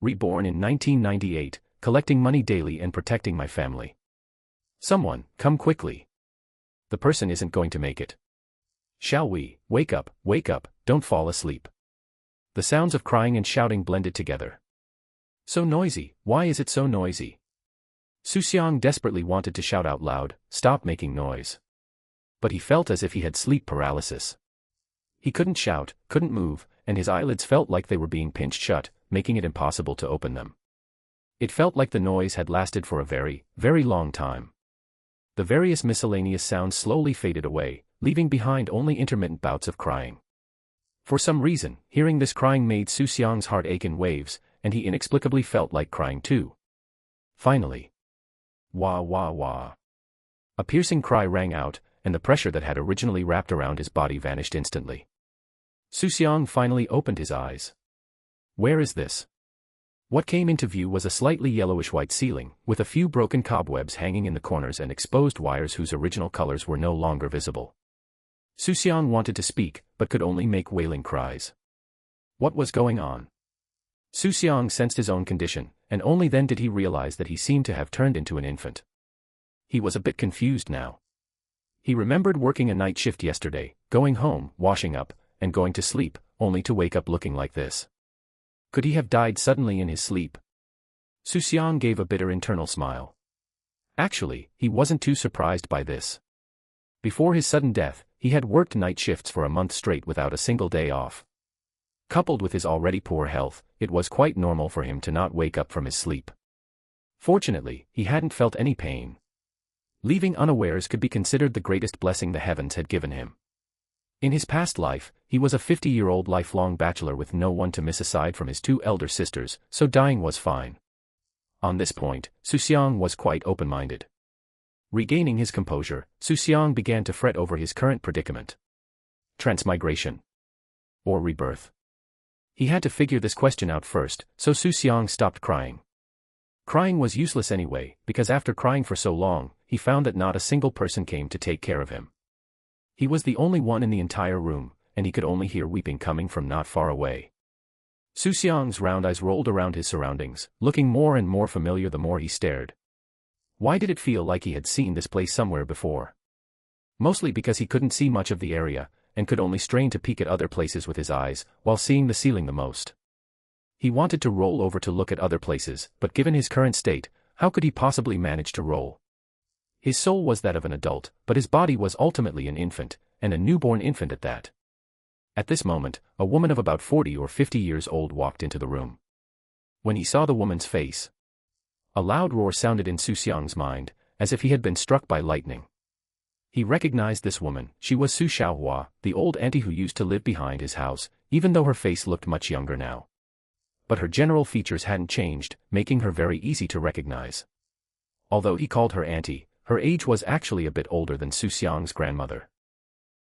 Reborn in 1998, collecting money daily and protecting my family. Someone, come quickly. The person isn't going to make it. Shall we? Wake up, don't fall asleep. The sounds of crying and shouting blended together. So noisy, why is it so noisy? Xu Xiang desperately wanted to shout out loud, stop making noise. But he felt as if he had sleep paralysis. He couldn't shout, couldn't move, and his eyelids felt like they were being pinched shut, making it impossible to open them. It felt like the noise had lasted for a very, very long time. The various miscellaneous sounds slowly faded away, leaving behind only intermittent bouts of crying. For some reason, hearing this crying made Xu Xiang's heart ache in waves, and he inexplicably felt like crying too. Finally. Wah wah wah. A piercing cry rang out, and the pressure that had originally wrapped around his body vanished instantly. Xu Xiang finally opened his eyes. Where is this? What came into view was a slightly yellowish-white ceiling, with a few broken cobwebs hanging in the corners and exposed wires whose original colors were no longer visible. Xu Xiang wanted to speak, but could only make wailing cries. What was going on? Xu Xiang sensed his own condition, and only then did he realize that he seemed to have turned into an infant. He was a bit confused now. He remembered working a night shift yesterday, going home, washing up, and going to sleep, only to wake up looking like this. Could he have died suddenly in his sleep? Xu Xiang gave a bitter internal smile. Actually, he wasn't too surprised by this. Before his sudden death, he had worked night shifts for a month straight without a single day off. Coupled with his already poor health, it was quite normal for him to not wake up from his sleep. Fortunately, he hadn't felt any pain. Leaving unawares could be considered the greatest blessing the heavens had given him. In his past life, he was a 50-year-old lifelong bachelor with no one to miss aside from his two elder sisters, so dying was fine. On this point, Xu Xiang was quite open-minded. Regaining his composure, Xu Xiang began to fret over his current predicament. Transmigration. Or rebirth. He had to figure this question out first, so Xu Xiang stopped crying. Crying was useless anyway, because after crying for so long, he found that not a single person came to take care of him. He was the only one in the entire room, and he could only hear weeping coming from not far away. Xu Xiang's round eyes rolled around his surroundings, looking more and more familiar the more he stared. Why did it feel like he had seen this place somewhere before? Mostly because he couldn't see much of the area, and could only strain to peek at other places with his eyes, while seeing the ceiling the most. He wanted to roll over to look at other places, but given his current state, how could he possibly manage to roll? His soul was that of an adult, but his body was ultimately an infant, and a newborn infant at that. At this moment, a woman of about 40 or 50 years old walked into the room. When he saw the woman's face, a loud roar sounded in Xu Xiang's mind, as if he had been struck by lightning. He recognized this woman. She was Xu Xiaohua, the old auntie who used to live behind his house, even though her face looked much younger now. But her general features hadn't changed, making her very easy to recognize. Although he called her auntie, her age was actually a bit older than Xu Xiang's grandmother.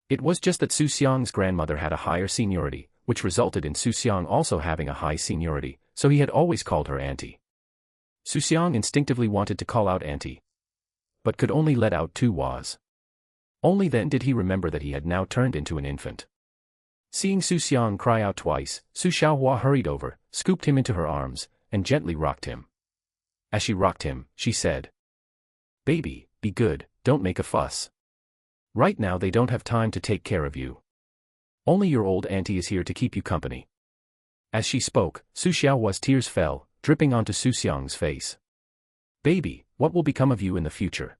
It was just that Xu Xiang's grandmother had a higher seniority, which resulted in Xu Xiang also having a high seniority, so he had always called her auntie. Xu Xiang instinctively wanted to call out auntie, but could only let out two wahs. Only then did he remember that he had now turned into an infant. Seeing Xu Xiang cry out twice, Xu Xiaohua hurried over, scooped him into her arms, and gently rocked him. As she rocked him, she said, "Baby, be good, don't make a fuss. Right now they don't have time to take care of you. Only your old auntie is here to keep you company." As she spoke, Xu Xiaohua's tears fell, dripping onto Xu Xiang's face. "Baby, what will become of you in the future?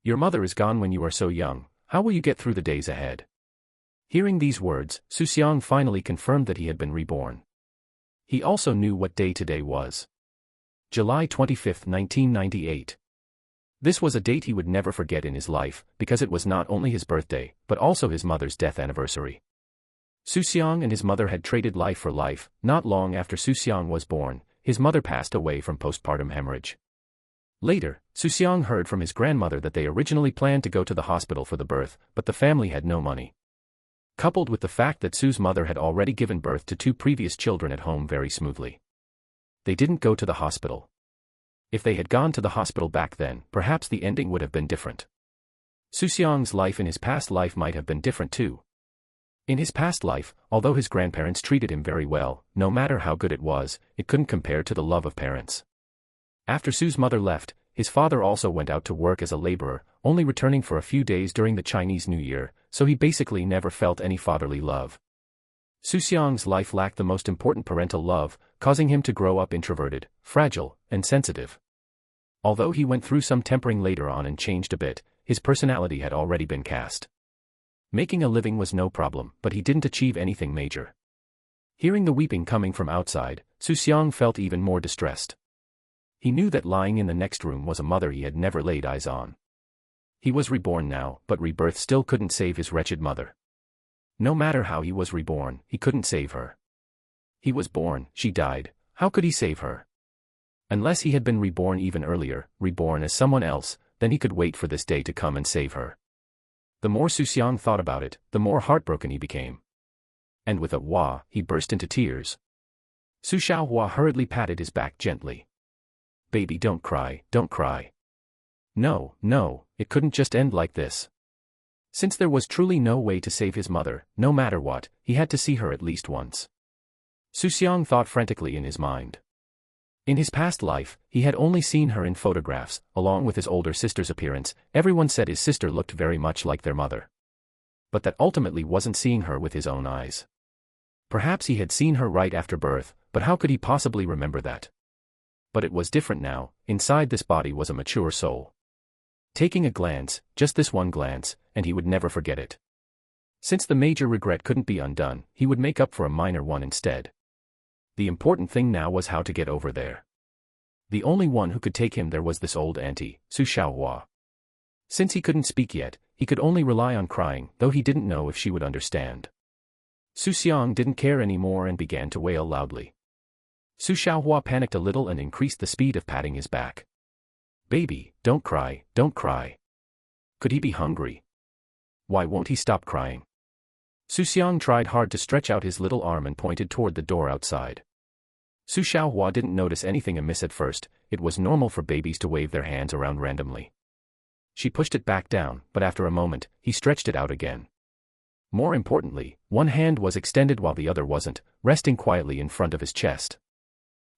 Your mother is gone when you are so young, how will you get through the days ahead?" Hearing these words, Xu Xiang finally confirmed that he had been reborn. He also knew what day today was. July 25, 1998. This was a date he would never forget in his life, because it was not only his birthday, but also his mother's death anniversary. Xu Xiang and his mother had traded life for life. Not long after Xu Xiang was born, his mother passed away from postpartum hemorrhage. Later, Xu Xiang heard from his grandmother that they originally planned to go to the hospital for the birth, but the family had no money. Coupled with the fact that Xu's mother had already given birth to two previous children at home very smoothly, they didn't go to the hospital. If they had gone to the hospital back then, perhaps the ending would have been different. Xu Xiang's life in his past life might have been different too. In his past life, although his grandparents treated him very well, no matter how good it was, it couldn't compare to the love of parents. After Su's mother left, his father also went out to work as a laborer, only returning for a few days during the Chinese New Year, so he basically never felt any fatherly love. Xu Xiang's life lacked the most important parental love, causing him to grow up introverted, fragile, and sensitive. Although he went through some tempering later on and changed a bit, his personality had already been cast. Making a living was no problem, but he didn't achieve anything major. Hearing the weeping coming from outside, Xu Xiang felt even more distressed. He knew that lying in the next room was a mother he had never laid eyes on. He was reborn now, but rebirth still couldn't save his wretched mother. No matter how he was reborn, he couldn't save her. He was born, she died, how could he save her? Unless he had been reborn even earlier, reborn as someone else, then he could wait for this day to come and save her. The more Xu Xiang thought about it, the more heartbroken he became. And with a wah, he burst into tears. Xu Xiaohua hurriedly patted his back gently. Baby, don't cry, don't cry. No, no, it couldn't just end like this. Since there was truly no way to save his mother, no matter what, he had to see her at least once. Xu Xiang thought frantically in his mind. In his past life, he had only seen her in photographs, along with his older sister's appearance. Everyone said his sister looked very much like their mother. But that ultimately wasn't seeing her with his own eyes. Perhaps he had seen her right after birth, but how could he possibly remember that? But it was different now. Inside this body was a mature soul. Taking a glance, just this one glance, and he would never forget it. Since the major regret couldn't be undone, he would make up for a minor one instead. The important thing now was how to get over there. The only one who could take him there was this old auntie, Xu Xiaohua. Since he couldn't speak yet, he could only rely on crying, though he didn't know if she would understand. Xu Xiang didn't care anymore and began to wail loudly. Xu Xiaohua panicked a little and increased the speed of patting his back. Baby, don't cry, don't cry. Could he be hungry? Why won't he stop crying? Xu Xiang tried hard to stretch out his little arm and pointed toward the door outside. Xu Xiaohua didn't notice anything amiss at first. It was normal for babies to wave their hands around randomly. She pushed it back down, but after a moment, he stretched it out again. More importantly, one hand was extended while the other wasn't, resting quietly in front of his chest.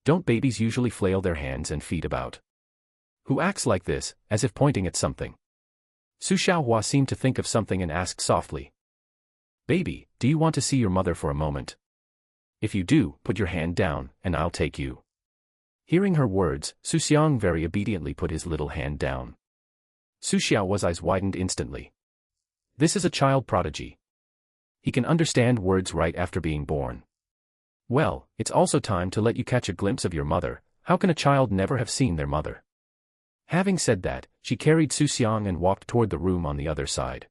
Don't babies usually flail their hands and feet about? Who acts like this, as if pointing at something? Xu Xiaohua seemed to think of something and asked softly. Baby, do you want to see your mother for a moment? If you do, put your hand down, and I'll take you. Hearing her words, Xu Xiang very obediently put his little hand down. Xu Xiaohua's eyes widened instantly. This is a child prodigy. He can understand words right after being born. Well, it's also time to let you catch a glimpse of your mother. How can a child never have seen their mother? Having said that, she carried Xu Xiang and walked toward the room on the other side.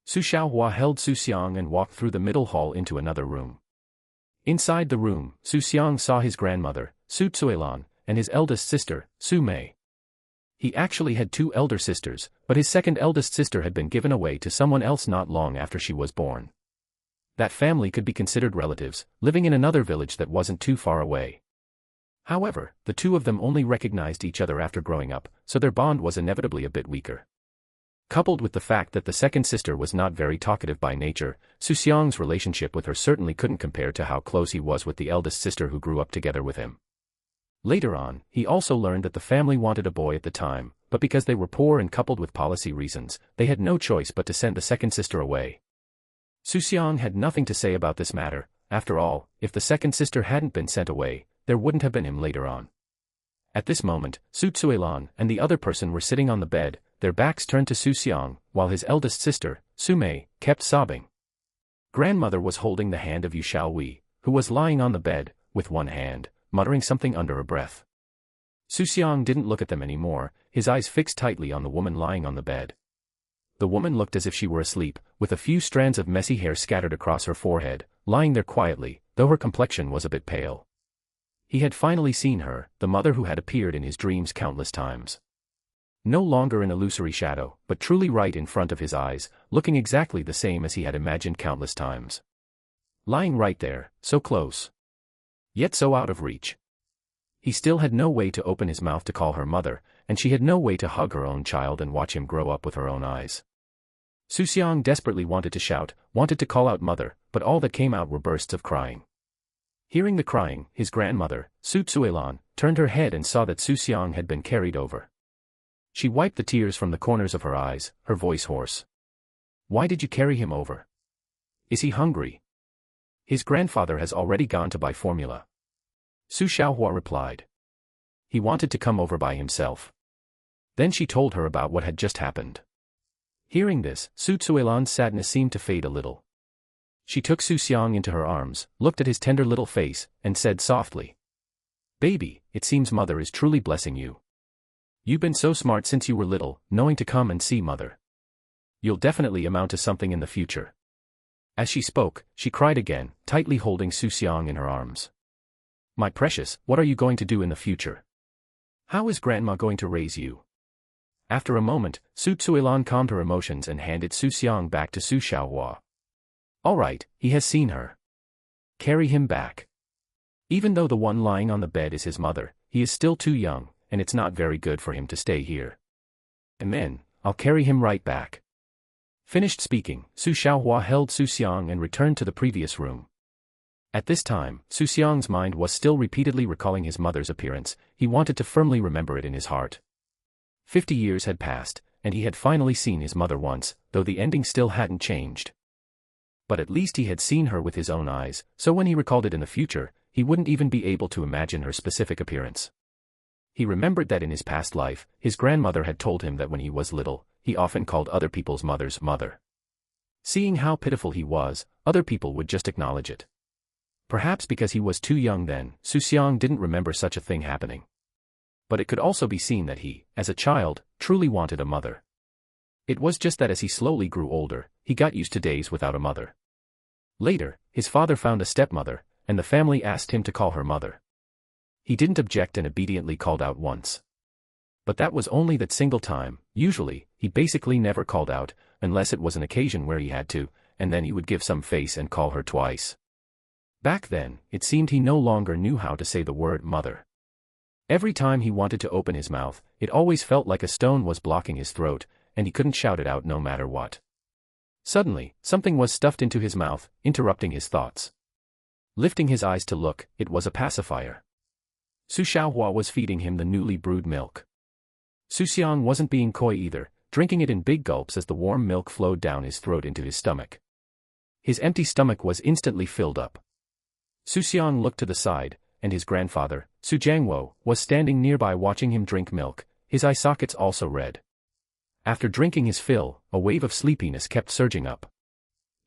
Xu Xiaohua held Xu Xiang and walked through the middle hall into another room. Inside the room, Xu Xiang saw his grandmother, Xu Zuilan, and his eldest sister, Xu Mei. He actually had two elder sisters, but his second eldest sister had been given away to someone else not long after she was born. That family could be considered relatives, living in another village that wasn't too far away. However, the two of them only recognized each other after growing up, so their bond was inevitably a bit weaker. Coupled with the fact that the second sister was not very talkative by nature, Xu Xiang's relationship with her certainly couldn't compare to how close he was with the eldest sister who grew up together with him. Later on, he also learned that the family wanted a boy at the time, but because they were poor and coupled with policy reasons, they had no choice but to send the second sister away. Xu Xiang had nothing to say about this matter. After all, if the second sister hadn't been sent away, there wouldn't have been him later on. At this moment, Xu Zuilan and the other person were sitting on the bed, their backs turned to Xu Xiang, while his eldest sister, Xu Mei, kept sobbing. Grandmother was holding the hand of Yu Xiaowei, who was lying on the bed, with one hand, muttering something under her breath. Xu Xiang didn't look at them anymore, his eyes fixed tightly on the woman lying on the bed. The woman looked as if she were asleep, with a few strands of messy hair scattered across her forehead, lying there quietly, though her complexion was a bit pale. He had finally seen her, the mother who had appeared in his dreams countless times. No longer an illusory shadow, but truly right in front of his eyes, looking exactly the same as he had imagined countless times. Lying right there, so close. Yet so out of reach. He still had no way to open his mouth to call her mother, and she had no way to hug her own child and watch him grow up with her own eyes. Xu Xiang desperately wanted to shout, wanted to call out mother, but all that came out were bursts of crying. Hearing the crying, his grandmother, Xu Xuelan, turned her head and saw that Xu Xiang had been carried over. She wiped the tears from the corners of her eyes, her voice hoarse. Why did you carry him over? Is he hungry? His grandfather has already gone to buy formula. Xu Xiaohua replied. He wanted to come over by himself. Then she told her about what had just happened. Hearing this, Xu Xuelan's sadness seemed to fade a little. She took Xu Xiang into her arms, looked at his tender little face, and said softly, Baby, it seems mother is truly blessing you. You've been so smart since you were little, knowing to come and see mother. You'll definitely amount to something in the future. As she spoke, she cried again, tightly holding Xu Xiang in her arms. My precious, what are you going to do in the future? How is grandma going to raise you? After a moment, Xu Xuelan calmed her emotions and handed Xu Xiang back to Xu Xiaohua. All right, he has seen her. Carry him back. Even though the one lying on the bed is his mother, he is still too young, and it's not very good for him to stay here. And then, I'll carry him right back. Finished speaking, Xu Xiaohua held Xu Xiang and returned to the previous room. At this time, Xu Xiang's mind was still repeatedly recalling his mother's appearance. He wanted to firmly remember it in his heart. 50 years had passed, and he had finally seen his mother once, though the ending still hadn't changed. But at least he had seen her with his own eyes, so when he recalled it in the future, he wouldn't even be able to imagine her specific appearance. He remembered that in his past life, his grandmother had told him that when he was little, he often called other people's mothers mother. Seeing how pitiful he was, other people would just acknowledge it. Perhaps because he was too young then, Xu Xiang didn't remember such a thing happening. But it could also be seen that he, as a child, truly wanted a mother. It was just that as he slowly grew older, he got used to days without a mother. Later, his father found a stepmother, and the family asked him to call her mother. He didn't object and obediently called out once. But that was only that single time. Usually, he basically never called out, unless it was an occasion where he had to, and then he would give some face and call her twice. Back then, it seemed he no longer knew how to say the word mother. Every time he wanted to open his mouth, it always felt like a stone was blocking his throat, and he couldn't shout it out no matter what. Suddenly, something was stuffed into his mouth, interrupting his thoughts. Lifting his eyes to look, it was a pacifier. Xu Xiaohua was feeding him the newly brewed milk. Xu Xiang wasn't being coy either, drinking it in big gulps as the warm milk flowed down his throat into his stomach. His empty stomach was instantly filled up. Xu Xiang looked to the side, and his grandfather, Xu Jiangwo, was standing nearby watching him drink milk, his eye sockets also red. After drinking his fill, a wave of sleepiness kept surging up.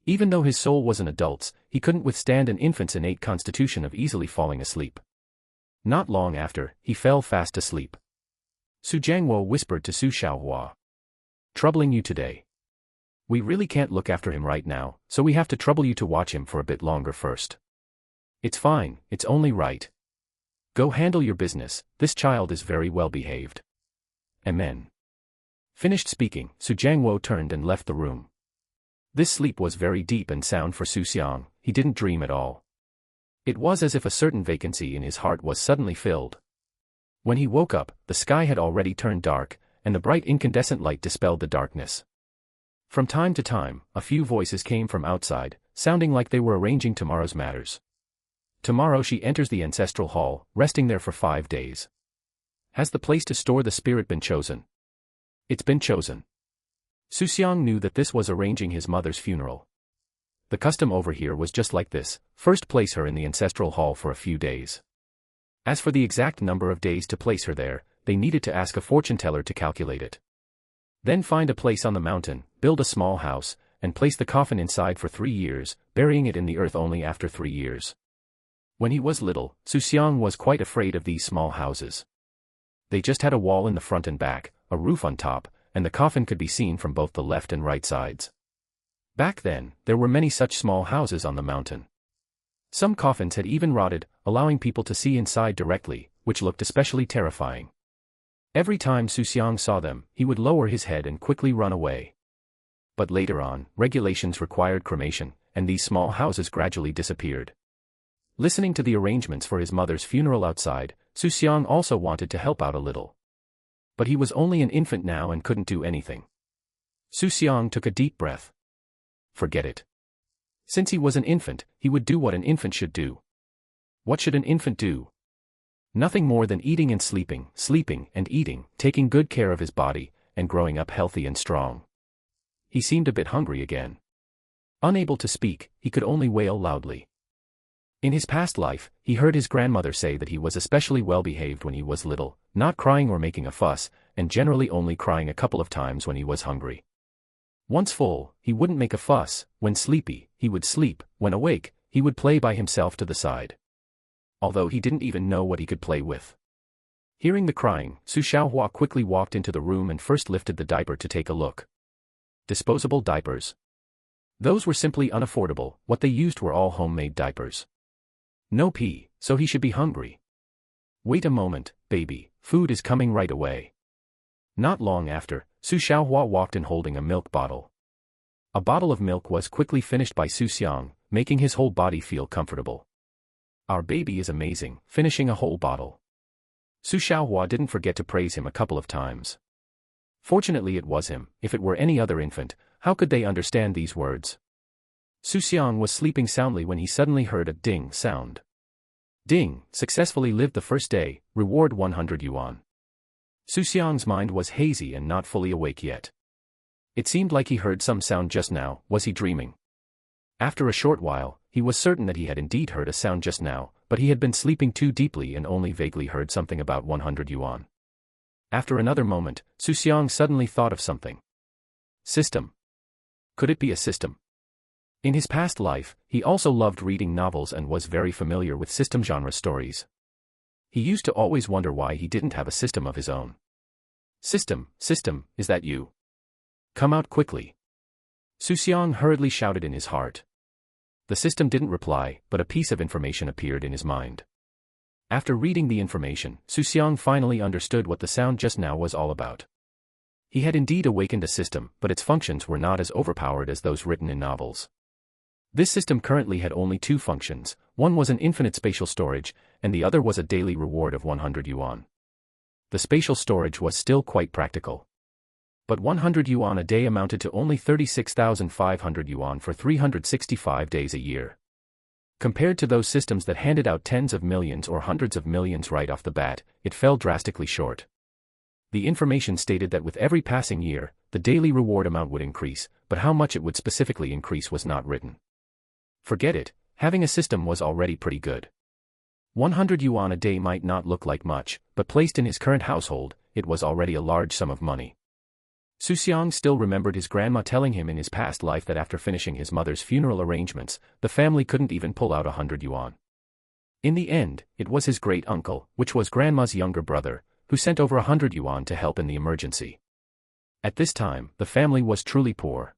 Even though his soul was an adult's, he couldn't withstand an infant's innate constitution of easily falling asleep. Not long after, he fell fast asleep. Xu Jiangwo whispered to Xu Xiaohua. Troubling you today? We really can't look after him right now, so we have to trouble you to watch him for a bit longer first. It's fine, it's only right. Go handle your business, this child is very well behaved. Amen. Finished speaking, Xu Jiangwo turned and left the room. This sleep was very deep and sound for Xu Xiang. He didn't dream at all. It was as if a certain vacancy in his heart was suddenly filled. When he woke up, the sky had already turned dark, and the bright incandescent light dispelled the darkness. From time to time, a few voices came from outside, sounding like they were arranging tomorrow's matters. Tomorrow she enters the ancestral hall, resting there for 5 days. Has the place to store the spirit been chosen? It's been chosen. Xu Xiang knew that this was arranging his mother's funeral. The custom over here was just like this: first place her in the ancestral hall for a few days. As for the exact number of days to place her there, they needed to ask a fortune teller to calculate it. Then find a place on the mountain, build a small house, and place the coffin inside for 3 years, burying it in the earth only after 3 years. When he was little, Xu Xiang was quite afraid of these small houses. They just had a wall in the front and back, a roof on top, and the coffin could be seen from both the left and right sides. Back then, there were many such small houses on the mountain. Some coffins had even rotted, allowing people to see inside directly, which looked especially terrifying. Every time Xu Xiang saw them, he would lower his head and quickly run away. But later on, regulations required cremation, and these small houses gradually disappeared. Listening to the arrangements for his mother's funeral outside, Xu Xiang also wanted to help out a little. But he was only an infant now and couldn't do anything. Xu Xiang took a deep breath. Forget it. Since he was an infant, he would do what an infant should do. What should an infant do? Nothing more than eating and sleeping and eating, taking good care of his body, and growing up healthy and strong. He seemed a bit hungry again. Unable to speak, he could only wail loudly. In his past life, he heard his grandmother say that he was especially well-behaved when he was little, not crying or making a fuss, and generally only crying a couple of times when he was hungry. Once full, he wouldn't make a fuss; when sleepy, he would sleep; when awake, he would play by himself to the side. Although he didn't even know what he could play with. Hearing the crying, Xu Xiaohua quickly walked into the room and first lifted the diaper to take a look. Disposable diapers. Those were simply unaffordable; what they used were all homemade diapers. No pee, so he should be hungry. Wait a moment, baby, food is coming right away. Not long after, Xu Xiaohua walked in holding a milk bottle. A bottle of milk was quickly finished by Xu Xiang, making his whole body feel comfortable. Our baby is amazing, finishing a whole bottle. Xu Xiaohua didn't forget to praise him a couple of times. Fortunately it was him; if it were any other infant, how could they understand these words? Xu Xiang was sleeping soundly when he suddenly heard a ding sound. Ding, successfully lived the first day, reward 100 yuan. Xu Xiang's mind was hazy and not fully awake yet. It seemed like he heard some sound just now. Was he dreaming? After a short while, he was certain that he had indeed heard a sound just now, but he had been sleeping too deeply and only vaguely heard something about 100 yuan. After another moment, Xu Xiang suddenly thought of something. System. Could it be a system? In his past life, he also loved reading novels and was very familiar with system genre stories. He used to always wonder why he didn't have a system of his own. System, is that you? Come out quickly. Xu Xiang hurriedly shouted in his heart. The system didn't reply, but a piece of information appeared in his mind. After reading the information, Xu Xiang finally understood what the sound just now was all about. He had indeed awakened a system, but its functions were not as overpowered as those written in novels. This system currently had only two functions: one was an infinite spatial storage, and the other was a daily reward of 100 yuan. The spatial storage was still quite practical. But 100 yuan a day amounted to only 36,500 yuan for 365 days a year. Compared to those systems that handed out tens of millions or hundreds of millions right off the bat, it fell drastically short. The information stated that with every passing year, the daily reward amount would increase, but how much it would specifically increase was not written. Forget it, having a system was already pretty good. 100 yuan a day might not look like much, but placed in his current household, it was already a large sum of money. Xu Xiang still remembered his grandma telling him in his past life that after finishing his mother's funeral arrangements, the family couldn't even pull out 100 yuan. In the end, it was his great-uncle, which was grandma's younger brother, who sent over 100 yuan to help in the emergency. At this time, the family was truly poor.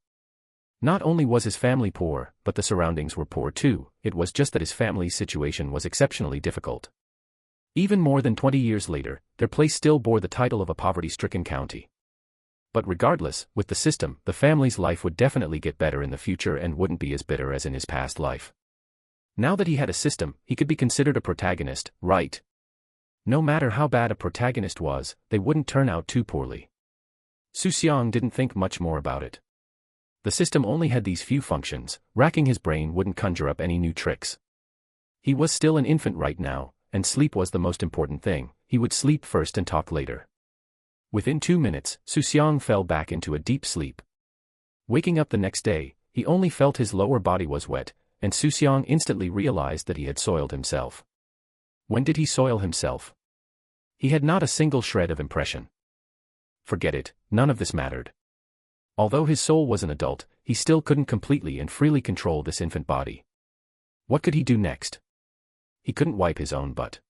Not only was his family poor, but the surroundings were poor too; it was just that his family's situation was exceptionally difficult. Even more than 20 years later, their place still bore the title of a poverty-stricken county. But regardless, with the system, the family's life would definitely get better in the future and wouldn't be as bitter as in his past life. Now that he had a system, he could be considered a protagonist, right? No matter how bad a protagonist was, they wouldn't turn out too poorly. Xu Xiang didn't think much more about it. The system only had these few functions; racking his brain wouldn't conjure up any new tricks. He was still an infant right now, and sleep was the most important thing. He would sleep first and talk later. Within 2 minutes, Xu Xiang fell back into a deep sleep. Waking up the next day, he only felt his lower body was wet, and Xu Xiang instantly realized that he had soiled himself. When did he soil himself? He had not a single shred of impression. Forget it, none of this mattered. Although his soul was an adult, he still couldn't completely and freely control this infant body. What could he do next? He couldn't wipe his own butt.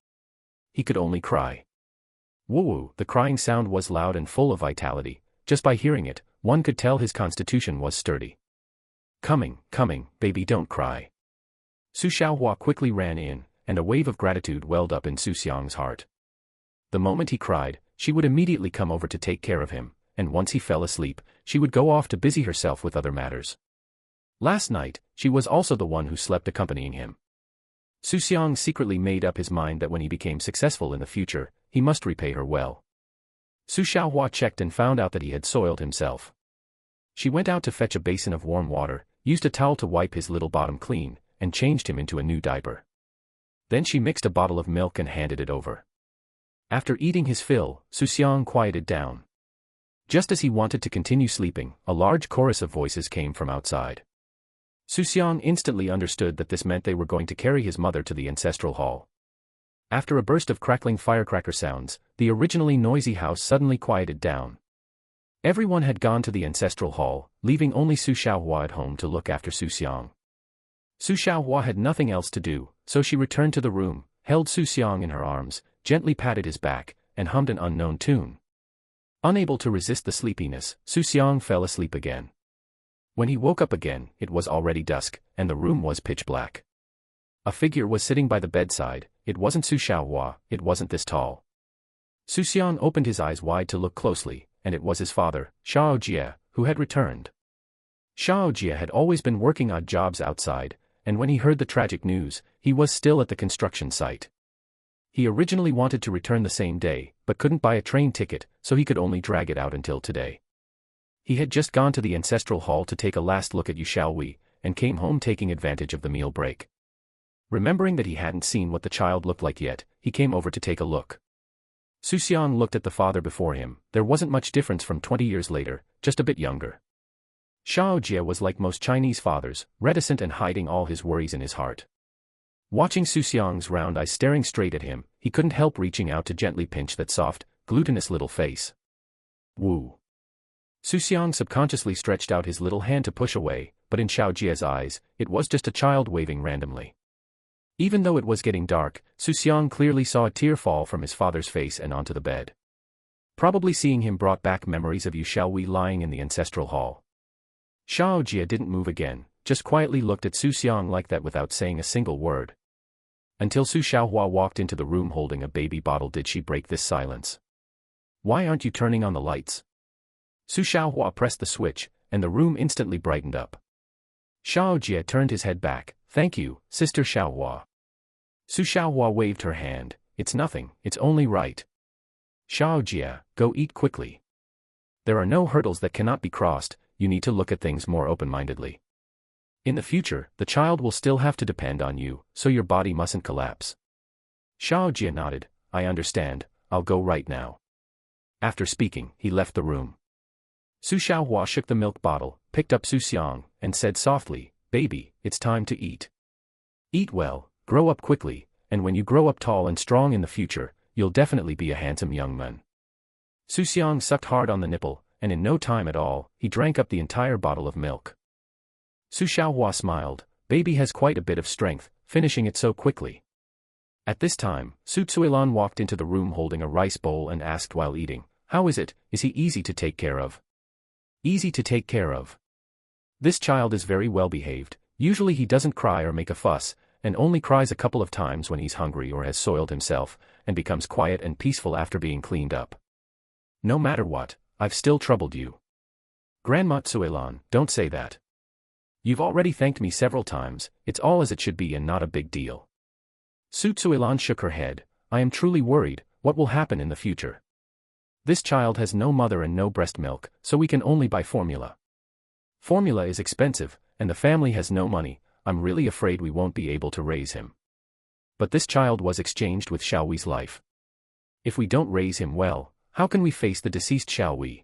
He could only cry. Woo-woo, the crying sound was loud and full of vitality. Just by hearing it, one could tell his constitution was sturdy. Coming, baby, don't cry. Xu Xiaohua quickly ran in, and a wave of gratitude welled up in Xu Xiang's heart. The moment he cried, she would immediately come over to take care of him, and once he fell asleep, she would go off to busy herself with other matters. Last night, she was also the one who slept accompanying him. Xu Xiang secretly made up his mind that when he became successful in the future, he must repay her well. Xu Xiaohua checked and found out that he had soiled himself. She went out to fetch a basin of warm water, used a towel to wipe his little bottom clean, and changed him into a new diaper. Then she mixed a bottle of milk and handed it over. After eating his fill, Xu Xiang quieted down. Just as he wanted to continue sleeping, a large chorus of voices came from outside. Xu Xiang instantly understood that this meant they were going to carry his mother to the ancestral hall. After a burst of crackling firecracker sounds, the originally noisy house suddenly quieted down. Everyone had gone to the ancestral hall, leaving only Xu Xiaohua at home to look after Xu Xiang. Xu Xiaohua had nothing else to do, so she returned to the room, held Xu Xiang in her arms, gently patted his back, and hummed an unknown tune. Unable to resist the sleepiness, Xu Xiang fell asleep again. When he woke up again, it was already dusk, and the room was pitch black. A figure was sitting by the bedside. It wasn't Xu Xiaohua, it wasn't this tall. Xu Xiang opened his eyes wide to look closely, and it was his father, Xiao Jie, who had returned. Xiao Jie had always been working odd jobs outside, and when he heard the tragic news, he was still at the construction site. He originally wanted to return the same day, but couldn't buy a train ticket, so he could only drag it out until today. He had just gone to the ancestral hall to take a last look at Yu Xiaowei, and came home taking advantage of the meal break. Remembering that he hadn't seen what the child looked like yet, he came over to take a look. Xu Xiang looked at the father before him. There wasn't much difference from 20 years later, just a bit younger. Xiao Jie was like most Chinese fathers, reticent and hiding all his worries in his heart. Watching Xu Xiang's round eyes staring straight at him, he couldn't help reaching out to gently pinch that soft, glutinous little face. Woo! Xu Xiang subconsciously stretched out his little hand to push away, but in Xiao Jie's eyes, it was just a child waving randomly. Even though it was getting dark, Xu Xiang clearly saw a tear fall from his father's face and onto the bed. Probably seeing him brought back memories of Yu Xiaowei lying in the ancestral hall. Xiao Jie didn't move again, just quietly looked at Xu Xiang like that without saying a single word. Until Xu Xiaohua walked into the room holding a baby bottle did she break this silence. Why aren't you turning on the lights? Xu Xiaohua pressed the switch, and the room instantly brightened up. Xiao Jie turned his head back. Thank you, Sister Xiaohua. Xu Xiaohua waved her hand. It's nothing, it's only right. Xiao Jie, go eat quickly. There are no hurdles that cannot be crossed, you need to look at things more open-mindedly. In the future, the child will still have to depend on you, so your body mustn't collapse. Xiao Jie nodded. I understand, I'll go right now. After speaking, he left the room. Xu Xiaohua shook the milk bottle, picked up Xu Xiang, and said softly, Baby, it's time to eat. Eat well, grow up quickly, and when you grow up tall and strong in the future, you'll definitely be a handsome young man. Xu Xiang sucked hard on the nipple, and in no time at all, he drank up the entire bottle of milk. Xu Xiaohua smiled. Baby has quite a bit of strength, finishing it so quickly. At this time, Su Tsuilan walked into the room holding a rice bowl and asked while eating, How is it? Is he easy to take care of? Easy to take care of. This child is very well behaved. Usually he doesn't cry or make a fuss, and only cries a couple of times when he's hungry or has soiled himself, and becomes quiet and peaceful after being cleaned up. No matter what, I've still troubled you. Grandma Tsuelan, don't say that. You've already thanked me several times, it's all as it should be and not a big deal. Su Tsuelan shook her head. I am truly worried, what will happen in the future? This child has no mother and no breast milk, so we can only buy formula. Formula is expensive, and the family has no money. I'm really afraid we won't be able to raise him. But this child was exchanged with Xiaowi's life. If we don't raise him well, how can we face the deceased Xiaowi?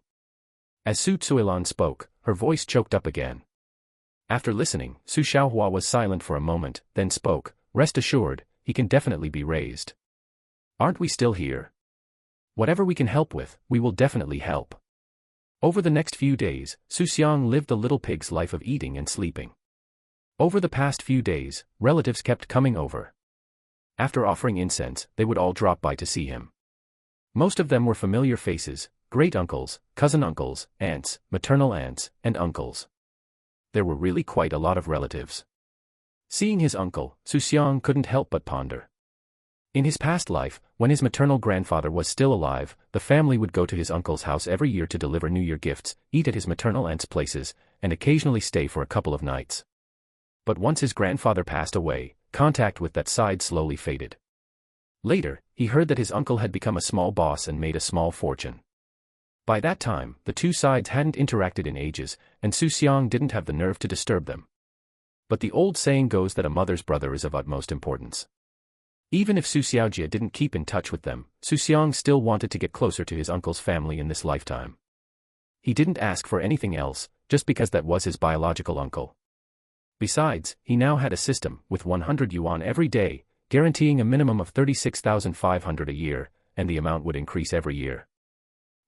As Su Tsuelan spoke, her voice choked up again. After listening, Su Xiaohua was silent for a moment, then spoke, Rest assured, he can definitely be raised. Aren't we still here? Whatever we can help with, we will definitely help. Over the next few days, Xu Xiang lived the little pig's life of eating and sleeping. Over the past few days, relatives kept coming over. After offering incense, they would all drop by to see him. Most of them were familiar faces, great-uncles, cousin-uncles, aunts, maternal aunts, and uncles. There were really quite a lot of relatives. Seeing his uncle, Xu Xiang couldn't help but ponder. In his past life, when his maternal grandfather was still alive, the family would go to his uncle's house every year to deliver New Year gifts, eat at his maternal aunt's places, and occasionally stay for a couple of nights. But once his grandfather passed away, contact with that side slowly faded. Later, he heard that his uncle had become a small boss and made a small fortune. By that time, the two sides hadn't interacted in ages, and Xu Xiang didn't have the nerve to disturb them. But the old saying goes that a mother's brother is of utmost importance. Even if Xu Xiaojie didn't keep in touch with them, Xu Xiang still wanted to get closer to his uncle's family in this lifetime. He didn't ask for anything else, just because that was his biological uncle. Besides, he now had a system, with 100 yuan every day, guaranteeing a minimum of 36,500 a year, and the amount would increase every year.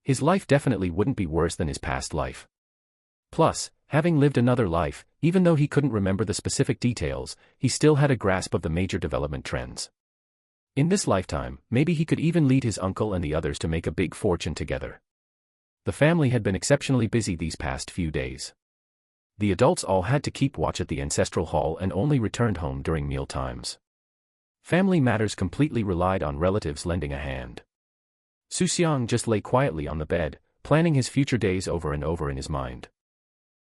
His life definitely wouldn't be worse than his past life. Plus, having lived another life, even though he couldn't remember the specific details, he still had a grasp of the major development trends. In this lifetime, maybe he could even lead his uncle and the others to make a big fortune together. The family had been exceptionally busy these past few days. The adults all had to keep watch at the ancestral hall and only returned home during meal times. Family matters completely relied on relatives lending a hand. Xu Xiang just lay quietly on the bed, planning his future days over and over in his mind.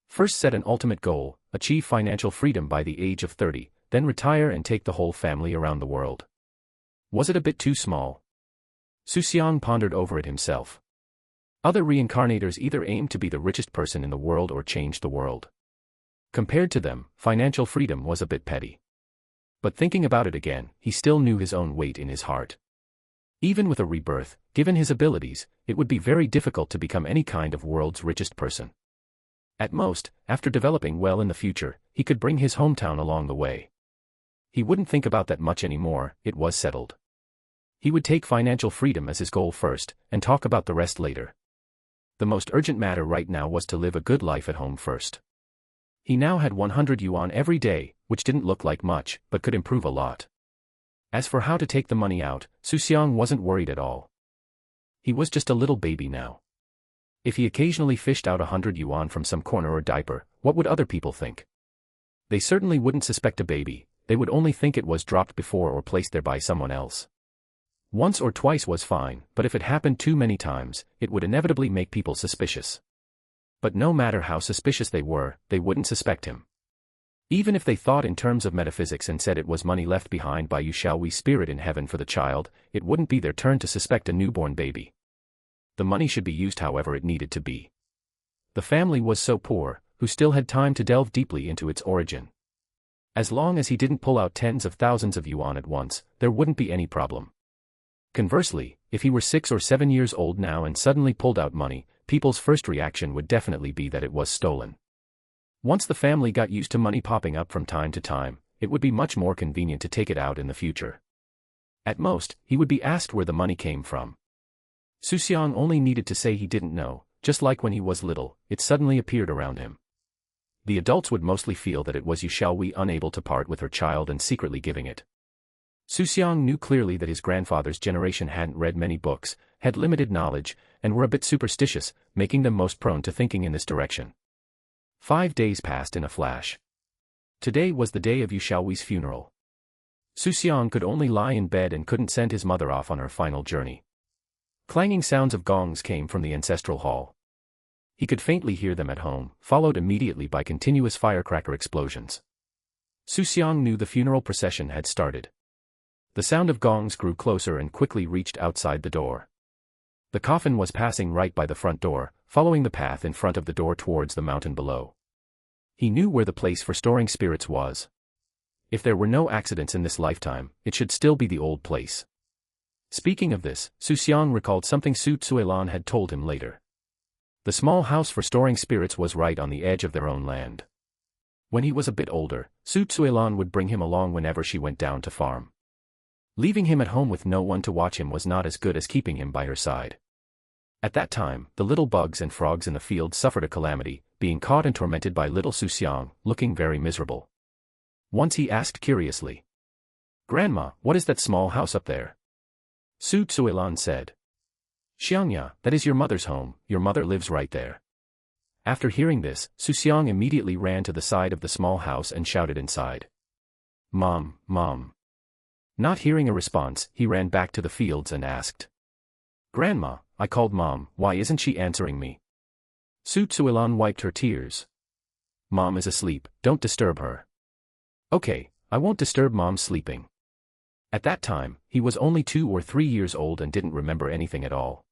First set an ultimate goal, achieve financial freedom by the age of 30, then retire and take the whole family around the world. Was it a bit too small? Xu Xiang pondered over it himself. Other reincarnators either aimed to be the richest person in the world or change the world. Compared to them, financial freedom was a bit petty. But thinking about it again, he still knew his own weight in his heart. Even with a rebirth, given his abilities, it would be very difficult to become any kind of world's richest person. At most, after developing well in the future, he could bring his hometown along the way. He wouldn't think about that much anymore, it was settled. He would take financial freedom as his goal first, and talk about the rest later. The most urgent matter right now was to live a good life at home first. He now had 100 yuan every day, which didn't look like much, but could improve a lot. As for how to take the money out, Xu Xiang wasn't worried at all. He was just a little baby now. If he occasionally fished out 100 yuan from some corner or diaper, what would other people think? They certainly wouldn't suspect a baby, they would only think it was dropped before or placed there by someone else. Once or twice was fine, but if it happened too many times, it would inevitably make people suspicious. But no matter how suspicious they were, they wouldn't suspect him. Even if they thought in terms of metaphysics and said it was money left behind by Yuan spirit in heaven for the child, it wouldn't be their turn to suspect a newborn baby. The money should be used however it needed to be. The family was so poor, who still had time to delve deeply into its origin. As long as he didn't pull out tens of thousands of yuan at once, there wouldn't be any problem. Conversely, if he were 6 or 7 years old now and suddenly pulled out money, people's first reaction would definitely be that it was stolen. Once the family got used to money popping up from time to time, it would be much more convenient to take it out in the future. At most, he would be asked where the money came from. Xu Xiang only needed to say he didn't know, just like when he was little, it suddenly appeared around him. The adults would mostly feel that it was Yu unable to part with her child and secretly giving it. Xu Xiang knew clearly that his grandfather's generation hadn't read many books, had limited knowledge, and were a bit superstitious, making them most prone to thinking in this direction. 5 days passed in a flash. Today was the day of Yu's funeral. Xu Xiang could only lie in bed and couldn't send his mother off on her final journey. Clanging sounds of gongs came from the ancestral hall. He could faintly hear them at home, followed immediately by continuous firecracker explosions. Xu Xiang knew the funeral procession had started. The sound of gongs grew closer and quickly reached outside the door. The coffin was passing right by the front door, following the path in front of the door towards the mountain below. He knew where the place for storing spirits was. If there were no accidents in this lifetime, it should still be the old place. Speaking of this, Xu Xiang recalled something Xu Xuelan had told him later. The small house for storing spirits was right on the edge of their own land. When he was a bit older, Xu Xuelan would bring him along whenever she went down to farm. Leaving him at home with no one to watch him was not as good as keeping him by her side. At that time, the little bugs and frogs in the field suffered a calamity, being caught and tormented by little Xu Xiang, looking very miserable. Once he asked curiously, "Grandma, what is that small house up there?" Xu Xuelan said, "Xiangya, that is your mother's home, your mother lives right there." After hearing this, Xu Xiang immediately ran to the side of the small house and shouted inside, "Mom, Mom." Not hearing a response, he ran back to the fields and asked, "Grandma, I called Mom, why isn't she answering me?" Xu Xuelan wiped her tears. "Mom is asleep, don't disturb her." "Okay, I won't disturb Mom sleeping." At that time, he was only 2 or 3 years old and didn't remember anything at all.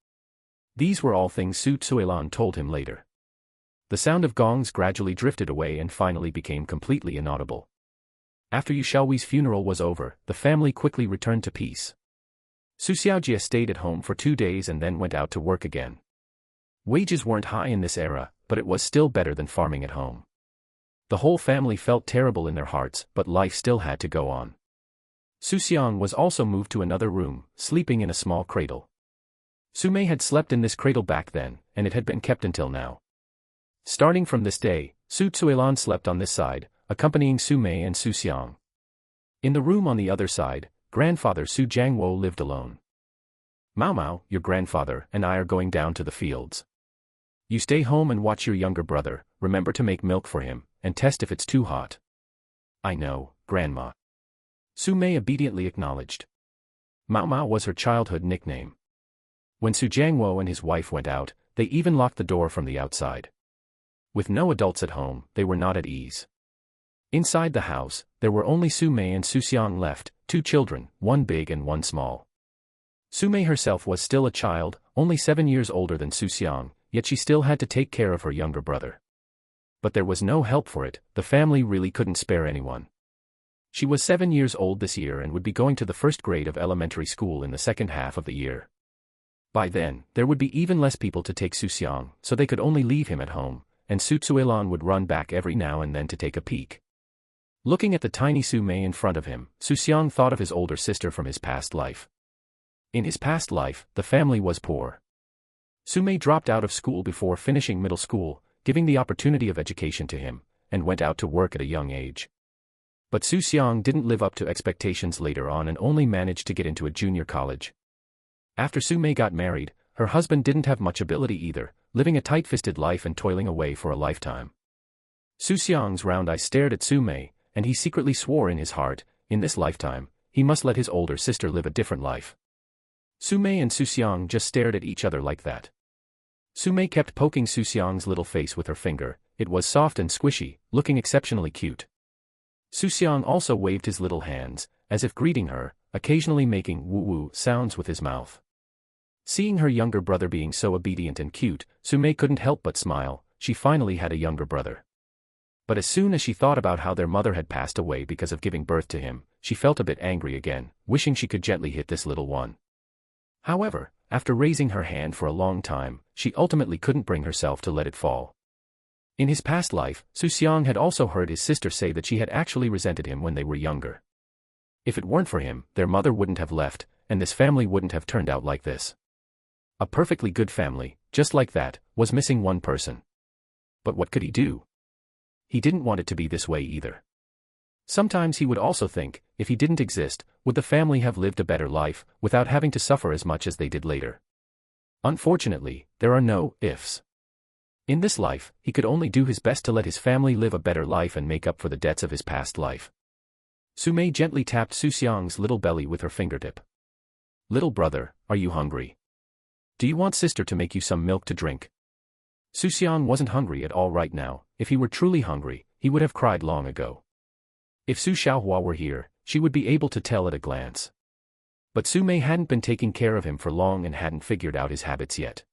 These were all things Xu Xiang told him later. The sound of gongs gradually drifted away and finally became completely inaudible. After Yu Xiaohui's funeral was over, the family quickly returned to peace. Xu Xiaojie stayed at home for 2 days and then went out to work again. Wages weren't high in this era, but it was still better than farming at home. The whole family felt terrible in their hearts, but life still had to go on. Xu Xiang was also moved to another room, sleeping in a small cradle. Su Mei had slept in this cradle back then, and it had been kept until now. Starting from this day, Xu Xiang slept on this side, accompanying Su Mei and Xu Xiang. In the room on the other side, grandfather Xu Jiangwo lived alone. Mao Mao, your grandfather, and I are going down to the fields. You stay home and watch your younger brother, remember to make milk for him, and test if it's too hot. I know, Grandma. Su Mei obediently acknowledged. Mao Mao was her childhood nickname. When Xu Jiangwo and his wife went out, they even locked the door from the outside. With no adults at home, they were not at ease. Inside the house, there were only Su Mei and Xu Xiang left, 2 children, one big and one small. Su Mei herself was still a child, only 7 years older than Xu Xiang, yet she still had to take care of her younger brother. But there was no help for it, the family really couldn't spare anyone. She was 7 years old this year and would be going to the first grade of elementary school in the second half of the year. By then, there would be even less people to take Xu Xiang, so they could only leave him at home, and Xu Xiang would run back every now and then to take a peek. Looking at the tiny Su Mei in front of him, Xu Xiang thought of his older sister from his past life. In his past life, the family was poor. Su Mei dropped out of school before finishing middle school, giving the opportunity of education to him, and went out to work at a young age. But Xu Xiang didn't live up to expectations later on and only managed to get into a junior college. After Su Mei got married, her husband didn't have much ability either, living a tight-fisted life and toiling away for a lifetime. Xu Xiang's round eye stared at Su Mei, and he secretly swore in his heart, in this lifetime, he must let his older sister live a different life. Su Mei and Xu Xiang just stared at each other like that. Su Mei kept poking Xu Xiang's little face with her finger, it was soft and squishy, looking exceptionally cute. Xu Xiang also waved his little hands, as if greeting her, occasionally making woo-woo sounds with his mouth. Seeing her younger brother being so obedient and cute, Su Mei couldn't help but smile, she finally had a younger brother. But as soon as she thought about how their mother had passed away because of giving birth to him, she felt a bit angry again, wishing she could gently hit this little one. However, after raising her hand for a long time, she ultimately couldn't bring herself to let it fall. In his past life, Xu Xiang had also heard his sister say that she had actually resented him when they were younger. If it weren't for him, their mother wouldn't have left, and this family wouldn't have turned out like this. A perfectly good family, just like that, was missing one person. But what could he do? He didn't want it to be this way either. Sometimes he would also think, if he didn't exist, would the family have lived a better life, without having to suffer as much as they did later? Unfortunately, there are no ifs. In this life, he could only do his best to let his family live a better life and make up for the debts of his past life. Su Mei gently tapped Xu Xiang's little belly with her fingertip. Little brother, are you hungry? Do you want sister to make you some milk to drink? Xu Xiang wasn't hungry at all right now, if he were truly hungry, he would have cried long ago. If Xu Xiaohua were here, she would be able to tell at a glance. But Su Mei hadn't been taking care of him for long and hadn't figured out his habits yet.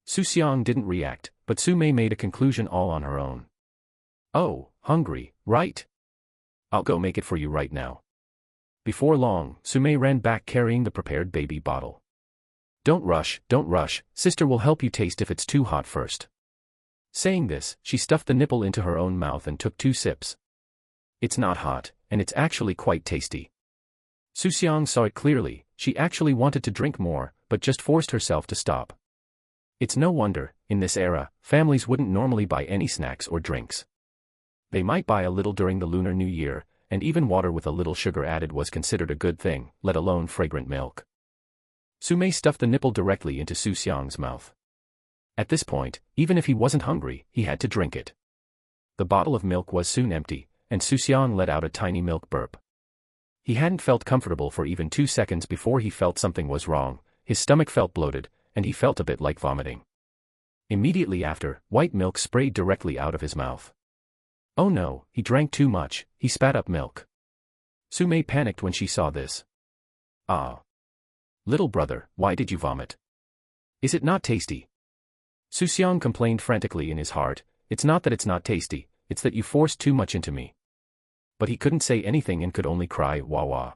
Xu Xiang didn't react, but Su Mei made a conclusion all on her own. Oh, hungry, right? I'll go make it for you right now. Before long, Su Mei ran back carrying the prepared baby bottle. Don't rush, sister will help you taste if it's too hot first. Saying this, she stuffed the nipple into her own mouth and took 2 sips. It's not hot, and it's actually quite tasty. Xu Xiang saw it clearly, she actually wanted to drink more, but just forced herself to stop. It's no wonder, in this era, families wouldn't normally buy any snacks or drinks. They might buy a little during the Lunar New Year, and even water with a little sugar added was considered a good thing, let alone fragrant milk. Su Mei stuffed the nipple directly into Xu Xiang's mouth. At this point, even if he wasn't hungry, he had to drink it. The bottle of milk was soon empty, and Xu Xiang let out a tiny milk burp. He hadn't felt comfortable for even 2 seconds before he felt something was wrong, his stomach felt bloated, and he felt a bit like vomiting. Immediately after, white milk sprayed directly out of his mouth. Oh no, he drank too much, he spat up milk. Su Mei panicked when she saw this. Ah. Little brother, why did you vomit? Is it not tasty? Xu Xiang complained frantically in his heart, it's not that it's not tasty, it's that you forced too much into me. But he couldn't say anything and could only cry, wah wah.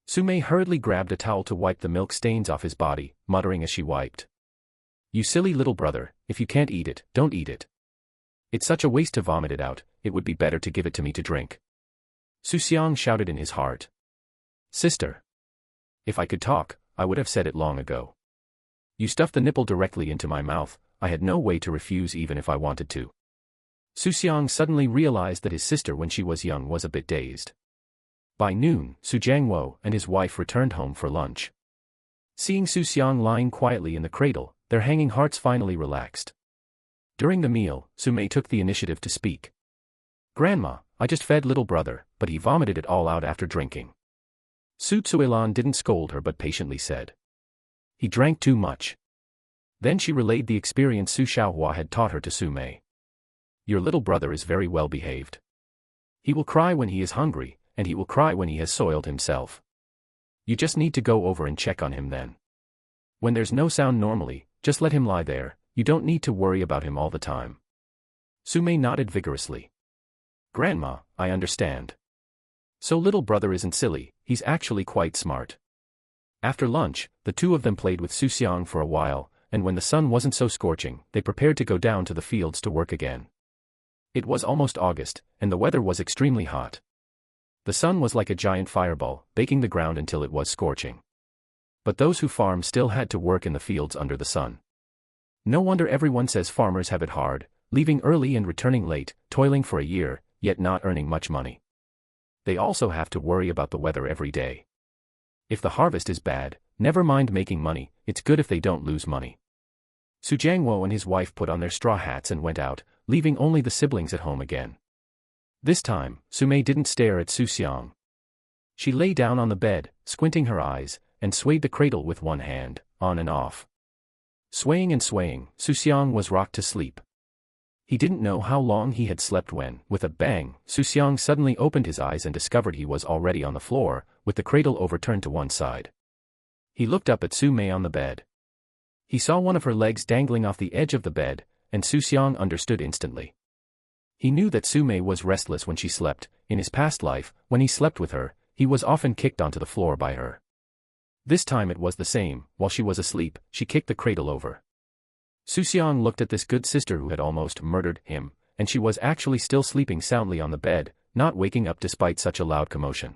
Su Mei hurriedly grabbed a towel to wipe the milk stains off his body, muttering as she wiped. You silly little brother, if you can't eat it, don't eat it. It's such a waste to vomit it out, it would be better to give it to me to drink. Xu Xiang shouted in his heart. Sister. If I could talk, I would have said it long ago. You stuffed the nipple directly into my mouth, I had no way to refuse even if I wanted to. Xu Xiang suddenly realized that his sister when she was young was a bit dazed. By noon, Xu Jiangwo and his wife returned home for lunch. Seeing Xu Xiang lying quietly in the cradle, their hanging hearts finally relaxed. During the meal, Su Mei took the initiative to speak. Grandma, I just fed little brother, but he vomited it all out after drinking. Su Tsuelan didn't scold her but patiently said. He drank too much. Then she relayed the experience Su Xiaohua had taught her to Su Mei. Your little brother is very well behaved. He will cry when he is hungry, and he will cry when he has soiled himself. You just need to go over and check on him then. When there's no sound normally, just let him lie there, you don't need to worry about him all the time. Su Mei nodded vigorously. Grandma, I understand. So little brother isn't silly, he's actually quite smart. After lunch, the two of them played with Xu Xiang for a while, and when the sun wasn't so scorching, they prepared to go down to the fields to work again. It was almost August, and the weather was extremely hot. The sun was like a giant fireball, baking the ground until it was scorching. But those who farm still had to work in the fields under the sun. No wonder everyone says farmers have it hard, leaving early and returning late, toiling for a year, yet not earning much money. They also have to worry about the weather every day. If the harvest is bad, never mind making money, it's good if they don't lose money. Xu Jiangwo and his wife put on their straw hats and went out, leaving only the siblings at home again. This time, Su Mei didn't stare at Xu Xiang. She lay down on the bed, squinting her eyes, and swayed the cradle with one hand, on and off. Swaying and swaying, Xu Xiang was rocked to sleep. He didn't know how long he had slept when, with a bang, Xu Xiang suddenly opened his eyes and discovered he was already on the floor, with the cradle overturned to one side. He looked up at Su Mei on the bed. He saw one of her legs dangling off the edge of the bed, and Xu Xiang understood instantly. He knew that Su Mei was restless when she slept. In his past life, when he slept with her, he was often kicked onto the floor by her. This time it was the same, while she was asleep, she kicked the cradle over. Xu Xiang looked at this good sister who had almost murdered him, and she was actually still sleeping soundly on the bed, not waking up despite such a loud commotion.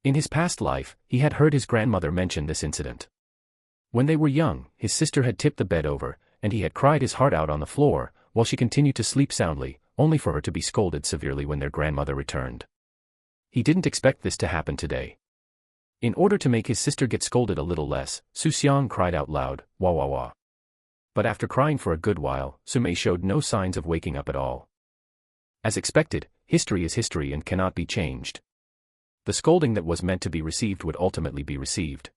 In his past life, he had heard his grandmother mention this incident. When they were young, his sister had tipped the bed over, and he had cried his heart out on the floor, while she continued to sleep soundly, only for her to be scolded severely when their grandmother returned. He didn't expect this to happen today. In order to make his sister get scolded a little less, Xu Xiang cried out loud, wah wah wah. But after crying for a good while, Su Mei showed no signs of waking up at all. As expected, history is history and cannot be changed. The scolding that was meant to be received would ultimately be received.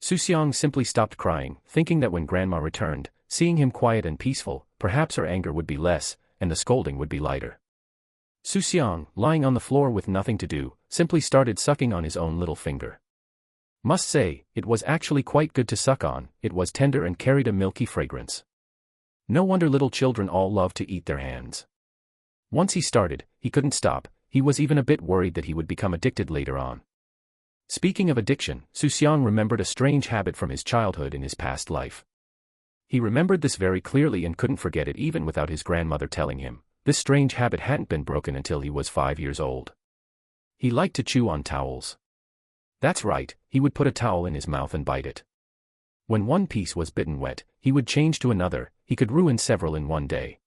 Xu Xiang simply stopped crying, thinking that when Grandma returned, seeing him quiet and peaceful, perhaps her anger would be less, and the scolding would be lighter. Xu Xiang, lying on the floor with nothing to do, simply started sucking on his own little finger. Must say, it was actually quite good to suck on, it was tender and carried a milky fragrance. No wonder little children all love to eat their hands. Once he started, he couldn't stop, he was even a bit worried that he would become addicted later on. Speaking of addiction, Xu Xiang remembered a strange habit from his childhood in his past life. He remembered this very clearly and couldn't forget it even without his grandmother telling him. This strange habit hadn't been broken until he was 5 years old. He liked to chew on towels. That's right, he would put a towel in his mouth and bite it. When one piece was bitten wet, he would change to another, he could ruin several in one day.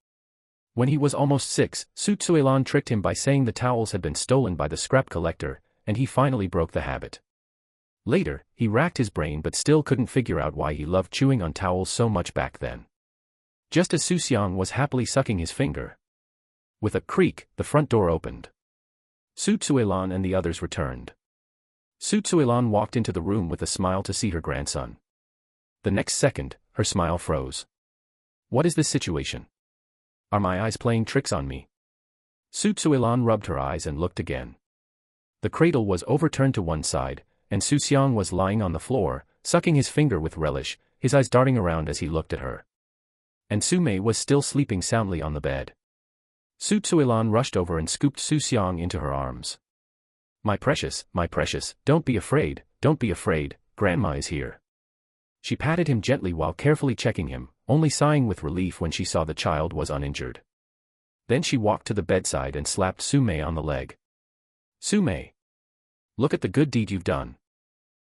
When he was almost 6, Su Tsuelan tricked him by saying the towels had been stolen by the scrap collector, and he finally broke the habit. Later, he racked his brain but still couldn't figure out why he loved chewing on towels so much back then. Just as Xu Xiang was happily sucking his finger. With a creak, the front door opened. Su Tsuelan and the others returned. Su Tsuelan walked into the room with a smile to see her grandson. The next second, her smile froze. What is this situation? Are my eyes playing tricks on me? Su Tsuelan rubbed her eyes and looked again. The cradle was overturned to one side, and Xu Xiang was lying on the floor, sucking his finger with relish, his eyes darting around as he looked at her. And Su Mei was still sleeping soundly on the bed. Su Zuilan rushed over and scooped Xu Xiang into her arms. My precious, don't be afraid, Grandma is here." She patted him gently while carefully checking him, only sighing with relief when she saw the child was uninjured. Then she walked to the bedside and slapped Su Mei on the leg. "Su Mei, look at the good deed you've done."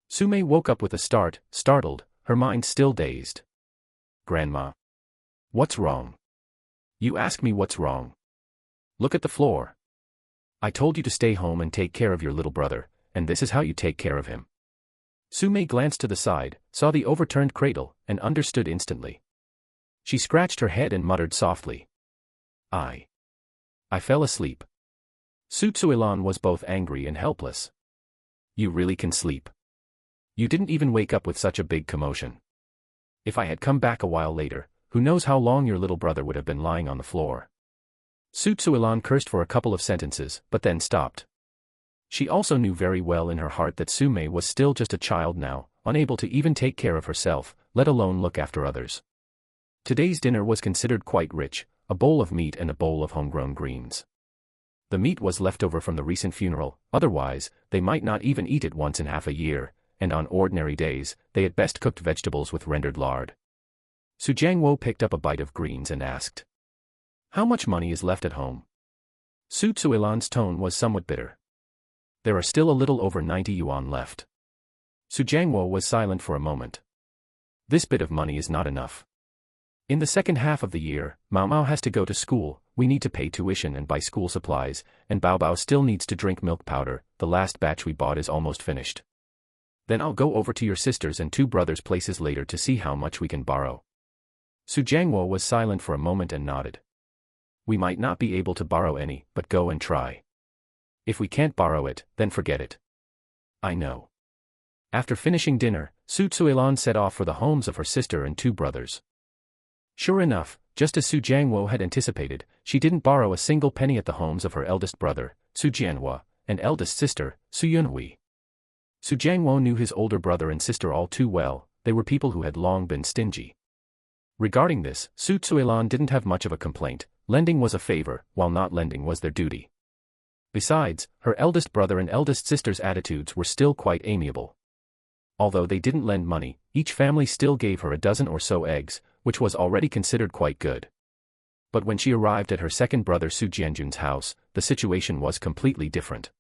Su Mei woke up with a start, startled, her mind still dazed. "Grandma. What's wrong?" "You ask me what's wrong. Look at the floor. I told you to stay home and take care of your little brother, and this is how you take care of him." Su Mei glanced to the side, saw the overturned cradle, and understood instantly. She scratched her head and muttered softly. I fell asleep." Su Zuilan was both angry and helpless. "You really can sleep? You didn't even wake up with such a big commotion. If I had come back a while later, who knows how long your little brother would have been lying on the floor." Su Zuilan cursed for a couple of sentences, but then stopped. She also knew very well in her heart that Su Mei was still just a child now, unable to even take care of herself, let alone look after others. Today's dinner was considered quite rich, a bowl of meat and a bowl of homegrown greens. The meat was leftover from the recent funeral, otherwise, they might not even eat it once in half a year, and on ordinary days, they at best cooked vegetables with rendered lard. Su Jiangwo picked up a bite of greens and asked, "How much money is left at home?" Su Zuilan's tone was somewhat bitter. "There are still a little over 90 yuan left." Su Jiangwo was silent for a moment. "This bit of money is not enough. In the second half of the year, Mao Mao has to go to school, we need to pay tuition and buy school supplies, and Bao Bao still needs to drink milk powder, the last batch we bought is almost finished. Then I'll go over to your sisters and two brothers' places later to see how much we can borrow." Su Jiangwo was silent for a moment and nodded. "We might not be able to borrow any, but go and try. If we can't borrow it, then forget it." "I know." After finishing dinner, Su Zuilan set off for the homes of her sister and two brothers. Sure enough, just as Su Jiangwo had anticipated, she didn't borrow a single penny at the homes of her eldest brother, Su Jianhua, and eldest sister, Su Yunhui. Su Jiangwo knew his older brother and sister all too well, they were people who had long been stingy. Regarding this, Su Zuilan didn't have much of a complaint, lending was a favor, while not lending was their duty. Besides, her eldest brother and eldest sister's attitudes were still quite amiable. Although they didn't lend money, each family still gave her a dozen or so eggs, which was already considered quite good. But when she arrived at her second brother Su Jianjun's house, the situation was completely different.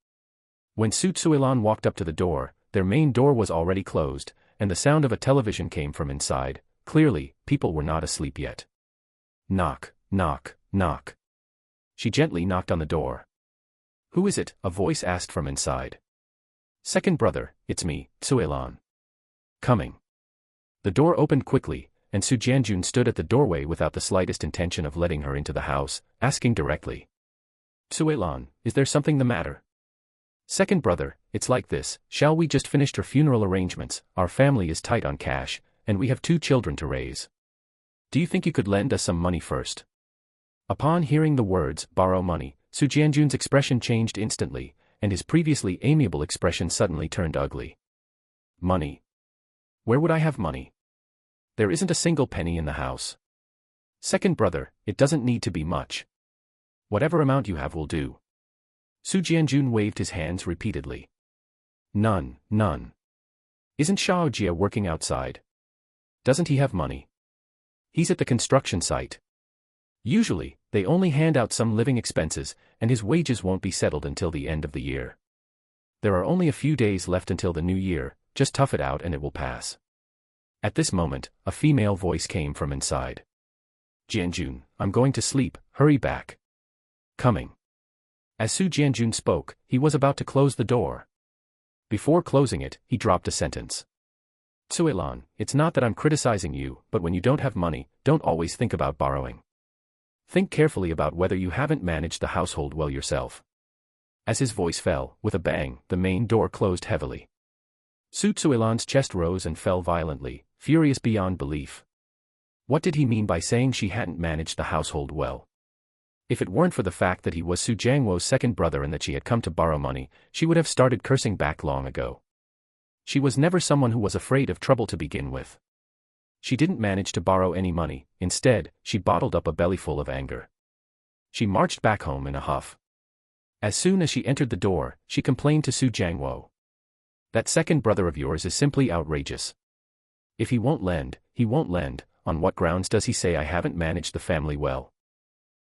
When Su Zuilan walked up to the door, their main door was already closed, and the sound of a television came from inside. Clearly, people were not asleep yet. Knock, knock, knock. She gently knocked on the door. "Who is it?" a voice asked from inside. "Second brother, it's me, Zuilan. Coming." The door opened quickly, and Su Jianjun stood at the doorway without the slightest intention of letting her into the house, asking directly. "Zuilan, is there something the matter?" "Second brother, it's like this, shall we just finished her funeral arrangements, our family is tight on cash, and we have 2 children to raise. Do you think you could lend us some money first?" Upon hearing the words, borrow money, Su Jianjun's expression changed instantly, and his previously amiable expression suddenly turned ugly. "Money? Where would I have money? There isn't a single penny in the house. Second brother, it doesn't need to be much. Whatever amount you have will do." Su Jianjun waved his hands repeatedly. None. Isn't Xiao Jia working outside? Doesn't he have money? He's at the construction site. Usually, they only hand out some living expenses, and his wages won't be settled until the end of the year. There are only a few days left until the new year, just tough it out and it will pass. At this moment, a female voice came from inside. "Jianjun, I'm going to sleep, hurry back." "Coming." As Su Jianjun spoke, he was about to close the door. Before closing it, he dropped a sentence. "Zuilan, it's not that I'm criticizing you, but when you don't have money, don't always think about borrowing. Think carefully about whether you haven't managed the household well yourself." As his voice fell, with a bang, the main door closed heavily. Su Zuilan's chest rose and fell violently, furious beyond belief. What did he mean by saying she hadn't managed the household well? If it weren't for the fact that he was Su Jiangwo's second brother and that she had come to borrow money, she would have started cursing back long ago. She was never someone who was afraid of trouble to begin with. She didn't manage to borrow any money, instead, she bottled up a bellyful of anger. She marched back home in a huff. As soon as she entered the door, she complained to Xu Xiang. "That second brother of yours is simply outrageous. If he won't lend, he won't lend. On what grounds does he say I haven't managed the family well?"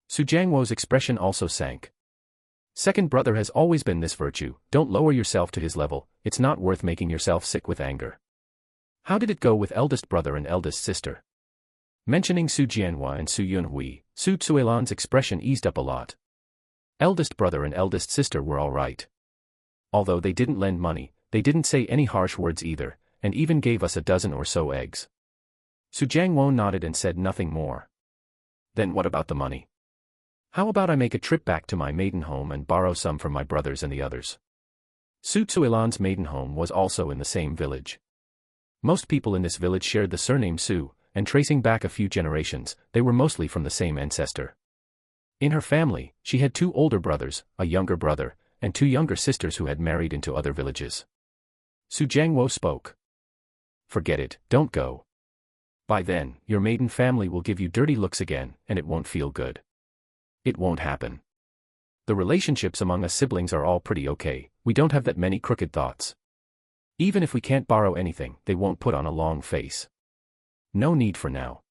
Xu Jiangwo's expression also sank. "Second brother has always been this virtue, don't lower yourself to his level, it's not worth making yourself sick with anger." "How did it go with eldest brother and eldest sister?" Mentioning Xu Jianhua and Xu Yunhui, Xu Zuilan's expression eased up a lot. Eldest brother and eldest sister were all right. Although they didn't lend money, they didn't say any harsh words either, and even gave us a dozen or so eggs. Xu Jiangwo nodded and said nothing more. "Then what about the money? How about I make a trip back to my maiden home and borrow some from my brothers and the others?" Xu Zuilan's maiden home was also in the same village. Most people in this village shared the surname Xu, and tracing back a few generations, they were mostly from the same ancestor. In her family, she had 2 older brothers, a younger brother, and 2 younger sisters who had married into other villages. Xu Jiangwo spoke. "Forget it, don't go. By then, your maiden family will give you dirty looks again, and it won't feel good. It won't happen. The relationships among us siblings are all pretty okay, we don't have that many crooked thoughts. Even if we can't borrow anything, they won't put on a long face. No need for now.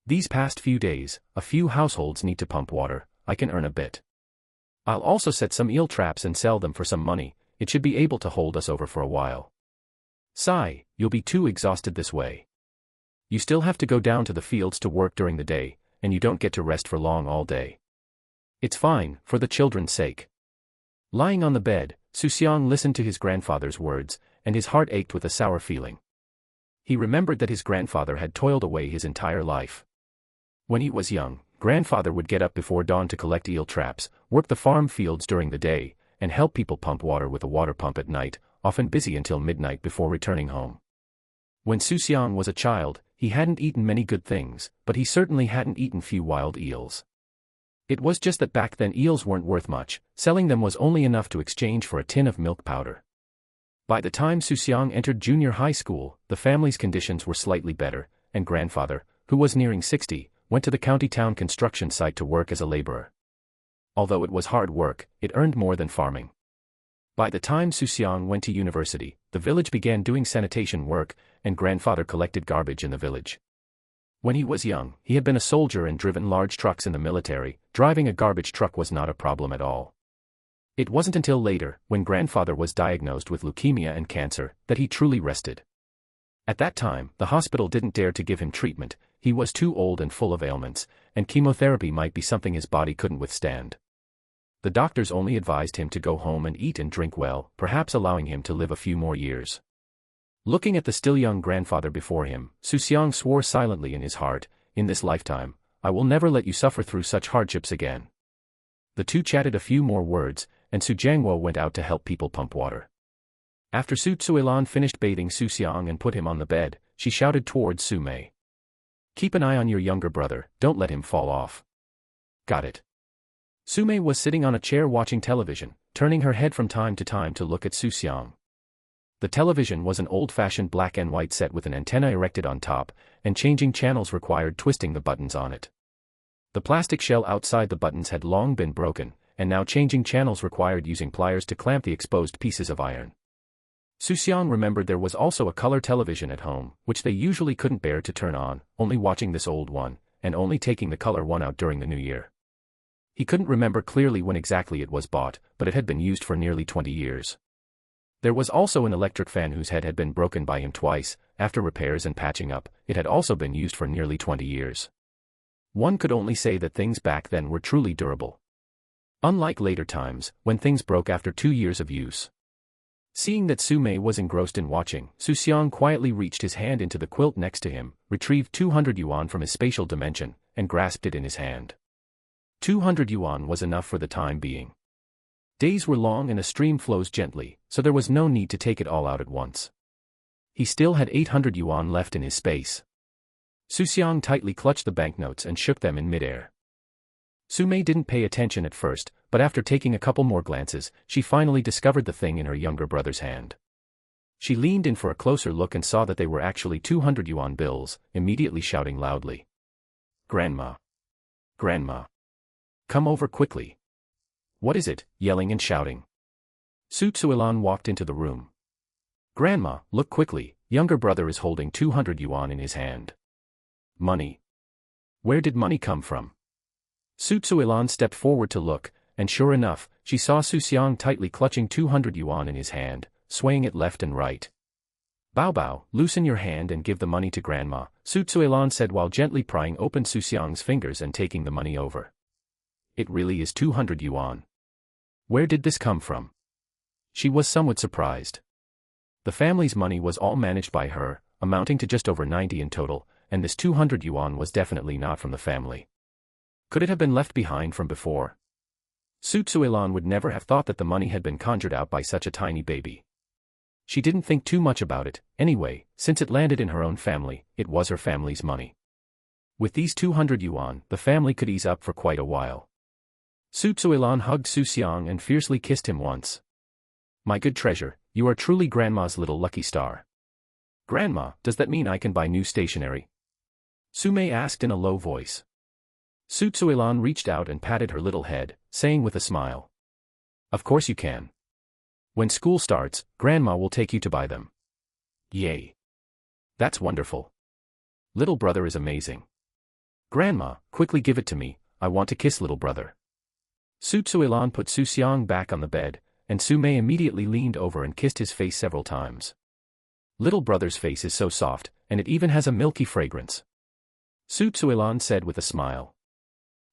These past few days, a few households need to pump water, I can earn a bit. I'll also set some eel traps and sell them for some money, it should be able to hold us over for a while. Sigh, you'll be too exhausted this way. You still have to go down to the fields to work during the day, and you don't get to rest for long all day. It's fine, for the children's sake." Lying on the bed, Xu Xiang listened to his grandfather's words, and his heart ached with a sour feeling. He remembered that his grandfather had toiled away his entire life. When he was young, grandfather would get up before dawn to collect eel traps, work the farm fields during the day, and help people pump water with a water pump at night, often busy until midnight before returning home. When Xu Xiang was a child, he hadn't eaten many good things, but he certainly hadn't eaten few wild eels. It was just that back then eels weren't worth much, selling them was only enough to exchange for a tin of milk powder. By the time Xu Xiang entered junior high school, the family's conditions were slightly better, and grandfather, who was nearing 60, went to the county town construction site to work as a laborer. Although it was hard work, it earned more than farming. By the time Xu Xiang went to university, the village began doing sanitation work, and grandfather collected garbage in the village. When he was young, he had been a soldier and driven large trucks in the military. Driving a garbage truck was not a problem at all. It wasn't until later, when grandfather was diagnosed with leukemia and cancer, that he truly rested. At that time, the hospital didn't dare to give him treatment, he was too old and full of ailments, and chemotherapy might be something his body couldn't withstand. The doctors only advised him to go home and eat and drink well, perhaps allowing him to live a few more years. Looking at the still young grandfather before him, Xu Xiang swore silently in his heart, "In this lifetime, I will never let you suffer through such hardships again." The two chatted a few more words, and Xu Jiangwo went out to help people pump water. After Xu Zuilan finished bathing Xu Xiang and put him on the bed, she shouted towards Xu Mei. "Keep an eye on your younger brother, don't let him fall off." "Got it." Xu Mei was sitting on a chair watching television, turning her head from time to time to look at Xu Xiang. The television was an old-fashioned black and white set with an antenna erected on top, and changing channels required twisting the buttons on it. The plastic shell outside the buttons had long been broken, and now changing channels required using pliers to clamp the exposed pieces of iron. Xu Xiang remembered there was also a color television at home, which they usually couldn't bear to turn on, only watching this old one, and only taking the color one out during the new year. He couldn't remember clearly when exactly it was bought, but it had been used for nearly 20 years. There was also an electric fan whose head had been broken by him twice. After repairs and patching up, it had also been used for nearly 20 years. One could only say that things back then were truly durable. Unlike later times, when things broke after 2 years of use. Seeing that Xu Mei was engrossed in watching, Xu Xiang quietly reached his hand into the quilt next to him, retrieved 200 yuan from his spatial dimension, and grasped it in his hand. 200 yuan was enough for the time being. Days were long and a stream flows gently, so there was no need to take it all out at once. He still had 800 yuan left in his space. Xu Xiang tightly clutched the banknotes and shook them in midair. Xu Mei didn't pay attention at first, but after taking a couple more glances, she finally discovered the thing in her younger brother's hand. She leaned in for a closer look and saw that they were actually 200 yuan bills, immediately shouting loudly. Grandma! Grandma! Come over quickly! What is it? Yelling and shouting. Xu Xiang walked into the room. Grandma, look quickly, younger brother is holding 200 yuan in his hand. Money. Where did money come from? Xu Xiang stepped forward to look, and sure enough, she saw Xu Xiang tightly clutching 200 yuan in his hand, swaying it left and right. Bao Bao, loosen your hand and give the money to Grandma, Xu Xiang said while gently prying open Xu Xiang's fingers and taking the money over. It really is 200 yuan. Where did this come from? She was somewhat surprised. The family's money was all managed by her, amounting to just over 90 in total, and this 200 yuan was definitely not from the family. Could it have been left behind from before? Xu Xiang would never have thought that the money had been conjured out by such a tiny baby. She didn't think too much about it, anyway, since it landed in her own family, it was her family's money. With these 200 yuan, the family could ease up for quite a while. Xu Xiang hugged Xu Xiang and fiercely kissed him once. My good treasure, you are truly Grandma's little lucky star. Grandma, does that mean I can buy new stationery? Su Mei asked in a low voice. Xu Xiang reached out and patted her little head, saying with a smile. Of course you can. When school starts, Grandma will take you to buy them. Yay. That's wonderful. Little brother is amazing. Grandma, quickly give it to me, I want to kiss little brother. Xu Xiang put Xu Xiang back on the bed, and Su Mei immediately leaned over and kissed his face several times. Little brother's face is so soft, and it even has a milky fragrance. Xu Xiang said with a smile.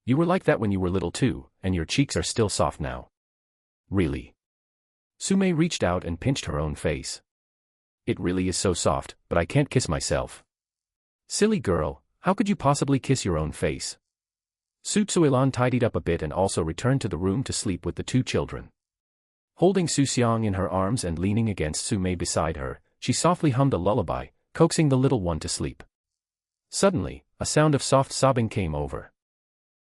You were like that when you were little too, and your cheeks are still soft now. Really? Su Mei reached out and pinched her own face. It really is so soft, but I can't kiss myself. Silly girl, how could you possibly kiss your own face? Xu Xiang tidied up a bit and also returned to the room to sleep with the two children. Holding Xu Xiang in her arms and leaning against Su Mei beside her, she softly hummed a lullaby, coaxing the little one to sleep. Suddenly, a sound of soft sobbing came over.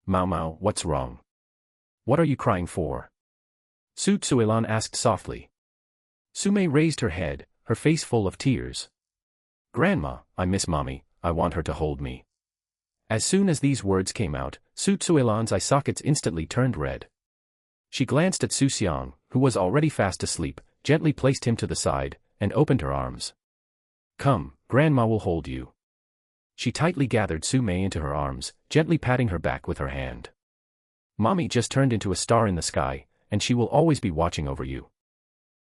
Mao Mao, what's wrong? What are you crying for? Xu Xiang asked softly. Su Mei raised her head, her face full of tears. Grandma, I miss Mommy, I want her to hold me. As soon as these words came out, Xu Xiang's eye sockets instantly turned red. She glanced at Xu Xiang, who was already fast asleep, gently placed him to the side, and opened her arms. Come, Grandma will hold you. She tightly gathered Su Mei into her arms, gently patting her back with her hand. Mommy just turned into a star in the sky, and she will always be watching over you.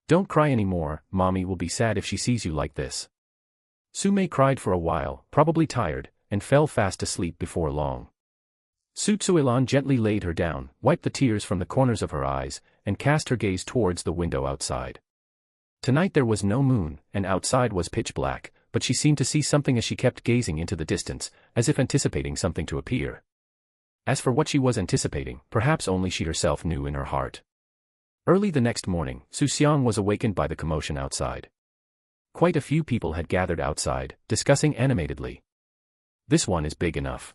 Don't cry anymore, Mommy will be sad if she sees you like this. Su Mei cried for a while, probably tired, and fell fast asleep before long. Xu Xiang gently laid her down, wiped the tears from the corners of her eyes, and cast her gaze towards the window outside. Tonight there was no moon, and outside was pitch black, but she seemed to see something as she kept gazing into the distance, as if anticipating something to appear. As for what she was anticipating, perhaps only she herself knew in her heart. Early the next morning, Xu Xiang was awakened by the commotion outside. Quite a few people had gathered outside, discussing animatedly. This one is big enough.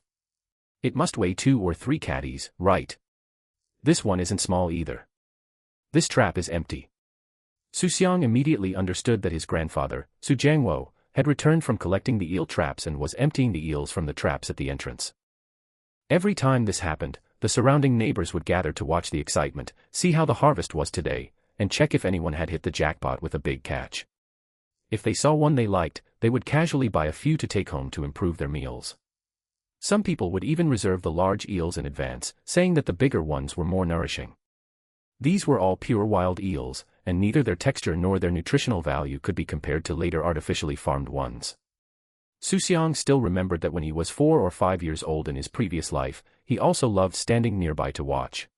It must weigh 2 or 3 caddies, right? This one isn't small either. This trap is empty. Xu Xiang immediately understood that his grandfather, Xu Jiangwo, had returned from collecting the eel traps and was emptying the eels from the traps at the entrance. Every time this happened, the surrounding neighbors would gather to watch the excitement, see how the harvest was today, and check if anyone had hit the jackpot with a big catch. If they saw one they liked, they would casually buy a few to take home to improve their meals. Some people would even reserve the large eels in advance, saying that the bigger ones were more nourishing. These were all pure wild eels, and neither their texture nor their nutritional value could be compared to later artificially farmed ones. Xu Xiang still remembered that when he was 4 or 5 years old in his previous life, he also loved standing nearby to watch.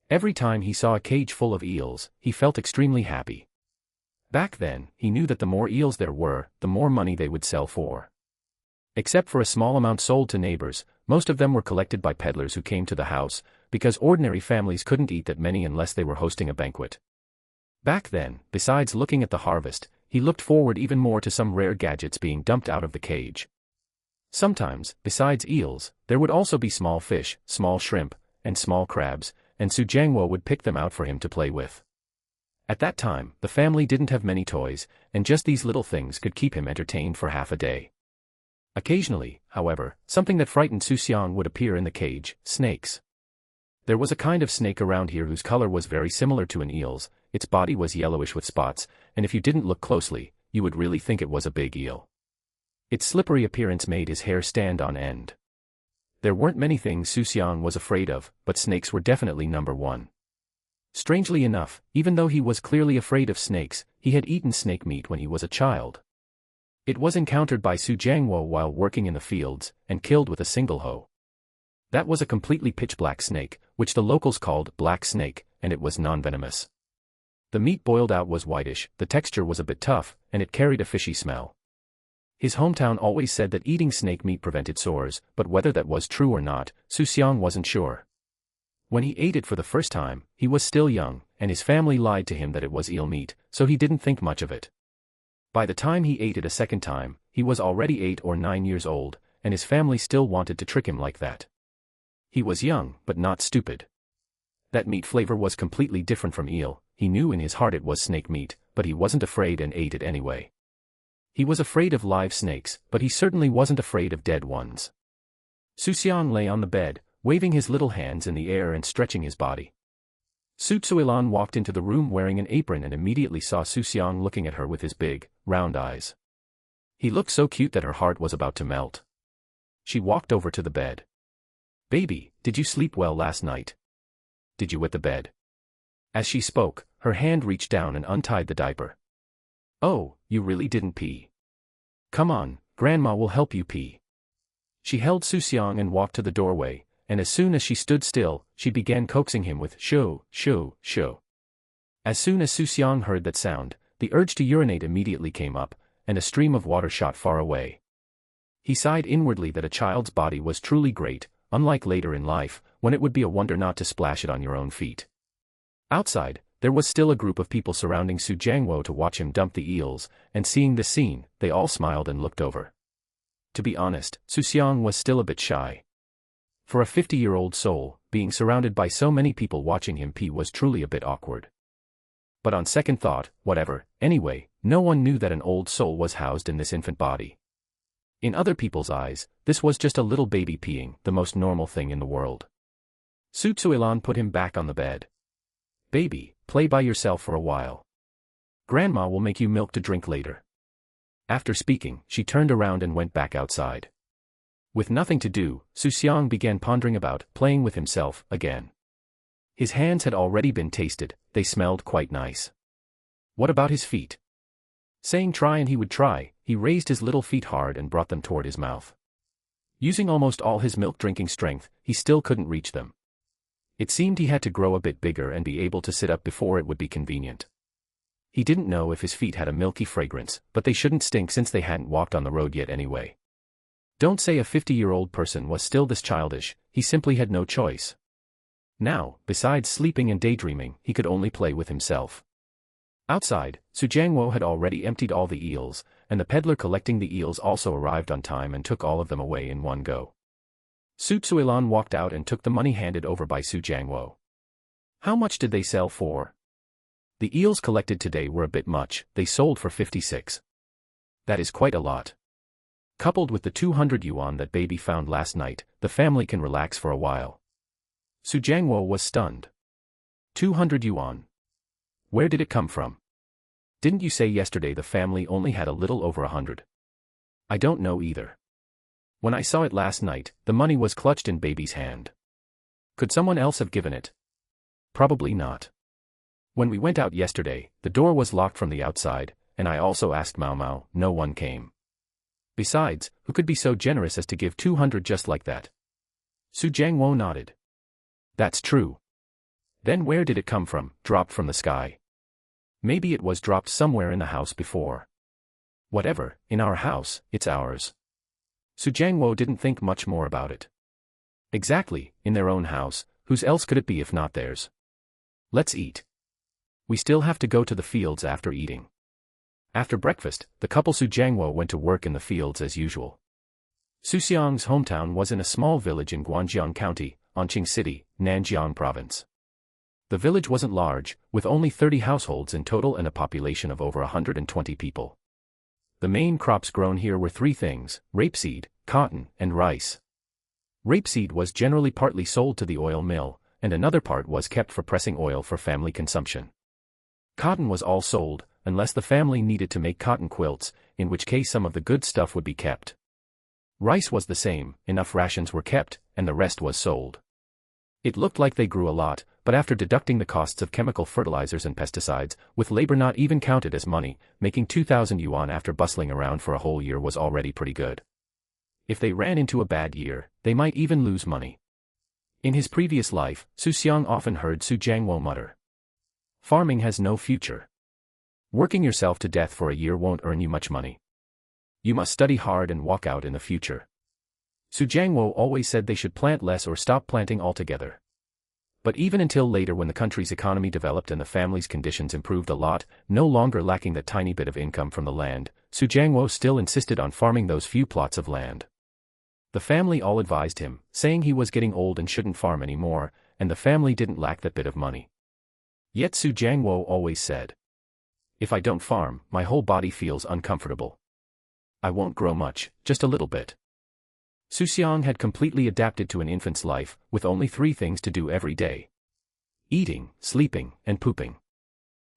Every time he saw a cage full of eels, he felt extremely happy. Back then, he knew that the more eels there were, the more money they would sell for. Except for a small amount sold to neighbors, most of them were collected by peddlers who came to the house, because ordinary families couldn't eat that many unless they were hosting a banquet. Back then, besides looking at the harvest, he looked forward even more to some rare gadgets being dumped out of the cage. Sometimes, besides eels, there would also be small fish, small shrimp, and small crabs, and Xu Jiangwo would pick them out for him to play with. At that time, the family didn't have many toys, and just these little things could keep him entertained for half a day. Occasionally, however, something that frightened Xu Xiang would appear in the cage: snakes. There was a kind of snake around here whose color was very similar to an eel's. Its body was yellowish with spots, and if you didn't look closely, you would really think it was a big eel. Its slippery appearance made his hair stand on end. There weren't many things Xu Xiang was afraid of, but snakes were definitely number one. Strangely enough, even though he was clearly afraid of snakes, he had eaten snake meat when he was a child. It was encountered by Xu Jiangwo while working in the fields, and killed with a single hoe. That was a completely pitch-black snake, which the locals called black snake, and it was non-venomous. The meat boiled out was whitish, the texture was a bit tough, and it carried a fishy smell. His hometown always said that eating snake meat prevented sores, but whether that was true or not, Xu Xiang wasn't sure. When he ate it for the first time, he was still young, and his family lied to him that it was eel meat, so he didn't think much of it. By the time he ate it a second time, he was already 8 or 9 years old, and his family still wanted to trick him like that. He was young, but not stupid. That meat flavor was completely different from eel. He knew in his heart it was snake meat, but he wasn't afraid and ate it anyway. He was afraid of live snakes, but he certainly wasn't afraid of dead ones. Xu Xiang lay on the bed, waving his little hands in the air and stretching his body. Su Tsuilan walked into the room wearing an apron and immediately saw Xu Xiang looking at her with his big, round eyes. He looked so cute that her heart was about to melt. She walked over to the bed. "Baby, did you sleep well last night? Did you wet the bed?" As she spoke, her hand reached down and untied the diaper. "Oh, you really didn't pee? Come on, Grandma will help you pee." She held Xu Xiang and walked to the doorway, and as soon as she stood still, she began coaxing him with "Shoo, shoo, shoo." As soon as Xu Xiang heard that sound, the urge to urinate immediately came up, and a stream of water shot far away. He sighed inwardly that a child's body was truly great, unlike later in life, when it would be a wonder not to splash it on your own feet. Outside, there was still a group of people surrounding Xu Jiangwo to watch him dump the eels, and seeing this scene, they all smiled and looked over. To be honest, Xu Xiang was still a bit shy. For a 50-year-old soul, being surrounded by so many people watching him pee was truly a bit awkward. But on second thought, whatever, anyway, no one knew that an old soul was housed in this infant body. In other people's eyes, this was just a little baby peeing, the most normal thing in the world. Su Tsuilan put him back on the bed. "Baby, play by yourself for a while. Grandma will make you milk to drink later." After speaking, she turned around and went back outside. With nothing to do, Xu Xiang began pondering about, playing with himself, again. His hands had already been tasted, they smelled quite nice. What about his feet? Saying try and he would try, he raised his little feet hard and brought them toward his mouth. Using almost all his milk-drinking strength, he still couldn't reach them. It seemed he had to grow a bit bigger and be able to sit up before it would be convenient. He didn't know if his feet had a milky fragrance, but they shouldn't stink since they hadn't walked on the road yet anyway. Don't say a 50-year-old person was still this childish, he simply had no choice. Now, besides sleeping and daydreaming, he could only play with himself. Outside, Xu Jiangwo had already emptied all the eels, and the peddler collecting the eels also arrived on time and took all of them away in one go. Su Tsuilan walked out and took the money handed over by Xu Jiangwo. How much did they sell for? The eels collected today were a bit much, they sold for 56. That is quite a lot. Coupled with the 200 yuan that baby found last night, the family can relax for a while. Xu Jiangwo was stunned. 200 yuan. Where did it come from? Didn't you say yesterday the family only had a little over 100? I don't know either. When I saw it last night, the money was clutched in baby's hand. Could someone else have given it? Probably not. When we went out yesterday, the door was locked from the outside, and I also asked Mao Mao, no one came. Besides, who could be so generous as to give 200 just like that? Xu Jiangwo nodded. That's true. Then where did it come from, dropped from the sky? Maybe it was dropped somewhere in the house before. Whatever, in our house, it's ours. Xu Jiangwo didn't think much more about it. Exactly, in their own house, whose else could it be if not theirs? Let's eat. We still have to go to the fields after eating. After breakfast, the couple Xu Jiangwo went to work in the fields as usual. Xu Xiang's hometown was in a small village in Guangjiang County, Anqing City, Nanjiang Province. The village wasn't large, with only 30 households in total and a population of over 120 people. The main crops grown here were three things: rapeseed, cotton, and rice. Rapeseed was generally partly sold to the oil mill, and another part was kept for pressing oil for family consumption. Cotton was all sold, unless the family needed to make cotton quilts, in which case some of the good stuff would be kept. Rice was the same, enough rations were kept, and the rest was sold. It looked like they grew a lot, but after deducting the costs of chemical fertilizers and pesticides, with labor not even counted as money, making 2,000 yuan after bustling around for a whole year was already pretty good. If they ran into a bad year, they might even lose money. In his previous life, Xu Xiang often heard Xu Jiangwo mutter, "Farming has no future. Working yourself to death for a year won't earn you much money. You must study hard and walk out in the future." Xu Jiangwo always said they should plant less or stop planting altogether. But even until later, when the country's economy developed and the family's conditions improved a lot, no longer lacking that tiny bit of income from the land, Xu Jiangwo still insisted on farming those few plots of land. The family all advised him, saying he was getting old and shouldn't farm anymore, and the family didn't lack that bit of money. Yet Xu Jiangwo always said, "If I don't farm, my whole body feels uncomfortable. I won't grow much, just a little bit." Xu Xiang had completely adapted to an infant's life, with only three things to do every day: eating, sleeping, and pooping.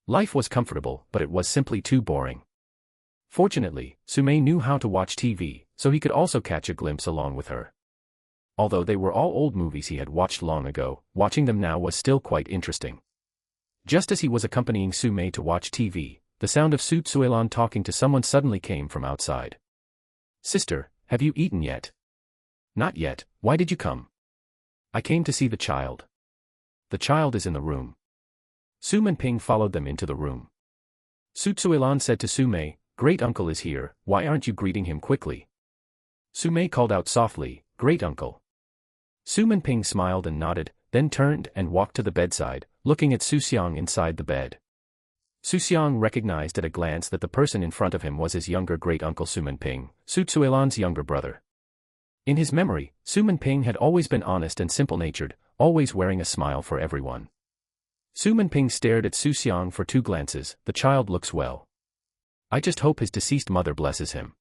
Life was comfortable, but it was simply too boring. Fortunately, Xu Mei knew how to watch TV, so he could also catch a glimpse along with her. Although they were all old movies he had watched long ago, watching them now was still quite interesting. Just as he was accompanying Xu Mei to watch TV, the sound of Su Tsuelan talking to someone suddenly came from outside. "Sister, have you eaten yet?" "Not yet. Why did you come?" "I came to see the child." "The child is in the room." Su Menping followed them into the room. Su Tsuelan said to Su Mei, "Great uncle is here, why aren't you greeting him quickly?" Su Mei called out softly, "Great uncle." Su Menping smiled and nodded, then turned and walked to the bedside, looking at Xu Xiang inside the bed. Xu Xiang recognized at a glance that the person in front of him was his younger great-uncle Su Menping, Su Tsuelan's younger brother. In his memory, Su Menping had always been honest and simple-natured, always wearing a smile for everyone. Su Menping stared at Xu Xiang for 2 glances. "The child looks well. I just hope his deceased mother blesses him.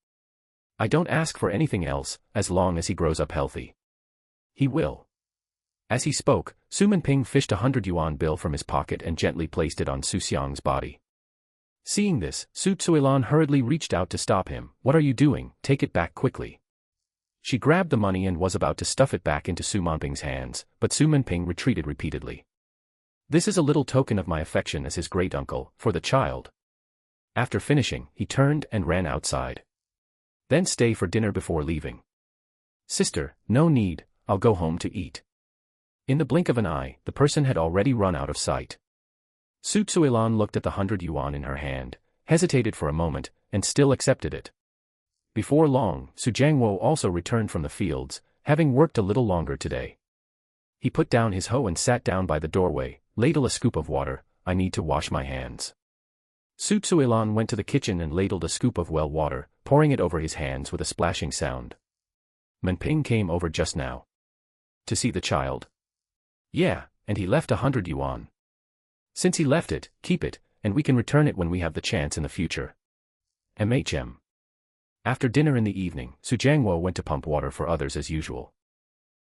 I don't ask for anything else, as long as he grows up healthy. He will." As he spoke, Su Menping fished a 100 yuan bill from his pocket and gently placed it on Xu Xiang's body. Seeing this, Su Tsuelan hurriedly reached out to stop him. "What are you doing? Take it back quickly." She grabbed the money and was about to stuff it back into Su Menping's hands, but Su Menping retreated repeatedly. "This is a little token of my affection as his great-uncle, for the child." After finishing, he turned and ran outside. "Then stay for dinner before leaving." "Sister, no need, I'll go home to eat." In the blink of an eye, the person had already run out of sight. Su Tsuelan looked at the 100 yuan in her hand, hesitated for a moment, and still accepted it. Before long, Su Jiangwo also returned from the fields, having worked a little longer today. He put down his hoe and sat down by the doorway. "Ladle a scoop of water, I need to wash my hands." Su Tsuelan went to the kitchen and ladled a scoop of well water, pouring it over his hands with a splashing sound. "Menping came over just now." "To see the child?" "Yeah, and he left 100 yuan. Since he left it, keep it, and we can return it when we have the chance in the future." MHM. After dinner in the evening, Su Jiangwo went to pump water for others as usual.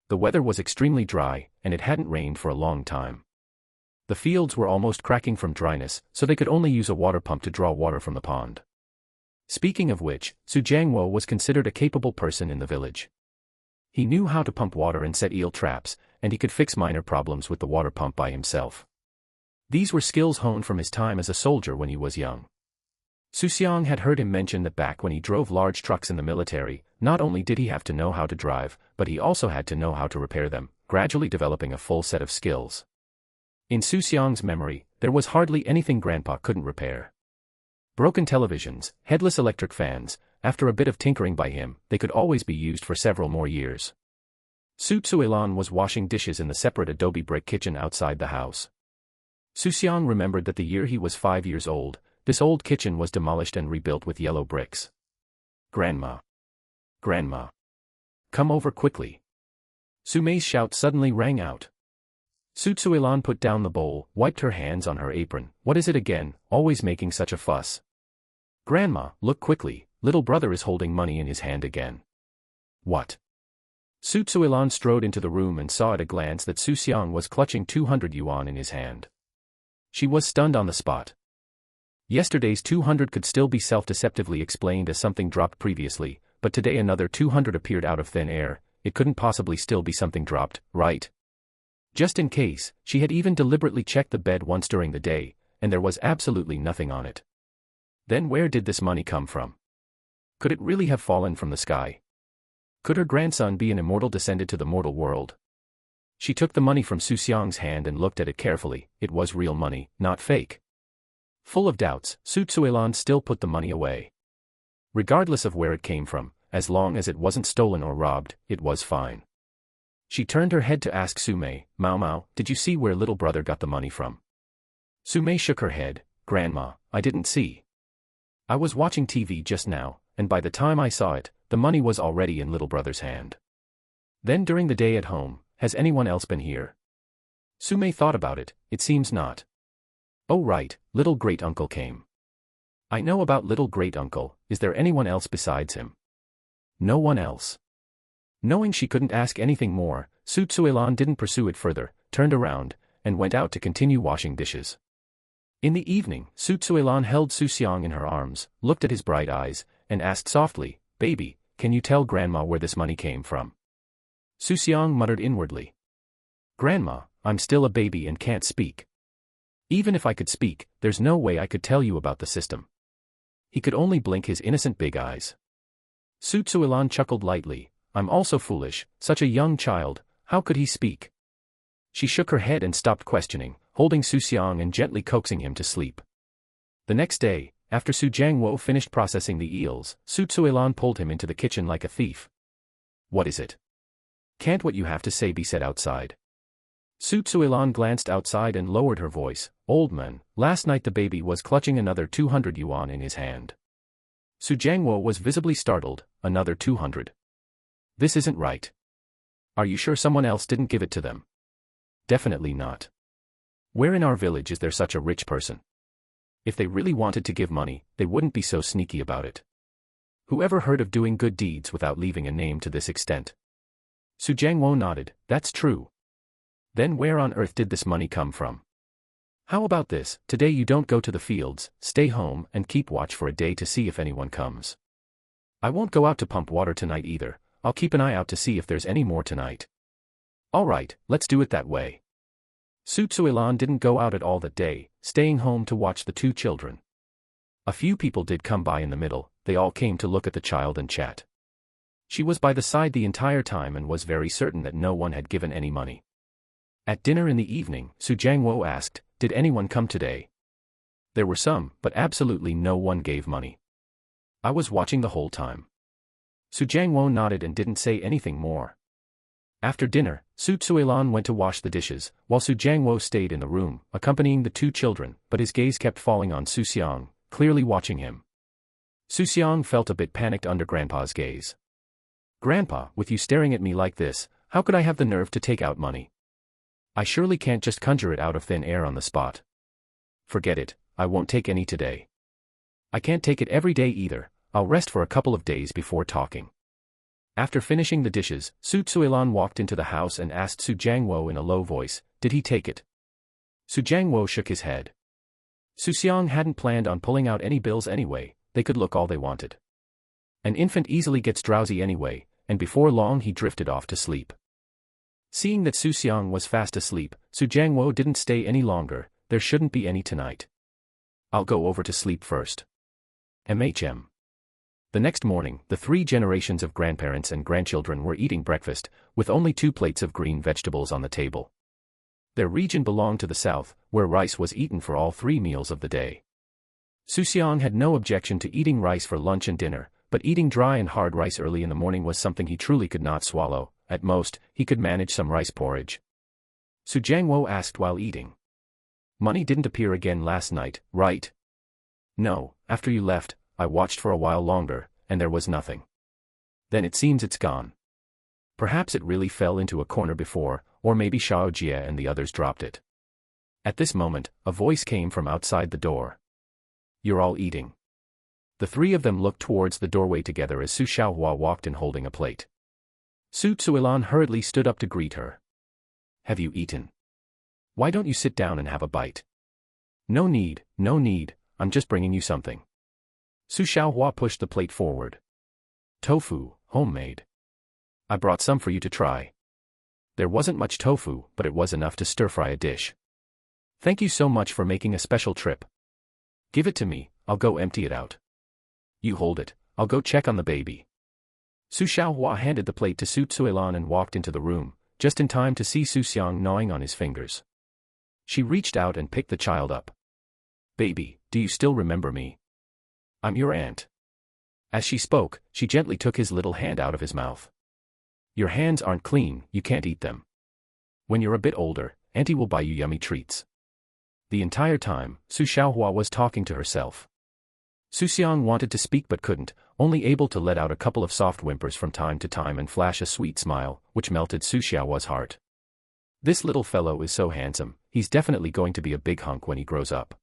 The weather was extremely dry, and it hadn't rained for a long time. The fields were almost cracking from dryness, so they could only use a water pump to draw water from the pond. Speaking of which, Su Jiangwo was considered a capable person in the village. He knew how to pump water and set eel traps, and he could fix minor problems with the water pump by himself. These were skills honed from his time as a soldier when he was young. Xu Xiang had heard him mention that back when he drove large trucks in the military, not only did he have to know how to drive, but he also had to know how to repair them, gradually developing a full set of skills. In Xu Xiang's memory, there was hardly anything Grandpa couldn't repair. Broken televisions, headless electric fans, after a bit of tinkering by him, they could always be used for several more years. Su Tsuelan was washing dishes in the separate adobe brick kitchen outside the house. Xu Xiang remembered that the year he was 5 years old, this old kitchen was demolished and rebuilt with yellow bricks. "Grandma! Grandma! Come over quickly!" Su Mei's shout suddenly rang out. Su Tsuilan put down the bowl, wiped her hands on her apron. What is it again, always making such a fuss? Grandma, look quickly, little brother is holding money in his hand again. What? Su Tsuilan strode into the room and saw at a glance that Xu Xiang was clutching 200 yuan in his hand. She was stunned on the spot. Yesterday's 200 could still be self-deceptively explained as something dropped previously, but today another 200 appeared out of thin air. It couldn't possibly still be something dropped, right? Just in case, she had even deliberately checked the bed once during the day, and there was absolutely nothing on it. Then where did this money come from? Could it really have fallen from the sky? Could her grandson be an immortal descended to the mortal world? She took the money from Xu Xiang's hand and looked at it carefully. It was real money, not fake. Full of doubts, Su Tsuilan still put the money away. Regardless of where it came from, as long as it wasn't stolen or robbed, it was fine. She turned her head to ask Su Mei, Mao, did you see where little brother got the money from? Su Mei shook her head, Grandma, I didn't see. I was watching TV just now, and by the time I saw it, the money was already in little brother's hand. Then during the day at home, has anyone else been here? Su Mei thought about it, it seems not. Oh right, little great-uncle came. I know about little great-uncle, is there anyone else besides him? No one else. Knowing she couldn't ask anything more, Su Tsuilan didn't pursue it further, turned around, and went out to continue washing dishes. In the evening, Su Tsuilan held Xu Xiang in her arms, looked at his bright eyes, and asked softly, Baby, can you tell Grandma where this money came from? Xu Xiang muttered inwardly. Grandma, I'm still a baby and can't speak. Even if I could speak, there's no way I could tell you about the system. He could only blink his innocent big eyes. Su Tsuilan chuckled lightly. I'm also foolish, such a young child, how could he speak? She shook her head and stopped questioning, holding Xu Xiang and gently coaxing him to sleep. The next day, after Su Jiangwo finished processing the eels, Su Tsuilan pulled him into the kitchen like a thief. What is it? Can't what you have to say be said outside? Su Tsuilan glanced outside and lowered her voice, Old man, last night the baby was clutching another 200 yuan in his hand. Su Jiangwo was visibly startled, another 200. This isn't right. Are you sure someone else didn't give it to them? Definitely not. Where in our village is there such a rich person? If they really wanted to give money, they wouldn't be so sneaky about it. Whoever heard of doing good deeds without leaving a name to this extent? Su Jiangwo nodded, that's true. Then where on earth did this money come from? How about this, today you don't go to the fields, stay home and keep watch for a day to see if anyone comes. I won't go out to pump water tonight either, I'll keep an eye out to see if there's any more tonight. All right, let's do it that way. Su Tsuilan didn't go out at all that day, staying home to watch the two children. A few people did come by in the middle, they all came to look at the child and chat. She was by the side the entire time and was very certain that no one had given any money. At dinner in the evening, Su Jiangwo asked, did anyone come today? There were some, but absolutely no one gave money. I was watching the whole time. Su Jiangwo nodded and didn't say anything more. After dinner, Su Tsuilan went to wash the dishes, while Su Jiangwo stayed in the room, accompanying the two children, but his gaze kept falling on Xu Xiang, clearly watching him. Xu Xiang felt a bit panicked under Grandpa's gaze. Grandpa, with you staring at me like this, how could I have the nerve to take out money? I surely can't just conjure it out of thin air on the spot. Forget it, I won't take any today. I can't take it every day either, I'll rest for a couple of days before talking. After finishing the dishes, Su Tsuilan walked into the house and asked Su Jiangwo in a low voice, did he take it? Su Jiangwo shook his head. Xu Xiang hadn't planned on pulling out any bills anyway, they could look all they wanted. An infant easily gets drowsy anyway, and before long he drifted off to sleep. Seeing that Xu Xiang was fast asleep, Su Jiangwo didn't stay any longer, there shouldn't be any tonight. I'll go over to sleep first. MHM. The next morning, the 3 generations of grandparents and grandchildren were eating breakfast, with only 2 plates of green vegetables on the table. Their region belonged to the south, where rice was eaten for all 3 meals of the day. Xu Xiang had no objection to eating rice for lunch and dinner, but eating dry and hard rice early in the morning was something he truly could not swallow. At most, he could manage some rice porridge. Su Jiangwo asked while eating. Money didn't appear again last night, right? No, after you left, I watched for a while longer, and there was nothing. Then it seems it's gone. Perhaps it really fell into a corner before, or maybe Xiao Jie and the others dropped it. At this moment, a voice came from outside the door. You're all eating. The three of them looked towards the doorway together as Xu Xiaohua walked in holding a plate. Su Tsuilan hurriedly stood up to greet her. Have you eaten? Why don't you sit down and have a bite? No need, I'm just bringing you something. Xu Xiaohua pushed the plate forward. Tofu, homemade. I brought some for you to try. There wasn't much tofu, but it was enough to stir-fry a dish. Thank you so much for making a special trip. Give it to me, I'll go empty it out. You hold it, I'll go check on the baby. Xu Xiaohua handed the plate to Su Tsuilan and walked into the room, just in time to see Xu Xiang gnawing on his fingers. She reached out and picked the child up. Baby, do you still remember me? I'm your aunt. As she spoke, she gently took his little hand out of his mouth. Your hands aren't clean, you can't eat them. When you're a bit older, Auntie will buy you yummy treats. The entire time, Xu Xiaohua was talking to herself. Xu Xiang wanted to speak but couldn't, only able to let out a couple of soft whimpers from time to time and flash a sweet smile, which melted Xu Xiaohua's heart. This little fellow is so handsome, he's definitely going to be a big hunk when he grows up.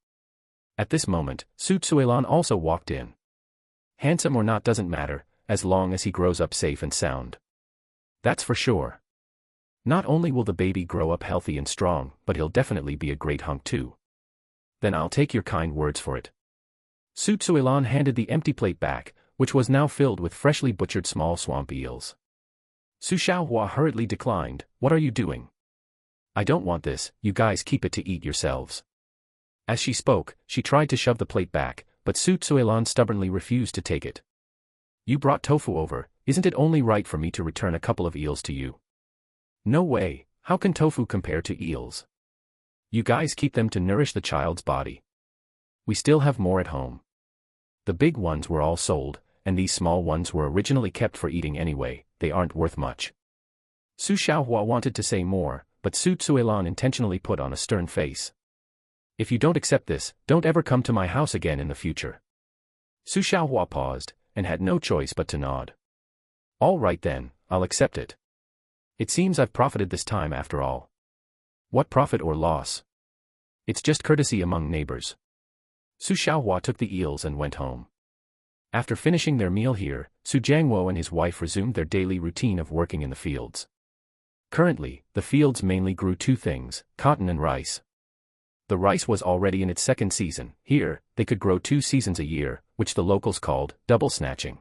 At this moment, Su Tsuilan also walked in. Handsome or not doesn't matter, as long as he grows up safe and sound. That's for sure. Not only will the baby grow up healthy and strong, but he'll definitely be a great hunk too. Then I'll take your kind words for it. Su Tsuilan handed the empty plate back, which was now filled with freshly butchered small swamp eels. Xu Xiaohua hurriedly declined. What are you doing? I don't want this, you guys keep it to eat yourselves. As she spoke, she tried to shove the plate back, but Su Tsuilan stubbornly refused to take it. You brought tofu over, isn't it only right for me to return a couple of eels to you? No way, how can tofu compare to eels? You guys keep them to nourish the child's body. We still have more at home. The big ones were all sold, and these small ones were originally kept for eating anyway, they aren't worth much. Xu Xiaohua wanted to say more, but Su Tsuilan intentionally put on a stern face. If you don't accept this, don't ever come to my house again in the future. Xu Xiaohua paused, and had no choice but to nod. All right then, I'll accept it. It seems I've profited this time after all. What profit or loss? It's just courtesy among neighbors. Xu Xiaohua took the eels and went home. After finishing their meal here, Su Jiangwo and his wife resumed their daily routine of working in the fields. Currently, the fields mainly grew two things, cotton and rice. The rice was already in its second season. Here, they could grow 2 seasons a year, which the locals called double snatching.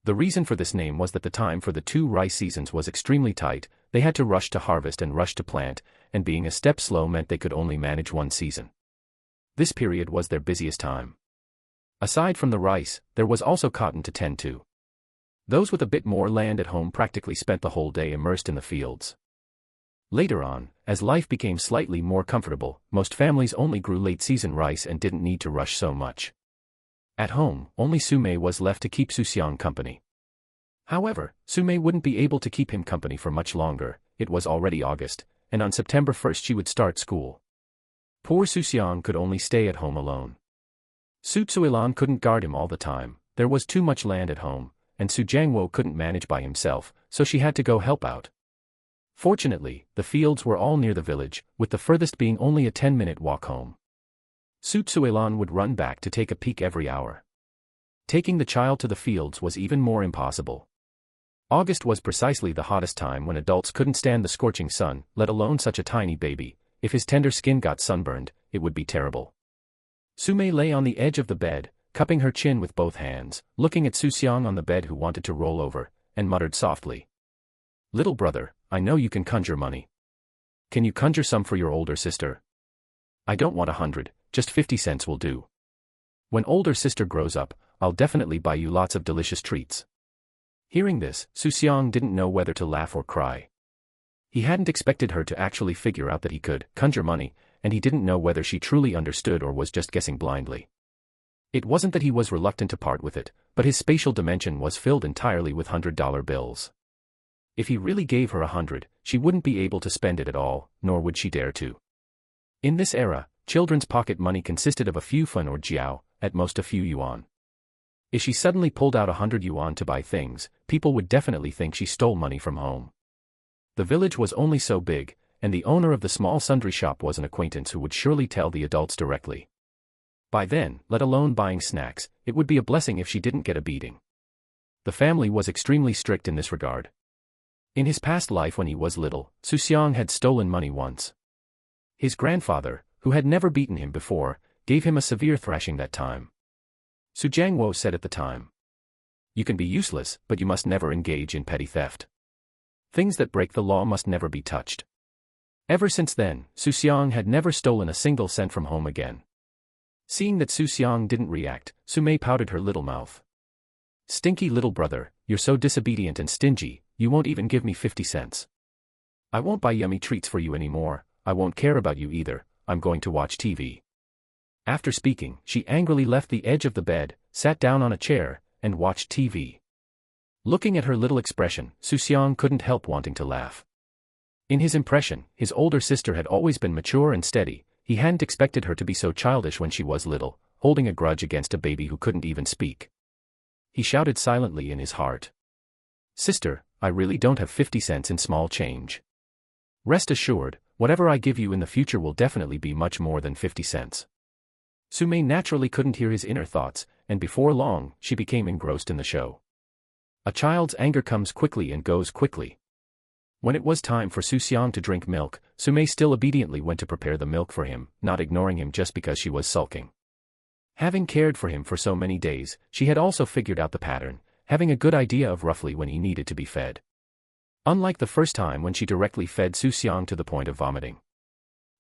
The reason for this name was that the time for the 2 rice seasons was extremely tight, they had to rush to harvest and rush to plant, and being a step slow meant they could only manage 1 season. This period was their busiest time. Aside from the rice, there was also cotton to tend to. Those with a bit more land at home practically spent the whole day immersed in the fields. Later on, as life became slightly more comfortable, most families only grew late-season rice and didn't need to rush so much. At home, only Su Mei was left to keep Xu Xiang company. However, Su Mei wouldn't be able to keep him company for much longer. It was already August, and on September 1st she would start school. Poor Xu Xiang could only stay at home alone. Su Tsuilan couldn't guard him all the time, there was too much land at home, and Su Jiangwo couldn't manage by himself, so she had to go help out. Fortunately, the fields were all near the village, with the furthest being only a 10-minute walk home. Su Tsuilan would run back to take a peek every hour. Taking the child to the fields was even more impossible. August was precisely the hottest time when adults couldn't stand the scorching sun, let alone such a tiny baby. If his tender skin got sunburned, it would be terrible. Su Mei lay on the edge of the bed, cupping her chin with both hands, looking at Xu Xiang on the bed who wanted to roll over, and muttered softly. Little brother, I know you can conjure money. Can you conjure some for your older sister? I don't want 100, just 50 cents will do. When older sister grows up, I'll definitely buy you lots of delicious treats. Hearing this, Xu Xiang didn't know whether to laugh or cry. He hadn't expected her to actually figure out that he could conjure money, and he didn't know whether she truly understood or was just guessing blindly. It wasn't that he was reluctant to part with it, but his spatial dimension was filled entirely with $100 bills. If he really gave her 100, she wouldn't be able to spend it at all, nor would she dare to. In this era, children's pocket money consisted of a few fun or jiao, at most a few yuan. If she suddenly pulled out 100 yuan to buy things, people would definitely think she stole money from home. The village was only so big, and the owner of the small sundry shop was an acquaintance who would surely tell the adults directly. By then, let alone buying snacks, it would be a blessing if she didn't get a beating. The family was extremely strict in this regard. In his past life when he was little, Xu Xiang had stolen money once. His grandfather, who had never beaten him before, gave him a severe thrashing that time. Su Jiangwo said at the time, "You can be useless, but you must never engage in petty theft. Things that break the law must never be touched." Ever since then, Xu Xiang had never stolen a single cent from home again. Seeing that Xu Xiang didn't react, Su Mei pouted her little mouth. "Stinky little brother, you're so disobedient and stingy, you won't even give me 50 cents. I won't buy yummy treats for you anymore, I won't care about you either, I'm going to watch TV." After speaking, she angrily left the edge of the bed, sat down on a chair, and watched TV. Looking at her little expression, Xu Xiang couldn't help wanting to laugh. In his impression, his older sister had always been mature and steady. He hadn't expected her to be so childish when she was little, holding a grudge against a baby who couldn't even speak. He shouted silently in his heart, "Sister, I really don't have 50 cents in small change. Rest assured, whatever I give you in the future will definitely be much more than 50 cents. Su Mei naturally couldn't hear his inner thoughts, and before long, she became engrossed in the show. A child's anger comes quickly and goes quickly. When it was time for Xu Xiang to drink milk, Su Mei still obediently went to prepare the milk for him, not ignoring him just because she was sulking. Having cared for him for so many days, she had also figured out the pattern, having a good idea of roughly when he needed to be fed. Unlike the first time when she directly fed Xu Xiang to the point of vomiting.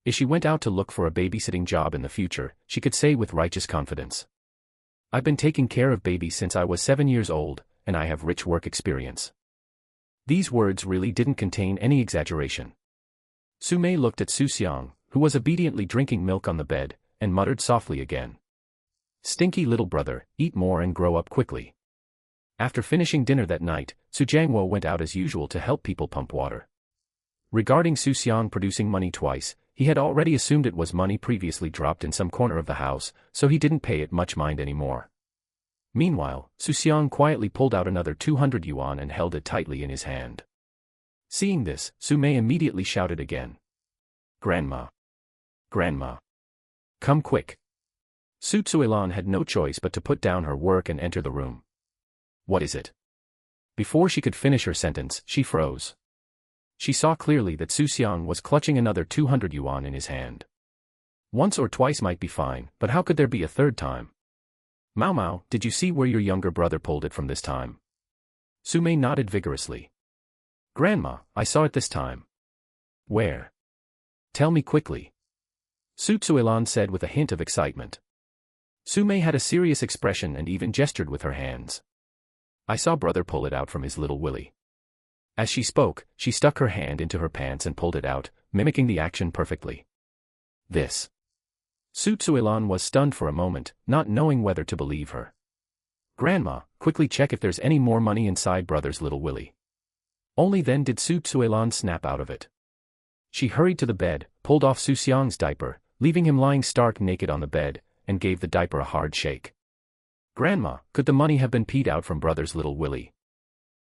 If she went out to look for a babysitting job in the future, she could say with righteous confidence, "I've been taking care of babies since I was 7 years old, and I have rich work experience." These words really didn't contain any exaggeration. Su Mei looked at Xu Xiang, who was obediently drinking milk on the bed, and muttered softly again, "Stinky little brother, eat more and grow up quickly." After finishing dinner that night, Su Jiangwo went out as usual to help people pump water. Regarding Xu Xiang producing money twice, he had already assumed it was money previously dropped in some corner of the house, so he didn't pay it much mind anymore. Meanwhile, Xu Xiang quietly pulled out another 200 yuan and held it tightly in his hand. Seeing this, Su Mei immediately shouted again, "Grandma! Grandma! Come quick!" Su Tsuilan had no choice but to put down her work and enter the room. "What is it?" Before she could finish her sentence, she froze. She saw clearly that Xu Xiang was clutching another 200 yuan in his hand. Once or twice might be fine, but how could there be a third time? "Mao Mao, did you see where your younger brother pulled it from this time?" Su Mei nodded vigorously. "Grandma, I saw it this time." "Where? Tell me quickly," Su Tsuilan said with a hint of excitement. Su Mei had a serious expression and even gestured with her hands. "I saw brother pull it out from his little willy." As she spoke, she stuck her hand into her pants and pulled it out, mimicking the action perfectly. "This." Su Tsuilan was stunned for a moment, not knowing whether to believe her. "Grandma, quickly check if there's any more money inside brother's little willy." Only then did Su Tsuilan snap out of it. She hurried to the bed, pulled off Xu Xiang's diaper, leaving him lying stark naked on the bed, and gave the diaper a hard shake. "Grandma, could the money have been peed out from brother's little willy?"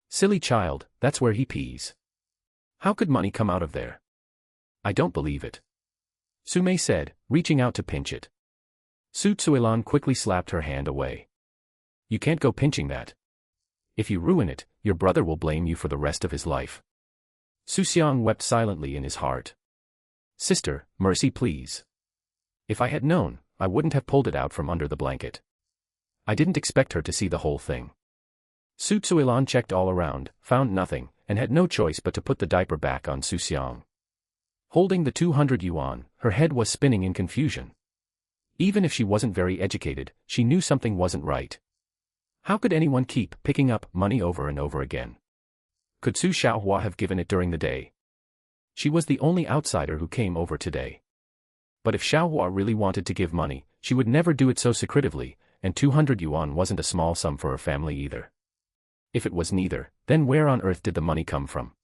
"Silly child, that's where he pees. How could money come out of there?" "I don't believe it," Su Mei said, reaching out to pinch it. Su Tsuilan quickly slapped her hand away. "You can't go pinching that. If you ruin it, your brother will blame you for the rest of his life." Xu Xiang wept silently in his heart. "Sister, mercy please. If I had known, I wouldn't have pulled it out from under the blanket. I didn't expect her to see the whole thing." Su Tsuilan checked all around, found nothing, and had no choice but to put the diaper back on Xu Xiang. Holding the 200 yuan, her head was spinning in confusion. Even if she wasn't very educated, she knew something wasn't right. How could anyone keep picking up money over and over again? Could Xu Xiaohua have given it during the day? She was the only outsider who came over today. But if Xiaohua really wanted to give money, she would never do it so secretively, and 200 yuan wasn't a small sum for her family either. If it was neither, then where on earth did the money come from?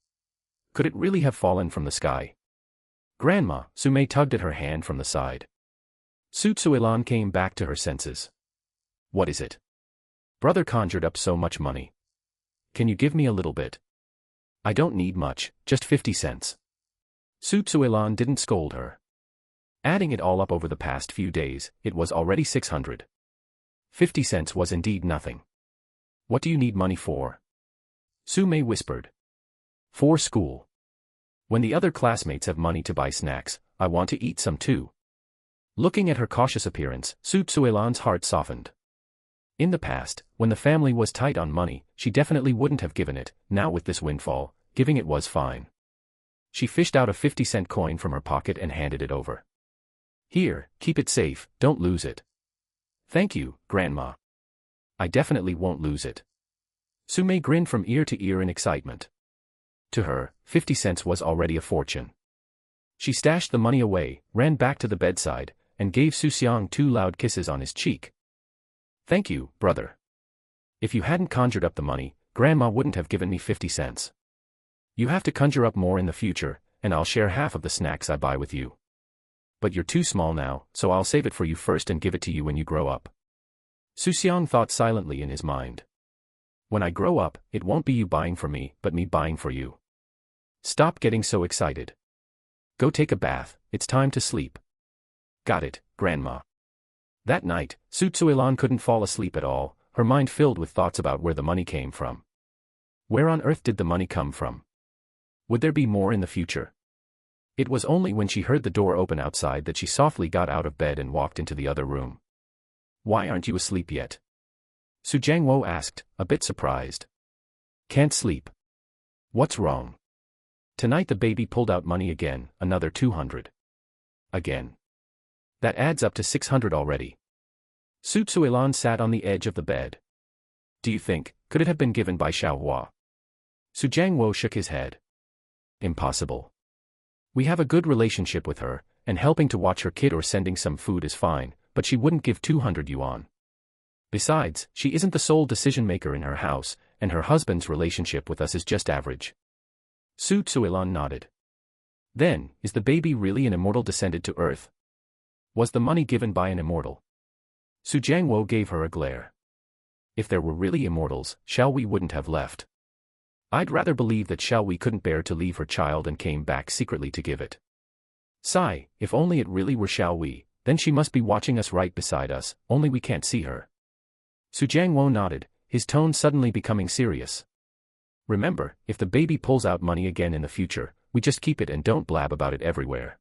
Could it really have fallen from the sky? "Grandma," Su Mei tugged at her hand from the side. Su Tsuilan came back to her senses. "What is it? Brother conjured up so much money. Can you give me a little bit?" I don't need much, just 50 cents. Xu Xiang didn't scold her. Adding it all up over the past few days, it was already 600. 50 cents was indeed nothing. What do you need money for? Su Mei whispered. For school. When the other classmates have money to buy snacks, I want to eat some too. Looking at her cautious appearance, Xu Xiang's heart softened. In the past, when the family was tight on money, she definitely wouldn't have given it. Now with this windfall, giving it was fine. She fished out a 50-cent coin from her pocket and handed it over. Here, keep it safe, don't lose it. Thank you, Grandma. I definitely won't lose it. Su Mei grinned from ear to ear in excitement. To her, 50 cents was already a fortune. She stashed the money away, ran back to the bedside, and gave Xu Xiang 2 loud kisses on his cheek. Thank you, brother. If you hadn't conjured up the money, Grandma wouldn't have given me 50 cents. You have to conjure up more in the future, and I'll share half of the snacks I buy with you. But you're too small now, so I'll save it for you first and give it to you when you grow up. Xu Xiang thought silently in his mind. When I grow up, it won't be you buying for me, but me buying for you. Stop getting so excited. Go take a bath, it's time to sleep. Got it, Grandma. That night, Xu Xiang couldn't fall asleep at all, her mind filled with thoughts about where the money came from. Where on earth did the money come from? Would there be more in the future? It was only when she heard the door open outside that she softly got out of bed and walked into the other room. Why aren't you asleep yet? Su Jiangwo asked, a bit surprised. Can't sleep. What's wrong? Tonight the baby pulled out money again, another 200. Again. That adds up to 600 already. Xu Xiang sat on the edge of the bed. Do you think, could it have been given by Xiaohua? Su Jiangwo shook his head. Impossible. We have a good relationship with her, and helping to watch her kid or sending some food is fine, but she wouldn't give 200 yuan. Besides, she isn't the sole decision-maker in her house, and her husband's relationship with us is just average. Xu Xiang nodded. Then, is the baby really an immortal descended to Earth? Was the money given by an immortal? Su Jiangwo gave her a glare. If there were really immortals, Xiaowei wouldn't have left. I'd rather believe that Xiaowei couldn't bear to leave her child and came back secretly to give it. Sigh, if only it really were Xiaowei, then she must be watching us right beside us, only we can't see her. Su Jiangwo nodded, his tone suddenly becoming serious. Remember, if the baby pulls out money again in the future, we just keep it and don't blab about it everywhere.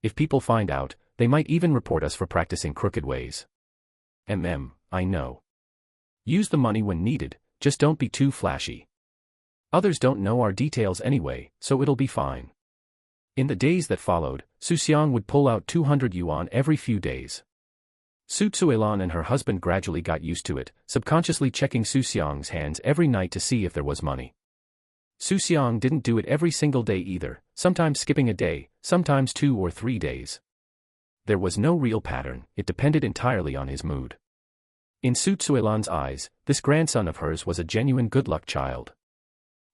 If people find out, they might even report us for practicing crooked ways. I know. Use the money when needed, just don't be too flashy. Others don't know our details anyway, so it'll be fine. In the days that followed, Xu Xiang would pull out 200 yuan every few days. Xu Xiang and her husband gradually got used to it, subconsciously checking Xu Xiang's hands every night to see if there was money. Xu Xiang didn't do it every single day either, sometimes skipping a day, sometimes 2 or 3 days. There was no real pattern, it depended entirely on his mood. In Xu Xiang's eyes, this grandson of hers was a genuine good luck child.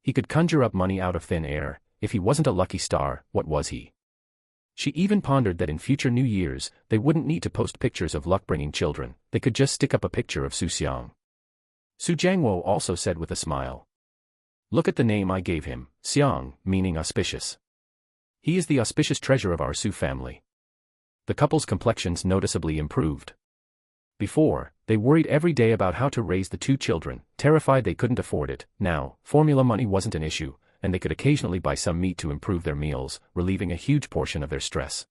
He could conjure up money out of thin air. If he wasn't a lucky star, what was he? She even pondered that in future New Year's, they wouldn't need to post pictures of luck-bringing children, they could just stick up a picture of Xu Xiang. Su Jiangwo also said with a smile. Look at the name I gave him, Xiang, meaning auspicious. He is the auspicious treasure of our Xu family. The couple's complexions noticeably improved. Before, they worried every day about how to raise the 2 children, terrified they couldn't afford it. Now, formula money wasn't an issue, and they could occasionally buy some meat to improve their meals, relieving a huge portion of their stress.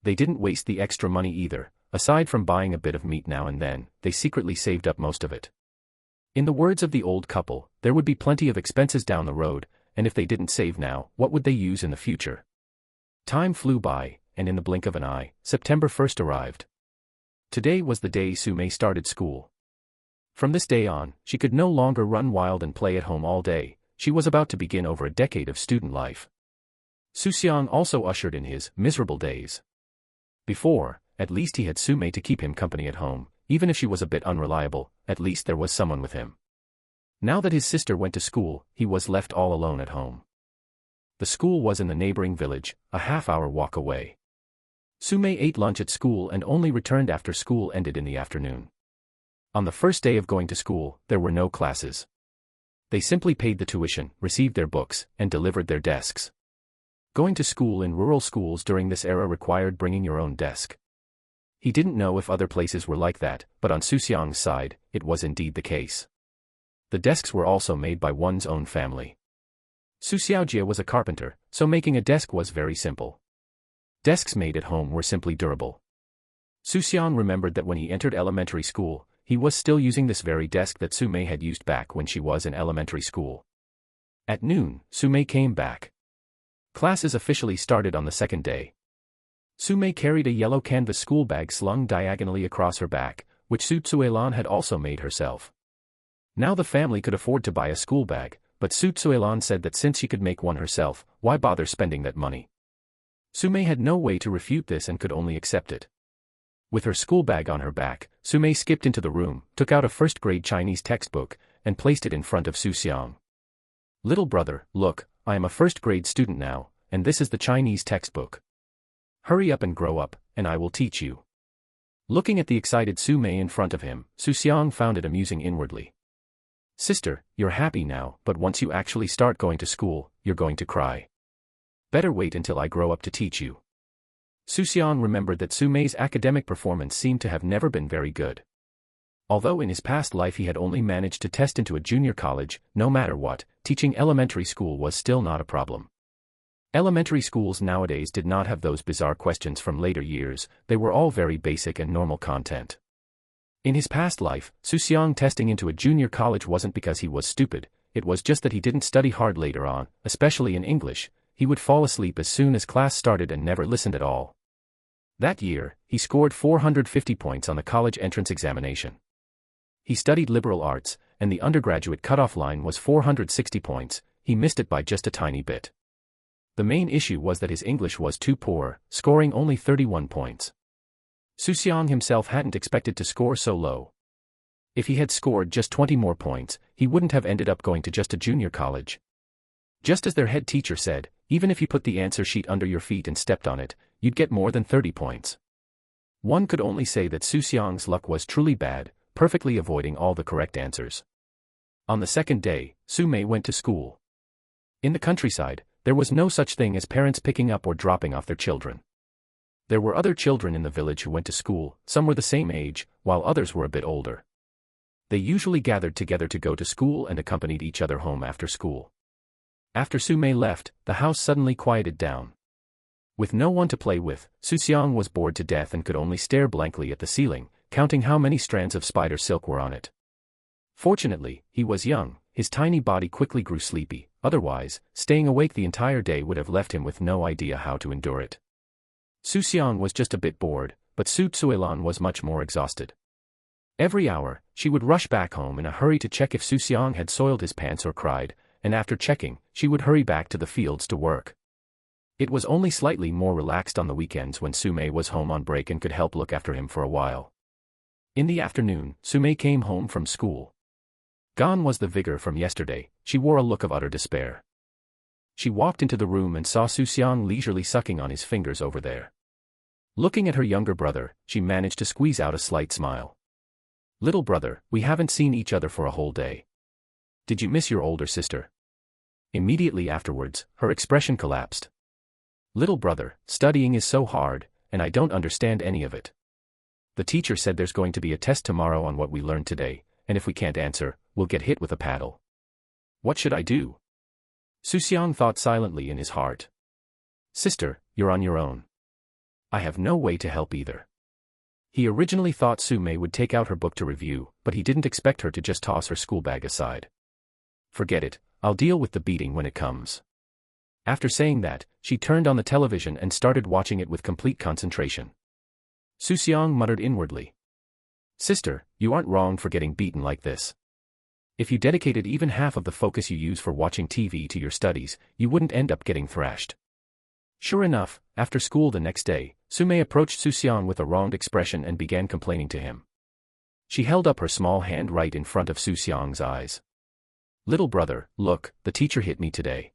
They didn't waste the extra money either. Aside from buying a bit of meat now and then, they secretly saved up most of it. In the words of the old couple, there would be plenty of expenses down the road, and if they didn't save now, what would they use in the future? Time flew by, and in the blink of an eye, September 1st arrived. Today was the day Su Mei started school. From this day on, she could no longer run wild and play at home all day. She was about to begin over a decade of student life. Xu Xiang also ushered in his miserable days. Before, at least he had Su Mei to keep him company at home, even if she was a bit unreliable, at least there was someone with him. Now that his sister went to school, he was left all alone at home. The school was in the neighboring village, a half-hour walk away. Su Mei ate lunch at school and only returned after school ended in the afternoon. On the first day of going to school, there were no classes. They simply paid the tuition, received their books, and delivered their desks. Going to school in rural schools during this era required bringing your own desk. He didn't know if other places were like that, but on Xu Xiang's side, it was indeed the case. The desks were also made by one's own family. Xu Xiaojie was a carpenter, so making a desk was very simple. Desks made at home were simply durable. Xu Xiang remembered that when he entered elementary school, he was still using this very desk that Su Mei had used back when she was in elementary school. At noon, Su Mei came back. Classes officially started on the second day. Su Mei carried a yellow canvas school bag slung diagonally across her back, which Su Tsuelan had also made herself. Now the family could afford to buy a school bag, but Su Tsuelan said that since she could make one herself, why bother spending that money? Su Mei had no way to refute this and could only accept it. With her school bag on her back, Su Mei skipped into the room, took out a first-grade Chinese textbook, and placed it in front of Xu Xiang. "Little brother, look, I am a first-grade student now, and this is the Chinese textbook. Hurry up and grow up, and I will teach you." Looking at the excited Su Mei in front of him, Xu Xiang found it amusing inwardly. "Sister, you're happy now, but once you actually start going to school, you're going to cry. Better wait until I grow up to teach you." Xu Xiang remembered that Su Mei's academic performance seemed to have never been very good. Although in his past life he had only managed to test into a junior college, no matter what, teaching elementary school was still not a problem. Elementary schools nowadays did not have those bizarre questions from later years, they were all very basic and normal content. In his past life, Xu Xiang testing into a junior college wasn't because he was stupid, it was just that he didn't study hard later on, especially in English. He would fall asleep as soon as class started and never listened at all. That year, he scored 450 points on the college entrance examination. He studied liberal arts, and the undergraduate cutoff line was 460 points, he missed it by just a tiny bit. The main issue was that his English was too poor, scoring only 31 points. Xu Xiang himself hadn't expected to score so low. If he had scored just 20 more points, he wouldn't have ended up going to just a junior college. Just as their head teacher said, even if you put the answer sheet under your feet and stepped on it, you'd get more than 30 points. One could only say that Xu Xiang's luck was truly bad, perfectly avoiding all the correct answers. On the second day, Su Mei went to school. In the countryside, there was no such thing as parents picking up or dropping off their children. There were other children in the village who went to school, some were the same age, while others were a bit older. They usually gathered together to go to school and accompanied each other home after school. After Su Mei left, the house suddenly quieted down. With no one to play with, Xu Xiang was bored to death and could only stare blankly at the ceiling, counting how many strands of spider silk were on it. Fortunately, he was young, his tiny body quickly grew sleepy, otherwise, staying awake the entire day would have left him with no idea how to endure it. Xu Xiang was just a bit bored, but Su Tsuelan was much more exhausted. Every hour, she would rush back home in a hurry to check if Xu Xiang had soiled his pants or cried, and after checking, she would hurry back to the fields to work. It was only slightly more relaxed on the weekends when Su Mei was home on break and could help look after him for a while. In the afternoon, Su Mei came home from school. Gone was the vigor from yesterday, she wore a look of utter despair. She walked into the room and saw Xu Xiang leisurely sucking on his fingers over there. Looking at her younger brother, she managed to squeeze out a slight smile. "Little brother, we haven't seen each other for a whole day. Did you miss your older sister?" Immediately afterwards, her expression collapsed. "Little brother, studying is so hard, and I don't understand any of it. The teacher said there's going to be a test tomorrow on what we learned today, and if we can't answer, we'll get hit with a paddle. What should I do?" Xu Xiang thought silently in his heart. "Sister, you're on your own. I have no way to help either." He originally thought Su Mei would take out her book to review, but he didn't expect her to just toss her school bag aside. "Forget it, I'll deal with the beating when it comes." After saying that, she turned on the television and started watching it with complete concentration. Xu Xiang muttered inwardly. "Sister, you aren't wrong for getting beaten like this. If you dedicated even half of the focus you use for watching TV to your studies, you wouldn't end up getting thrashed." Sure enough, after school the next day, Su Mei approached Xu Xiang with a wronged expression and began complaining to him. She held up her small hand right in front of Xu Xiang's eyes. "Little brother, look, the teacher hit me today.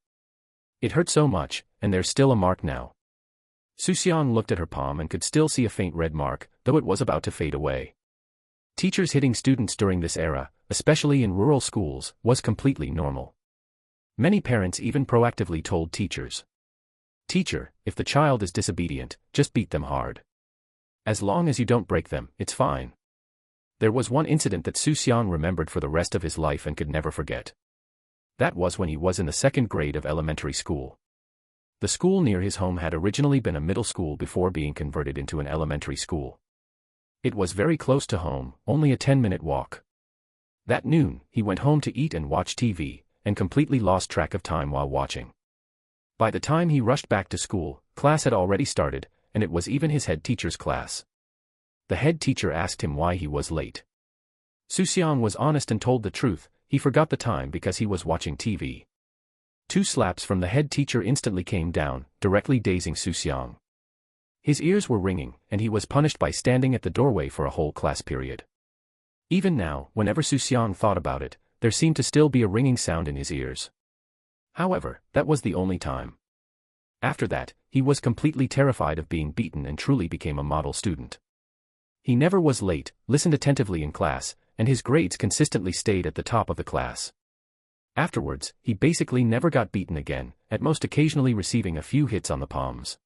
It hurt so much, and there's still a mark now." Xu Xiang looked at her palm and could still see a faint red mark, though it was about to fade away. Teachers hitting students during this era, especially in rural schools, was completely normal. Many parents even proactively told teachers, "Teacher, if the child is disobedient, just beat them hard. As long as you don't break them, it's fine." There was one incident that Xu Xiang remembered for the rest of his life and could never forget. That was when he was in the second grade of elementary school. The school near his home had originally been a middle school before being converted into an elementary school. It was very close to home, only a 10-minute walk. That noon, he went home to eat and watch TV, and completely lost track of time while watching. By the time he rushed back to school, class had already started, and it was even his head teacher's class. The head teacher asked him why he was late. Xu Xiang was honest and told the truth. He forgot the time because he was watching TV. 2 slaps from the head teacher instantly came down, directly dazing Xu Xiang. His ears were ringing, and he was punished by standing at the doorway for a whole class period. Even now, whenever Xu Xiang thought about it, there seemed to still be a ringing sound in his ears. However, that was the only time. After that, he was completely terrified of being beaten and truly became a model student. He never was late, listened attentively in class, and his grades consistently stayed at the top of the class. Afterwards, he basically never got beaten again, at most occasionally receiving a few hits on the palms.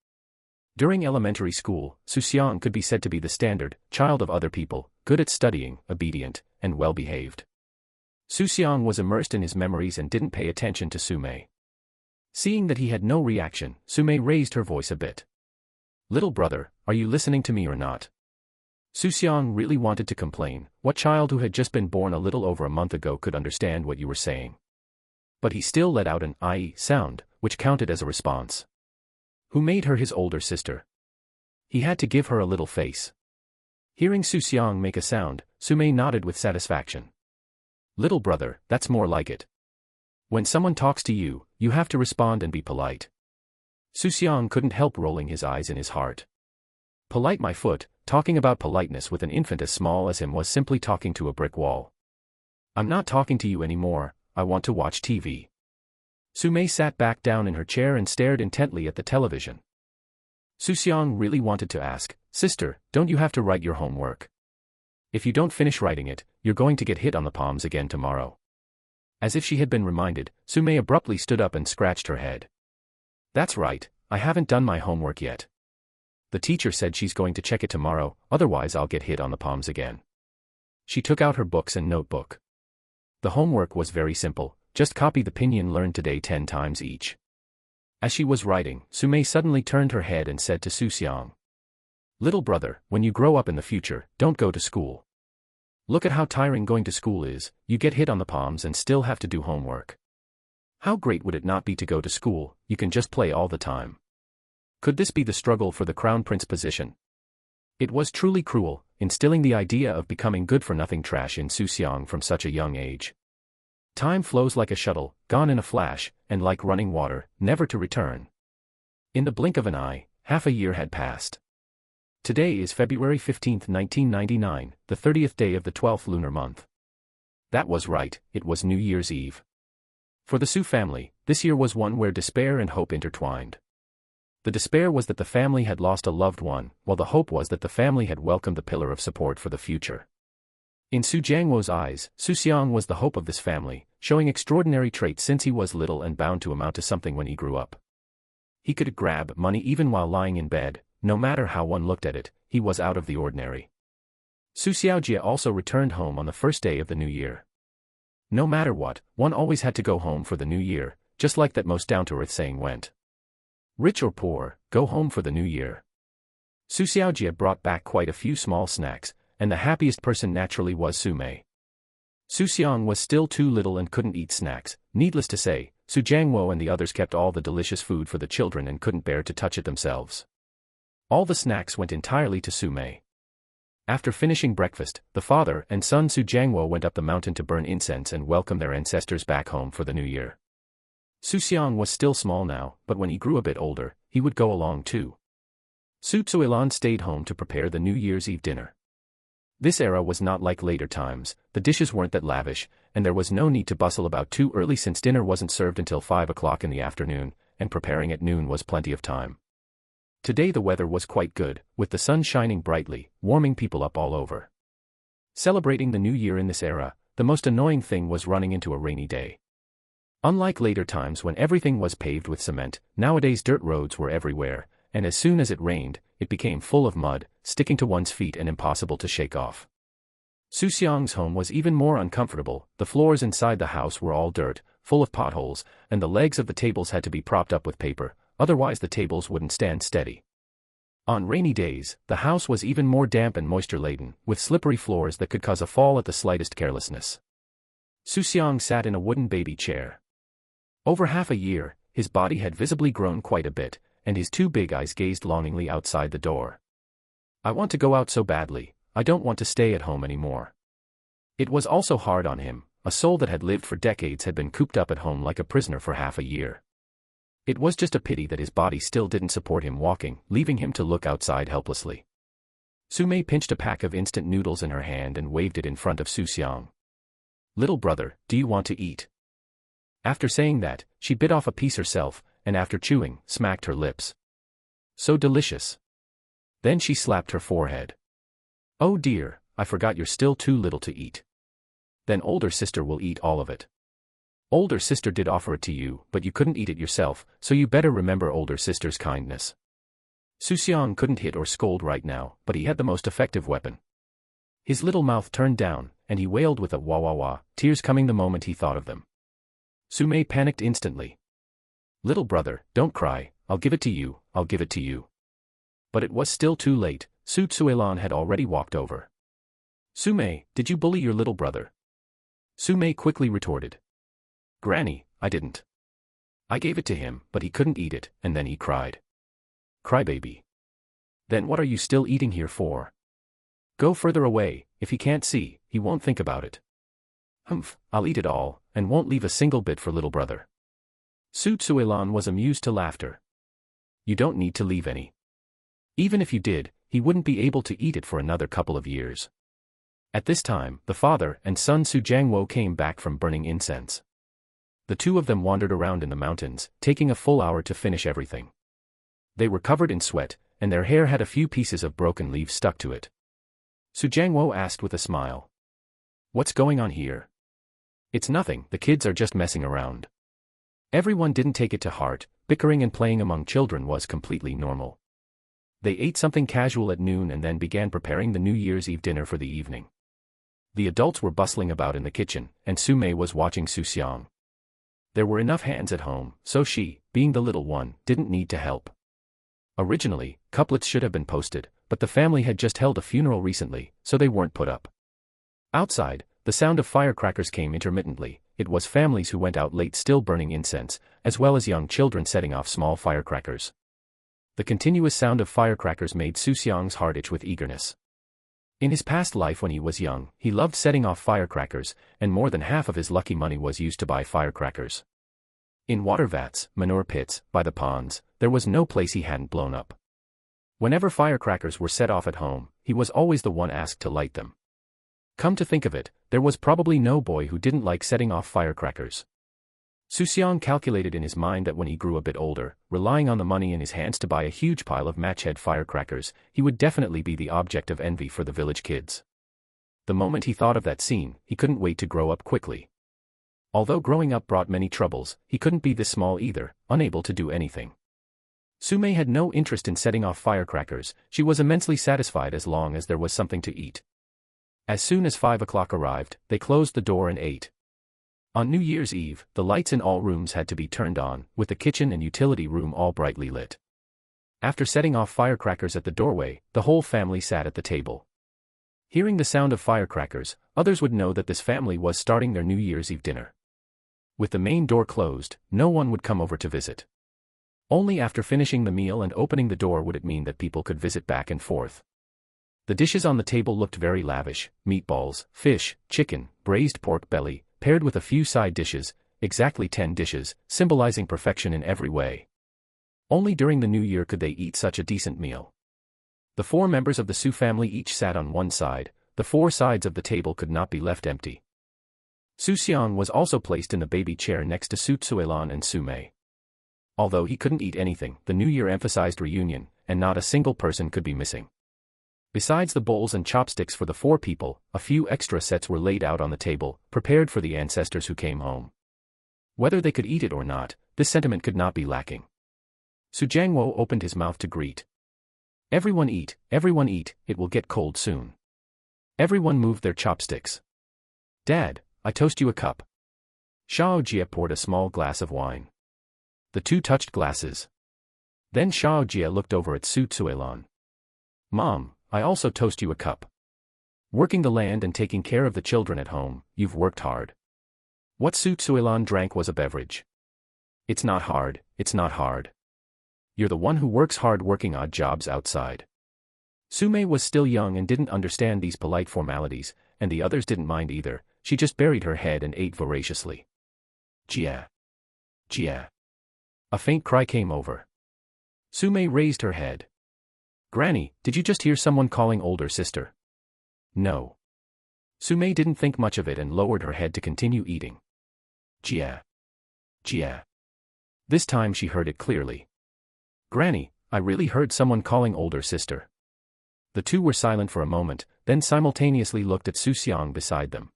During elementary school, Xu Xiang could be said to be the standard child of other people, good at studying, obedient, and well-behaved. Xu Xiang was immersed in his memories and didn't pay attention to Su Mei. Seeing that he had no reaction, Su Mei raised her voice a bit. "Little brother, are you listening to me or not?" Xu Xiang really wanted to complain. What child who had just been born a little over a month ago could understand what you were saying? But he still let out an "I" sound, which counted as a response. Who made her his older sister? He had to give her a little face. Hearing Xu Xiang make a sound, Su Mei nodded with satisfaction. "Little brother, that's more like it. When someone talks to you, you have to respond and be polite." Xu Xiang couldn't help rolling his eyes in his heart. Polite my foot, talking about politeness with an infant as small as him was simply talking to a brick wall. "I'm not talking to you anymore, I want to watch TV." Su Mei sat back down in her chair and stared intently at the television. Xu Xiang really wanted to ask, "Sister, don't you have to write your homework? If you don't finish writing it, you're going to get hit on the palms again tomorrow." As if she had been reminded, Su Mei abruptly stood up and scratched her head. "That's right, I haven't done my homework yet. The teacher said she's going to check it tomorrow, otherwise I'll get hit on the palms again." She took out her books and notebook. The homework was very simple, just copy the pinyin learned today 10 times each. As she was writing, Su Mei suddenly turned her head and said to Xu Xiang, "Little brother, when you grow up in the future, don't go to school. Look at how tiring going to school is, you get hit on the palms and still have to do homework. How great would it not be to go to school, you can just play all the time." Could this be the struggle for the crown prince position? It was truly cruel, instilling the idea of becoming good-for-nothing trash in Xu Xiang from such a young age. Time flows like a shuttle, gone in a flash, and like running water, never to return. In the blink of an eye, half a year had passed. Today is February 15, 1999, the 30th day of the 12th lunar month. That was right, it was New Year's Eve. For the Xu family, this year was one where despair and hope intertwined. The despair was that the family had lost a loved one, while the hope was that the family had welcomed the pillar of support for the future. In Xu Jiangwo's eyes, Xu Xiang was the hope of this family, showing extraordinary traits since he was little and bound to amount to something when he grew up. He could grab money even while lying in bed, no matter how one looked at it, he was out of the ordinary. Xu Xiaojie also returned home on the first day of the new year. No matter what, one always had to go home for the new year, just like that most down-to-earth saying went. Rich or poor, go home for the new year. Xu Xiaojie brought back quite a few small snacks, and the happiest person naturally was Su Mei. Xu Xiang was still too little and couldn't eat snacks. Needless to say, Xu Jiangwo and the others kept all the delicious food for the children and couldn't bear to touch it themselves. All the snacks went entirely to Su Mei. After finishing breakfast, the father and son Xu Jiangwo went up the mountain to burn incense and welcome their ancestors back home for the new year. Xu Xiang was still small now, but when he grew a bit older, he would go along too. Xu Zuilan stayed home to prepare the New Year's Eve dinner. This era was not like later times, the dishes weren't that lavish, and there was no need to bustle about too early since dinner wasn't served until 5 o'clock in the afternoon, and preparing at noon was plenty of time. Today the weather was quite good, with the sun shining brightly, warming people up all over. Celebrating the new year in this era, the most annoying thing was running into a rainy day. Unlike later times when everything was paved with cement, nowadays dirt roads were everywhere, and as soon as it rained, it became full of mud, sticking to one's feet and impossible to shake off. Xu Xiang's home was even more uncomfortable. The floors inside the house were all dirt, full of potholes, and the legs of the tables had to be propped up with paper, otherwise the tables wouldn't stand steady. On rainy days, the house was even more damp and moisture-laden, with slippery floors that could cause a fall at the slightest carelessness. Xu Xiang sat in a wooden baby chair. Over half a year, his body had visibly grown quite a bit, and his two big eyes gazed longingly outside the door. "I want to go out so badly, I don't want to stay at home anymore." It was also hard on him. A soul that had lived for decades had been cooped up at home like a prisoner for half a year. It was just a pity that his body still didn't support him walking, leaving him to look outside helplessly. Su Mei pinched a pack of instant noodles in her hand and waved it in front of Xu Xiang. "Little brother, do you want to eat?" After saying that, she bit off a piece herself, and after chewing, smacked her lips. "So delicious." Then she slapped her forehead. "Oh dear, I forgot you're still too little to eat. Then older sister will eat all of it. Older sister did offer it to you, but you couldn't eat it yourself, so you better remember older sister's kindness." Xu Xiang couldn't hit or scold right now, but he had the most effective weapon. His little mouth turned down, and he wailed with a wah wah wah, tears coming the moment he thought of them. Su Mei panicked instantly. "Little brother, don't cry, I'll give it to you, I'll give it to you." But it was still too late. Su Tsuelan had already walked over. "Su Mei, did you bully your little brother?" Su Mei quickly retorted. "Granny, I didn't. I gave it to him, but he couldn't eat it, and then he cried." "Crybaby. Then what are you still eating here for? Go further away, if he can't see, he won't think about it." "Humph, I'll eat it all, and won't leave a single bit for little brother." Su Tsuelan was amused to laughter. "You don't need to leave any. Even if you did, he wouldn't be able to eat it for another couple of years." At this time, the father and son Su Jiangwo came back from burning incense. The two of them wandered around in the mountains, taking a full hour to finish everything. They were covered in sweat, and their hair had a few pieces of broken leaves stuck to it. Su Jiangwo asked with a smile. "What's going on here?" "It's nothing, the kids are just messing around." Everyone didn't take it to heart. Bickering and playing among children was completely normal. They ate something casual at noon and then began preparing the New Year's Eve dinner for the evening. The adults were bustling about in the kitchen, and Su Mei was watching Xu Xiang. There were enough hands at home, so she, being the little one, didn't need to help. Originally, couplets should have been posted, but the family had just held a funeral recently, so they weren't put up. Outside, the sound of firecrackers came intermittently. It was families who went out late still burning incense, as well as young children setting off small firecrackers. The continuous sound of firecrackers made Xu Xiang's heart itch with eagerness. In his past life when he was young, he loved setting off firecrackers, and more than half of his lucky money was used to buy firecrackers. In water vats, manure pits, by the ponds, there was no place he hadn't blown up. Whenever firecrackers were set off at home, he was always the one asked to light them. Come to think of it, there was probably no boy who didn't like setting off firecrackers. Xu Xiang calculated in his mind that when he grew a bit older, relying on the money in his hands to buy a huge pile of matchhead firecrackers, he would definitely be the object of envy for the village kids. The moment he thought of that scene, he couldn't wait to grow up quickly. Although growing up brought many troubles, he couldn't be this small either, unable to do anything. Su Mei had no interest in setting off firecrackers. She was immensely satisfied as long as there was something to eat. As soon as 5 o'clock arrived, they closed the door and ate. On New Year's Eve, the lights in all rooms had to be turned on, with the kitchen and utility room all brightly lit. After setting off firecrackers at the doorway, the whole family sat at the table. Hearing the sound of firecrackers, others would know that this family was starting their New Year's Eve dinner. With the main door closed, no one would come over to visit. Only after finishing the meal and opening the door would it mean that people could visit back and forth. The dishes on the table looked very lavish: meatballs, fish, chicken, braised pork belly, paired with a few side dishes, exactly 10 dishes, symbolizing perfection in every way. Only during the new year could they eat such a decent meal. The 4 members of the Su family each sat on one side. The 4 sides of the table could not be left empty. Xu Xiang was also placed in the baby chair next to Su Tsuelan and Su Mei. Although he couldn't eat anything, the new year emphasized reunion, and not a single person could be missing. Besides the bowls and chopsticks for the 4 people, a few extra sets were laid out on the table, prepared for the ancestors who came home. Whether they could eat it or not, this sentiment could not be lacking. Xu Xiang opened his mouth to greet. Everyone eat, it will get cold soon. Everyone moved their chopsticks. Dad, I toast you a cup. Xiao Jie poured a small glass of wine. The two touched glasses. Then Xiao Jie looked over at Xu Xiang. Mom, I also toast you a cup. Working the land and taking care of the children at home, you've worked hard. What Xu Xiang drank was a beverage. It's not hard, it's not hard. You're the one who works hard working odd jobs outside. Su Mei was still young and didn't understand these polite formalities, and the others didn't mind either. She just buried her head and ate voraciously. Jia. Jia. A faint cry came over. Su Mei raised her head. Granny, did you just hear someone calling older sister? No. Su Mei didn't think much of it and lowered her head to continue eating. Jia. Jia. This time she heard it clearly. Granny, I really heard someone calling older sister. The two were silent for a moment, then simultaneously looked at Xu Xiang beside them.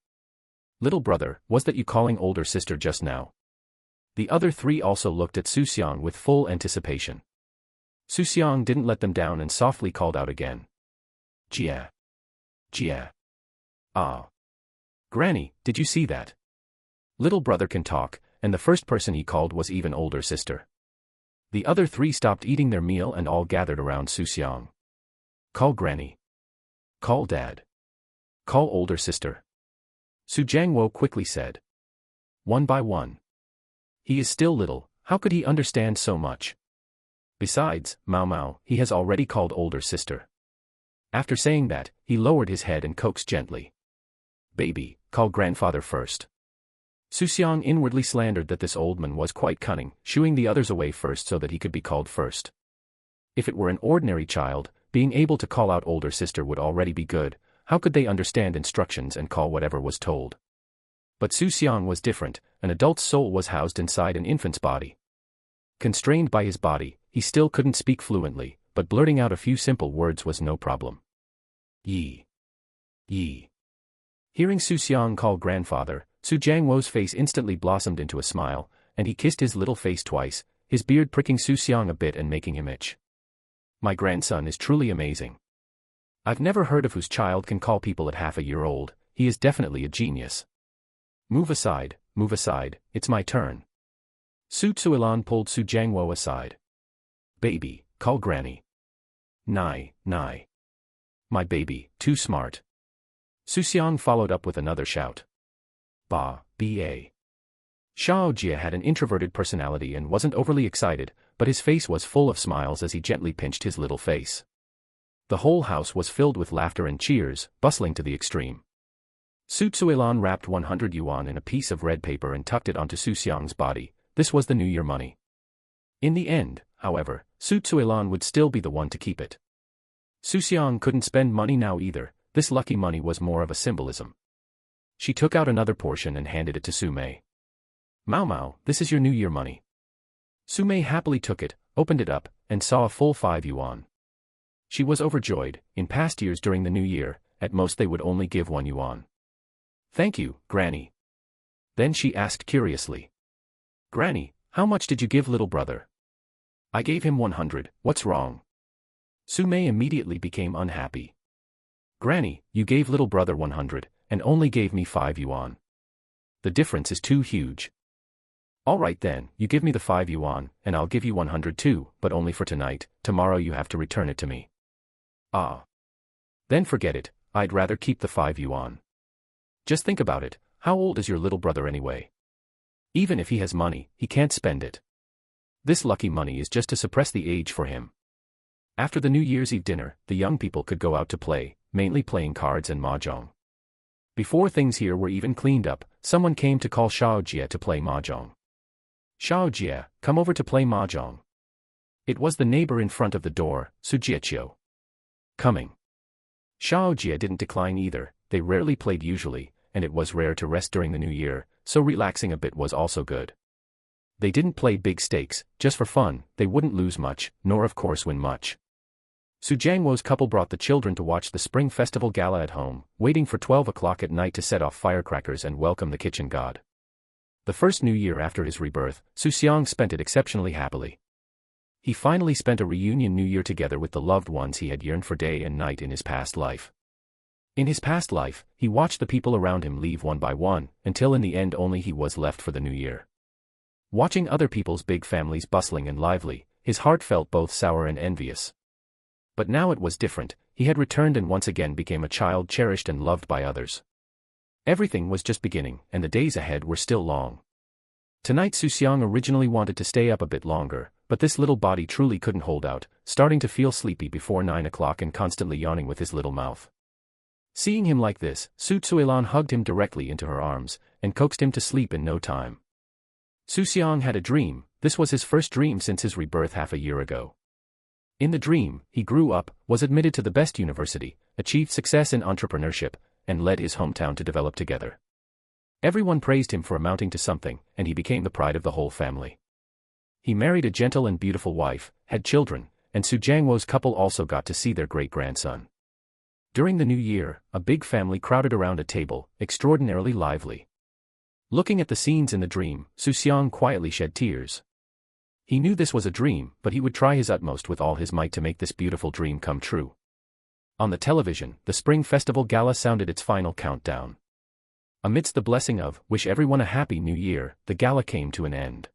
Little brother, was that you calling older sister just now? The other 3 also looked at Xu Xiang with full anticipation. Xu Xiang didn't let them down and softly called out again. Jia. Jia. Ah. Granny, did you see that? Little brother can talk, and the first person he called was even older sister. The other 3 stopped eating their meal and all gathered around Xu Xiang. Call Granny. Call Dad. Call older sister. Xu Jiangwo quickly said. One by one. He is still little, how could he understand so much? Besides, Mao, he has already called older sister. After saying that, he lowered his head and coaxed gently. Baby, call grandfather first. Xu Xiang inwardly slandered that this old man was quite cunning, shooing the others away first so that he could be called first. If it were an ordinary child, being able to call out older sister would already be good. How could they understand instructions and call whatever was told? But Xu Xiang was different, an adult's soul was housed inside an infant's body. Constrained by his body, he still couldn't speak fluently, but blurting out a few simple words was no problem. Yi. Yi. Hearing Xu Xiang call grandfather, Xu Jiangwo's face instantly blossomed into a smile, and he kissed his little face twice, his beard pricking Xu Xiang a bit and making him itch. My grandson is truly amazing. I've never heard of whose child can call people at half a year old. He is definitely a genius. Move aside, it's my turn. Xu Xiang pulled Xu Jiangwo aside. Baby, call Granny. Nai. My baby, too smart. Xu Xiang followed up with another shout. Ba. Xiao Jie had an introverted personality and wasn't overly excited, but his face was full of smiles as he gently pinched his little face. The whole house was filled with laughter and cheers, bustling to the extreme. Xu Xiang wrapped 100 yuan in a piece of red paper and tucked it onto Xu Xiang's body. This was the New Year money. In the end, however, Xu Xiang would still be the one to keep it. Xu Xiang couldn't spend money now either. This lucky money was more of a symbolism. She took out another portion and handed it to Su Mei. Mao, this is your New Year money. Su Mei happily took it, opened it up, and saw a full 5 yuan. She was overjoyed. In past years during the New Year, at most they would only give 1 yuan. Thank you, Granny. Then she asked curiously. Granny, how much did you give little brother? I gave him 100, what's wrong? Su Mei immediately became unhappy. Granny, you gave little brother 100, and only gave me 5 yuan. The difference is too huge. All right then, you give me the 5 yuan, and I'll give you 100 too, but only for tonight. Tomorrow you have to return it to me. Ah. Then forget it, I'd rather keep the 5 yuan. Just think about it, how old is your little brother anyway? Even if he has money, he can't spend it. This lucky money is just to suppress the age for him. After the New Year's Eve dinner, the young people could go out to play, mainly playing cards and mahjong. Before things here were even cleaned up, someone came to call Xiao Jie to play mahjong. Xiao Jie, come over to play mahjong. It was the neighbor in front of the door, Su Jiechio. Coming. Xiao Jie didn't decline either. They rarely played usually, and it was rare to rest during the New Year, so relaxing a bit was also good. They didn't play big stakes, just for fun. They wouldn't lose much, nor of course win much. Xu Jiangwo's couple brought the children to watch the Spring Festival Gala at home, waiting for 12 o'clock at night to set off firecrackers and welcome the kitchen god. The first New Year after his rebirth, Xu Xiang spent it exceptionally happily. He finally spent a reunion New Year together with the loved ones he had yearned for day and night in his past life. In his past life, he watched the people around him leave one by one, until in the end only he was left for the new year. Watching other people's big families bustling and lively, his heart felt both sour and envious. But now it was different, he had returned and once again became a child cherished and loved by others. Everything was just beginning, and the days ahead were still long. Tonight Xu Xiang originally wanted to stay up a bit longer, but this little body truly couldn't hold out, starting to feel sleepy before 9 o'clock and constantly yawning with his little mouth. Seeing him like this, Su Tsuilan hugged him directly into her arms, and coaxed him to sleep in no time. Xu Xiang had a dream. This was his first dream since his rebirth half a year ago. In the dream, he grew up, was admitted to the best university, achieved success in entrepreneurship, and led his hometown to develop together. Everyone praised him for amounting to something, and he became the pride of the whole family. He married a gentle and beautiful wife, had children, and Xu Jiangwo's couple also got to see their great-grandson. During the new year, a big family crowded around a table, extraordinarily lively. Looking at the scenes in the dream, Xu Xiang quietly shed tears. He knew this was a dream, but he would try his utmost with all his might to make this beautiful dream come true. On the television, the Spring Festival Gala sounded its final countdown. Amidst the blessing of, "Wish everyone a happy new year," the gala came to an end.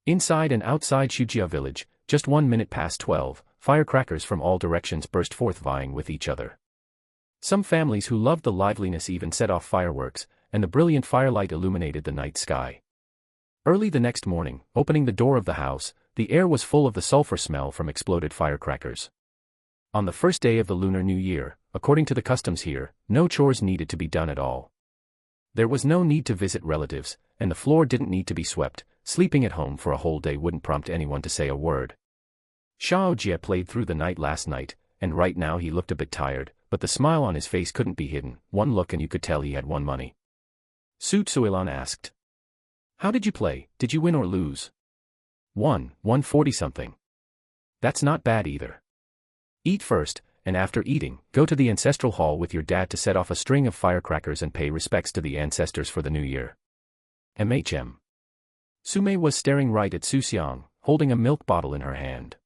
Inside and outside Shujia village, just 1 minute past 12, firecrackers from all directions burst forth vying with each other. Some families who loved the liveliness even set off fireworks, and the brilliant firelight illuminated the night sky. Early the next morning, opening the door of the house, the air was full of the sulfur smell from exploded firecrackers. On the first day of the Lunar New Year, according to the customs here, no chores needed to be done at all. There was no need to visit relatives, and the floor didn't need to be swept. Sleeping at home for a whole day wouldn't prompt anyone to say a word. Xiao Jie played through the night last night, and right now he looked a bit tired, but the smile on his face couldn't be hidden. One look and you could tell he had won money. Su Tsuilan asked, "How did you play? Did you win or lose?" "Won, 140-something. That's not bad either. Eat first, and after eating, go to the ancestral hall with your dad to set off a string of firecrackers and pay respects to the ancestors for the new year." MHM. Sumei was staring right at Xu Xiang, holding a milk bottle in her hand.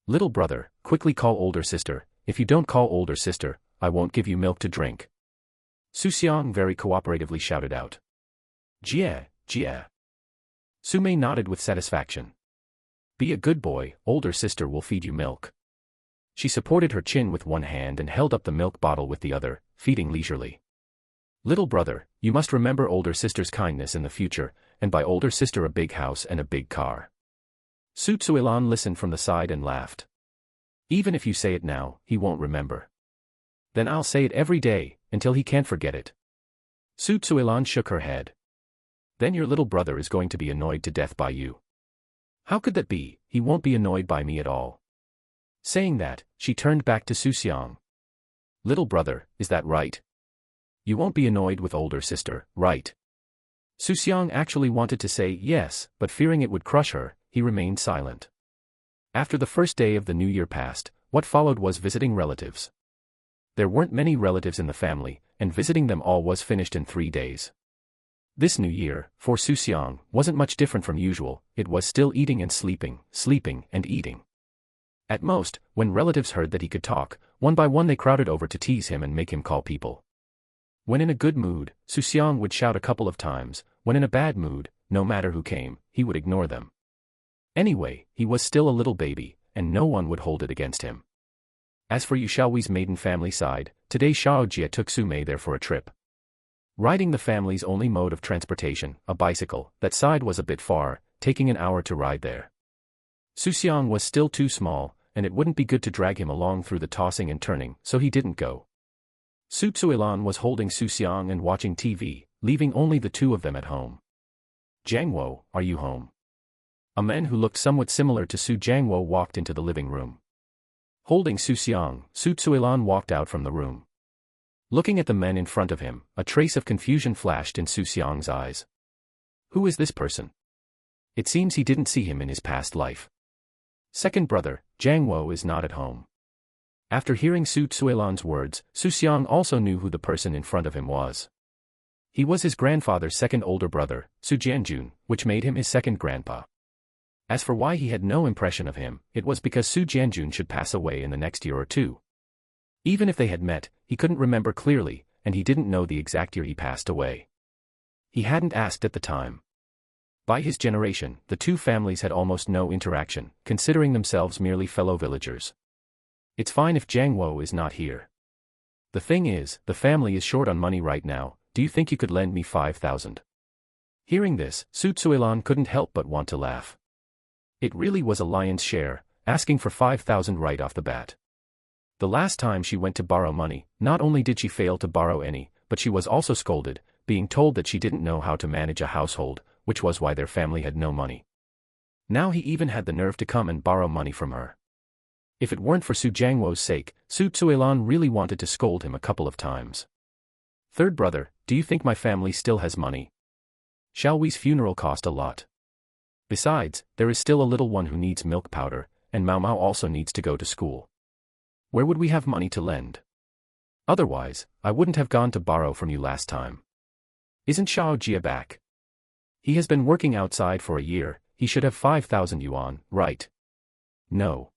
"Little brother, quickly call older sister. If you don't call older sister, I won't give you milk to drink." Xu Xiang very cooperatively shouted out. "Jie, Jie." Sumei nodded with satisfaction. "Be a good boy, older sister will feed you milk." She supported her chin with one hand and held up the milk bottle with the other, feeding leisurely. "Little brother, you must remember older sister's kindness in the future, and buy older sister a big house and a big car." Su Tsuilan listened from the side and laughed. "Even if you say it now, he won't remember. Then I'll say it every day, until he can't forget it." Su Tsuilan shook her head. "Then your little brother is going to be annoyed to death by you." "How could that be? He won't be annoyed by me at all." Saying that, she turned back to Xu Xiang. "Little brother, is that right? You won't be annoyed with older sister, right?" Xu Xiang actually wanted to say yes, but fearing it would crush her, he remained silent. After the first day of the new year passed, what followed was visiting relatives. There weren't many relatives in the family, and visiting them all was finished in 3 days. This new year, for Xu Xiang, wasn't much different from usual. It was still eating and sleeping, sleeping and eating. At most, when relatives heard that he could talk, one by one they crowded over to tease him and make him call people. When in a good mood, Xu Xiang would shout a couple of times. When in a bad mood, no matter who came, he would ignore them. Anyway, he was still a little baby, and no one would hold it against him. As for Yu Xiaohui's maiden family side, today Xiao Jie took Su Mei there for a trip. Riding the family's only mode of transportation, a bicycle, that side was a bit far, taking an hour to ride there. Xu Xiang was still too small, and it wouldn't be good to drag him along through the tossing and turning, so he didn't go. Su Tsuilan was holding Xu Xiang and watching TV, leaving only the two of them at home. "Jiangwo, are you home?" A man who looked somewhat similar to Xu Jiangwo walked into the living room. Holding Xu Xiang, Su Tsuilan walked out from the room. Looking at the men in front of him, a trace of confusion flashed in Xu Xiang's eyes. Who is this person? It seems he didn't see him in his past life. Second brother, Jiangwo is not at home. After hearing Xu Xuelan's words, Xu Xiang also knew who the person in front of him was. He was his grandfather's second older brother, Xu Jianjun, which made him his second grandpa. As for why he had no impression of him, it was because Xu Jianjun should pass away in the next year or two. Even if they had met, he couldn't remember clearly, and he didn't know the exact year he passed away. He hadn't asked at the time. By his generation, the two families had almost no interaction, considering themselves merely fellow villagers. It's fine if Jiang Wo is not here. The thing is, the family is short on money right now. Do you think you could lend me 5,000? Hearing this, Xu Xuelan couldn't help but want to laugh. It really was a lion's share, asking for 5,000 right off the bat. The last time she went to borrow money, not only did she fail to borrow any, but she was also scolded, being told that she didn't know how to manage a household, which was why their family had no money. Now he even had the nerve to come and borrow money from her. If it weren't for Xu Jiangwo's sake, Xu Xuelan really wanted to scold him a couple of times. Third brother, do you think my family still has money? Xiao Wei's funeral cost a lot. Besides, there is still a little one who needs milk powder, and Mao Mao also needs to go to school. Where would we have money to lend? Otherwise, I wouldn't have gone to borrow from you last time. Isn't Xiao Jia back? He has been working outside for a year, he should have 5,000 yuan, right? No.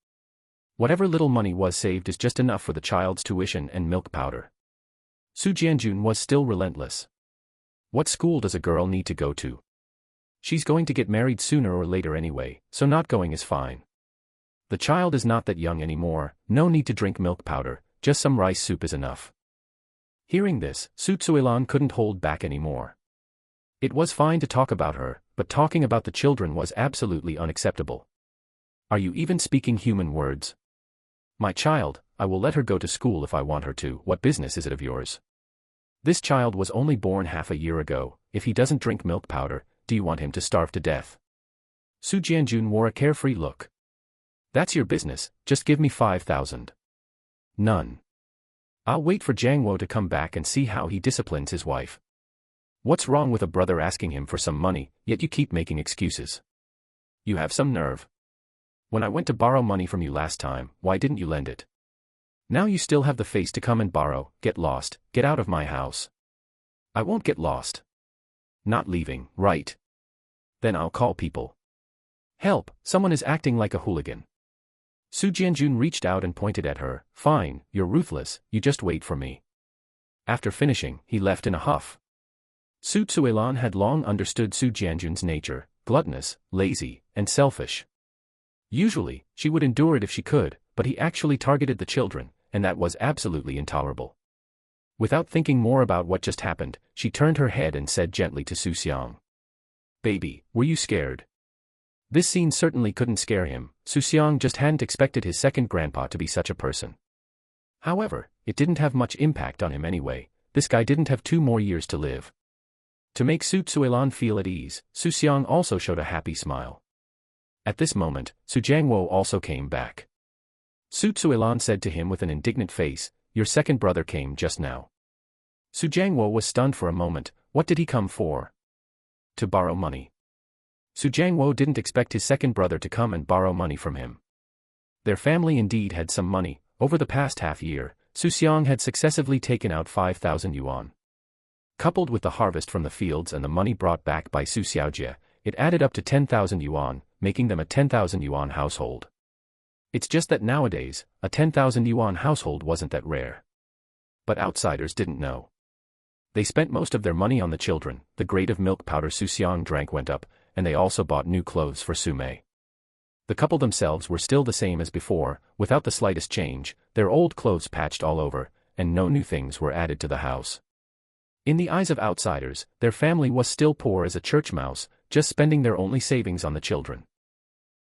Whatever little money was saved is just enough for the child's tuition and milk powder. Xu Jianjun was still relentless. What school does a girl need to go to? She's going to get married sooner or later anyway, so not going is fine. The child is not that young anymore, no need to drink milk powder, just some rice soup is enough. Hearing this, Xu Xuelan couldn't hold back anymore. It was fine to talk about her, but talking about the children was absolutely unacceptable. Are you even speaking human words? My child, I will let her go to school if I want her to. What business is it of yours? This child was only born half a year ago. If he doesn't drink milk powder, do you want him to starve to death? Xu Jianjun wore a carefree look. That's your business, just give me 5,000. None. I'll wait for Jiang Wo to come back and see how he disciplines his wife. What's wrong with a brother asking him for some money, yet you keep making excuses? You have some nerve. When I went to borrow money from you last time, why didn't you lend it? Now you still have the face to come and borrow. Get lost, get out of my house. I won't get lost. Not leaving, right? Then I'll call people. Help, someone is acting like a hooligan. Xu Jianjun reached out and pointed at her. Fine, you're ruthless, you just wait for me. After finishing, he left in a huff. Xu Xuelan had long understood Xu Jianjun's nature, gluttonous, lazy, and selfish. Usually, she would endure it if she could, but he actually targeted the children, and that was absolutely intolerable. Without thinking more about what just happened, she turned her head and said gently to Xu Xiang. Baby, were you scared? This scene certainly couldn't scare him. Xu Xiang just hadn't expected his second grandpa to be such a person. However, it didn't have much impact on him anyway. This guy didn't have 2 more years to live. To make Xu Xuelan feel at ease, Xu Xiang also showed a happy smile. At this moment, Xu Jiangwo also came back. Xu Xuelan said to him with an indignant face, your second brother came just now. Xu Jiangwo was stunned for a moment. What did he come for? To borrow money. Xu Jiangwo didn't expect his second brother to come and borrow money from him. Their family indeed had some money. Over the past half year, Xu Xiang had successively taken out 5,000 yuan. Coupled with the harvest from the fields and the money brought back by Xu Xiaojie, it added up to 10,000 yuan, making them a 10,000 yuan household. It's just that nowadays, a 10,000 yuan household wasn't that rare. But outsiders didn't know. They spent most of their money on the children. The grade of milk powder Xu Xiang drank went up, and they also bought new clothes for Su Mei. The couple themselves were still the same as before, without the slightest change, their old clothes patched all over, and no new things were added to the house. In the eyes of outsiders, their family was still poor as a church mouse, just spending their only savings on the children.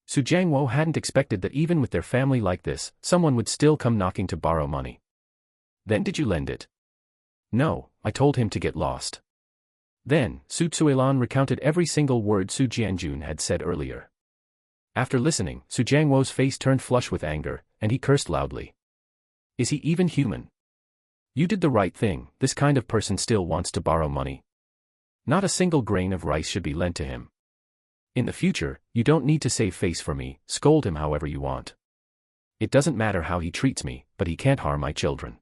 Xu Jiangwo hadn't expected that even with their family like this, someone would still come knocking to borrow money. Then did you lend it? No, I told him to get lost. Then, Xu Xuelan recounted every single word Xu Jianjun had said earlier. After listening, Xu Jiangwo's face turned flush with anger, and he cursed loudly. Is he even human? You did the right thing. This kind of person still wants to borrow money. Not a single grain of rice should be lent to him. In the future, you don't need to save face for me. Scold him however you want. It doesn't matter how he treats me, but he can't harm my children.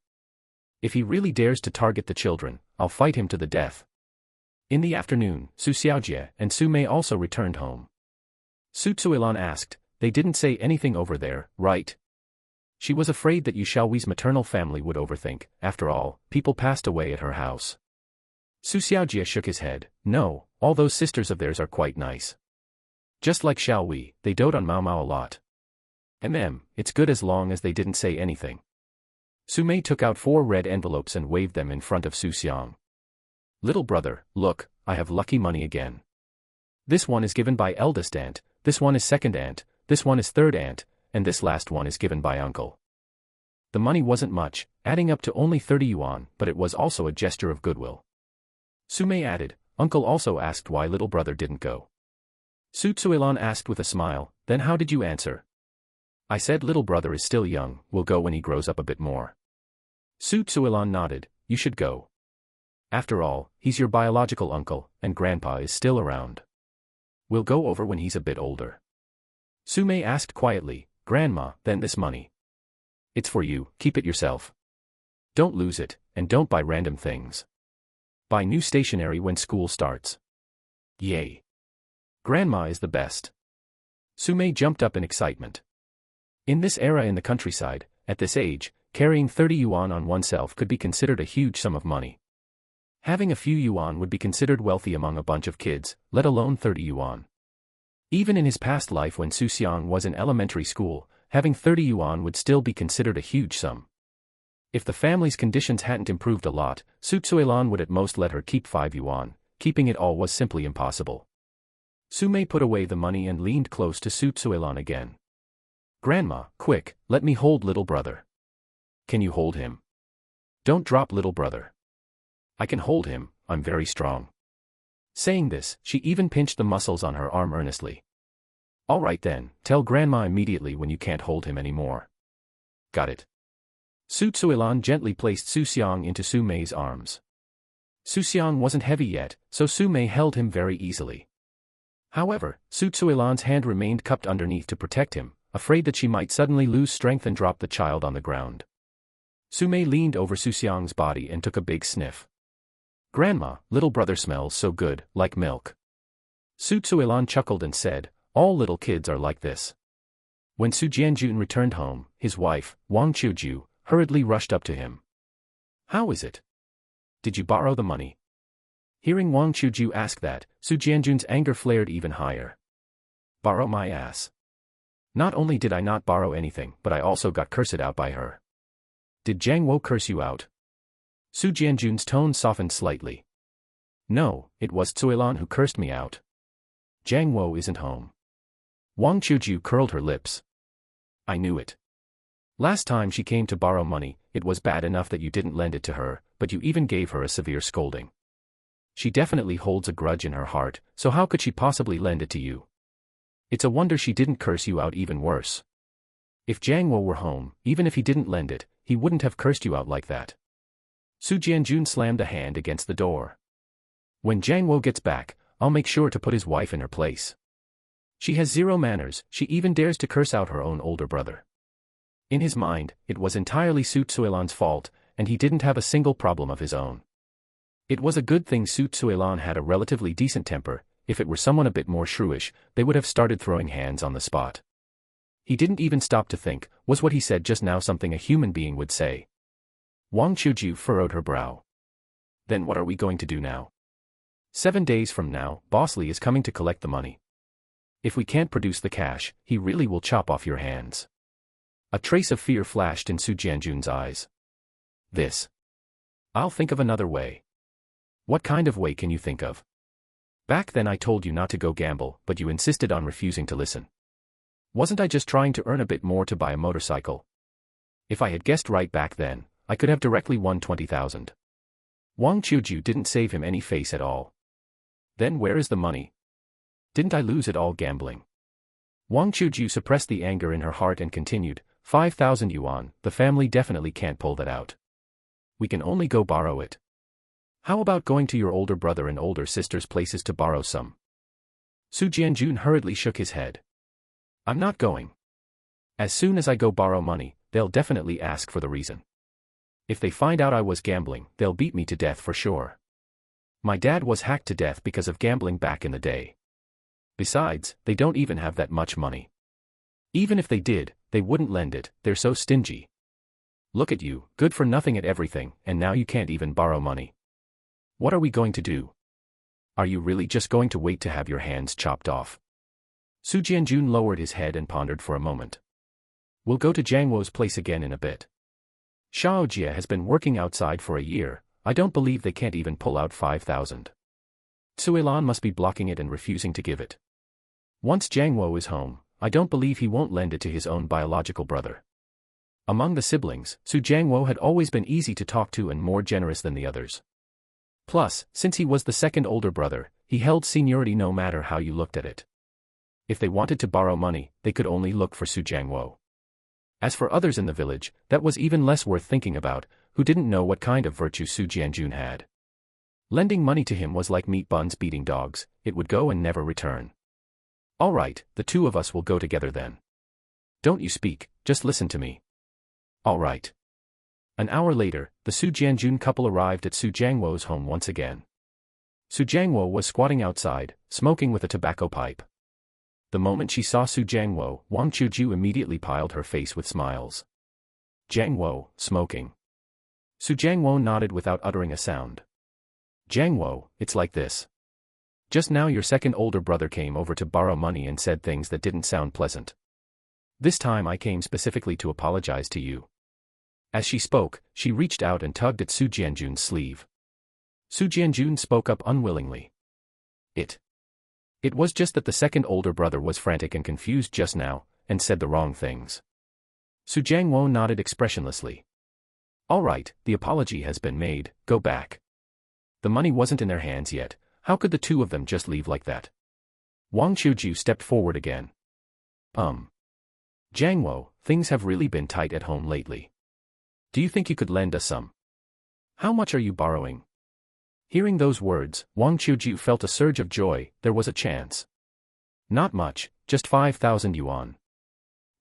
If he really dares to target the children, I'll fight him to the death. In the afternoon, Xu Xiaojie and Su Mei also returned home. Su Tsuilan asked, "They didn't say anything over there, right?" She was afraid that Yu Xiaohui's maternal family would overthink. After all, people passed away at her house. Su Xiaojie shook his head. "No, all those sisters of theirs are quite nice. Just like Xiaohui, they dote on Mao Mao a lot. It's good as long as they didn't say anything." Su Mei took out 4 red envelopes and waved them in front of Xu Xiang. "Little brother, look, I have lucky money again. This one is given by eldest aunt, this one is second aunt, this one is third aunt, and this last one is given by uncle." The money wasn't much, adding up to only 30 yuan, but it was also a gesture of goodwill. Su Mei added, "Uncle also asked why little brother didn't go." Su Tsuilan asked with a smile, "Then how did you answer?" "I said little brother is still young, will go when he grows up a bit more." Su Tsuilan nodded, "You should go. After all, he's your biological uncle, and grandpa is still around. We'll go over when he's a bit older." Su Mei asked quietly, "Grandma, then this money? It's for you, keep it yourself. Don't lose it, and don't buy random things. Buy new stationery when school starts. Yay. Grandma is the best." Su Mei jumped up in excitement. In this era in the countryside, at this age, carrying 30 yuan on oneself could be considered a huge sum of money. Having a few yuan would be considered wealthy among a bunch of kids, let alone 30 yuan. Even in his past life when Xu Xiang was in elementary school, having 30 yuan would still be considered a huge sum. If the family's conditions hadn't improved a lot, Su Tsuilan would at most let her keep 5 yuan, keeping it all was simply impossible. Su Mei put away the money and leaned close to Su Tsuilan again. "Grandma, quick, let me hold little brother." "Can you hold him?" "Don't drop little brother." "I can hold him, I'm very strong." Saying this, she even pinched the muscles on her arm earnestly. "All right then, tell Grandma immediately when you can't hold him anymore." "Got it." Su Tsuilan gently placed Xu Xiang into Su Mei's arms. Xu Xiang wasn't heavy yet, so Su Mei held him very easily. However, Su Tsuilan's hand remained cupped underneath to protect him, afraid that she might suddenly lose strength and drop the child on the ground. Su Mei leaned over Xu Xiang's body and took a big sniff. "Grandma, little brother smells so good, like milk." Su Tsuilan chuckled and said, "All little kids are like this." When Su Jianjun returned home, his wife, Wang Qiuju, hurriedly rushed up to him. "How is it? Did you borrow the money?" Hearing Wang Qiuju ask that, Su Jianjun's anger flared even higher. "Borrow my ass. Not only did I not borrow anything, but I also got cursed out by her." "Did Jiang Wo curse you out?" Su Jianjun's tone softened slightly. "No, it was Tsuilan who cursed me out. Jiang Wo isn't home." Wang Qiuju curled her lips. "I knew it. Last time she came to borrow money, it was bad enough that you didn't lend it to her, but you even gave her a severe scolding. She definitely holds a grudge in her heart, so how could she possibly lend it to you? It's a wonder she didn't curse you out even worse. If Jiang Wo were home, even if he didn't lend it, he wouldn't have cursed you out like that." Su Jianjun slammed a hand against the door. "When Jiang Wo gets back, I'll make sure to put his wife in her place. She has zero manners, she even dares to curse out her own older brother." In his mind, it was entirely Su Tsuilan's fault, and he didn't have a single problem of his own. It was a good thing Su Tsuilan had a relatively decent temper. If it were someone a bit more shrewish, they would have started throwing hands on the spot. He didn't even stop to think, was what he said just now something a human being would say? Wang Qiuju furrowed her brow. "Then what are we going to do now? 7 days from now, Boss Li is coming to collect the money. If we can't produce the cash, he really will chop off your hands." A trace of fear flashed in Su Jianjun's eyes. I'll think of another way." "What kind of way can you think of? Back then I told you not to go gamble, but you insisted on refusing to listen. Wasn't I just trying to earn a bit more to buy a motorcycle? If I had guessed right back then, I could have directly won 20,000. Wang Qiuju didn't save him any face at all. "Then where is the money? Didn't I lose it all gambling?" Wang Qiuju suppressed the anger in her heart and continued, 5,000 yuan, the family definitely can't pull that out. We can only go borrow it. How about going to your older brother and older sister's places to borrow some?" Su Jianjun hurriedly shook his head. "I'm not going. As soon as I go borrow money, they'll definitely ask for the reason. If they find out I was gambling, they'll beat me to death for sure. My dad was hacked to death because of gambling back in the day. Besides, they don't even have that much money. Even if they did, they wouldn't lend it, they're so stingy. Look at you, good for nothing at everything, and now you can't even borrow money. What are we going to do? Are you really just going to wait to have your hands chopped off? Xu Jianjun lowered his head and pondered for a moment. We'll go to Jiang Wo's place again in a bit. Xiao Jie has been working outside for a year, I don't believe they can't even pull out 5,000. Suilan must be blocking it and refusing to give it. Once Jiang Wo is home, I don't believe he won't lend it to his own biological brother. Among the siblings, Su Jiangwo had always been easy to talk to and more generous than the others. Plus, since he was the second older brother, he held seniority no matter how you looked at it. If they wanted to borrow money, they could only look for Su Jiangwo. As for others in the village, that was even less worth thinking about, who didn't know what kind of virtue Su Jianjun had. Lending money to him was like meat buns beating dogs, it would go and never return. All right, the two of us will go together then. Don't you speak, just listen to me. All right. An hour later, the Su Jianjun couple arrived at Su Jiangwo's home once again. Su Jiangwo was squatting outside, smoking with a tobacco pipe. The moment she saw Su Jiangwo, Wang Qiuju immediately piled her face with smiles. Jiangwo, smoking. Su Jiangwo nodded without uttering a sound. Jiangwo, it's like this. Just now your second older brother came over to borrow money and said things that didn't sound pleasant. This time I came specifically to apologize to you. As she spoke, she reached out and tugged at Su Jianjun's sleeve. Su Jianjun spoke up unwillingly. It was just that the second older brother was frantic and confused just now, and said the wrong things. Su Jiangwo nodded expressionlessly. All right, the apology has been made, go back. The money wasn't in their hands yet, how could the two of them just leave like that? Wang Qiuju stepped forward again. Jiangwo, things have really been tight at home lately. Do you think you could lend us some? How much are you borrowing? Hearing those words, Wang Qiuju felt a surge of joy, there was a chance. Not much, just 5,000 yuan.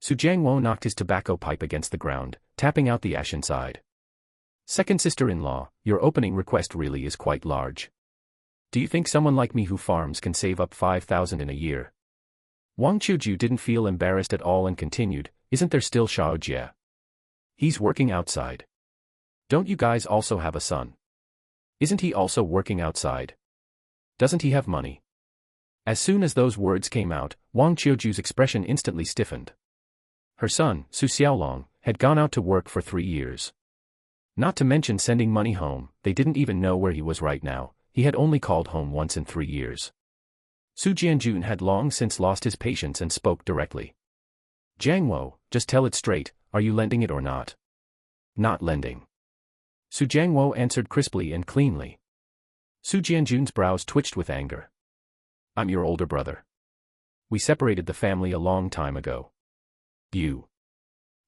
Su Jiangwo knocked his tobacco pipe against the ground, tapping out the ash inside. Second sister-in-law, your opening request really is quite large. Do you think someone like me who farms can save up 5,000 in a year? Wang Qiuju didn't feel embarrassed at all and continued, isn't there still Xiao Jie? He's working outside. Don't you guys also have a son? Isn't he also working outside? Doesn't he have money? As soon as those words came out, Wang Qiuju's expression instantly stiffened. Her son, Su Xiaolong, had gone out to work for 3 years. Not to mention sending money home, they didn't even know where he was right now, he had only called home once in 3 years. Su Jianjun had long since lost his patience and spoke directly. Jiangwo, just tell it straight, are you lending it or not? Not lending. Su Jiangwo answered crisply and cleanly. Su Jianjun's brows twitched with anger. I'm your older brother. We separated the family a long time ago. You.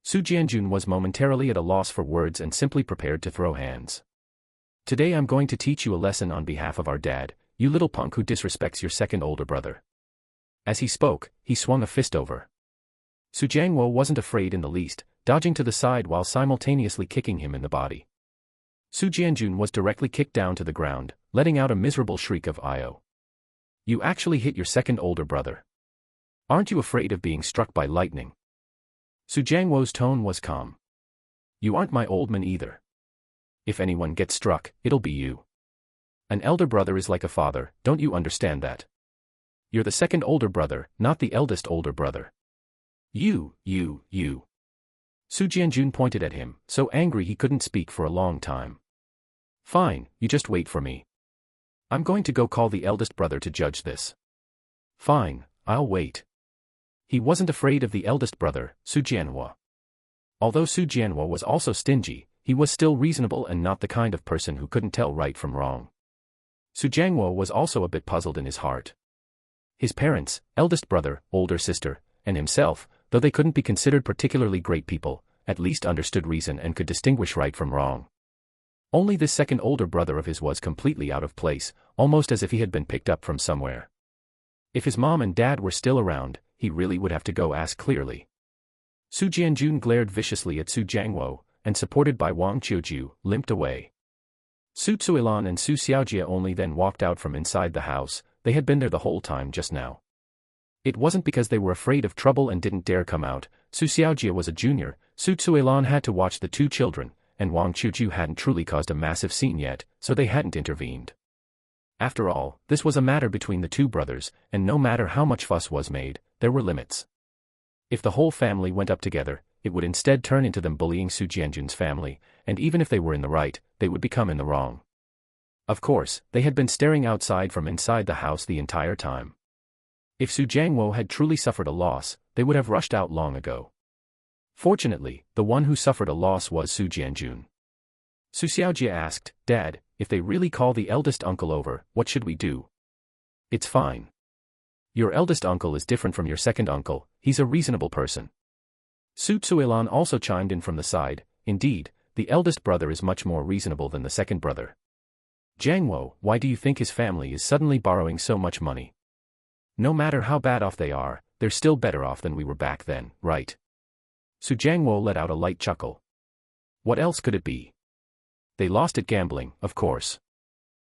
Su Jianjun was momentarily at a loss for words and simply prepared to throw hands. Today I'm going to teach you a lesson on behalf of our dad, you little punk who disrespects your second older brother. As he spoke, he swung a fist over. Su Jiangwo wasn't afraid in the least, dodging to the side while simultaneously kicking him in the body. Su Jianjun was directly kicked down to the ground, letting out a miserable shriek of "Io! You actually hit your second older brother. Aren't you afraid of being struck by lightning?" Su Jiangwo's tone was calm. You aren't my old man either. If anyone gets struck, it'll be you. An elder brother is like a father, don't you understand that? You're the second older brother, not the eldest older brother. You. Su Jianjun pointed at him, so angry he couldn't speak for a long time. Fine, you just wait for me. I'm going to go call the eldest brother to judge this. Fine, I'll wait. He wasn't afraid of the eldest brother, Su Jianhua. Although Su Jianhua was also stingy, he was still reasonable and not the kind of person who couldn't tell right from wrong. Su Jianhua was also a bit puzzled in his heart. His parents, eldest brother, older sister, and himself, though they couldn't be considered particularly great people, at least understood reason and could distinguish right from wrong. Only this second older brother of his was completely out of place, almost as if he had been picked up from somewhere. If his mom and dad were still around, he really would have to go ask clearly. Xu Jianjun glared viciously at Xu Jiangwo, and supported by Wang Qiuju, limped away. Su Tsuilan and Su Xiaojia only then walked out from inside the house. They had been there the whole time just now. It wasn't because they were afraid of trouble and didn't dare come out. Su Xiaojia was a junior, Su Tsuilan had to watch the two children, and Wang Qiuju hadn't truly caused a massive scene yet, so they hadn't intervened. After all, this was a matter between the two brothers, and no matter how much fuss was made, there were limits. If the whole family went up together, it would instead turn into them bullying Su Jianjun's family, and even if they were in the right, they would become in the wrong. Of course, they had been staring outside from inside the house the entire time. If Su Jiangwo had truly suffered a loss, they would have rushed out long ago. Fortunately, the one who suffered a loss was Su Jianjun. Su Xiaojia asked, "Dad, if they really call the eldest uncle over, what should we do?" "It's fine. Your eldest uncle is different from your second uncle, he's a reasonable person." Su Tsuilan also chimed in from the side, "Indeed, the eldest brother is much more reasonable than the second brother." "Jiangwo, why do you think his family is suddenly borrowing so much money? No matter how bad off they are, they're still better off than we were back then, right?" Su Jiangwo let out a light chuckle. "What else could it be? They lost at gambling, of course."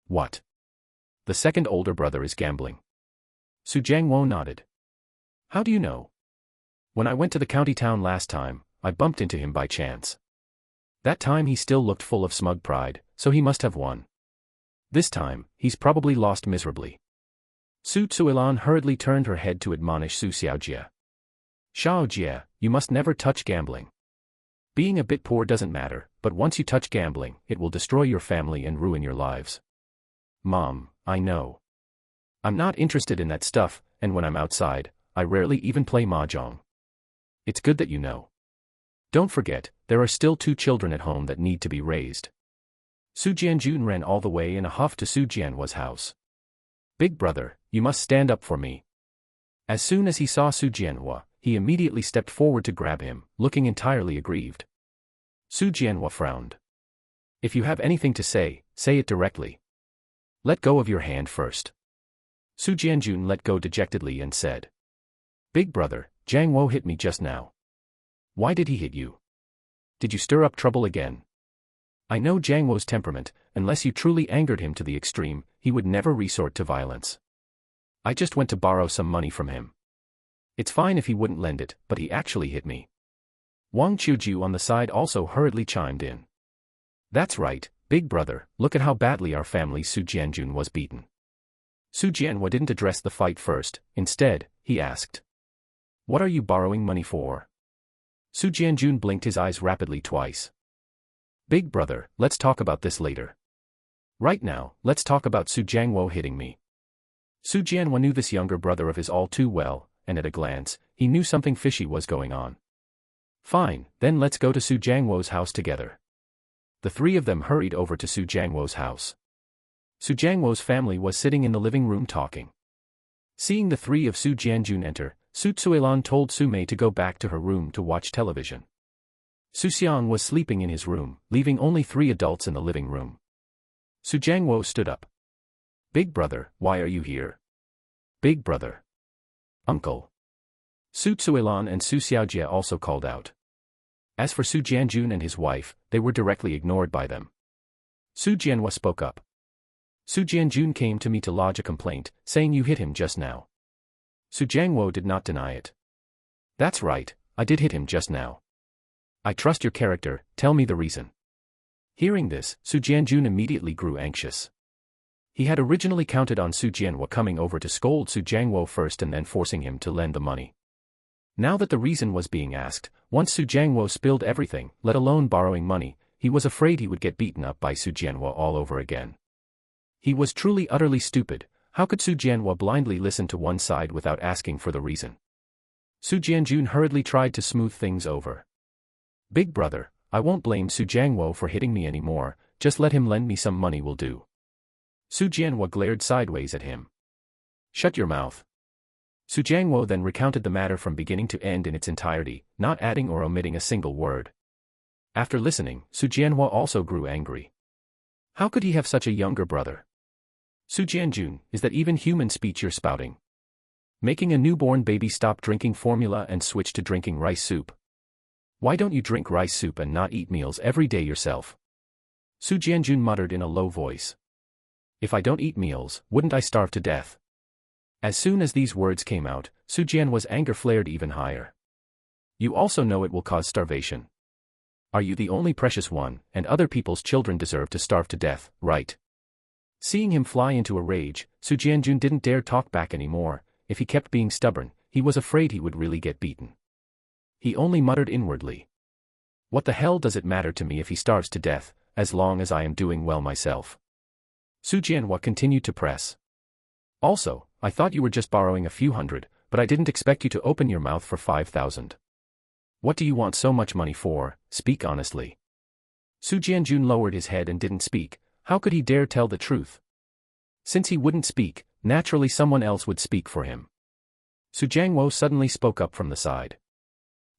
"What? The second older brother is gambling?" Su Jiangwo nodded. "How do you know?" "When I went to the county town last time, I bumped into him by chance. That time he still looked full of smug pride, so he must have won. This time, he's probably lost miserably." Su Tsuilan hurriedly turned her head to admonish Su Xiaojia. "Xiaojia, you must never touch gambling. Being a bit poor doesn't matter, but once you touch gambling, it will destroy your family and ruin your lives." "Mom, I know. I'm not interested in that stuff, and when I'm outside, I rarely even play mahjong. It's good that you know. Don't forget, there are still two children at home that need to be raised." Su Jianjun ran all the way in a huff to Su Jianhua's house. "Big brother, you must stand up for me." As soon as he saw Su Jianhua, he immediately stepped forward to grab him, looking entirely aggrieved. Su Jianhua frowned. "If you have anything to say, say it directly. Let go of your hand first." Su Jianjun let go dejectedly and said, "Big brother, Jiang Wo hit me just now." "Why did he hit you? Did you stir up trouble again?" "I know Jiang Wo's temperament, unless you truly angered him to the extreme, he would never resort to violence. I just went to borrow some money from him. It's fine if he wouldn't lend it, but he actually hit me." Wang Qiuju on the side also hurriedly chimed in. "That's right, big brother, look at how badly our family's Su Jianjun was beaten." Su Jianhua didn't address the fight first, instead, he asked, "What are you borrowing money for?" Su Jianjun blinked his eyes rapidly twice. "Big brother, let's talk about this later. Right now, let's talk about Su Jiangwo hitting me." Su Jianhua knew this younger brother of his all too well, and at a glance, he knew something fishy was going on. "Fine, then let's go to Su Jiangwo's house together." The three of them hurried over to Su Jiangwo's house. Su Jiangwo's family was sitting in the living room talking. Seeing the three of Su Jianjun enter, Su Tsuilan told Su Mei to go back to her room to watch television. Xu Xiang was sleeping in his room, leaving only 3 adults in the living room. Su Jiangwo stood up. "Big brother, why are you here?" "Big brother." "Uncle." Su Tsuilan and Su Xiaojia also called out. As for Su Jianjun and his wife, they were directly ignored by them. Su Jianhua spoke up. "Su Jianjun came to me to lodge a complaint, saying you hit him just now." Su Jiangwo did not deny it. "That's right, I did hit him just now. I trust your character, tell me the reason." Hearing this, Su Jianjun immediately grew anxious. He had originally counted on Su Jianhua coming over to scold Su Jiangwo first and then forcing him to lend the money. Now that the reason was being asked, once Su Jiangwo spilled everything, let alone borrowing money, he was afraid he would get beaten up by Su Jianhua all over again. He was truly utterly stupid. How could Su Jianhua blindly listen to one side without asking for the reason? Su Jianjun hurriedly tried to smooth things over. "Big brother, I won't blame Su Jiangwo for hitting me anymore, just let him lend me some money will do." Su Jianhua glared sideways at him. "Shut your mouth." Su Jiangwo then recounted the matter from beginning to end in its entirety, not adding or omitting a single word. After listening, Su Jianhua also grew angry. How could he have such a younger brother? "Su Jianjun, is that even human speech you're spouting? Making a newborn baby stop drinking formula and switch to drinking rice soup? Why don't you drink rice soup and not eat meals every day yourself? Xu Jianjun muttered in a low voice. If I don't eat meals, wouldn't I starve to death? As soon as these words came out, Xu Jianhua's anger flared even higher. You also know it will cause starvation. Are you the only precious one, and other people's children deserve to starve to death, right? Seeing him fly into a rage, Xu Jianjun didn't dare talk back anymore. If he kept being stubborn, he was afraid he would really get beaten. He only muttered inwardly. What the hell does it matter to me if he starves to death, as long as I am doing well myself? Xu Jianhua continued to press. Also, I thought you were just borrowing a few hundred, but I didn't expect you to open your mouth for 5,000. What do you want so much money for? Speak honestly. Xu Jianjun lowered his head and didn't speak. How could he dare tell the truth? Since he wouldn't speak, naturally someone else would speak for him. Su Jiangwo suddenly spoke up from the side.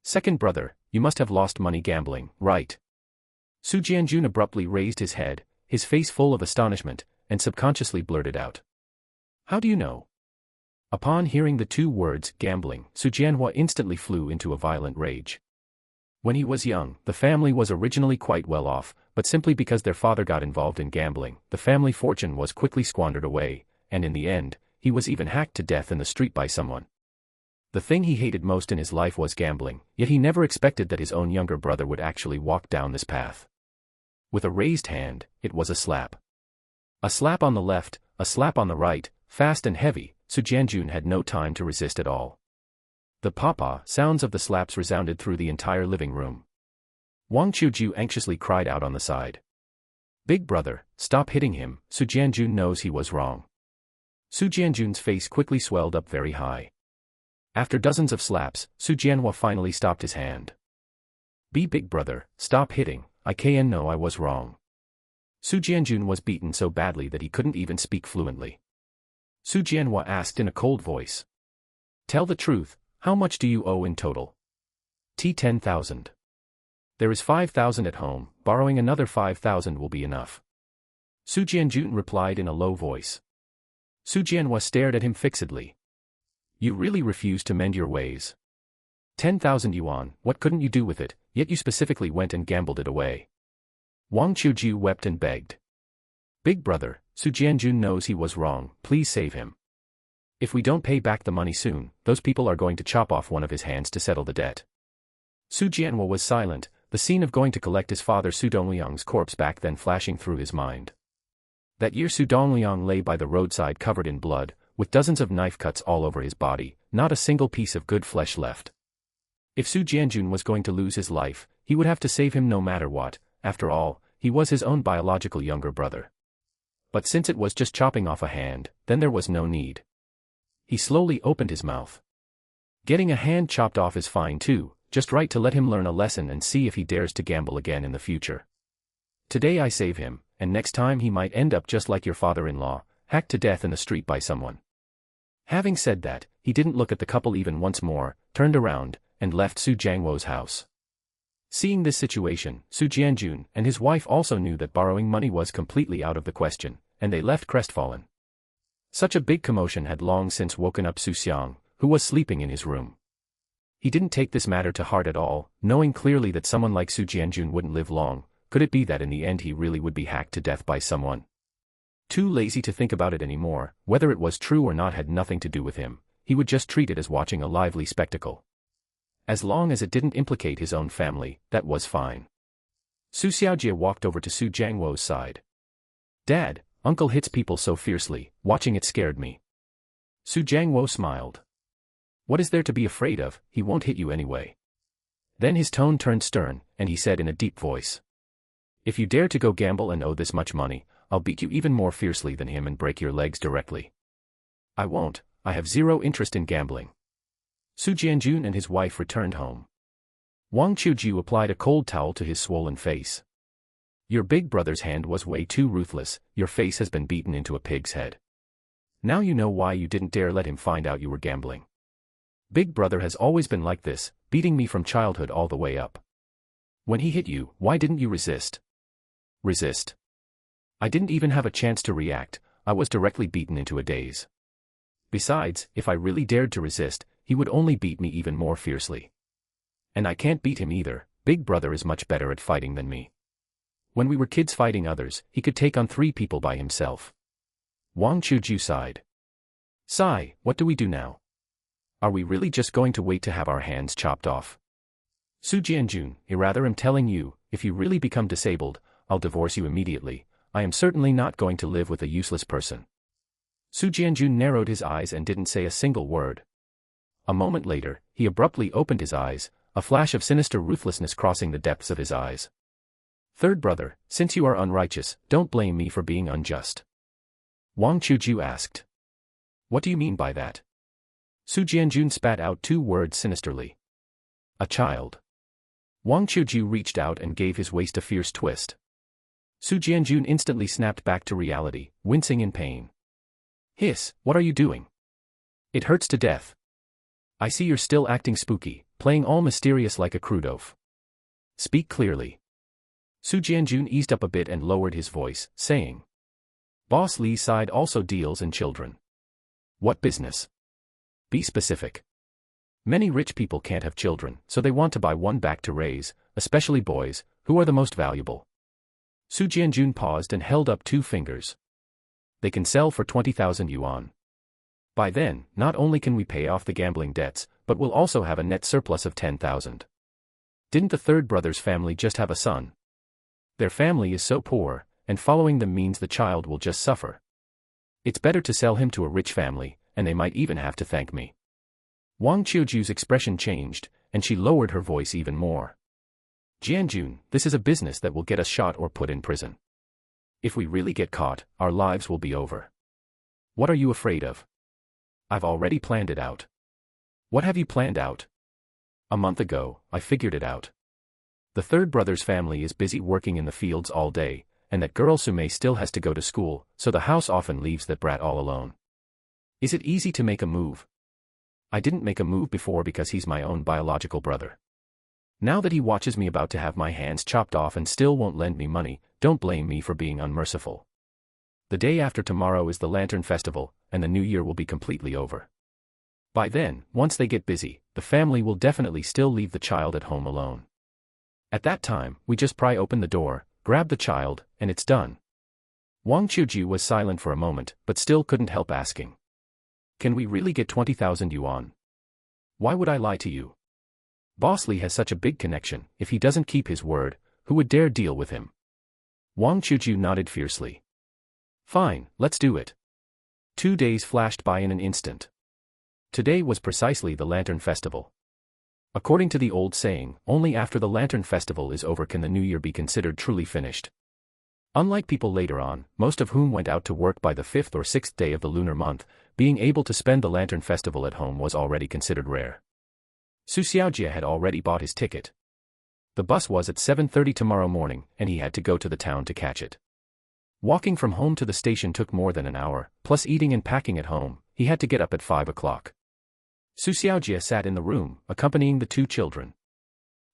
Second brother, you must have lost money gambling, right? Xu Jianjun abruptly raised his head, his face full of astonishment, and subconsciously blurted out. How do you know? Upon hearing the two words, gambling, Xu Jianhua instantly flew into a violent rage. When he was young, the family was originally quite well off, but simply because their father got involved in gambling, the family fortune was quickly squandered away, and in the end, he was even hacked to death in the street by someone. The thing he hated most in his life was gambling, yet he never expected that his own younger brother would actually walk down this path. With a raised hand, it was a slap. A slap on the left, a slap on the right, fast and heavy. Xu Jianjun had no time to resist at all. The papa sounds of the slaps resounded through the entire living room. Wang Qiujiu anxiously cried out on the side. Big brother, stop hitting him, Xu Jianjun knows he was wrong. Xu Jianjun's face quickly swelled up very high. After dozens of slaps, Xu Jianhua finally stopped his hand. Big brother, stop hitting, I can know I was wrong. Xu Jianjun was beaten so badly that he couldn't even speak fluently. Xu Jianhua asked in a cold voice. Tell the truth, how much do you owe in total? 10,000. There is 5,000 at home, borrowing another 5,000 will be enough. Xu Jianjun replied in a low voice. Xu Jianhua stared at him fixedly. You really refuse to mend your ways. 10,000 yuan, what couldn't you do with it, yet you specifically went and gambled it away. Wang Qiujiu wept and begged. Big brother, Xu Jianjun knows he was wrong, please save him. If we don't pay back the money soon, those people are going to chop off one of his hands to settle the debt. Xu Jianhua was silent, the scene of going to collect his father Su Dongliang's corpse back then flashing through his mind. That year Su Dongliang lay by the roadside covered in blood, with dozens of knife cuts all over his body, not a single piece of good flesh left. If Xu Jianjun was going to lose his life, he would have to save him no matter what. After all, he was his own biological younger brother. But since it was just chopping off a hand, then there was no need. He slowly opened his mouth. Getting a hand chopped off is fine too, just right to let him learn a lesson and see if he dares to gamble again in the future. Today I save him, and next time he might end up just like your father-in-law, hacked to death in the street by someone. Having said that, he didn't look at the couple even once more, turned around, and left Su Jiangwo's house. Seeing this situation, Xu Jianjun and his wife also knew that borrowing money was completely out of the question, and they left crestfallen. Such a big commotion had long since woken up Xu Xiang, who was sleeping in his room. He didn't take this matter to heart at all, knowing clearly that someone like Xu Jianjun wouldn't live long. Could it be that in the end he really would be hacked to death by someone? Too lazy to think about it anymore, whether it was true or not had nothing to do with him, he would just treat it as watching a lively spectacle. As long as it didn't implicate his own family, that was fine. Su Xiaojie walked over to Su Jiangwo's side. Dad, Uncle hits people so fiercely, watching it scared me. Su Jiangwo smiled. What is there to be afraid of, he won't hit you anyway. Then his tone turned stern, and he said in a deep voice. If you dare to go gamble and owe this much money, I'll beat you even more fiercely than him and break your legs directly. I won't, I have zero interest in gambling. Su Jianjun and his wife returned home. Wang Qiujiu applied a cold towel to his swollen face. Your big brother's hand was way too ruthless, your face has been beaten into a pig's head. Now you know why you didn't dare let him find out you were gambling. Big brother has always been like this, beating me from childhood all the way up. When he hit you, why didn't you resist? Resist? I didn't even have a chance to react, I was directly beaten into a daze. Besides, if I really dared to resist, he would only beat me even more fiercely. And I can't beat him either. Big brother is much better at fighting than me. When we were kids fighting others, he could take on 3 people by himself. Wang Chuju sighed. Sigh, what do we do now? Are we really just going to wait to have our hands chopped off? Su Jianjun, rather am telling you, if you really become disabled, I'll divorce you immediately. I am certainly not going to live with a useless person. Su Jianjun narrowed his eyes and didn't say a single word. A moment later, he abruptly opened his eyes, a flash of sinister ruthlessness crossing the depths of his eyes. Third brother, since you are unrighteous, don't blame me for being unjust. Wang Chuju asked. What do you mean by that? Su Jianjun spat out 2 words sinisterly. A child. Wang Chuju reached out and gave his waist a fierce twist. Su Jianjun instantly snapped back to reality, wincing in pain. Hiss, what are you doing? It hurts to death. I see you're still acting spooky, playing all mysterious like a crudof. Speak clearly. Su Jianjun eased up a bit and lowered his voice, saying. Boss Li's side also deals in children. What business? Be specific. Many rich people can't have children, so they want to buy one back to raise, especially boys, who are the most valuable. Su Jianjun paused and held up 2 fingers. They can sell for 20,000 yuan. By then, not only can we pay off the gambling debts, but we'll also have a net surplus of 10,000. Didn't the third brother's family just have a son? Their family is so poor, and following them means the child will just suffer. It's better to sell him to a rich family, and they might even have to thank me. Wang Qiuju's expression changed, and she lowered her voice even more. Jianjun, this is a business that will get us shot or put in prison. If we really get caught, our lives will be over. What are you afraid of? I've already planned it out. What have you planned out? A month ago, I figured it out. The third brother's family is busy working in the fields all day, and that girl Sumei still has to go to school, so the house often leaves that brat all alone. Is it easy to make a move? I didn't make a move before because he's my own biological brother. Now that he watches me about to have my hands chopped off and still won't lend me money, don't blame me for being unmerciful. The day after tomorrow is the Lantern Festival, and the new year will be completely over. By then, once they get busy, the family will definitely still leave the child at home alone. At that time, we just pry open the door, grab the child, and it's done. Wang Qiuju was silent for a moment, but still couldn't help asking. Can we really get 20,000 yuan? Why would I lie to you? Boss Li has such a big connection, if he doesn't keep his word, who would dare deal with him? Wang Qiuju nodded fiercely. Fine, let's do it. 2 days flashed by in an instant. Today was precisely the Lantern Festival. According to the old saying, only after the Lantern Festival is over can the new year be considered truly finished. Unlike people later on, most of whom went out to work by the 5th or 6th day of the lunar month, being able to spend the Lantern Festival at home was already considered rare. Xu Xiang had already bought his ticket. The bus was at 7:30 tomorrow morning, and he had to go to the town to catch it. Walking from home to the station took more than an hour, plus eating and packing at home, he had to get up at 5 o'clock. Xu Xiang sat in the room, accompanying the 2 children.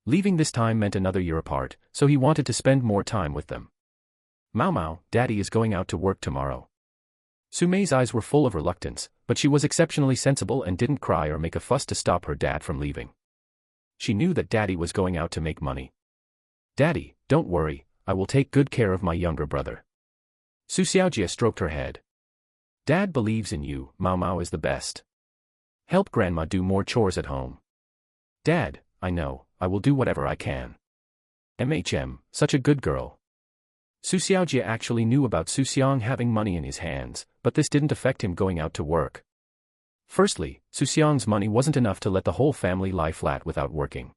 Leaving this time meant another year apart, so he wanted to spend more time with them. Mao Mao, Daddy is going out to work tomorrow. Sumei's eyes were full of reluctance, but she was exceptionally sensible and didn't cry or make a fuss to stop her dad from leaving. She knew that Daddy was going out to make money. Daddy, don't worry, I will take good care of my younger brother. Xu Xiaojie stroked her head. Dad believes in you, Mao Mao is the best. Help Grandma do more chores at home. Dad, I know, I will do whatever I can. Such a good girl. Xu Xiaojie actually knew about Xu Xiang having money in his hands, but this didn't affect him going out to work. Firstly, Xu Xiang's money wasn't enough to let the whole family lie flat without working.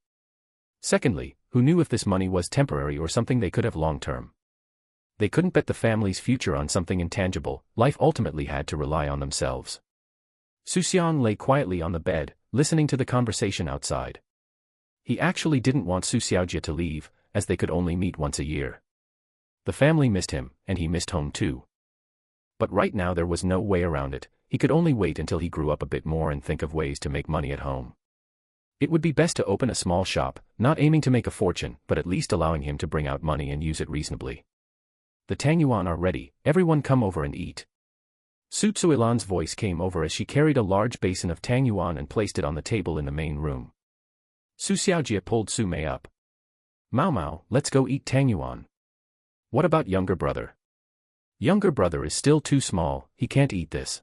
Secondly, who knew if this money was temporary or something they could have long-term? They couldn't bet the family's future on something intangible, life ultimately had to rely on themselves. Xu Xiang lay quietly on the bed, listening to the conversation outside. He actually didn't want Xu Xiaojie to leave, as they could only meet once a year. The family missed him, and he missed home too. But right now there was no way around it, he could only wait until he grew up a bit more and think of ways to make money at home. It would be best to open a small shop, not aiming to make a fortune, but at least allowing him to bring out money and use it reasonably. The Tang Yuan are ready, everyone come over and eat. Su Tsuilan's voice came over as she carried a large basin of Tang Yuan and placed it on the table in the main room. Xu Xiaojie pulled Su Mei up. Mao Mao, let's go eat tang yuan. What about younger brother? Younger brother is still too small, he can't eat this.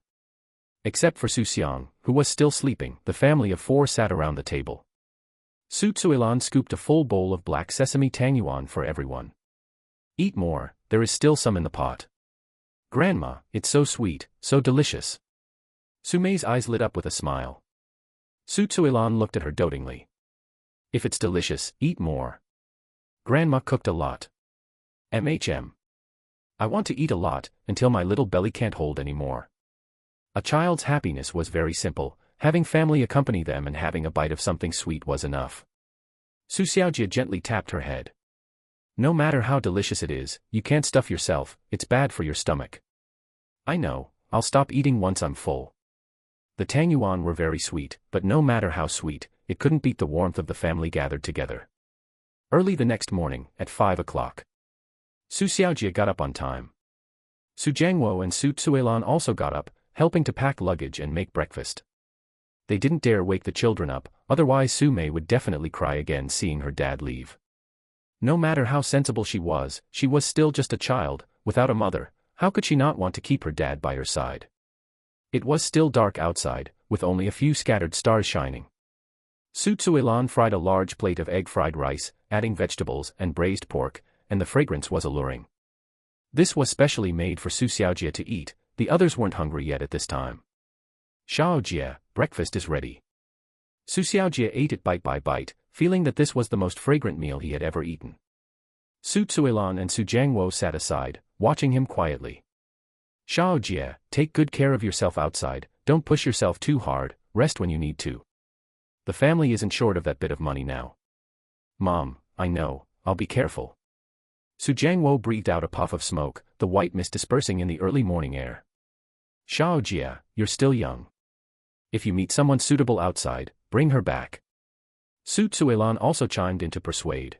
Except for Xu Xiang, who was still sleeping, the family of 4 sat around the table. Su Tsuilan scooped a full bowl of black sesame tang yuan for everyone. Eat more, there is still some in the pot. Grandma, it's so sweet, so delicious. Su Mei's eyes lit up with a smile. Su Tsuilan looked at her dotingly. If it's delicious, eat more. Grandma cooked a lot. I want to eat a lot, until my little belly can't hold any more. A child's happiness was very simple, having family accompany them and having a bite of something sweet was enough. Xu Xiaojie gently tapped her head. No matter how delicious it is, you can't stuff yourself, it's bad for your stomach. I know, I'll stop eating once I'm full. The tang yuan were very sweet, but no matter how sweet, it couldn't beat the warmth of the family gathered together. Early the next morning, at 5 o'clock. Xu Xiaojie got up on time. Su Jiangwo and Su Tsuilan also got up, helping to pack luggage and make breakfast. They didn't dare wake the children up, otherwise Su Mei would definitely cry again seeing her dad leave. No matter how sensible she was still just a child, without a mother. How could she not want to keep her dad by her side? It was still dark outside, with only a few scattered stars shining. Su Tsuilan fried a large plate of egg-fried rice, adding vegetables and braised pork, and the fragrance was alluring. This was specially made for Xu Xiaojie to eat, the others weren't hungry yet at this time. Xiaojie, breakfast is ready. Xu Xiaojie ate it bite by bite, feeling that this was the most fragrant meal he had ever eaten. Su Tsuilan and Su Jiangwo sat aside, watching him quietly. Xiaojie, take good care of yourself outside, don't push yourself too hard, rest when you need to. The family isn't short of that bit of money now. Mom, I know, I'll be careful. Su Jiangwo breathed out a puff of smoke, the white mist dispersing in the early morning air. Xiaojie, you're still young. If you meet someone suitable outside, bring her back. Su Tsuilan also chimed in to persuade.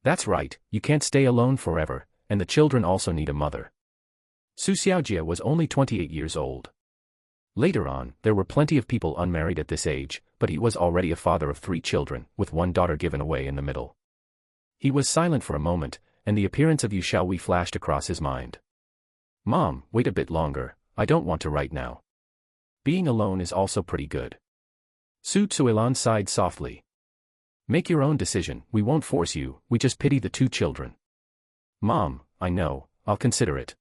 That's right, you can't stay alone forever, and the children also need a mother. Xu Xiaojie was only 28 years old. Later on, there were plenty of people unmarried at this age, but he was already a father of 3 children, with 1 daughter given away in the middle. He was silent for a moment, and the appearance of Yu Xiaowei flashed across his mind. Mom, wait a bit longer, I don't want to right now. Being alone is also pretty good. Su Tsuilan sighed softly. Make your own decision, we won't force you, we just pity the 2 children. Mom, I know, I'll consider it.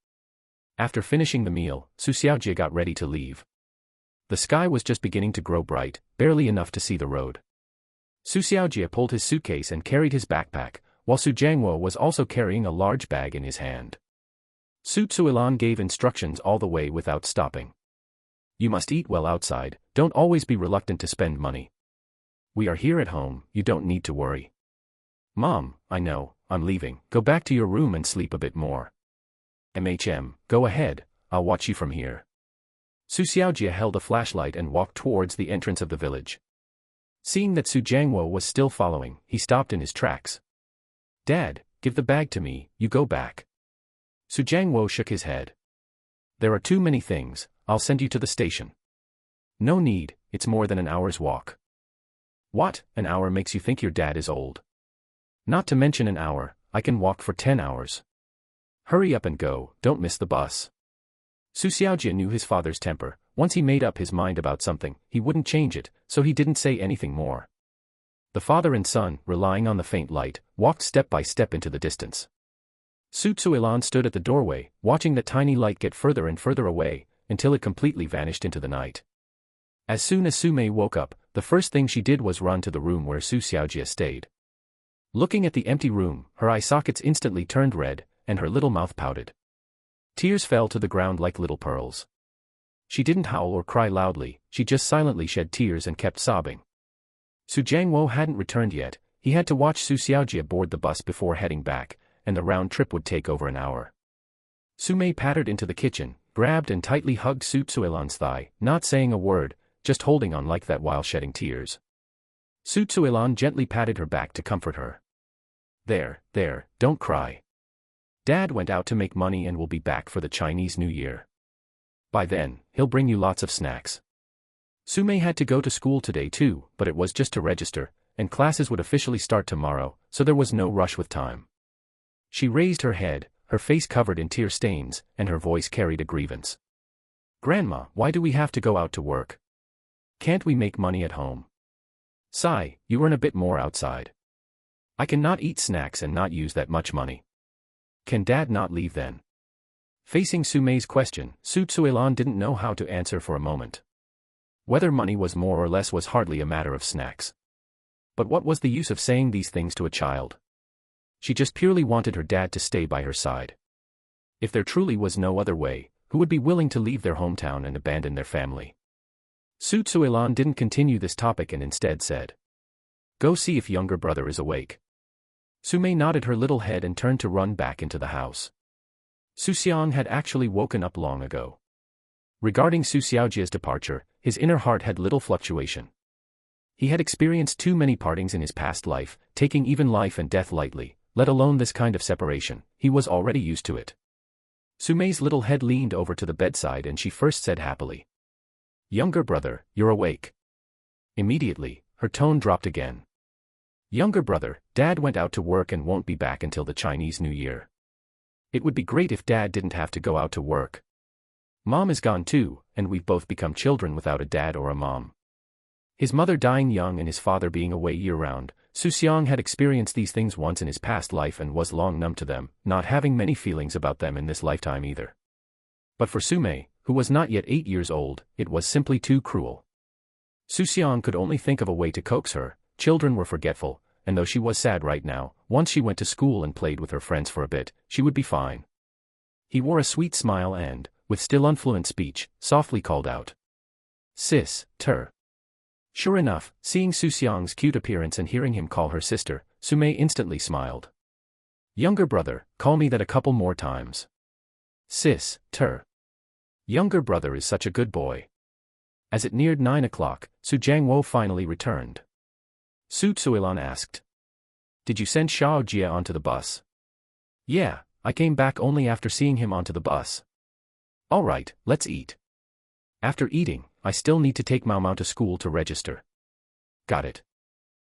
After finishing the meal, Xu Xiaojie got ready to leave. The sky was just beginning to grow bright, barely enough to see the road. Xu Xiaojie pulled his suitcase and carried his backpack, while Su Jiangwo was also carrying a large bag in his hand. Su Tsuilan gave instructions all the way without stopping. You must eat well outside, don't always be reluctant to spend money. We are here at home, you don't need to worry. Mom, I know, I'm leaving, go back to your room and sleep a bit more. Go ahead, I'll watch you from here. Xu Xiaojie held a flashlight and walked towards the entrance of the village. Seeing that Su Jiangwo was still following, he stopped in his tracks. Dad, give the bag to me, you go back. Su Jiangwo shook his head. There are too many things, I'll send you to the station. No need, it's more than an hour's walk. What, an hour makes you think your dad is old? Not to mention an hour, I can walk for 10 hours. Hurry up and go, don't miss the bus. Xu Xiaojie knew his father's temper, once he made up his mind about something, he wouldn't change it, so he didn't say anything more. The father and son, relying on the faint light, walked step by step into the distance. Su Tsuilan stood at the doorway, watching the tiny light get further and further away, until it completely vanished into the night. As soon as Su Mei woke up, the first thing she did was run to the room where Xu Xiaojie stayed. Looking at the empty room, her eye sockets instantly turned red, and her little mouth pouted. Tears fell to the ground like little pearls. She didn't howl or cry loudly, she just silently shed tears and kept sobbing. Su Jiangwo hadn't returned yet, he had to watch Xu Xiaojie board the bus before heading back, and the round trip would take over an hour. Su Mei pattered into the kitchen, grabbed and tightly hugged Su Tsuilan's thigh, not saying a word, just holding on like that while shedding tears. Su Tsuilan gently patted her back to comfort her. There, don't cry. Dad went out to make money and will be back for the Chinese New Year. By then, he'll bring you lots of snacks. Su Mei had to go to school today too, but it was just to register, and classes would officially start tomorrow, so there was no rush with time. She raised her head, her face covered in tear stains, and her voice carried a grievance. "Grandma, why do we have to go out to work? Can't we make money at home? Sigh, you earn a bit more outside. I cannot eat snacks and not use that much money. Can Dad not leave then?" Facing Su Mei's question, Su Tsuelan didn't know how to answer for a moment. Whether money was more or less was hardly a matter of snacks. But what was the use of saying these things to a child? She just purely wanted her dad to stay by her side. If there truly was no other way, who would be willing to leave their hometown and abandon their family? Su Tsuelan didn't continue this topic and instead said, "Go see if younger brother is awake." Su Mei nodded her little head and turned to run back into the house. Xu Xiang had actually woken up long ago. Regarding Su Xiaojia's departure, his inner heart had little fluctuation. He had experienced too many partings in his past life, taking even life and death lightly, let alone this kind of separation. He was already used to it. Su Mei's little head leaned over to the bedside and she first said happily, "Younger brother, you're awake." Immediately, her tone dropped again. "Younger brother, Dad went out to work and won't be back until the Chinese New Year. It would be great if Dad didn't have to go out to work. Mom is gone too, and we've both become children without a dad or a mom." His mother dying young and his father being away year-round, Xu Xiang had experienced these things once in his past life and was long numb to them, not having many feelings about them in this lifetime either. But for Su Mei, who was not yet 8 years old, it was simply too cruel. Xu Xiang could only think of a way to coax her. Children were forgetful, and though she was sad right now, once she went to school and played with her friends for a bit, she would be fine. He wore a sweet smile and, with still unfluent speech, softly called out, "Sis, Ter." Sure enough, seeing Xu Xiang's cute appearance and hearing him call her sister, Su Mei instantly smiled. "Younger brother, call me that a couple more times. Sis, Ter. Younger brother is such a good boy." As it neared 9 o'clock, Su Jiangwo finally returned. Su Tsuelan asked, "Did you send Xiao Jia onto the bus?" "Yeah, I came back only after seeing him onto the bus." "All right, let's eat." "After eating, I still need to take Mao Mao to school to register." "Got it."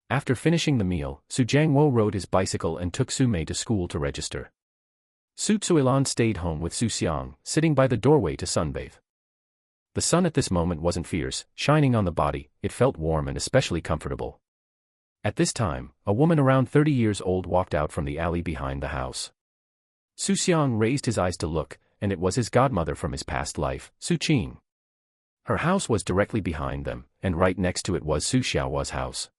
After finishing the meal, Su Jiangwo rode his bicycle and took Su Mei to school to register. Su Tsuelan stayed home with Xu Xiang, sitting by the doorway to sunbathe. The sun at this moment wasn't fierce, shining on the body, it felt warm and especially comfortable. At this time, a woman around 30 years old walked out from the alley behind the house. Xu Xiang raised his eyes to look, and it was his godmother from his past life, Su Qing. Her house was directly behind them, and right next to it was Su Xiaohua's house.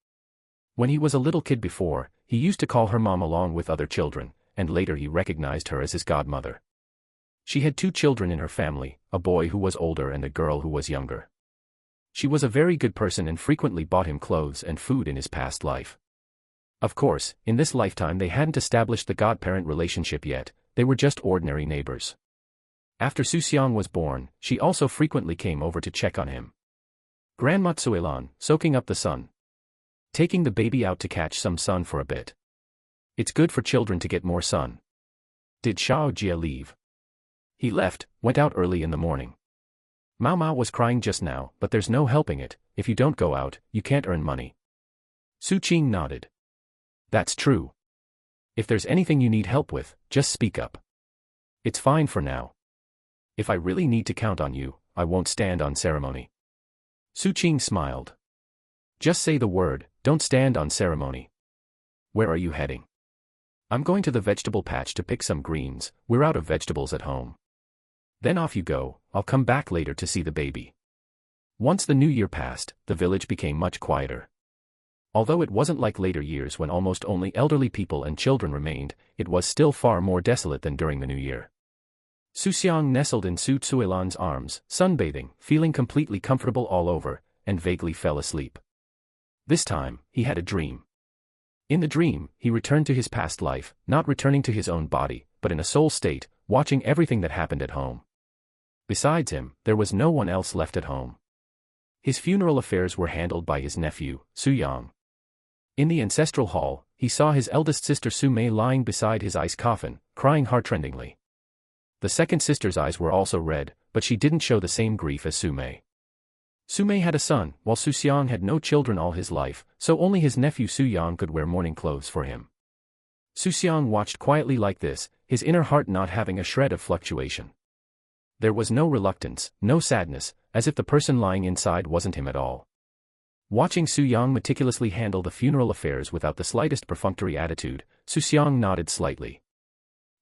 When he was a little kid before, he used to call her mom along with other children, and later he recognized her as his godmother. She had 2 children in her family, a boy who was older and a girl who was younger. She was a very good person and frequently bought him clothes and food in his past life. Of course, in this lifetime they hadn't established the godparent relationship yet, they were just ordinary neighbors. After Xu Xiang was born, she also frequently came over to check on him. Grandma Tsuelan, soaking up the sun. Taking the baby out to catch some sun for a bit. It's good for children to get more sun. Did Xiao Jia leave? He left, went out early in the morning. Mao Mao was crying just now, but there's no helping it, if you don't go out, you can't earn money. Su Qing nodded. That's true. If there's anything you need help with, just speak up. It's fine for now. If I really need to count on you, I won't stand on ceremony. Su Qing smiled. Just say the word, don't stand on ceremony. Where are you heading? I'm going to the vegetable patch to pick some greens, we're out of vegetables at home. Then off you go, I'll come back later to see the baby. Once the new year passed, the village became much quieter. Although it wasn't like later years when almost only elderly people and children remained, it was still far more desolate than during the new year. Xu Xiang nestled in Su Tsuelan's arms, sunbathing, feeling completely comfortable all over, and vaguely fell asleep. This time, he had a dream. In the dream, he returned to his past life, not returning to his own body, but in a soul state, watching everything that happened at home. Besides him, there was no one else left at home. His funeral affairs were handled by his nephew, Xu Yang. In the ancestral hall, he saw his eldest sister Su Mei lying beside his ice coffin, crying heartrendingly. The second sister's eyes were also red, but she didn't show the same grief as Su Mei. Xu Mei had a son, while Xu Xiang had no children all his life, so only his nephew Xu Yang could wear mourning clothes for him. Xu Xiang watched quietly like this, his inner heart not having a shred of fluctuation. There was no reluctance, no sadness, as if the person lying inside wasn't him at all. Watching Xu Yang meticulously handle the funeral affairs without the slightest perfunctory attitude, Xu Xiang nodded slightly.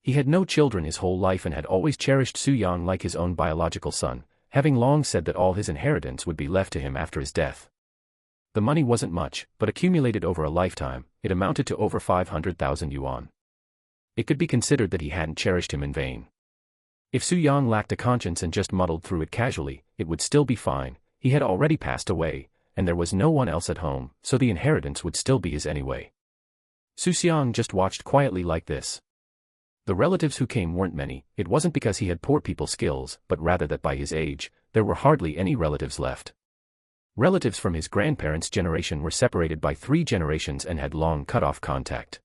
He had no children his whole life and had always cherished Xu Yang like his own biological son, having long said that all his inheritance would be left to him after his death. The money wasn't much, but accumulated over a lifetime, it amounted to over 500,000 yuan. It could be considered that he hadn't cherished him in vain. If Xu Yang lacked a conscience and just muddled through it casually, it would still be fine. He had already passed away, and there was no one else at home, so the inheritance would still be his anyway. Xu Xiang just watched quietly like this. The relatives who came weren't many. It wasn't because he had poor people skills, but rather that by his age, there were hardly any relatives left. Relatives from his grandparents' generation were separated by 3 generations and had long cut off contact.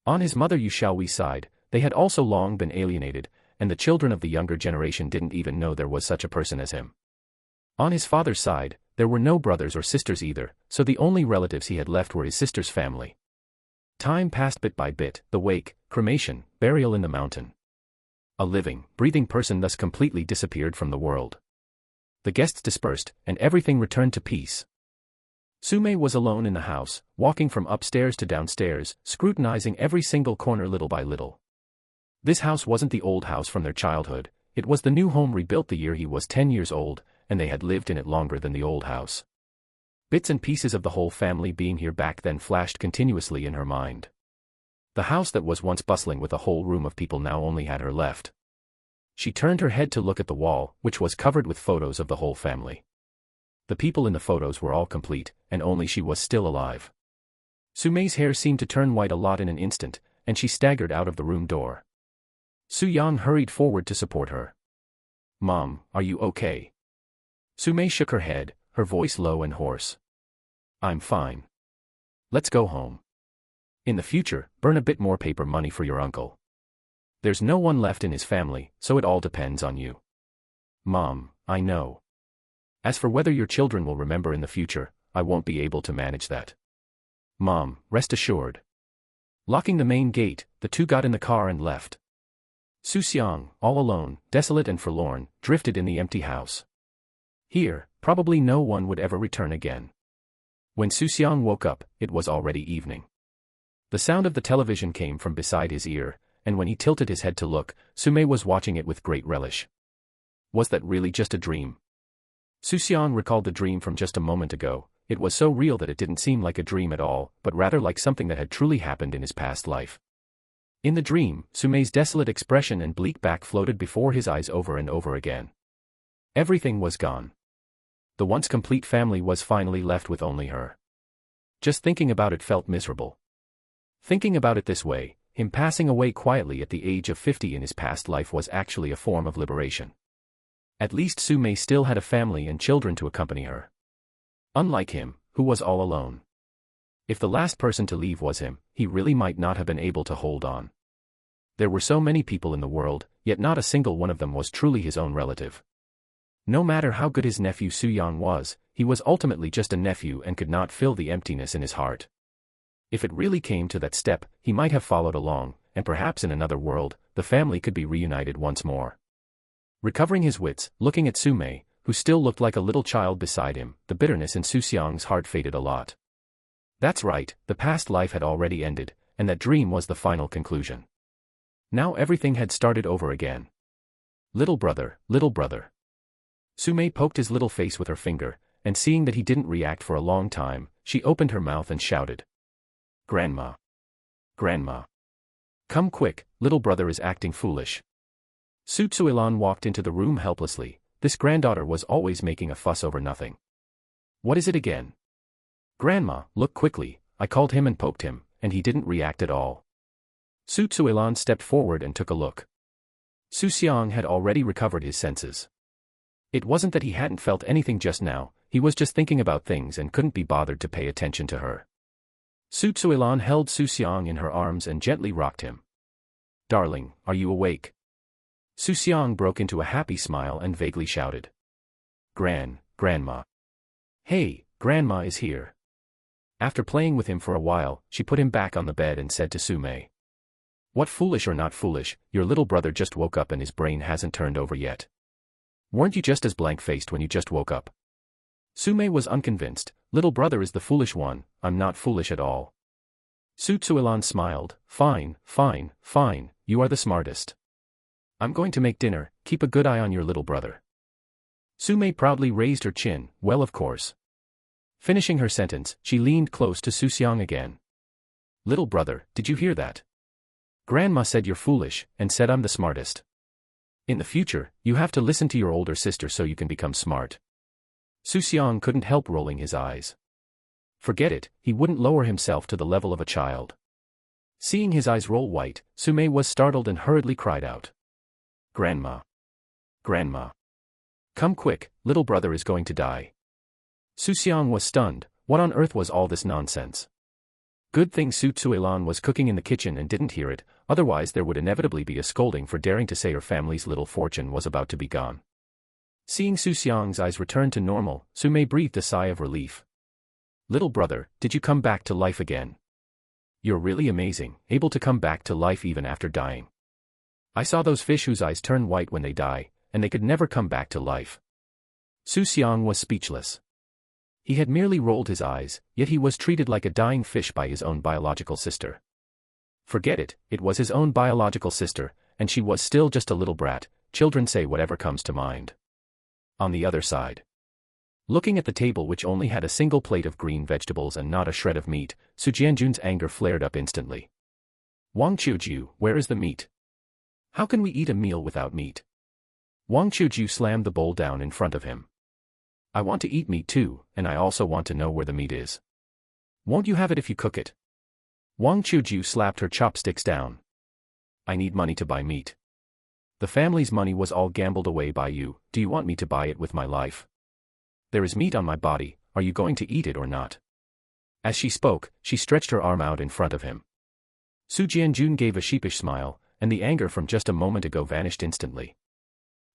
On his mother Xu Xiang's side, they had also long been alienated, and the children of the younger generation didn't even know there was such a person as him. On his father's side, there were no brothers or sisters either, so the only relatives he had left were his sister's family. Time passed bit by bit, the wake, cremation, burial in the mountain. A living, breathing person thus completely disappeared from the world. The guests dispersed, and everything returned to peace. Xu Mei was alone in the house, walking from upstairs to downstairs, scrutinizing every single corner little by little. This house wasn't the old house from their childhood, it was the new home rebuilt the year he was 10 years old, and they had lived in it longer than the old house. Bits and pieces of the whole family being here back then flashed continuously in her mind. The house that was once bustling with a whole room of people now only had her left. She turned her head to look at the wall, which was covered with photos of the whole family. The people in the photos were all complete, and only she was still alive. Xu Mei's hair seemed to turn white a lot in an instant, and she staggered out of the room door. Xu Yang hurried forward to support her. "Mom, are you okay?" Xu Mei shook her head, her voice low and hoarse. "I'm fine. Let's go home. In the future, burn a bit more paper money for your uncle. There's no one left in his family, so it all depends on you." "Mom, I know. As for whether your children will remember in the future, I won't be able to manage that. Mom, rest assured." Locking the main gate, the two got in the car and left. Xu Xiang, all alone, desolate and forlorn, drifted in the empty house. Here, probably no one would ever return again. When Xu Xiang woke up, it was already evening. The sound of the television came from beside his ear, and when he tilted his head to look, Xu Mei was watching it with great relish. Was that really just a dream? Xu Xiang recalled the dream from just a moment ago. It was so real that it didn't seem like a dream at all, but rather like something that had truly happened in his past life. In the dream, Xu Mei's desolate expression and bleak back floated before his eyes over and over again. Everything was gone. The once complete family was finally left with only her. Just thinking about it felt miserable. Thinking about it this way, him passing away quietly at the age of 50 in his past life was actually a form of liberation. At least Xu Mei still had a family and children to accompany her. Unlike him, who was all alone. If the last person to leave was him, he really might not have been able to hold on. There were so many people in the world, yet not a single one of them was truly his own relative. No matter how good his nephew Xu Yang was, he was ultimately just a nephew and could not fill the emptiness in his heart. If it really came to that step, he might have followed along, and perhaps in another world, the family could be reunited once more. Recovering his wits, looking at Xu Mei, who still looked like a little child beside him, the bitterness in Xu Xiang's heart faded a lot. That's right, the past life had already ended, and that dream was the final conclusion. Now everything had started over again. Little brother, little brother. Xu Mei poked his little face with her finger, and seeing that he didn't react for a long time, she opened her mouth and shouted. "Grandma. Grandma. Come quick, little brother is acting foolish." Su Tsuilan walked into the room helplessly. This granddaughter was always making a fuss over nothing. "What is it again?" "Grandma, look quickly." I called him and poked him, and he didn't react at all. Su Tsuilan stepped forward and took a look. Xu Xiang had already recovered his senses. It wasn't that he hadn't felt anything just now, he was just thinking about things and couldn't be bothered to pay attention to her. Su Tsuilan held Xu Xiang in her arms and gently rocked him. "Darling, are you awake?" Xu Xiang broke into a happy smile and vaguely shouted. Grandma. Hey, Grandma is here. After playing with him for a while, she put him back on the bed and said to Su Mei. What, foolish or not foolish, your little brother just woke up and his brain hasn't turned over yet. Weren't you just as blank-faced when you just woke up? Su Mei was unconvinced. Little brother is the foolish one, I'm not foolish at all. Su Tsuilan smiled. Fine, fine, fine, you are the smartest. I'm going to make dinner, keep a good eye on your little brother. Su Mei proudly raised her chin. Well, of course. Finishing her sentence, she leaned close to Xu Xiang again. Little brother, did you hear that? Grandma said you're foolish, and said I'm the smartest. In the future, you have to listen to your older sister so you can become smart. Xu Xiang couldn't help rolling his eyes. Forget it, he wouldn't lower himself to the level of a child. Seeing his eyes roll white, Su Mei was startled and hurriedly cried out. Grandma. Grandma. Come quick, little brother is going to die. Xu Xiang was stunned. What on earth was all this nonsense? Good thing Su Tsuilan was cooking in the kitchen and didn't hear it, otherwise there would inevitably be a scolding for daring to say her family's little fortune was about to be gone. Seeing Xu Xiang's eyes return to normal, Su Mei breathed a sigh of relief. Little brother, did you come back to life again? You're really amazing, able to come back to life even after dying. I saw those fish whose eyes turn white when they die, and they could never come back to life. Xu Xiang was speechless. He had merely rolled his eyes, yet he was treated like a dying fish by his own biological sister. Forget it, it was his own biological sister, and she was still just a little brat. Children say whatever comes to mind. On the other side. Looking at the table which only had a single plate of green vegetables and not a shred of meat, Su Jianjun's anger flared up instantly. Wang Qiujiu, where is the meat? How can we eat a meal without meat? Wang Qiujiu slammed the bowl down in front of him. I want to eat meat too, and I also want to know where the meat is. Won't you have it if you cook it? Wang Qiujiu slapped her chopsticks down. I need money to buy meat. The family's money was all gambled away by you, do you want me to buy it with my life? There is meat on my body, are you going to eat it or not? As she spoke, she stretched her arm out in front of him. Su Jianjun gave a sheepish smile, and the anger from just a moment ago vanished instantly.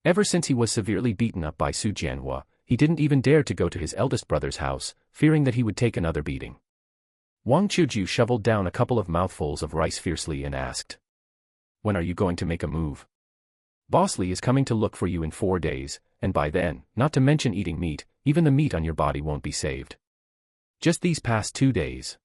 Ever since he was severely beaten up by Su Jianhua, he didn't even dare to go to his eldest brother's house, fearing that he would take another beating. Wang Qiujiu shoveled down a couple of mouthfuls of rice fiercely and asked. When are you going to make a move? Boss Li is coming to look for you in 4 days, and by then, not to mention eating meat, even the meat on your body won't be saved. Just these past 2 days.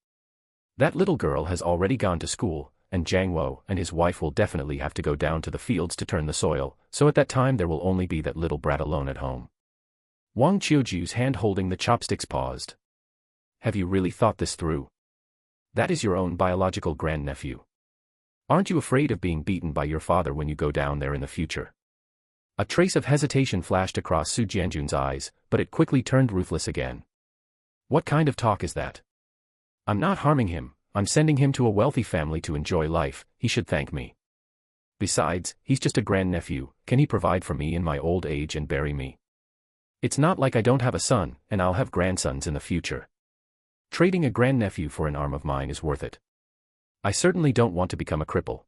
That little girl has already gone to school, and Zhang Wo and his wife will definitely have to go down to the fields to turn the soil, so at that time there will only be that little brat alone at home. Wang Qiujiu's hand holding the chopsticks paused. Have you really thought this through? That is your own biological grandnephew. Aren't you afraid of being beaten by your father when you go down there in the future? A trace of hesitation flashed across Su Jianjun's eyes, but it quickly turned ruthless again. What kind of talk is that? I'm not harming him, I'm sending him to a wealthy family to enjoy life, he should thank me. Besides, he's just a grandnephew, can he provide for me in my old age and bury me? It's not like I don't have a son, and I'll have grandsons in the future. Trading a grandnephew for an arm of mine is worth it. I certainly don't want to become a cripple.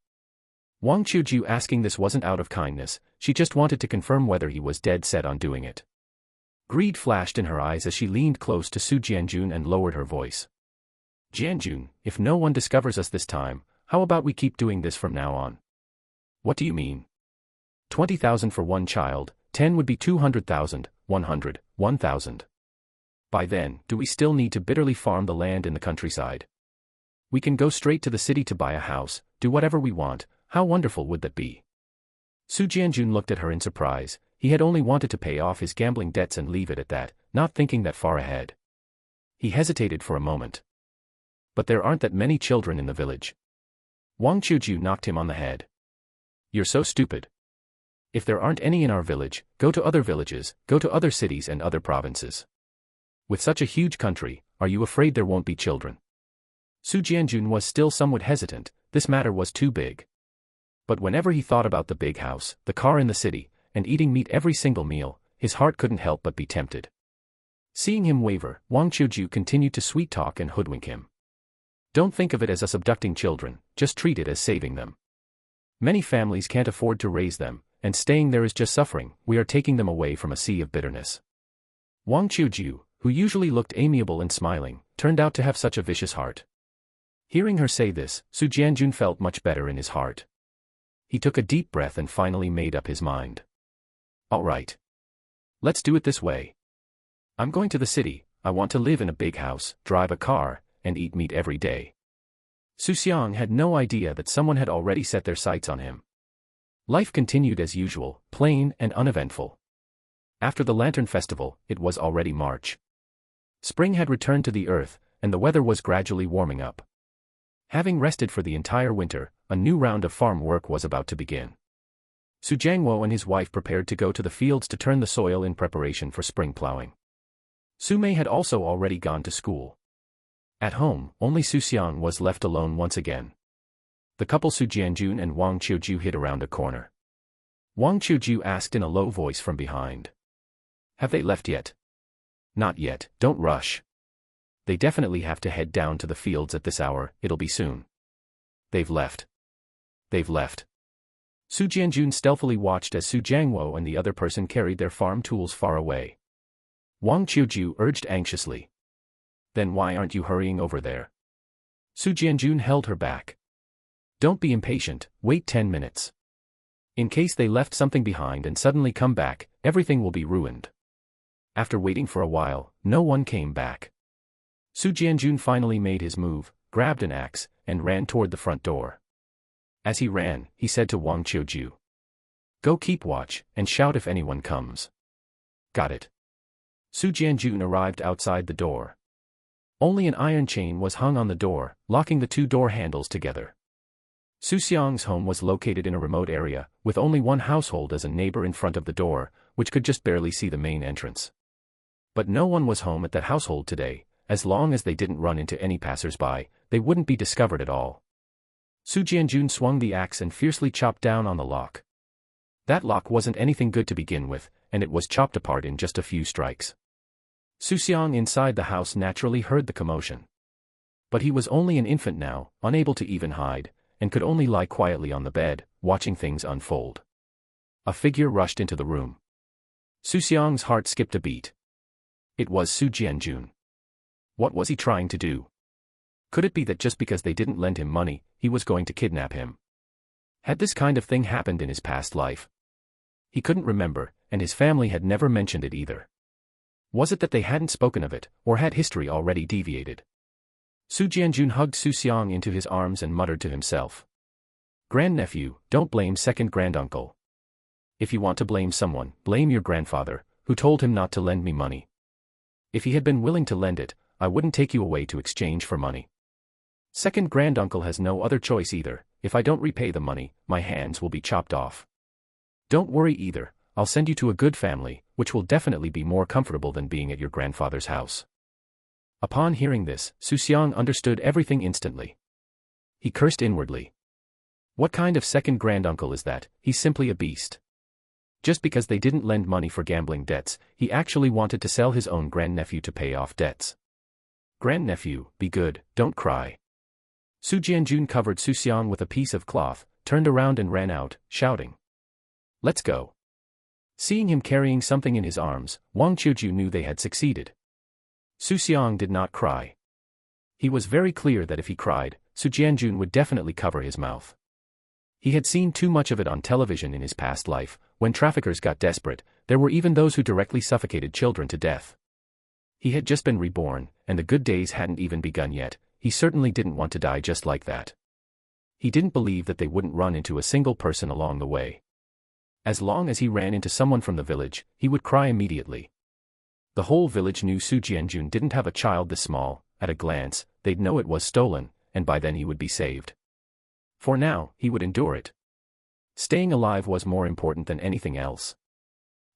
Wang Qiujiu asking this wasn't out of kindness, she just wanted to confirm whether he was dead set on doing it. Greed flashed in her eyes as she leaned close to Su Jianjun and lowered her voice. Jianjun, if no one discovers us this time, how about we keep doing this from now on? What do you mean? 20,000 for one child, 10 would be 200,000, 100, 1,000. By then, do we still need to bitterly farm the land in the countryside? We can go straight to the city to buy a house, do whatever we want, how wonderful would that be? Su Jianjun looked at her in surprise, he had only wanted to pay off his gambling debts and leave it at that, not thinking that far ahead. He hesitated for a moment. But there aren't that many children in the village. Wang Qiujiu knocked him on the head. You're so stupid. If there aren't any in our village, go to other villages, go to other cities and other provinces. With such a huge country, are you afraid there won't be children? Su Jianjun was still somewhat hesitant, this matter was too big. But whenever he thought about the big house, the car in the city, and eating meat every single meal, his heart couldn't help but be tempted. Seeing him waver, Wang Qiujiu continued to sweet-talk and hoodwink him. Don't think of it as us abducting children, just treat it as saving them. Many families can't afford to raise them, and staying there is just suffering, we are taking them away from a sea of bitterness. Wang Qiujiu, who usually looked amiable and smiling, turned out to have such a vicious heart. Hearing her say this, Xu Jianjun felt much better in his heart. He took a deep breath and finally made up his mind. All right. Let's do it this way. I'm going to the city. I want to live in a big house, drive a car, and eat meat every day. Xu Xiang had no idea that someone had already set their sights on him. Life continued as usual, plain and uneventful. After the Lantern Festival, it was already March. Spring had returned to the earth, and the weather was gradually warming up. Having rested for the entire winter, a new round of farm work was about to begin. Su Jiangwo and his wife prepared to go to the fields to turn the soil in preparation for spring plowing. Su Mei had also already gone to school. At home, only Xu Xiang was left alone once again. The couple Xu Jianjun and Wang Qiuju hid around a corner. Wang Qiuju asked in a low voice from behind. Have they left yet? Not yet, don't rush. They definitely have to head down to the fields at this hour, it'll be soon. They've left. They've left. Xu Jianjun stealthily watched as Xu Jiangwo and the other person carried their farm tools far away. Wang Qiuju urged anxiously. Then why aren't you hurrying over there? Xu Jianjun held her back. Don't be impatient, wait 10 minutes. In case they left something behind and suddenly come back, everything will be ruined. After waiting for a while, no one came back. Xu Jianjun finally made his move, grabbed an axe, and ran toward the front door. As he ran, he said to Wang Qiuju. Go keep watch, and shout if anyone comes. Got it. Xu Jianjun arrived outside the door. Only an iron chain was hung on the door, locking the two door handles together. Xu Xiang's home was located in a remote area, with only one household as a neighbor in front of the door, which could just barely see the main entrance. But no one was home at that household today. As long as they didn't run into any passers-by, they wouldn't be discovered at all. Xu Jianjun swung the axe and fiercely chopped down on the lock. That lock wasn't anything good to begin with, and it was chopped apart in just a few strikes. Xu Xiang inside the house naturally heard the commotion. But he was only an infant now, unable to even hide, and could only lie quietly on the bed, watching things unfold. A figure rushed into the room. Xu Xiang's heart skipped a beat. It was Xu Jianjun. What was he trying to do? Could it be that just because they didn't lend him money, he was going to kidnap him? Had this kind of thing happened in his past life? He couldn't remember, and his family had never mentioned it either. Was it that they hadn't spoken of it, or had history already deviated? Xu Jianjun hugged Xu Xiang into his arms and muttered to himself. Grandnephew, don't blame second granduncle. If you want to blame someone, blame your grandfather, who told him not to lend me money. If he had been willing to lend it, I wouldn't take you away to exchange for money. Second granduncle has no other choice either. If I don't repay the money, my hands will be chopped off. Don't worry either, I'll send you to a good family, which will definitely be more comfortable than being at your grandfather's house. Upon hearing this, Xu Xiang understood everything instantly. He cursed inwardly. What kind of second granduncle is that? He's simply a beast. Just because they didn't lend money for gambling debts, he actually wanted to sell his own grandnephew to pay off debts. Grandnephew, be good, don't cry. Xu Jianjun covered Xu Xiang with a piece of cloth, turned around and ran out, shouting. Let's go. Seeing him carrying something in his arms, Wang Qiuju knew they had succeeded. Xu Xiang did not cry. He was very clear that if he cried, Xu Jianjun would definitely cover his mouth. He had seen too much of it on television in his past life. When traffickers got desperate, there were even those who directly suffocated children to death. He had just been reborn, and the good days hadn't even begun yet. He certainly didn't want to die just like that. He didn't believe that they wouldn't run into a single person along the way. As long as he ran into someone from the village, he would cry immediately. The whole village knew Xu Jianjun didn't have a child this small. At a glance, they'd know it was stolen, and by then he would be saved. For now, he would endure it. Staying alive was more important than anything else.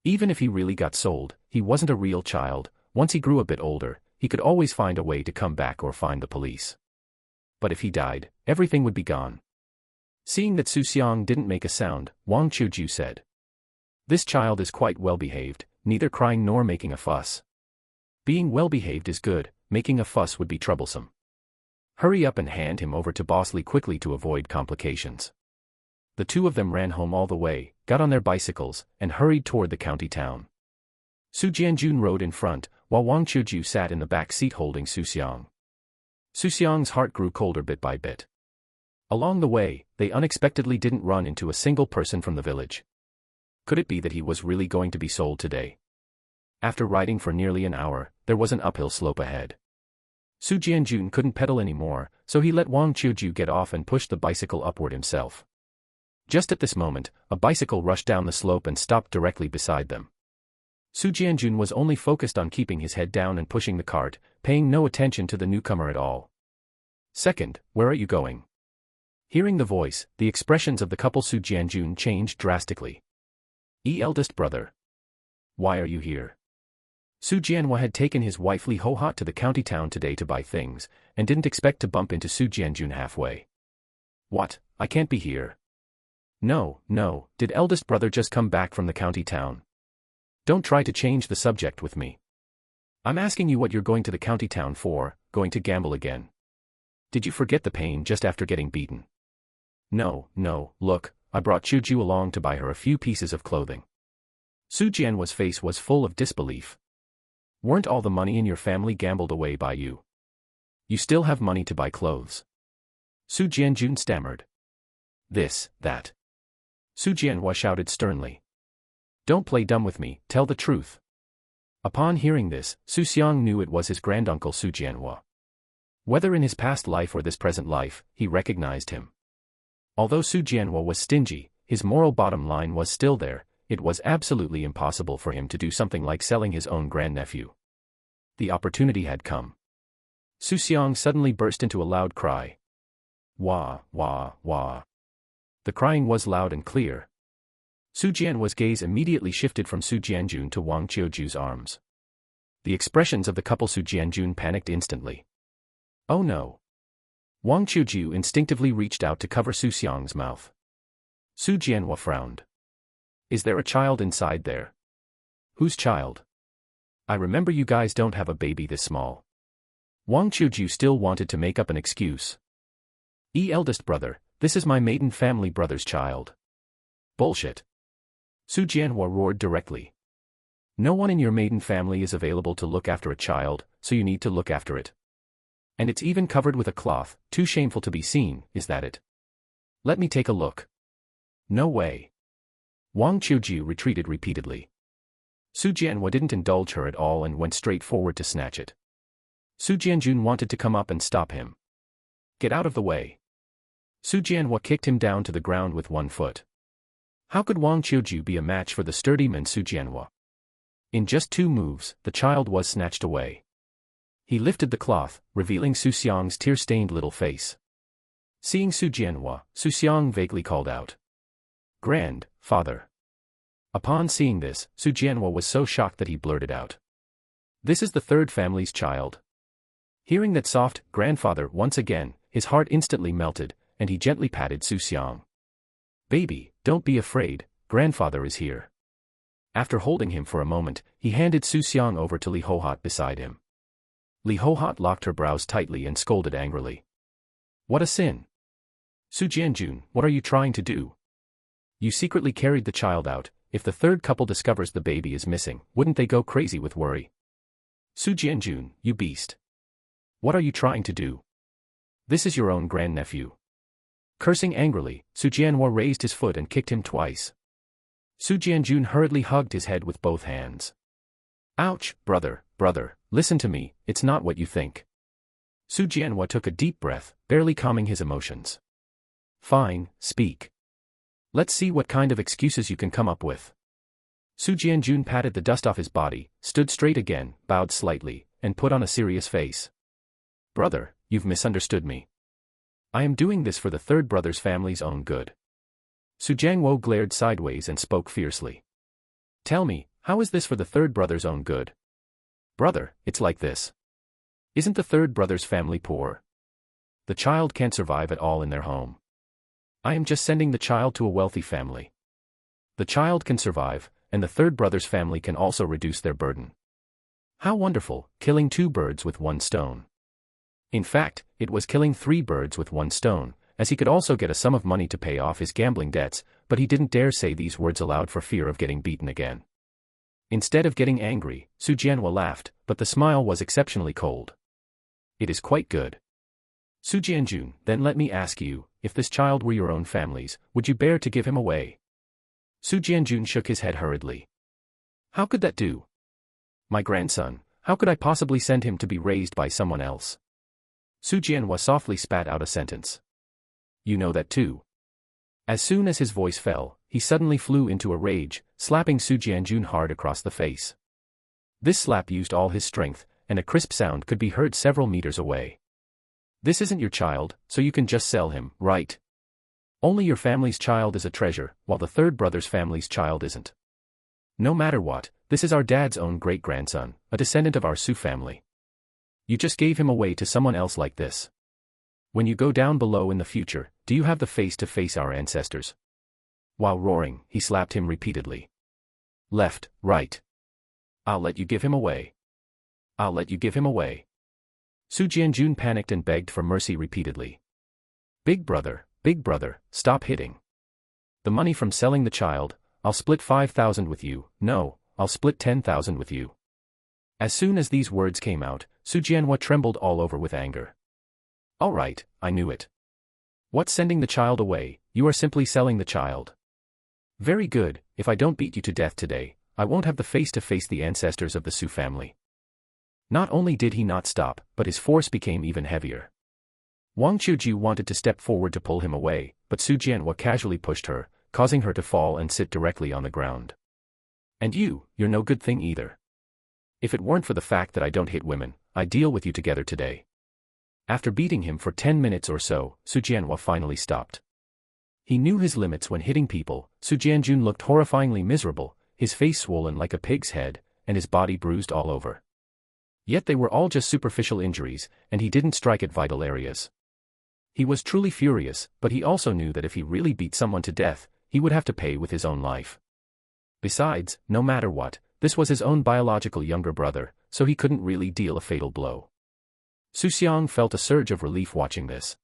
Even if he really got sold, he wasn't a real child. Once he grew a bit older, he could always find a way to come back or find the police. But if he died, everything would be gone. Seeing that Xu Xiang didn't make a sound, Wang Qiuju said. This child is quite well behaved, neither crying nor making a fuss. Being well behaved is good, making a fuss would be troublesome. Hurry up and hand him over to Boss Li quickly to avoid complications. The two of them ran home all the way, got on their bicycles, and hurried toward the county town. Xu Jianjun rode in front, while Wang Qiuju sat in the back seat holding Xu Xiang. Xu Xiang's heart grew colder bit by bit. Along the way, they unexpectedly didn't run into a single person from the village. Could it be that he was really going to be sold today? After riding for nearly an hour, there was an uphill slope ahead. Su Jianjun couldn't pedal anymore, so he let Wang Qiuju get off and pushed the bicycle upward himself. Just at this moment, a bicycle rushed down the slope and stopped directly beside them. Su Jianjun was only focused on keeping his head down and pushing the cart, paying no attention to the newcomer at all. "Second, where are you going?" Hearing the voice, the expressions of the couple Su Jianjun changed drastically. Eldest brother. Why are you here?" Su Jianhua had taken his wife Li Hohat to the county town today to buy things, and didn't expect to bump into Su Jianjun halfway. "What, I can't be here." No, did eldest brother just come back from the county town?" "Don't try to change the subject with me. I'm asking you what you're going to the county town for, going to gamble again. Did you forget the pain just after getting beaten?" No, look, I brought Qiuju along to buy her a few pieces of clothing." Su Jianhua's face was full of disbelief. "Weren't all the money in your family gambled away by you? You still have money to buy clothes?" Su Jianjun stammered. That. Su Jianhua shouted sternly. "Don't play dumb with me, tell the truth." Upon hearing this, Xu Xiang knew it was his granduncle Su Jianhua. Whether in his past life or this present life, he recognized him. Although Su Jianhua was stingy, his moral bottom line was still there. It was absolutely impossible for him to do something like selling his own grandnephew. The opportunity had come. Xu Xiang suddenly burst into a loud cry. Wah, wah, wah. The crying was loud and clear. Su Jianhua's gaze immediately shifted from Su Jianjun to Wang Qiuju's arms. The expressions of the couple Su Jianjun panicked instantly. "Oh no." Wang Qiuju instinctively reached out to cover Xu Xiang's mouth. Su Jianhua frowned. "Is there a child inside there?" "Whose child? I remember you guys don't have a baby this small." Wang Qiuju still wanted to make up an excuse. Eldest brother, this is my maiden family brother's child." "Bullshit." Su Jianhua roared directly. "No one in your maiden family is available to look after a child, so you need to look after it. And it's even covered with a cloth, too shameful to be seen, is that it? Let me take a look." "No way." Wang Qiuju retreated repeatedly. Su Jianhua didn't indulge her at all and went straight forward to snatch it. Su Jianjun wanted to come up and stop him. "Get out of the way." Su Jianhua kicked him down to the ground with one foot. How could Wang Qiuju be a match for the sturdy man Su Jianhua? In just 2 moves, the child was snatched away. He lifted the cloth, revealing Xu Xiang's tear-stained little face. Seeing Su Jianhua, Xu Xiang vaguely called out, "Grandfather." Upon seeing this, Su Jianhua was so shocked that he blurted out, "This is the third family's child." Hearing that soft grandfather once again, his heart instantly melted, and he gently patted Xu Xiang. "Baby, don't be afraid, grandfather is here." After holding him for a moment, he handed Xu Xiang over to Li Hohat beside him. Li Hohat locked her brows tightly and scolded angrily. "What a sin! Su Jianjun, what are you trying to do? You secretly carried the child out. If the third couple discovers the baby is missing, wouldn't they go crazy with worry? Su Jianjun, you beast! What are you trying to do? This is your own grandnephew." Cursing angrily, Su Jianhua raised his foot and kicked him twice. Su Jianjun hurriedly hugged his head with both hands. "Ouch, brother, listen to me, it's not what you think." Su Jianhua took a deep breath, barely calming his emotions. "Fine, speak. Let's see what kind of excuses you can come up with." Su Jianjun patted the dust off his body, stood straight again, bowed slightly, and put on a serious face. "Brother, you've misunderstood me. I am doing this for the third brother's family's own good." Su Jianguo glared sideways and spoke fiercely. "Tell me, how is this for the third brother's own good?" "Brother, it's like this. Isn't the third brother's family poor? The child can't survive at all in their home. I am just sending the child to a wealthy family. The child can survive, and the third brother's family can also reduce their burden. How wonderful, killing 2 birds with 1 stone. In fact, it was killing 3 birds with 1 stone, as he could also get a sum of money to pay off his gambling debts, but he didn't dare say these words aloud for fear of getting beaten again. Instead of getting angry, Su Jianhua laughed, but the smile was exceptionally cold. It is quite good. Xu Jianjun, then let me ask you, if this child were your own family's, would you bear to give him away? Xu Jianjun shook his head hurriedly. How could that do? My grandson, how could I possibly send him to be raised by someone else? Xu Jianhua softly spat out a sentence. You know that too. As soon as his voice fell, he suddenly flew into a rage, slapping Xu Jianjun hard across the face. This slap used all his strength, and a crisp sound could be heard several meters away. This isn't your child, so you can just sell him, right? Only your family's child is a treasure, while the third brother's family's child isn't. No matter what, this is our dad's own great-grandson, a descendant of our Xu family. You just gave him away to someone else like this. When you go down below in the future, do you have the face to face our ancestors? While roaring, he slapped him repeatedly. Left, right. I'll let you give him away. I'll let you give him away. Xu Jianjun panicked and begged for mercy repeatedly. Big brother, stop hitting. The money from selling the child, I'll split 5,000 with you, no, I'll split 10,000 with you. As soon as these words came out, Xu Jianhua trembled all over with anger. All right, I knew it. What's sending the child away? You are simply selling the child. Very good, if I don't beat you to death today, I won't have the face to face the ancestors of the Xu family. Not only did he not stop, but his force became even heavier. Wang Qiuju wanted to step forward to pull him away, but Xu Jianhua casually pushed her, causing her to fall and sit directly on the ground. And you're no good thing either. If it weren't for the fact that I don't hit women, I'd deal with you together today. After beating him for 10 minutes or so, Xu Jianhua finally stopped. He knew his limits when hitting people. Xu Jianjun looked horrifyingly miserable, his face swollen like a pig's head, and his body bruised all over. Yet they were all just superficial injuries, and he didn't strike at vital areas. He was truly furious, but he also knew that if he really beat someone to death, he would have to pay with his own life. Besides, no matter what, this was his own biological younger brother, so he couldn't really deal a fatal blow. Xu Xiang felt a surge of relief watching this.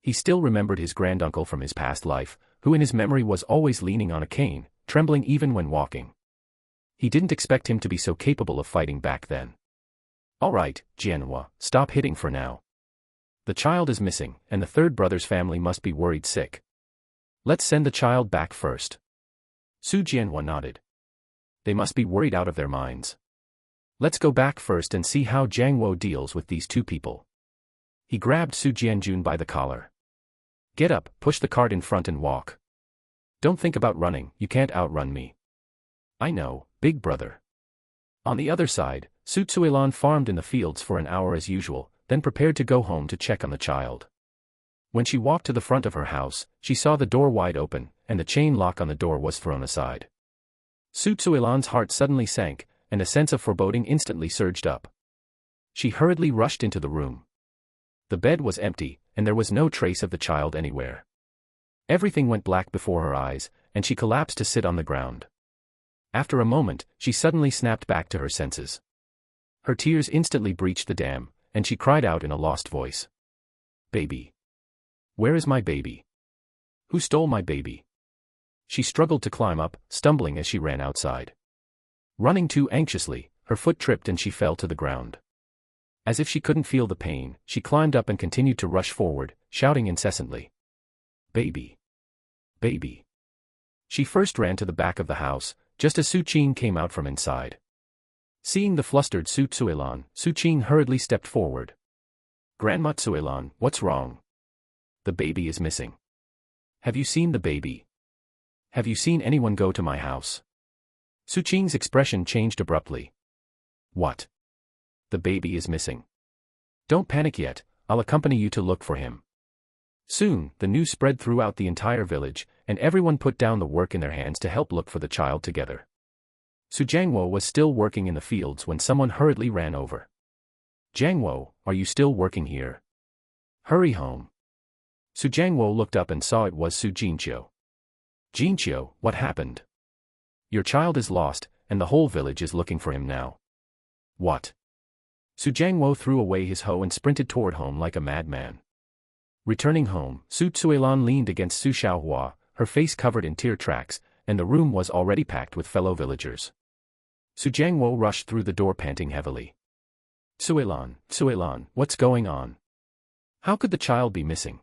He still remembered his granduncle from his past life, who in his memory was always leaning on a cane, trembling even when walking. He didn't expect him to be so capable of fighting back then. All right, Jianhua, stop hitting for now. The child is missing, and the third brother's family must be worried sick. Let's send the child back first. Xu Jianhua nodded. They must be worried out of their minds. Let's go back first and see how Jiang Wo deals with these two people. He grabbed Xu Jianjun by the collar. Get up, push the cart in front and walk. Don't think about running, you can't outrun me. I know, big brother. On the other side, Xu Zuilan farmed in the fields for an hour as usual, then prepared to go home to check on the child. When she walked to the front of her house, she saw the door wide open, and the chain lock on the door was thrown aside. Xu Zuilan's heart suddenly sank, and a sense of foreboding instantly surged up. She hurriedly rushed into the room. The bed was empty, and there was no trace of the child anywhere. Everything went black before her eyes, and she collapsed to sit on the ground. After a moment, she suddenly snapped back to her senses. Her tears instantly breached the dam, and she cried out in a lost voice. Baby. Where is my baby? Who stole my baby? She struggled to climb up, stumbling as she ran outside. Running too anxiously, her foot tripped and she fell to the ground. As if she couldn't feel the pain, she climbed up and continued to rush forward, shouting incessantly. Baby. Baby. She first ran to the back of the house, just as Su Qing came out from inside. Seeing the flustered Su Zuilan, Su Qing hurriedly stepped forward. Grandma Zuilan, what's wrong? The baby is missing. Have you seen the baby? Have you seen anyone go to my house? Su Qing's expression changed abruptly. What? The baby is missing. Don't panic yet, I'll accompany you to look for him. Soon, the news spread throughout the entire village, and everyone put down the work in their hands to help look for the child together. Su Jiangwo was still working in the fields when someone hurriedly ran over. Jiangwo, are you still working here? Hurry home. Su Jiangwo looked up and saw it was Su Jinqiu. Jinqiu, what happened? Your child is lost, and the whole village is looking for him now. What? Su Jiangwo threw away his hoe and sprinted toward home like a madman. Returning home, Su Zuilan leaned against Su Xiaohua, her face covered in tear tracks, and the room was already packed with fellow villagers. Su Jiangwo rushed through the door panting heavily. Suilan, what's going on? How could the child be missing?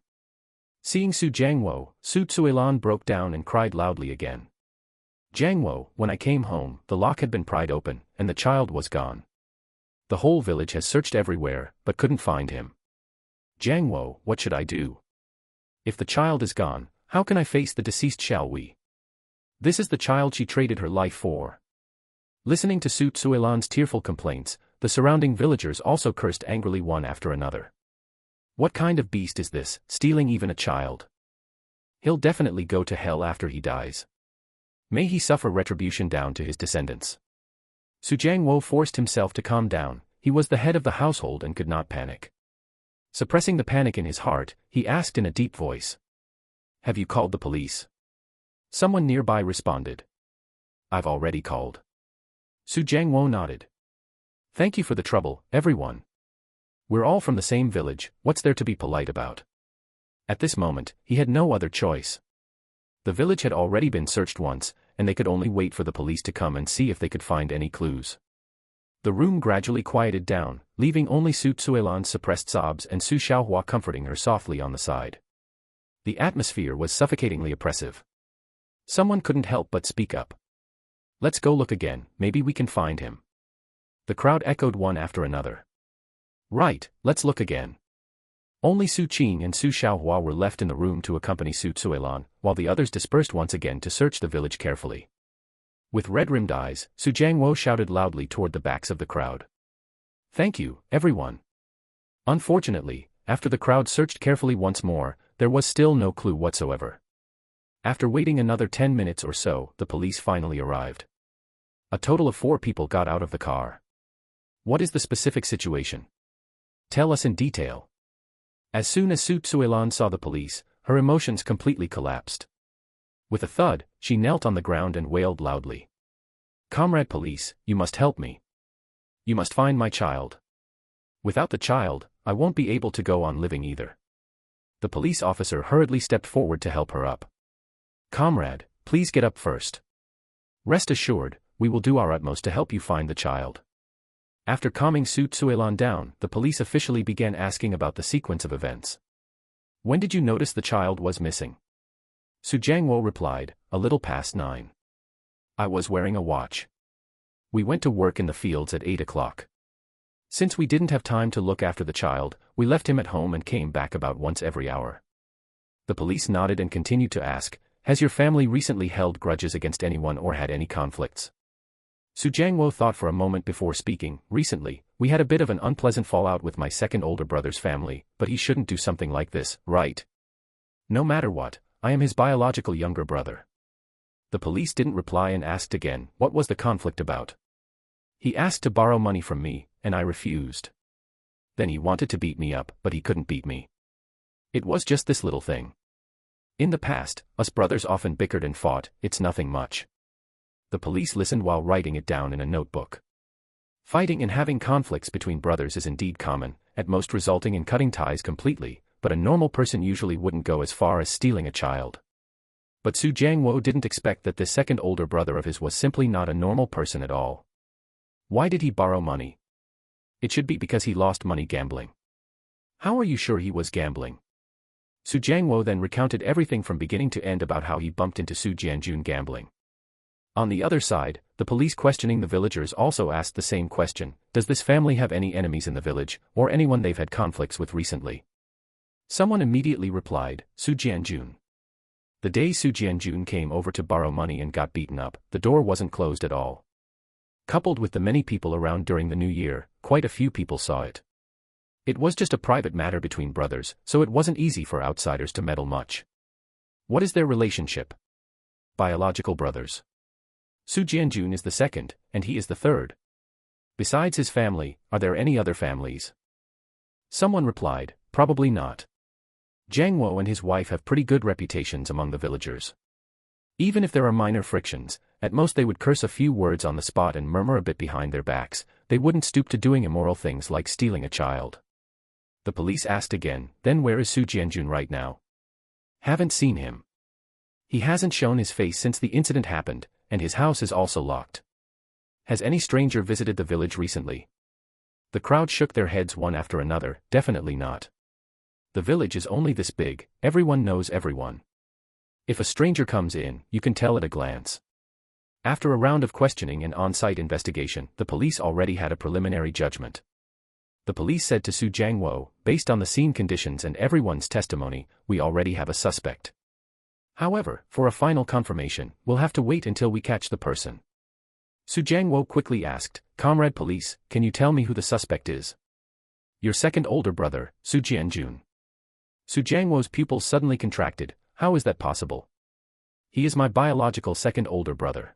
Seeing Su Jiangwo, Su Suilan broke down and cried loudly again. Jiangwo, when I came home, the lock had been pried open, and the child was gone. The whole village has searched everywhere, but couldn't find him. Jiangwo, what should I do? If the child is gone, how can I face the deceased, shall we? This is the child she traded her life for. Listening to Su Suilan's tearful complaints, the surrounding villagers also cursed angrily one after another. What kind of beast is this, stealing even a child? He'll definitely go to hell after he dies. May he suffer retribution down to his descendants. Su Jiangwo forced himself to calm down. He was the head of the household and could not panic. Suppressing the panic in his heart, he asked in a deep voice. Have you called the police? Someone nearby responded. I've already called. Su Jiangwo nodded. Thank you for the trouble, everyone. We're all from the same village, what's there to be polite about? At this moment, he had no other choice. The village had already been searched once, and they could only wait for the police to come and see if they could find any clues. The room gradually quieted down, leaving only Su Suilan's suppressed sobs and Xu Xiang comforting her softly on the side. The atmosphere was suffocatingly oppressive. Someone couldn't help but speak up. Let's go look again, maybe we can find him. The crowd echoed one after another. Right, let's look again. Only Su Qing and Xu Xiang were left in the room to accompany Su Suilan, while the others dispersed once again to search the village carefully. With red-rimmed eyes, Su Jiangwo shouted loudly toward the backs of the crowd. Thank you, everyone. Unfortunately, after the crowd searched carefully once more, there was still no clue whatsoever. After waiting another 10 minutes or so, the police finally arrived. A total of 4 people got out of the car. What is the specific situation? Tell us in detail. As soon as Su Suilan saw the police, her emotions completely collapsed. With a thud, she knelt on the ground and wailed loudly. Comrade police, you must help me. You must find my child. Without the child, I won't be able to go on living either. The police officer hurriedly stepped forward to help her up. Comrade, please get up first. Rest assured, we will do our utmost to help you find the child. After calming Su Suilan down, the police officially began asking about the sequence of events. When did you notice the child was missing? Su Jiangwo replied, a little past 9. I was wearing a watch. We went to work in the fields at 8 o'clock. Since we didn't have time to look after the child, we left him at home and came back about once every hour. The police nodded and continued to ask, has your family recently held grudges against anyone or had any conflicts? Su Jiangwo thought for a moment before speaking. Recently, we had a bit of an unpleasant fallout with my second older brother's family, but he shouldn't do something like this, right? No matter what, I am his biological younger brother. The police didn't reply and asked again, what was the conflict about? He asked to borrow money from me, and I refused. Then he wanted to beat me up, but he couldn't beat me. It was just this little thing. In the past, us brothers often bickered and fought, it's nothing much. The police listened while writing it down in a notebook. Fighting and having conflicts between brothers is indeed common, at most resulting in cutting ties completely, but a normal person usually wouldn't go as far as stealing a child. But Su Jiangwo didn't expect that this second older brother of his was simply not a normal person at all. Why did he borrow money? It should be because he lost money gambling. How are you sure he was gambling? Su Jiangwo then recounted everything from beginning to end about how he bumped into Su Jianjun gambling. On the other side, the police questioning the villagers also asked the same question, does this family have any enemies in the village, or anyone they've had conflicts with recently? Someone immediately replied, Su Jianjun. The day Su Jianjun came over to borrow money and got beaten up, the door wasn't closed at all. Coupled with the many people around during the new year, quite a few people saw it. It was just a private matter between brothers, so it wasn't easy for outsiders to meddle much. What is their relationship? Biological brothers. Su Jianjun is the second, and he is the third. Besides his family, are there any other families? Someone replied, probably not. Jiangwo and his wife have pretty good reputations among the villagers. Even if there are minor frictions, at most they would curse a few words on the spot and murmur a bit behind their backs, they wouldn't stoop to doing immoral things like stealing a child. The police asked again, then where is Su Jianjun right now? Haven't seen him. He hasn't shown his face since the incident happened, and his house is also locked. Has any stranger visited the village recently? The crowd shook their heads one after another, definitely not. The village is only this big, everyone knows everyone. If a stranger comes in, you can tell at a glance. After a round of questioning and on-site investigation, the police already had a preliminary judgment. The police said to Xu Xiang, based on the scene conditions and everyone's testimony, we already have a suspect. However, for a final confirmation, we'll have to wait until we catch the person. Xu Xiang quickly asked, Comrade Police, can you tell me who the suspect is? Your second older brother, Xu Xiang. Xu Jiangwo's pupils suddenly contracted. How is that possible? He is my biological second older brother.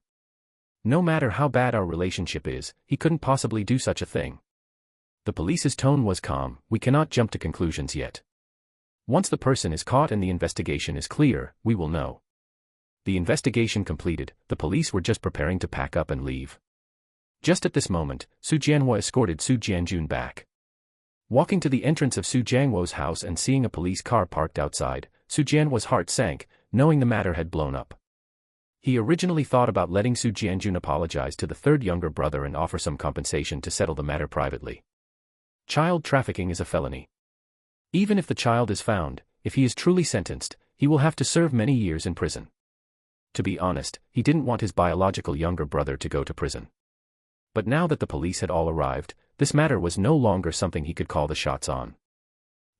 No matter how bad our relationship is, he couldn't possibly do such a thing. The police's tone was calm. We cannot jump to conclusions yet. Once the person is caught and the investigation is clear, we will know. The investigation completed, the police were just preparing to pack up and leave. Just at this moment, Xu Jianhua escorted Xu Jianjun back. Walking to the entrance of Xu Jianhua's house and seeing a police car parked outside, Xu Jianhua's heart sank, knowing the matter had blown up. He originally thought about letting Xu Jianjun apologize to the third younger brother and offer some compensation to settle the matter privately. Child trafficking is a felony. Even if the child is found, if he is truly sentenced, he will have to serve many years in prison. To be honest, he didn't want his biological younger brother to go to prison. But now that the police had all arrived, this matter was no longer something he could call the shots on.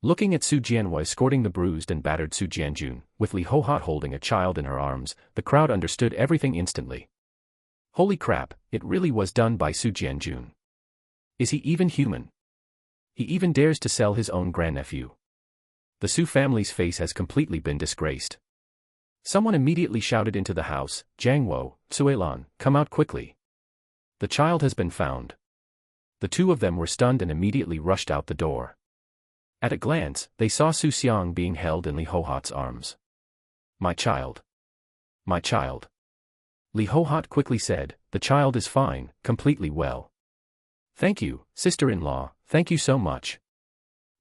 Looking at Xu Jianhua escorting the bruised and battered Xu Jianjun, with Li Hohat holding a child in her arms, the crowd understood everything instantly. Holy crap, it really was done by Xu Jianjun. Is he even human? He even dares to sell his own grandnephew. The Xu family's face has completely been disgraced. Someone immediately shouted into the house, Jiangwo, Suelan, come out quickly. The child has been found. The two of them were stunned and immediately rushed out the door. At a glance, they saw Xu Xiang being held in Li Hohat's arms. My child. My child. Li Hohat quickly said, the child is fine, completely well. Thank you, sister-in-law, thank you so much.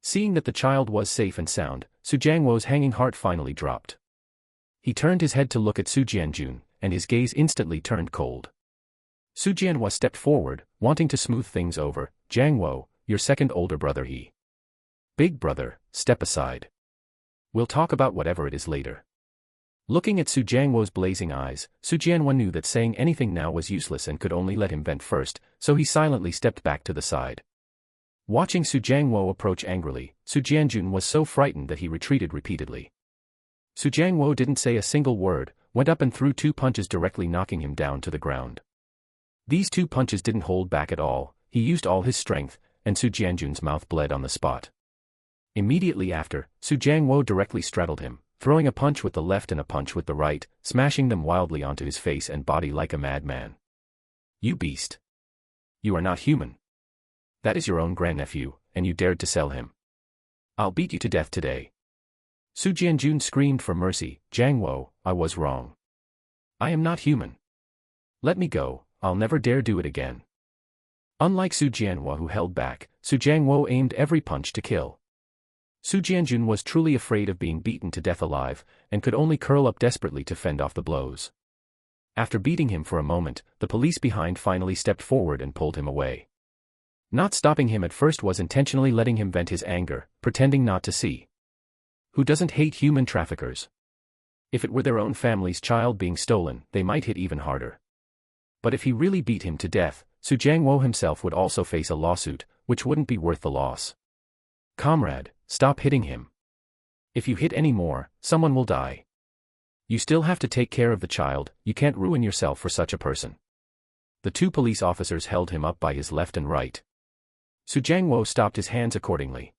Seeing that the child was safe and sound, Xu Jiangwo's hanging heart finally dropped. He turned his head to look at Xu Jianjun, and his gaze instantly turned cold. Xu Jianhua stepped forward, wanting to smooth things over. Jiangwo, your second older brother he. Big brother, step aside. We'll talk about whatever it is later. Looking at Xu Jiangwo's blazing eyes, Xu Jianhua knew that saying anything now was useless and could only let him vent first, so he silently stepped back to the side. Watching Xu Jiangwo approach angrily, Xu Jianjun was so frightened that he retreated repeatedly. Xu Jiangwo didn't say a single word, went up and threw 2 punches directly knocking him down to the ground. These 2 punches didn't hold back at all, he used all his strength, and Xu Jianjun's mouth bled on the spot. Immediately after, Xu Jiangwo directly straddled him, throwing a punch with the left and a punch with the right, smashing them wildly onto his face and body like a madman. You beast! You are not human. That is your own grandnephew, and you dared to sell him. I'll beat you to death today. Xu Jianjun screamed for mercy, Jiangwo, I was wrong. I am not human. Let me go, I'll never dare do it again. Unlike Xu Jianhua who held back, Xu Jiangwo aimed every punch to kill. Xu Jianjun was truly afraid of being beaten to death alive, and could only curl up desperately to fend off the blows. After beating him for a moment, the police behind finally stepped forward and pulled him away. Not stopping him at first was intentionally letting him vent his anger, pretending not to see. Who doesn't hate human traffickers? If it were their own family's child being stolen, they might hit even harder. But if he really beat him to death, Xu Jiangwo himself would also face a lawsuit, which wouldn't be worth the loss. Comrade, stop hitting him. If you hit any more, someone will die. You still have to take care of the child, you can't ruin yourself for such a person. The 2 police officers held him up by his left and right. Xu Jiangwo stopped his hands accordingly.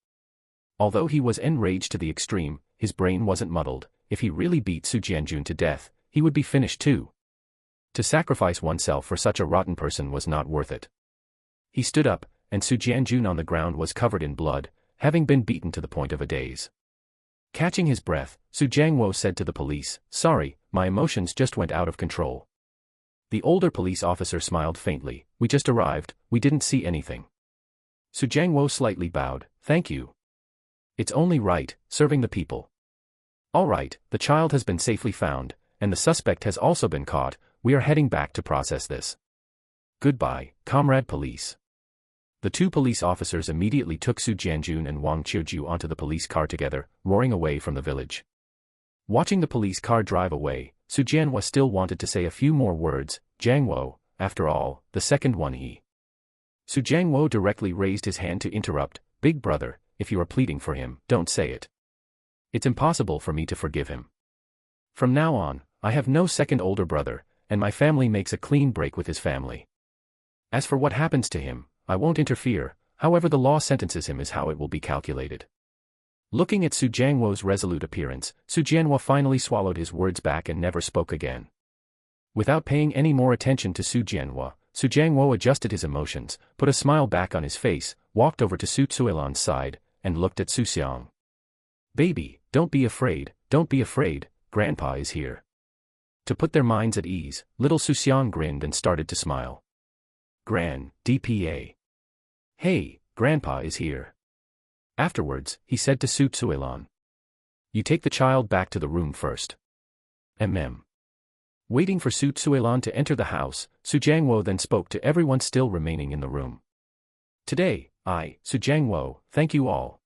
Although he was enraged to the extreme, his brain wasn't muddled. If he really beat Xu Jianjun to death, he would be finished too. To sacrifice oneself for such a rotten person was not worth it. He stood up, and Xu Jianjun on the ground was covered in blood, having been beaten to the point of a daze. Catching his breath, Xu Jiangwo said to the police, sorry, my emotions just went out of control. The older police officer smiled faintly, we just arrived, we didn't see anything. Xu Jiangwo slightly bowed, thank you. It's only right, serving the people. All right, the child has been safely found, and the suspect has also been caught, we are heading back to process this. Goodbye, comrade police. The two police officers immediately took Su Jianjun and Wang Qiuju onto the police car together, roaring away from the village. Watching the police car drive away, Su Jianhua still wanted to say a few more words. Jiangwo, after all, the second one he. Su Jiangwo directly raised his hand to interrupt. Big brother, if you are pleading for him, don't say it. It's impossible for me to forgive him. From now on, I have no second older brother, and my family makes a clean break with his family. As for what happens to him, I won't interfere, however the law sentences him is how it will be calculated. Looking at Su Jiangwo's resolute appearance, Su Jianhua finally swallowed his words back and never spoke again. Without paying any more attention to Su Jiangwo adjusted his emotions, put a smile back on his face, walked over to Su Zuilan's side, and looked at Xu Xiang. Baby, don't be afraid, Grandpa is here. To put their minds at ease, little Xu Xiang grinned and started to smile. DPA. Hey, Grandpa is here. Afterwards, he said to Su Zuilan. You take the child back to the room first. Waiting for Su Zuilan to enter the house, Su Jiangwo then spoke to everyone still remaining in the room. Today, I, Su Jiangwo, thank you all.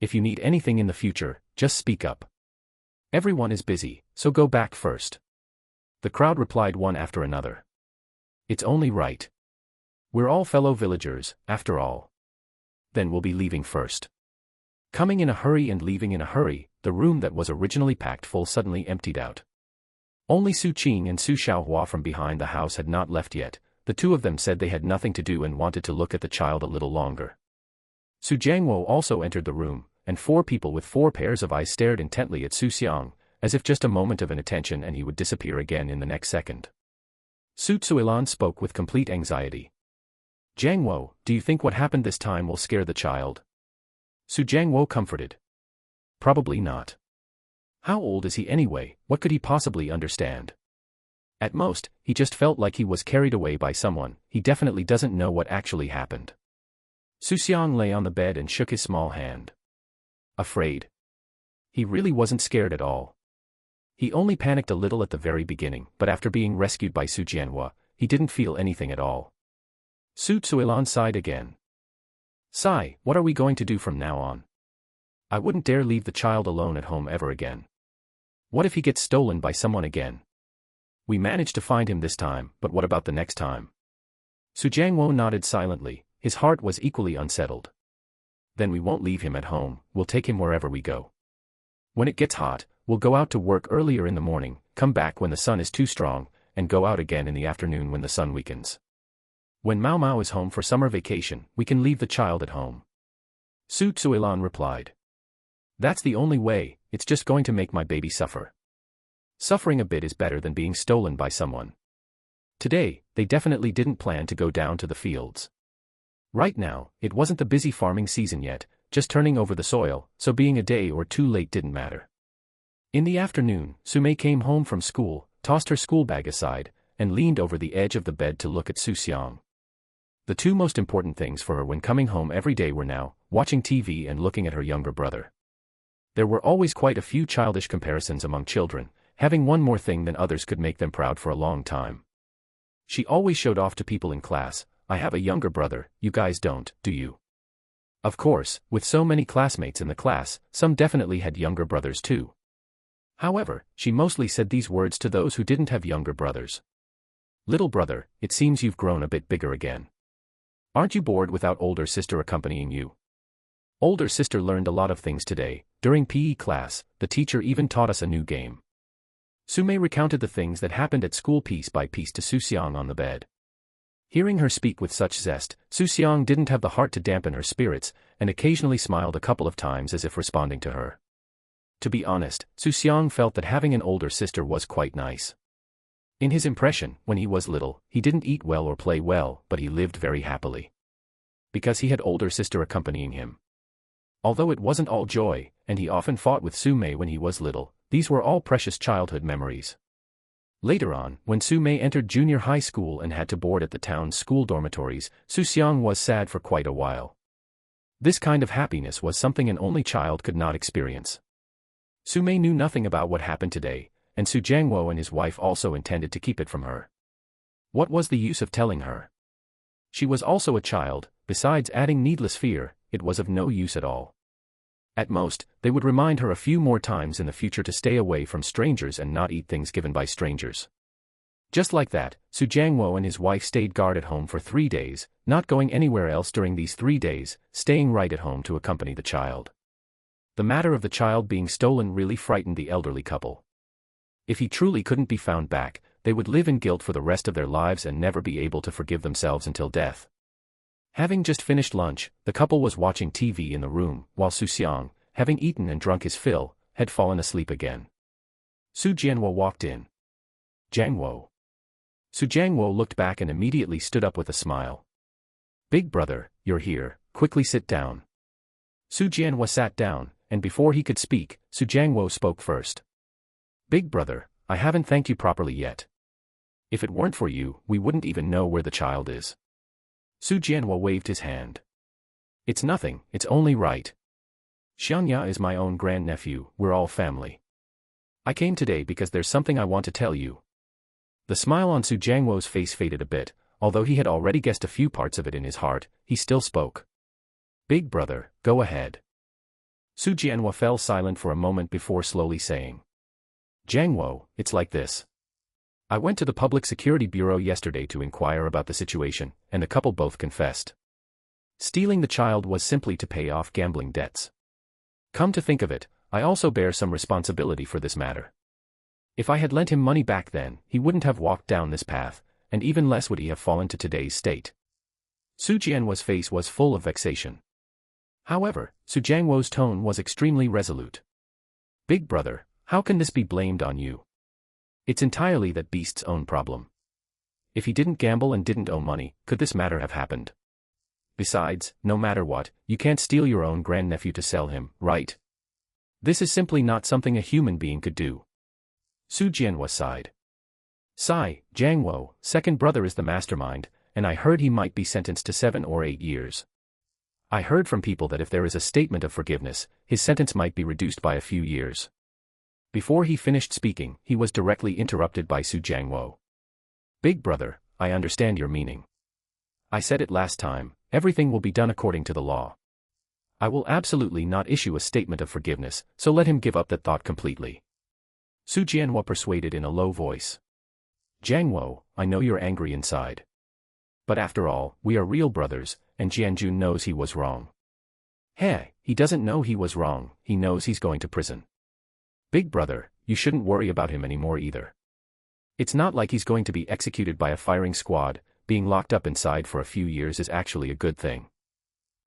If you need anything in the future, just speak up. Everyone is busy, so go back first. The crowd replied one after another. It's only right. We're all fellow villagers, after all. Then we'll be leaving first. Coming in a hurry and leaving in a hurry, the room that was originally packed full suddenly emptied out. Only Su Qing and Su Xiaohua from behind the house had not left yet. The two of them said they had nothing to do and wanted to look at the child a little longer. Su Jiangwo also entered the room, and 4 people with 4 pairs of eyes stared intently at Xu Xiang, as if just a moment of inattention and he would disappear again in the next second. Su Zuilan spoke with complete anxiety. Jiangwo, do you think what happened this time will scare the child? Su Jiangwo comforted. Probably not. How old is he anyway? What could he possibly understand? At most, he just felt like he was carried away by someone. He definitely doesn't know what actually happened. Xu Xiang lay on the bed and shook his small hand. Afraid? He really wasn't scared at all. He only panicked a little at the very beginning, but after being rescued by Su Jianhua, he didn't feel anything at all. Su Zuilan sighed again. Sigh, what are we going to do from now on? I wouldn't dare leave the child alone at home ever again. What if he gets stolen by someone again? We managed to find him this time, but what about the next time? Su Jiangwo nodded silently, his heart was equally unsettled. Then we won't leave him at home, we'll take him wherever we go. When it gets hot, we'll go out to work earlier in the morning, come back when the sun is too strong, and go out again in the afternoon when the sun weakens. When Mao Mao is home for summer vacation, we can leave the child at home. Su Zuilan replied. That's the only way, it's just going to make my baby suffer. Suffering a bit is better than being stolen by someone. Today, they definitely didn't plan to go down to the fields. Right now, it wasn't the busy farming season yet, just turning over the soil, so being a day or two late didn't matter. In the afternoon, Su Mei came home from school, tossed her school bag aside, and leaned over the edge of the bed to look at Xu Xiang. The two most important things for her when coming home every day were now, watching TV and looking at her younger brother. There were always quite a few childish comparisons among children, having one more thing than others could make them proud for a long time. She always showed off to people in class, I have a younger brother, you guys don't, do you? Of course, with so many classmates in the class, some definitely had younger brothers too. However, she mostly said these words to those who didn't have younger brothers. Little brother, it seems you've grown a bit bigger again. Aren't you bored without older sister accompanying you? Older sister learned a lot of things today. During PE class, the teacher even taught us a new game. Su Mei recounted the things that happened at school piece by piece to Xu Xiang on the bed. Hearing her speak with such zest, Xu Xiang didn't have the heart to dampen her spirits, and occasionally smiled a couple of times as if responding to her. To be honest, Xu Xiang felt that having an older sister was quite nice. In his impression, when he was little, he didn't eat well or play well, but he lived very happily. Because he had older sister accompanying him. Although it wasn't all joy, and he often fought with Su Mei when he was little, these were all precious childhood memories. Later on, when Su Mei entered junior high school and had to board at the town's school dormitories, Xu Xiang was sad for quite a while. This kind of happiness was something an only child could not experience. Su Mei knew nothing about what happened today, and Su Jiangwo and his wife also intended to keep it from her. What was the use of telling her? She was also a child. Besides adding needless fear, it was of no use at all. At most, they would remind her a few more times in the future to stay away from strangers and not eat things given by strangers. Just like that, Xu Jiangwo and his wife stayed guard at home for 3 days, not going anywhere else during these 3 days, staying right at home to accompany the child. The matter of the child being stolen really frightened the elderly couple. If he truly couldn't be found back, they would live in guilt for the rest of their lives and never be able to forgive themselves until death. Having just finished lunch, the couple was watching TV in the room, while Xu Xiang, having eaten and drunk his fill, had fallen asleep again. Xu Jianwo walked in. Jiangwo. Xu Jiangwo looked back and immediately stood up with a smile. Big brother, you're here, quickly sit down. Xu Jianwo sat down, and before he could speak, Xu Jiangwo spoke first. Big brother, I haven't thanked you properly yet. If it weren't for you, we wouldn't even know where the child is. Xu Jianwo waved his hand. It's nothing, it's only right. Xiangya is my own grandnephew, we're all family. I came today because there's something I want to tell you. The smile on Xu Jiangwo's face faded a bit, although he had already guessed a few parts of it in his heart, he still spoke. Big brother, go ahead. Xu Jianwo fell silent for a moment before slowly saying. Jiangwo, it's like this. I went to the Public Security Bureau yesterday to inquire about the situation, and the couple both confessed. Stealing the child was simply to pay off gambling debts. Come to think of it, I also bear some responsibility for this matter. If I had lent him money back then, he wouldn't have walked down this path, and even less would he have fallen to today's state. Xu Jianwo's face was full of vexation. However, Xu Jiangwo's tone was extremely resolute. Big brother, how can this be blamed on you? It's entirely that beast's own problem. If he didn't gamble and didn't owe money, could this matter have happened? Besides, no matter what, you can't steal your own grandnephew to sell him, right? This is simply not something a human being could do. Xu Jianwo sighed. Sigh, Jiangwo, second brother is the mastermind, and I heard he might be sentenced to 7 or 8 years. I heard from people that if there is a statement of forgiveness, his sentence might be reduced by a few years. Before he finished speaking, he was directly interrupted by Xu Jiangwo. Big brother, I understand your meaning. I said it last time, everything will be done according to the law. I will absolutely not issue a statement of forgiveness, so let him give up that thought completely. Xu Jianwo persuaded in a low voice. Jiangwo, I know you're angry inside. But after all, we are real brothers, and Jianjun knows he was wrong. Hey, he doesn't know he was wrong, he knows he's going to prison. Big brother, you shouldn't worry about him anymore either. It's not like he's going to be executed by a firing squad, being locked up inside for a few years is actually a good thing.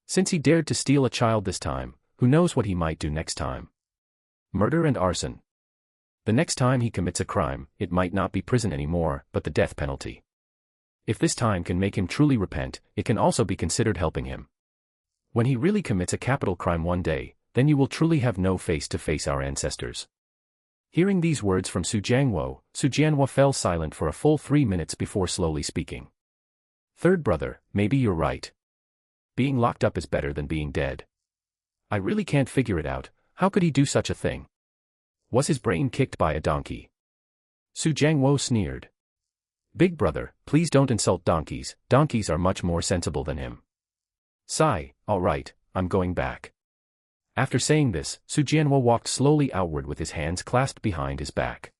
Since he dared to steal a child this time, who knows what he might do next time? Murder and arson. The next time he commits a crime, it might not be prison anymore, but the death penalty. If this time can make him truly repent, it can also be considered helping him. When he really commits a capital crime one day, then you will truly have no face to face our ancestors. Hearing these words from Xu Jianwo fell silent for a full 3 minutes before slowly speaking. Third brother, maybe you're right. Being locked up is better than being dead. I really can't figure it out, how could he do such a thing? Was his brain kicked by a donkey? Xu Jiangwo sneered. Big brother, please don't insult donkeys, donkeys are much more sensible than him. Sigh, all right, I'm going back. After saying this, Xu Jianwo walked slowly outward with his hands clasped behind his back.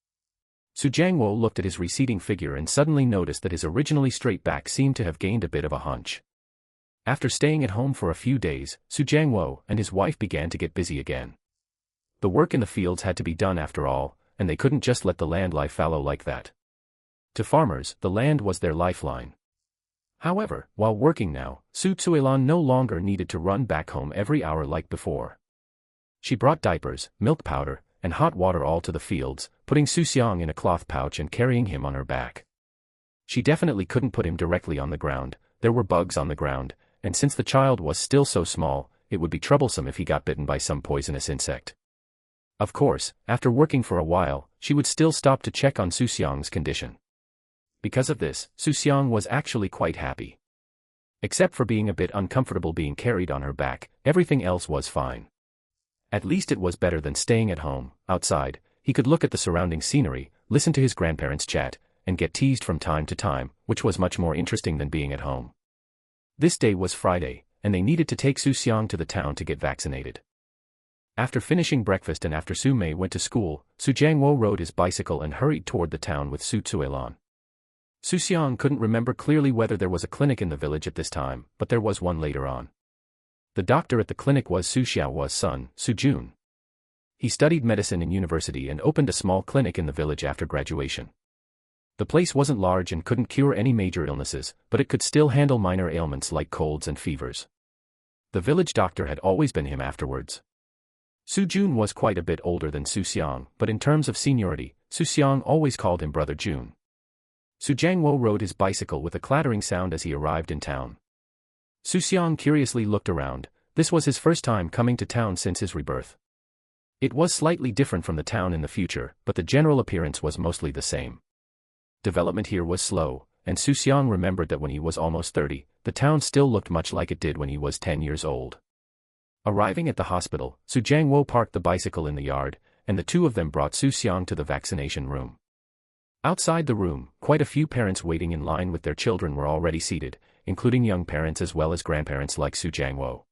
Xu Jiangwo looked at his receding figure and suddenly noticed that his originally straight back seemed to have gained a bit of a hunch. After staying at home for a few days, Xu Jiangwo and his wife began to get busy again. The work in the fields had to be done after all, and they couldn't just let the land lie fallow like that. To farmers, the land was their lifeline. However, while working now, Xu Zuilan no longer needed to run back home every hour like before. She brought diapers, milk powder, and hot water all to the fields, putting Xu Xiang in a cloth pouch and carrying him on her back. She definitely couldn't put him directly on the ground, there were bugs on the ground, and since the child was still so small, it would be troublesome if he got bitten by some poisonous insect. Of course, after working for a while, she would still stop to check on Xu Xiang's condition. Because of this, Xu Xiang was actually quite happy. Except for being a bit uncomfortable being carried on her back, everything else was fine. At least it was better than staying at home. Outside, he could look at the surrounding scenery, listen to his grandparents chat, and get teased from time to time, which was much more interesting than being at home. This day was Friday, and they needed to take Xu Xiang to the town to get vaccinated. After finishing breakfast and after Su Mei went to school, Su Jiangwo rode his bicycle and hurried toward the town with Su Zuelan. Xu Xiang couldn't remember clearly whether there was a clinic in the village at this time, but there was one later on. The doctor at the clinic was Xu Xiao's son, Su Jun. He studied medicine in university and opened a small clinic in the village after graduation. The place wasn't large and couldn't cure any major illnesses, but it could still handle minor ailments like colds and fevers. The village doctor had always been him afterwards. Su Jun was quite a bit older than Xu Xiang, but in terms of seniority, Xu Xiang always called him Brother Jun. Su Jiangwo rode his bicycle with a clattering sound as he arrived in town. Xu Xiang curiously looked around. This was his first time coming to town since his rebirth. It was slightly different from the town in the future, but the general appearance was mostly the same. Development here was slow, and Xu Xiang remembered that when he was almost 30, the town still looked much like it did when he was 10 years old. Arriving at the hospital, Su Jiangwo parked the bicycle in the yard, and the two of them brought Xu Xiang to the vaccination room. Outside the room, quite a few parents waiting in line with their children were already seated, including young parents as well as grandparents like Su Jiangwo.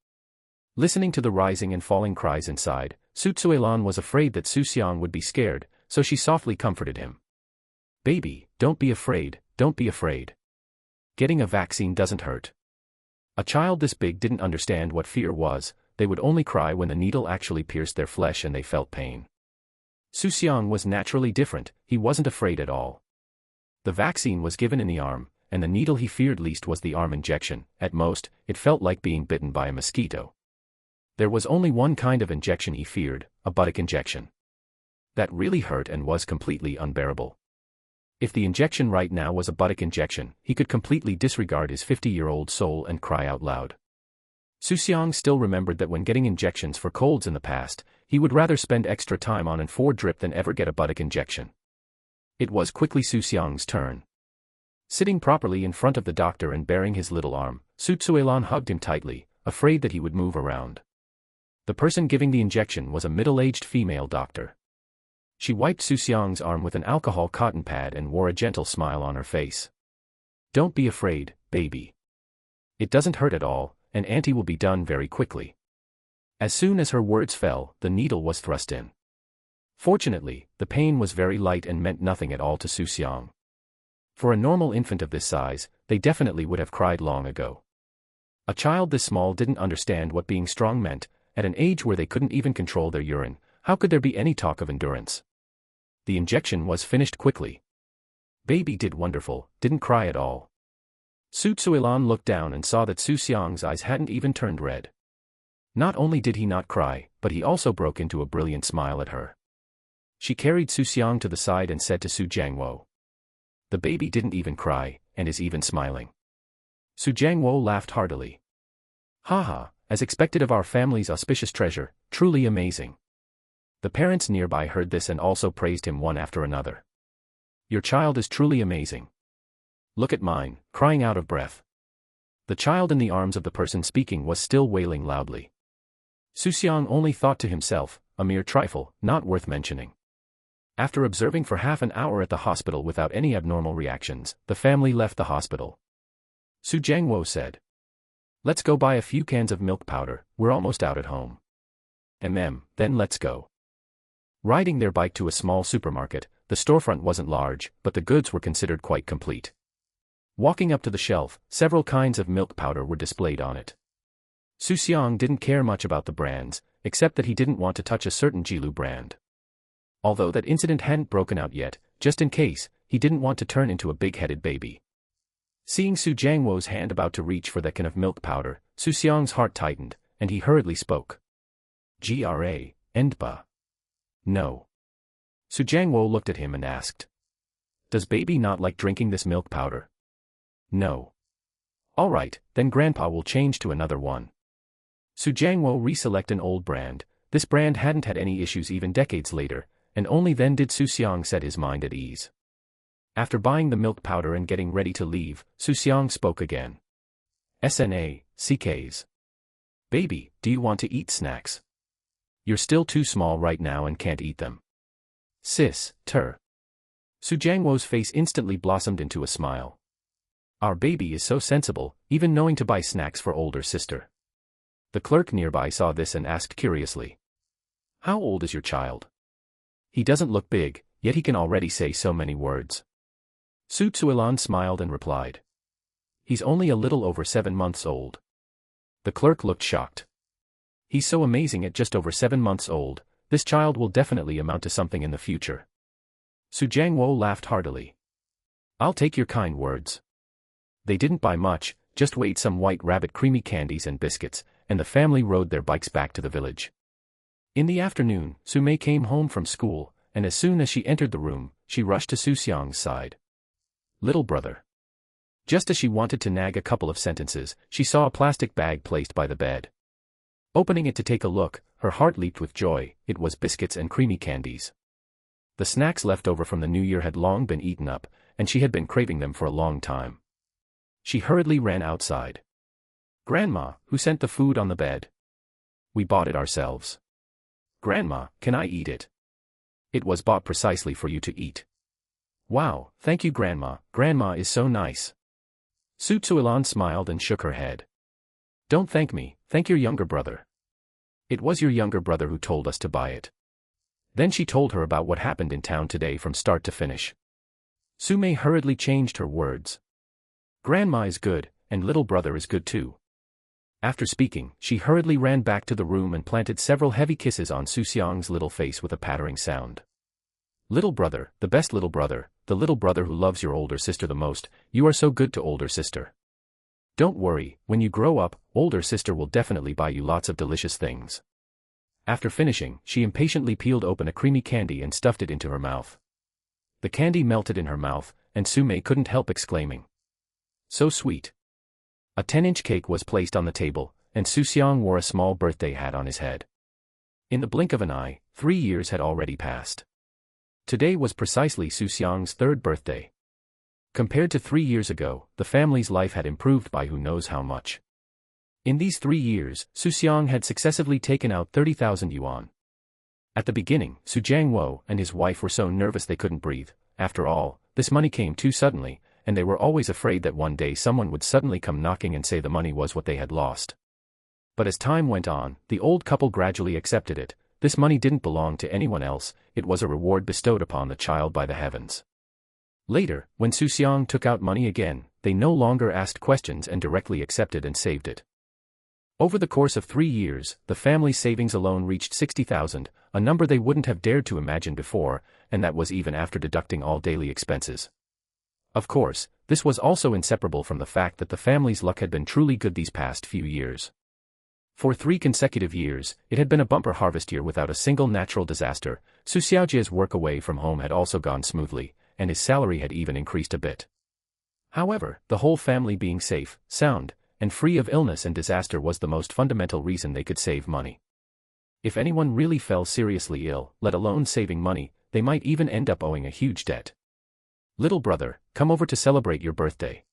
Listening to the rising and falling cries inside, Su Zuelan was afraid that Xu Xiang would be scared, so she softly comforted him. "Baby, don't be afraid, don't be afraid. Getting a vaccine doesn't hurt." A child this big didn't understand what fear was. They would only cry when the needle actually pierced their flesh and they felt pain. Xu Xiang was naturally different. He wasn't afraid at all. The vaccine was given in the arm, and the needle he feared least was the arm injection. At most, it felt like being bitten by a mosquito. There was only one kind of injection he feared, a buttock injection. That really hurt and was completely unbearable. If the injection right now was a buttock injection, he could completely disregard his 50-year-old soul and cry out loud. Xu Xiang still remembered that when getting injections for colds in the past, he would rather spend extra time on an 4-drip than ever get a buttock injection. It was quickly Xu Xiang's turn. Sitting properly in front of the doctor and baring his little arm, Su Zuelan hugged him tightly, afraid that he would move around. The person giving the injection was a middle-aged female doctor. She wiped Xu Xiang's arm with an alcohol cotton pad and wore a gentle smile on her face. "Don't be afraid, baby. It doesn't hurt at all, and Auntie will be done very quickly." As soon as her words fell, the needle was thrust in. Fortunately, the pain was very light and meant nothing at all to Xu Xiang. For a normal infant of this size, they definitely would have cried long ago. A child this small didn't understand what being strong meant. At an age where they couldn't even control their urine, how could there be any talk of endurance? The injection was finished quickly. Baby did wonderful, didn't cry at all. Su Zuelan looked down and saw that Xu Xiang's eyes hadn't even turned red. Not only did he not cry, but he also broke into a brilliant smile at her. She carried Xu Xiang to the side and said to Su Jiangwo, "The baby didn't even cry, and is even smiling." Su Jiangwo laughed heartily. "Haha, as expected of our family's auspicious treasure, truly amazing." The parents nearby heard this and also praised him one after another. "Your child is truly amazing. Look at mine, crying out of breath." The child in the arms of the person speaking was still wailing loudly. Xu Xiang only thought to himself, a mere trifle, not worth mentioning. After observing for half an hour at the hospital without any abnormal reactions, the family left the hospital. Su Jiangwo said, "Let's go buy a few cans of milk powder, we're almost out at home." Then let's go." Riding their bike to a small supermarket, the storefront wasn't large, but the goods were considered quite complete. Walking up to the shelf, several kinds of milk powder were displayed on it. Xu Xiang didn't care much about the brands, except that he didn't want to touch a certain Jilu brand. Although that incident hadn't broken out yet, just in case, he didn't want to turn into a big-headed baby. Seeing Su Jiangwo's hand about to reach for that can of milk powder, Xu Xiang's heart tightened, and he hurriedly spoke. "Gra, Endba." "No." Su Jiangwo looked at him and asked, "Does baby not like drinking this milk powder?" "No." "All right, then grandpa will change to another one." Su Jiangwo reselect an old brand. This brand hadn't had any issues even decades later, and only then did Xu Xiang set his mind at ease. After buying the milk powder and getting ready to leave, Xu Xiang spoke again. "Sna, CKs. Baby, do you want to eat snacks? You're still too small right now and can't eat them." "Sis, Tur." Su Jiangwo's face instantly blossomed into a smile. Our baby is so sensible, even knowing to buy snacks for older sister. The clerk nearby saw this and asked curiously. How old is your child? He doesn't look big, yet he can already say so many words. Xu Xiang smiled and replied. He's only a little over 7 months old. The clerk looked shocked. He's so amazing at just over 7 months old, this child will definitely amount to something in the future. Su Jiangwo laughed heartily. I'll take your kind words. They didn't buy much, just ate some white rabbit creamy candies and biscuits, and the family rode their bikes back to the village. In the afternoon, Su Mei came home from school, and as soon as she entered the room, she rushed to Xu Xiang's side. Little brother. Just as she wanted to nag a couple of sentences, she saw a plastic bag placed by the bed. Opening it to take a look, her heart leaped with joy. It was biscuits and creamy candies. The snacks left over from the New Year had long been eaten up, and she had been craving them for a long time. She hurriedly ran outside. Grandma, who sent the food on the bed? We bought it ourselves. Grandma, can I eat it? It was bought precisely for you to eat. Wow, thank you Grandma, Grandma is so nice. Xu Xiang smiled and shook her head. Don't thank me, thank your younger brother. It was your younger brother who told us to buy it. Then she told her about what happened in town today from start to finish. Su Mei hurriedly changed her words. Grandma is good, and little brother is good too. After speaking, she hurriedly ran back to the room and planted several heavy kisses on Xu Xiang's little face with a pattering sound. Little brother, the best little brother, the little brother who loves your older sister the most, you are so good to older sister. Don't worry, when you grow up, older sister will definitely buy you lots of delicious things. After finishing, she impatiently peeled open a creamy candy and stuffed it into her mouth. The candy melted in her mouth, and Su Mei couldn't help exclaiming. So sweet. A 10-inch cake was placed on the table, and Xu Xiang wore a small birthday hat on his head. In the blink of an eye, 3 years had already passed. Today was precisely Xu Xiang's 3rd birthday. Compared to 3 years ago, the family's life had improved by who knows how much. In these 3 years, Xu Xiang had successively taken out 30,000 yuan. At the beginning, Xu Jiangwo and his wife were so nervous they couldn't breathe. After all, this money came too suddenly, and they were always afraid that one day someone would suddenly come knocking and say the money was what they had lost. But as time went on, the old couple gradually accepted it. This money didn't belong to anyone else, it was a reward bestowed upon the child by the heavens. Later, when Xu Xiang took out money again, they no longer asked questions and directly accepted and saved it. Over the course of 3 years, the family's savings alone reached 60,000, a number they wouldn't have dared to imagine before, and that was even after deducting all daily expenses. Of course, this was also inseparable from the fact that the family's luck had been truly good these past few years. For 3 consecutive years, it had been a bumper harvest year without a single natural disaster. Su Xiaojie's work away from home had also gone smoothly, and his salary had even increased a bit. However, the whole family being safe, sound, and free of illness and disaster was the most fundamental reason they could save money. If anyone really fell seriously ill, let alone saving money, they might even end up owing a huge debt. Little brother, come over to celebrate your birthday.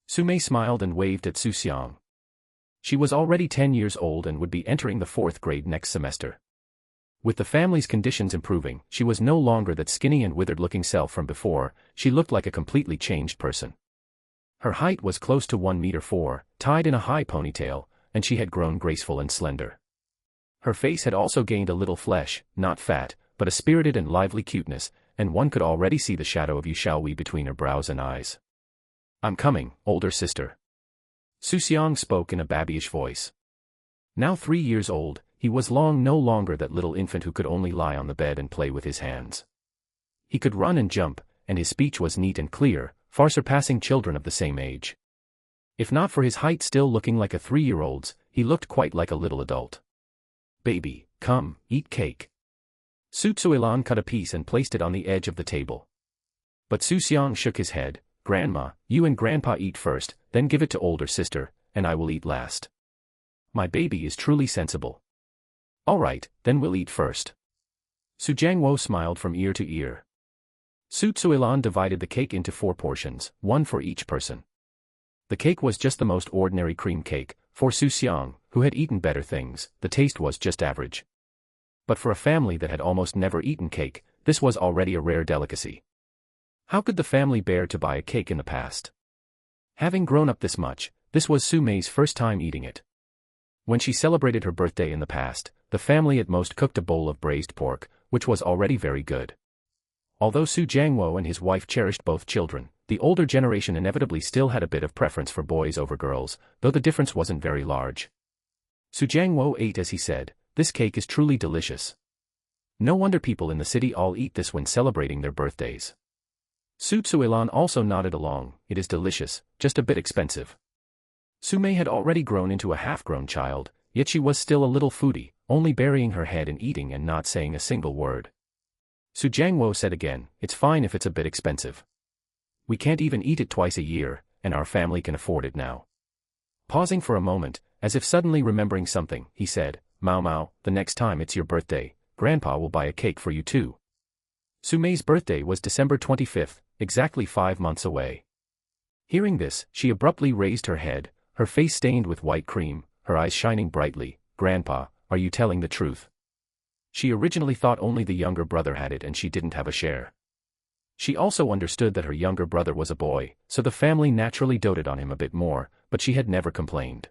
Su Mei smiled and waved at Xu Xiang. She was already 10 years old and would be entering the 4th grade next semester. With the family's conditions improving, she was no longer that skinny and withered-looking self from before, she looked like a completely changed person. Her height was close to 1 meter 4, tied in a high ponytail, and she had grown graceful and slender. Her face had also gained a little flesh, not fat, but a spirited and lively cuteness, and one could already see the shadow of Yu between her brows and eyes. I'm coming, older sister. Xu Xiang spoke in a babyish voice. Now 3 years old, he was no longer that little infant who could only lie on the bed and play with his hands. He could run and jump, and his speech was neat and clear, far surpassing children of the same age. If not for his height still looking like a 3-year-old's, he looked quite like a little adult. Baby, come, eat cake. Xu Xiang cut a piece and placed it on the edge of the table. But Xu Xiang shook his head. Grandma, you and Grandpa eat first, then give it to older sister, and I will eat last. My baby is truly sensible. All right, then we'll eat first. Su Jiangwo smiled from ear to ear. Xu Xiang divided the cake into 4 portions, 1 for each person. The cake was just the most ordinary cream cake. For Xu Xiang, who had eaten better things, the taste was just average. But for a family that had almost never eaten cake, this was already a rare delicacy. How could the family bear to buy a cake in the past? Having grown up this much, this was Su Mei's first time eating it. When she celebrated her birthday in the past, the family at most cooked a bowl of braised pork, which was already very good. Although Xu Jiangwo and his wife cherished both children, the older generation inevitably still had a bit of preference for boys over girls, though the difference wasn't very large. Xu Jiangwo ate as he said, "This cake is truly delicious. No wonder people in the city all eat this when celebrating their birthdays." Su Tsuilan also nodded along, "It is delicious, just a bit expensive." Su Mei had already grown into a half-grown child, yet she was still a little foodie, only burying her head in eating and not saying a single word. Xu Jiangwo said again, "It's fine if it's a bit expensive. We can't even eat it twice a year, and our family can afford it now." Pausing for a moment, as if suddenly remembering something, he said, "Mao Mao, the next time it's your birthday, Grandpa will buy a cake for you too." Su Mei's birthday was December 25th, exactly 5 months away. Hearing this, she abruptly raised her head, her face stained with white cream, her eyes shining brightly. "Grandpa, are you telling the truth?" She originally thought only the younger brother had it and she didn't have a share. She also understood that her younger brother was a boy, so the family naturally doted on him a bit more, but she had never complained.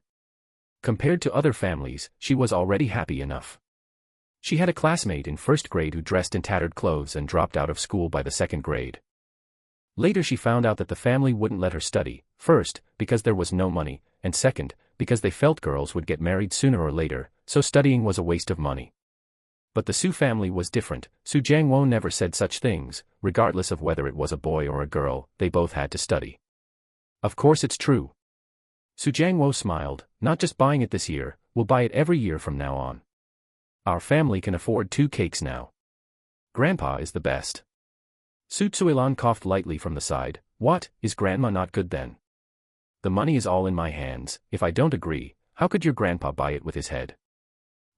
Compared to other families, she was already happy enough. She had a classmate in first grade who dressed in tattered clothes and dropped out of school by the second grade. Later she found out that the family wouldn't let her study, first, because there was no money, and second, because they felt girls would get married sooner or later, so studying was a waste of money. But the Su family was different. Xu Jiangwo never said such things, regardless of whether it was a boy or a girl, they both had to study. "Of course it's true." Xu Jiangwo smiled, "Not just buying it this year, we'll buy it every year from now on. Our family can afford 2 cakes now. Grandpa is the best." Su Tsuilan coughed lightly from the side. "What, is Grandma not good then? The money is all in my hands, if I don't agree, how could your grandpa buy it with his head?"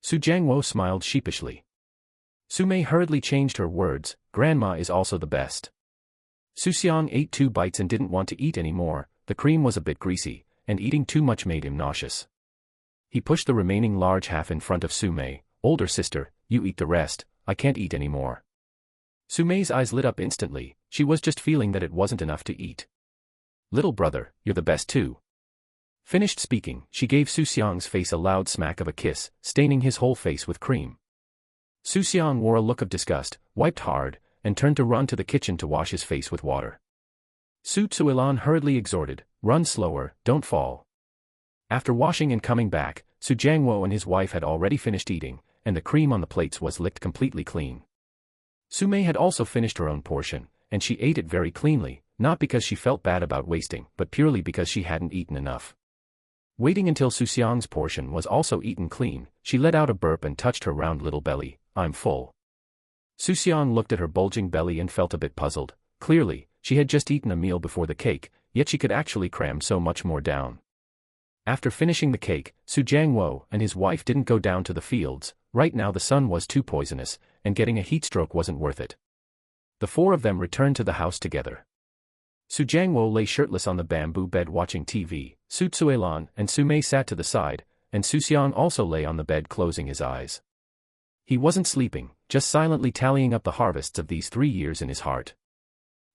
Xu Jiangwo smiled sheepishly. Su Mei hurriedly changed her words, "Grandma is also the best." Xu Xiang ate 2 bites and didn't want to eat any more. The cream was a bit greasy, and eating too much made him nauseous. He pushed the remaining large half in front of Su Mei. "Older sister, you eat the rest, I can't eat any more." Su Mei's eyes lit up instantly, she was just feeling that it wasn't enough to eat. "Little brother, you're the best too." Finished speaking, she gave Xu Xiang's face a loud smack of a kiss, staining his whole face with cream. Xu Xiang wore a look of disgust, wiped hard, and turned to run to the kitchen to wash his face with water. Su Tsuilan hurriedly exhorted, "Run slower, don't fall." After washing and coming back, Xu Jiangwo and his wife had already finished eating, and the cream on the plates was licked completely clean. Su Mei had also finished her own portion, and she ate it very cleanly, not because she felt bad about wasting, but purely because she hadn't eaten enough. Waiting until Xu Xiang's portion was also eaten clean, she let out a burp and touched her round little belly. "I'm full." Xu Xiang looked at her bulging belly and felt a bit puzzled. Clearly, she had just eaten a meal before the cake, yet she could actually cram so much more down. After finishing the cake, Xu Jiangwo and his wife didn't go down to the fields. Right now the sun was too poisonous, and getting a heat stroke wasn't worth it. The 4 of them returned to the house together. Xu Jiangwo lay shirtless on the bamboo bed watching TV, Su Tsuilan and Su Mei sat to the side, and Xu Xiang also lay on the bed closing his eyes. He wasn't sleeping, just silently tallying up the harvests of these 3 years in his heart.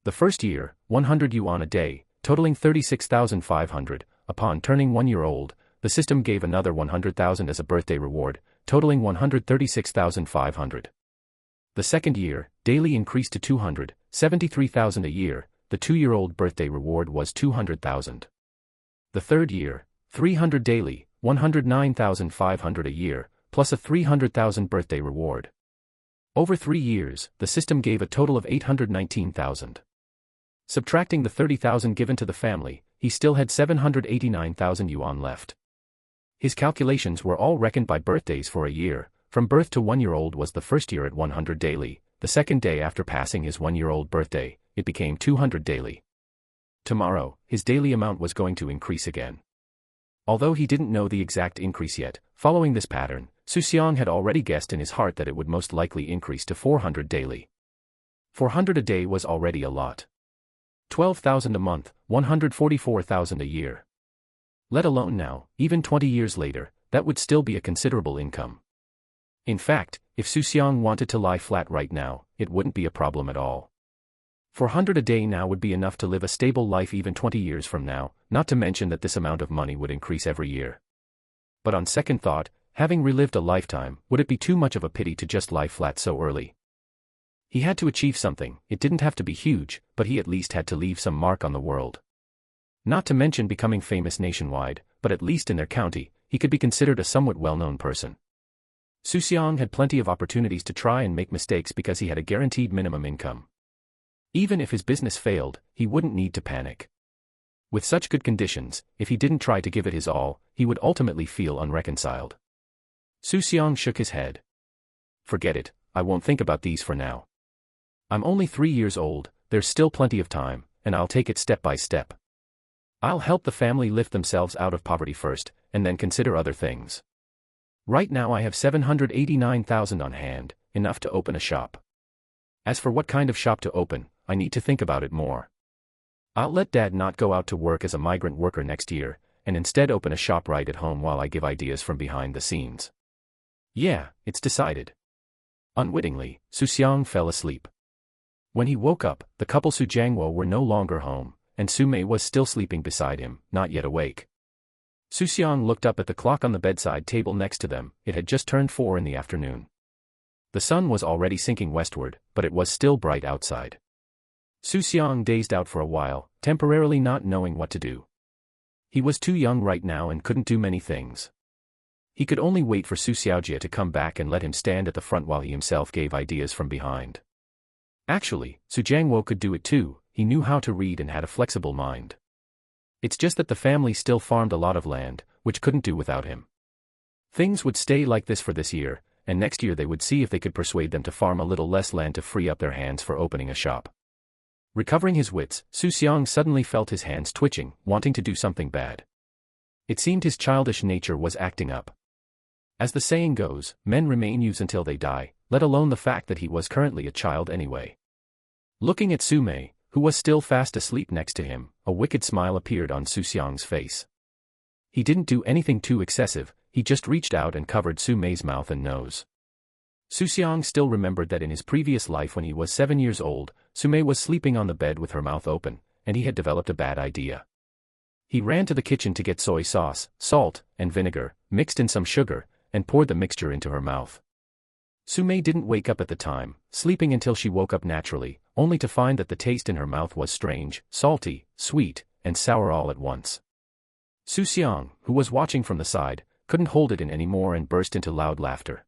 The first year, 100 yuan a day, totaling 36,500, upon turning 1 year old, the system gave another 100,000 as a birthday reward, totaling 136,500. The second year, daily increased to 273,000 a year, the 2-year-old birthday reward was 200,000. The third year, 300 daily, 109,500 a year, plus a 300,000 birthday reward. Over 3 years, the system gave a total of 819,000. Subtracting the 30,000 given to the family, he still had 789,000 yuan left. His calculations were all reckoned by birthdays for a year. From birth to 1-year-old was the first year at 100 daily, the second day after passing his 1-year-old birthday, it became 200 daily. Tomorrow, his daily amount was going to increase again. Although he didn't know the exact increase yet, following this pattern, Xu Xiang had already guessed in his heart that it would most likely increase to 400 daily. 400 a day was already a lot. 12,000 a month, 144,000 a year. Let alone now, even 20 years later, that would still be a considerable income. In fact, if Xu Xiang wanted to lie flat right now, it wouldn't be a problem at all. 400 a day now would be enough to live a stable life even 20 years from now, not to mention that this amount of money would increase every year. But on second thought, having relived a lifetime, would it be too much of a pity to just lie flat so early? He had to achieve something. It didn't have to be huge, but he at least had to leave some mark on the world. Not to mention becoming famous nationwide, but at least in their county, he could be considered a somewhat well-known person. Xu Xiang had plenty of opportunities to try and make mistakes because he had a guaranteed minimum income. Even if his business failed, he wouldn't need to panic. With such good conditions, if he didn't try to give it his all, he would ultimately feel unreconciled. Xu Xiang shook his head. Forget it, I won't think about these for now. I'm only 3 years old, there's still plenty of time, and I'll take it step by step. I'll help the family lift themselves out of poverty first, and then consider other things. Right now I have 789,000 on hand, enough to open a shop. As for what kind of shop to open, I need to think about it more. I'll let Dad not go out to work as a migrant worker next year, and instead open a shop right at home while I give ideas from behind the scenes. Yeah, it's decided. Unwittingly, Xu Xiang fell asleep. When he woke up, the couple Xu Jiangwo were no longer home, and Su Mei was still sleeping beside him, not yet awake. Xu Xiang looked up at the clock on the bedside table next to them. It had just turned 4 in the afternoon. The sun was already sinking westward, but it was still bright outside. Xu Xiang dazed out for a while, temporarily not knowing what to do. He was too young right now and couldn't do many things. He could only wait for Xu Xiaojie to come back and let him stand at the front while he himself gave ideas from behind. Actually, Xu Jiangwo could do it too. He knew how to read and had a flexible mind. It's just that the family still farmed a lot of land, which couldn't do without him. Things would stay like this for this year, and next year they would see if they could persuade them to farm a little less land to free up their hands for opening a shop. Recovering his wits, Xu Xiang suddenly felt his hands twitching, wanting to do something bad. It seemed his childish nature was acting up. As the saying goes, men remain youths until they die, let alone the fact that he was currently a child anyway. Looking at Su Mei, who was still fast asleep next to him, a wicked smile appeared on Xu Xiang's face. He didn't do anything too excessive, he just reached out and covered Su Mei's mouth and nose. Xu Xiang still remembered that in his previous life when he was 7 years old, Su Mei was sleeping on the bed with her mouth open, and he had developed a bad idea. He ran to the kitchen to get soy sauce, salt, and vinegar, mixed in some sugar, and poured the mixture into her mouth. Su Mei didn't wake up at the time, sleeping until she woke up naturally, only to find that the taste in her mouth was strange, salty, sweet, and sour all at once. Xu Xiang, who was watching from the side, couldn't hold it in anymore and burst into loud laughter.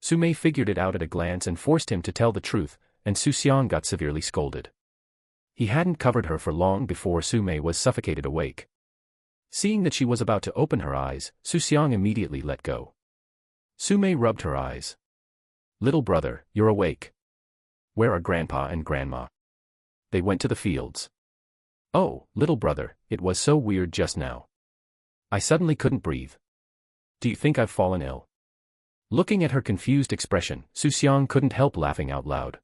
Su Mei figured it out at a glance and forced him to tell the truth, and Xu Xiang got severely scolded. He hadn't covered her for long before Su Mei was suffocated awake. Seeing that she was about to open her eyes, Xu Xiang immediately let go. Su Mei rubbed her eyes. "Little brother, you're awake. Where are Grandpa and Grandma?" "They went to the fields." "Oh, little brother, it was so weird just now. I suddenly couldn't breathe. Do you think I've fallen ill?" Looking at her confused expression, Xu Xiang couldn't help laughing out loud.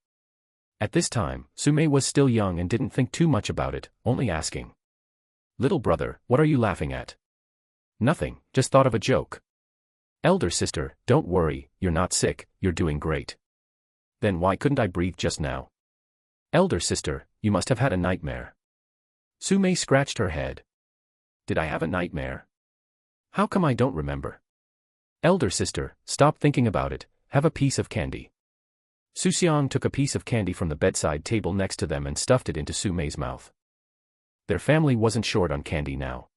At this time, Su Mei was still young and didn't think too much about it, only asking, "Little brother, what are you laughing at?" "Nothing, just thought of a joke." "Elder sister, don't worry, you're not sick, you're doing great." "Then why couldn't I breathe just now?" "Elder sister, you must have had a nightmare." Su Mei scratched her head. "Did I have a nightmare? How come I don't remember?" "Elder sister, stop thinking about it, have a piece of candy." Xu Xiang took a piece of candy from the bedside table next to them and stuffed it into Su Mei's mouth. Their family wasn't short on candy now.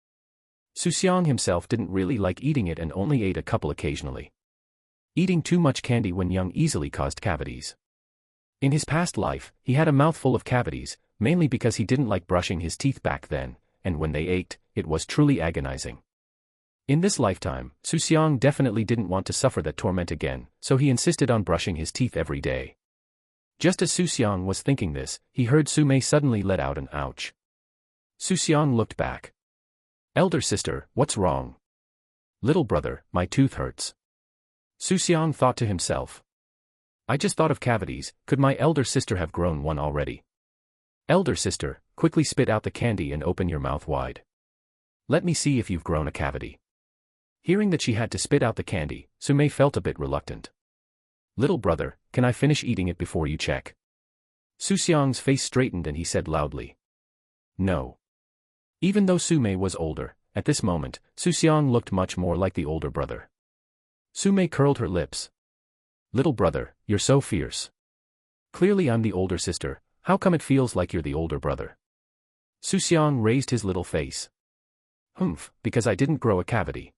Xu Xiang himself didn't really like eating it and only ate a couple occasionally. Eating too much candy when young easily caused cavities. In his past life, he had a mouthful of cavities, mainly because he didn't like brushing his teeth back then, and when they ached, it was truly agonizing. In this lifetime, Xu Xiang definitely didn't want to suffer that torment again, so he insisted on brushing his teeth every day. Just as Xu Xiang was thinking this, he heard Su Mei suddenly let out an ouch. Xu Xiang looked back. "Elder sister, what's wrong?" "Little brother, my tooth hurts." Xu Xiang thought to himself. "I just thought of cavities, could my elder sister have grown one already?" "Elder sister, quickly spit out the candy and open your mouth wide. Let me see if you've grown a cavity." Hearing that she had to spit out the candy, Su Mei felt a bit reluctant. "Little brother, can I finish eating it before you check?" Xu Xiang's face straightened and he said loudly. No. Even though Su Mei was older, at this moment, Xu Xiang looked much more like the older brother. Su Mei curled her lips. Little brother, you're so fierce. Clearly I'm the older sister, how come it feels like you're the older brother? Xu Xiang raised his little face. Humph, because I didn't grow a cavity.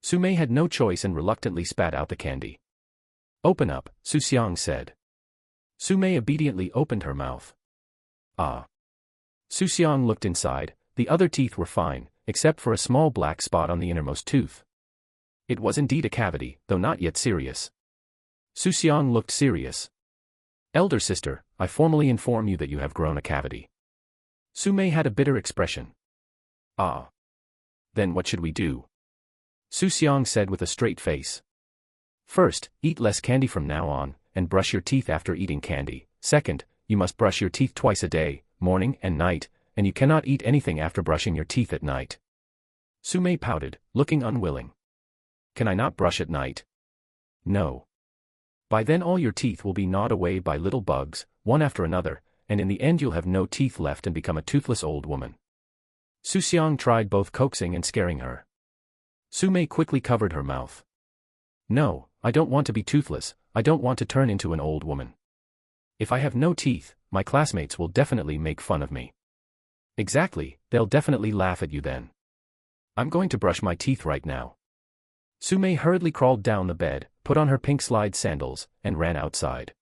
Su Mei had no choice and reluctantly spat out the candy. Open up, Xu Xiang said. Su Mei obediently opened her mouth. Ah. Xu Xiang looked inside, the other teeth were fine, except for a small black spot on the innermost tooth. It was indeed a cavity, though not yet serious. Xu Xiang looked serious. Elder sister, I formally inform you that you have grown a cavity. Su Mei had a bitter expression. Ah. Then what should we do? Xu Xiang said with a straight face. First, eat less candy from now on, and brush your teeth after eating candy. Second, you must brush your teeth twice a day, morning and night, and you cannot eat anything after brushing your teeth at night. Su Mei pouted, looking unwilling. Can I not brush at night? No. By then all your teeth will be gnawed away by little bugs, one after another, and in the end you'll have no teeth left and become a toothless old woman. Xu Xiang tried both coaxing and scaring her. Su Mei quickly covered her mouth. No, I don't want to be toothless, I don't want to turn into an old woman. If I have no teeth, my classmates will definitely make fun of me. Exactly, they'll definitely laugh at you then. I'm going to brush my teeth right now. Su Mei hurriedly crawled down the bed, put on her pink slide sandals, and ran outside.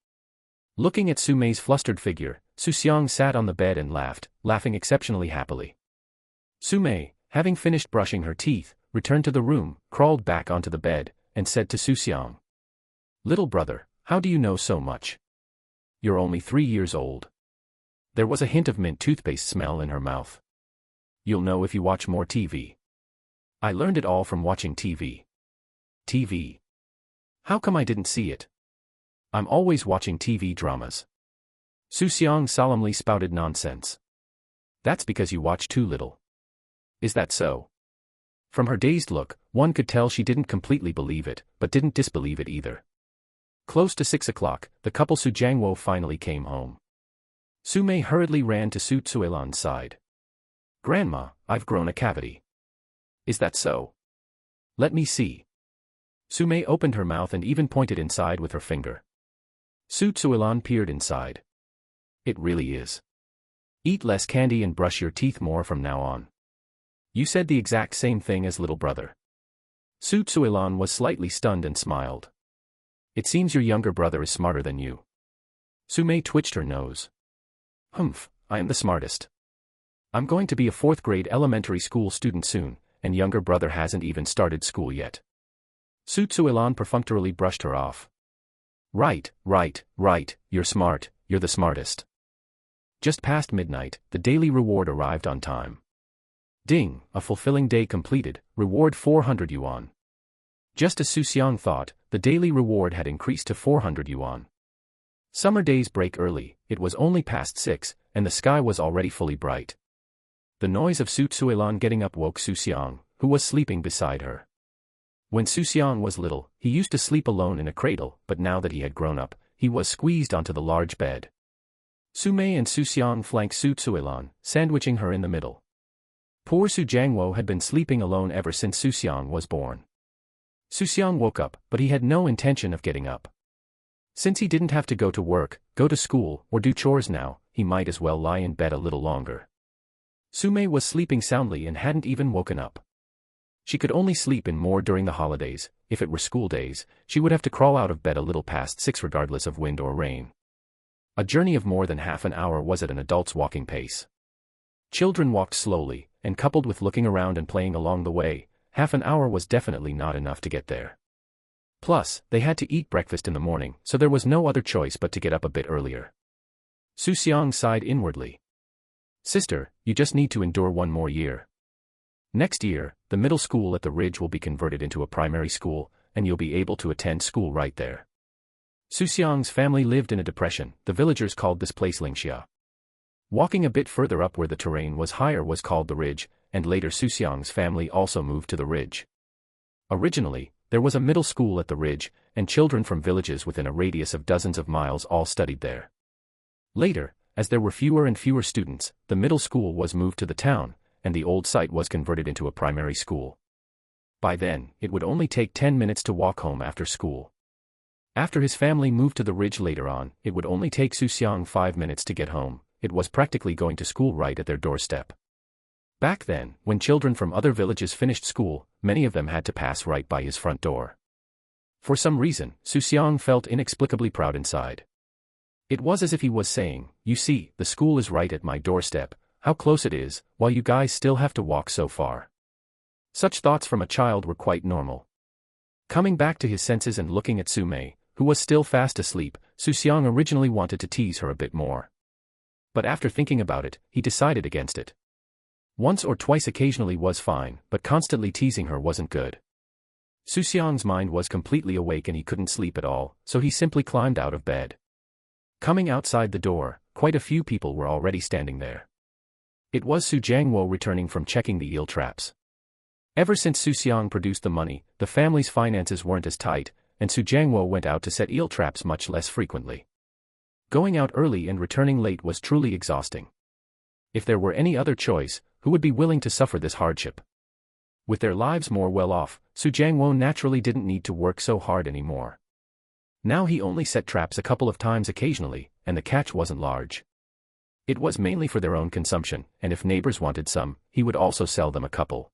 Looking at Su Mei's flustered figure, Xu Xiang sat on the bed and laughed, laughing exceptionally happily. Su Mei, having finished brushing her teeth, returned to the room, crawled back onto the bed, and said to Xu Xiang. Little brother, how do you know so much? You're only 3 years old. There was a hint of mint toothpaste smell in her mouth. You'll know if you watch more TV. I learned it all from watching TV. TV. How come I didn't see it? I'm always watching TV dramas. Xu Xiang solemnly spouted nonsense. That's because you watch too little. Is that so? From her dazed look, one could tell she didn't completely believe it, but didn't disbelieve it either. Close to 6 o'clock, the couple Su Jiangwo finally came home. Su Mei hurriedly ran to Su Tsuelan's side. Grandma, I've grown a cavity. Is that so? Let me see. Su Mei opened her mouth and even pointed inside with her finger. Su Tsuelan peered inside. It really is. Eat less candy and brush your teeth more from now on. You said the exact same thing as little brother. Su Tsuelan was slightly stunned and smiled. It seems your younger brother is smarter than you. Su Mei twitched her nose. Humph, I am the smartest. I'm going to be a 4th grade elementary school student soon, and younger brother hasn't even started school yet. Su Tsuelan perfunctorily brushed her off. Right, you're smart, you're the smartest. Just past midnight, the daily reward arrived on time. Ding, a fulfilling day completed, reward 400 yuan. Just as Xu Xiang thought, the daily reward had increased to 400 yuan. Summer days break early, it was only past 6, and the sky was already fully bright. The noise of Su Tsuelan getting up woke Xu Xiang, who was sleeping beside her. When Xu Xiang was little, he used to sleep alone in a cradle, but now that he had grown up, he was squeezed onto the large bed. Su Mei and Xu Xiang flanked Su Tsuelan, sandwiching her in the middle. Poor Su Jiangwo had been sleeping alone ever since Xu Xiang was born. Xu Xiang woke up, but he had no intention of getting up. Since he didn't have to go to work, go to school, or do chores now, he might as well lie in bed a little longer. Su Mei was sleeping soundly and hadn't even woken up. She could only sleep in more during the holidays. If it were school days, she would have to crawl out of bed a little past 6 regardless of wind or rain. A journey of more than half an hour was at an adult's walking pace. Children walked slowly, and coupled with looking around and playing along the way, half an hour was definitely not enough to get there. Plus, they had to eat breakfast in the morning, so there was no other choice but to get up a bit earlier. Xu Xiang sighed inwardly. Sister, you just need to endure 1 more year. Next year, the middle school at the Ridge will be converted into a primary school, and you'll be able to attend school right there. Xu Xiang's family lived in a depression. The villagers called this place Lingxia. Walking a bit further up where the terrain was higher was called the Ridge, and later Xu Xiang's family also moved to the Ridge. Originally, there was a middle school at the Ridge, and children from villages within a radius of dozens of miles all studied there. Later, as there were fewer and fewer students, the middle school was moved to the town, and the old site was converted into a primary school. By then, it would only take 10 minutes to walk home after school. After his family moved to the ridge later on, it would only take Xu Xiang 5 minutes to get home. It was practically going to school right at their doorstep. Back then, when children from other villages finished school, many of them had to pass right by his front door. For some reason, Xu Xiang felt inexplicably proud inside. It was as if he was saying, "You see, the school is right at my doorstep, how close it is, while you guys still have to walk so far." Such thoughts from a child were quite normal. Coming back to his senses and looking at Su Mei, who was still fast asleep, Xu Xiang originally wanted to tease her a bit more. But after thinking about it, he decided against it. Once or twice occasionally was fine, but constantly teasing her wasn't good. Xu Xiang's mind was completely awake and he couldn't sleep at all, so he simply climbed out of bed. Coming outside the door, quite a few people were already standing there. It was Xu Jiangwo returning from checking the eel traps. Ever since Xu Xiang produced the money, the family's finances weren't as tight, and Xu Jiangwo went out to set eel traps much less frequently. Going out early and returning late was truly exhausting. If there were any other choice, who would be willing to suffer this hardship? With their lives more well off, Xu Jiangwo naturally didn't need to work so hard anymore. Now he only set traps a couple of times occasionally, and the catch wasn't large. It was mainly for their own consumption, and if neighbors wanted some, he would also sell them a couple.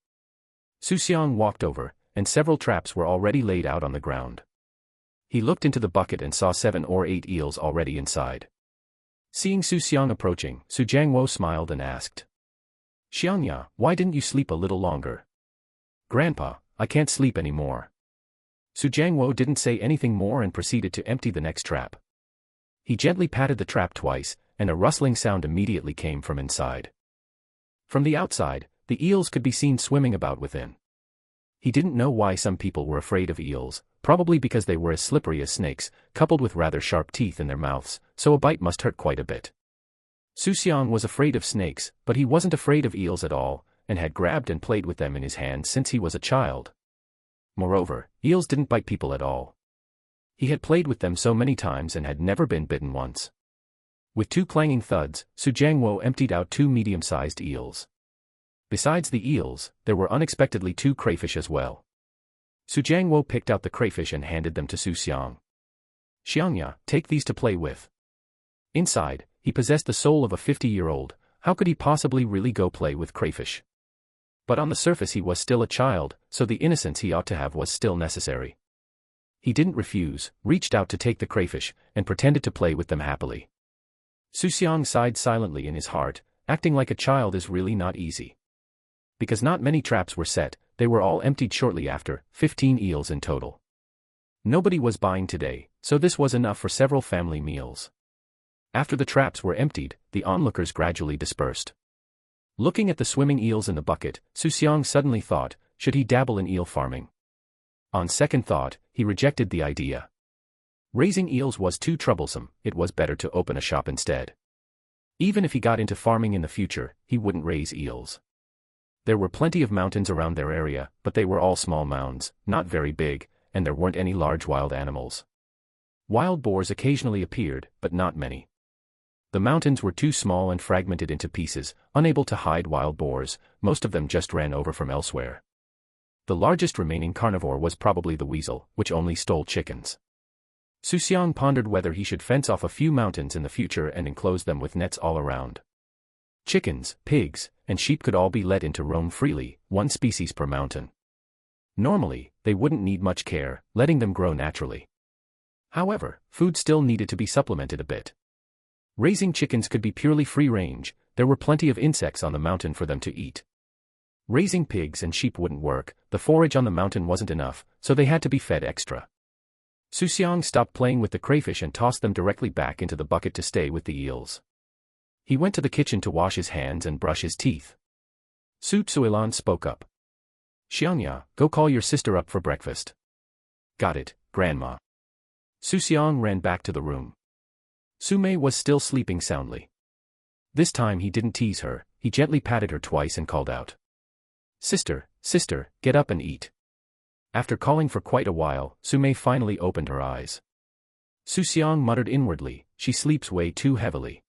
Xu Xiang walked over, and several traps were already laid out on the ground. He looked into the bucket and saw 7 or 8 eels already inside. Seeing Xu Xiang approaching, Xu Jiangwo smiled and asked, "Xiangya, why didn't you sleep a little longer?" "Grandpa, I can't sleep anymore." Xu Jiangwo didn't say anything more and proceeded to empty the next trap. He gently patted the trap twice, and a rustling sound immediately came from inside. From the outside, the eels could be seen swimming about within. He didn't know why some people were afraid of eels, probably because they were as slippery as snakes, coupled with rather sharp teeth in their mouths, so a bite must hurt quite a bit. Xu Xiang was afraid of snakes, but he wasn't afraid of eels at all, and had grabbed and played with them in his hand since he was a child. Moreover, eels didn't bite people at all. He had played with them so many times and had never been bitten once. With 2 clanging thuds, Xu Jiangwo emptied out 2 medium-sized eels. Besides the eels, there were unexpectedly 2 crayfish as well. Xu Jiangwo picked out the crayfish and handed them to Xu Xiang. "Xiangya, take these to play with." Inside, he possessed the soul of a 50-year-old, how could he possibly really go play with crayfish? But on the surface he was still a child, so the innocence he ought to have was still necessary. He didn't refuse, reached out to take the crayfish, and pretended to play with them happily. Xu Xiang sighed silently in his heart, acting like a child is really not easy. Because not many traps were set, they were all emptied shortly after, 15 eels in total. Nobody was buying today, so this was enough for several family meals. After the traps were emptied, the onlookers gradually dispersed. Looking at the swimming eels in the bucket, Xu Xiang suddenly thought, should he dabble in eel farming? On second thought, he rejected the idea. Raising eels was too troublesome, it was better to open a shop instead. Even if he got into farming in the future, he wouldn't raise eels. There were plenty of mountains around their area, but they were all small mounds, not very big, and there weren't any large wild animals. Wild boars occasionally appeared, but not many. The mountains were too small and fragmented into pieces, unable to hide wild boars, most of them just ran over from elsewhere. The largest remaining carnivore was probably the weasel, which only stole chickens. Xu Xiang pondered whether he should fence off a few mountains in the future and enclose them with nets all around. Chickens, pigs, and sheep could all be let in to roam freely, 1 species per mountain. Normally, they wouldn't need much care, letting them grow naturally. However, food still needed to be supplemented a bit. Raising chickens could be purely free-range, there were plenty of insects on the mountain for them to eat. Raising pigs and sheep wouldn't work, the forage on the mountain wasn't enough, so they had to be fed extra. Xu Xiang stopped playing with the crayfish and tossed them directly back into the bucket to stay with the eels. He went to the kitchen to wash his hands and brush his teeth. Su Tsuilan spoke up. "Xiangya, go call your sister up for breakfast." "Got it, Grandma." Xu Xiang ran back to the room. Su Mei was still sleeping soundly. This time he didn't tease her, he gently patted her twice and called out, "Sister, sister, get up and eat." After calling for quite a while, Su Mei finally opened her eyes. Xu Xiang muttered inwardly, "She sleeps way too heavily."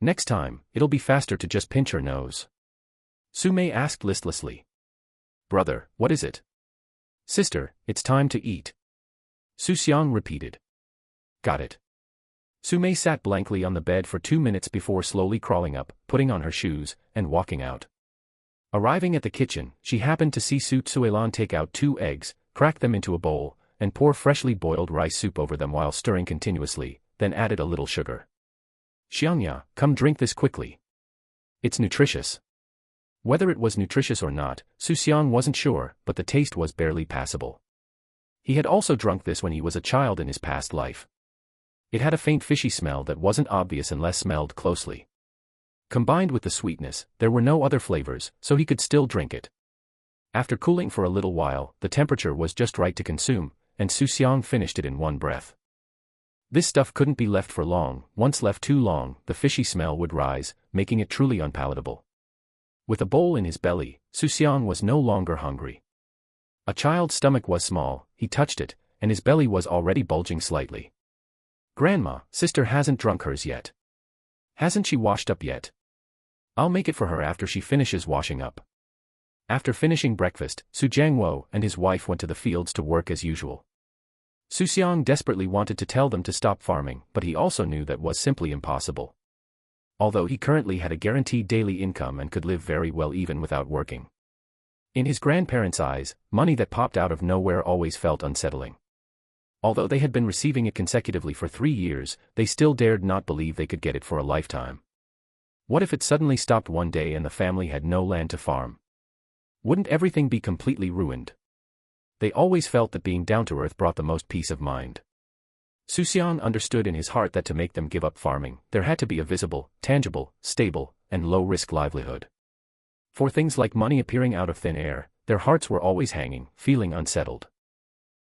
Next time, it'll be faster to just pinch her nose. Su Mei asked listlessly. Brother, what is it? Sister, it's time to eat. Xu Xiang repeated. Got it. Su Mei sat blankly on the bed for 2 minutes before slowly crawling up, putting on her shoes, and walking out. Arriving at the kitchen, she happened to see Su Tsuelan take out 2 eggs, crack them into a bowl, and pour freshly boiled rice soup over them while stirring continuously, then added a little sugar. Xiangya, come drink this quickly. It's nutritious. Whether it was nutritious or not, Xu Xiang wasn't sure, but the taste was barely passable. He had also drunk this when he was a child in his past life. It had a faint fishy smell that wasn't obvious unless smelled closely. Combined with the sweetness, there were no other flavors, so he could still drink it. After cooling for a little while, the temperature was just right to consume, and Xu Xiang finished it in one breath. This stuff couldn't be left for long. Once left too long, the fishy smell would rise, making it truly unpalatable. With a bowl in his belly, Xu Xiang was no longer hungry. A child's stomach was small, he touched it, and his belly was already bulging slightly. Grandma, sister hasn't drunk hers yet. Hasn't she washed up yet? I'll make it for her after she finishes washing up. After finishing breakfast, Su Jiangwo and his wife went to the fields to work as usual. Xu Xiang desperately wanted to tell them to stop farming, but he also knew that was simply impossible. Although he currently had a guaranteed daily income and could live very well even without working. In his grandparents' eyes, money that popped out of nowhere always felt unsettling. Although they had been receiving it consecutively for 3 years, they still dared not believe they could get it for a lifetime. What if it suddenly stopped one day and the family had no land to farm? Wouldn't everything be completely ruined? They always felt that being down to earth brought the most peace of mind. Xu Xiang understood in his heart that to make them give up farming, there had to be a visible, tangible, stable, and low-risk livelihood. For things like money appearing out of thin air, their hearts were always hanging, feeling unsettled.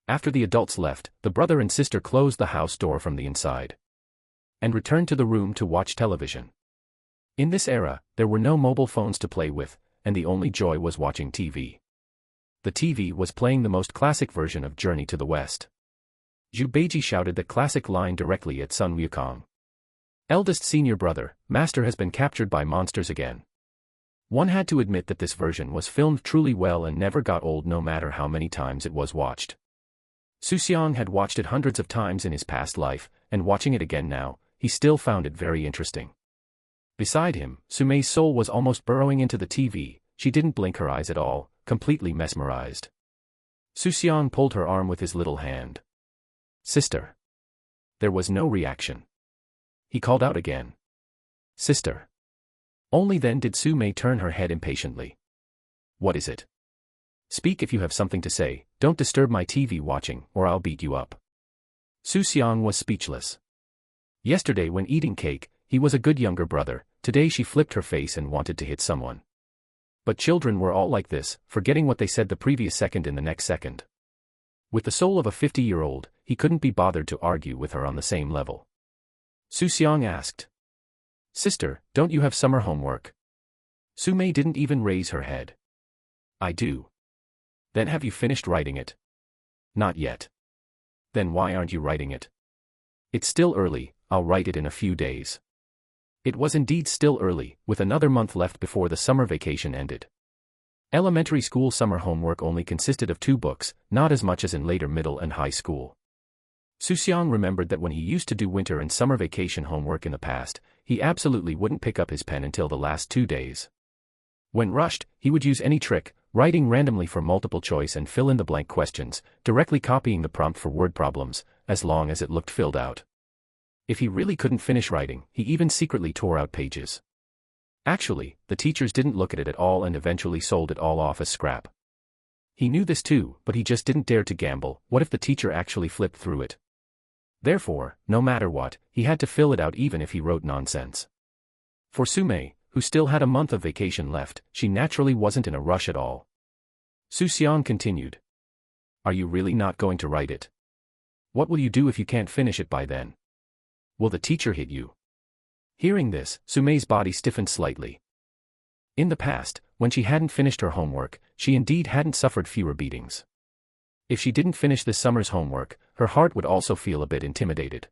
After the adults left, the brother and sister closed the house door from the inside and returned to the room to watch television. In this era, there were no mobile phones to play with, and the only joy was watching TV. The TV was playing the most classic version of Journey to the West. Zhu Beiji shouted the classic line directly at Sun Wukong. Eldest senior brother, master has been captured by monsters again. One had to admit that this version was filmed truly well and never got old no matter how many times it was watched. Xu Xiang had watched it hundreds of times in his past life, and watching it again now, he still found it very interesting. Beside him, Su Mei's soul was almost burrowing into the TV. She didn't blink her eyes at all, completely mesmerized. Xu Xiang pulled her arm with his little hand. Sister. There was no reaction. He called out again. Sister. Only then did Su Mei turn her head impatiently. What is it? Speak if you have something to say, don't disturb my TV watching, or I'll beat you up. Xu Xiang was speechless. Yesterday when eating cake, he was a good younger brother. Today she flipped her face and wanted to hit someone. But children were all like this, forgetting what they said the previous second in the next second. With the soul of a 50-year-old, he couldn't be bothered to argue with her on the same level. Xu Xiang asked. Sister, don't you have summer homework? Su Mei didn't even raise her head. I do. Then have you finished writing it? Not yet. Then why aren't you writing it? It's still early, I'll write it in a few days. It was indeed still early, with another month left before the summer vacation ended. Elementary school summer homework only consisted of 2 books, not as much as in later middle and high school. Xu Xiang remembered that when he used to do winter and summer vacation homework in the past, he absolutely wouldn't pick up his pen until the last 2 days. When rushed, he would use any trick, writing randomly for multiple choice and fill-in-the-blank questions, directly copying the prompt for word problems, as long as it looked filled out. If he really couldn't finish writing, he even secretly tore out pages. Actually, the teachers didn't look at it at all and eventually sold it all off as scrap. He knew this too, but he just didn't dare to gamble. What if the teacher actually flipped through it? Therefore, no matter what, he had to fill it out even if he wrote nonsense. For Su Mei, who still had a month of vacation left, she naturally wasn't in a rush at all. Xu Xiang continued. Are you really not going to write it? What will you do if you can't finish it by then? Will the teacher hit you? Hearing this, Su Mei's body stiffened slightly. In the past, when she hadn't finished her homework, she indeed hadn't suffered fewer beatings. If she didn't finish this summer's homework, her heart would also feel a bit intimidated.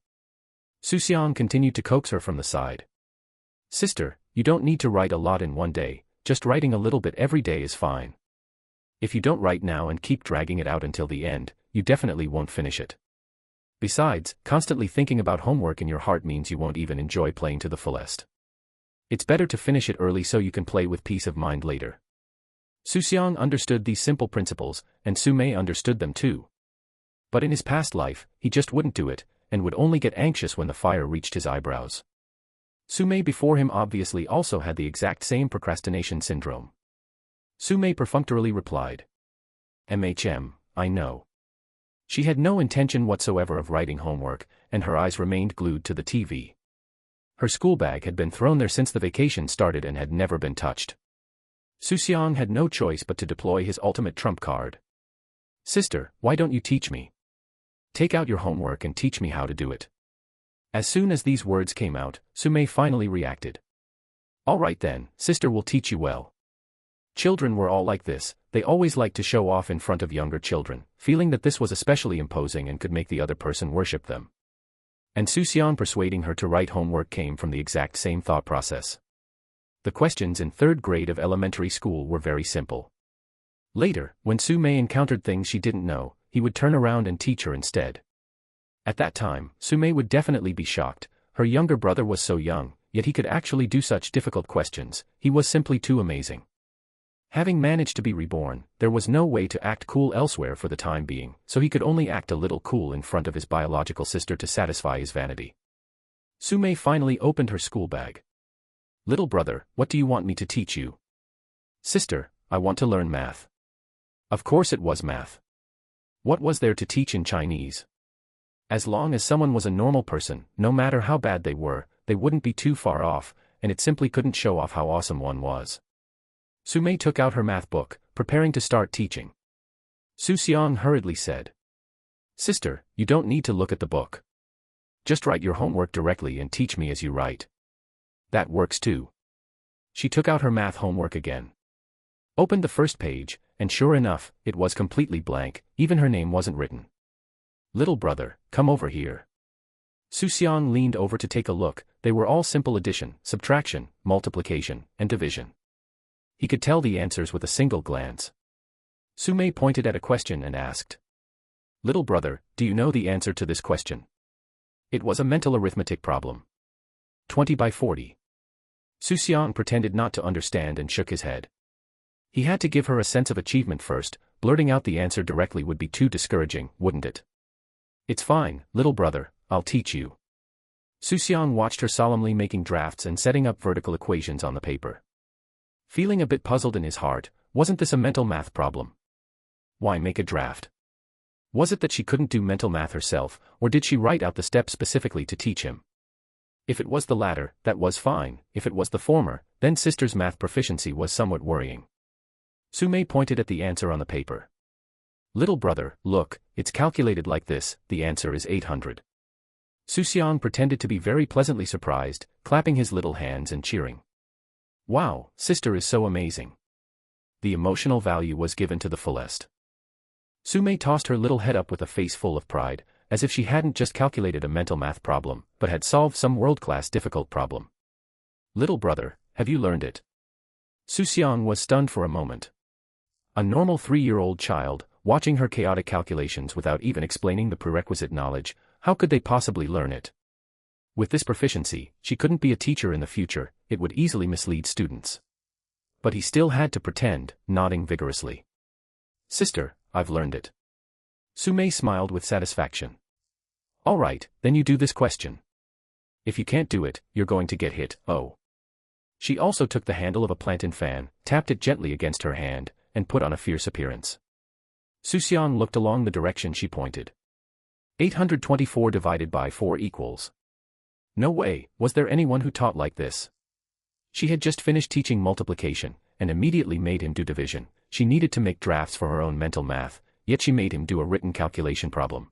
Xu Xiang continued to coax her from the side. Sister, you don't need to write a lot in one day, just writing a little bit every day is fine. If you don't write now and keep dragging it out until the end, you definitely won't finish it. Besides, constantly thinking about homework in your heart means you won't even enjoy playing to the fullest. It's better to finish it early so you can play with peace of mind later. Xu Xiang understood these simple principles, and Su Mei understood them too. But in his past life, he just wouldn't do it, and would only get anxious when the fire reached his eyebrows. Su Mei before him obviously also had the exact same procrastination syndrome. Su Mei perfunctorily replied. I know. She had no intention whatsoever of writing homework, and her eyes remained glued to the TV. Her school bag had been thrown there since the vacation started and had never been touched. Xu Xiang had no choice but to deploy his ultimate trump card. Sister, why don't you teach me? Take out your homework and teach me how to do it. As soon as these words came out, Su Mei finally reacted. All right then, sister will teach you well. Children were all like this, they always liked to show off in front of younger children, feeling that this was especially imposing and could make the other person worship them. And Xu Xiang persuading her to write homework came from the exact same thought process. The questions in 3rd grade of elementary school were very simple. Later, when Su Mei encountered things she didn't know, he would turn around and teach her instead. At that time, Su Mei would definitely be shocked. Her younger brother was so young, yet he could actually do such difficult questions. He was simply too amazing. Having managed to be reborn, there was no way to act cool elsewhere for the time being, so he could only act a little cool in front of his biological sister to satisfy his vanity. Su Mei finally opened her school bag. Little brother, what do you want me to teach you? Sister, I want to learn math. Of course it was math. What was there to teach in Chinese? As long as someone was a normal person, no matter how bad they were, they wouldn't be too far off, and it simply couldn't show off how awesome one was. Su Mei took out her math book, preparing to start teaching. Xu Xiang hurriedly said. Sister, you don't need to look at the book. Just write your homework directly and teach me as you write. That works too. She took out her math homework again. Opened the first page, and sure enough, it was completely blank, even her name wasn't written. Little brother, come over here. Xu Xiang leaned over to take a look. They were all simple addition, subtraction, multiplication, and division. He could tell the answers with a single glance. Su Mei pointed at a question and asked. Little brother, do you know the answer to this question? It was a mental arithmetic problem. 20 by 40. Xu Xiang pretended not to understand and shook his head. He had to give her a sense of achievement first. Blurting out the answer directly would be too discouraging, wouldn't it? It's fine, little brother, I'll teach you. Xu Xiang watched her solemnly making drafts and setting up vertical equations on the paper. Feeling a bit puzzled in his heart, wasn't this a mental math problem? Why make a draft? Was it that she couldn't do mental math herself, or did she write out the steps specifically to teach him? If it was the latter, that was fine. If it was the former, then sister's math proficiency was somewhat worrying. Su Mei pointed at the answer on the paper. Little brother, look, it's calculated like this, the answer is 800. Xu Xiang pretended to be very pleasantly surprised, clapping his little hands and cheering. Wow, sister is so amazing. The emotional value was given to the fullest. Su Mei tossed her little head up with a face full of pride, as if she hadn't just calculated a mental math problem, but had solved some world-class difficult problem. Little brother, have you learned it? Xu Xiang was stunned for a moment. A normal 3-year-old child, watching her chaotic calculations without even explaining the prerequisite knowledge, how could they possibly learn it? With this proficiency, she couldn't be a teacher in the future, it would easily mislead students. But he still had to pretend, nodding vigorously. Sister, I've learned it. Su Mei smiled with satisfaction. All right, then you do this question. If you can't do it, you're going to get hit, oh. She also took the handle of a plantain fan, tapped it gently against her hand, and put on a fierce appearance. Xu Xiang looked along the direction she pointed. 824 divided by 4 equals. No way, was there anyone who taught like this? She had just finished teaching multiplication, and immediately made him do division. She needed to make drafts for her own mental math, yet she made him do a written calculation problem.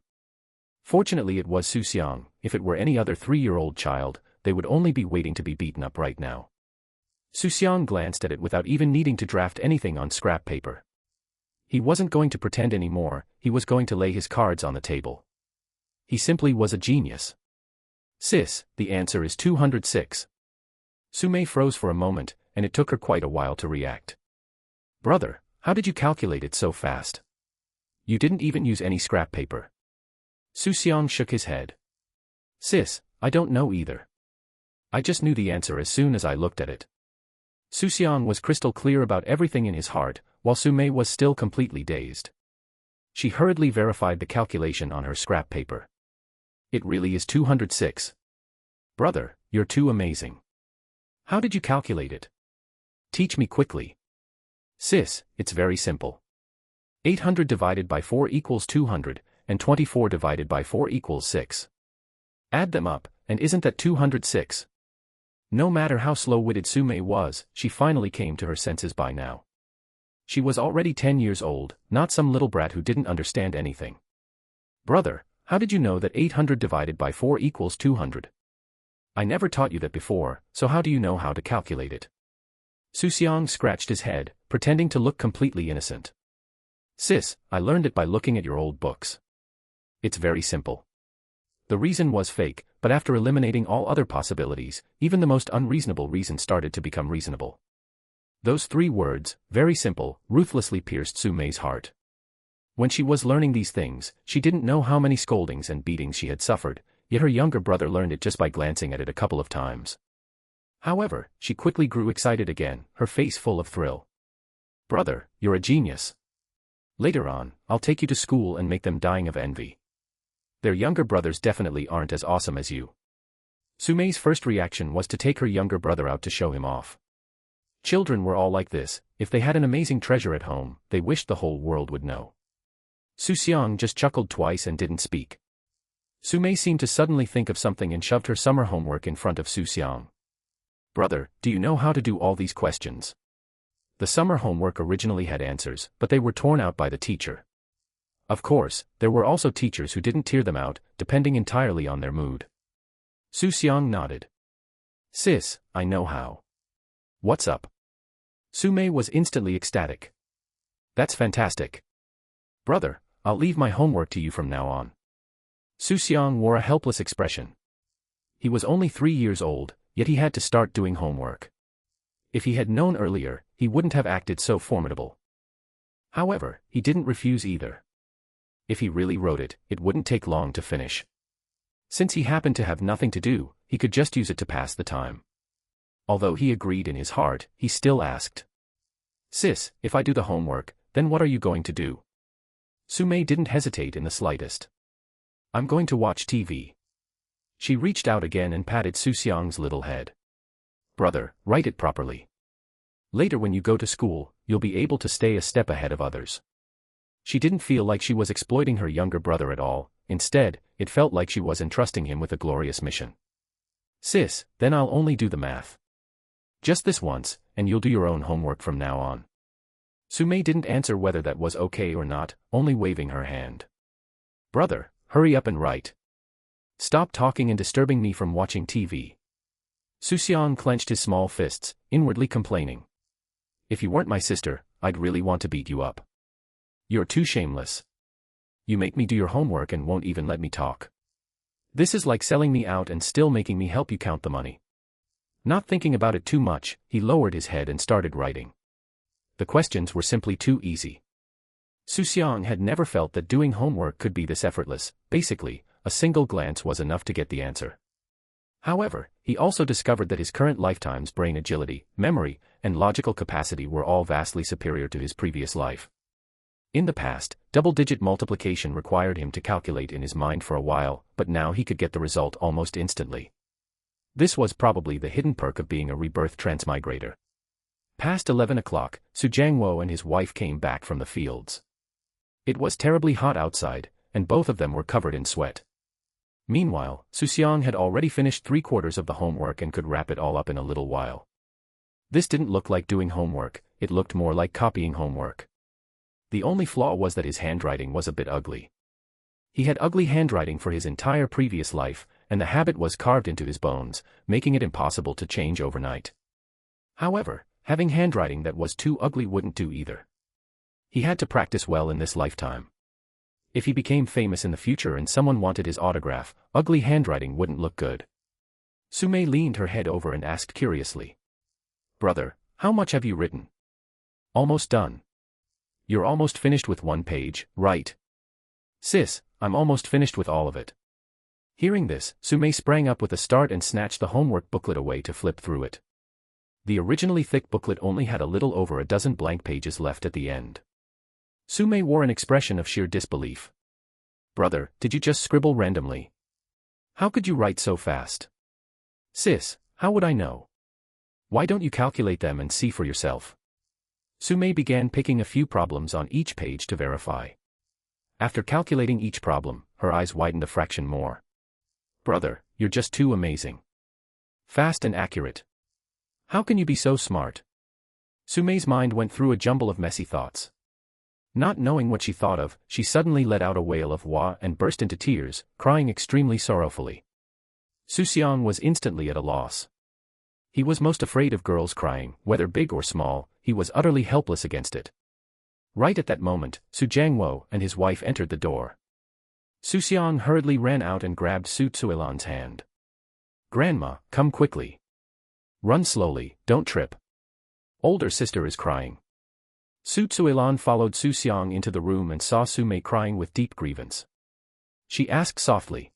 Fortunately it was Xu Xiang. If it were any other 3-year-old child, they would only be waiting to be beaten up right now. Xu Xiang glanced at it without even needing to draft anything on scrap paper. He wasn't going to pretend anymore, he was going to lay his cards on the table. He simply was a genius. Sis, the answer is 206. Sumei froze for a moment, and it took her quite a while to react. Brother, how did you calculate it so fast? You didn't even use any scrap paper. Xu Xiang shook his head. Sis, I don't know either. I just knew the answer as soon as I looked at it. Xu Xiang was crystal clear about everything in his heart, while Sumei was still completely dazed. She hurriedly verified the calculation on her scrap paper. It really is 206. Brother, you're too amazing. How did you calculate it? Teach me quickly. Sis, it's very simple. 800 divided by 4 equals 200, and 24 divided by 4 equals 6. Add them up, and isn't that 206? No matter how slow-witted Sumei was, she finally came to her senses by now. She was already 10 years old, not some little brat who didn't understand anything. Brother, how did you know that 800 divided by 4 equals 200? I never taught you that before, so how do you know how to calculate it? Xu Xiang scratched his head, pretending to look completely innocent. Sis, I learned it by looking at your old books. It's very simple. The reason was fake, but after eliminating all other possibilities, even the most unreasonable reason started to become reasonable. Those 3 words, very simple, ruthlessly pierced Sumei's heart. When she was learning these things, she didn't know how many scoldings and beatings she had suffered, yet her younger brother learned it just by glancing at it a couple of times. However, she quickly grew excited again, her face full of thrill. Brother, you're a genius. Later on, I'll take you to school and make them dying of envy. Their younger brothers definitely aren't as awesome as you. Sumei's first reaction was to take her younger brother out to show him off. Children were all like this, if they had an amazing treasure at home, they wished the whole world would know. Xu Xiang just chuckled twice and didn't speak. Sumei seemed to suddenly think of something and shoved her summer homework in front of Xu Xiang. Brother, do you know how to do all these questions? The summer homework originally had answers, but they were torn out by the teacher. Of course, there were also teachers who didn't tear them out, depending entirely on their mood. Xu Xiang nodded. Sis, I know how. What's up? Sumei was instantly ecstatic. That's fantastic. Brother, I'll leave my homework to you from now on. Xu Xiang wore a helpless expression. He was only 3 years old, yet he had to start doing homework. If he had known earlier, he wouldn't have acted so formidable. However, he didn't refuse either. If he really wrote it, it wouldn't take long to finish. Since he happened to have nothing to do, he could just use it to pass the time. Although he agreed in his heart, he still asked. Sis, if I do the homework, then what are you going to do? Sumei didn't hesitate in the slightest. I'm going to watch TV. She reached out again and patted Xu Xiang's little head. Brother, write it properly. Later when you go to school, you'll be able to stay a step ahead of others. She didn't feel like she was exploiting her younger brother at all, instead, it felt like she was entrusting him with a glorious mission. Sis, then I'll only do the math. Just this once, and you'll do your own homework from now on. Sumei didn't answer whether that was okay or not, only waving her hand. Brother, hurry up and write. Stop talking and disturbing me from watching TV. Xu Xiang clenched his small fists, inwardly complaining. If you weren't my sister, I'd really want to beat you up. You're too shameless. You make me do your homework and won't even let me talk. This is like selling me out and still making me help you count the money. Not thinking about it too much, he lowered his head and started writing. The questions were simply too easy. Xu Xiang had never felt that doing homework could be this effortless. Basically, a single glance was enough to get the answer. However, he also discovered that his current lifetime's brain agility, memory, and logical capacity were all vastly superior to his previous life. In the past, double-digit multiplication required him to calculate in his mind for a while, but now he could get the result almost instantly. This was probably the hidden perk of being a rebirth transmigrator. Past 11 o'clock, Su Jiangwo and his wife came back from the fields. It was terribly hot outside, and both of them were covered in sweat. Meanwhile, Xu Xiang had already finished 3/4 of the homework and could wrap it all up in a little while. This didn't look like doing homework, it looked more like copying homework. The only flaw was that his handwriting was a bit ugly. He had ugly handwriting for his entire previous life, and the habit was carved into his bones, making it impossible to change overnight. However, having handwriting that was too ugly wouldn't do either. He had to practice well in this lifetime. If he became famous in the future and someone wanted his autograph, ugly handwriting wouldn't look good. Su Mei leaned her head over and asked curiously. Brother, how much have you written? Almost done. You're almost finished with one page, right? Sis, I'm almost finished with all of it. Hearing this, Su Mei sprang up with a start and snatched the homework booklet away to flip through it. The originally thick booklet only had a little over a dozen blank pages left at the end. Su Mei wore an expression of sheer disbelief. Brother, did you just scribble randomly? How could you write so fast? Sis, how would I know? Why don't you calculate them and see for yourself? Su Mei began picking a few problems on each page to verify. After calculating each problem, her eyes widened a fraction more. Brother, you're just too amazing. Fast and accurate. How can you be so smart? Su Mei's mind went through a jumble of messy thoughts. Not knowing what she thought of, she suddenly let out a wail of wah and burst into tears, crying extremely sorrowfully. Xu Xiang was instantly at a loss. He was most afraid of girls crying, whether big or small, he was utterly helpless against it. Right at that moment, Su Jiangwo and his wife entered the door. Xu Xiang hurriedly ran out and grabbed Su Zuilan's hand. Grandma, come quickly. Run slowly, don't trip. Older sister is crying. Su Zuilan followed Xu Xiang into the room and saw Su Mei crying with deep grievance. She asked softly.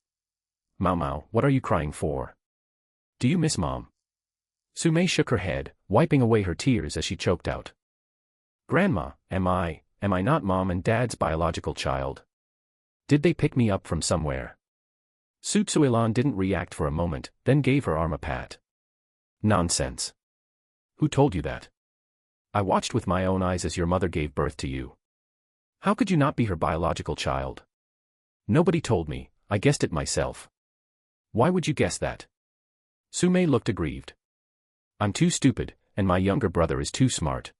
Mao, what are you crying for? Do you miss Mom? Su Mei shook her head, wiping away her tears as she choked out. Grandma, am I not Mom and Dad's biological child? Did they pick me up from somewhere? Su Zuilan didn't react for a moment, then gave her arm a pat. Nonsense. Who told you that? I watched with my own eyes as your mother gave birth to you. How could you not be her biological child? Nobody told me, I guessed it myself. Why would you guess that? Su Mei looked aggrieved. I'm too stupid, and my younger brother is too smart.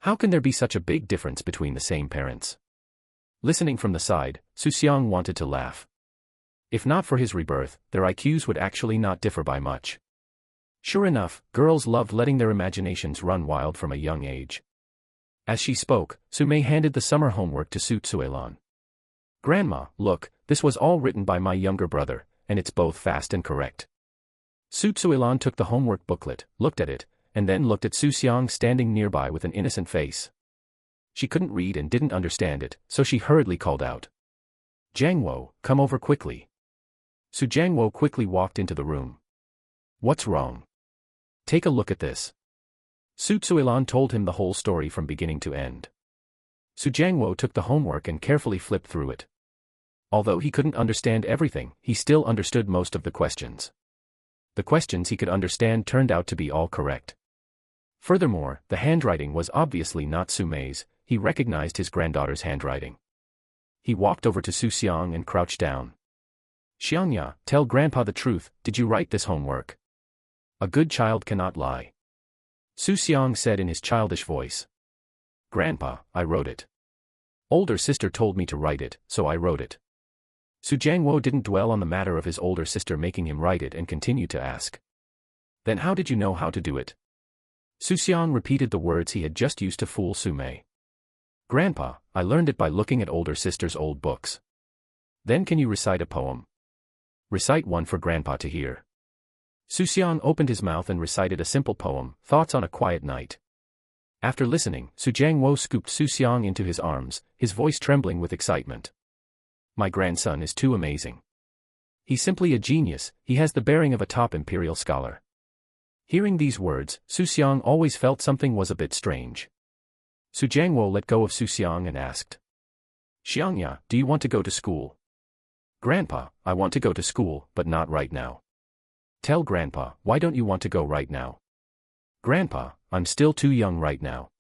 How can there be such a big difference between the same parents? Listening from the side, Xu Xiang wanted to laugh. If not for his rebirth, their IQs would actually not differ by much. Sure enough, girls loved letting their imaginations run wild from a young age. As she spoke, Su Mei handed the summer homework to Su Zuilan. Grandma, look, this was all written by my younger brother, and it's both fast and correct. Su Zuilan took the homework booklet, looked at it, and then looked at Xu Xiang standing nearby with an innocent face. She couldn't read and didn't understand it, so she hurriedly called out. Jiangwo, come over quickly. Su Jiangwo quickly walked into the room. What's wrong? Take a look at this. Su Zuilan told him the whole story from beginning to end. Su Jiangwo took the homework and carefully flipped through it. Although he couldn't understand everything, he still understood most of the questions. The questions he could understand turned out to be all correct. Furthermore, the handwriting was obviously not Su Mei's, he recognized his granddaughter's handwriting. He walked over to Xu Xiang and crouched down. Xiangya, tell Grandpa the truth, did you write this homework? A good child cannot lie. Xu Xiang said in his childish voice. Grandpa, I wrote it. Older sister told me to write it, so I wrote it. Su Jiangwo didn't dwell on the matter of his older sister making him write it and continued to ask. Then how did you know how to do it? Xu Xiang repeated the words he had just used to fool Su Mei. Grandpa, I learned it by looking at older sister's old books. Then can you recite a poem? Recite one for Grandpa to hear. Xu Xiang opened his mouth and recited a simple poem, Thoughts on a Quiet Night. After listening, Su Jiangwo scooped Xu Xiang into his arms, his voice trembling with excitement. My grandson is too amazing. He's simply a genius, he has the bearing of a top imperial scholar. Hearing these words, Xu Xiang always felt something was a bit strange. Su Jiangwo let go of Xu Xiang and asked. Xiangya, do you want to go to school? Grandpa, I want to go to school, but not right now. Tell Grandpa, why don't you want to go right now? Grandpa, I'm still too young right now.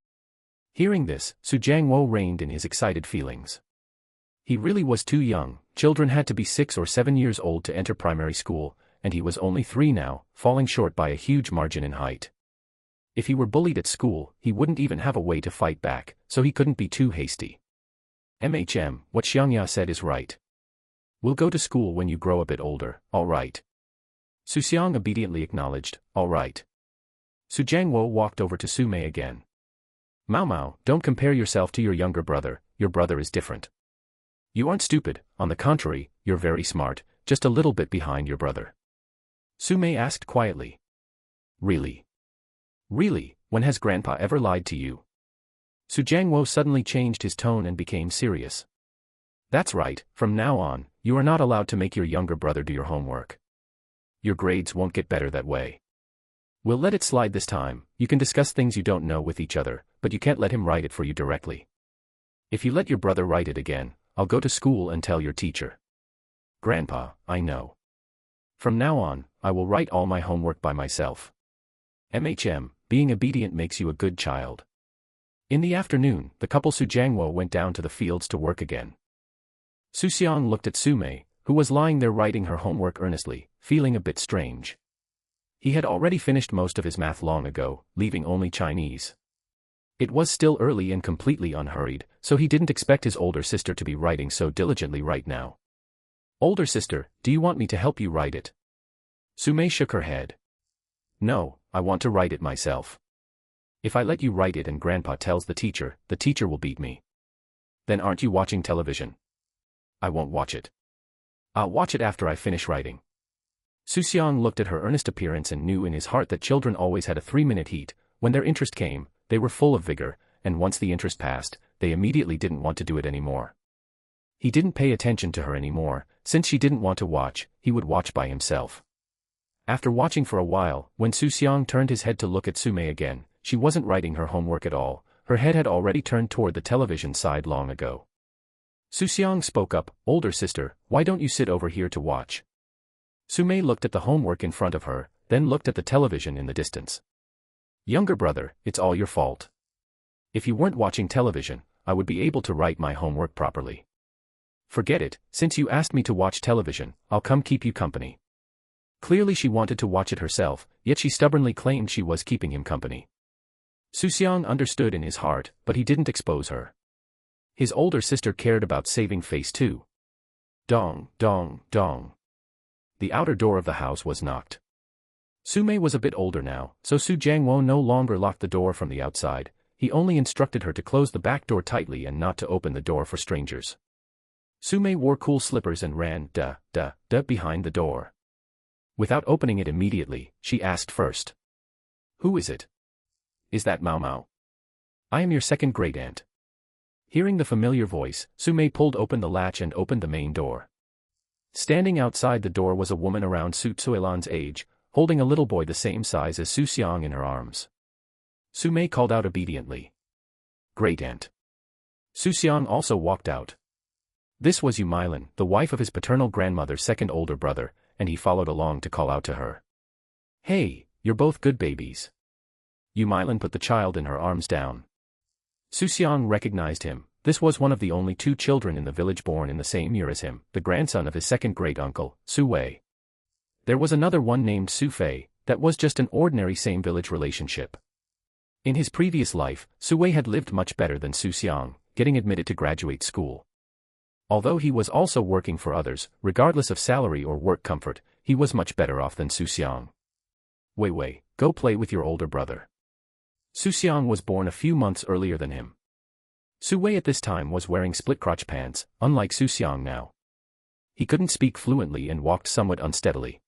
Hearing this, Su Jiangwo reined in his excited feelings. He really was too young, children had to be 6 or 7 years old to enter primary school, and he was only 3 now, falling short by a huge margin in height. If he were bullied at school, he wouldn't even have a way to fight back, so he couldn't be too hasty. What Xiangya said is right. We'll go to school when you grow a bit older, all right. Xu Xiang obediently acknowledged, all right. Su Jiangwo walked over to Su Mei again. Mao, don't compare yourself to your younger brother, your brother is different. You aren't stupid, on the contrary, you're very smart, just a little bit behind your brother. Su Mei asked quietly. Really? Really, when has Grandpa ever lied to you? Xu Jiangwo suddenly changed his tone and became serious. That's right, from now on, you are not allowed to make your younger brother do your homework. Your grades won't get better that way. We'll let it slide this time. You can discuss things you don't know with each other, but you can't let him write it for you directly. If you let your brother write it again, I'll go to school and tell your teacher. Grandpa, I know. From now on, I will write all my homework by myself. Being obedient makes you a good child. In the afternoon, the couple Xu Jiangwo went down to the fields to work again. Xu Xiang looked at Su Mei, who was lying there writing her homework earnestly, feeling a bit strange. He had already finished most of his math long ago, leaving only Chinese. It was still early and completely unhurried, so he didn't expect his older sister to be writing so diligently right now. Older sister, do you want me to help you write it? Su Mei shook her head. No, I want to write it myself. If I let you write it and Grandpa tells the teacher will beat me. Then aren't you watching television? I won't watch it. I'll watch it after I finish writing. Xu Xiang looked at her earnest appearance and knew in his heart that children always had a 3-minute heat. When their interest came, they were full of vigor, and once the interest passed, they immediately didn't want to do it anymore. He didn't pay attention to her anymore. Since she didn't want to watch, he would watch by himself. After watching for a while, when Xu Xiang turned his head to look at Su Mei again, she wasn't writing her homework at all. Her head had already turned toward the television side long ago. Xu Xiang spoke up, older sister, why don't you sit over here to watch? Su Mei looked at the homework in front of her, then looked at the television in the distance. Younger brother, it's all your fault. If you weren't watching television, I would be able to write my homework properly. Forget it, since you asked me to watch television, I'll come keep you company. Clearly she wanted to watch it herself, yet she stubbornly claimed she was keeping him company. Xu Xiang understood in his heart, but he didn't expose her. His older sister cared about saving face too. Dong, dong, dong. The outer door of the house was knocked. Su Mei was a bit older now, so Xu Jiangwo no longer locked the door from the outside. He only instructed her to close the back door tightly and not to open the door for strangers. Su Mei wore cool slippers and ran behind the door. Without opening it immediately, she asked first. Who is it? Is that Mao Mao? I am your second great-aunt. Hearing the familiar voice, Su Mei pulled open the latch and opened the main door. Standing outside the door was a woman around Su Cuilan's age, holding a little boy the same size as Xu Xiang in her arms. Su Mei called out obediently. Great-aunt. Xu Xiang also walked out. This was Yu Meilan, the wife of his paternal grandmother's second older brother, and he followed along to call out to her. Hey, you're both good babies. Yu Meilan put the child in her arms down. Xu Xiang recognized him. This was one of the only 2 children in the village born in the same year as him, the grandson of his second great-uncle, Su Wei. There was another one named Su Fei, that was just an ordinary same village relationship. In his previous life, Su Wei had lived much better than Xu Xiang, getting admitted to graduate school. Although he was also working for others, regardless of salary or work comfort, he was much better off than Xu Xiang. Wei, go play with your older brother. Xu Xiang was born a few months earlier than him. Su Wei at this time was wearing split-crotch pants, unlike Xu Xiang now. He couldn't speak fluently and walked somewhat unsteadily.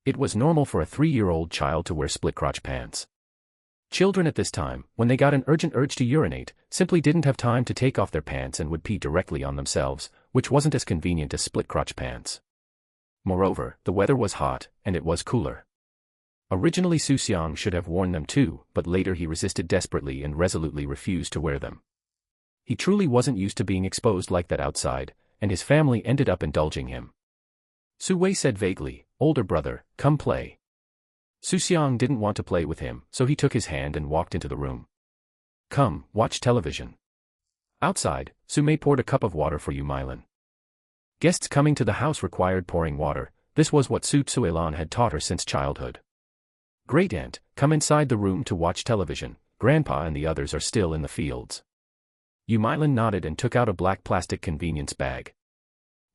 It was normal for a 3-year-old child to wear split-crotch pants. Children at this time, when they got an urgent urge to urinate, simply didn't have time to take off their pants and would pee directly on themselves, which wasn't as convenient as split-crotch pants. Moreover, the weather was hot, and it was cooler. Originally Xu Xiang should have worn them too, but later he resisted desperately and resolutely refused to wear them. He truly wasn't used to being exposed like that outside, and his family ended up indulging him. Su Wei said vaguely, older brother, come play. Xu Xiang didn't want to play with him, so he took his hand and walked into the room. Come, watch television. Outside, Su Mei poured a cup of water for Yu Meilan. Guests coming to the house required pouring water. This was what Su Cuilan had taught her since childhood. Great-aunt, come inside the room to watch television. Grandpa and the others are still in the fields. Yu Meilan nodded and took out a black plastic convenience bag.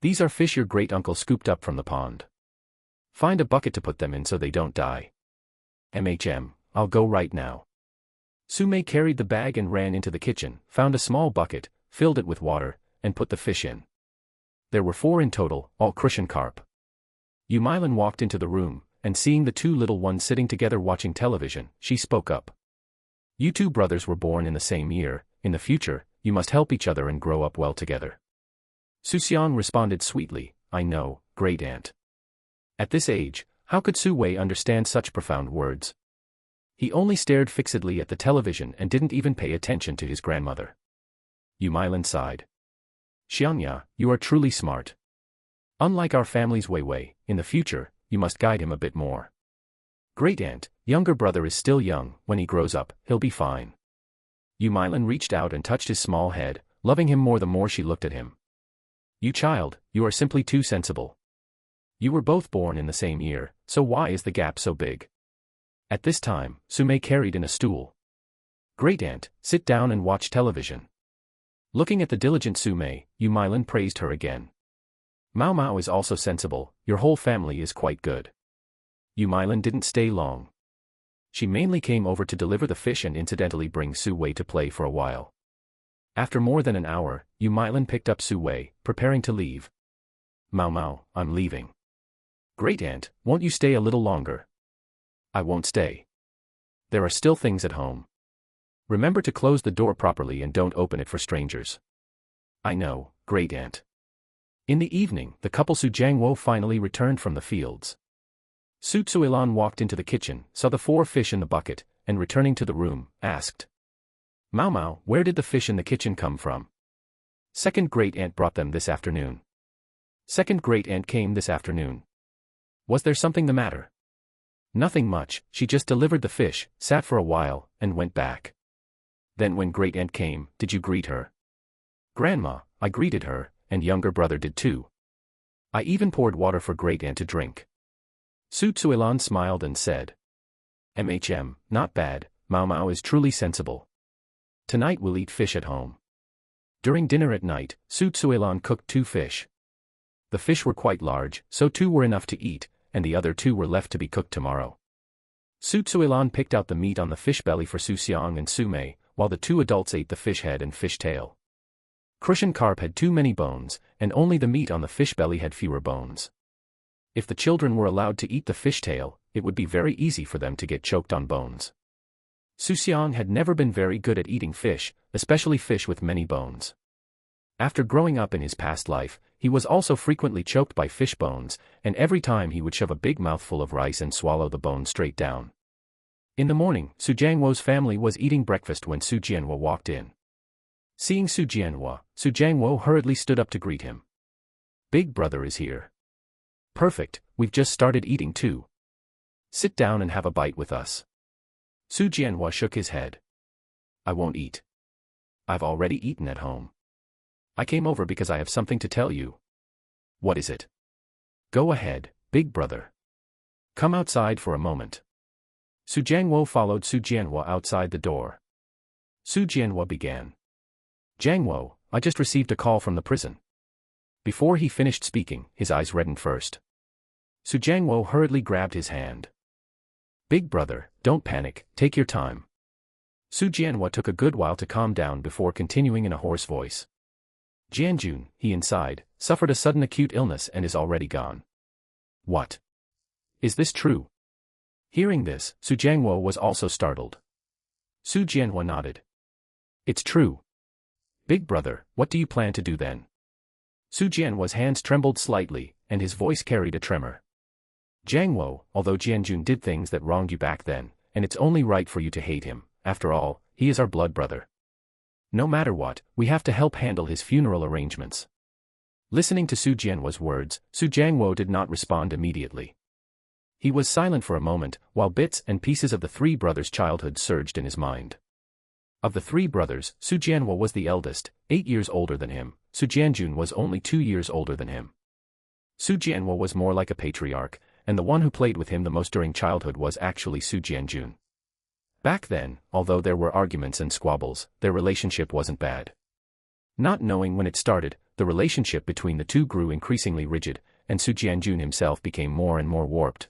These are fish your great-uncle scooped up from the pond. Find a bucket to put them in so they don't die. I'll go right now. Su Mei carried the bag and ran into the kitchen, found a small bucket, filled it with water, and put the fish in. There were 4 in total, all crucian carp. Yu Meilan walked into the room, and seeing the two little ones sitting together watching television, she spoke up. You two brothers were born in the same year. In the future, you must help each other and grow up well together. Xu Xiang responded sweetly, I know, great aunt. At this age, how could Su Wei understand such profound words? He only stared fixedly at the television and didn't even pay attention to his grandmother. Yu Mailan sighed. Xiangya, you are truly smart. Unlike our family's Wei, in the future, you must guide him a bit more. Great aunt, younger brother is still young, when he grows up, he'll be fine. Yu Mailan reached out and touched his small head, loving him more the more she looked at him. You child, you are simply too sensible. You were both born in the same year, so why is the gap so big? At this time, Su Mei carried in a stool. Great aunt, sit down and watch television. Looking at the diligent Su Mei, Yu Mailan praised her again. Mao Mao is also sensible, your whole family is quite good. Yu Mailan didn't stay long. She mainly came over to deliver the fish and incidentally bring Su Wei to play for a while. After more than an hour, Yu Mailan picked up Su Wei, preparing to leave. Mao Mao, I'm leaving. Great aunt, won't you stay a little longer? I won't stay. There are still things at home. Remember to close the door properly and don't open it for strangers. I know, great aunt. In the evening, the couple Su Jiangwo finally returned from the fields. Su Tsuilan walked into the kitchen, saw the 4 fish in the bucket, and returning to the room, asked. Mao Mao, where did the fish in the kitchen come from? Second great aunt brought them this afternoon. Second great aunt came this afternoon. Was there something the matter? Nothing much, she just delivered the fish, sat for a while, and went back. Then when great aunt came, did you greet her? Grandma, I greeted her, and younger brother did too. I even poured water for great aunt to drink. Su Tsuilan smiled and said. Not bad, Mao Mao is truly sensible. Tonight we'll eat fish at home. During dinner at night, Su Tsuilan cooked 2 fish. The fish were quite large, so 2 were enough to eat, and the other 2 were left to be cooked tomorrow. Su Tsuilan picked out the meat on the fish belly for Xu Xiang and Su Mei, while the 2 adults ate the fish head and fish tail. Crucian carp had too many bones, and only the meat on the fish belly had fewer bones. If the children were allowed to eat the fish tail, it would be very easy for them to get choked on bones. Xu Xiang had never been very good at eating fish, especially fish with many bones. After growing up in his past life, he was also frequently choked by fish bones, and every time he would shove a big mouthful of rice and swallow the bone straight down. In the morning, Su Jiangwo's family was eating breakfast when Su Jianhua walked in. Seeing Su Jianhua, Su Jiangwo hurriedly stood up to greet him. Big brother is here. Perfect, we've just started eating too. Sit down and have a bite with us. Su Jianhua shook his head. I won't eat. I've already eaten at home. I came over because I have something to tell you. What is it? Go ahead, big brother. Come outside for a moment. Su Jiangwo followed Su Jianhua outside the door. Su Jianhua began. Jiangwo, I just received a call from the prison. Before he finished speaking, his eyes reddened first. Su Jiangwo hurriedly grabbed his hand. Big brother, don't panic, take your time. Su Jianhua took a good while to calm down before continuing in a hoarse voice. Jianjun, he inside, suffered a sudden acute illness and is already gone. What? Is this true? Hearing this, Su Jiangwo was also startled. Su Jianhua nodded. It's true. Big brother, what do you plan to do then? Su Jianhua's hands trembled slightly, and his voice carried a tremor. Jiangwo, although Jianjun did things that wronged you back then, and it's only right for you to hate him, after all, he is our blood brother. No matter what, we have to help handle his funeral arrangements. Listening to Su Jianhua's words, Su Jiangwo did not respond immediately. He was silent for a moment, while bits and pieces of the 3 brothers' childhood surged in his mind. Of the 3 brothers, Su Jianhua was the eldest, 8 years older than him. Su Jianjun was only 2 years older than him. Su Jianhua was more like a patriarch, and the one who played with him the most during childhood was actually Su Jianjun. Back then, although there were arguments and squabbles, their relationship wasn't bad. Not knowing when it started, the relationship between the 2 grew increasingly rigid, and Su Jianjun himself became more and more warped.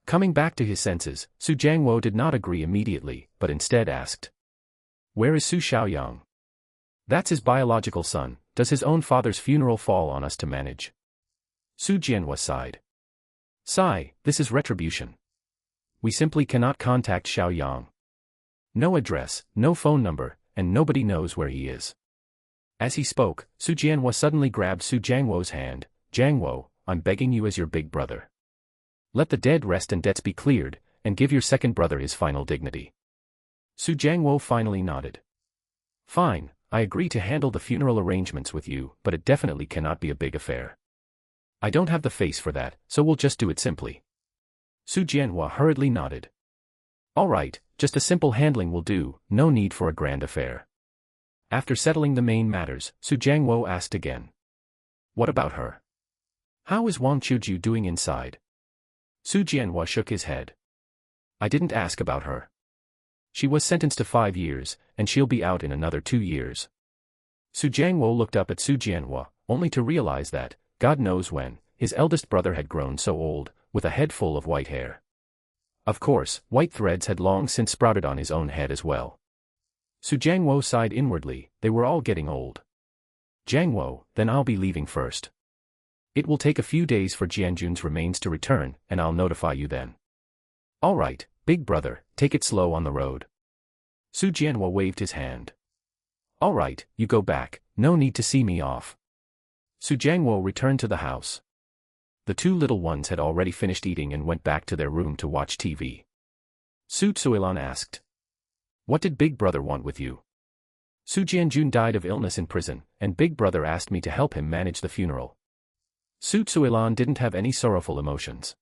Coming back to his senses, Su Jiangwo did not agree immediately, but instead asked. Where is Xu Xiang? That's his biological son, does his own father's funeral fall on us to manage? Su Jianhua sighed. Sigh, this is retribution. We simply cannot contact Xu Xiang. No address, no phone number, and nobody knows where he is. As he spoke, Xu Jianhua suddenly grabbed Xu Jiangwo's hand. Jiangwo, I'm begging you as your big brother. Let the dead rest and debts be cleared, and give your second brother his final dignity. Xu Jiangwo finally nodded. Fine, I agree to handle the funeral arrangements with you, but it definitely cannot be a big affair. I don't have the face for that, so we'll just do it simply. Xu Jianhua hurriedly nodded. All right, just a simple handling will do, no need for a grand affair. After settling the main matters, Xu Jiangwo asked again. What about her? How is Wang Chuju doing inside? Xu Jianhua shook his head. I didn't ask about her. She was sentenced to 5 years, and she'll be out in another 2 years. Xu Jiangwo looked up at Xu Jianhua, only to realize that, God knows when, his eldest brother had grown so old, with a head full of white hair. Of course, white threads had long since sprouted on his own head as well. Xu Jiangwo sighed inwardly, they were all getting old. Jiangwo, then I'll be leaving first. It will take a few days for Jianjun's remains to return, and I'll notify you then. All right, big brother, take it slow on the road. Xu Jianhua waved his hand. All right, you go back, no need to see me off. Xu Jiangwo returned to the house. The two little ones had already finished eating and went back to their room to watch TV. Xu Zuilan asked. What did Big Brother want with you? Xu Jianjun died of illness in prison, and Big Brother asked me to help him manage the funeral. Xu Zuilan didn't have any sorrowful emotions.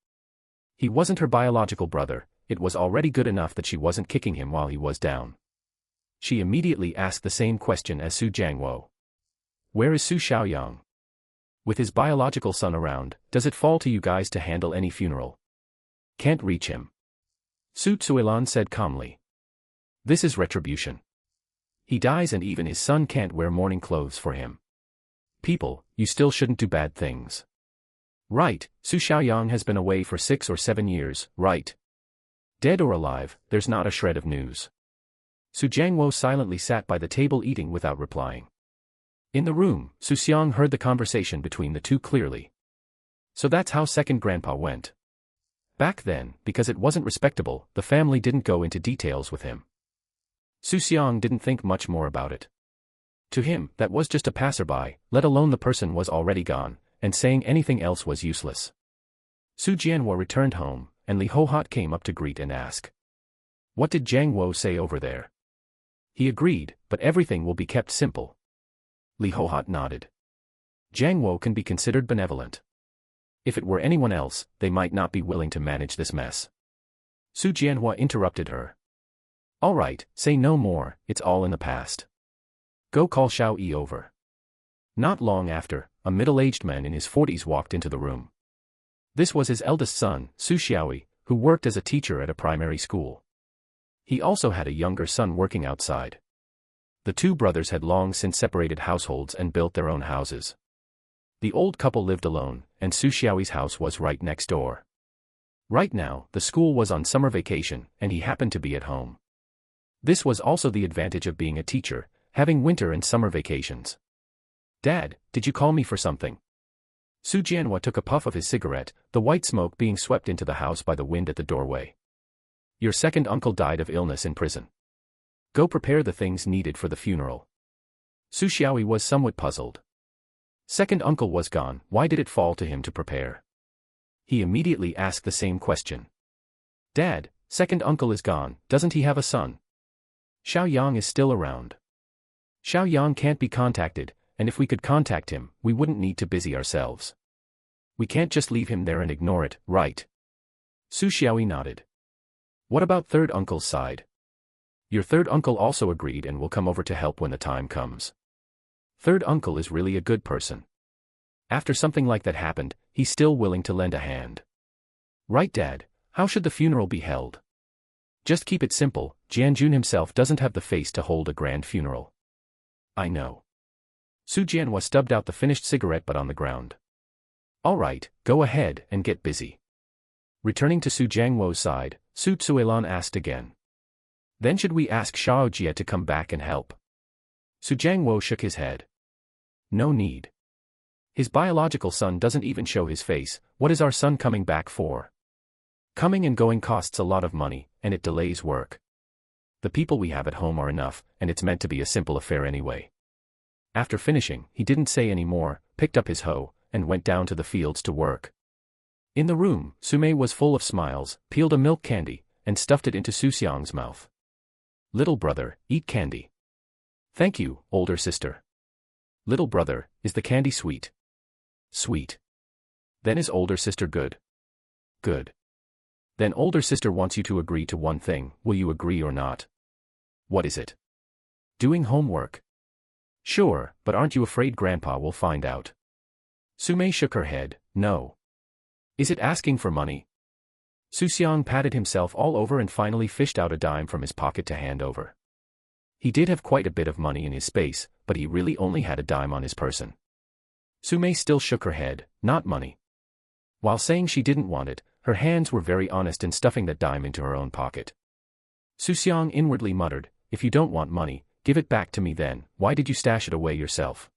He wasn't her biological brother, it was already good enough that she wasn't kicking him while he was down. She immediately asked the same question as Xu Jiangwo. Where is Xu Xiaoyang? With his biological son around, does it fall to you guys to handle any funeral? Can't reach him. Xu Zuilan said calmly. This is retribution. He dies and even his son can't wear mourning clothes for him. People, you still shouldn't do bad things. Right, Xu Xiaoyang has been away for 6 or 7 years, right? Dead or alive, there's not a shred of news. Xu Jiangwo silently sat by the table eating without replying. In the room, Xu Xiang heard the conversation between the two clearly. So that's how second grandpa went. Back then, because it wasn't respectable, the family didn't go into details with him. Xu Xiang didn't think much more about it. To him, that was just a passerby, let alone the person was already gone, and saying anything else was useless. Xu Jianhua returned home, and Li Hohat came up to greet and ask. What did Jiang Wo say over there? He agreed, but everything will be kept simple. Li Hohat nodded. Jiang Wo can be considered benevolent. If it were anyone else, they might not be willing to manage this mess. Xu Jianhua interrupted her. All right, say no more, it's all in the past. Go call Xiao Yi over. Not long after, a middle-aged man in his 40s walked into the room. This was his eldest son, Xu Xiaoyi, who worked as a teacher at a primary school. He also had a younger son working outside. The two brothers had long since separated households and built their own houses. The old couple lived alone, and Xu Xiaoyi's house was right next door. Right now, the school was on summer vacation, and he happened to be at home. This was also the advantage of being a teacher, having winter and summer vacations. Dad, did you call me for something? Xu Jianhua took a puff of his cigarette, the white smoke being swept into the house by the wind at the doorway. Your second uncle died of illness in prison. Go prepare the things needed for the funeral. Xu Xiaoyi was somewhat puzzled. Second uncle was gone, why did it fall to him to prepare? He immediately asked the same question. Dad, second uncle is gone, doesn't he have a son? Xiaoyang is still around. Xiaoyang can't be contacted, and if we could contact him, we wouldn't need to busy ourselves. We can't just leave him there and ignore it, right? Xu Xiaoyi nodded. What about third uncle's side? Your third uncle also agreed and will come over to help when the time comes. Third uncle is really a good person. After something like that happened, he's still willing to lend a hand. Right, Dad, how should the funeral be held? Just keep it simple, Jianjun himself doesn't have the face to hold a grand funeral. I know. Xu Jianhua stubbed out the finished cigarette butt on the ground. All right, go ahead and get busy. Returning to Xu Jiangwo's side, Xu Zuilan asked again. Then should we ask Xiao Jie to come back and help? Xu Jiangwo shook his head. No need. His biological son doesn't even show his face. What is our son coming back for? Coming and going costs a lot of money, and it delays work. The people we have at home are enough, and it's meant to be a simple affair anyway. After finishing, he didn't say any more, picked up his hoe, and went down to the fields to work. In the room, Su-mei was full of smiles, peeled a milk candy, and stuffed it into Xu Xiang's mouth. Little brother, eat candy. Thank you, older sister. Little brother, is the candy sweet? Sweet. Then is older sister good? Good. Then older sister wants you to agree to one thing. Will you agree or not? What is it? Doing homework. Sure, but aren't you afraid Grandpa will find out? Su-mei shook her head. No. Is it asking for money? Xu Xiang patted himself all over and finally fished out a dime from his pocket to hand over. He did have quite a bit of money in his space, but he really only had a dime on his person. Su-mei still shook her head. Not money. While saying she didn't want it, her hands were very honest in stuffing that dime into her own pocket. Xu Xiang inwardly muttered, if you don't want money, give it back to me then. Why did you stash it away yourself?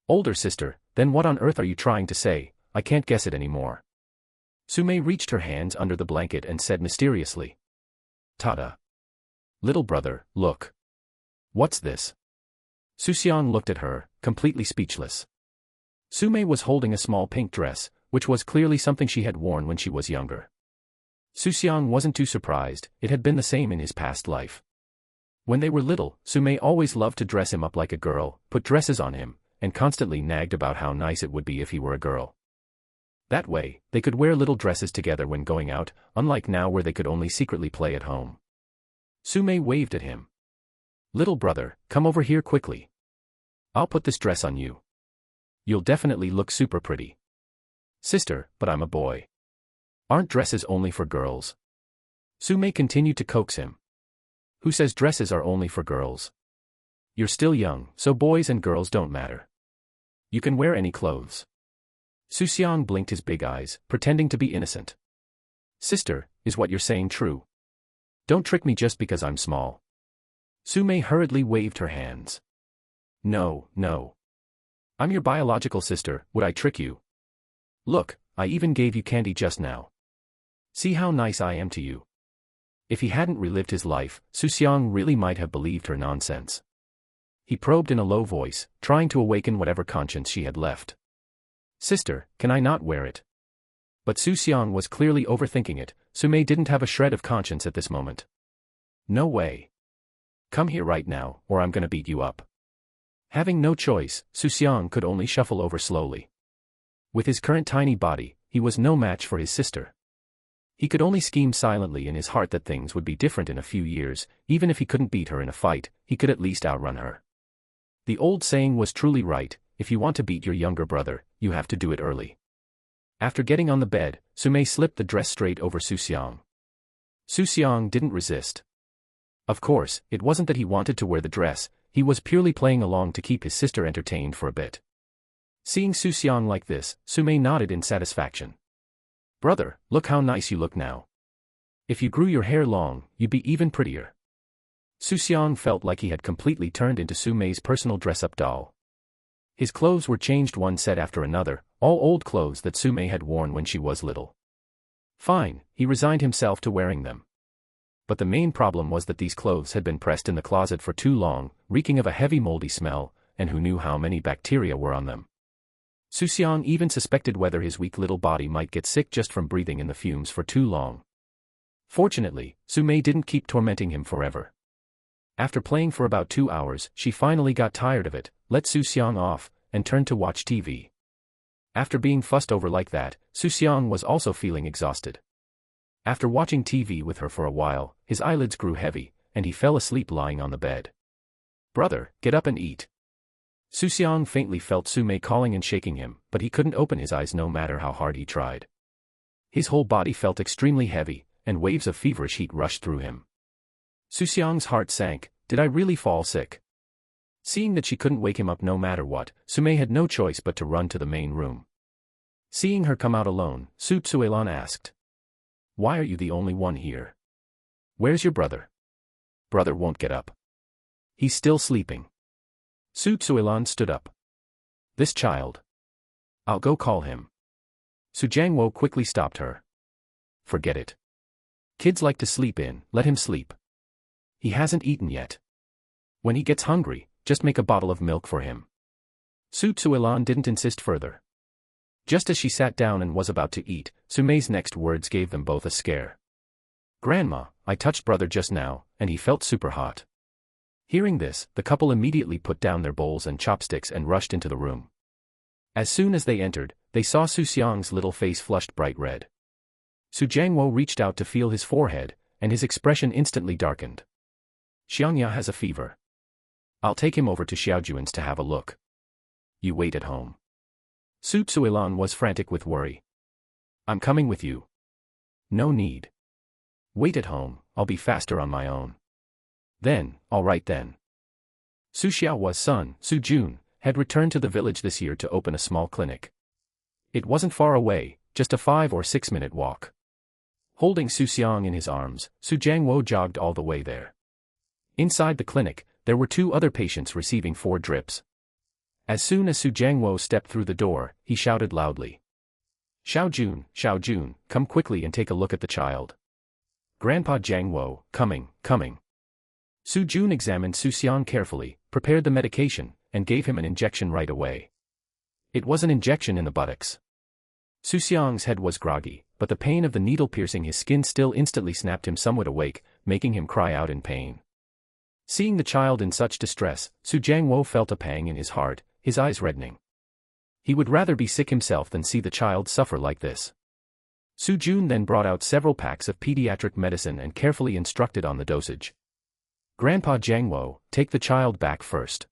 Older sister, then what on earth are you trying to say? I can't guess it anymore. Su-mei reached her hands under the blanket and said mysteriously. Tada. Little brother, look. What's this? Xu Xiang looked at her, completely speechless. Su-mei was holding a small pink dress, which was clearly something she had worn when she was younger. Xu Xiang wasn't too surprised, it had been the same in his past life. When they were little, Su-mei always loved to dress him up like a girl, put dresses on him, and constantly nagged about how nice it would be if he were a girl. That way, they could wear little dresses together when going out, unlike now where they could only secretly play at home. Su-mei waved at him. Little brother, come over here quickly. I'll put this dress on you. You'll definitely look super pretty. Sister, but I'm a boy. Aren't dresses only for girls? Su-mei continued to coax him. Who says dresses are only for girls? You're still young, so boys and girls don't matter. You can wear any clothes. Xu Xiang blinked his big eyes, pretending to be innocent. Sister, is what you're saying true? Don't trick me just because I'm small. Su-mei hurriedly waved her hands. No, no. I'm your biological sister, would I trick you? Look, I even gave you candy just now. See how nice I am to you. If he hadn't relived his life, Xu Xiang really might have believed her nonsense. He probed in a low voice, trying to awaken whatever conscience she had left. Sister, can I not wear it? But Xu Xiang was clearly overthinking it. Su-mei didn't have a shred of conscience at this moment. No way. Come here right now, or I'm gonna beat you up. Having no choice, Xu Xiang could only shuffle over slowly. With his current tiny body, he was no match for his sister. He could only scheme silently in his heart that things would be different in a few years. Even if he couldn't beat her in a fight, he could at least outrun her. The old saying was truly right, if you want to beat your younger brother, you have to do it early. After getting on the bed, Su-mei slipped the dress straight over Xu Xiang. Xu Xiang didn't resist. Of course, it wasn't that he wanted to wear the dress, he was purely playing along to keep his sister entertained for a bit. Seeing Xu Xiang like this, Su-mei nodded in satisfaction. Brother, look how nice you look now. If you grew your hair long, you'd be even prettier. Xu Xiang felt like he had completely turned into Su-mei's personal dress-up doll. His clothes were changed one set after another, all old clothes that Su-mei had worn when she was little. Fine, he resigned himself to wearing them. But the main problem was that these clothes had been pressed in the closet for too long, reeking of a heavy moldy smell, and who knew how many bacteria were on them. Xu Xiang even suspected whether his weak little body might get sick just from breathing in the fumes for too long. Fortunately, Su-mei didn't keep tormenting him forever. After playing for about 2 hours, she finally got tired of it, let Xu Xiang off, and turned to watch TV. After being fussed over like that, Xu Xiang was also feeling exhausted. After watching TV with her for a while, his eyelids grew heavy, and he fell asleep lying on the bed. Brother, get up and eat. Xu Xiang faintly felt Su-mei calling and shaking him, but he couldn't open his eyes no matter how hard he tried. His whole body felt extremely heavy, and waves of feverish heat rushed through him. Xu Xiang's heart sank. Did I really fall sick? Seeing that she couldn't wake him up no matter what, Su-mei had no choice but to run to the main room. Seeing her come out alone, Xu Xuelan asked. Why are you the only one here? Where's your brother? Brother won't get up. He's still sleeping. Xu Xuelan stood up. This child. I'll go call him. Xu Jiangwo quickly stopped her. Forget it. Kids like to sleep in, let him sleep. He hasn't eaten yet. When he gets hungry, just make a bottle of milk for him. Su Tsuilan didn't insist further. Just as she sat down and was about to eat, Su Mei's next words gave them both a scare. Grandma, I touched brother just now, and he felt super hot. Hearing this, the couple immediately put down their bowls and chopsticks and rushed into the room. As soon as they entered, they saw Xu Xiang's little face flushed bright red. Xu Jiangwo reached out to feel his forehead, and his expression instantly darkened. Xiangya has a fever. I'll take him over to Xiaojuan's to have a look. You wait at home. Su Tsuilan was frantic with worry. I'm coming with you. No need. Wait at home, I'll be faster on my own. Then, all right then. Xu Xiaohua's son, Su Jun, had returned to the village this year to open a small clinic. It wasn't far away, just a 5 or 6 minute walk. Holding Xu Xiang in his arms, Xu Jiangwo jogged all the way there. Inside the clinic, there were 2 other patients receiving 4 drips. As soon as Xu Jiangwo stepped through the door, he shouted loudly. Xiao Jun, come quickly and take a look at the child. Grandpa Jiangwo, coming. Su Jun examined Xu Xiang carefully, prepared the medication, and gave him an injection right away. It was an injection in the buttocks. Xu Xiang's head was groggy, but the pain of the needle piercing his skin still instantly snapped him somewhat awake, making him cry out in pain. Seeing the child in such distress, Xu Jiangwo felt a pang in his heart, his eyes reddening. He would rather be sick himself than see the child suffer like this. Su Jun then brought out several packs of pediatric medicine and carefully instructed on the dosage. Grandpa Jiangwo, take the child back first.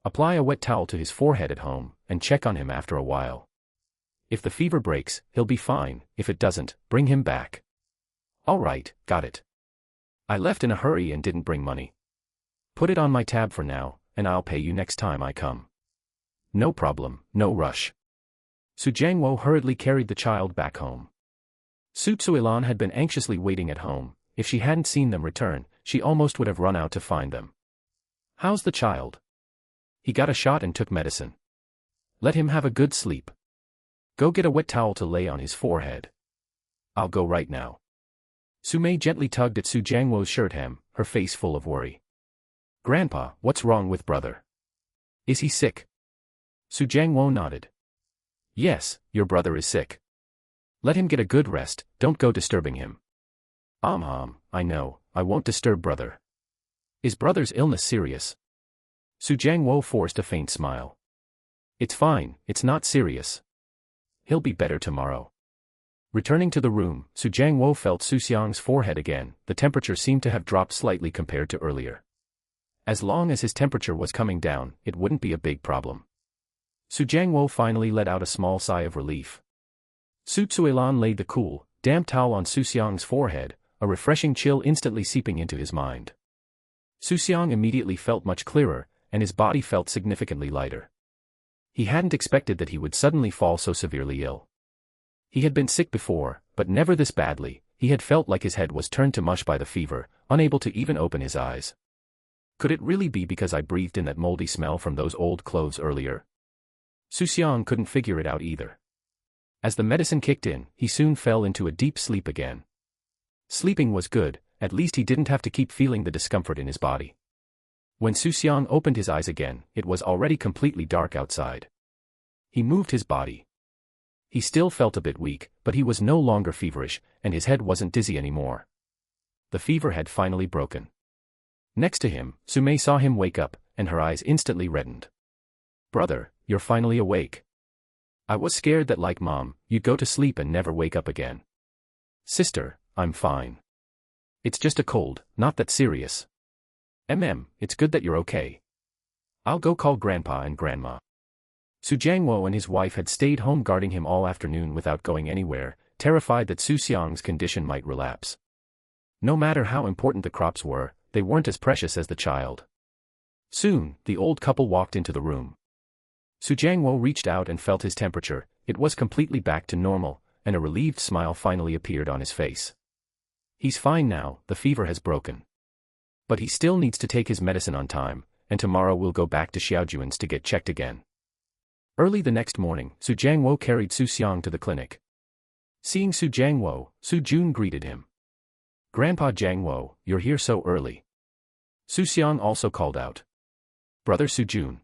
Apply a wet towel to his forehead at home, and check on him after a while. If the fever breaks, he'll be fine. If it doesn't, bring him back. All right, got it. I left in a hurry and didn't bring money. Put it on my tab for now, and I'll pay you next time I come. No problem, no rush. Xu Jiangwo hurriedly carried the child back home. Su Tsuilan had been anxiously waiting at home. If she hadn't seen them return, she almost would have run out to find them. How's the child? He got a shot and took medicine. Let him have a good sleep. Go get a wet towel to lay on his forehead. I'll go right now. Su Mei gently tugged at Xu Jiangwo's shirt hem, her face full of worry. Grandpa, what's wrong with brother? Is he sick? Xu Jiangwo nodded. Yes, your brother is sick. Let him get a good rest, don't go disturbing him. I know, I won't disturb brother. Is brother's illness serious? Xu Jiangwo forced a faint smile. It's fine, it's not serious. He'll be better tomorrow. Returning to the room, Xu Jiangwo felt Xu Xiang's forehead again. The temperature seemed to have dropped slightly compared to earlier. As long as his temperature was coming down, it wouldn't be a big problem. Xu Jiangwo finally let out a small sigh of relief. Su Tsuilan laid the cool, damp towel on Xu Xiang's forehead, a refreshing chill instantly seeping into his mind. Xu Xiang immediately felt much clearer, and his body felt significantly lighter. He hadn't expected that he would suddenly fall so severely ill. He had been sick before, but never this badly. He had felt like his head was turned to mush by the fever, unable to even open his eyes. Could it really be because I breathed in that moldy smell from those old clothes earlier? Xu Xiang couldn't figure it out either. As the medicine kicked in, he soon fell into a deep sleep again. Sleeping was good, at least he didn't have to keep feeling the discomfort in his body. When Xu Xiang opened his eyes again, it was already completely dark outside. He moved his body. He still felt a bit weak, but he was no longer feverish, and his head wasn't dizzy anymore. The fever had finally broken. Next to him, Su Mei saw him wake up, and her eyes instantly reddened. Brother, you're finally awake. I was scared that like Mom, you'd go to sleep and never wake up again. Sister, I'm fine. It's just a cold, not that serious. It's good that you're okay. I'll go call Grandpa and Grandma. Xu Jiangwo and his wife had stayed home guarding him all afternoon without going anywhere, terrified that Xu Xiang's condition might relapse. No matter how important the crops were, they weren't as precious as the child. Soon, the old couple walked into the room. Xu Jiangwo reached out and felt his temperature. It was completely back to normal, and a relieved smile finally appeared on his face. He's fine now, the fever has broken. But he still needs to take his medicine on time, and tomorrow we'll go back to Xiaojuan's to get checked again. Early the next morning, Xu Jiangwo carried Xu Xiang to the clinic. Seeing Xu Jiangwo, Xu Jun greeted him. "Grandpa Jiangwo, you're here so early." Xu Xiang also called out. "Brother Xu Jun."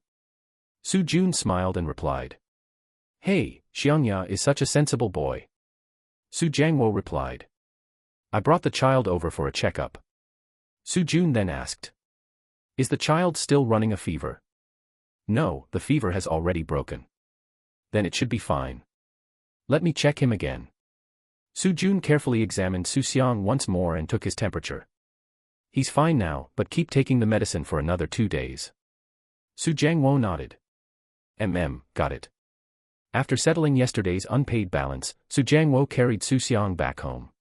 Xu Jun smiled and replied. "Hey, Xiangya is such a sensible boy." Xu Jiangwo replied. "I brought the child over for a checkup." Xu Jun then asked. "Is the child still running a fever?" "No, the fever has already broken." "Then it should be fine. Let me check him again." Xu Jun carefully examined Xu Xiang once more and took his temperature. "He's fine now, but keep taking the medicine for another 2 days." Xu Jiangwo nodded. Got it." After settling yesterday's unpaid balance, Xu Jiangwo carried Xu Xiang back home.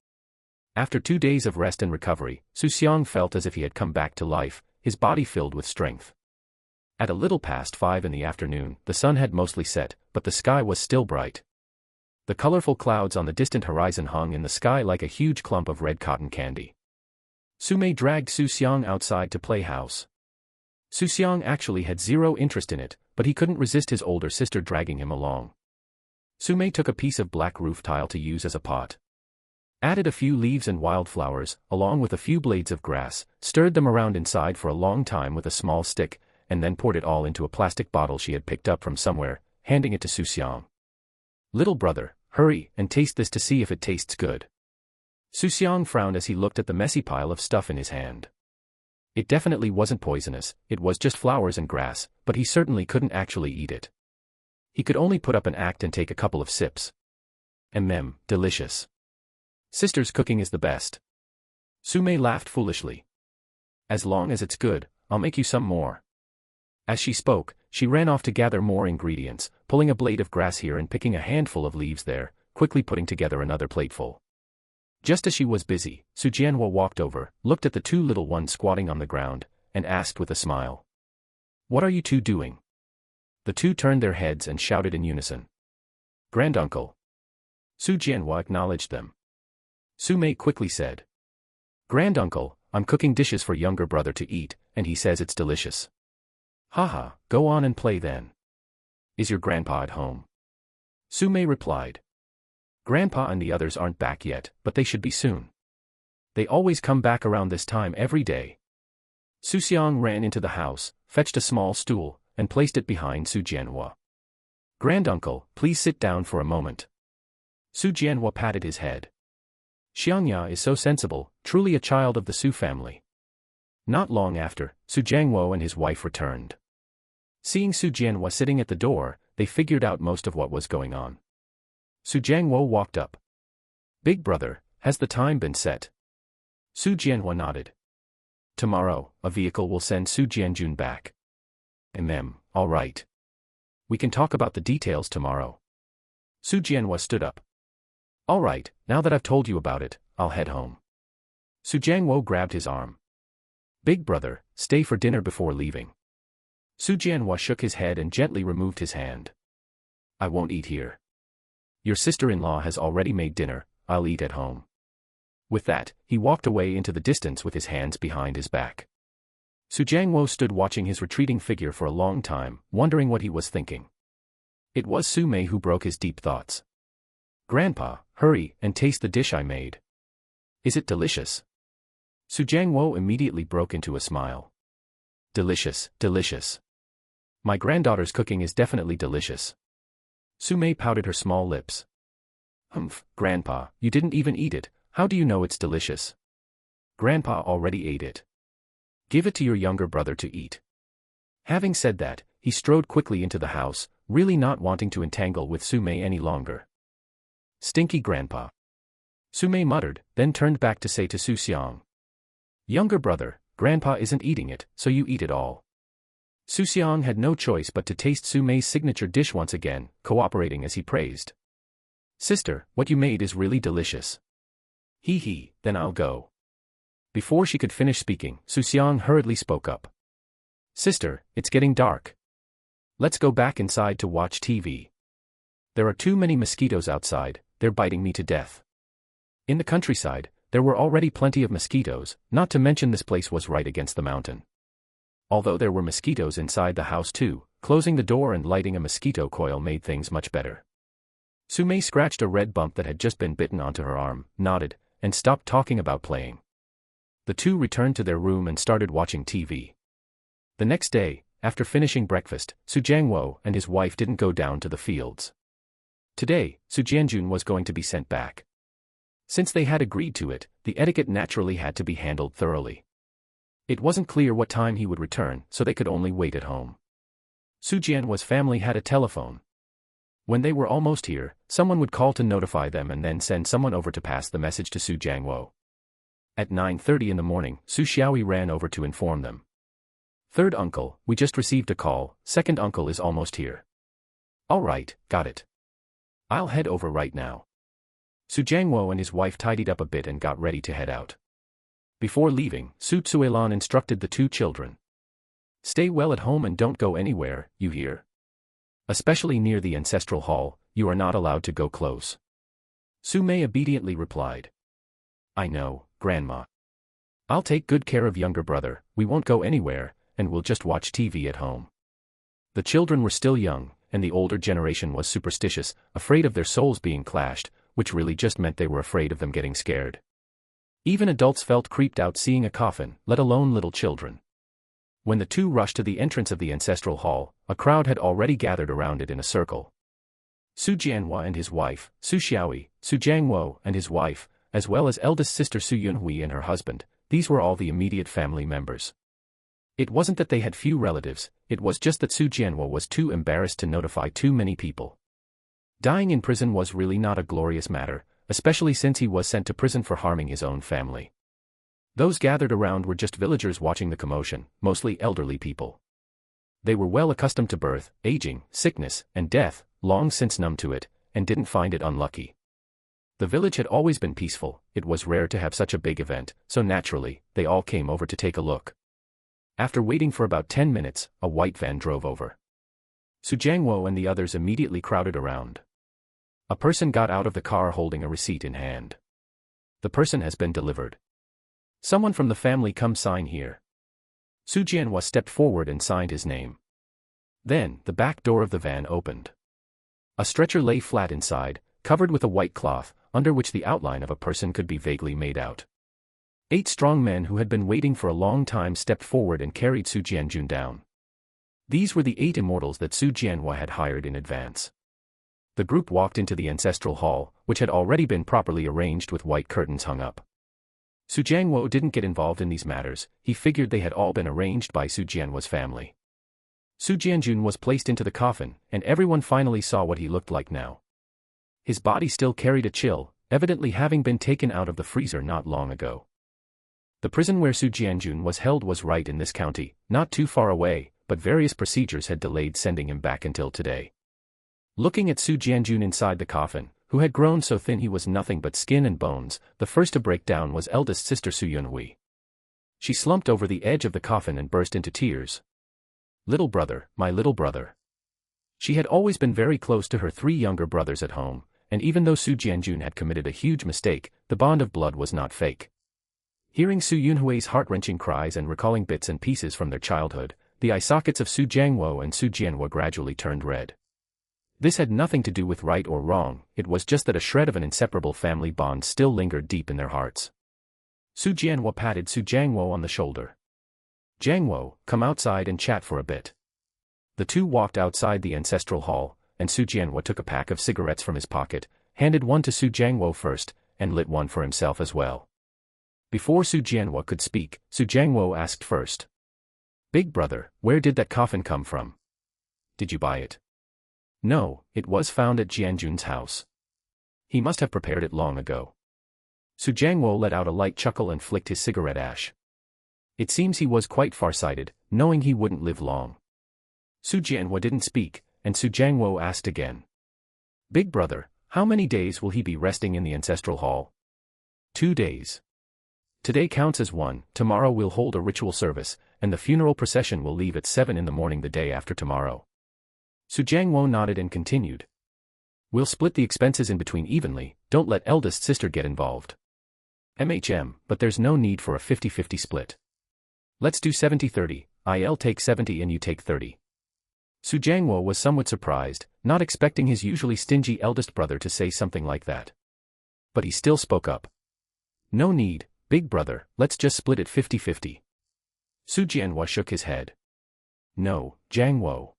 After 2 days of rest and recovery, Xu Xiang felt as if he had come back to life, his body filled with strength. At a little past 5 in the afternoon, the sun had mostly set, but the sky was still bright. The colorful clouds on the distant horizon hung in the sky like a huge clump of red cotton candy. Su Mei dragged Xu Xiang outside to play house. Xu Xiang actually had zero interest in it, but he couldn't resist his older sister dragging him along. Su Mei took a piece of black roof tile to use as a pot. Added a few leaves and wildflowers, along with a few blades of grass, stirred them around inside for a long time with a small stick, and then poured it all into a plastic bottle she had picked up from somewhere, handing it to Xu Xiang. "Little brother, hurry and taste this to see if it tastes good." Xu Xiang frowned as he looked at the messy pile of stuff in his hand. It definitely wasn't poisonous, it was just flowers and grass, but he certainly couldn't actually eat it. He could only put up an act and take a couple of sips. Delicious. Sister's cooking is the best. Su Mei laughed foolishly. "As long as it's good, I'll make you some more." As she spoke, she ran off to gather more ingredients, pulling a blade of grass here and picking a handful of leaves there, quickly putting together another plateful. Just as she was busy, Xu Jianhua walked over, looked at the 2 little ones squatting on the ground, and asked with a smile. "What are you 2 doing?" The 2 turned their heads and shouted in unison. "Granduncle." Xu Jianhua acknowledged them. Su Mei quickly said. "Granduncle, I'm cooking dishes for younger brother to eat, and he says it's delicious." "Haha, go on and play then." "Is your grandpa at home?" Su Mei replied. "Grandpa and the others aren't back yet, but they should be soon. They always come back around this time every day." Xu Xiang ran into the house, fetched a small stool, and placed it behind Xu Jianhua. "Granduncle, please sit down for a moment." Xu Jianhua patted his head. "Xiangya is so sensible, truly a child of the Su family." Not long after, Xu Jiangwo and his wife returned. Seeing Xu Jianhua sitting at the door, they figured out most of what was going on. Xu Jiangwo walked up. "Big brother, has the time been set?" Xu Jianhua nodded. "Tomorrow, a vehicle will send Xu Jianjun back." All right. We can talk about the details tomorrow." Xu Jianhua stood up. "All right, now that I've told you about it, I'll head home." Xu Jiangwo grabbed his arm. "Big brother, stay for dinner before leaving." Xu Jianhua shook his head and gently removed his hand. "I won't eat here. Your sister-in-law has already made dinner, I'll eat at home." With that, he walked away into the distance with his hands behind his back. Xu Jiangwo stood watching his retreating figure for a long time, wondering what he was thinking. It was Su Mei who broke his deep thoughts. "Grandpa, hurry and taste the dish I made. Is it delicious?" Xu Jiangwo immediately broke into a smile. "Delicious, delicious. My granddaughter's cooking is definitely delicious." Su Mei pouted her small lips. Grandpa, you didn't even eat it, how do you know it's delicious?" "Grandpa already ate it. Give it to your younger brother to eat." Having said that, he strode quickly into the house, really not wanting to entangle with Su Mei any longer. "Stinky grandpa." Su Mei muttered, then turned back to say to Xu Xiang. "Younger brother, grandpa isn't eating it, so you eat it all." Xu Xiang had no choice but to taste Su Mei's signature dish once again, cooperating as he praised. "Sister, what you made is really delicious." He, then I'll go." Before she could finish speaking, Xu Xiang hurriedly spoke up. "Sister, it's getting dark. Let's go back inside to watch TV. There are too many mosquitoes outside, they're biting me to death." In the countryside, there were already plenty of mosquitoes, not to mention this place was right against the mountain. Although there were mosquitoes inside the house too, closing the door and lighting a mosquito coil made things much better. Su Mei scratched a red bump that had just been bitten onto her arm, nodded, and stopped talking about playing. The two returned to their room and started watching TV. The next day, after finishing breakfast, Xu Jiangwo and his wife didn't go down to the fields. Today, Su Jianjun was going to be sent back. Since they had agreed to it, the etiquette naturally had to be handled thoroughly. It wasn't clear what time he would return, so they could only wait at home. Su Jianhua's family had a telephone. When they were almost here, someone would call to notify them and then send someone over to pass the message to Xu Jiangwo. At 9:30 in the morning, Xu Xiaoyi ran over to inform them. "Third uncle, we just received a call, second uncle is almost here." "All right, got it. I'll head over right now." Xu Jiangwo and his wife tidied up a bit and got ready to head out. Before leaving, Su Tsuelan instructed the two children. "Stay well at home and don't go anywhere, you hear? Especially near the ancestral hall, you are not allowed to go close." Su Mei obediently replied. "I know, Grandma. I'll take good care of younger brother, we won't go anywhere, and we'll just watch TV at home." The children were still young, and the older generation was superstitious, afraid of their souls being clashed, which really just meant they were afraid of them getting scared. Even adults felt creeped out seeing a coffin, let alone little children. When the two rushed to the entrance of the ancestral hall, a crowd had already gathered around it in a circle. Su Jianhua and his wife, Su Xiaoyi, Su Jiangwo and his wife, as well as eldest sister Su Yunhui and her husband, these were all the immediate family members. It wasn't that they had few relatives, it was just that Su Jianhua was too embarrassed to notify too many people. Dying in prison was really not a glorious matter, especially since he was sent to prison for harming his own family. Those gathered around were just villagers watching the commotion, mostly elderly people. They were well accustomed to birth, aging, sickness, and death, long since numb to it, and didn't find it unlucky. The village had always been peaceful, it was rare to have such a big event, so naturally, they all came over to take a look. After waiting for about 10 minutes, a white van drove over. Su Jiangwo and the others immediately crowded around. A person got out of the car holding a receipt in hand. "The person has been delivered. Someone from the family come sign here." Su Jianhua stepped forward and signed his name. Then, the back door of the van opened. A stretcher lay flat inside, covered with a white cloth, under which the outline of a person could be vaguely made out. 8 strong men who had been waiting for a long time stepped forward and carried Su Jianjun down. These were the 8 immortals that Su Jianhua had hired in advance. The group walked into the ancestral hall, which had already been properly arranged with white curtains hung up. Su Jiangwo didn't get involved in these matters, he figured they had all been arranged by Su Jianhua's family. Su Jianjun was placed into the coffin, and everyone finally saw what he looked like now. His body still carried a chill, evidently having been taken out of the freezer not long ago. The prison where Su Jianjun was held was right in this county, not too far away, but various procedures had delayed sending him back until today. Looking at Su Jianjun inside the coffin, who had grown so thin he was nothing but skin and bones, the first to break down was eldest sister Su Yunhui. She slumped over the edge of the coffin and burst into tears. "Little brother, my little brother." She had always been very close to her 3 younger brothers at home, and even though Su Jianjun had committed a huge mistake, the bond of blood was not fake. Hearing Su Yunhui's heart-wrenching cries and recalling bits and pieces from their childhood, the eye sockets of Su Jiangwo and Su Jianhua gradually turned red. This had nothing to do with right or wrong, it was just that a shred of an inseparable family bond still lingered deep in their hearts. Su Jianhua patted Su Jiangwo on the shoulder. "Jiangwo, come outside and chat for a bit." The two walked outside the ancestral hall, and Su Jianhua took a pack of cigarettes from his pocket, handed one to Su Jiangwo first, and lit one for himself as well. Before Su Jianhua could speak, Su Jiangwo asked first. "Big brother, where did that coffin come from? Did you buy it?" "No, it was found at Jianjun's house. He must have prepared it long ago." Su Jiangwo let out a light chuckle and flicked his cigarette ash. It seems he was quite farsighted, knowing he wouldn't live long. Su Jianhua didn't speak, and Su Jiangwo asked again. "Big brother, how many days will he be resting in the ancestral hall?" 2 days. Today counts as 1, tomorrow we'll hold a ritual service, and the funeral procession will leave at 7 in the morning the day after tomorrow. Su Jiangwo nodded and continued. "We'll split the expenses in between evenly, don't let eldest sister get involved. But there's no need for a 50-50 split. Let's do 70-30, I'll take 70 and you take 30. Xu Jiangwo was somewhat surprised, not expecting his usually stingy eldest brother to say something like that. But he still spoke up. No need, big brother, let's just split it 50-50. Xu Jianhua shook his head. No, Jiangwo.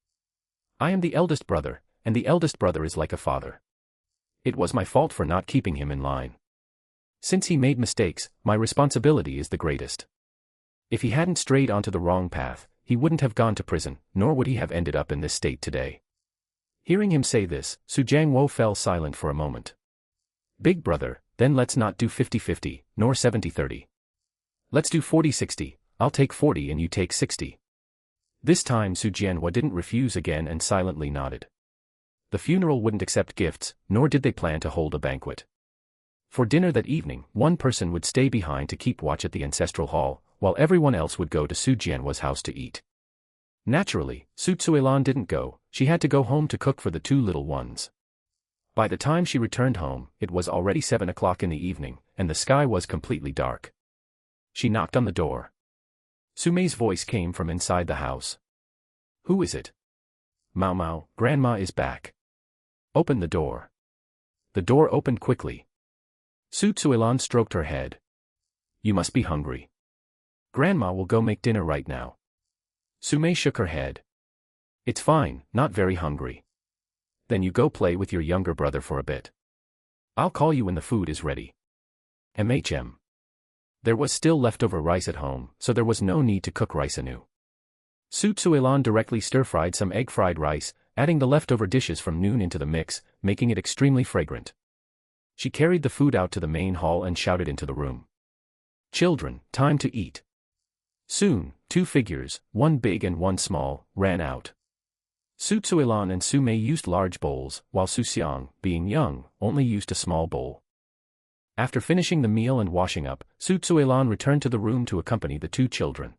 I am the eldest brother, and the eldest brother is like a father. It was my fault for not keeping him in line. Since he made mistakes, my responsibility is the greatest. If he hadn't strayed onto the wrong path, he wouldn't have gone to prison, nor would he have ended up in this state today. Hearing him say this, Xu Jiangwo fell silent for a moment. Big brother, then let's not do 50-50, nor 70-30. Let's do 40-60, I'll take 40 and you take 60. This time Xu Jianhua didn't refuse again and silently nodded. The funeral wouldn't accept gifts, nor did they plan to hold a banquet. For dinner that evening, one person would stay behind to keep watch at the ancestral hall, while everyone else would go to Xu Jianhua's house to eat. Naturally, Xu Zuilan didn't go, she had to go home to cook for the two little ones. By the time she returned home, it was already 7 o'clock in the evening, and the sky was completely dark. She knocked on the door. Su Mei's voice came from inside the house. Who is it? Mao Mao, Grandma is back. Open the door. The door opened quickly. Xu Zuilan stroked her head. You must be hungry. Grandma will go make dinner right now. Su Mei shook her head. It's fine, not very hungry. Then you go play with your younger brother for a bit. I'll call you when the food is ready. MHM. There was still leftover rice at home, so there was no need to cook rice anew. Xu Zuilan directly stir-fried some egg-fried rice, adding the leftover dishes from noon into the mix, making it extremely fragrant. She carried the food out to the main hall and shouted into the room. Children, time to eat. Soon, two figures, one big and one small, ran out. Xu Zuilan and Su Mei used large bowls, while Xu Xiang, being young, only used a small bowl. After finishing the meal and washing up, Xu Zuilan returned to the room to accompany the two children.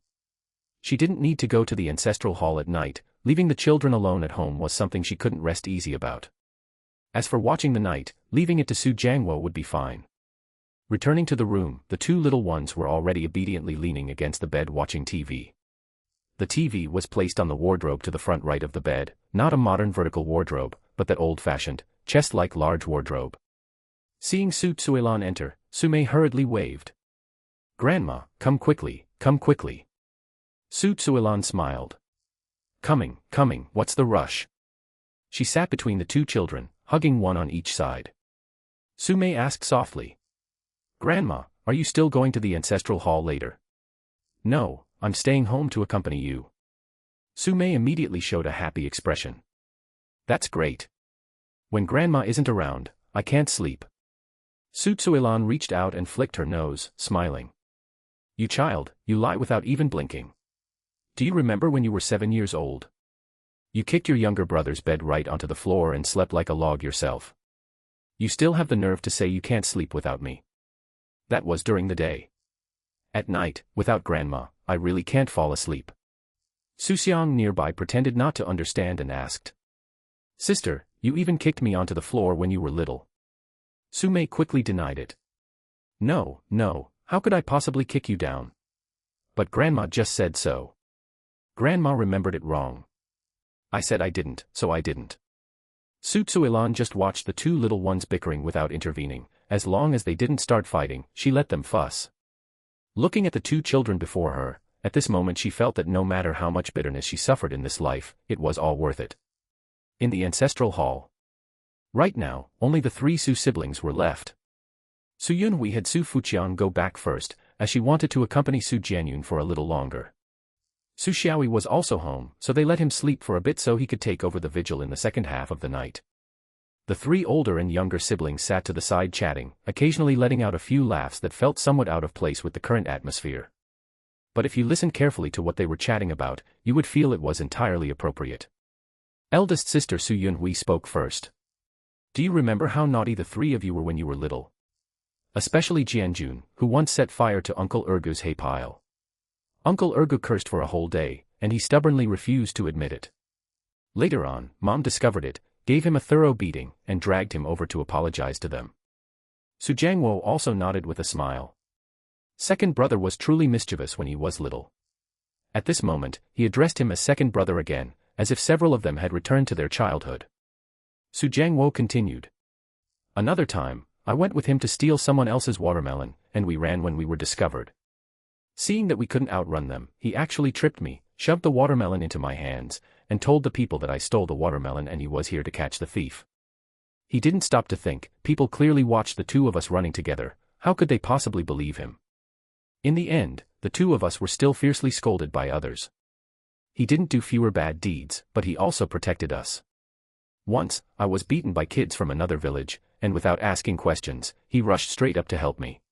She didn't need to go to the ancestral hall at night, leaving the children alone at home was something she couldn't rest easy about. As for watching the night, leaving it to Xu Jiangwo would be fine. Returning to the room, the two little ones were already obediently leaning against the bed watching TV. The TV was placed on the wardrobe to the front right of the bed, not a modern vertical wardrobe, but that old-fashioned, chest-like large wardrobe. Seeing Xu Zuilan enter, Su Mei hurriedly waved. Grandma, come quickly, come quickly. Xu Zuilan smiled. Coming, what's the rush? She sat between the two children, hugging one on each side. Su Mei asked softly. Grandma, are you still going to the ancestral hall later? No, I'm staying home to accompany you. Su Mei immediately showed a happy expression. That's great. When Grandma isn't around, I can't sleep. Xu Zuilan reached out and flicked her nose, smiling. You child, you lie without even blinking. Do you remember when you were 7 years old? You kicked your younger brother's bed right onto the floor and slept like a log yourself. You still have the nerve to say you can't sleep without me. That was during the day. At night, without Grandma, I really can't fall asleep. Xu Xiang nearby pretended not to understand and asked. Sister, you even kicked me onto the floor when you were little. Su Mei quickly denied it. No, how could I possibly kick you down? But Grandma just said so. Grandma remembered it wrong. I said I didn't, so I didn't. Xu Zuilan just watched the two little ones bickering without intervening. As long as they didn't start fighting, she let them fuss. Looking at the two children before her, at this moment she felt that no matter how much bitterness she suffered in this life, it was all worth it. In the ancestral hall. Right now, only the three Xu siblings were left. Su Yunhui had Xu Fuqiang go back first, as she wanted to accompany Xu Jianyun for a little longer. Xu Xiaoyi was also home, so they let him sleep for a bit so he could take over the vigil in the second half of the night. The three older and younger siblings sat to the side chatting, occasionally letting out a few laughs that felt somewhat out of place with the current atmosphere. But if you listened carefully to what they were chatting about, you would feel it was entirely appropriate. Eldest sister Su Yunhui spoke first. Do you remember how naughty the three of you were when you were little? Especially Jianjun, who once set fire to Uncle Ergu's hay pile. Uncle Ergu cursed for a whole day, and he stubbornly refused to admit it. Later on, Mom discovered it, gave him a thorough beating, and dragged him over to apologize to them. Su Jiangwo also nodded with a smile. Second brother was truly mischievous when he was little. At this moment, he addressed him as second brother again, as if several of them had returned to their childhood. Xu Jiangwo continued. Another time, I went with him to steal someone else's watermelon, and we ran when we were discovered. Seeing that we couldn't outrun them, he actually tripped me, shoved the watermelon into my hands, and told the people that I stole the watermelon and he was here to catch the thief. He didn't stop to think, people clearly watched the two of us running together, how could they possibly believe him? In the end, the two of us were still fiercely scolded by others. He didn't do fewer bad deeds, but he also protected us. Once, I was beaten by kids from another village, and without asking questions, he rushed straight up to help me.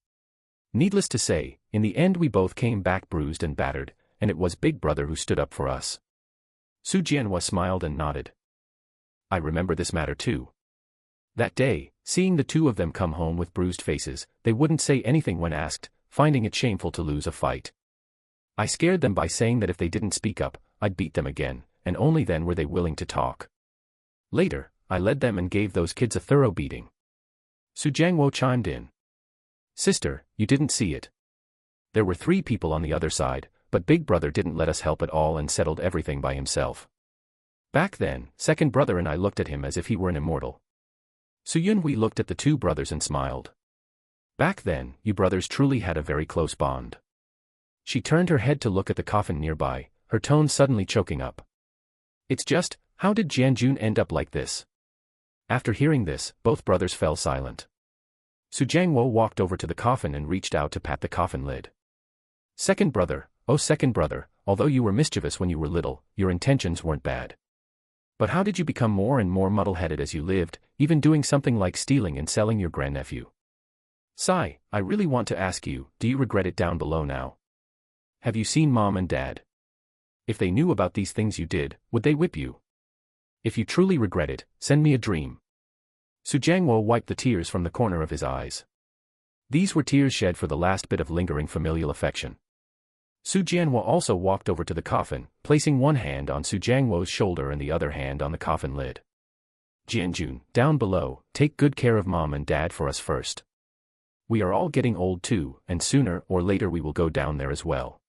Needless to say, in the end we both came back bruised and battered, and it was Big Brother who stood up for us. Xu Jianhua smiled and nodded. I remember this matter too. That day, seeing the two of them come home with bruised faces, they wouldn't say anything when asked, finding it shameful to lose a fight. I scared them by saying that if they didn't speak up, I'd beat them again, and only then were they willing to talk. Later, I led them and gave those kids a thorough beating. Xu Jiangwo chimed in. Sister, you didn't see it. There were 3 people on the other side, but Big Brother didn't let us help at all and settled everything by himself. Back then, second brother and I looked at him as if he were an immortal. Su Yunhui looked at the 2 brothers and smiled. Back then, you brothers truly had a very close bond. She turned her head to look at the coffin nearby, her tone suddenly choking up. It's just, how did Jianjun end up like this? After hearing this, both brothers fell silent. Su Jiangwo walked over to the coffin and reached out to pat the coffin lid. Second brother, oh second brother, although you were mischievous when you were little, your intentions weren't bad. But how did you become more and more muddle-headed as you lived, even doing something like stealing and selling your grandnephew? Sai, I really want to ask you, do you regret it down below now? Have you seen Mom and Dad? If they knew about these things you did, would they whip you? If you truly regret it, send me a dream. Su Jiangwo wiped the tears from the corner of his eyes. These were tears shed for the last bit of lingering familial affection. Su Jianhua also walked over to the coffin, placing one hand on Su Jiangwo's shoulder and the other hand on the coffin lid. Jianjun, down below, take good care of Mom and Dad for us first. We are all getting old too, and sooner or later we will go down there as well.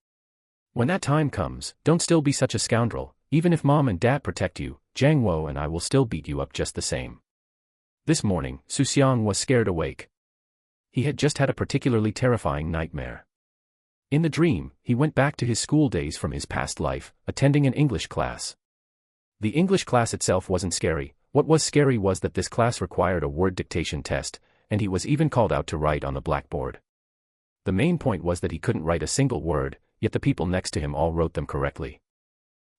When that time comes, don't still be such a scoundrel, even if Mom and Dad protect you, Jiangwo and I will still beat you up just the same. This morning, Xu Xiang was scared awake. He had just had a particularly terrifying nightmare. In the dream, he went back to his school days from his past life, attending an English class. The English class itself wasn't scary, what was scary was that this class required a word dictation test, and he was even called out to write on the blackboard. The main point was that he couldn't write a single word, yet the people next to him all wrote them correctly.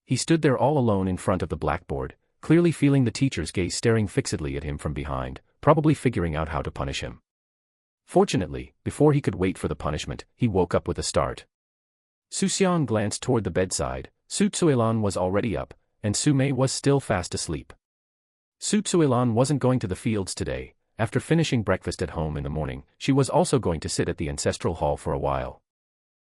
He stood there all alone in front of the blackboard, clearly feeling the teacher's gaze staring fixedly at him from behind, probably figuring out how to punish him. Fortunately, before he could wait for the punishment, he woke up with a start. Xu Xiang glanced toward the bedside. Su Tsuilan was already up, and Su Mei was still fast asleep. Su Tsuilan wasn't going to the fields today. After finishing breakfast at home in the morning, she was also going to sit at the ancestral hall for a while.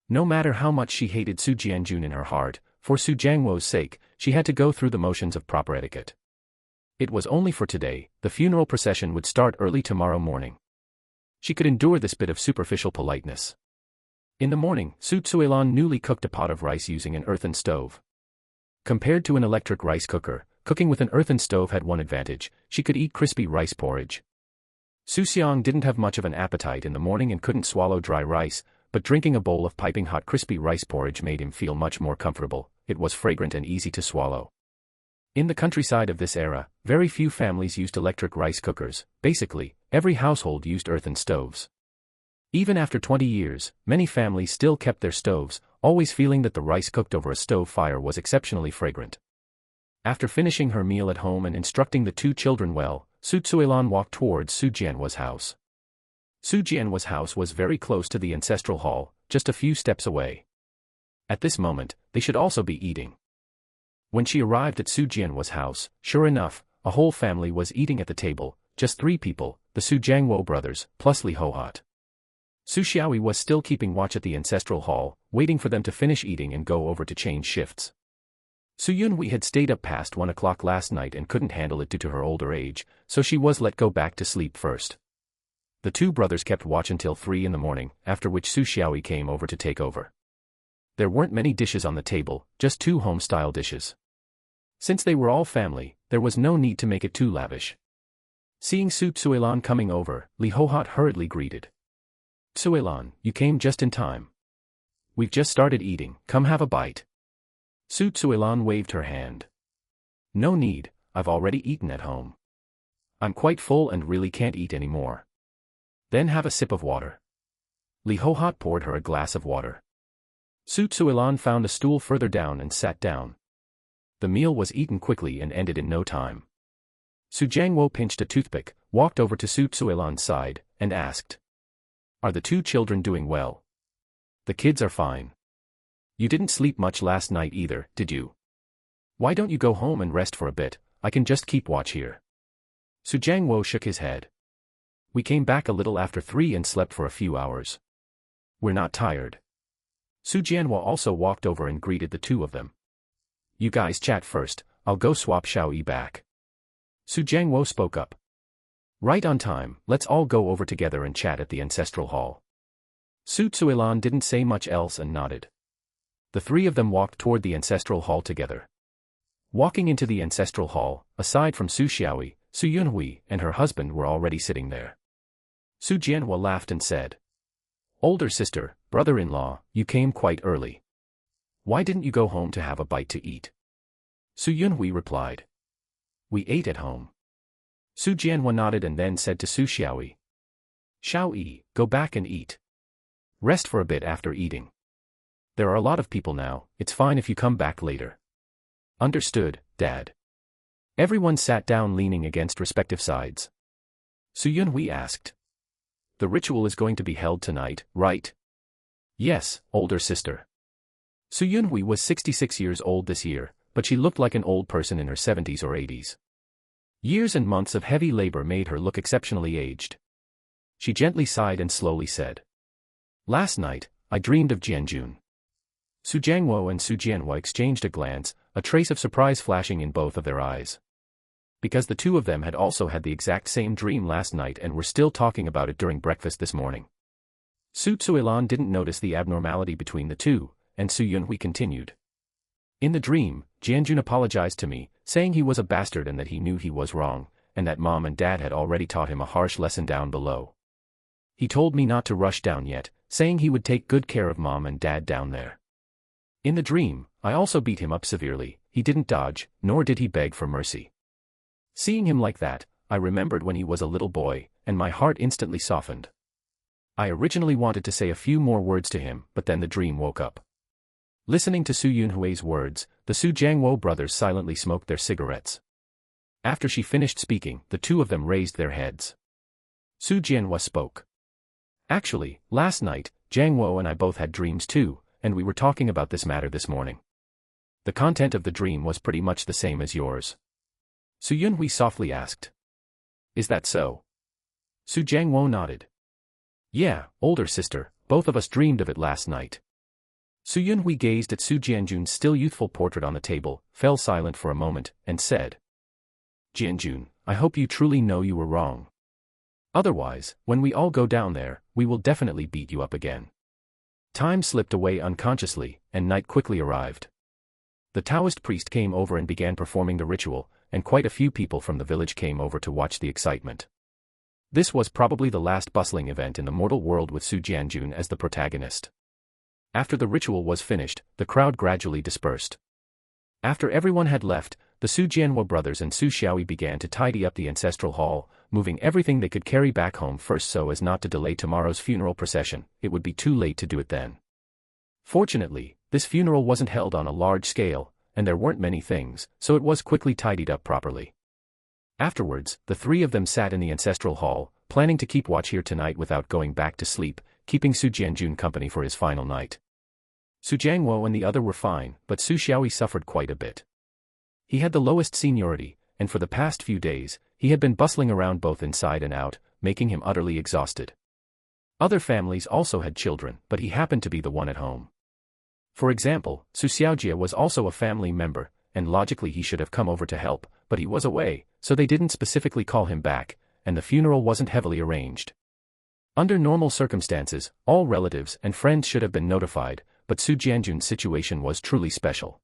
No matter how much she hated Su Jianjun in her heart, for Su Jiangwo's sake, she had to go through the motions of proper etiquette. It was only for today, the funeral procession would start early tomorrow morning. She could endure this bit of superficial politeness. In the morning, Su Tsuilan newly cooked a pot of rice using an earthen stove. Compared to an electric rice cooker, cooking with an earthen stove had one advantage: she could eat crispy rice porridge. Xu Xiang didn't have much of an appetite in the morning and couldn't swallow dry rice, but drinking a bowl of piping hot crispy rice porridge made him feel much more comfortable. It was fragrant and easy to swallow. In the countryside of this era, very few families used electric rice cookers. Basically, every household used earthen stoves. Even after 20 years, many families still kept their stoves, always feeling that the rice cooked over a stove fire was exceptionally fragrant. After finishing her meal at home and instructing the 2 children well, Su Tsuilan walked towards Su Jianhua's house. Su Jianhua's house was very close to the ancestral hall, just a few steps away. At this moment, they should also be eating. When she arrived at Su Jianhua's house, sure enough, a whole family was eating at the table, just 3 people, the Su Jiangwo brothers, plus Li Hohat. Su Xiaoyi was still keeping watch at the ancestral hall, waiting for them to finish eating and go over to change shifts. Su Yunhui had stayed up past 1 o'clock last night and couldn't handle it due to her older age, so she was let go back to sleep first. The 2 brothers kept watch until 3 in the morning, after which Su Xiaoyi came over to take over. There weren't many dishes on the table, just 2 home-style dishes. Since they were all family, there was no need to make it too lavish. Seeing Xu Xiang coming over, Li Hohat hurriedly greeted. "Xiang, you came just in time. We've just started eating, come have a bite." Xu Xiang waved her hand. "No need, I've already eaten at home. I'm quite full and really can't eat anymore." "Then have a sip of water." Li Hohat poured her a glass of water. Xu Xiang found a stool further down and sat down. The meal was eaten quickly and ended in no time. Xu Jiangwo pinched a toothpick, walked over to Xu Xiang's side, and asked, "Are the two children doing well?" "The kids are fine. You didn't sleep much last night either, did you? Why don't you go home and rest for a bit? I can just keep watch here." Xu Jiangwo shook his head. "We came back a little after 3 and slept for a few hours. We're not tired." Xu Jianwo also walked over and greeted the two of them. "You guys chat first, I'll go swap Xiaoyi back." Xu Jiangwo spoke up. "Right on time, let's all go over together and chat at the ancestral hall." Xu Xiang didn't say much else and nodded. The three of them walked toward the ancestral hall together. Walking into the ancestral hall, aside from Xu Xiaoyi, Xu Yunhui and her husband were already sitting there. Xu Jianhua laughed and said, "Older sister, brother-in-law, you came quite early. Why didn't you go home to have a bite to eat?" Xu Yunhui replied, "We ate at home." Xu Jianhua nodded and then said to Xu Xiaoyi, "Xiaoyi, go back and eat. Rest for a bit after eating. There are a lot of people now, it's fine if you come back later." "Understood, Dad." Everyone sat down leaning against respective sides. Xu Yunhui asked, "The ritual is going to be held tonight, right?" "Yes, older sister." Xu Yunhui was 66 years old this year, but she looked like an old person in her 70s or 80s. Years and months of heavy labor made her look exceptionally aged. She gently sighed and slowly said, "Last night, I dreamed of Jianjun." Xu Jiangwo and Xu Jianhua exchanged a glance, a trace of surprise flashing in both of their eyes. Because the two of them had also had the exact same dream last night and were still talking about it during breakfast this morning. Xu Xiang didn't notice the abnormality between the two, and Xu Yunhui continued. "In the dream, Jianjun apologized to me, saying he was a bastard and that he knew he was wrong, and that Mom and Dad had already taught him a harsh lesson down below. He told me not to rush down yet, saying he would take good care of Mom and Dad down there. In the dream, I also beat him up severely. He didn't dodge, nor did he beg for mercy. Seeing him like that, I remembered when he was a little boy, and my heart instantly softened. I originally wanted to say a few more words to him, but then the dream woke up." Listening to Xu Yunhui's words, the Xu Jiangwo brothers silently smoked their cigarettes. After she finished speaking, the two of them raised their heads. Xu Jianhua spoke. "Actually, last night, Jiangwo and I both had dreams too, and we were talking about this matter this morning. The content of the dream was pretty much the same as yours." Xu Yunhui softly asked. "Is that so?" Xu Jiangwo nodded. "Yeah, older sister, both of us dreamed of it last night." Xu Yunhui gazed at Xu Jianjun's still youthful portrait on the table, fell silent for a moment, and said, "Jianjun, I hope you truly know you were wrong. Otherwise, when we all go down there, we will definitely beat you up again." Time slipped away unconsciously, and night quickly arrived. The Taoist priest came over and began performing the ritual, and quite a few people from the village came over to watch the excitement. This was probably the last bustling event in the mortal world with Xu Jianjun as the protagonist. After the ritual was finished, the crowd gradually dispersed. After everyone had left, the Xu Jianhua brothers and Xu Xiaoyi began to tidy up the ancestral hall, moving everything they could carry back home first so as not to delay tomorrow's funeral procession. It would be too late to do it then. Fortunately, this funeral wasn't held on a large scale, and there weren't many things, so it was quickly tidied up properly. Afterwards, the three of them sat in the ancestral hall, planning to keep watch here tonight without going back to sleep, keeping Xu Jianjun company for his final night. Xu Jiangwo and the other were fine, but Xu Xiaoyi suffered quite a bit. He had the lowest seniority, and for the past few days, he had been bustling around both inside and out, making him utterly exhausted. Other families also had children, but he happened to be the one at home. For example, Xu Xiaojie was also a family member, and logically he should have come over to help, but he was away, so they didn't specifically call him back, and the funeral wasn't heavily arranged. Under normal circumstances, all relatives and friends should have been notified, but Xu Jianjun's situation was truly special.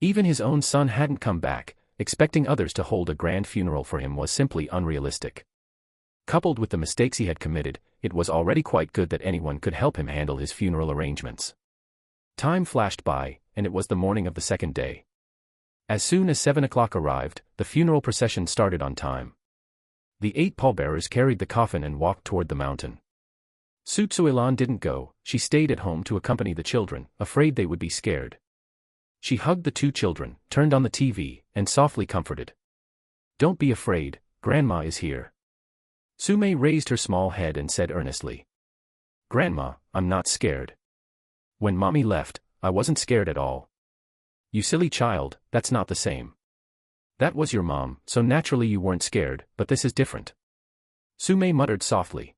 Even his own son hadn't come back. Expecting others to hold a grand funeral for him was simply unrealistic. Coupled with the mistakes he had committed, it was already quite good that anyone could help him handle his funeral arrangements. Time flashed by, and it was the morning of the second day. As soon as 7 o'clock arrived, the funeral procession started on time. The 8 pallbearers carried the coffin and walked toward the mountain. Xu Xiang didn't go. She stayed at home to accompany the children, afraid they would be scared. She hugged the 2 children, turned on the TV, and softly comforted. "Don't be afraid, Grandma is here." Su Mei raised her small head and said earnestly. "Grandma, I'm not scared. When Mommy left, I wasn't scared at all." "You silly child, that's not the same. That was your mom, so naturally you weren't scared, but this is different." Su Mei muttered softly.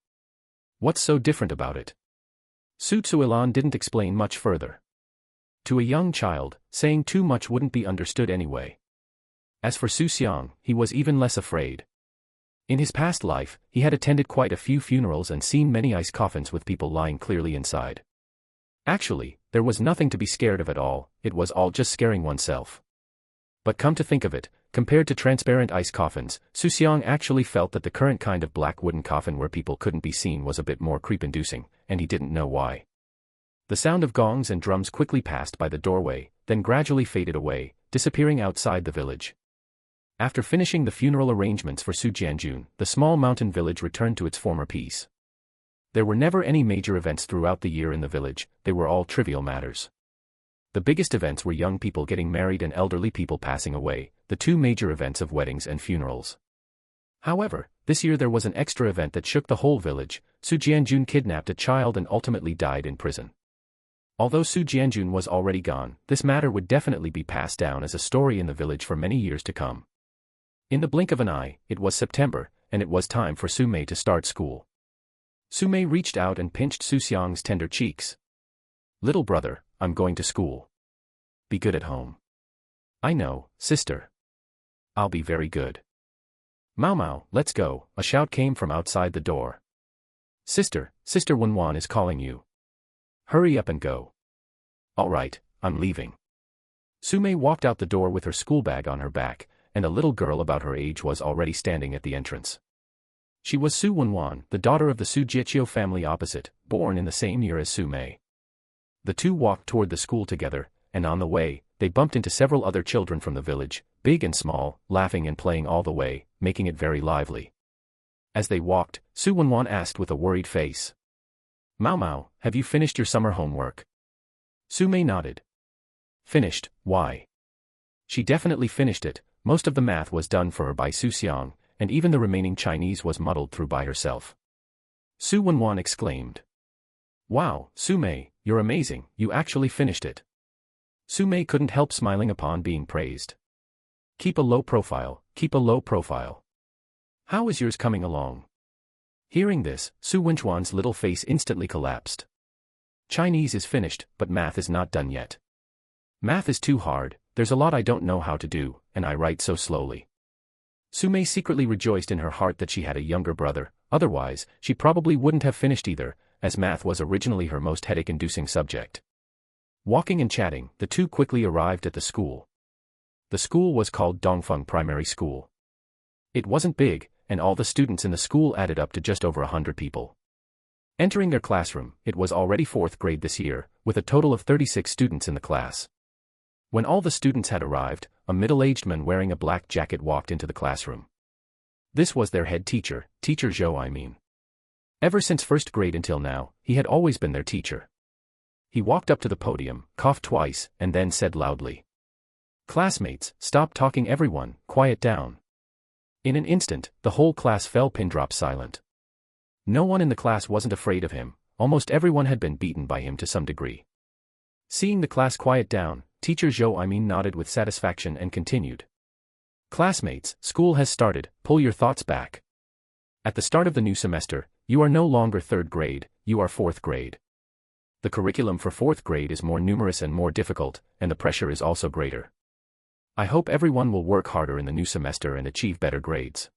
"What's so different about it?" Xu Xiang didn't explain much further. To a young child, saying too much wouldn't be understood anyway. As for Xu Xiang, he was even less afraid. In his past life, he had attended quite a few funerals and seen many ice coffins with people lying clearly inside. Actually, there was nothing to be scared of at all, it was all just scaring oneself. But come to think of it, compared to transparent ice coffins, Xu Xiang actually felt that the current kind of black wooden coffin where people couldn't be seen was a bit more creep-inducing, and he didn't know why. The sound of gongs and drums quickly passed by the doorway, then gradually faded away, disappearing outside the village. After finishing the funeral arrangements for Su Jianjun, the small mountain village returned to its former peace. There were never any major events throughout the year in the village, they were all trivial matters. The biggest events were young people getting married and elderly people passing away, the 2 major events of weddings and funerals. However, this year there was an extra event that shook the whole village. Su Jianjun kidnapped a child and ultimately died in prison. Although Su Jianjun was already gone, this matter would definitely be passed down as a story in the village for many years to come. In the blink of an eye, it was September, and it was time for Su Mei to start school. Su Mei reached out and pinched Xu Xiang's tender cheeks. "Little brother, I'm going to school. Be good at home." "I know, sister. I'll be very good." "Mao Mao, let's go," a shout came from outside the door. Sister Wenwan is calling you. Hurry up and go." "All right, I'm leaving." Su Mei walked out the door with her school bag on her back, and a little girl about her age was already standing at the entrance. She was Su Wenwan, the daughter of the Su Jiechio family opposite, born in the same year as Su Mei. The 2 walked toward the school together, and on the way, they bumped into several other children from the village, big and small, laughing and playing all the way, making it very lively. As they walked, Su Wenwan asked with a worried face. "Mao Mao, have you finished your summer homework?" Su Mei nodded. "Finished, why?" She definitely finished it. Most of the math was done for her by Xu Xiang, and even the remaining Chinese was muddled through by herself. Su Wenwan exclaimed. "Wow, Su Mei, you're amazing, you actually finished it." Su Mei couldn't help smiling upon being praised. Keep a low profile, keep a low profile. How is yours coming along?" Hearing this, Su Wenchuan's little face instantly collapsed. "Chinese is finished, but math is not done yet. Math is too hard, there's a lot I don't know how to do, and I write so slowly." Su Mei secretly rejoiced in her heart that she had a younger brother, otherwise, she probably wouldn't have finished either, as math was originally her most headache-inducing subject. Walking and chatting, the 2 quickly arrived at the school. The school was called Dongfeng Primary School. It wasn't big, and all the students in the school added up to just over 100 people. Entering their classroom, it was already 4th grade this year, with a total of 36 students in the class. When all the students had arrived, a middle-aged man wearing a black jacket walked into the classroom. This was their head teacher, Teacher Zhou. Ever since 1st grade until now, he had always been their teacher. He walked up to the podium, coughed twice, and then said loudly, "Classmates, stop talking everyone, quiet down." In an instant, the whole class fell pin-drop silent. No one in the class wasn't afraid of him, almost everyone had been beaten by him to some degree. Seeing the class quiet down, Teacher Zhou nodded with satisfaction and continued. "Classmates, school has started, pull your thoughts back. At the start of the new semester, you are no longer 3rd grade, you are 4th grade. The curriculum for 4th grade is more numerous and more difficult, and the pressure is also greater. I hope everyone will work harder in the new semester and achieve better grades."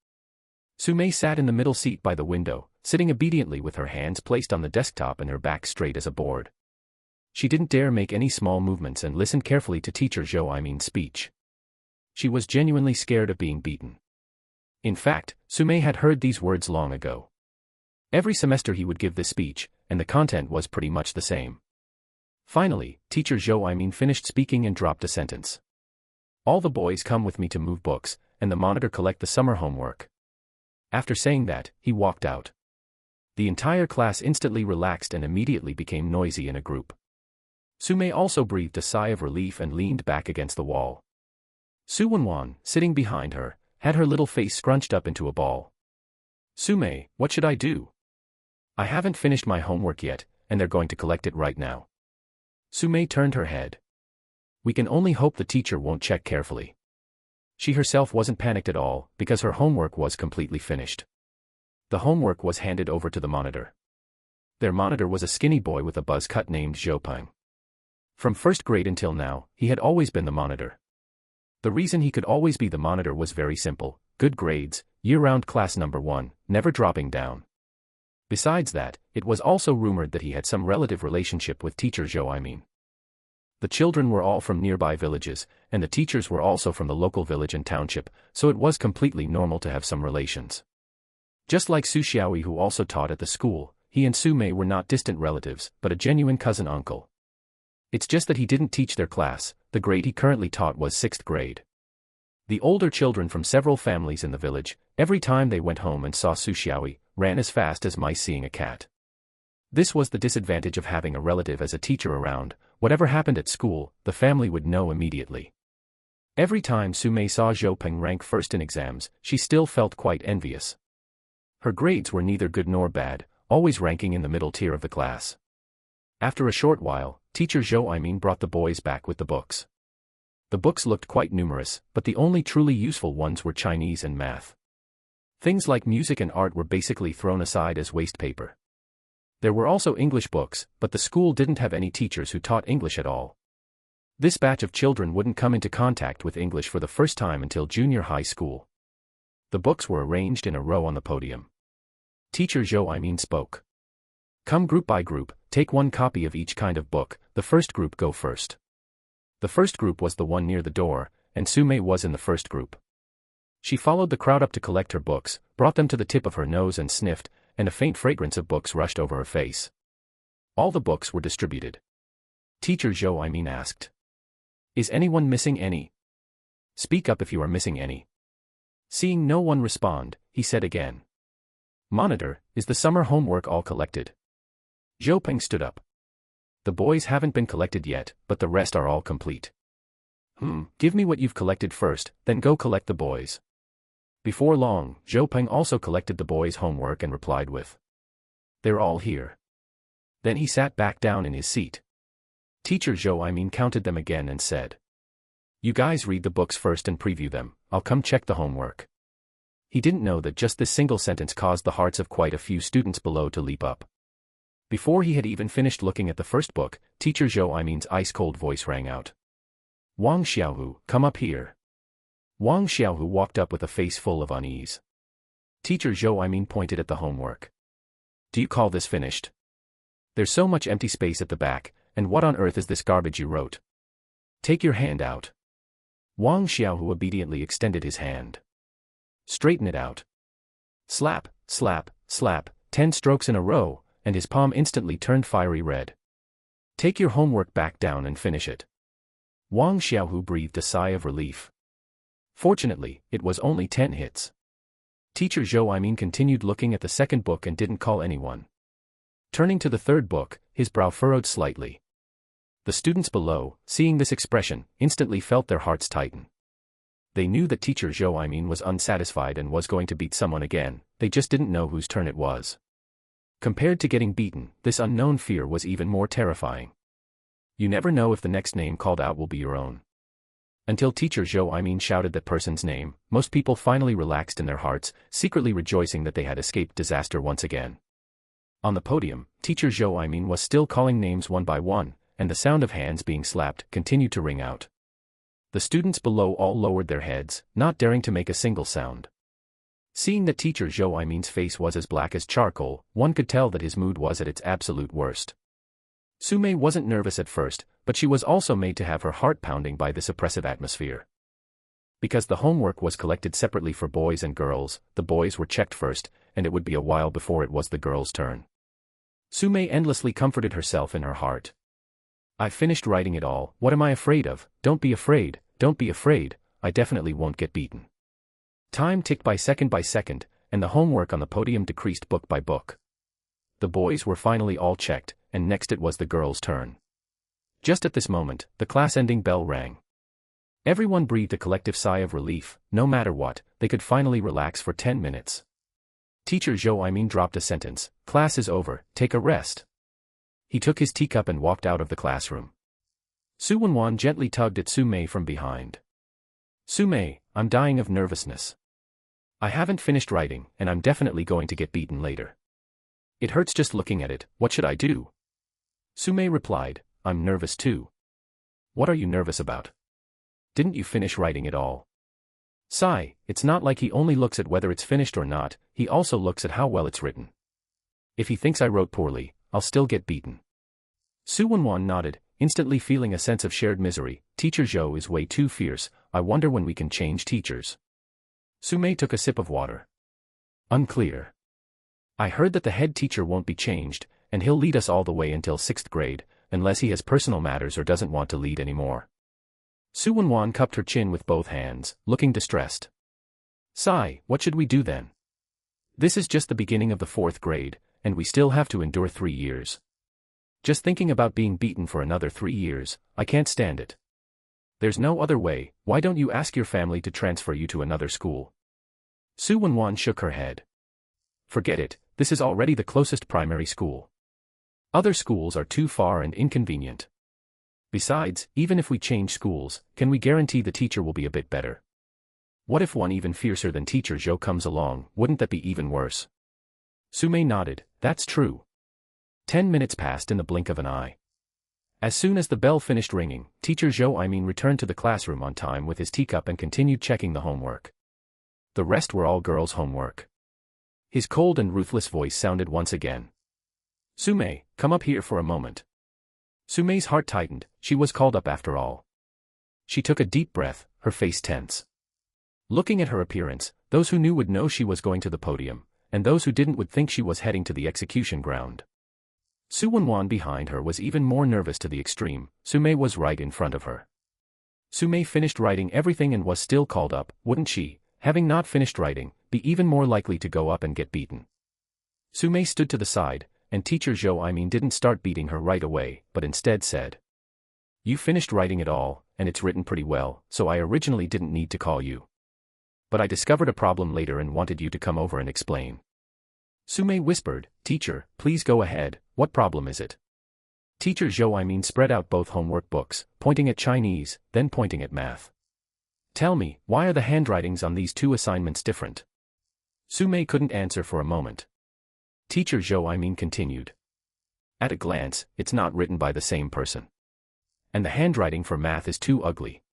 Su Mei sat in the middle seat by the window, sitting obediently with her hands placed on the desktop and her back straight as a board. She didn't dare make any small movements and listened carefully to teacher Xu Xiang's speech. She was genuinely scared of being beaten. In fact, Sumei had heard these words long ago. Every semester he would give this speech, and the content was pretty much the same. Finally, teacher Xu Xiang finished speaking and dropped a sentence. All the boys come with me to move books, and the monitor collect the summer homework. After saying that, he walked out. The entire class instantly relaxed and immediately became noisy in a group. Sumei also breathed a sigh of relief and leaned back against the wall. Su Wenwan, sitting behind her, had her little face scrunched up into a ball. Sumei, what should I do? I haven't finished my homework yet, and they're going to collect it right now. Sumei turned her head. We can only hope the teacher won't check carefully. She herself wasn't panicked at all, because her homework was completely finished. The homework was handed over to the monitor. Their monitor was a skinny boy with a buzz cut named Xu Peng. From first grade until now, he had always been the monitor. The reason he could always be the monitor was very simple: good grades, year-round class number 1, never dropping down. Besides that, it was also rumored that he had some relative relationship with teacher Xu Xiang. The children were all from nearby villages, and the teachers were also from the local village and township, so it was completely normal to have some relations. Just like Xu Xiang, who also taught at the school, he and Sumei were not distant relatives, but a genuine cousin-uncle. It's just that he didn't teach their class. The grade he currently taught was 6th grade. The older children from several families in the village, every time they went home and saw Xu Xiang, ran as fast as mice seeing a cat. This was the disadvantage of having a relative as a teacher around. Whatever happened at school, the family would know immediately. Every time Sumei saw Xu Peng rank first in exams, she still felt quite envious. Her grades were neither good nor bad, always ranking in the middle tier of the class. After a short while, teacher Xu Xiang brought the boys back with the books. The books looked quite numerous, but the only truly useful ones were Chinese and math. Things like music and art were basically thrown aside as waste paper. There were also English books, but the school didn't have any teachers who taught English at all. This batch of children wouldn't come into contact with English for the first time until junior high school. The books were arranged in a row on the podium. Teacher Xu Xiang spoke. Come group by group, take one copy of each kind of book. The first group go first. The first group was the one near the door, and Sumei was in the first group. She followed the crowd up to collect her books, brought them to the tip of her nose and sniffed, and a faint fragrance of books rushed over her face. All the books were distributed. Teacher Xu Xiang asked. Is anyone missing any? Speak up if you are missing any. Seeing no one respond, he said again. Monitor, is the summer homework all collected? Xu Peng stood up. The boys haven't been collected yet, but the rest are all complete. Give me what you've collected first, then go collect the boys. Before long, Xu Peng also collected the boys' homework and replied with, they're all here. Then he sat back down in his seat. Teacher Xu Xiang counted them again and said, you guys read the books first and preview them, I'll come check the homework. He didn't know that just this single sentence caused the hearts of quite a few students below to leap up. Before he had even finished looking at the first book, teacher Xu Xiang's ice-cold voice rang out. Wang Xiaohu, come up here. Wang Xiaohu walked up with a face full of unease. Teacher Xu Xiang pointed at the homework. Do you call this finished? There's so much empty space at the back, and what on earth is this garbage you wrote? Take your hand out. Wang Xiaohu obediently extended his hand. Straighten it out. Slap, slap, slap, 10 strokes in a row, and his palm instantly turned fiery red. Take your homework back down and finish it. Wang Xiaohu breathed a sigh of relief. Fortunately, it was only 10 hits. Teacher Xu Xiang continued looking at the second book and didn't call anyone. Turning to the third book, his brow furrowed slightly. The students below, seeing this expression, instantly felt their hearts tighten. They knew that teacher Xu Xiang was unsatisfied and was going to beat someone again, they just didn't know whose turn it was. Compared to getting beaten, this unknown fear was even more terrifying. You never know if the next name called out will be your own. Until teacher Xu Xiang shouted that person's name, most people finally relaxed in their hearts, secretly rejoicing that they had escaped disaster once again. On the podium, teacher Xu Xiang was still calling names one by one, and the sound of hands being slapped continued to ring out. The students below all lowered their heads, not daring to make a single sound. Seeing that teacher Xu Xiang's face was as black as charcoal, one could tell that his mood was at its absolute worst. Sumei wasn't nervous at first, but she was also made to have her heart pounding by this oppressive atmosphere. Because the homework was collected separately for boys and girls, the boys were checked first, and it would be a while before it was the girls' turn. Sumei endlessly comforted herself in her heart. "I've finished writing it all, what am I afraid of? Don't be afraid, don't be afraid, I definitely won't get beaten." Time ticked by second, and the homework on the podium decreased book by book. The boys were finally all checked, and next it was the girls' turn. Just at this moment, the class-ending bell rang. Everyone breathed a collective sigh of relief. No matter what, they could finally relax for 10 minutes. Teacher Zhou dropped a sentence, "Class is over, take a rest." He took his teacup and walked out of the classroom. Xu Xiang gently tugged at Sumei from behind. "Sumei, I'm dying of nervousness. I haven't finished writing, and I'm definitely going to get beaten later. It hurts just looking at it, what should I do?" Sumei replied, "I'm nervous too." "What are you nervous about? Didn't you finish writing it all?" "Sigh, it's not like he only looks at whether it's finished or not, he also looks at how well it's written. If he thinks I wrote poorly, I'll still get beaten." Xu Xiang nodded, instantly feeling a sense of shared misery. "Teacher Zhou is way too fierce, I wonder when we can change teachers." Sumei took a sip of water. "Unclear. I heard that the head teacher won't be changed, and he'll lead us all the way until 6th grade, unless he has personal matters or doesn't want to lead anymore." Xu Xiang cupped her chin with both hands, looking distressed. "Sigh, what should we do then? This is just the beginning of the 4th grade, and we still have to endure 3 years. Just thinking about being beaten for another 3 years, I can't stand it. There's no other way, why don't you ask your family to transfer you to another school?" Xu Xiang shook her head. "Forget it, this is already the closest primary school. Other schools are too far and inconvenient. Besides, even if we change schools, can we guarantee the teacher will be a bit better? What if one even fiercer than Teacher Zhou comes along, wouldn't that be even worse?" Sumei nodded, "That's true." 10 minutes passed in the blink of an eye. As soon as the bell finished ringing, Teacher Zhou returned to the classroom on time with his teacup and continued checking the homework. The rest were all girls' homework. His cold and ruthless voice sounded once again. "Sumei, come up here for a moment." Sumei's heart tightened, she was called up after all. She took a deep breath, her face tense. Looking at her appearance, those who knew would know she was going to the podium, and those who didn't would think she was heading to the execution ground. Xu Xiang behind her was even more nervous to the extreme. Sumei was right in front of her. Sumei finished writing everything and was still called up, wouldn't she, having not finished writing, be even more likely to go up and get beaten? Sumei stood to the side, and Teacher Zhou didn't start beating her right away, but instead said, "You finished writing it all, and it's written pretty well, so I originally didn't need to call you. But I discovered a problem later and wanted you to come over and explain." Sumei whispered, "Teacher, please go ahead, what problem is it?" Teacher Zhou spread out both homework books, pointing at Chinese, then pointing at math. "Tell me, why are the handwritings on these 2 assignments different?" Sumei couldn't answer for a moment. Teacher Zhou continued. "At a glance, it's not written by the same person. And the handwriting for math is too ugly.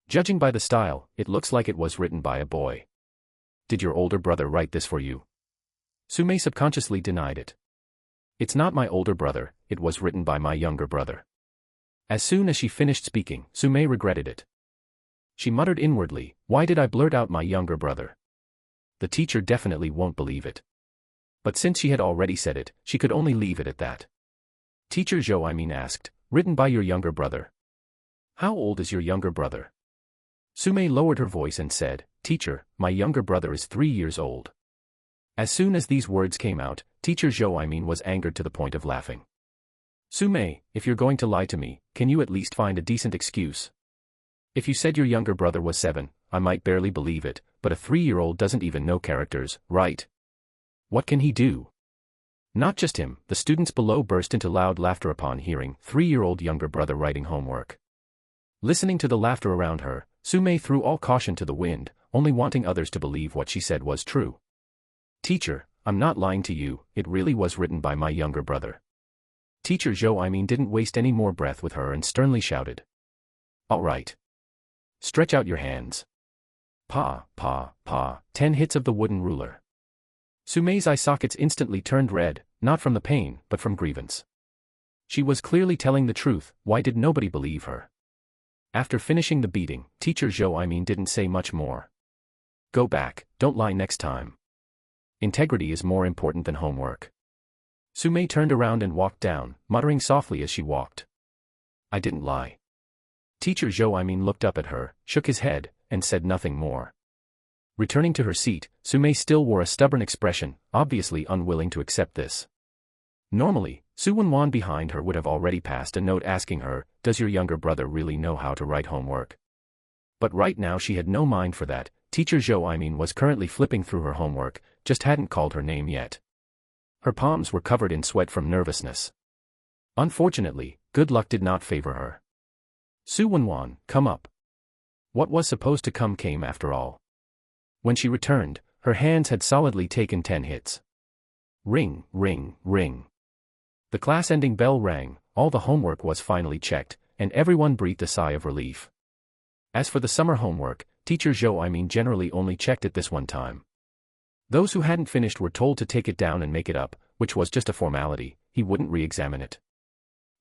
Judging by the style, it looks like it was written by a boy. Did your older brother write this for you?" Sumei subconsciously denied it. "It's not my older brother, it was written by my younger brother." As soon as she finished speaking, Sumei regretted it. She muttered inwardly, "Why did I blurt out my younger brother? The teacher definitely won't believe it." But since she had already said it, she could only leave it at that. Teacher Zhou asked, "Written by your younger brother? How old is your younger brother?" Sumei lowered her voice and said, "Teacher, my younger brother is 3 years old." As soon as these words came out, Teacher Zhou was angered to the point of laughing. "Sumei, if you're going to lie to me, can you at least find a decent excuse? If you said your younger brother was 7, I might barely believe it, but a 3-year-old doesn't even know characters, right? What can he do?" Not just him, the students below burst into loud laughter upon hearing 3-year-old younger brother writing homework. Listening to the laughter around her, Sumei threw all caution to the wind, only wanting others to believe what she said was true. "Teacher, I'm not lying to you, it really was written by my younger brother." Teacher Zhou didn't waste any more breath with her and sternly shouted, "All right. Stretch out your hands." Pa, pa, pa, 10 hits of the wooden ruler. Sumei's eye sockets instantly turned red, not from the pain, but from grievance. She was clearly telling the truth, why did nobody believe her? After finishing the beating, teacher Zhou didn't say much more. Go back, don't lie next time. Integrity is more important than homework. Su Mei turned around and walked down, muttering softly as she walked. I didn't lie. Teacher Zhou looked up at her, shook his head, and said nothing more. Returning to her seat, Su Mei still wore a stubborn expression, obviously unwilling to accept this. Normally, Su Wenwan behind her would have already passed a note asking her, does your younger brother really know how to write homework? But right now she had no mind for that. Teacher Zhou was currently flipping through her homework, just hadn't called her name yet. Her palms were covered in sweat from nervousness. Unfortunately, good luck did not favor her. Su Wenwan, come up. What was supposed to come came after all. When she returned, her hands had solidly taken 10 hits. Ring, ring, ring. The class-ending bell rang, all the homework was finally checked, and everyone breathed a sigh of relief. As for the summer homework, teacher Zhou generally only checked it this one time. Those who hadn't finished were told to take it down and make it up, which was just a formality, he wouldn't re-examine it.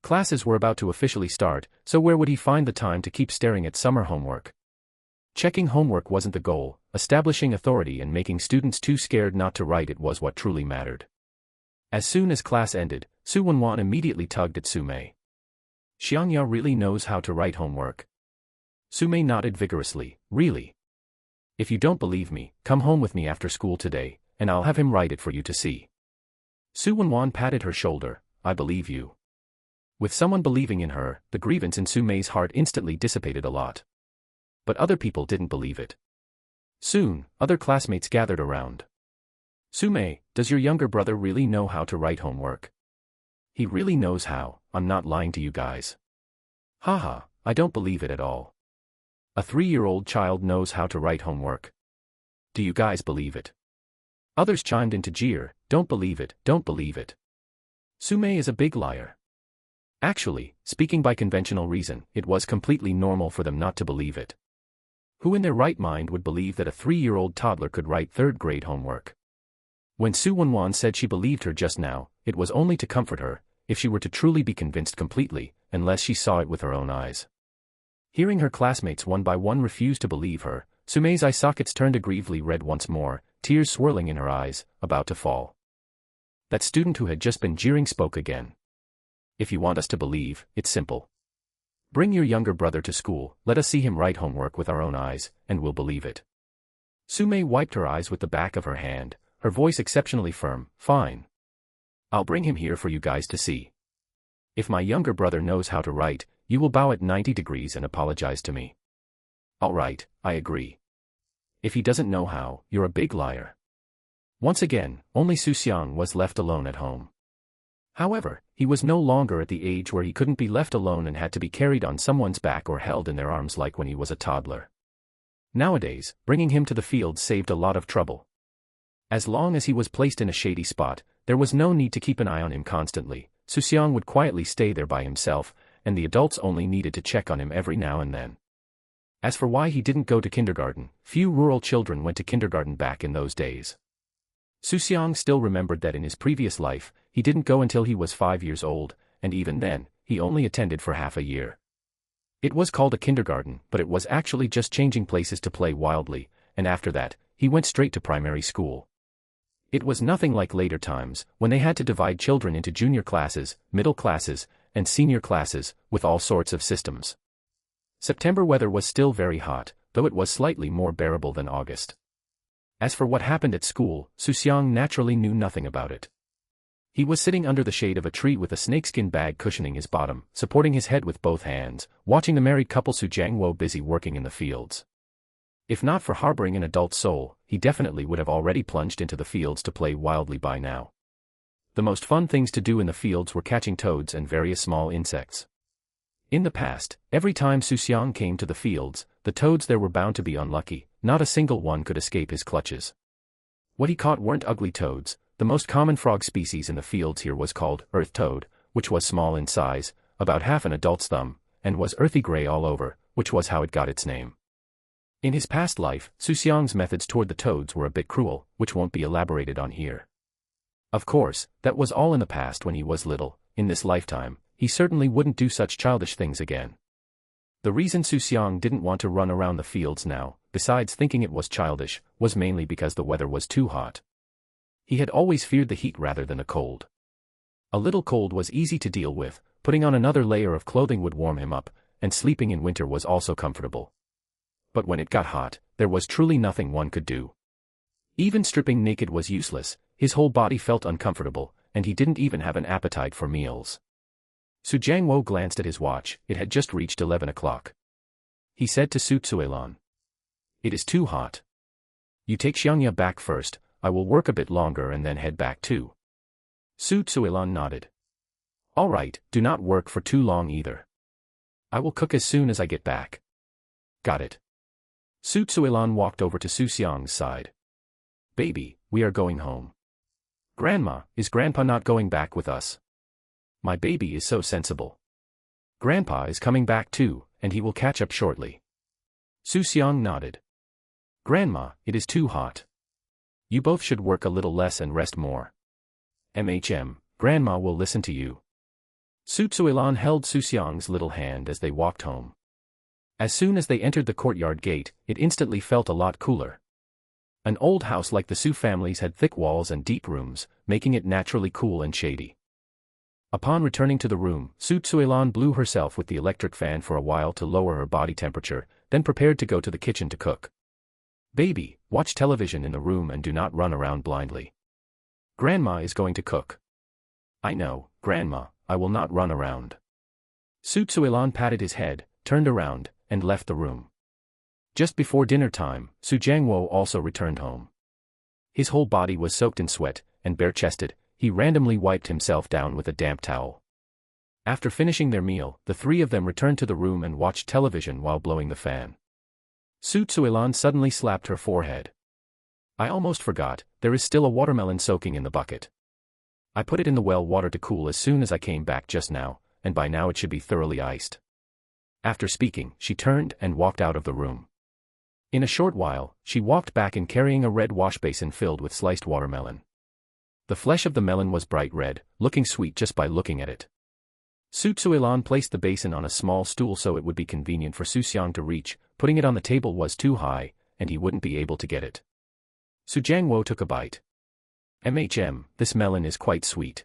Classes were about to officially start, so where would he find the time to keep staring at summer homework? Checking homework wasn't the goal, establishing authority and making students too scared not to write it was what truly mattered. As soon as class ended, Su Wenwan immediately tugged at Su Mei. Xiangya really knows how to write homework. Su Mei nodded vigorously, really? If you don't believe me, come home with me after school today, and I'll have him write it for you to see. Su Wenwan patted her shoulder, I believe you. With someone believing in her, the grievance in Su Mei's heart instantly dissipated a lot. But other people didn't believe it. Soon, other classmates gathered around. Su Mei, does your younger brother really know how to write homework? He really knows how, I'm not lying to you guys. Haha, I don't believe it at all. A 3-year-old child knows how to write homework. Do you guys believe it? Others chimed in to jeer, don't believe it, don't believe it. Su Mei is a big liar. Actually, speaking by conventional reason, it was completely normal for them not to believe it. Who in their right mind would believe that a 3-year-old toddler could write 3rd-grade homework? When Su Wenwan said she believed her just now, it was only to comfort her, if she were to truly be convinced completely, unless she saw it with her own eyes. Hearing her classmates one by one refuse to believe her, Su Mei's eye sockets turned aggrievedly red once more, tears swirling in her eyes, about to fall. That student who had just been jeering spoke again. If you want us to believe, it's simple. Bring your younger brother to school, let us see him write homework with our own eyes, and we'll believe it. Su Mei wiped her eyes with the back of her hand, her voice exceptionally firm, fine. I'll bring him here for you guys to see. If my younger brother knows how to write, you will bow at 90 degrees and apologize to me. All right, I agree. If he doesn't know how, you're a big liar. Once again, only Xu Xiang was left alone at home. However, he was no longer at the age where he couldn't be left alone and had to be carried on someone's back or held in their arms like when he was a toddler. Nowadays, bringing him to the field saved a lot of trouble. As long as he was placed in a shady spot, there was no need to keep an eye on him constantly. Xu Xiang would quietly stay there by himself, and the adults only needed to check on him every now and then. As for why he didn't go to kindergarten, few rural children went to kindergarten back in those days. Xu Xiang still remembered that in his previous life, he didn't go until he was 5 years old, and even then, he only attended for half a year. It was called a kindergarten, but it was actually just changing places to play wildly, and after that, he went straight to primary school. It was nothing like later times, when they had to divide children into junior classes, middle classes, and senior classes, with all sorts of systems. September weather was still very hot, though it was slightly more bearable than August. As for what happened at school, Xu Xiang naturally knew nothing about it. He was sitting under the shade of a tree with a snakeskin bag cushioning his bottom, supporting his head with both hands, watching the married couple Su Jiangwo busy working in the fields. If not for harboring an adult soul, he definitely would have already plunged into the fields to play wildly by now. The most fun things to do in the fields were catching toads and various small insects. In the past, every time Xu Xiang came to the fields, the toads there were bound to be unlucky, not a single one could escape his clutches. What he caught weren't ugly toads. The most common frog species in the fields here was called earth toad, which was small in size, about half an adult's thumb, and was earthy gray all over, which was how it got its name. In his past life, Xu Xiang's methods toward the toads were a bit cruel, which won't be elaborated on here. Of course, that was all in the past when he was little. In this lifetime, he certainly wouldn't do such childish things again. The reason Xu Xiang didn't want to run around the fields now, besides thinking it was childish, was mainly because the weather was too hot. He had always feared the heat rather than a cold. A little cold was easy to deal with, putting on another layer of clothing would warm him up, and sleeping in winter was also comfortable. But when it got hot, there was truly nothing one could do. Even stripping naked was useless, his whole body felt uncomfortable, and he didn't even have an appetite for meals. Su Jiangwo glanced at his watch, it had just reached 11 o'clock. He said to Su Tsuelan, "It is too hot. You take Xiangya back first, I will work a bit longer and then head back too." Su Tsuelan nodded. "All right, do not work for too long either. I will cook as soon as I get back." "Got it." Su Tsuelan walked over to Xu Xiang's side. "Baby, we are going home. Grandma, is Grandpa not going back with us? My baby is so sensible. Grandpa is coming back too, and he will catch up shortly." Xu Xiang nodded. "Grandma, it is too hot. You both should work a little less and rest more. Grandma will listen to you." Su Tsuelan held Xu Xiang's little hand as they walked home. As soon as they entered the courtyard gate, it instantly felt a lot cooler. An old house like the Su family's had thick walls and deep rooms, making it naturally cool and shady. Upon returning to the room, Su Tsuelan blew herself with the electric fan for a while to lower her body temperature, then prepared to go to the kitchen to cook. "Baby, watch television in the room and do not run around blindly. Grandma is going to cook." "I know, Grandma, I will not run around." Su Tsuelan patted his head, turned around, and left the room. Just before dinner time, Su Jiangwo also returned home. His whole body was soaked in sweat, and bare-chested, he randomly wiped himself down with a damp towel. After finishing their meal, the three of them returned to the room and watched television while blowing the fan. Su Tsuelan suddenly slapped her forehead. "I almost forgot, there is still a watermelon soaking in the bucket. I put it in the well water to cool as soon as I came back just now, and by now it should be thoroughly iced." After speaking, she turned and walked out of the room. In a short while, she walked back and carrying a red wash basin filled with sliced watermelon. The flesh of the melon was bright red, looking sweet just by looking at it. Su Tsuelan placed the basin on a small stool so it would be convenient for Xu Xiang to reach. Putting it on the table was too high, and he wouldn't be able to get it. Su Jiangwo took a bite. This melon is quite sweet."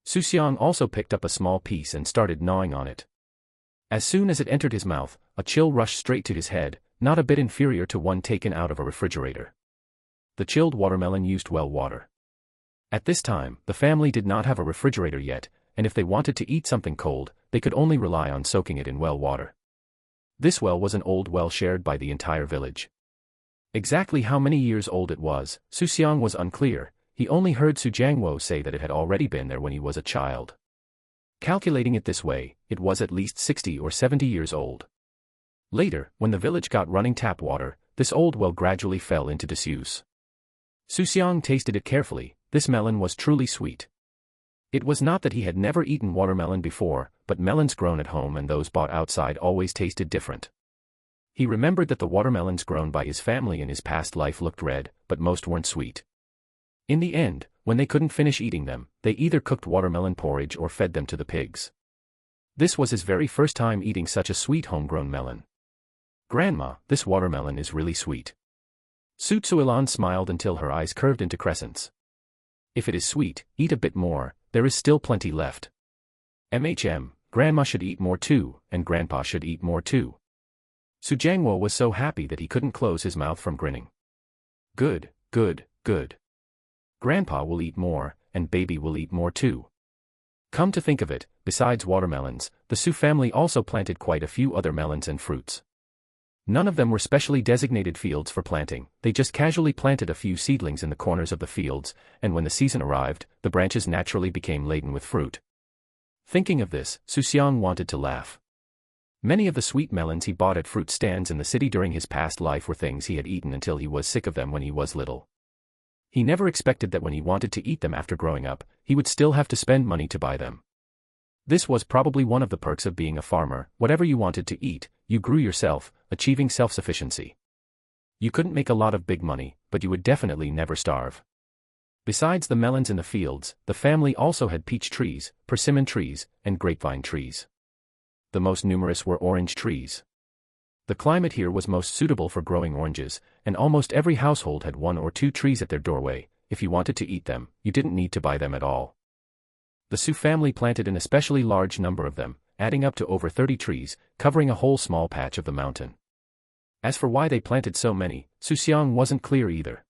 Xu Xiang also picked up a small piece and started gnawing on it. As soon as it entered his mouth, a chill rushed straight to his head, not a bit inferior to one taken out of a refrigerator. The chilled watermelon used well water. At this time, the family did not have a refrigerator yet, and if they wanted to eat something cold, they could only rely on soaking it in well water. This well was an old well shared by the entire village. Exactly how many years old it was, Xu Xiang was unclear, he only heard Su Jiangwo say that it had already been there when he was a child. Calculating it this way, it was at least 60 or 70 years old. Later, when the village got running tap water, this old well gradually fell into disuse. Xu Xiang tasted it carefully. This melon was truly sweet. It was not that he had never eaten watermelon before, but melons grown at home and those bought outside always tasted different. He remembered that the watermelons grown by his family in his past life looked red, but most weren't sweet. In the end, when they couldn't finish eating them, they either cooked watermelon porridge or fed them to the pigs. This was his very first time eating such a sweet homegrown melon. "Grandma, this watermelon is really sweet." Su Tsuelan smiled until her eyes curved into crescents. "If it is sweet, eat a bit more, there is still plenty left. Grandma should eat more too, and Grandpa should eat more too." Su Jiangwo was so happy that he couldn't close his mouth from grinning. Good, good, good. Grandpa will eat more, and baby will eat more too." Come to think of it, besides watermelons, the Su family also planted quite a few other melons and fruits. None of them were specially designated fields for planting, they just casually planted a few seedlings in the corners of the fields, and when the season arrived, the branches naturally became laden with fruit. Thinking of this, Xu Xiang wanted to laugh. Many of the sweet melons he bought at fruit stands in the city during his past life were things he had eaten until he was sick of them when he was little. He never expected that when he wanted to eat them after growing up, he would still have to spend money to buy them. This was probably one of the perks of being a farmer. Whatever you wanted to eat, you grew yourself, achieving self-sufficiency. You couldn't make a lot of big money, but you would definitely never starve. Besides the melons in the fields, the family also had peach trees, persimmon trees, and grapevine trees. The most numerous were orange trees. The climate here was most suitable for growing oranges, and almost every household had 1 or 2 trees at their doorway. If you wanted to eat them, you didn't need to buy them at all. The Xu family planted an especially large number of them, adding up to over 30 trees, covering a whole small patch of the mountain. As for why they planted so many, Xu Xiang wasn't clear either.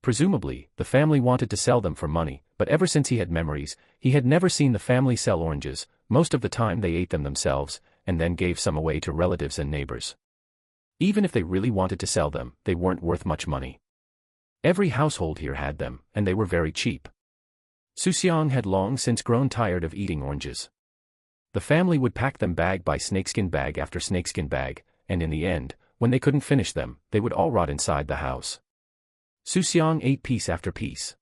Presumably, the family wanted to sell them for money, but ever since he had memories, he had never seen the family sell oranges. Most of the time they ate them themselves, and then gave some away to relatives and neighbors. Even if they really wanted to sell them, they weren't worth much money. Every household here had them, and they were very cheap. Xu Xiang had long since grown tired of eating oranges. The family would pack them bag by snakeskin bag after snakeskin bag, and in the end, when they couldn't finish them, they would all rot inside the house. Xu Xiang ate piece after piece.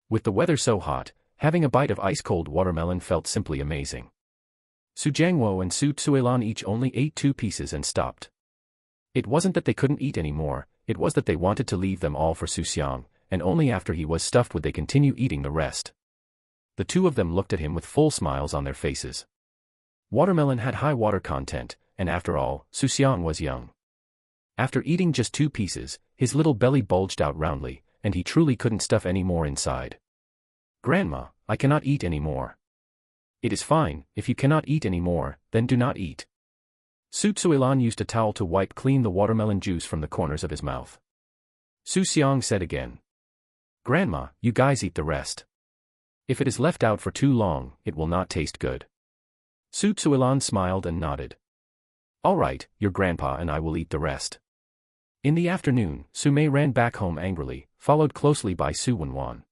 With the weather so hot, having a bite of ice-cold watermelon felt simply amazing. Xu Jiangwo and Xu Tsuelan each only ate 2 pieces and stopped. It wasn't that they couldn't eat anymore, it was that they wanted to leave them all for Xu Xiang, and only after he was stuffed would they continue eating the rest. The 2 of them looked at him with full smiles on their faces. Watermelon had high water content, and after all, Xu Xiang was young. After eating just 2 pieces, his little belly bulged out roundly, and he truly couldn't stuff any more inside. "Grandma, I cannot eat any more." "It is fine, if you cannot eat any more, then do not eat." Xu Tsuelan used a towel to wipe clean the watermelon juice from the corners of his mouth. Xu Xiang said again. "Grandma, you guys eat the rest. If it is left out for too long, it will not taste good." Xu Tsuelan smiled and nodded. "All right, your grandpa and I will eat the rest." In the afternoon, Su Mei ran back home angrily, followed closely by Su Wenwan.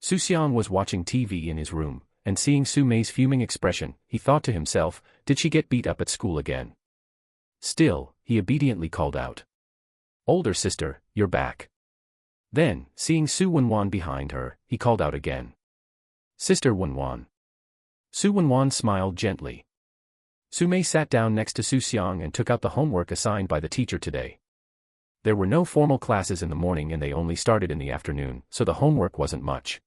Xu Xiang was watching TV in his room, and seeing Su Mei's fuming expression, he thought to himself, did she get beat up at school again? Still, he obediently called out, "Older sister, you're back." Then, seeing Su Wenwan behind her, he called out again, "Sister Wenwan." Su Wenwan smiled gently. Su Mei sat down next to Xu Xiang and took out the homework assigned by the teacher today. There were no formal classes in the morning and they only started in the afternoon, so the homework wasn't much.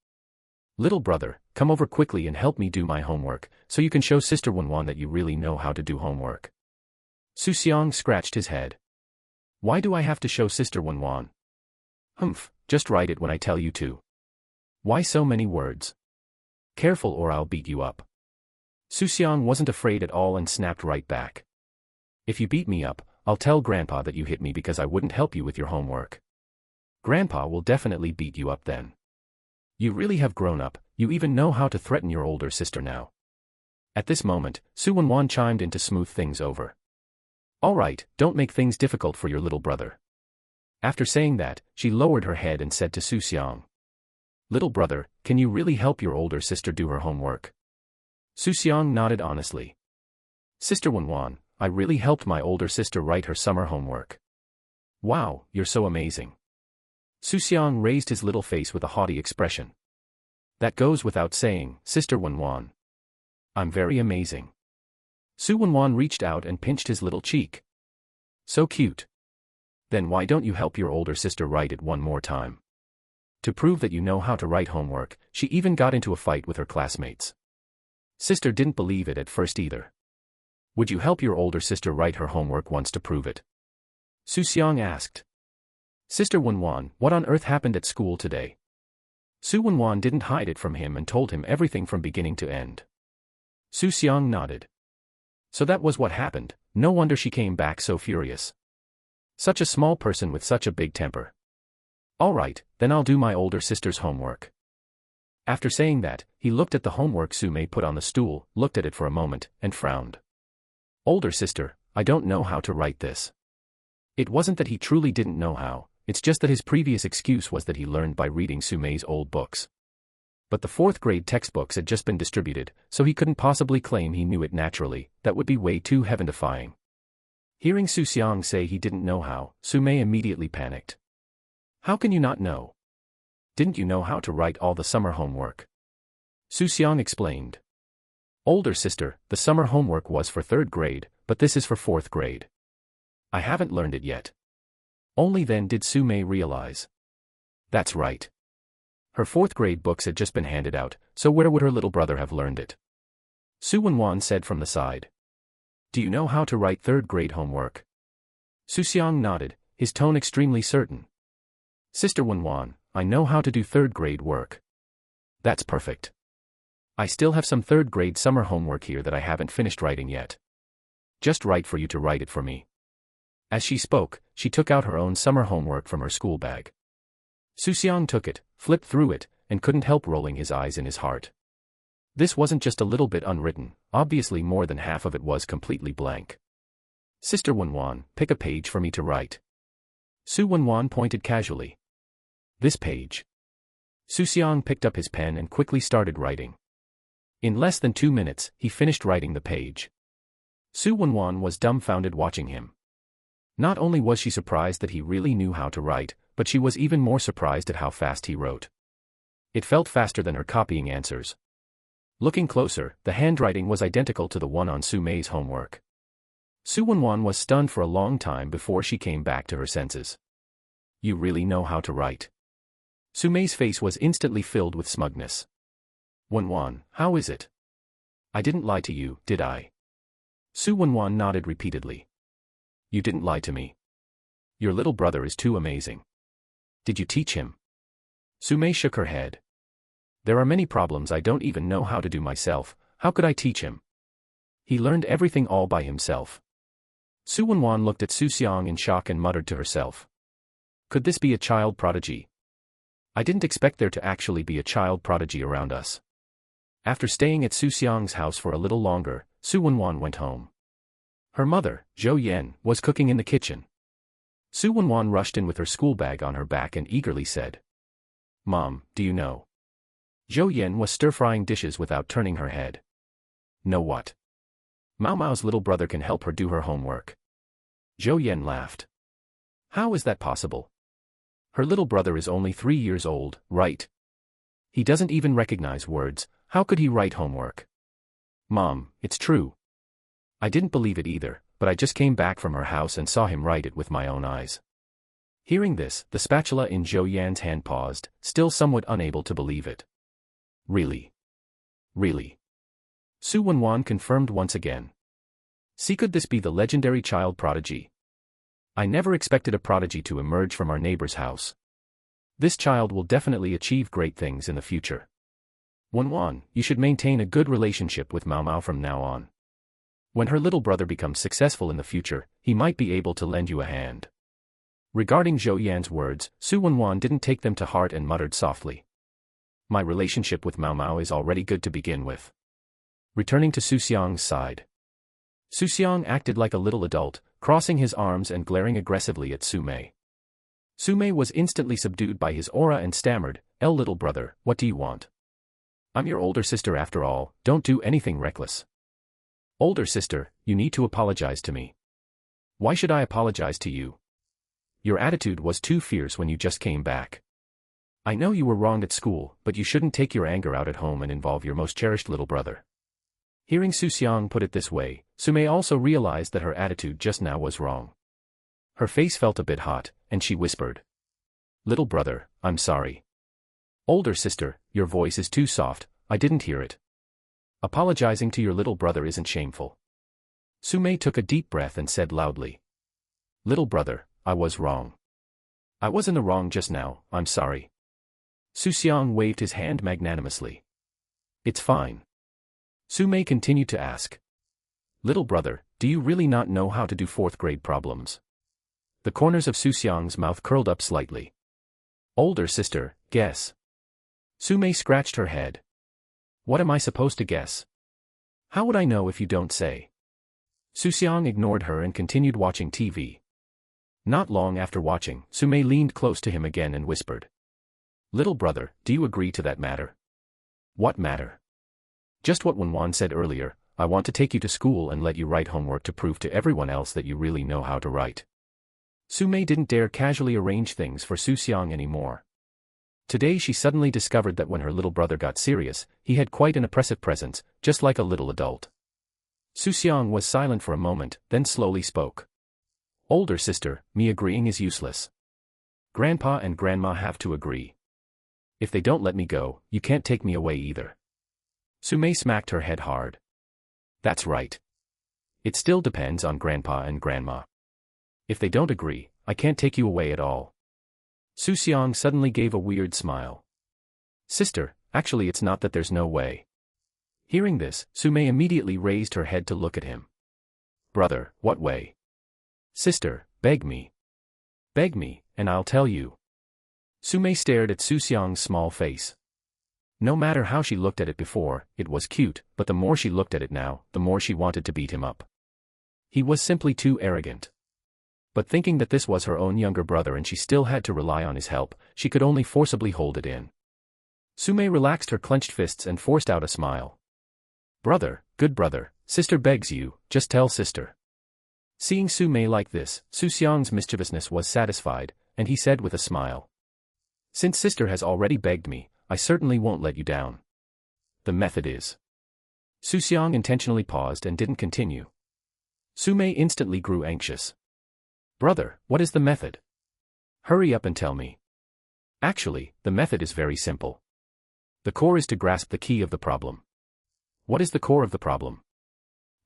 "Little brother, come over quickly and help me do my homework, so you can show Sister Wenwan that you really know how to do homework." Xu Xiang scratched his head. "Why do I have to show Sister Wenwan?" "Humph, just write it when I tell you to." "Why so many words?" "Careful or I'll beat you up." Xu Xiang wasn't afraid at all and snapped right back. "If you beat me up, I'll tell Grandpa that you hit me because I wouldn't help you with your homework." "Grandpa will definitely beat you up then." "You really have grown up, you even know how to threaten your older sister now." At this moment, Su Wenwan chimed in to smooth things over. "All right, don't make things difficult for your little brother." After saying that, she lowered her head and said to Xu Xiang, "Little brother, can you really help your older sister do her homework?" Xu Xiang nodded honestly. "Sister Wenwan, I really helped my older sister write her summer homework." "Wow, you're so amazing." Xu Xiang raised his little face with a haughty expression. "That goes without saying, Sister Wenwan. I'm very amazing." Su Wenwan reached out and pinched his little cheek. "So cute. Then why don't you help your older sister write it one more time?" To prove that you know how to write homework, she even got into a fight with her classmates. Sister didn't believe it at first either. "Would you help your older sister write her homework once to prove it?" Xu Xiang asked. "Sister Wenwan, what on earth happened at school today?" Su Wenwan didn't hide it from him and told him everything from beginning to end. Xu Xiang nodded. So that was what happened, no wonder she came back so furious. Such a small person with such a big temper. "All right, then I'll do my older sister's homework." After saying that, he looked at the homework Su Mei put on the stool, looked at it for a moment, and frowned. "Older sister, I don't know how to write this." It wasn't that he truly didn't know how, it's just that his previous excuse was that he learned by reading Su Mei's old books. But the 4th grade textbooks had just been distributed, so he couldn't possibly claim he knew it naturally, that would be way too heaven-defying. Hearing Xu Xiang say he didn't know how, Su Mei immediately panicked. "How can you not know? Didn't you know how to write all the summer homework?" Xu Xiang explained. "Older sister, the summer homework was for 3rd grade, but this is for 4th grade. I haven't learned it yet." Only then did Su Mei realize. That's right. Her fourth-grade books had just been handed out, so where would her little brother have learned it? Xu Wenwan said from the side. Do you know how to write third-grade homework? Xu Xiang nodded, his tone extremely certain. Sister Wenwan, I know how to do third-grade work. That's perfect. I still have some third-grade summer homework here that I haven't finished writing yet. Just right for you to write it for me. As she spoke, she took out her own summer homework from her school bag. Xu Xiang took it, flipped through it, and couldn't help rolling his eyes in his heart. This wasn't just a little bit unwritten, obviously more than half of it was completely blank. Sister Wenwan, pick a page for me to write. Xu Wenwan pointed casually. This page. Xu Xiang picked up his pen and quickly started writing. In less than 2 minutes, he finished writing the page. Xu Wenwan was dumbfounded watching him. Not only was she surprised that he really knew how to write, but she was even more surprised at how fast he wrote. It felt faster than her copying answers. Looking closer, the handwriting was identical to the one on Su Mei's homework. Xu Wenwan was stunned for a long time before she came back to her senses. You really know how to write. Su Mei's face was instantly filled with smugness. Wenwan, how is it? I didn't lie to you, did I? Xu Wenwan nodded repeatedly. You didn't lie to me. Your little brother is too amazing. Did you teach him? Su Mei shook her head. There are many problems I don't even know how to do myself, how could I teach him? He learned everything all by himself. Xu Wenwan looked at Xu Xiang in shock and muttered to herself. Could this be a child prodigy? I didn't expect there to actually be a child prodigy around us. After staying at Xu Xiang's house for a little longer, Xu Wenwan went home. Her mother, Zhou Yan, was cooking in the kitchen. Xu Wenwan rushed in with her school bag on her back and eagerly said, Mom, do you know? Zhou Yan was stir-frying dishes without turning her head. Know what? Mao Mao's little brother can help her do her homework. Zhou Yan laughed. How is that possible? Her little brother is only 3 years old, right? He doesn't even recognize words, how could he write homework? Mom, it's true. I didn't believe it either, but I just came back from her house and saw him write it with my own eyes. Hearing this, the spatula in Zhou Yan's hand paused, still somewhat unable to believe it. Really? Really? Xu Wenwan confirmed once again. See, could this be the legendary child prodigy? I never expected a prodigy to emerge from our neighbor's house. This child will definitely achieve great things in the future. Wenwan, you should maintain a good relationship with Mao Mao from now on. When her little brother becomes successful in the future, he might be able to lend you a hand. Regarding Zhou Yan's words, Xu Wenwan didn't take them to heart and muttered softly. My relationship with Mao Mao is already good to begin with. Returning to Xu Xiang's side. Xu Xiang acted like a little adult, crossing his arms and glaring aggressively at Su Mei. Su Mei was instantly subdued by his aura and stammered, little brother, what do you want? I'm your older sister after all, don't do anything reckless. Older sister, you need to apologize to me. Why should I apologize to you? Your attitude was too fierce when you just came back. I know you were wrong at school, but you shouldn't take your anger out at home and involve your most cherished little brother. Hearing Xu Xiang put it this way, Su Mei also realized that her attitude just now was wrong. Her face felt a bit hot, and she whispered. Little brother, I'm sorry. Older sister, your voice is too soft, I didn't hear it. Apologizing to your little brother isn't shameful. Su Mei took a deep breath and said loudly. Little brother, I was wrong. I was in the wrong just now, I'm sorry. Xu Xiang waved his hand magnanimously. It's fine. Su Mei continued to ask. Little brother, do you really not know how to do fourth-grade problems? The corners of Xu Xiang's mouth curled up slightly. Older sister, guess. Su Mei scratched her head. What am I supposed to guess? How would I know if you don't say? Xu Xiang ignored her and continued watching TV. Not long after watching, Su Mei leaned close to him again and whispered. Little brother, do you agree to that matter? What matter? Just what Wenwan said earlier, I want to take you to school and let you write homework to prove to everyone else that you really know how to write. Su Mei didn't dare casually arrange things for Xu Xiang anymore. Today she suddenly discovered that when her little brother got serious, he had quite an oppressive presence, just like a little adult. Xu Xiang was silent for a moment, then slowly spoke. Older sister, me agreeing is useless. Grandpa and Grandma have to agree. If they don't let me go, you can't take me away either. Su Mei smacked her head hard. That's right. It still depends on Grandpa and Grandma. If they don't agree, I can't take you away at all. Xu Xiang suddenly gave a weird smile. Sister, actually it's not that there's no way. Hearing this, Su Mei immediately raised her head to look at him. Brother, what way? Sister, beg me. Beg me, and I'll tell you. Su Mei stared at Xu Xiang's small face. No matter how she looked at it before, it was cute, but the more she looked at it now, the more she wanted to beat him up. He was simply too arrogant. But thinking that this was her own younger brother and she still had to rely on his help, she could only forcibly hold it in. Su Mei relaxed her clenched fists and forced out a smile. Brother, good brother, sister begs you, just tell sister. Seeing Su Mei like this, Xu Xiang's mischievousness was satisfied, and he said with a smile. Since sister has already begged me, I certainly won't let you down. The method is. Xu Xiang intentionally paused and didn't continue. Su Mei instantly grew anxious. Brother, what is the method? Hurry up and tell me. Actually, the method is very simple. The core is to grasp the key of the problem. What is the core of the problem?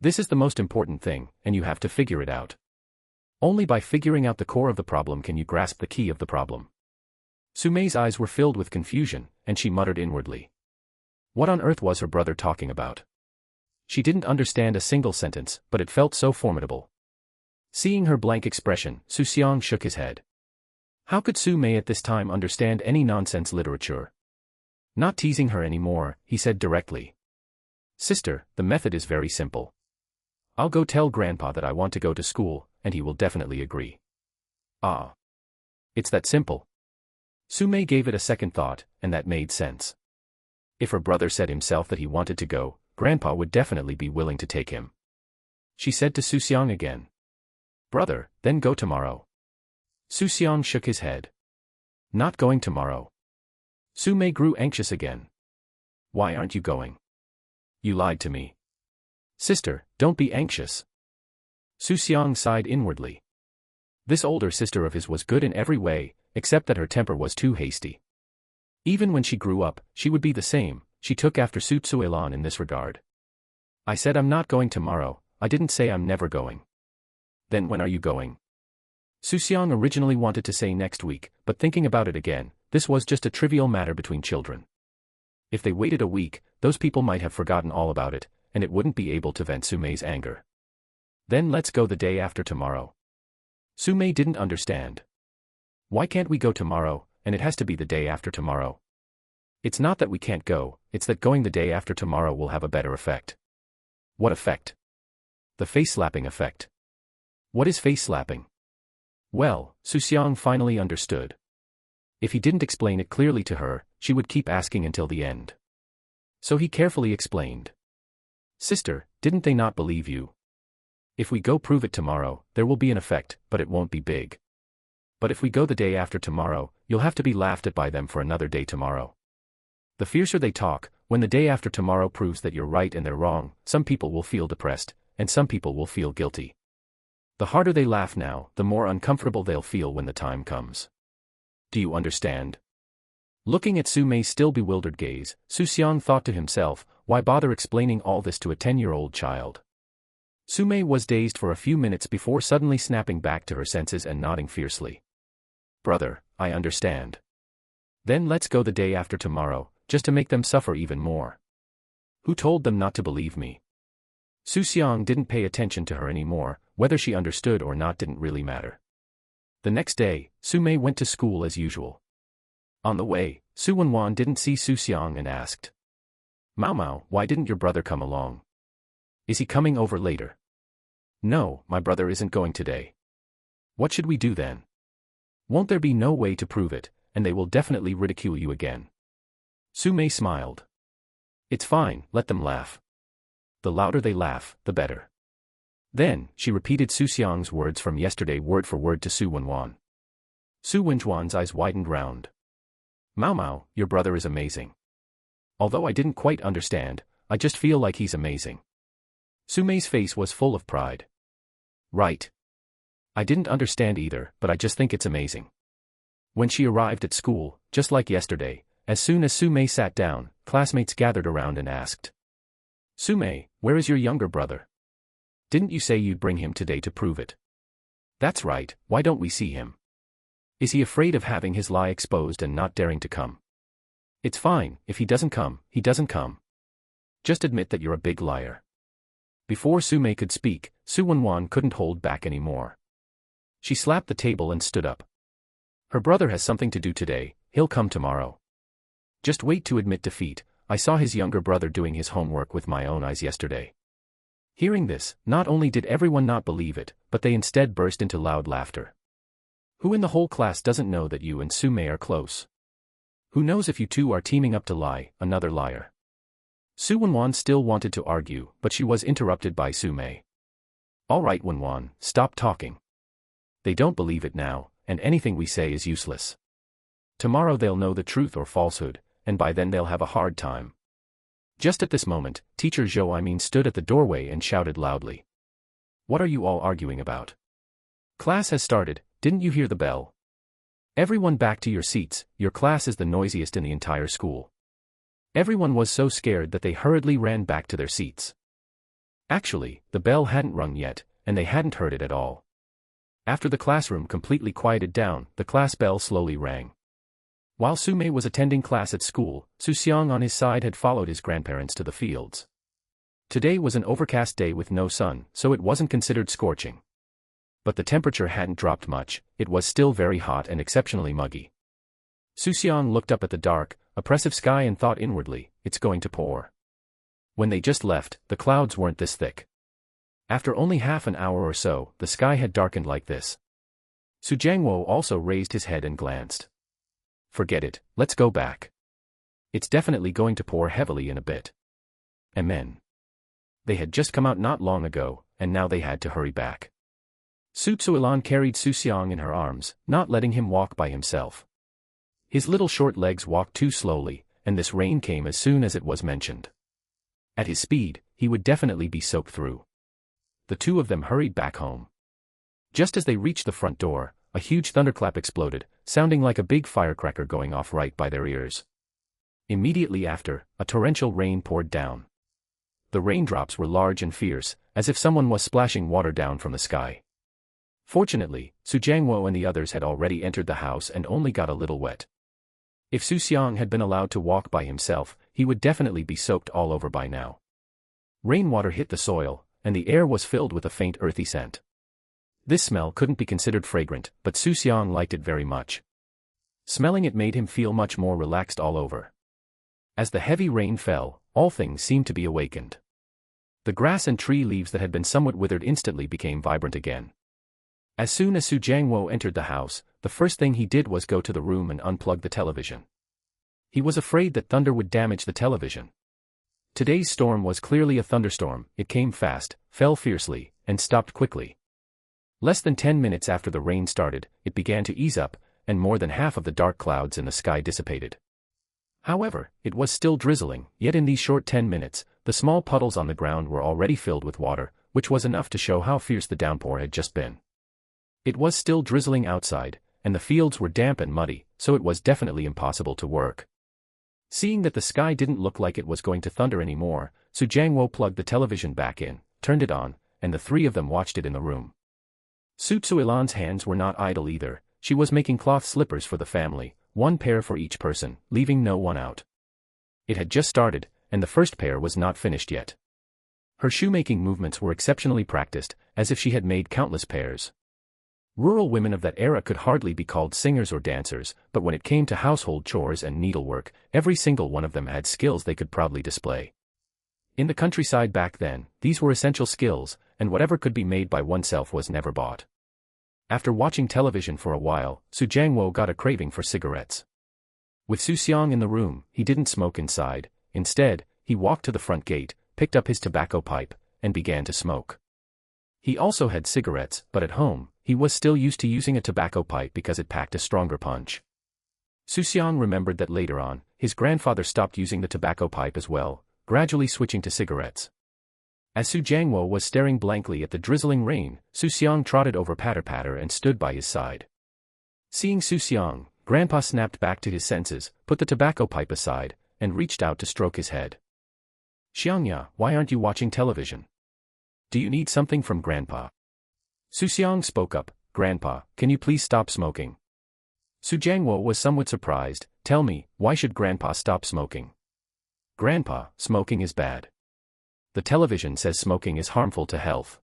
This is the most important thing, and you have to figure it out. Only by figuring out the core of the problem can you grasp the key of the problem. Su Mei's eyes were filled with confusion, and she muttered inwardly. What on earth was her brother talking about? She didn't understand a single sentence, but it felt so formidable. Seeing her blank expression, Xu Xiang shook his head. How could Su Mei at this time understand any nonsense literature? Not teasing her anymore, he said directly. Sister, the method is very simple. I'll go tell Grandpa that I want to go to school, and he will definitely agree. Ah. It's that simple. Su Mei gave it a second thought, and that made sense. If her brother said himself that he wanted to go, Grandpa would definitely be willing to take him. She said to Xu Xiang again. Brother, then go tomorrow. Xu Xiang shook his head. Not going tomorrow. Su Mei grew anxious again. Why aren't you going? You lied to me. Sister, don't be anxious. Xu Xiang sighed inwardly. This older sister of his was good in every way, except that her temper was too hasty. Even when she grew up, she would be the same. She took after Su Tsuelan in this regard. I said I'm not going tomorrow, I didn't say I'm never going. Then when are you going? Xu Xiang originally wanted to say next week, but thinking about it again, this was just a trivial matter between children. If they waited a week, those people might have forgotten all about it, and it wouldn't be able to vent Su Mei's anger. Then let's go the day after tomorrow. Su Mei didn't understand. Why can't we go tomorrow, and it has to be the day after tomorrow? It's not that we can't go, it's that going the day after tomorrow will have a better effect. What effect? The face-slapping effect. What is face-slapping? Well, Xu Xiang finally understood. If he didn't explain it clearly to her, she would keep asking until the end. So he carefully explained. Sister, didn't they not believe you? If we go prove it tomorrow, there will be an effect, but it won't be big. But if we go the day after tomorrow, you'll have to be laughed at by them for another day tomorrow. The fiercer they talk, when the day after tomorrow proves that you're right and they're wrong, some people will feel depressed, and some people will feel guilty. The harder they laugh now, the more uncomfortable they'll feel when the time comes. Do you understand? Looking at Su Mei's still bewildered gaze, Xu Xiang thought to himself, why bother explaining all this to a 10-year-old child? Su Mei was dazed for a few minutes before suddenly snapping back to her senses and nodding fiercely. Brother, I understand. Then let's go the day after tomorrow, just to make them suffer even more. Who told them not to believe me? Xu Xiang didn't pay attention to her anymore, whether she understood or not didn't really matter. The next day, Su Mei went to school as usual. On the way, Su Wenwan didn't see Xu Xiang and asked. Mao Mao, why didn't your brother come along? Is he coming over later? No, my brother isn't going today. What should we do then? Won't there be no way to prove it, and they will definitely ridicule you again? Su Mei smiled. It's fine, let them laugh. The louder they laugh, the better. Then, she repeated Xu Xiang's words from yesterday word for word to Su Wenwan. Su Wenjuan's eyes widened round. Mao Mao, your brother is amazing. Although I didn't quite understand, I just feel like he's amazing. Su Mei's face was full of pride. Right. I didn't understand either, but I just think it's amazing. When she arrived at school, just like yesterday, As soon as Su Mei sat down, classmates gathered around and asked, Su Mei, where is your younger brother? Didn't you say you'd bring him today to prove it? That's right, why don't we see him? Is he afraid of having his lie exposed and not daring to come? It's fine, if he doesn't come, he doesn't come. Just admit that you're a big liar. Before Su Mei could speak, Su Wenwan couldn't hold back anymore. She slapped the table and stood up. Her brother has something to do today, he'll come tomorrow. Just wait to admit defeat. I saw his younger brother doing his homework with my own eyes yesterday. Hearing this, not only did everyone not believe it, but they instead burst into loud laughter. Who in the whole class doesn't know that you and Su Mei are close? Who knows if you two are teaming up to lie, another liar? Su Wenwan still wanted to argue, but she was interrupted by Su Mei. All right, Wenwan, stop talking. They don't believe it now, and anything we say is useless. Tomorrow they'll know the truth or falsehood, and by then they'll have a hard time. Just at this moment, Teacher Zhou stood at the doorway and shouted loudly. What are you all arguing about? Class has started, didn't you hear the bell? Everyone back to your seats, your class is the noisiest in the entire school. Everyone was so scared that they hurriedly ran back to their seats. Actually, the bell hadn't rung yet, and they hadn't heard it at all. After the classroom completely quieted down, the class bell slowly rang. While Su Mei was attending class at school, Xu Xiang on his side had followed his grandparents to the fields. Today was an overcast day with no sun, so it wasn't considered scorching. But the temperature hadn't dropped much, it was still very hot and exceptionally muggy. Xu Xiang looked up at the dark, oppressive sky and thought inwardly, it's going to pour. When they just left, the clouds weren't this thick. After only half an hour or so, the sky had darkened like this. Su Jiangwo also raised his head and glanced. Forget it, let's go back. It's definitely going to pour heavily in a bit. Amen. They had just come out not long ago, and now they had to hurry back. Su Tsuilan carried Xu Xiang in her arms, not letting him walk by himself. His little short legs walked too slowly, and this rain came as soon as it was mentioned. At his speed, he would definitely be soaked through. The two of them hurried back home. Just as they reached the front door, a huge thunderclap exploded, sounding like a big firecracker going off right by their ears. Immediately after, a torrential rain poured down. The raindrops were large and fierce, as if someone was splashing water down from the sky. Fortunately, Su Jiangwo and the others had already entered the house and only got a little wet. If Xu Xiang had been allowed to walk by himself, he would definitely be soaked all over by now. Rainwater hit the soil, and the air was filled with a faint earthy scent. This smell couldn't be considered fragrant, but Xu Xiang liked it very much. Smelling it made him feel much more relaxed all over. As the heavy rain fell, all things seemed to be awakened. The grass and tree leaves that had been somewhat withered instantly became vibrant again. As soon as Su Jiangwo entered the house, the first thing he did was go to the room and unplug the television. He was afraid that thunder would damage the television. Today's storm was clearly a thunderstorm. It came fast, fell fiercely, and stopped quickly. Less than 10 minutes after the rain started, it began to ease up, and more than half of the dark clouds in the sky dissipated. However, it was still drizzling, yet in these short 10 minutes, the small puddles on the ground were already filled with water, which was enough to show how fierce the downpour had just been. It was still drizzling outside, and the fields were damp and muddy, so it was definitely impossible to work. Seeing that the sky didn't look like it was going to thunder anymore, Su Jiangwo plugged the television back in, turned it on, and the three of them watched it in the room. Su Tsuilan's hands were not idle either. She was making cloth slippers for the family, one pair for each person, leaving no one out. It had just started, and the first pair was not finished yet. Her shoemaking movements were exceptionally practiced, as if she had made countless pairs. Rural women of that era could hardly be called singers or dancers, but when it came to household chores and needlework, every single one of them had skills they could proudly display. In the countryside back then, these were essential skills, and whatever could be made by oneself was never bought. After watching television for a while, Su Jiangwo got a craving for cigarettes. With Xu Xiang in the room, he didn't smoke inside. Instead, he walked to the front gate, picked up his tobacco pipe, and began to smoke. He also had cigarettes, but at home, he was still used to using a tobacco pipe because it packed a stronger punch. Xu Xiang remembered that later on, his grandfather stopped using the tobacco pipe as well, gradually switching to cigarettes. As Su Jiangwo was staring blankly at the drizzling rain, Xu Xiang trotted over Patter-Patter and stood by his side. Seeing Xu Xiang, Grandpa snapped back to his senses, put the tobacco pipe aside, and reached out to stroke his head. Xiangya, why aren't you watching television? Do you need something from Grandpa? Xu Xiang spoke up, Grandpa, can you please stop smoking? Su Jiangwo was somewhat surprised. Tell me, why should Grandpa stop smoking? Grandpa, smoking is bad. The television says smoking is harmful to health.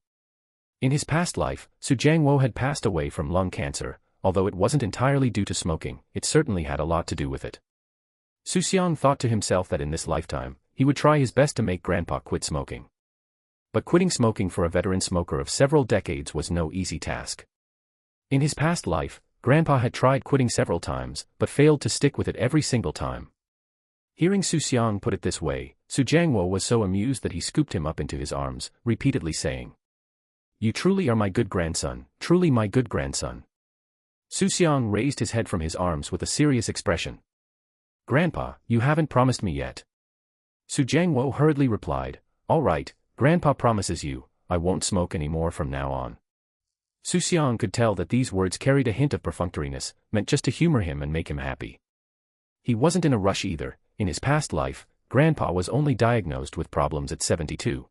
In his past life, Su Jiangwo had passed away from lung cancer. Although it wasn't entirely due to smoking, it certainly had a lot to do with it. Xu Xiang thought to himself that in this lifetime, he would try his best to make Grandpa quit smoking. But quitting smoking for a veteran smoker of several decades was no easy task. In his past life, Grandpa had tried quitting several times, but failed to stick with it every single time. Hearing Xu Xiang put it this way, Su Jiangwo was so amused that he scooped him up into his arms, repeatedly saying, "You truly are my good grandson, truly my good grandson." Xu Xiang raised his head from his arms with a serious expression. "Grandpa, you haven't promised me yet." Su Jiangwo hurriedly replied, "All right, Grandpa promises you, I won't smoke anymore from now on." Xu Xiang could tell that these words carried a hint of perfunctoriness, meant just to humor him and make him happy. He wasn't in a rush either. In his past life, Grandpa was only diagnosed with problems at 72.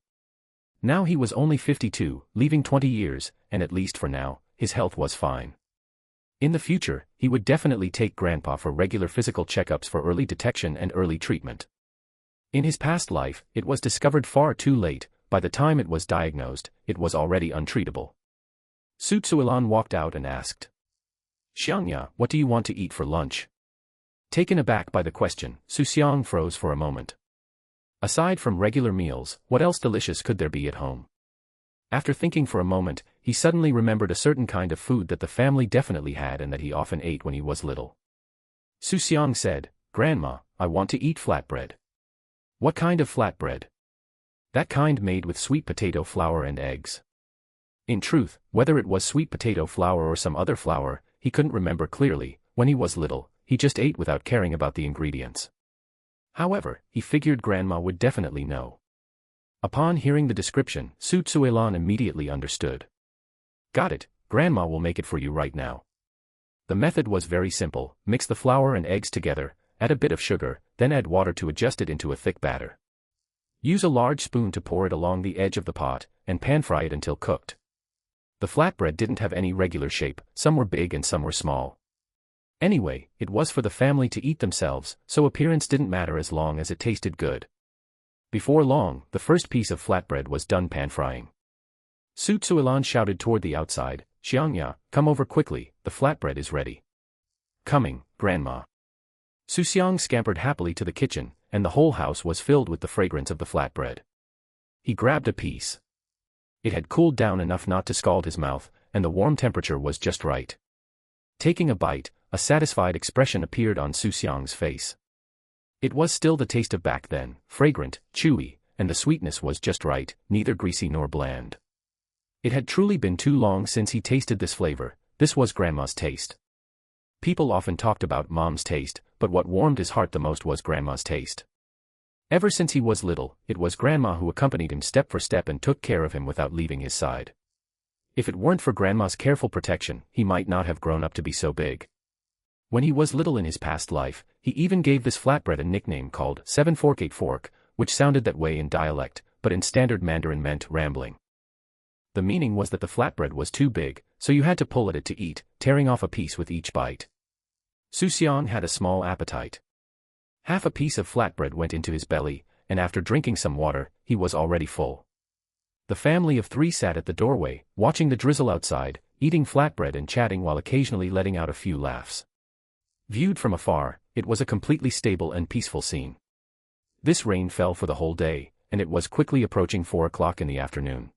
Now he was only 52, leaving 20 years, and at least for now, his health was fine. In the future, he would definitely take Grandpa for regular physical checkups for early detection and early treatment. In his past life, it was discovered far too late. By the time it was diagnosed, it was already untreatable. Su Tsuilan walked out and asked, "Xiangya, what do you want to eat for lunch?" Taken aback by the question, Xu Xiang froze for a moment. Aside from regular meals, what else delicious could there be at home? After thinking for a moment, he suddenly remembered a certain kind of food that the family definitely had and that he often ate when he was little. Xu Xiang said, "Grandma, I want to eat flatbread." "What kind of flatbread?" "That kind made with sweet potato flour and eggs." In truth, whether it was sweet potato flour or some other flour, he couldn't remember clearly. When he was little, he just ate without caring about the ingredients. However, he figured Grandma would definitely know. Upon hearing the description, Su Tsuilan immediately understood. "Got it, Grandma will make it for you right now." The method was very simple: mix the flour and eggs together, add a bit of sugar, then add water to adjust it into a thick batter. Use a large spoon to pour it along the edge of the pot, and pan-fry it until cooked. The flatbread didn't have any regular shape, some were big and some were small. Anyway, it was for the family to eat themselves, so appearance didn't matter as long as it tasted good. Before long, the first piece of flatbread was done pan-frying. Su Tsuilan shouted toward the outside, "Xiangya, come over quickly, the flatbread is ready." "Coming, Grandma." Xu Xiang scampered happily to the kitchen, and the whole house was filled with the fragrance of the flatbread. He grabbed a piece. It had cooled down enough not to scald his mouth, and the warm temperature was just right. Taking a bite, a satisfied expression appeared on Xu Xiang's face. It was still the taste of back then, fragrant, chewy, and the sweetness was just right, neither greasy nor bland. It had truly been too long since he tasted this flavor. This was Grandma's taste. People often talked about Mom's taste, but what warmed his heart the most was Grandma's taste. Ever since he was little, it was Grandma who accompanied him step for step and took care of him without leaving his side. If it weren't for Grandma's careful protection, he might not have grown up to be so big. When he was little in his past life, he even gave this flatbread a nickname called 7 Fork 8 Fork, which sounded that way in dialect, but in standard Mandarin meant rambling. The meaning was that the flatbread was too big, so you had to pull at it to eat, tearing off a piece with each bite. Xu Xiang had a small appetite. Half a piece of flatbread went into his belly, and after drinking some water, he was already full. The family of 3 sat at the doorway, watching the drizzle outside, eating flatbread and chatting while occasionally letting out a few laughs. Viewed from afar, it was a completely stable and peaceful scene. This rain fell for the whole day, and it was quickly approaching 4 o'clock in the afternoon.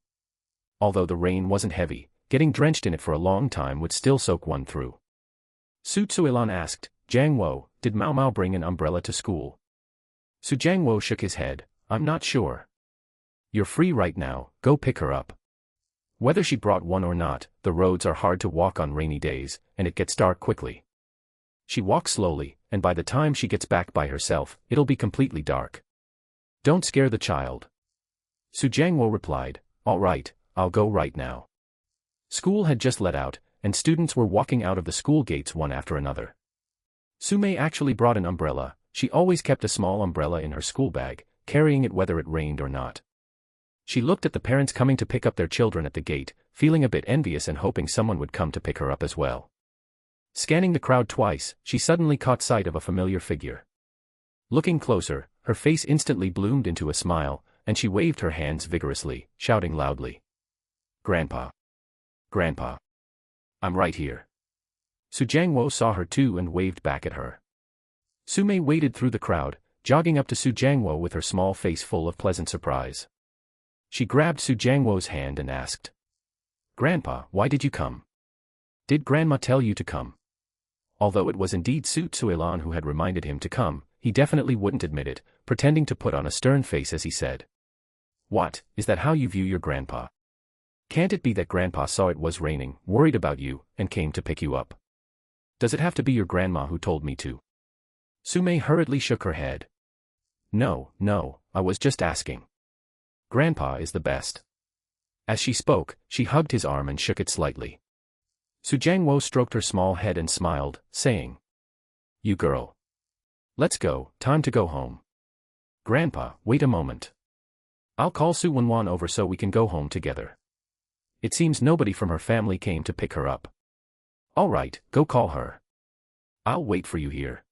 Although the rain wasn't heavy, getting drenched in it for a long time would still soak one through. Su Tsuilan asked, "Jiang Wo, did Mao Mao bring an umbrella to school?" Su Jiangwo shook his head, "I'm not sure." "You're free right now, go pick her up." Whether she brought one or not, the roads are hard to walk on rainy days, and it gets dark quickly. She walks slowly, and by the time she gets back by herself, it'll be completely dark. Don't scare the child. Su Jiangwo replied, "All right, I'll go right now." School had just let out, and students were walking out of the school gates one after another. Su Mei actually brought an umbrella. She always kept a small umbrella in her school bag, carrying it whether it rained or not. She looked at the parents coming to pick up their children at the gate, feeling a bit envious and hoping someone would come to pick her up as well. Scanning the crowd twice, she suddenly caught sight of a familiar figure. Looking closer, her face instantly bloomed into a smile, and she waved her hands vigorously, shouting loudly. "Grandpa! Grandpa! I'm right here." Xu Jiangwo saw her too and waved back at her. Su Mei waded through the crowd, jogging up to Xu Jiangwo with her small face full of pleasant surprise. She grabbed Xu Jiangwo's hand and asked, "Grandpa, why did you come? Did Grandma tell you to come?" Although it was indeed Su Tsuelan who had reminded him to come, he definitely wouldn't admit it, pretending to put on a stern face as he said, "What, is that how you view your grandpa? Can't it be that Grandpa saw it was raining, worried about you, and came to pick you up? Does it have to be your grandma who told me to?" Su Mei hurriedly shook her head. No, I was just asking. Grandpa is the best." As she spoke, she hugged his arm and shook it slightly. Xu Jiangwo stroked her small head and smiled, saying, "You girl. Let's go, time to go home." "Grandpa, wait a moment. I'll call Su Wenwan over so we can go home together. It seems nobody from her family came to pick her up." "All right, go call her. I'll wait for you here."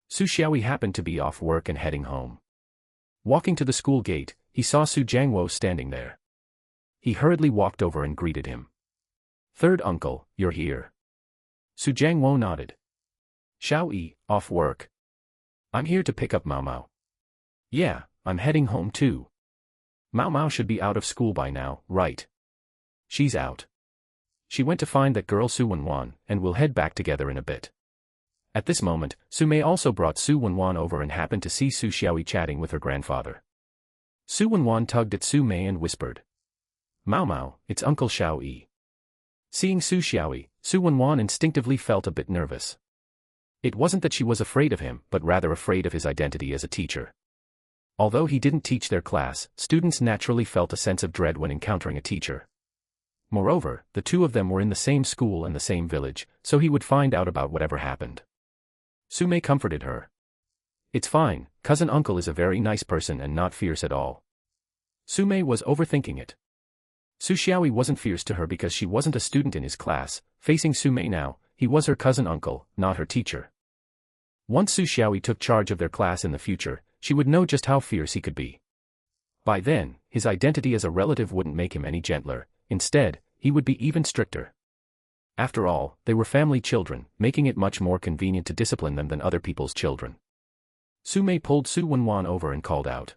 Su Xiaoyi happened to be off work and heading home. Walking to the school gate, he saw Xu Jiangwo standing there. He hurriedly walked over and greeted him. "Third uncle, you're here." Xu Jiangwo nodded. "Xiaoyi, off work?" "I'm here to pick up Mao Mao." "Yeah, I'm heading home too. Mao Mao should be out of school by now, right?" "She's out. She went to find that girl Su Wenwan, and we'll head back together in a bit." At this moment, Su Mei also brought Su Wenwan over and happened to see Su Xiaoyi chatting with her grandfather. Su Wenwan tugged at Su Mei and whispered, "Mao Mao, it's Uncle Xiaoyi." Seeing Su Xiaoyi, Su Wenwan instinctively felt a bit nervous. It wasn't that she was afraid of him, but rather afraid of his identity as a teacher. Although he didn't teach their class, students naturally felt a sense of dread when encountering a teacher. Moreover, the two of them were in the same school and the same village, so he would find out about whatever happened. Su Mei comforted her. "It's fine, cousin uncle is a very nice person and not fierce at all." Su Mei was overthinking it. Su Xiaoyi wasn't fierce to her because she wasn't a student in his class. Facing Su Mei now, he was her cousin uncle, not her teacher. Once Su Xiaoyi took charge of their class in the future, she would know just how fierce he could be. By then, his identity as a relative wouldn't make him any gentler. Instead, he would be even stricter. After all, they were family children, making it much more convenient to discipline them than other people's children. Su Mei pulled Su Wenwan over and called out,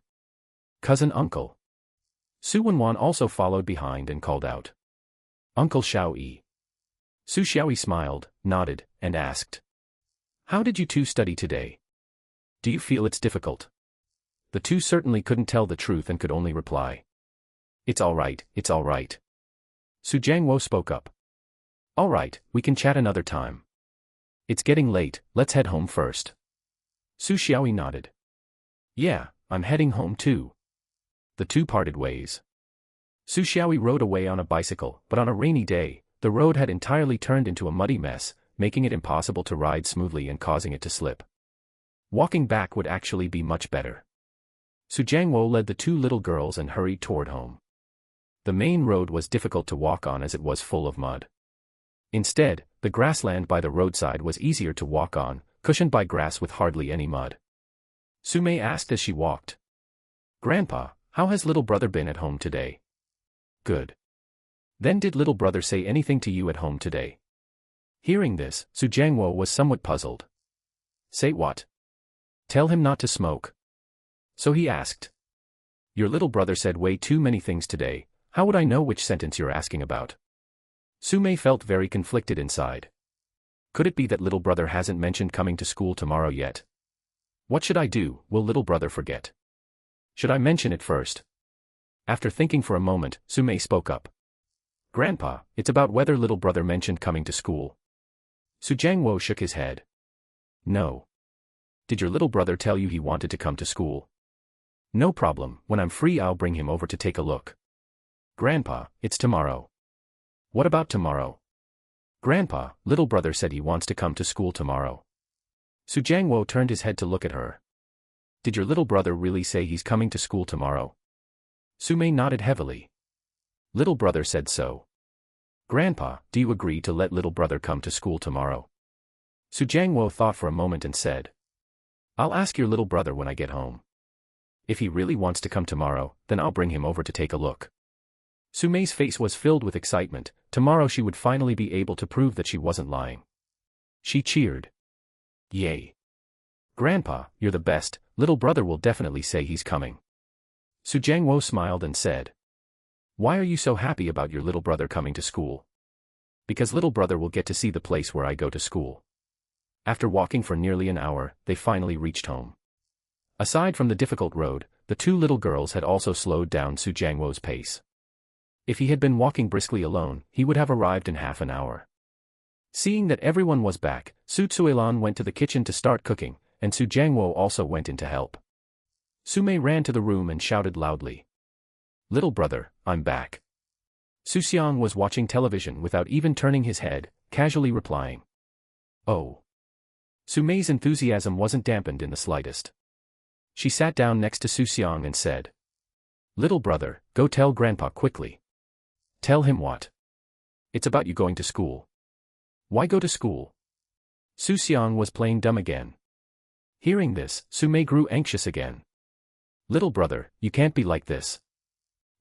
"Cousin uncle." Su Wenwan also followed behind and called out, "Uncle Xiaoyi." Su Xiaoyi smiled, nodded, and asked, "How did you two study today? Do you feel it's difficult?" The two certainly couldn't tell the truth and could only reply, "It's all right, it's all right." Xu Jiangwo spoke up. "All right, we can chat another time. It's getting late, let's head home first." Su Xiaoyi nodded. "Yeah, I'm heading home too." The two parted ways. Su Xiaoyi rode away on a bicycle, but on a rainy day, the road had entirely turned into a muddy mess, making it impossible to ride smoothly and causing it to slip. Walking back would actually be much better. Xu Jiangwo led the two little girls and hurried toward home. The main road was difficult to walk on as it was full of mud. Instead, the grassland by the roadside was easier to walk on, cushioned by grass with hardly any mud. Su Mei asked as she walked, "Grandpa, how has little brother been at home today?" "Good." "Then did little brother say anything to you at home today?" Hearing this, Xu Jiangwo was somewhat puzzled. "Say what?" "Tell him not to smoke." So he asked, "Your little brother said way too many things today, how would I know which sentence you're asking about?" Su Mei felt very conflicted inside. Could it be that little brother hasn't mentioned coming to school tomorrow yet? What should I do? Will little brother forget? Should I mention it first? After thinking for a moment, Su Mei spoke up. "Grandpa, it's about whether little brother mentioned coming to school." Xu Jiangwo shook his head. "No. Did your little brother tell you he wanted to come to school?" "No problem, when I'm free I'll bring him over to take a look." "Grandpa, it's tomorrow." "What about tomorrow?" "Grandpa, little brother said he wants to come to school tomorrow." Xu Jiangwo turned his head to look at her. Did your little brother really say he's coming to school tomorrow? Su Mei nodded heavily. Little brother said so. Grandpa, do you agree to let little brother come to school tomorrow? Xu Jiangwo thought for a moment and said. I'll ask your little brother when I get home. If he really wants to come tomorrow, then I'll bring him over to take a look. Su Mei's face was filled with excitement. Tomorrow she would finally be able to prove that she wasn't lying. She cheered. Yay. Grandpa, you're the best, little brother will definitely say he's coming. Xu Jiangwo smiled and said. Why are you so happy about your little brother coming to school? Because little brother will get to see the place where I go to school. After walking for nearly an hour, they finally reached home. Aside from the difficult road, the two little girls had also slowed down Xu Jiangwo's pace. If he had been walking briskly alone, he would have arrived in half an hour. Seeing that everyone was back, Su Tsuelan went to the kitchen to start cooking, and Xu Jiangwo also went in to help. Su Mei ran to the room and shouted loudly. Little brother, I'm back. Xu Xiang was watching television without even turning his head, casually replying. Oh. Su Mei's enthusiasm wasn't dampened in the slightest. She sat down next to Xu Xiang and said. Little brother, go tell Grandpa quickly. Tell him what? It's about you going to school. Why go to school? Xu Xiang was playing dumb again. Hearing this, Su Mei grew anxious again. Little brother, you can't be like this.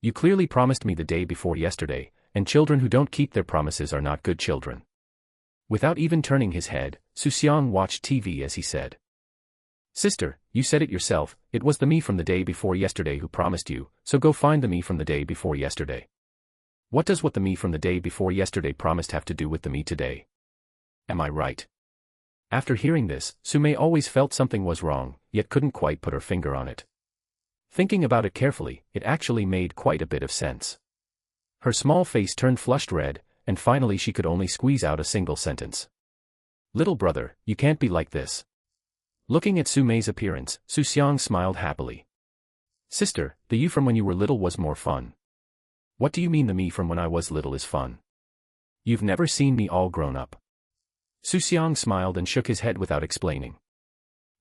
You clearly promised me the day before yesterday, and children who don't keep their promises are not good children. Without even turning his head, Xu Xiang watched TV as he said. Sister, you said it yourself, it was the me from the day before yesterday who promised you, so go find the me from the day before yesterday. What does what the me from the day before yesterday promised have to do with the me today? Am I right? After hearing this, Su Mei always felt something was wrong, yet couldn't quite put her finger on it. Thinking about it carefully, it actually made quite a bit of sense. Her small face turned flushed red, and finally she could only squeeze out a single sentence. Little brother, you can't be like this. Looking at Su Mei's appearance, Xu Xiang smiled happily. Sister, the you from when you were little was more fun. What do you mean the me from when I was little is fun? You've never seen me all grown up. Xu Xiang smiled and shook his head without explaining.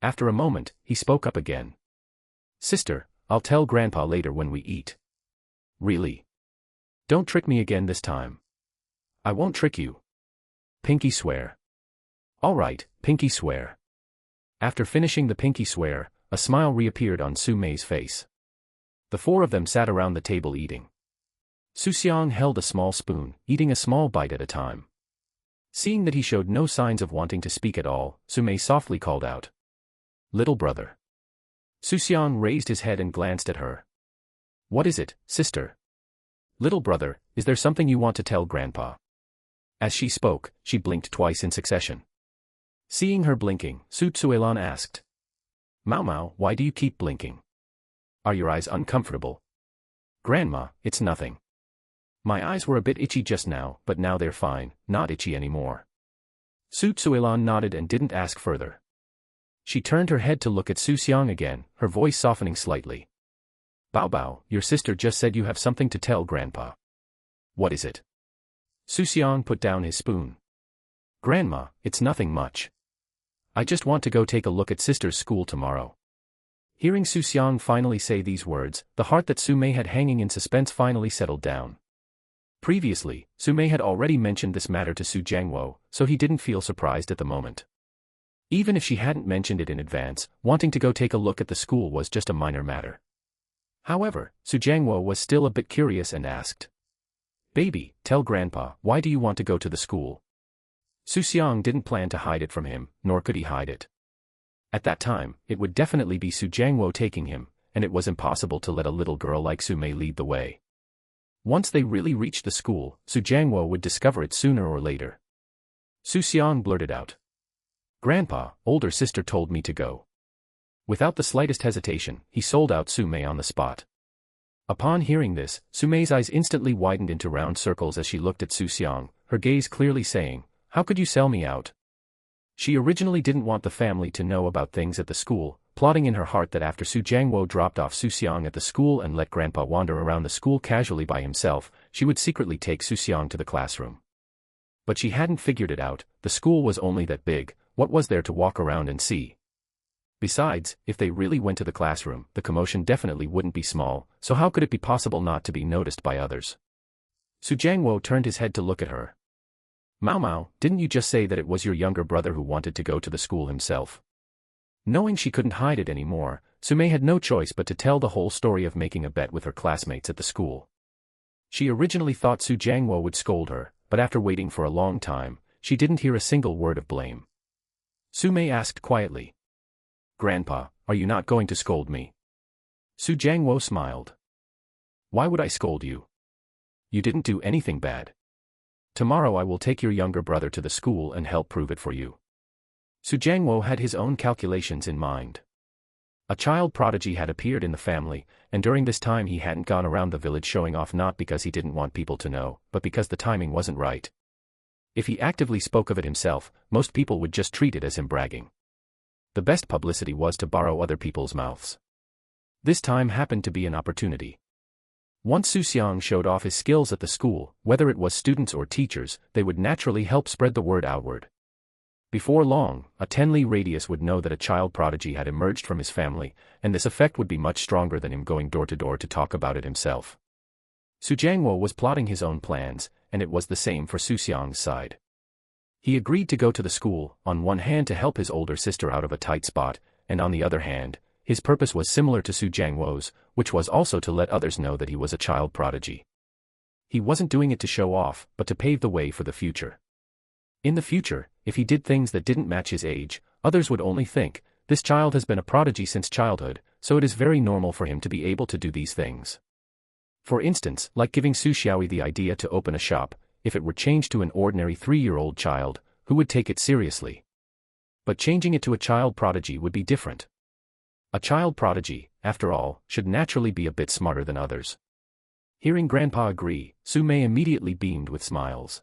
After a moment, he spoke up again. Sister, I'll tell Grandpa later when we eat. Really? Don't trick me again this time. I won't trick you. Pinky swear. All right, pinky swear. After finishing the pinky swear, a smile reappeared on Su Mei's face. The four of them sat around the table eating. Xu Xiang held a small spoon, eating a small bite at a time. Seeing that he showed no signs of wanting to speak at all, Su Mei softly called out. Little brother. Xu Xiang raised his head and glanced at her. What is it, sister? Little brother, is there something you want to tell Grandpa? As she spoke, she blinked twice in succession. Seeing her blinking, Su Tsuelan asked. Mao Mao, why do you keep blinking? Are your eyes uncomfortable? Grandma, it's nothing. My eyes were a bit itchy just now, but now they're fine, not itchy anymore. Su Tsuelan nodded and didn't ask further. She turned her head to look at Xu Xiang again, her voice softening slightly. Bao Bao, your sister just said you have something to tell Grandpa. What is it? Xu Xiang put down his spoon. Grandma, it's nothing much. I just want to go take a look at sister's school tomorrow. Hearing Xu Xiang finally say these words, the heart that Su Mei had hanging in suspense finally settled down. Previously, Su Mei had already mentioned this matter to Xu Jiangwo, so he didn't feel surprised at the moment. Even if she hadn't mentioned it in advance, wanting to go take a look at the school was just a minor matter. However, Xu Jiangwo was still a bit curious and asked. Baby, tell Grandpa, why do you want to go to the school? Xu Xiang didn't plan to hide it from him, nor could he hide it. At that time, it would definitely be Xu Jiangwo taking him, and it was impossible to let a little girl like Su Mei lead the way. Once they really reached the school, Xu Jiangwo would discover it sooner or later. Xu Xiang blurted out. Grandpa, older sister told me to go. Without the slightest hesitation, he sold out Su Mei on the spot. Upon hearing this, Su Mei's eyes instantly widened into round circles as she looked at Xu Xiang, her gaze clearly saying, How could you sell me out? She originally didn't want the family to know about things at the school, plotting in her heart that after Xu Jiangwo dropped off Xu Xiang at the school and let Grandpa wander around the school casually by himself, she would secretly take Xu Xiang to the classroom. But she hadn't figured it out, the school was only that big. What was there to walk around and see? Besides, if they really went to the classroom, the commotion definitely wouldn't be small, so how could it be possible not to be noticed by others? Xu Jiangwo turned his head to look at her. Mao Mao, didn't you just say that it was your younger brother who wanted to go to the school himself? Knowing she couldn't hide it anymore, Sumei had no choice but to tell the whole story of making a bet with her classmates at the school. She originally thought Xu Jiangwo would scold her, but after waiting for a long time, she didn't hear a single word of blame. Sumei asked quietly. Grandpa, are you not going to scold me? Xu Jiangwo smiled. Why would I scold you? You didn't do anything bad. Tomorrow I will take your younger brother to the school and help prove it for you. Xu Jiangwo had his own calculations in mind. A child prodigy had appeared in the family, and during this time he hadn't gone around the village showing off, not because he didn't want people to know, but because the timing wasn't right. If he actively spoke of it himself, most people would just treat it as him bragging. The best publicity was to borrow other people's mouths. This time happened to be an opportunity. Once Xu Xiang showed off his skills at the school, whether it was students or teachers, they would naturally help spread the word outward. Before long, a 10-li radius would know that a child prodigy had emerged from his family, and this effect would be much stronger than him going door to door to talk about it himself. Xu Jiangwo was plotting his own plans, and it was the same for Xu Xiang's side. He agreed to go to the school, on one hand to help his older sister out of a tight spot, and on the other hand, his purpose was similar to Xu Jiangwo's, which was also to let others know that he was a child prodigy. He wasn't doing it to show off, but to pave the way for the future. In the future, if he did things that didn't match his age, others would only think, this child has been a prodigy since childhood, so it is very normal for him to be able to do these things. For instance, like giving Xu Xiaoyi the idea to open a shop, if it were changed to an ordinary 3-year-old child, who would take it seriously? But changing it to a child prodigy would be different. A child prodigy, after all, should naturally be a bit smarter than others. Hearing Grandpa agree, Sumei immediately beamed with smiles.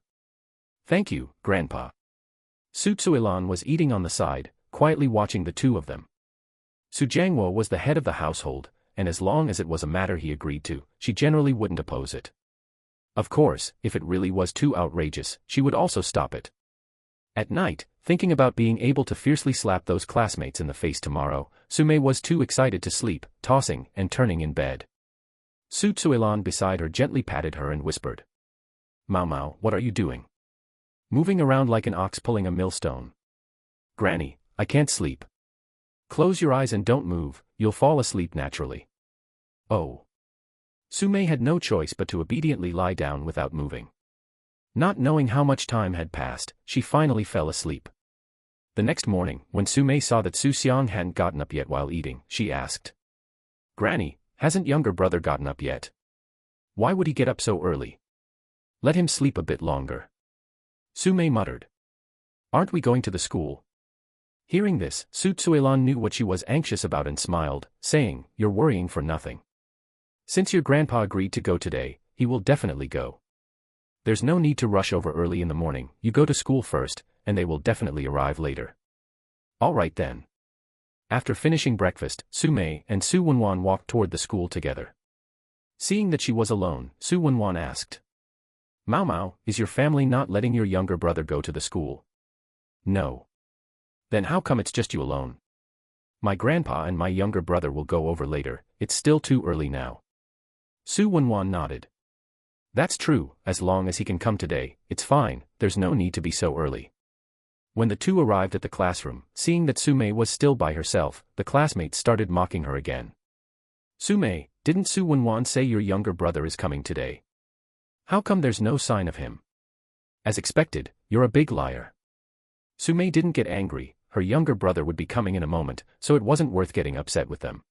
Thank you, Grandpa. Su Tsuilan was eating on the side, quietly watching the two of them. Xu Jiangwo was the head of the household, and as long as it was a matter he agreed to, she generally wouldn't oppose it. Of course, if it really was too outrageous, she would also stop it. At night, thinking about being able to fiercely slap those classmates in the face tomorrow, Sumei was too excited to sleep, tossing and turning in bed. Su Tsuilan beside her gently patted her and whispered. Mao Mao, what are you doing? Moving around like an ox pulling a millstone. Granny, I can't sleep. Close your eyes and don't move, you'll fall asleep naturally. Oh. Sumei had no choice but to obediently lie down without moving. Not knowing how much time had passed, she finally fell asleep. The next morning, when Sumei saw that Xu Xiang hadn't gotten up yet while eating, she asked. Granny, hasn't younger brother gotten up yet? Why would he get up so early? Let him sleep a bit longer. Sumei muttered. Aren't we going to the school? Hearing this, Su Tsuilan knew what she was anxious about and smiled, saying, You're worrying for nothing. Since your grandpa agreed to go today, he will definitely go. There's no need to rush over early in the morning, you go to school first, and they will definitely arrive later. All right then. After finishing breakfast, Sumei and Su Wenwan walked toward the school together. Seeing that she was alone, Su Wenwan asked. Mao Mao, is your family not letting your younger brother go to the school? No. Then how come it's just you alone? My grandpa and my younger brother will go over later, it's still too early now. Su Wenwan nodded. That's true, as long as he can come today, it's fine, there's no need to be so early. When the two arrived at the classroom, seeing that Sumei was still by herself, the classmates started mocking her again. Sumei, didn't Su Wenwan say your younger brother is coming today? How come there's no sign of him? As expected, you're a big liar. Sumei didn't get angry, her younger brother would be coming in a moment, so it wasn't worth getting upset with them.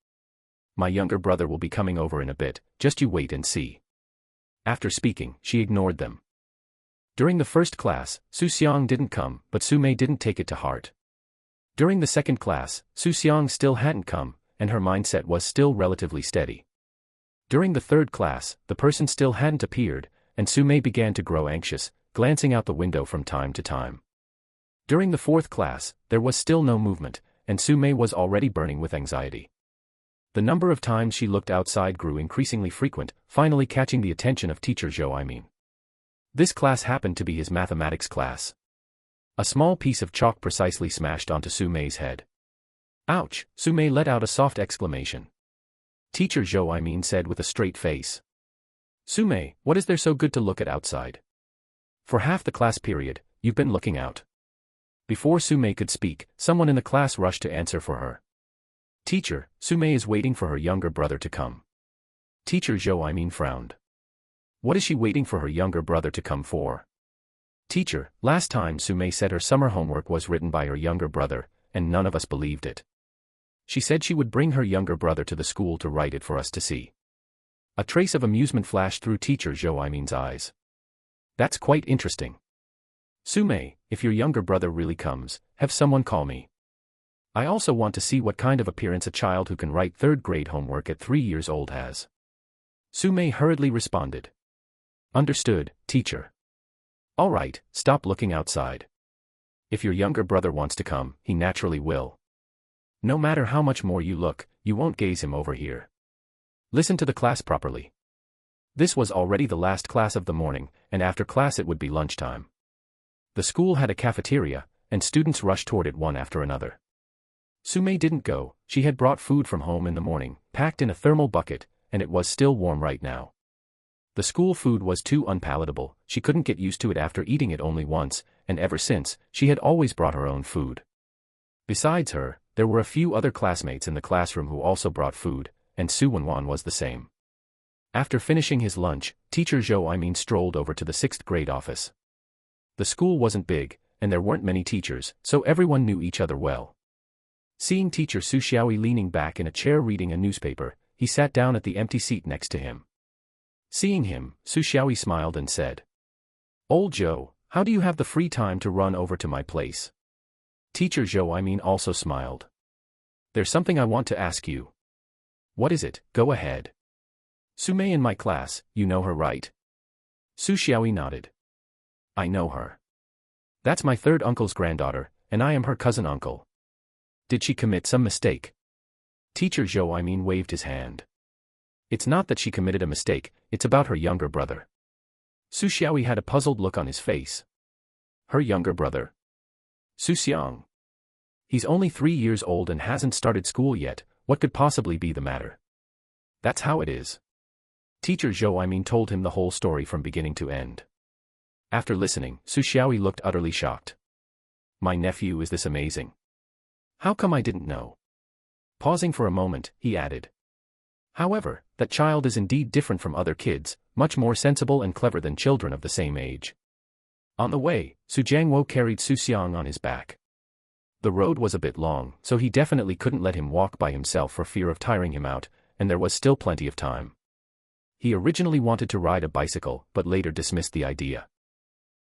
My younger brother will be coming over in a bit, just you wait and see. After speaking, she ignored them. During the first class, Xu Xiang didn't come, but Sumei didn't take it to heart. During the second class, Xu Xiang still hadn't come, and her mindset was still relatively steady. During the third class, the person still hadn't appeared, and Sumei began to grow anxious, glancing out the window from time to time. During the fourth class, there was still no movement, and Sumei was already burning with anxiety. The number of times she looked outside grew increasingly frequent, finally catching the attention of teacher Zhou. This class happened to be his mathematics class. A small piece of chalk precisely smashed onto Su Mei's head. Ouch! Su Mei let out a soft exclamation. Teacher Zhou said with a straight face. Su Mei, what is there so good to look at outside? For half the class period, you've been looking out. Before Su Mei could speak, someone in the class rushed to answer for her. Teacher, Su Mei is waiting for her younger brother to come. Teacher Zhou frowned. What is she waiting for her younger brother to come for? Teacher, last time Su Mei said her summer homework was written by her younger brother, and none of us believed it. She said she would bring her younger brother to the school to write it for us to see. A trace of amusement flashed through Teacher Zhou eyes. That's quite interesting. Su Mei, if your younger brother really comes, have someone call me. I also want to see what kind of appearance a child who can write third-grade homework at 3 years old has. Su Mei hurriedly responded. Understood, teacher. All right, stop looking outside. If your younger brother wants to come, he naturally will. No matter how much more you look, you won't gaze him over here. Listen to the class properly. This was already the last class of the morning, and after class it would be lunchtime. The school had a cafeteria, and students rushed toward it one after another. Su Mei didn't go. She had brought food from home in the morning, packed in a thermal bucket, and it was still warm right now. The school food was too unpalatable, she couldn't get used to it after eating it only once, and ever since, she had always brought her own food. Besides her, there were a few other classmates in the classroom who also brought food, and Su Wenwan was the same. After finishing his lunch, Teacher Zhou strolled over to the 6th grade office. The school wasn't big, and there weren't many teachers, so everyone knew each other well. Seeing Teacher Xu Xiang leaning back in a chair reading a newspaper, he sat down at the empty seat next to him. Seeing him, Xu Xiang smiled and said, Old Zhou, how do you have the free time to run over to my place? Teacher Zhou also smiled. There's something I want to ask you. What is it? Go ahead. Su Mei in my class, you know her right? Xu Xiang nodded. I know her. That's my third uncle's granddaughter, and I am her cousin uncle. Did she commit some mistake? Teacher Zhou waved his hand. It's not that she committed a mistake, it's about her younger brother. Xu Xiang had a puzzled look on his face. Her younger brother? Xu Xiang. He's only 3 years old and hasn't started school yet, what could possibly be the matter? That's how it is. Teacher Zhou told him the whole story from beginning to end. After listening, Xu Xiang looked utterly shocked. My nephew, is this amazing? How come I didn't know? Pausing for a moment, he added. However, that child is indeed different from other kids, much more sensible and clever than children of the same age. On the way, Su Jiangwo carried Xu Xiang on his back. The road was a bit long, so he definitely couldn't let him walk by himself for fear of tiring him out, and there was still plenty of time. He originally wanted to ride a bicycle, but later dismissed the idea.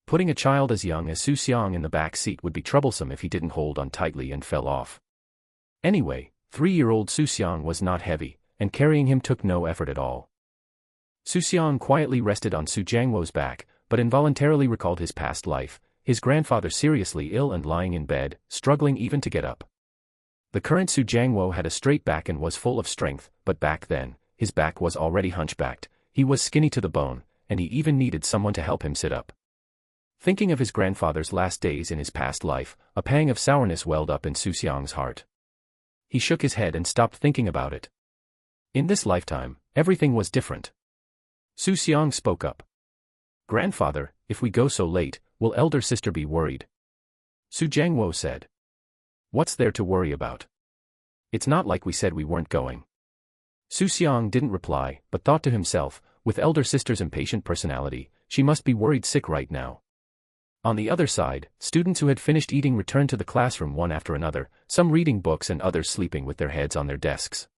Putting a child as young as Xu Xiang in the back seat would be troublesome if he didn't hold on tightly and fell off. Anyway, 3-year-old Xu Xiang was not heavy, and carrying him took no effort at all. Xu Xiang quietly rested on Su Jiangwo's back, but involuntarily recalled his past life, his grandfather seriously ill and lying in bed, struggling even to get up. The current Su Jiangwo had a straight back and was full of strength, but back then, his back was already hunchbacked, he was skinny to the bone, and he even needed someone to help him sit up. Thinking of his grandfather's last days in his past life, a pang of sourness welled up in Xu Xiang's heart. He shook his head and stopped thinking about it. In this lifetime, everything was different. Xu Xiang spoke up. Grandfather, if we go so late, will elder sister be worried? Su Jiangwo said. What's there to worry about? It's not like we said we weren't going. Xu Xiang didn't reply, but thought to himself, with elder sister's impatient personality, she must be worried sick right now. On the other side, students who had finished eating returned to the classroom one after another, some reading books and others sleeping with their heads on their desks.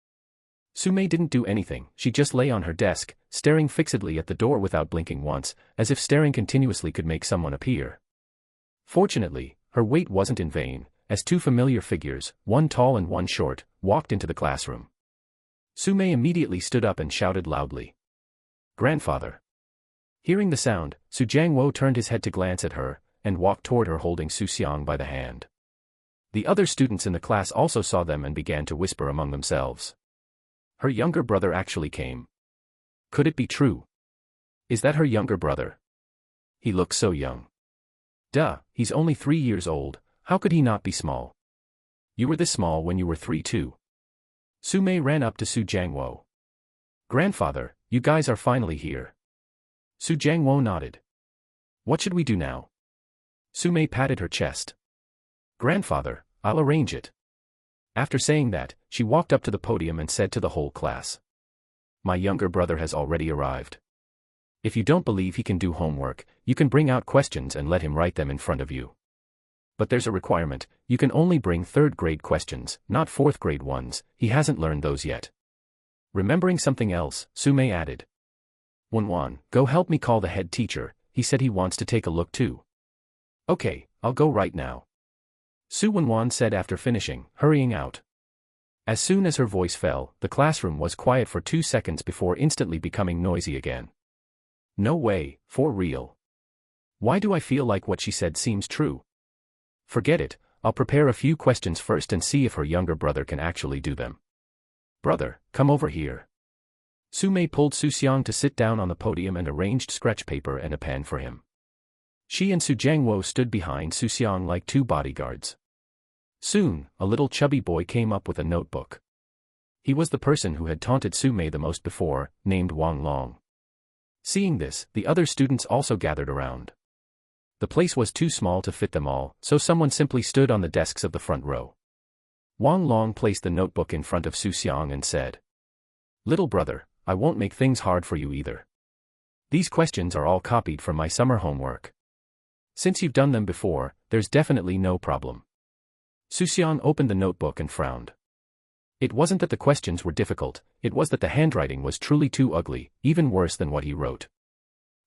Su Mei didn't do anything, she just lay on her desk, staring fixedly at the door without blinking once, as if staring continuously could make someone appear. Fortunately, her wait wasn't in vain, as 2 familiar figures, one tall and one short, walked into the classroom. Su Mei immediately stood up and shouted loudly. Grandfather. Hearing the sound, Su Jiangwo turned his head to glance at her, and walked toward her holding Xu Xiang by the hand. The other students in the class also saw them and began to whisper among themselves. Her younger brother actually came. Could it be true? Is that her younger brother? He looks so young. Duh, he's only 3 years old, how could he not be small? You were this small when you were 3 too. Su Mei ran up to Xu Jiangwo. Grandfather, you guys are finally here. Xu Jiangwo nodded. What should we do now? Su Mei patted her chest. Grandfather, I'll arrange it. After saying that, she walked up to the podium and said to the whole class. My younger brother has already arrived. If you don't believe he can do homework, you can bring out questions and let him write them in front of you. But there's a requirement, you can only bring 3rd grade questions, not 4th grade ones, he hasn't learned those yet. Remembering something else, Su Mei added. Wenwan, go help me call the head teacher, he said he wants to take a look too. Okay, I'll go right now. Su Wenwan said after finishing, hurrying out. As soon as her voice fell, the classroom was quiet for 2 seconds before instantly becoming noisy again. No way, for real. Why do I feel like what she said seems true? Forget it, I'll prepare a few questions first and see if her younger brother can actually do them. Brother, come over here. Su Mei pulled Xu Xiang to sit down on the podium and arranged scratch paper and a pen for him. She and Xu Jiangwo stood behind Xu Xiang like 2 bodyguards. Soon, a little chubby boy came up with a notebook. He was the person who had taunted Su Mei the most before, named Wang Long. Seeing this, the other students also gathered around. The place was too small to fit them all, so someone simply stood on the desks of the front row. Wang Long placed the notebook in front of Xu Xiang and said, Little brother, I won't make things hard for you either. These questions are all copied from my summer homework. Since you've done them before, there's definitely no problem. Xu Xiang opened the notebook and frowned. It wasn't that the questions were difficult, it was that the handwriting was truly too ugly, even worse than what he wrote.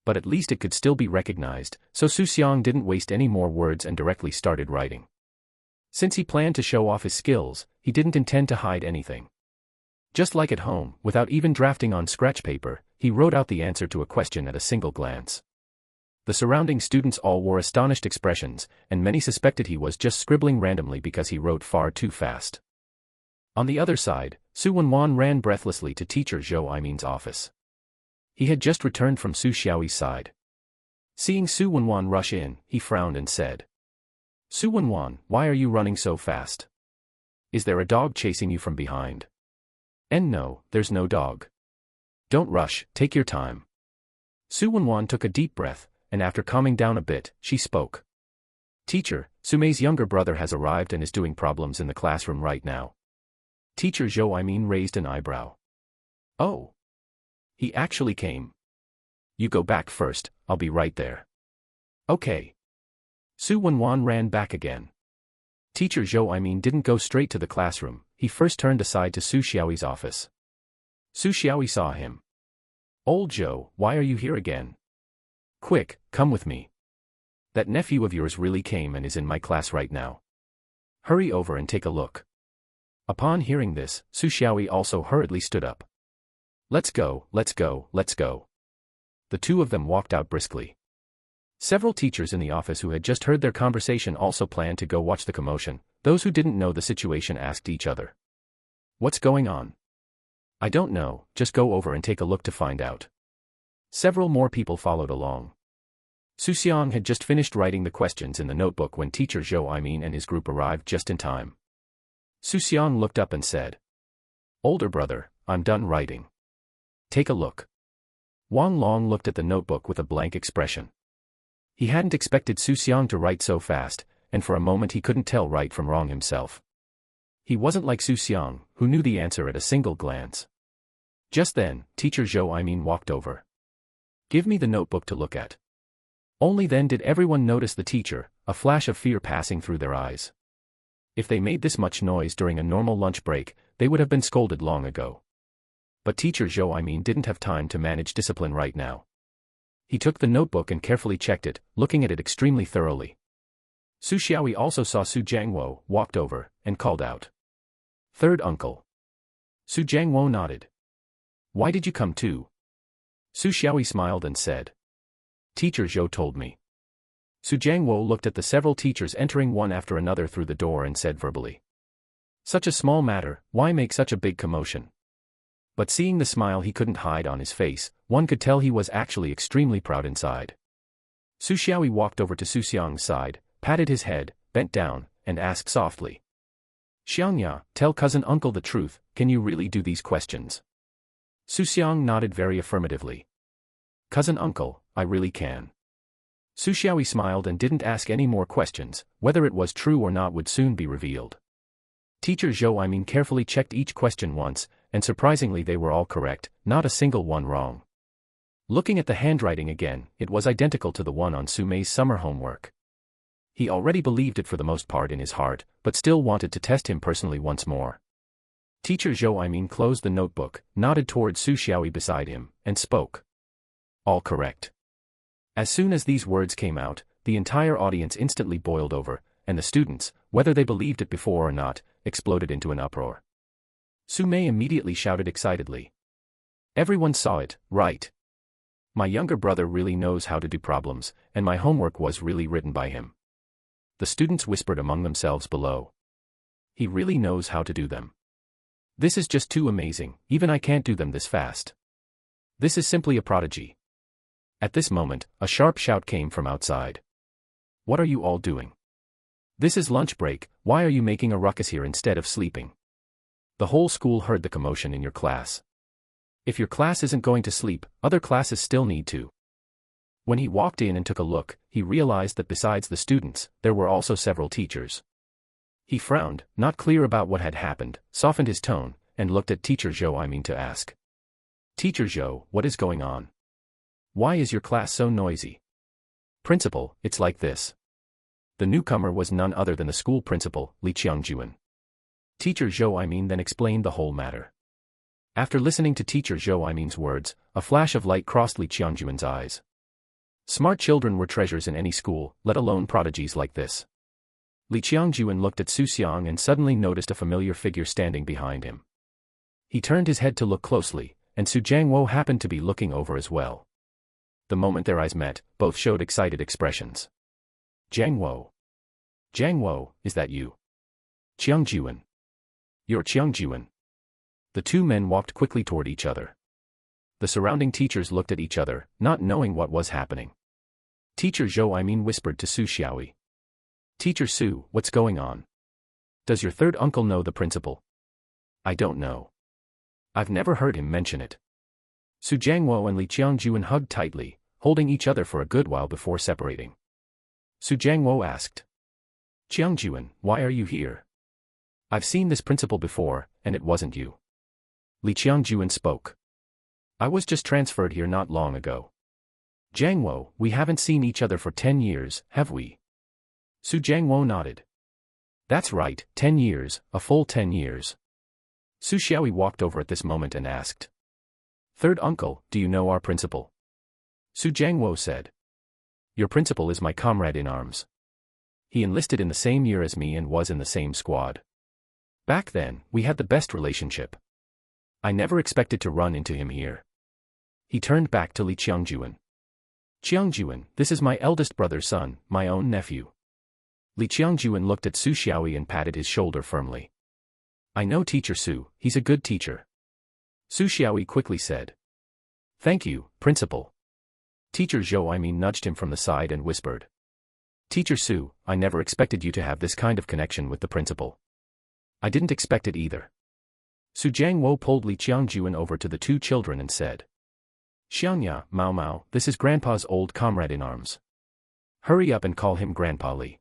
But at least it could still be recognized, so Xu Xiang didn't waste any more words and directly started writing. Since he planned to show off his skills, he didn't intend to hide anything. Just like at home, without even drafting on scratch paper, he wrote out the answer to a question at a single glance. The surrounding students all wore astonished expressions, and many suspected he was just scribbling randomly because he wrote far too fast. On the other side, Su Wenwan ran breathlessly to teacher Zhou Aimin's office. He had just returned from Su Xiaoyi's side. Seeing Su Wenwan rush in, he frowned and said, Su Wenwan, why are you running so fast? Is there a dog chasing you from behind? And no, there's no dog. Don't rush, take your time. Su Wenwan took a deep breath, and after calming down a bit, she spoke. Teacher, Su Mei's younger brother has arrived and is doing problems in the classroom right now. Teacher Zhou Aimin raised an eyebrow. Oh. He actually came. You go back first, I'll be right there. Okay. Su Wenwan ran back again. Teacher Zhou Aimin didn't go straight to the classroom, he first turned aside to Su Xiaoyi's office. Su Xiaoyi saw him. Old Zhou, why are you here again? Quick, come with me. That nephew of yours really came and is in my class right now. Hurry over and take a look. Upon hearing this, Su Xiaoyi also hurriedly stood up. Let's go, let's go, let's go. The two of them walked out briskly. Several teachers in the office who had just heard their conversation also planned to go watch the commotion. Those who didn't know the situation asked each other. What's going on? I don't know, just go over and take a look to find out. Several more people followed along. Xu Xiang had just finished writing the questions in the notebook when teacher Zhou Aimin and his group arrived just in time. Xu Xiang looked up and said, Older brother, I'm done writing. Take a look. Wang Long looked at the notebook with a blank expression. He hadn't expected Xu Xiang to write so fast, and for a moment he couldn't tell right from wrong himself. He wasn't like Xu Xiang, who knew the answer at a single glance. Just then, teacher Zhou Aimin walked over. Give me the notebook to look at. Only then did everyone notice the teacher, a flash of fear passing through their eyes. If they made this much noise during a normal lunch break, they would have been scolded long ago. But teacher Zhou Aimin didn't have time to manage discipline right now. He took the notebook and carefully checked it, looking at it extremely thoroughly. Su Xiaoyi also saw Su Jiangwo, walked over, and called out. Third uncle. Su Jiangwo nodded. Why did you come too? Su Xiaoyi smiled and said. Teacher Zhou told me. Su Jiangwo looked at the several teachers entering one after another through the door and said verbally. Such a small matter, why make such a big commotion? But seeing the smile he couldn't hide on his face, one could tell he was actually extremely proud inside. Xu Xiang walked over to Xu Xiang's side, patted his head, bent down, and asked softly. Xiangya, tell cousin uncle the truth, can you really do these questions? Xu Xiang nodded very affirmatively. Cousin uncle, I really can. Xu Xiang smiled and didn't ask any more questions. Whether it was true or not would soon be revealed. Teacher Zhou carefully checked each question once, and surprisingly they were all correct, not a single one wrong. Looking at the handwriting again, it was identical to the one on Su Mei's summer homework. He already believed it for the most part in his heart, but still wanted to test him personally once more. Teacher Zhou closed the notebook, nodded towards Xu Xiang beside him, and spoke. All correct. As soon as these words came out, the entire audience instantly boiled over, and the students, whether they believed it before or not, exploded into an uproar. Su Mei immediately shouted excitedly. Everyone saw it, right? My younger brother really knows how to do problems, and my homework was really written by him. The students whispered among themselves below. He really knows how to do them. This is just too amazing, even I can't do them this fast. This is simply a prodigy. At this moment, a sharp shout came from outside. What are you all doing? This is lunch break, why are you making a ruckus here instead of sleeping? The whole school heard the commotion in your class. If your class isn't going to sleep, other classes still need to. When he walked in and took a look, he realized that besides the students, there were also several teachers. He frowned, not clear about what had happened, softened his tone, and looked at Teacher Zhou to ask. Teacher Zhou, what is going on? Why is your class so noisy? Principal, it's like this. The newcomer was none other than the school principal, Li Qiangjuan. Teacher Zhou then explained the whole matter. After listening to Teacher Zhou words, a flash of light crossed Li Qiangjuan's eyes. Smart children were treasures in any school, let alone prodigies like this. Li Qiangjuan looked at Xu Xiang and suddenly noticed a familiar figure standing behind him. He turned his head to look closely, and Su Jiangwo happened to be looking over as well. The moment their eyes met, both showed excited expressions. Jiangwo. Jiangwo, is that you? Qiangjuan. You're Qiangjuan. The two men walked quickly toward each other. The surrounding teachers looked at each other, not knowing what was happening. Teacher Zhou whispered to Xu Xiang. Teacher Su, what's going on? Does your third uncle know the principal? I don't know. I've never heard him mention it. Su Jiangwo and Li Qiangjuan hugged tightly, holding each other for a good while before separating. Su Jiangwo asked. Qiangjuan, why are you here? I've seen this principal before, and it wasn't you. Li Qiangjuan spoke. I was just transferred here not long ago. Jiangwo, we haven't seen each other for 10 years, have we? Su Jiangwo nodded. That's right, 10 years, a full 10 years. Xu Xiang walked over at this moment and asked. Third uncle, do you know our principal? Su Jiangwo said. Your principal is my comrade in arms. He enlisted in the same year as me and was in the same squad. Back then, we had the best relationship. I never expected to run into him here. He turned back to Li Qiangjuan. Qiangjuan, this is my eldest brother's son, my own nephew. Li Qiangjuan looked at Xu Xiang and patted his shoulder firmly. I know Teacher Su, he's a good teacher. Xu Xiang quickly said. Thank you, Principal. Teacher Zhou nudged him from the side and whispered. Teacher Su, I never expected you to have this kind of connection with the principal. I didn't expect it either. Su Jiangwo pulled Li Qiangjuan over to the two children and said. Xiangya, Mao Mao, this is Grandpa's old comrade in arms. Hurry up and call him Grandpa Li.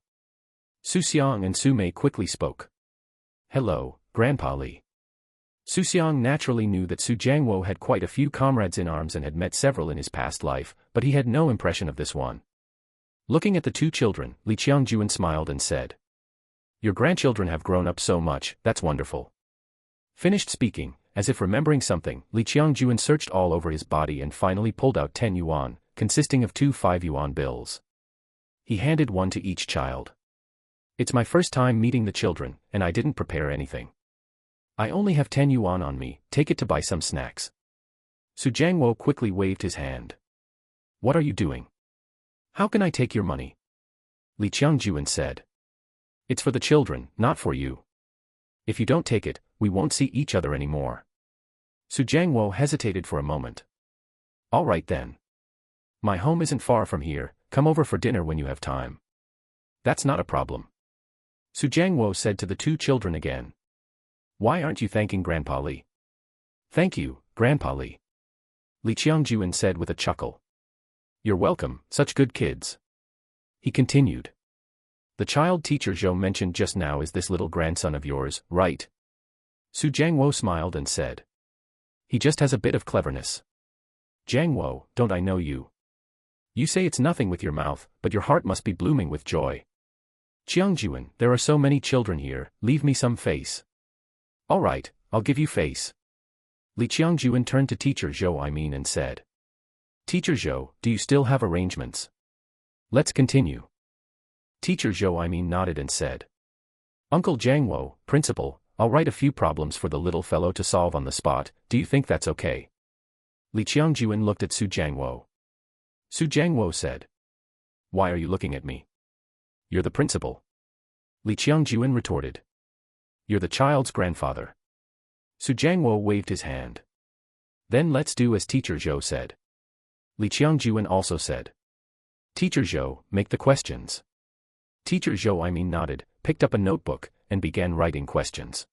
Xu Xiang and Su Mei quickly spoke. Hello, Grandpa Li. Xu Xiang naturally knew that Su Jiangwo had quite a few comrades in arms and had met several in his past life, but he had no impression of this one. Looking at the two children, Li Qiangjuan smiled and said. Your grandchildren have grown up so much, that's wonderful. Finished speaking, as if remembering something, Li Qiangjuan searched all over his body and finally pulled out 10 yuan, consisting of 2 5-yuan bills. He handed one to each child. It's my first time meeting the children, and I didn't prepare anything. I only have 10 yuan on me, take it to buy some snacks. Su Jiangwo quickly waved his hand. What are you doing? How can I take your money? Li Qiangjuan said. It's for the children, not for you. If you don't take it, we won't see each other anymore. Su Jiangwo hesitated for a moment. All right then. My home isn't far from here, come over for dinner when you have time. That's not a problem. Xu Jiangwo said to the two children again. Why aren't you thanking Grandpa Li? Thank you, Grandpa Li. Li Qiangjuan said with a chuckle. You're welcome, such good kids. He continued. The child teacher Zhou mentioned just now is this little grandson of yours, right? Xu Jiangwo smiled and said. He just has a bit of cleverness. Jiangwo, don't I know you? You say it's nothing with your mouth, but your heart must be blooming with joy. Qiangjuan, there are so many children here, leave me some face. All right, I'll give you face. Li Qiangjuan turned to Teacher Zhou and said. Teacher Zhou, do you still have arrangements? Let's continue. Teacher Zhou nodded and said. Uncle Jiangwo, principal, I'll write a few problems for the little fellow to solve on the spot, do you think that's okay? Li Qiangjuan looked at Xu Jiangwo. Xu Jiangwo said. Why are you looking at me? You're the principal. Li Qiangjuan retorted. You're the child's grandfather. Xu Jiangwo waved his hand. Then let's do as Teacher Zhou said. Li Qiangjuan also said. Teacher Zhou, make the questions. Teacher Zhou nodded, picked up a notebook, and began writing questions.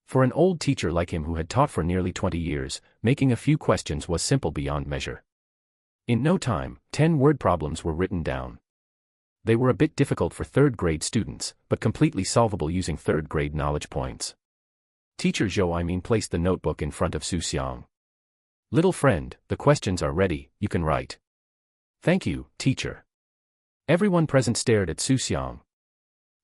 For an old teacher like him who had taught for nearly 20 years, making a few questions was simple beyond measure. In no time, 10 word problems were written down. They were a bit difficult for third-grade students, but completely solvable using third-grade knowledge points. Teacher Zhou placed the notebook in front of Xu Xiang. Little friend, the questions are ready, you can write. Thank you, teacher. Everyone present stared at Xu Xiang.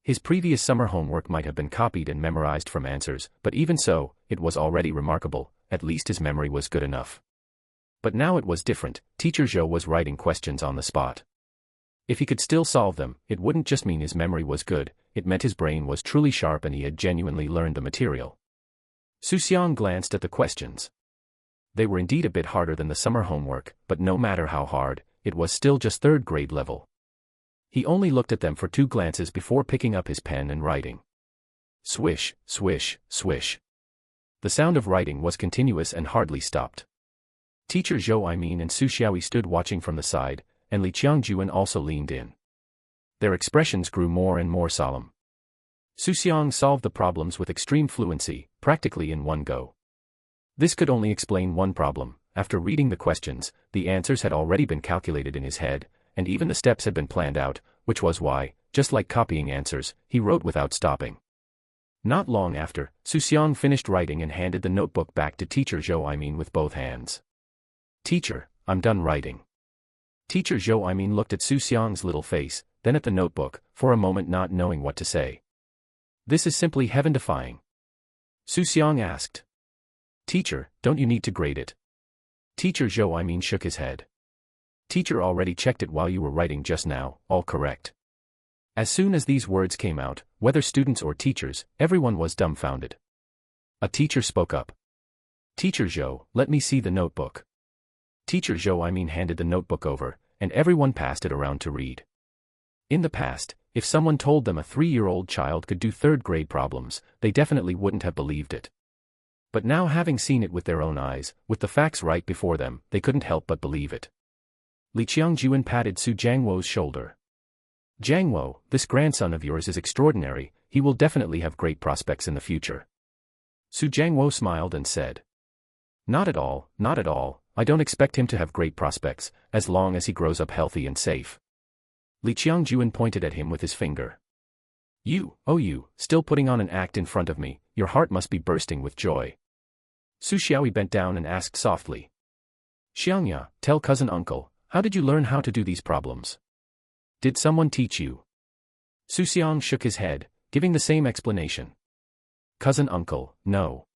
His previous summer homework might have been copied and memorized from answers, but even so, it was already remarkable, at least his memory was good enough. But now it was different, Teacher Zhou was writing questions on the spot. If he could still solve them, it wouldn't just mean his memory was good, it meant his brain was truly sharp and he had genuinely learned the material. Xu Xiang glanced at the questions. They were indeed a bit harder than the summer homework, but no matter how hard, it was still just third-grade level. He only looked at them for 2 glances before picking up his pen and writing. Swish, swish, swish. The sound of writing was continuous and hardly stopped. Teacher Zhou and Su Xiaoyi stood watching from the side, and Li Qiangjuan also leaned in. Their expressions grew more and more solemn. Xu Xiang solved the problems with extreme fluency, practically in one go. This could only explain one problem. After reading the questions, the answers had already been calculated in his head, and even the steps had been planned out, which was why, just like copying answers, he wrote without stopping. Not long after, Xu Xiang finished writing and handed the notebook back to Teacher Zhou with both hands. Teacher, I'm done writing. Teacher Zhou looked at Xu Xiang's little face, then at the notebook, for a moment not knowing what to say. This is simply heaven-defying. Xu Xiang asked. Teacher, don't you need to grade it? Teacher Zhou shook his head. Teacher already checked it while you were writing just now, all correct. As soon as these words came out, whether students or teachers, everyone was dumbfounded. A teacher spoke up. Teacher Zhou, let me see the notebook. Teacher Zhou handed the notebook over, and everyone passed it around to read. In the past, if someone told them a 3-year-old child could do third-grade problems, they definitely wouldn't have believed it. But now having seen it with their own eyes, with the facts right before them, they couldn't help but believe it. Li Qiangjuan patted Xu Jiangwo's shoulder. Jiangwo, this grandson of yours is extraordinary, he will definitely have great prospects in the future. Xu Jiangwo smiled and said. Not at all, not at all, I don't expect him to have great prospects, as long as he grows up healthy and safe. Li Qiangjuan pointed at him with his finger. You, still putting on an act in front of me, your heart must be bursting with joy. Su Xiaoyi bent down and asked softly. Xiangya, tell cousin uncle, how did you learn how to do these problems? Did someone teach you? Xu Xiang shook his head, giving the same explanation. Cousin uncle, no.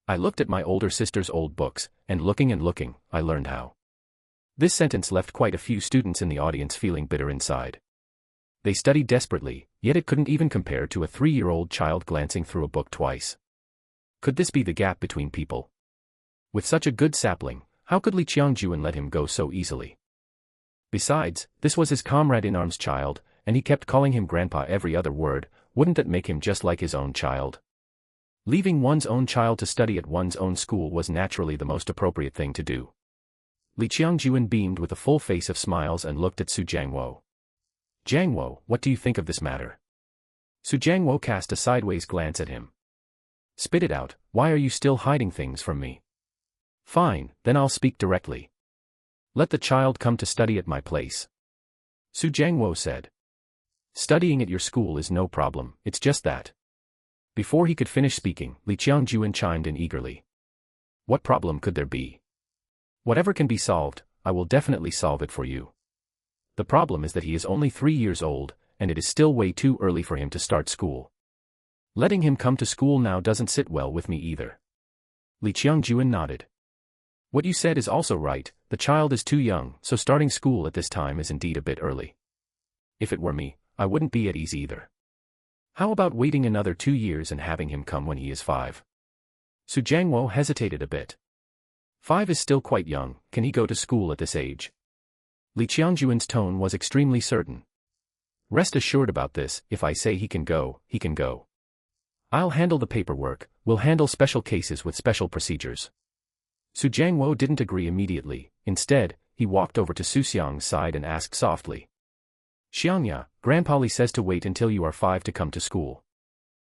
I looked at my older sister's old books, and looking, I learned how. This sentence left quite a few students in the audience feeling bitter inside. They studied desperately, yet it couldn't even compare to a 3-year-old child glancing through a book twice. Could this be the gap between people? With such a good sapling, how could Li Qiangjuan let him go so easily? Besides, this was his comrade-in-arms child, and he kept calling him grandpa every other word, wouldn't that make him just like his own child? Leaving one's own child to study at one's own school was naturally the most appropriate thing to do. Li Qiangjuan beamed with a full face of smiles and looked at Su Jiangwo. Jiangwo, what do you think of this matter? Su Jiangwo cast a sideways glance at him. Spit it out, why are you still hiding things from me? Fine, then I'll speak directly. Let the child come to study at my place. Su Jiangwo said. Studying at your school is no problem, it's just that. Before he could finish speaking, Li Qiangjuan chimed in eagerly. What problem could there be? Whatever can be solved, I will definitely solve it for you. The problem is that he is only 3 years old, and it is still way too early for him to start school. Letting him come to school now doesn't sit well with me either. Li Qiangjuan nodded. What you said is also right, the child is too young, so starting school at this time is indeed a bit early. If it were me, I wouldn't be at ease either. How about waiting another 2 years and having him come when he is 5? Su Jiangwo hesitated a bit. 5 is still quite young, can he go to school at this age? Li Qiangjuan's tone was extremely certain. Rest assured about this, if I say he can go, he can go. I'll handle the paperwork, we'll handle special cases with special procedures. Su Jiangwo didn't agree immediately, instead, he walked over to Xu Xiang's side and asked softly. Xiangya, Grandpa Li says to wait until you are 5 to come to school.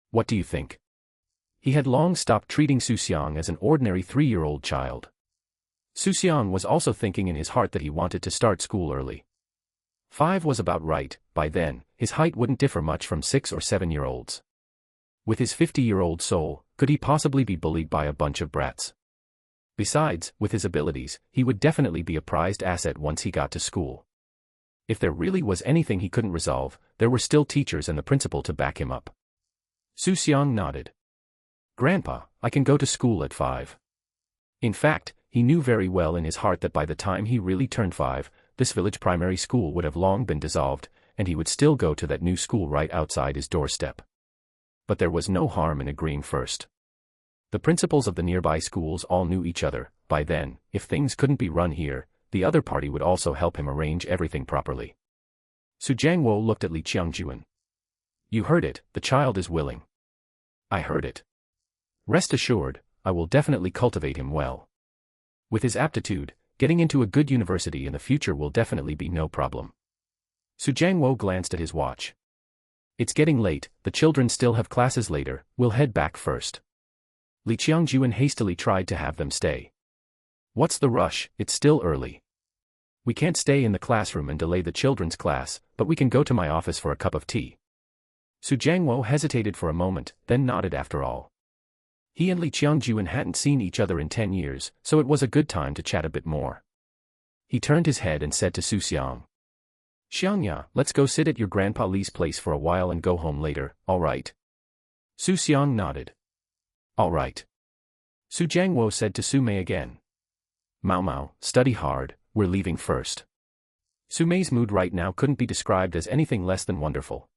What do you think? He had long stopped treating Xu Xiang as an ordinary 3-year-old child. Xu Xiang was also thinking in his heart that he wanted to start school early. 5 was about right, by then, his height wouldn't differ much from 6 or 7-year-olds. With his 50-year-old soul, could he possibly be bullied by a bunch of brats? Besides, with his abilities, he would definitely be a prized asset once he got to school. If there really was anything he couldn't resolve, there were still teachers and the principal to back him up. Xu Xiang nodded. Grandpa, I can go to school at 5. In fact, he knew very well in his heart that by the time he really turned 5, this village primary school would have long been dissolved, and he would still go to that new school right outside his doorstep. But there was no harm in agreeing first. The principals of the nearby schools all knew each other. By then, if things couldn't be run here, the other party would also help him arrange everything properly. Su Jiangwo looked at Li Qiangjuan. You heard it, the child is willing. I heard it. Rest assured, I will definitely cultivate him well. With his aptitude, getting into a good university in the future will definitely be no problem. Su Jiangwo glanced at his watch. It's getting late, the children still have classes later, we'll head back first. Li Qiangjuan hastily tried to have them stay. What's the rush, it's still early. We can't stay in the classroom and delay the children's class, but we can go to my office for a cup of tea. Su Jiangwo hesitated for a moment, then nodded after all. He and Li Qiangjuan hadn't seen each other in 10 years, so it was a good time to chat a bit more. He turned his head and said to Xu Xiang. Xiangya, let's go sit at your Grandpa Li's place for a while and go home later, all right? Xu Xiang nodded. All right. Su Jiangwo said to Su Mei again. Mao Mao, study hard, we're leaving first. Su Mei's mood right now couldn't be described as anything less than wonderful.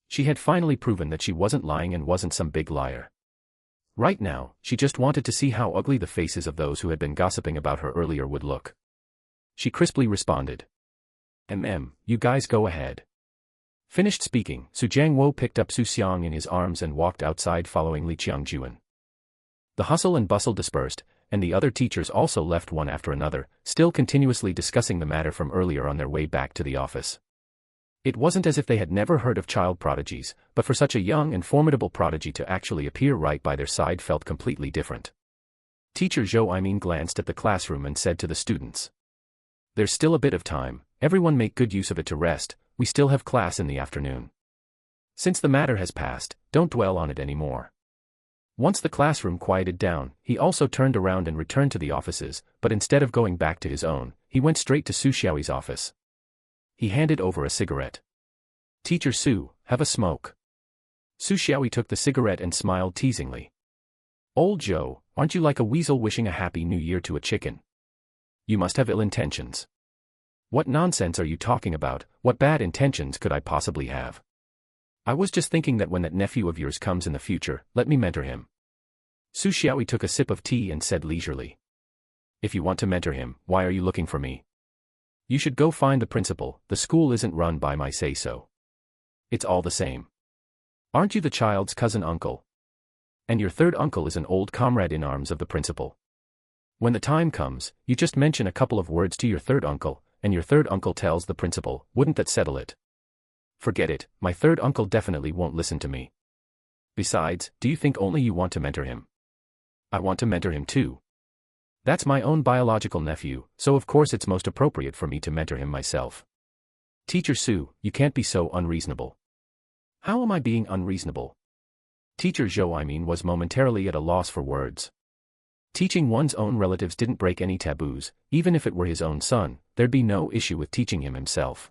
She had finally proven that she wasn't lying and wasn't some big liar. Right now, she just wanted to see how ugly the faces of those who had been gossiping about her earlier would look. She crisply responded. You guys go ahead. Finished speaking, Su Jiangwo picked up Xu Xiang in his arms and walked outside following Li Qiangjuan. The hustle and bustle dispersed, and the other teachers also left one after another, still continuously discussing the matter from earlier on their way back to the office. It wasn't as if they had never heard of child prodigies, but for such a young and formidable prodigy to actually appear right by their side felt completely different. Teacher Zhou glanced at the classroom and said to the students. There's still a bit of time, everyone make good use of it to rest, we still have class in the afternoon. Since the matter has passed, don't dwell on it anymore. Once the classroom quieted down, he also turned around and returned to the offices, but instead of going back to his own, he went straight to Su Xiaoyi's office. He handed over a cigarette. Teacher Su, have a smoke. Xu Xiaoyi took the cigarette and smiled teasingly. Old Joe, aren't you like a weasel wishing a happy new year to a chicken? You must have ill intentions. What nonsense are you talking about? What bad intentions could I possibly have? I was just thinking that when that nephew of yours comes in the future, let me mentor him. Xu Xiaoyi took a sip of tea and said leisurely. If you want to mentor him, why are you looking for me? You should go find the principal, the school isn't run by my say-so. It's all the same. Aren't you the child's cousin uncle? And your third uncle is an old comrade in arms of the principal. When the time comes, you just mention a couple of words to your third uncle, and your third uncle tells the principal. Wouldn't that settle it? Forget it, my third uncle definitely won't listen to me. Besides, do you think only you want to mentor him? I want to mentor him too. That's my own biological nephew, so of course it's most appropriate for me to mentor him myself. Teacher Su, you can't be so unreasonable. How am I being unreasonable? Teacher Zhou was momentarily at a loss for words. Teaching one's own relatives didn't break any taboos. Even if it were his own son, there'd be no issue with teaching him himself.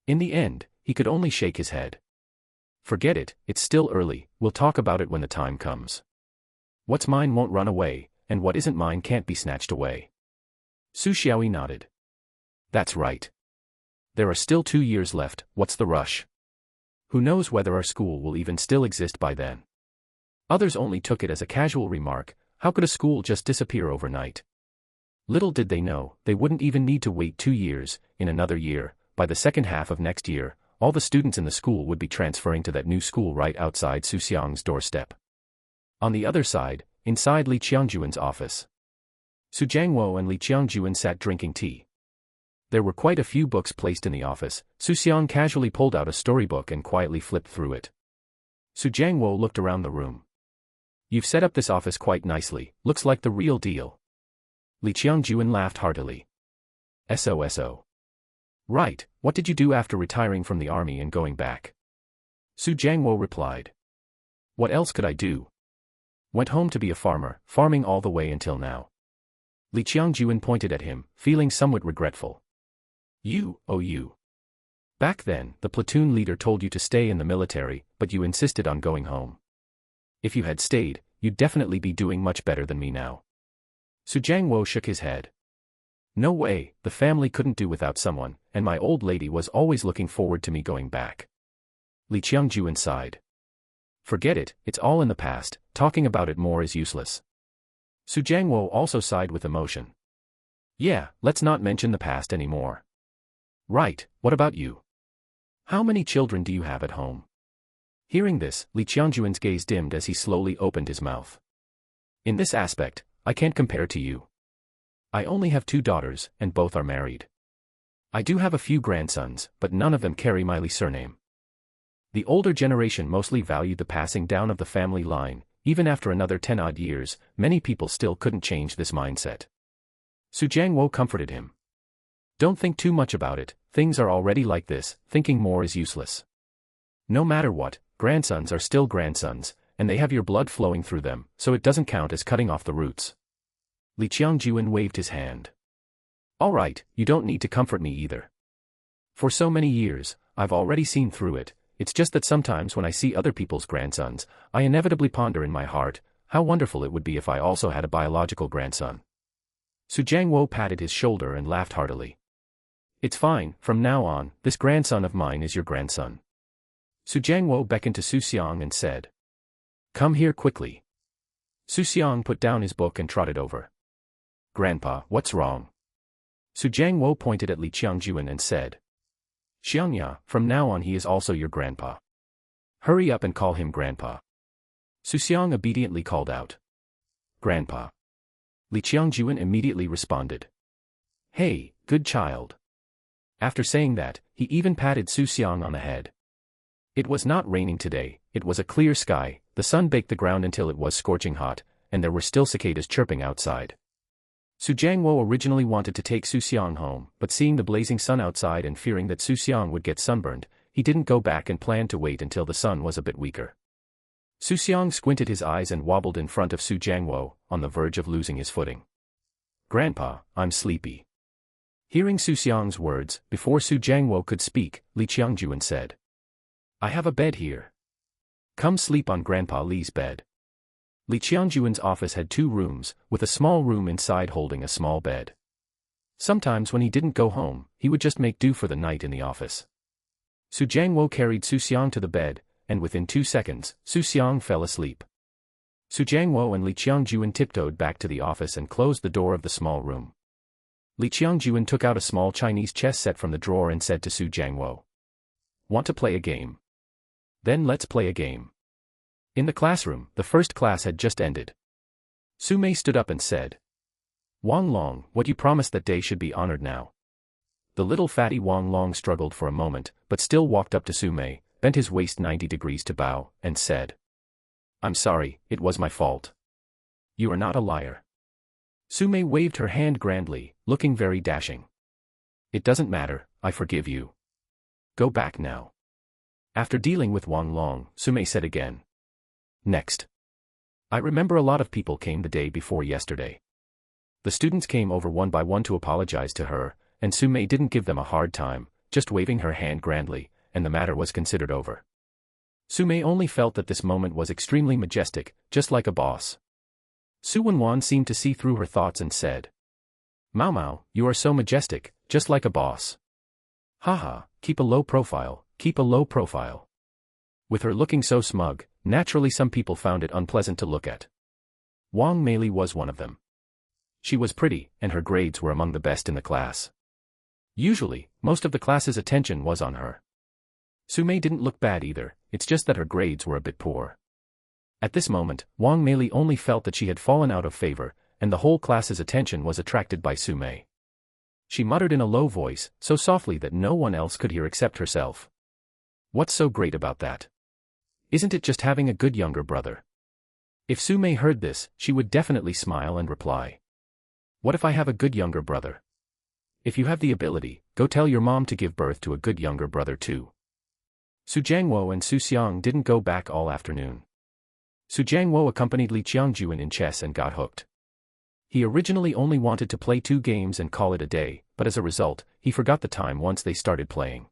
In the end, he could only shake his head. Forget it, it's still early, we'll talk about it when the time comes. What's mine won't run away, and what isn't mine can't be snatched away. Xu Xiang nodded. That's right. There are still 2 years left, what's the rush? Who knows whether our school will even still exist by then? Others only took it as a casual remark. How could a school just disappear overnight? Little did they know, they wouldn't even need to wait 2 years. In another year, by the second half of next year, all the students in the school would be transferring to that new school right outside Xu Xiang's doorstep. On the other side, inside Li Qiangjuan's office, Su Jiangwo and Li Qiangjuan sat drinking tea. There were quite a few books placed in the office. Xu Xiang casually pulled out a storybook and quietly flipped through it. Su Jiangwo looked around the room. You've set up this office quite nicely, looks like the real deal. Li Qiangjuan laughed heartily. SOSO. Right, what did you do after retiring from the army and going back? Su Jiangwo replied. What else could I do? Went home to be a farmer, farming all the way until now. Li Qiangjuan pointed at him, feeling somewhat regretful. You. Back then, the platoon leader told you to stay in the military, but you insisted on going home. If you had stayed, you'd definitely be doing much better than me now. Su Jiangwo shook his head. No way, the family couldn't do without someone, and my old lady was always looking forward to me going back. Li Qiangjuan sighed. Forget it, it's all in the past, talking about it more is useless. Su Jiangwo also sighed with emotion. Yeah, let's not mention the past anymore. Right, what about you? How many children do you have at home? Hearing this, Li Qiangjuan's gaze dimmed as he slowly opened his mouth. In this aspect, I can't compare to you. I only have 2 daughters, and both are married. I do have a few grandsons, but none of them carry my Li surname. The older generation mostly valued the passing down of the family line. Even after another 10-odd years, many people still couldn't change this mindset. Su Jiangwo comforted him. Don't think too much about it, things are already like this, thinking more is useless. No matter what, grandsons are still grandsons, and they have your blood flowing through them, so it doesn't count as cutting off the roots. Li Qiangjuan waved his hand. All right, you don't need to comfort me either. For so many years, I've already seen through it. It's just that sometimes when I see other people's grandsons, I inevitably ponder in my heart, how wonderful it would be if I also had a biological grandson. Su Jiangwo patted his shoulder and laughed heartily. It's fine, from now on, this grandson of mine is your grandson. Su Jiangwo beckoned to Xu Xiang and said. Come here quickly. Xu Xiang put down his book and trotted over. Grandpa, what's wrong? Su Jiangwo pointed at Li Qiangjuan and said. Xiangya, from now on he is also your grandpa. Hurry up and call him grandpa. Xu Xiang obediently called out. Grandpa. Li Qiangjuan immediately responded. Hey, good child. After saying that, he even patted Xu Xiang on the head. It was not raining today, it was a clear sky, the sun baked the ground until it was scorching hot, and there were still cicadas chirping outside. Su Jiangwo originally wanted to take Xu Xiang home, but seeing the blazing sun outside and fearing that Xu Xiang would get sunburned, he didn't go back and planned to wait until the sun was a bit weaker. Xu Xiang squinted his eyes and wobbled in front of Su Jiangwo, on the verge of losing his footing. Grandpa, I'm sleepy. Hearing Xu Xiang's words, before Su Jiangwo could speak, Li Qiangjuan said. I have a bed here. Come sleep on Grandpa Li's bed. Li Qiangjuan's office had 2 rooms, with a small room inside holding a small bed. Sometimes when he didn't go home, he would just make do for the night in the office. Su Jiangwo carried Xu Xiang to the bed, and within 2 seconds, Xu Xiang fell asleep. Su Jiangwo and Li Qiangjuan tiptoed back to the office and closed the door of the small room. Li Qiangjuan took out a small Chinese chess set from the drawer and said to Su Jiangwo. Want to play a game? Then let's play a game. In the classroom, the first class had just ended. Su Mei stood up and said. Wang Long, what you promised that day should be honored now. The little fatty Wang Long struggled for a moment, but still walked up to Su Mei, bent his waist 90 degrees to bow, and said, I'm sorry, it was my fault. You are not a liar. Su Mei waved her hand grandly, looking very dashing. It doesn't matter, I forgive you. Go back now. After dealing with Wang Long, Su Mei said again. Next. I remember a lot of people came the day before yesterday. The students came over one by one to apologize to her, and Su Mei didn't give them a hard time, just waving her hand grandly, and the matter was considered over. Su Mei only felt that this moment was extremely majestic, just like a boss. Su Wenwan seemed to see through her thoughts and said, Mao Mao, you are so majestic, just like a boss. Haha, keep a low profile, keep a low profile. With her looking so smug, naturally some people found it unpleasant to look at. Wang Meili was one of them. She was pretty, and her grades were among the best in the class. Usually, most of the class's attention was on her. Su Mei didn't look bad either, it's just that her grades were a bit poor. At this moment, Wang Meili only felt that she had fallen out of favor, and the whole class's attention was attracted by Su Mei. She muttered in a low voice, so softly that no one else could hear except herself. What's so great about that? Isn't it just having a good younger brother? If Su Mei heard this, she would definitely smile and reply. What if I have a good younger brother? If you have the ability, go tell your mom to give birth to a good younger brother too. Su Jiangwo and Xu Xiang didn't go back all afternoon. Su Jiangwo accompanied Li Qiangjuan in chess and got hooked. He originally only wanted to play 2 games and call it a day, but as a result, he forgot the time once they started playing.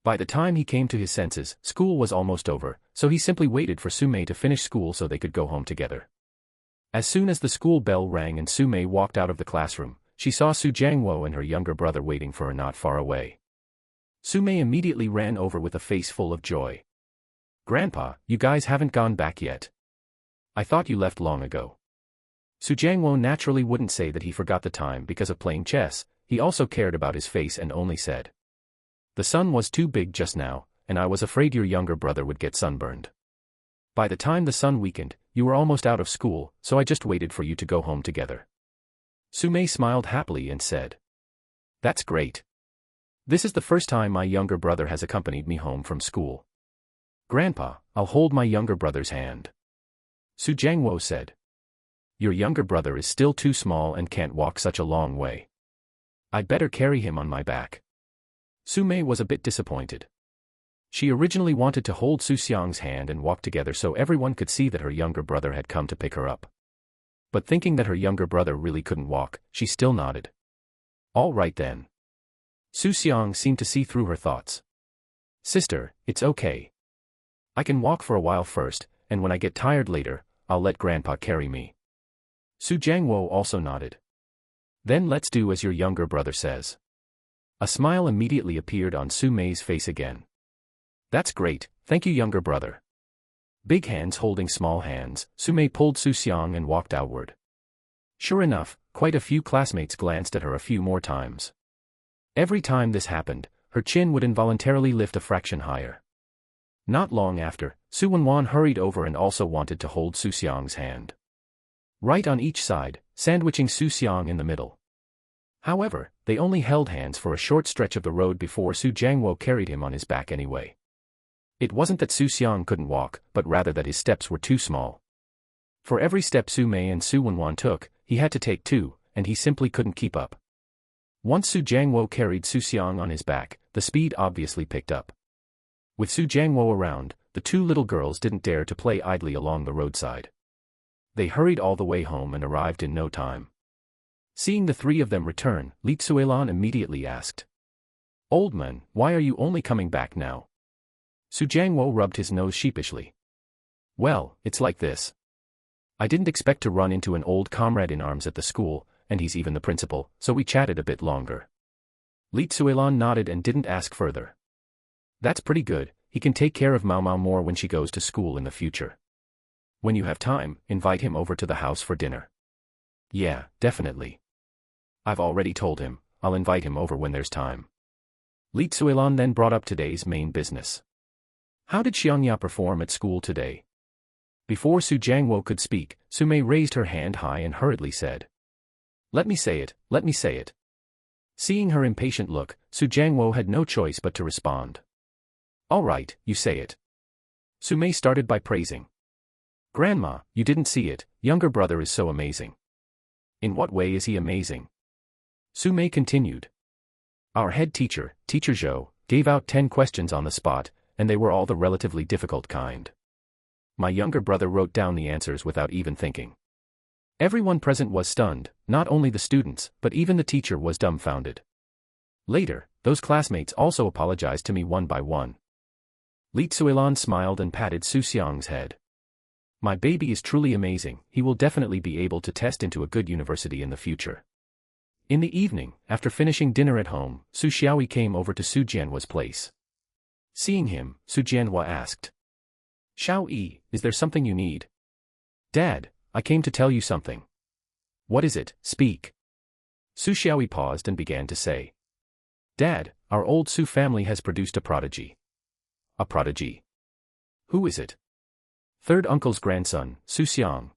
By the time he came to his senses, school was almost over, so he simply waited for Su Mei to finish school so they could go home together. As soon as the school bell rang and Su Mei walked out of the classroom, she saw Su Jiangwo and her younger brother waiting for her not far away. Su Mei immediately ran over with a face full of joy. Grandpa, you guys haven't gone back yet. I thought you left long ago. Su Jiangwo naturally wouldn't say that he forgot the time because of playing chess, he also cared about his face and only said. The sun was too big just now, and I was afraid your younger brother would get sunburned. By the time the sun weakened, you were almost out of school, so I just waited for you to go home together. Su Mei smiled happily and said. That's great. This is the first time my younger brother has accompanied me home from school. Grandpa, I'll hold my younger brother's hand. Su Jiangwo said. Your younger brother is still too small and can't walk such a long way. I'd better carry him on my back. Su Mei was a bit disappointed. She originally wanted to hold Xu Xiang's hand and walk together so everyone could see that her younger brother had come to pick her up. But thinking that her younger brother really couldn't walk, she still nodded. All right then. Xu Xiang seemed to see through her thoughts. Sister, it's okay. I can walk for a while first, and when I get tired later, I'll let Grandpa carry me. Su Jiangwo also nodded. Then let's do as your younger brother says. A smile immediately appeared on Su Mei's face again. That's great, thank you younger brother. Big hands holding small hands, Su Mei pulled Xu Xiang and walked outward. Sure enough, quite a few classmates glanced at her a few more times. Every time this happened, her chin would involuntarily lift a fraction higher. Not long after, Su Wenwan hurried over and also wanted to hold Xu Xiang's hand. Right on each side, sandwiching Xu Xiang in the middle. However, they only held hands for a short stretch of the road before Su Jiangwo carried him on his back anyway. It wasn't that Xu Xiang couldn't walk, but rather that his steps were too small. For every step Su Mei and Su Wenwan took, he had to take 2, and he simply couldn't keep up. Once Su Jiangwo carried Xu Xiang on his back, the speed obviously picked up. With Su Jiangwo around, the 2 little girls didn't dare to play idly along the roadside. They hurried all the way home and arrived in no time. Seeing the 3 of them return, Li Tsuelan immediately asked. Old man, why are you only coming back now? Su Jiangwo rubbed his nose sheepishly. Well, it's like this. I didn't expect to run into an old comrade in arms at the school, and he's even the principal, so we chatted a bit longer. Li Tsuelan nodded and didn't ask further. That's pretty good, he can take care of Mao Mao more when she goes to school in the future. When you have time, invite him over to the house for dinner. Yeah, definitely. I've already told him, I'll invite him over when there's time. Li Tsuelan then brought up today's main business. How did Xiangya perform at school today? Before Su Jiangwo could speak, Su Mei raised her hand high and hurriedly said. Let me say it, let me say it. Seeing her impatient look, Xu Jiangwo had no choice but to respond. All right, you say it. Su Mei started by praising. Grandma, you didn't see it, younger brother is so amazing. In what way is he amazing? Su Mei continued. Our head teacher, Teacher Zhou, gave out 10 questions on the spot, and they were all the relatively difficult kind. My younger brother wrote down the answers without even thinking. Everyone present was stunned, not only the students, but even the teacher was dumbfounded. Later, those classmates also apologized to me one by one. Li Tsuilan smiled and patted Xu Xiang's head. My baby is truly amazing, he will definitely be able to test into a good university in the future. In the evening, after finishing dinner at home, Xu Xiaoyi came over to Su Jianhua's place. Seeing him, Su Jianhua asked. Xiaoyi, is there something you need? Dad, I came to tell you something. What is it? Speak. Su Xiaoyi paused and began to say. Dad, our old Su family has produced a prodigy. A prodigy? Who is it? Third uncle's grandson, Xu Xiang.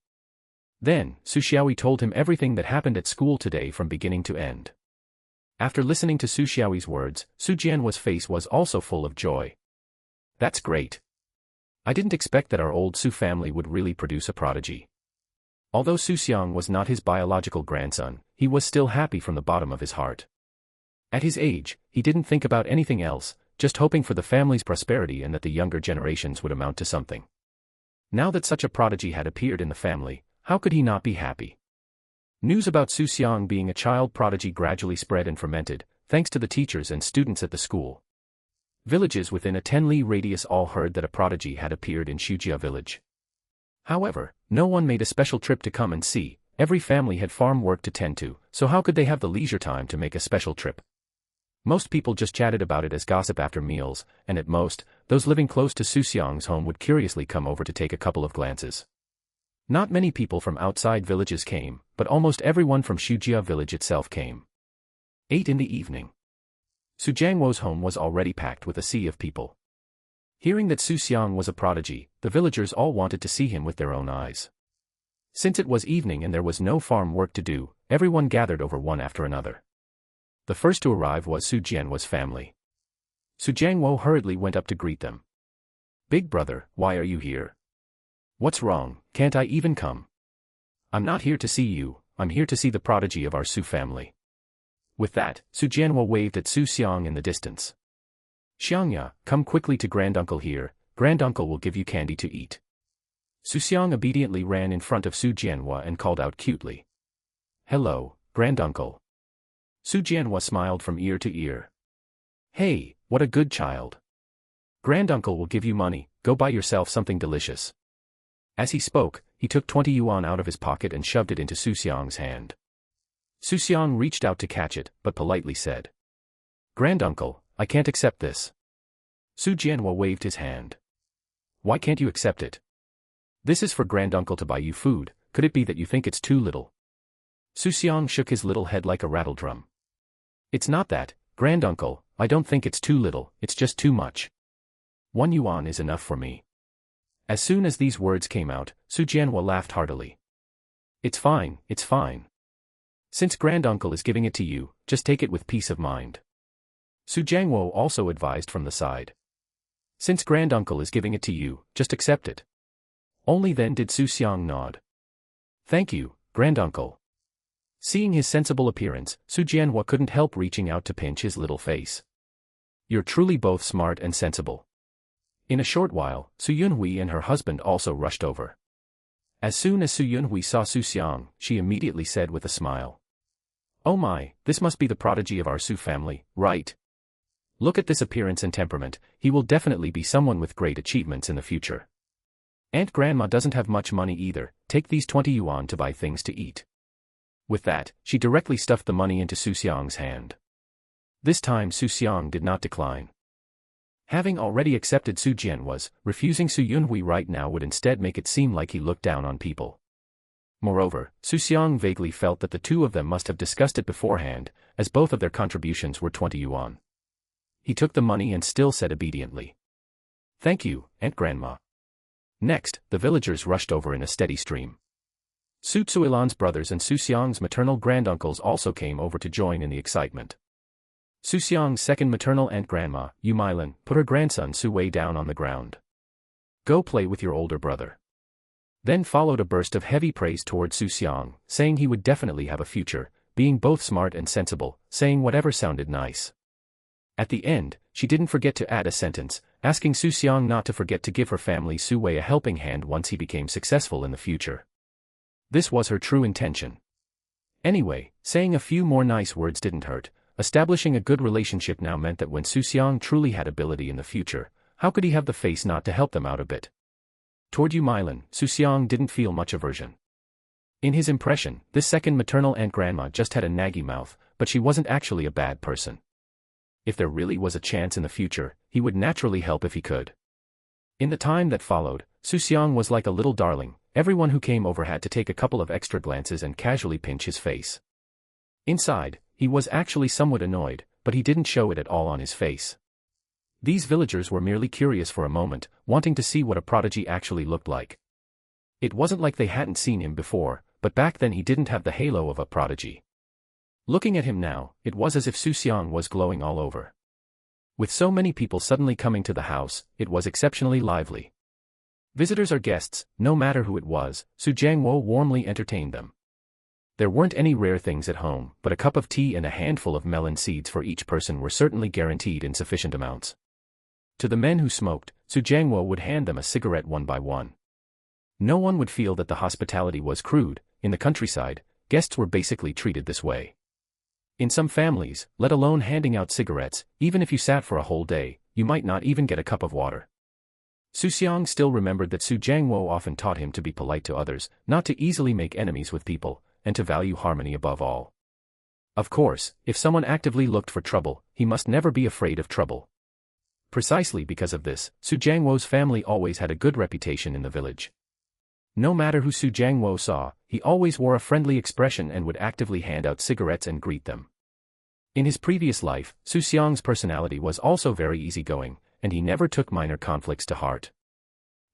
Then, Su Xiaoyi told him everything that happened at school today from beginning to end. After listening to Su Xiaoyi's words, Su Jianhua's face was also full of joy. That's great. I didn't expect that our old Su family would really produce a prodigy. Although Xu Xiang was not his biological grandson, he was still happy from the bottom of his heart. At his age, he didn't think about anything else, just hoping for the family's prosperity and that the younger generations would amount to something. Now that such a prodigy had appeared in the family, how could he not be happy? News about Xu Xiang being a child prodigy gradually spread and fermented, thanks to the teachers and students at the school. Villages within a 10-li radius all heard that a prodigy had appeared in Shujia village. However, no one made a special trip to come and see, every family had farm work to tend to, so how could they have the leisure time to make a special trip? Most people just chatted about it as gossip after meals, and at most, those living close to Xu Xiang's home would curiously come over to take a couple of glances. Not many people from outside villages came, but almost everyone from Shujia village itself came. 8 in the evening. Su Jiangwo's home was already packed with a sea of people. Hearing that Xu Xiang was a prodigy, the villagers all wanted to see him with their own eyes. Since it was evening and there was no farm work to do, everyone gathered over one after another. The first to arrive was Su Jianhua's family. Su Jiangwo hurriedly went up to greet them. Big brother, why are you here? What's wrong, can't I even come? I'm not here to see you, I'm here to see the prodigy of our Su family. With that, Su Jianhua waved at Xu Xiang in the distance. Xiangya, come quickly to granduncle here, granduncle will give you candy to eat. Xu Xiang obediently ran in front of Su Jianhua and called out cutely. Hello, granduncle. Su Jianhua smiled from ear to ear. Hey, what a good child. Granduncle will give you money, go buy yourself something delicious. As he spoke, he took 20 yuan out of his pocket and shoved it into Xu Xiang's hand. Xu Xiang reached out to catch it, but politely said. Granduncle, I can't accept this. Su Jianhua waved his hand. Why can't you accept it? This is for granduncle to buy you food, could it be that you think it's too little? Xu Xiang shook his little head like a rattledrum. It's not that, granduncle, I don't think it's too little, it's just too much. 1 yuan is enough for me. As soon as these words came out, Su Jianhua laughed heartily. It's fine, it's fine. Since granduncle is giving it to you, just take it with peace of mind. Su Jiangwo also advised from the side. Since granduncle is giving it to you, just accept it. Only then did Xu Xiang nod. Thank you, granduncle. Seeing his sensible appearance, Su Jianhua couldn't help reaching out to pinch his little face. You're truly both smart and sensible. In a short while, Su Yunhui and her husband also rushed over. As soon as Su Yunhui saw Xu Xiang, she immediately said with a smile. Oh my, this must be the prodigy of our Su family, right? Look at this appearance and temperament, he will definitely be someone with great achievements in the future. Aunt Grandma doesn't have much money either, take these 20 yuan to buy things to eat. With that, she directly stuffed the money into Xu Xiang's hand. This time Xu Xiang did not decline. Having already accepted Su Jianhua's, refusing Su Yunhui right now would instead make it seem like he looked down on people. Moreover, Xu Xiang vaguely felt that the two of them must have discussed it beforehand, as both of their contributions were 20 yuan. He took the money and still said obediently. Thank you, Aunt Grandma. Next, the villagers rushed over in a steady stream. Su Tsuilan's brothers and Xu Xiang's maternal granduncles also came over to join in the excitement. Xu Xiang's second maternal aunt-grandma, Yu Milan, put her grandson Su Wei down on the ground. "Go play with your older brother." Then followed a burst of heavy praise towards Xu Xiang, saying he would definitely have a future, being both smart and sensible, saying whatever sounded nice. At the end, she didn't forget to add a sentence, asking Xu Xiang not to forget to give her family Su Wei a helping hand once he became successful in the future. This was her true intention. Anyway, saying a few more nice words didn't hurt. Establishing a good relationship now meant that when Xu Xiang truly had ability in the future, how could he have the face not to help them out a bit? Toward Yu Milan, Xu Xiang didn't feel much aversion. In his impression, this second maternal aunt-grandma just had a naggy mouth, but she wasn't actually a bad person. If there really was a chance in the future, he would naturally help if he could. In the time that followed, Xu Xiang was like a little darling. Everyone who came over had to take a couple of extra glances and casually pinch his face. Inside, he was actually somewhat annoyed, but he didn't show it at all on his face. These villagers were merely curious for a moment, wanting to see what a prodigy actually looked like. It wasn't like they hadn't seen him before, but back then he didn't have the halo of a prodigy. Looking at him now, it was as if Xu Xiang was glowing all over. With so many people suddenly coming to the house, it was exceptionally lively. Visitors or guests, no matter who it was, Su Jiangwo warmly entertained them. There weren't any rare things at home, but a cup of tea and a handful of melon seeds for each person were certainly guaranteed in sufficient amounts. To the men who smoked, Su Jiangwo would hand them a cigarette one by one. No one would feel that the hospitality was crude. In the countryside, guests were basically treated this way. In some families, let alone handing out cigarettes, even if you sat for a whole day, you might not even get a cup of water. Xu Xiang still remembered that Su Jiangwo often taught him to be polite to others, not to easily make enemies with people, and to value harmony above all. Of course, if someone actively looked for trouble, he must never be afraid of trouble. Precisely because of this, Su Jiangwo's family always had a good reputation in the village. No matter who Su Jiangwo saw, he always wore a friendly expression and would actively hand out cigarettes and greet them. In his previous life, Xu Xiang's personality was also very easygoing, and he never took minor conflicts to heart.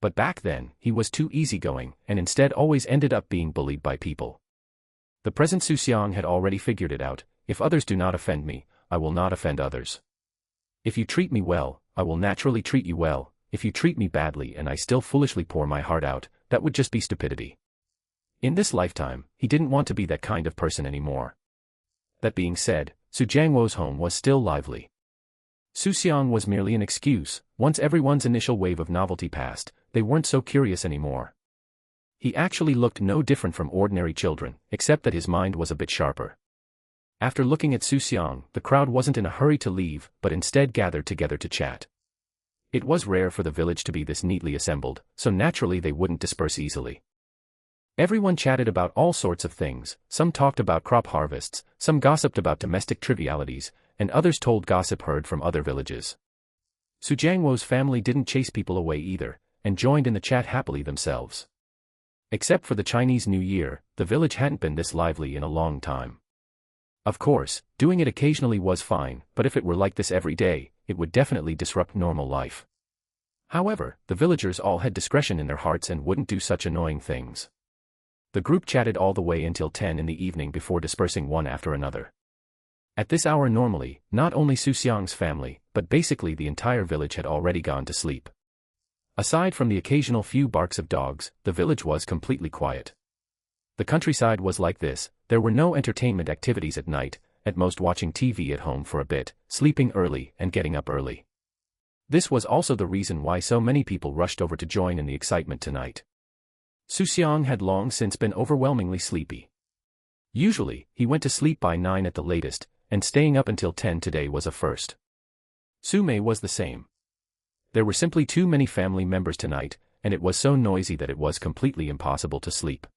But back then, he was too easygoing, and instead always ended up being bullied by people. The present Xu Xiang had already figured it out: if others do not offend me, I will not offend others. If you treat me well, I will naturally treat you well. If you treat me badly and I still foolishly pour my heart out, that would just be stupidity. In this lifetime, he didn't want to be that kind of person anymore. That being said, Su Jiangwo's home was still lively. Xu Xiang was merely an excuse. Once everyone's initial wave of novelty passed, they weren't so curious anymore. He actually looked no different from ordinary children, except that his mind was a bit sharper. After looking at Xu Xiang, the crowd wasn't in a hurry to leave, but instead gathered together to chat. It was rare for the village to be this neatly assembled, so naturally they wouldn't disperse easily. Everyone chatted about all sorts of things. Some talked about crop harvests, some gossiped about domestic trivialities, and others told gossip heard from other villages. Su Jiangwo's family didn't chase people away either, and joined in the chat happily themselves. Except for the Chinese New Year, the village hadn't been this lively in a long time. Of course, doing it occasionally was fine, but if it were like this every day, it would definitely disrupt normal life. However, the villagers all had discretion in their hearts and wouldn't do such annoying things. The group chatted all the way until 10 in the evening before dispersing one after another. At this hour normally, not only Xu Xiang's family, but basically the entire village had already gone to sleep. Aside from the occasional few barks of dogs, the village was completely quiet. The countryside was like this: there were no entertainment activities at night, at most watching TV at home for a bit, sleeping early and getting up early. This was also the reason why so many people rushed over to join in the excitement tonight. Xu Xiang had long since been overwhelmingly sleepy. Usually, he went to sleep by 9 at the latest, and staying up until 10 today was a first. Su Mei was the same. There were simply too many family members tonight, and it was so noisy that it was completely impossible to sleep.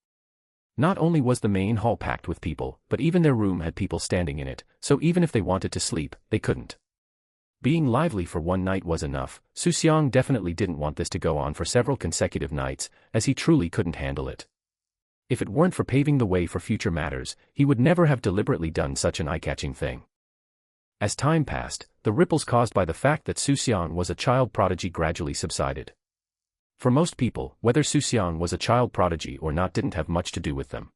Not only was the main hall packed with people, but even their room had people standing in it, so even if they wanted to sleep, they couldn't. Being lively for one night was enough. Xu Xiang definitely didn't want this to go on for several consecutive nights, as he truly couldn't handle it. If it weren't for paving the way for future matters, he would never have deliberately done such an eye-catching thing. As time passed, the ripples caused by the fact that Xu Xiang was a child prodigy gradually subsided. For most people, whether Xu Xiang was a child prodigy or not didn't have much to do with them.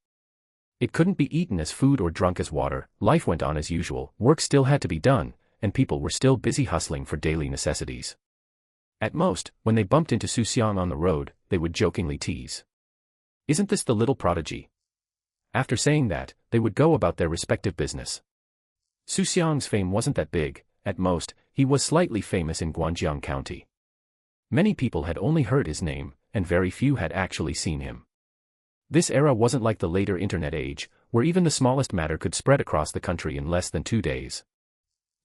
It couldn't be eaten as food or drunk as water, life went on as usual, work still had to be done, and people were still busy hustling for daily necessities. At most, when they bumped into Xu Xiang on the road, they would jokingly tease. "Isn't this the little prodigy?" After saying that, they would go about their respective business. Xu Xiang's fame wasn't that big, at most, he was slightly famous in Guangjiang County. Many people had only heard his name, and very few had actually seen him. This era wasn't like the later internet age, where even the smallest matter could spread across the country in less than 2 days.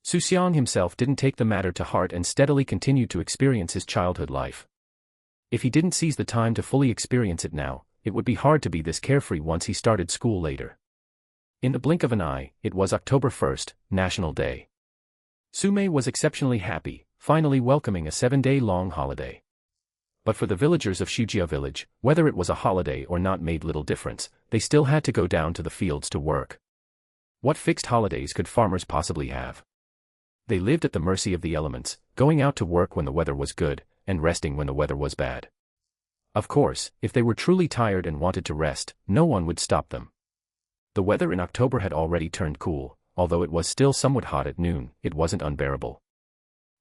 Xu Xiang himself didn't take the matter to heart and steadily continued to experience his childhood life. If he didn't seize the time to fully experience it now, it would be hard to be this carefree once he started school later. In the blink of an eye, it was October 1st, National Day. Xu Mei was exceptionally happy, finally welcoming a 7-day-long holiday. But for the villagers of Shujia village, whether it was a holiday or not made little difference, they still had to go down to the fields to work. What fixed holidays could farmers possibly have? They lived at the mercy of the elements, going out to work when the weather was good, and resting when the weather was bad. Of course, if they were truly tired and wanted to rest, no one would stop them. The weather in October had already turned cool, although it was still somewhat hot at noon, it wasn't unbearable.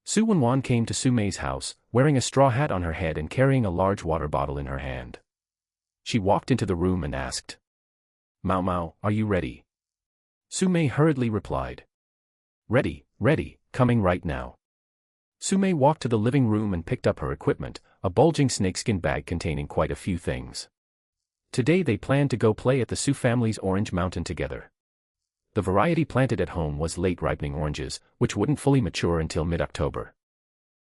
Su Wenwan came to Su Mei's house, wearing a straw hat on her head and carrying a large water bottle in her hand. She walked into the room and asked, "Mao Mao, are you ready?" Su Mei hurriedly replied, "Ready, ready, coming right now." Su Mei walked to the living room and picked up her equipment, a bulging snakeskin bag containing quite a few things. Today they planned to go play at the Su family's orange mountain together. The variety planted at home was late-ripening oranges, which wouldn't fully mature until mid-October.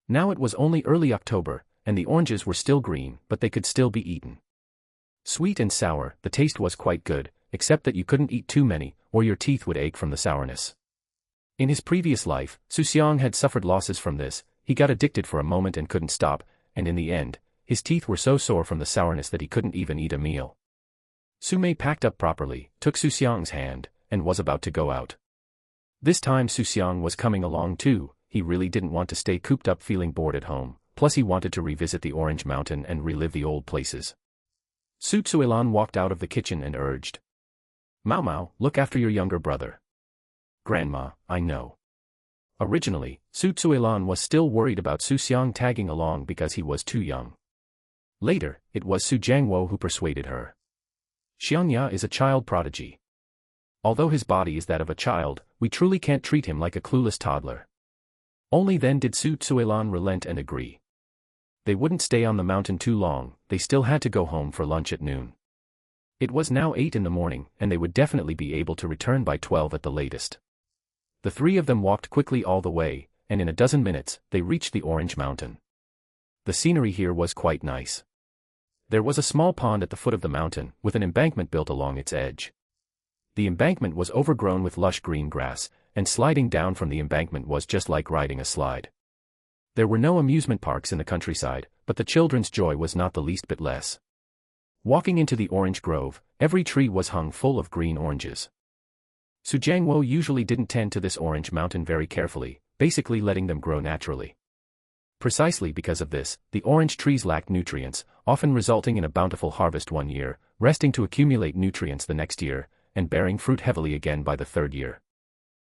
Now it was only early October, and the oranges were still green, but they could still be eaten. Sweet and sour, the taste was quite good, except that you couldn't eat too many, or your teeth would ache from the sourness. In his previous life, Xu Xiang had suffered losses from this, he got addicted for a moment and couldn't stop, and in the end, his teeth were so sore from the sourness that he couldn't even eat a meal. Su Mei packed up properly, took Xu Xiang's hand, and was about to go out. This time Xu Xiang was coming along too, he really didn't want to stay cooped up feeling bored at home, plus he wanted to revisit the Orange Mountain and relive the old places. Su Tsuelan walked out of the kitchen and urged, "Mao Mao, look after your younger brother." "Grandma, I know." Originally, Su Tsuelan was still worried about Xu Xiang tagging along because he was too young. Later, it was Su Jiangwo who persuaded her. "Xiangya is a child prodigy. Although his body is that of a child, we truly can't treat him like a clueless toddler." Only then did Su Tsuelan relent and agree. They wouldn't stay on the mountain too long, they still had to go home for lunch at noon. It was now 8 in the morning, and they would definitely be able to return by 12 at the latest. The three of them walked quickly all the way, and in a dozen minutes, they reached the Orange Mountain. The scenery here was quite nice. There was a small pond at the foot of the mountain, with an embankment built along its edge. The embankment was overgrown with lush green grass, and sliding down from the embankment was just like riding a slide. There were no amusement parks in the countryside, but the children's joy was not the least bit less. Walking into the orange grove, every tree was hung full of green oranges. Su Jiangwo usually didn't tend to this orange mountain very carefully, basically letting them grow naturally. Precisely because of this, the orange trees lacked nutrients, often resulting in a bountiful harvest one year, resting to accumulate nutrients the next year, and bearing fruit heavily again by the third year.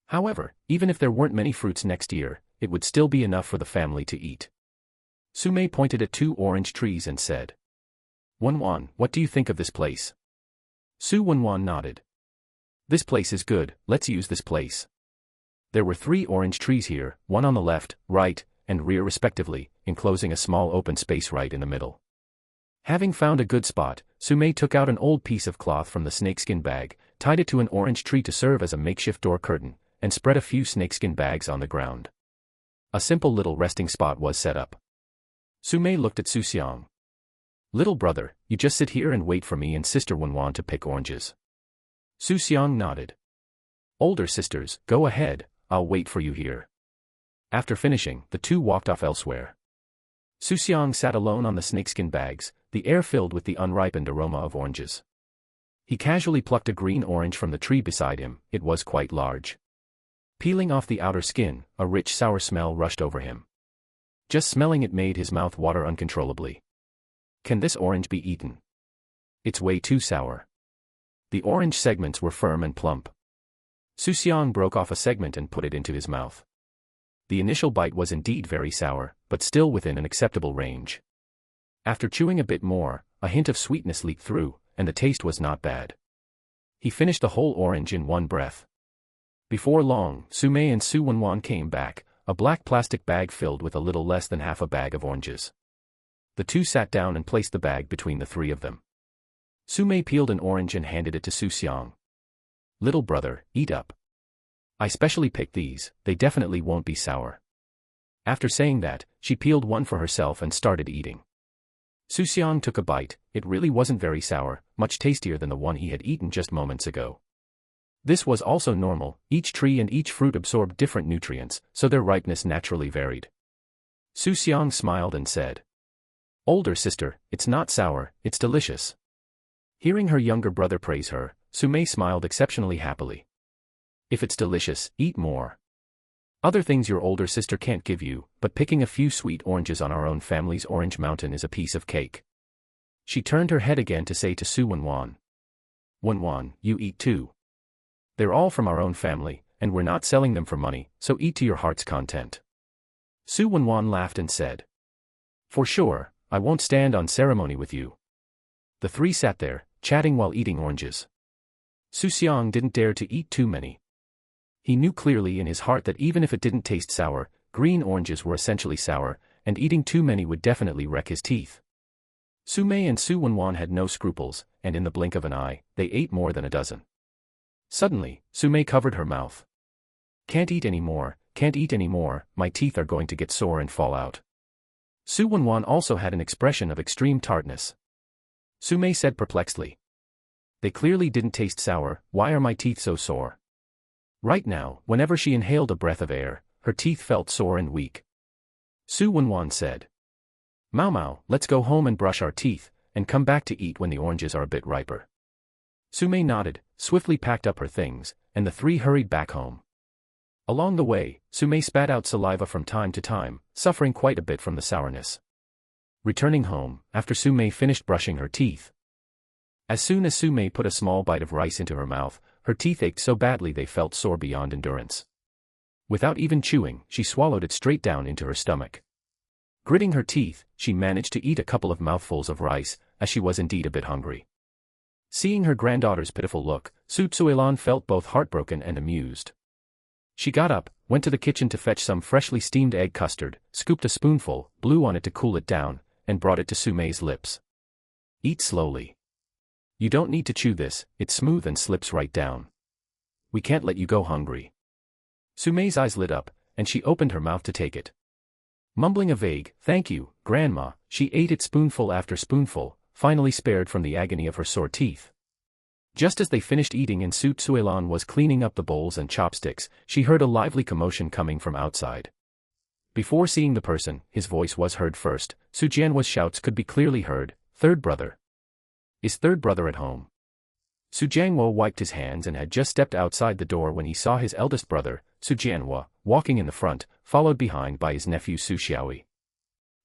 However, even if there weren't many fruits next year, it would still be enough for the family to eat. Su Mei pointed at 2 orange trees and said, "Wenwan, what do you think of this place?" Su Wenwan nodded. "This place is good, let's use this place." There were 3 orange trees here, one on the left, right, and rear respectively, enclosing a small open space right in the middle. Having found a good spot, Su Mei took out an old piece of cloth from the snakeskin bag, tied it to an orange tree to serve as a makeshift door curtain, and spread a few snakeskin bags on the ground. A simple little resting spot was set up. Su Mei looked at Xu Xiang. "Little brother, you just sit here and wait for me and Sister Wenwan to pick oranges." Xu Xiang nodded. "Older sisters, go ahead, I'll wait for you here." After finishing, the 2 walked off elsewhere. Xu Xiang sat alone on the snakeskin bags, the air filled with the unripened aroma of oranges. He casually plucked a green orange from the tree beside him, it was quite large. Peeling off the outer skin, a rich sour smell rushed over him. Just smelling it made his mouth water uncontrollably. Can this orange be eaten? It's way too sour. The orange segments were firm and plump. Xu Xiang broke off a segment and put it into his mouth. The initial bite was indeed very sour, but still within an acceptable range. After chewing a bit more, a hint of sweetness leaked through, and the taste was not bad. He finished the whole orange in one breath. Before long, Su Mei and Su Wenwan came back, a black plastic bag filled with a little less than half a bag of oranges. The two sat down and placed the bag between the three of them. Su Mei peeled an orange and handed it to Xu Xiang. Little brother, eat up. I specially picked these, they definitely won't be sour. After saying that, she peeled one for herself and started eating. Xu Xiang took a bite. It really wasn't very sour, much tastier than the one he had eaten just moments ago. This was also normal, each tree and each fruit absorbed different nutrients, so their ripeness naturally varied. Xu Xiang smiled and said, "Older sister, it's not sour, it's delicious." Hearing her younger brother praise her, Su Mei smiled exceptionally happily. "If it's delicious, eat more. Other things your older sister can't give you, but picking a few sweet oranges on our own family's orange mountain is a piece of cake." She turned her head again to say to Su Wenwan, "Wenwan, you eat too. They're all from our own family, and we're not selling them for money, so eat to your heart's content." Su Wenwan laughed and said, "For sure, I won't stand on ceremony with you." The three sat there, chatting while eating oranges. Xu Xiang didn't dare to eat too many. He knew clearly in his heart that even if it didn't taste sour, green oranges were essentially sour, and eating too many would definitely wreck his teeth. Su Mei and Su Wenwan had no scruples, and in the blink of an eye, they ate more than a dozen. Suddenly, Su Mei covered her mouth. Can't eat anymore, my teeth are going to get sore and fall out." Su Wenwan also had an expression of extreme tartness. Su Mei said perplexedly, "They clearly didn't taste sour, why are my teeth so sore?" Right now, whenever she inhaled a breath of air, her teeth felt sore and weak. Su Wenwan said, "Mao Mao, let's go home and brush our teeth, and come back to eat when the oranges are a bit riper." Su Mei nodded, swiftly packed up her things, and the three hurried back home. Along the way, Su Mei spat out saliva from time to time, suffering quite a bit from the sourness. Returning home, after Su Mei finished brushing her teeth. As soon as Su Mei put a small bite of rice into her mouth, her teeth ached so badly they felt sore beyond endurance. Without even chewing, she swallowed it straight down into her stomach. Gritting her teeth, she managed to eat a couple of mouthfuls of rice, as she was indeed a bit hungry. Seeing her granddaughter's pitiful look, Su Tsuelan felt both heartbroken and amused. She got up, went to the kitchen to fetch some freshly steamed egg custard, scooped a spoonful, blew on it to cool it down, and brought it to Su Mei's lips. "Eat slowly. You don't need to chew this, it's smooth and slips right down. We can't let you go hungry." Su Mei's eyes lit up, and she opened her mouth to take it. Mumbling a vague, "Thank you, Grandma," she ate it spoonful after spoonful, finally spared from the agony of her sore teeth. Just as they finished eating and Su Tsuelan was cleaning up the bowls and chopsticks, she heard a lively commotion coming from outside. Before seeing the person, his voice was heard first. Su Jianhua's shouts could be clearly heard, "Third brother. Is third brother at home?" Su Jianhua wiped his hands and had just stepped outside the door when he saw his eldest brother, Su Jianhua, walking in the front, followed behind by his nephew Su Xiaoyi.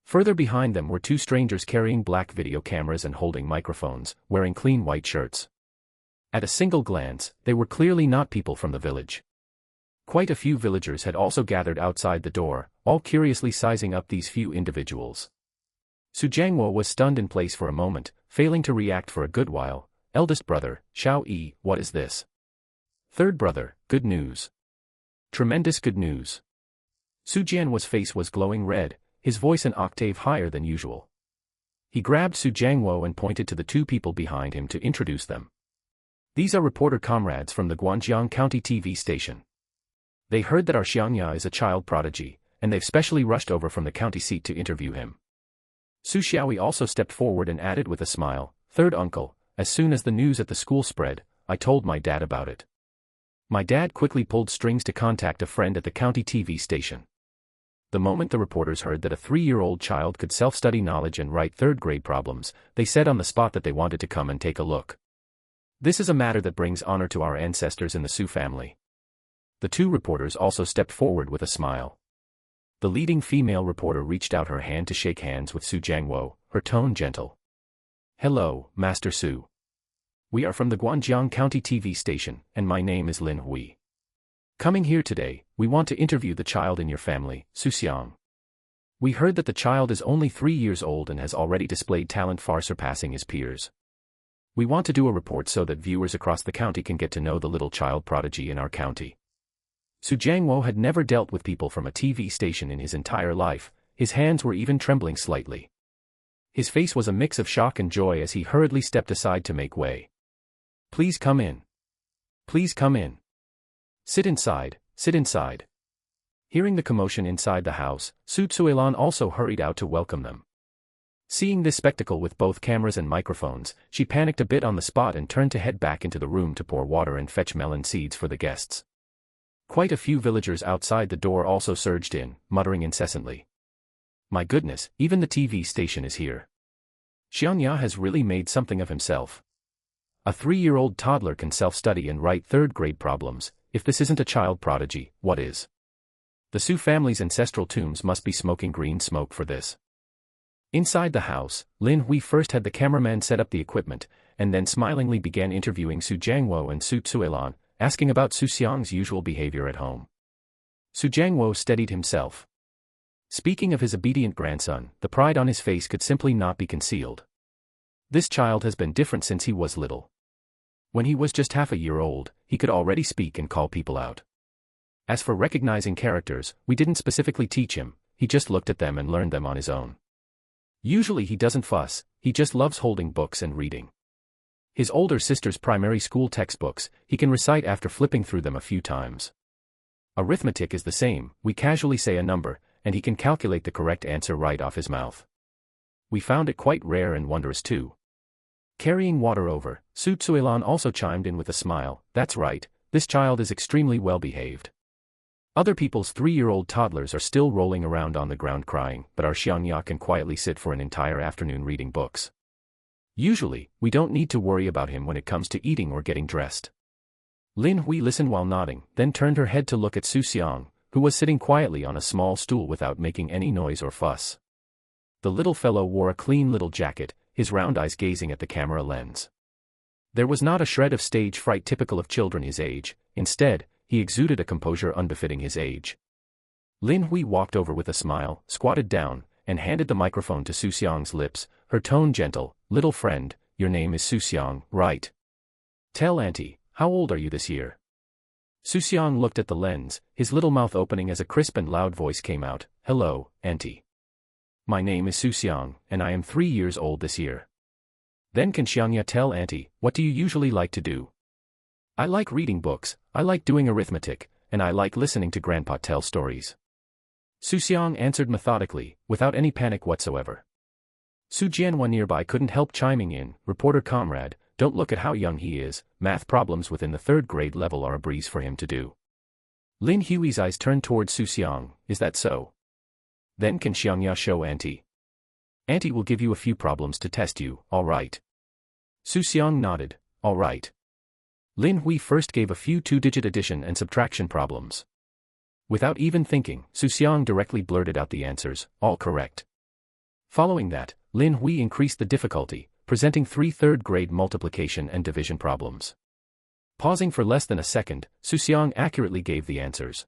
Further behind them were two strangers carrying black video cameras and holding microphones, wearing clean white shirts. At a single glance, they were clearly not people from the village. Quite a few villagers had also gathered outside the door, all curiously sizing up these few individuals. Su Jianhua was stunned in place for a moment, failing to react for a good while. "Eldest brother, Xiao Yi, what is this?" "Third brother, good news. Tremendous good news." Su Jianhua's face was glowing red, his voice an octave higher than usual. He grabbed Su Jianhua and pointed to the two people behind him to introduce them. "These are reporter comrades from the Guangjiang County TV station. They heard that our Xiangya is a child prodigy, and they've specially rushed over from the county seat to interview him." Su Xiaoyi also stepped forward and added with a smile, "Third uncle, as soon as the news at the school spread, I told my dad about it. My dad quickly pulled strings to contact a friend at the county TV station. The moment the reporters heard that a 3-year-old child could self-study knowledge and write third-grade problems, they said on the spot that they wanted to come and take a look. This is a matter that brings honor to our ancestors in the Su family." The two reporters also stepped forward with a smile. The leading female reporter reached out her hand to shake hands with Su Jianhua, her tone gentle. Hello, Master Su. We are from the Guangjiang County TV station, and my name is Lin Hui. Coming here today, we want to interview the child in your family, Xu Xiang. We heard that the child is only 3 years old and has already displayed talent far surpassing his peers. We want to do a report so that viewers across the county can get to know the little child prodigy in our county. Xu Jiangwo had never dealt with people from a TV station in his entire life, his hands were even trembling slightly. His face was a mix of shock and joy as he hurriedly stepped aside to make way. Please come in. Please come in. Sit inside, sit inside. Hearing the commotion inside the house, Su Tsuelan also hurried out to welcome them. Seeing this spectacle with both cameras and microphones, she panicked a bit on the spot and turned to head back into the room to pour water and fetch melon seeds for the guests. Quite a few villagers outside the door also surged in, muttering incessantly. My goodness, even the TV station is here. Xiangya has really made something of himself. A 3-year-old toddler can self-study and write third-grade problems. If this isn't a child prodigy, what is? The Su family's ancestral tombs must be smoking green smoke for this. Inside the house, Lin Hui first had the cameraman set up the equipment, and then smilingly began interviewing Xu Jiangwo and Su Tsuelan, asking about Xu Xiang's usual behavior at home. Xu Jiangwo steadied himself. Speaking of his obedient grandson, the pride on his face could simply not be concealed. This child has been different since he was little. When he was just half a year old, he could already speak and call people out. As for recognizing characters, we didn't specifically teach him, he just looked at them and learned them on his own. Usually he doesn't fuss, he just loves holding books and reading. His older sister's primary school textbooks, he can recite after flipping through them a few times. Arithmetic is the same, we casually say a number, and he can calculate the correct answer right off his mouth. We found it quite rare and wondrous too. Carrying water over, Su Tsuelan also chimed in with a smile, that's right, this child is extremely well behaved. Other people's 3-year-old toddlers are still rolling around on the ground crying, but our Xiangya can quietly sit for an entire afternoon reading books. Usually, we don't need to worry about him when it comes to eating or getting dressed. Lin Hui listened while nodding, then turned her head to look at Xu Xiang, who was sitting quietly on a small stool without making any noise or fuss. The little fellow wore a clean little jacket, his round eyes gazing at the camera lens. There was not a shred of stage fright typical of children his age, instead, he exuded a composure unbefitting his age. Lin Hui walked over with a smile, squatted down, and handed the microphone to Xu Xiang's lips, her tone gentle, little friend, your name is Xu Xiang, right? Tell Auntie, how old are you this year? Xu Xiang looked at the lens, his little mouth opening as a crisp and loud voice came out, hello, Auntie. My name is Xu Xiang, and I am 3 years old this year. Then can Xiangya tell Auntie, what do you usually like to do? I like reading books, I like doing arithmetic, and I like listening to Grandpa tell stories. Xu Xiang answered methodically, without any panic whatsoever. Su Jianhua nearby couldn't help chiming in, reporter comrade, don't look at how young he is, math problems within the 3rd grade level are a breeze for him to do. Lin Hui's eyes turned towards Xu Xiang, is that so? Then can Xiangya show Auntie? Auntie will give you a few problems to test you, alright. Xu Xiang nodded, alright. Lin Hui first gave a few 2-digit addition and subtraction problems. Without even thinking, Xu Xiang directly blurted out the answers, all correct. Following that, Lin Hui increased the difficulty, presenting 3 3rd-grade multiplication and division problems. Pausing for less than a second, Xu Xiang accurately gave the answers.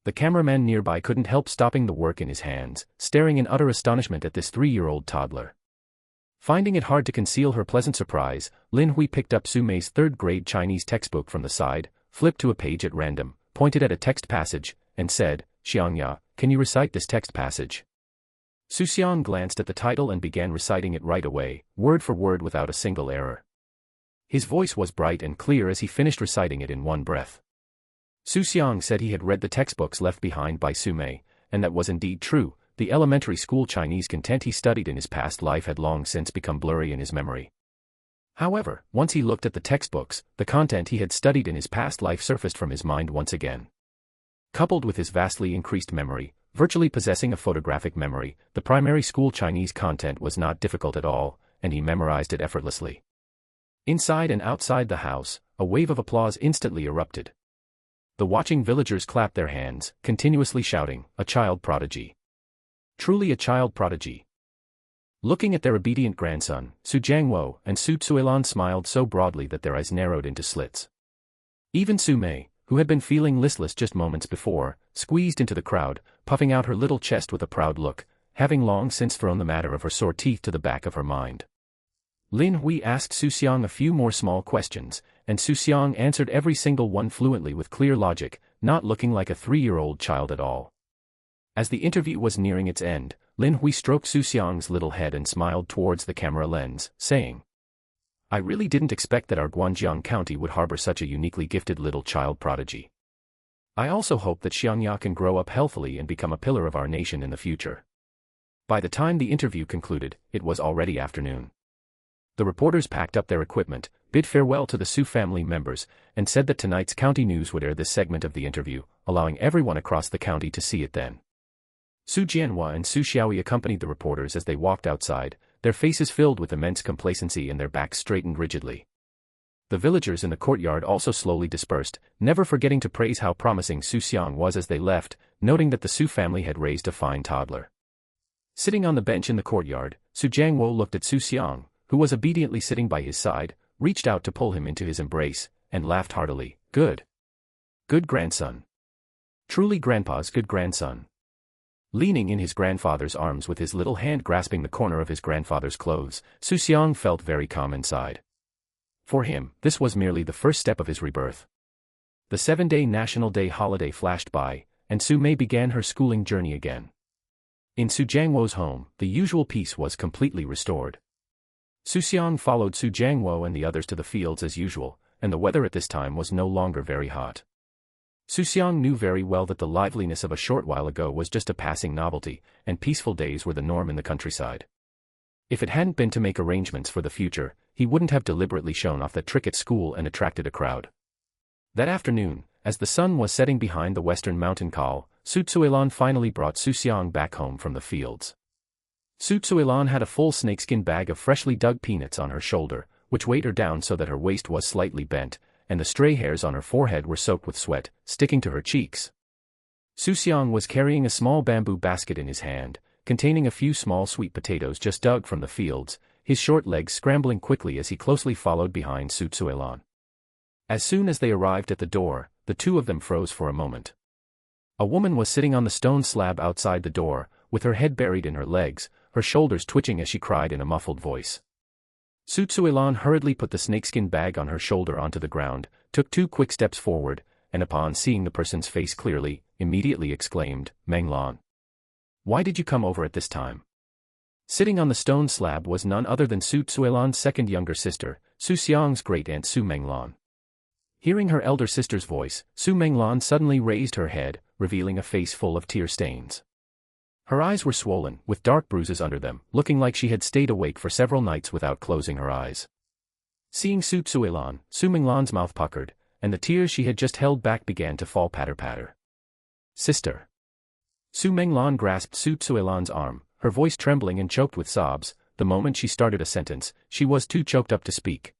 The cameraman nearby couldn't help stopping the work in his hands, staring in utter astonishment at this 3-year-old toddler. Finding it hard to conceal her pleasant surprise, Lin Hui picked up Su Mei's 3rd-grade Chinese textbook from the side, flipped to a page at random, pointed at a text passage, and said, Xiangya, can you recite this text passage? Xu Xiang glanced at the title and began reciting it right away, word for word without a single error. His voice was bright and clear as he finished reciting it in one breath. Xu Xiang said he had read the textbooks left behind by Su Mei, and that was indeed true. The elementary school Chinese content he studied in his past life had long since become blurry in his memory. However, once he looked at the textbooks, the content he had studied in his past life surfaced from his mind once again. Coupled with his vastly increased memory, virtually possessing a photographic memory, the primary school Chinese content was not difficult at all, and he memorized it effortlessly. Inside and outside the house, a wave of applause instantly erupted. The watching villagers clapped their hands, continuously shouting, a child prodigy. Truly a child prodigy. Looking at their obedient grandson, Xu Jiangwo and Su Tsuelan smiled so broadly that their eyes narrowed into slits. Even Su Mei, who had been feeling listless just moments before, squeezed into the crowd, puffing out her little chest with a proud look, having long since thrown the matter of her sore teeth to the back of her mind. Lin Hui asked Xu Xiang a few more small questions, and Xu Xiang answered every single one fluently with clear logic, not looking like a 3-year-old child at all. As the interview was nearing its end, Lin Hui stroked Xu Xiang's little head and smiled towards the camera lens, saying, "I really didn't expect that our Guanjiang County would harbor such a uniquely gifted little child prodigy. I also hope that Xiangya can grow up healthily and become a pillar of our nation in the future." By the time the interview concluded, it was already afternoon. The reporters packed up their equipment, bid farewell to the Su family members, and said that tonight's county news would air this segment of the interview, allowing everyone across the county to see it then. Su Jianhua and Su Xiaoyi accompanied the reporters as they walked outside, their faces filled with immense complacency and their backs straightened rigidly. The villagers in the courtyard also slowly dispersed, never forgetting to praise how promising Xu Xiang was as they left, noting that the Su family had raised a fine toddler. Sitting on the bench in the courtyard, Su Jiangwo looked at Xu Xiang, who was obediently sitting by his side, reached out to pull him into his embrace, and laughed heartily. "Good. Good grandson. Truly grandpa's good grandson." Leaning in his grandfather's arms with his little hand grasping the corner of his grandfather's clothes, Xu Xiang felt very calm inside. For him, this was merely the first step of his rebirth. The 7-day National Day holiday flashed by, and Su Mei began her schooling journey again. In Su Jiangwo's home, the usual peace was completely restored. Xu Xiang followed Su Jiangwo and the others to the fields as usual, and the weather at this time was no longer very hot. Xu Xiang knew very well that the liveliness of a short while ago was just a passing novelty, and peaceful days were the norm in the countryside. If it hadn't been to make arrangements for the future, he wouldn't have deliberately shown off that trick at school and attracted a crowd. That afternoon, as the sun was setting behind the western mountain col, Su Tsuelan finally brought Xu Xiang back home from the fields. Su Tsuelan had a full snakeskin bag of freshly dug peanuts on her shoulder, which weighed her down so that her waist was slightly bent, and the stray hairs on her forehead were soaked with sweat, sticking to her cheeks. Xu Xiang was carrying a small bamboo basket in his hand, containing a few small sweet potatoes just dug from the fields, his short legs scrambling quickly as he closely followed behind Su Tsuelan. As soon as they arrived at the door, the two of them froze for a moment. A woman was sitting on the stone slab outside the door, with her head buried in her legs, her shoulders twitching as she cried in a muffled voice. Su Tsuelan hurriedly put the snakeskin bag on her shoulder onto the ground, took 2 quick steps forward, and upon seeing the person's face clearly, immediately exclaimed, "Menglan. Why did you come over at this time?" Sitting on the stone slab was none other than Su Tsuelan's second younger sister, Xu Xiang's great-aunt Su Menglan. Hearing her elder sister's voice, Su Menglan suddenly raised her head, revealing a face full of tear stains. Her eyes were swollen, with dark bruises under them, looking like she had stayed awake for several nights without closing her eyes. Seeing Su Tsuelan, Su Menglan's mouth puckered, and the tears she had just held back began to fall patter-patter. "Sister." Su Menglan grasped Su Tsuelan's arm, her voice trembling and choked with sobs. The moment she started a sentence, she was too choked up to speak.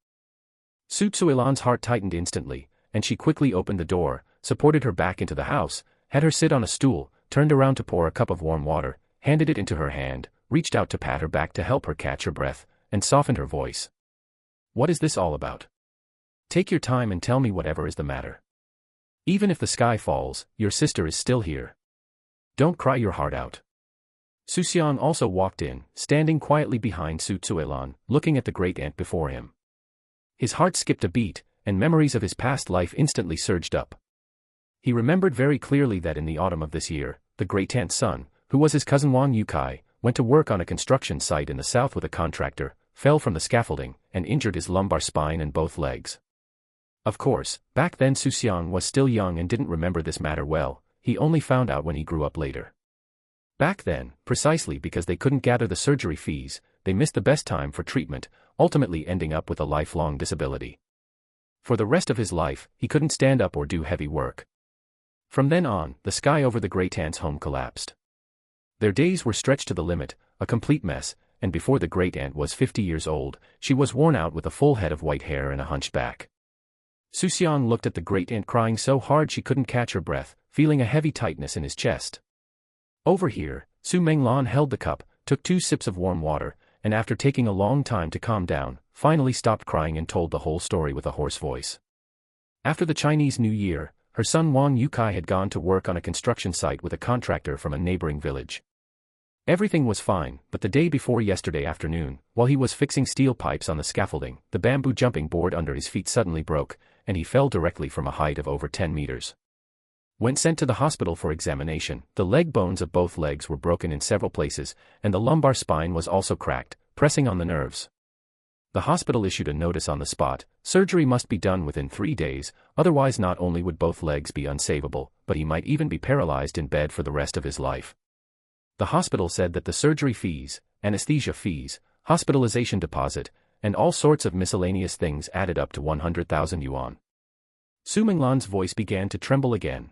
Su Tsuelan's heart tightened instantly, and she quickly opened the door, supported her back into the house, had her sit on a stool, turned around to pour a cup of warm water, handed it into her hand, reached out to pat her back to help her catch her breath, and softened her voice. "What is this all about? Take your time and tell me whatever is the matter. Even if the sky falls, your sister is still here. Don't cry your heart out." Xu Xiang also walked in, standing quietly behind Su Tsuelan, looking at the great-aunt before him. His heart skipped a beat, and memories of his past life instantly surged up. He remembered very clearly that in the autumn of this year, the great-aunt's son, who was his cousin Wang Yukai, went to work on a construction site in the south with a contractor, fell from the scaffolding, and injured his lumbar spine and both legs. Of course, back then Xu Xiang was still young and didn't remember this matter well, he only found out when he grew up later. Back then, precisely because they couldn't gather the surgery fees, they missed the best time for treatment, ultimately ending up with a lifelong disability. For the rest of his life, he couldn't stand up or do heavy work. From then on, the sky over the great-aunt's home collapsed. Their days were stretched to the limit, a complete mess, and before the great-aunt was 50 years old, she was worn out with a full head of white hair and a hunched back. Xu Xiang looked at the great-aunt crying so hard she couldn't catch her breath, feeling a heavy tightness in his chest. Over here, Su Menglan held the cup, took 2 sips of warm water, and after taking a long time to calm down, finally stopped crying and told the whole story with a hoarse voice. After the Chinese New Year, her son Wang Yukai had gone to work on a construction site with a contractor from a neighboring village. Everything was fine, but the day before yesterday afternoon, while he was fixing steel pipes on the scaffolding, the bamboo jumping board under his feet suddenly broke, and he fell directly from a height of over 10 meters. When sent to the hospital for examination, the leg bones of both legs were broken in several places, and the lumbar spine was also cracked, pressing on the nerves. The hospital issued a notice on the spot: surgery must be done within 3 days, otherwise not only would both legs be unsavable, but he might even be paralyzed in bed for the rest of his life. The hospital said that the surgery fees, anesthesia fees, hospitalization deposit, and all sorts of miscellaneous things added up to 100,000 yuan. Su Minglan's voice began to tremble again.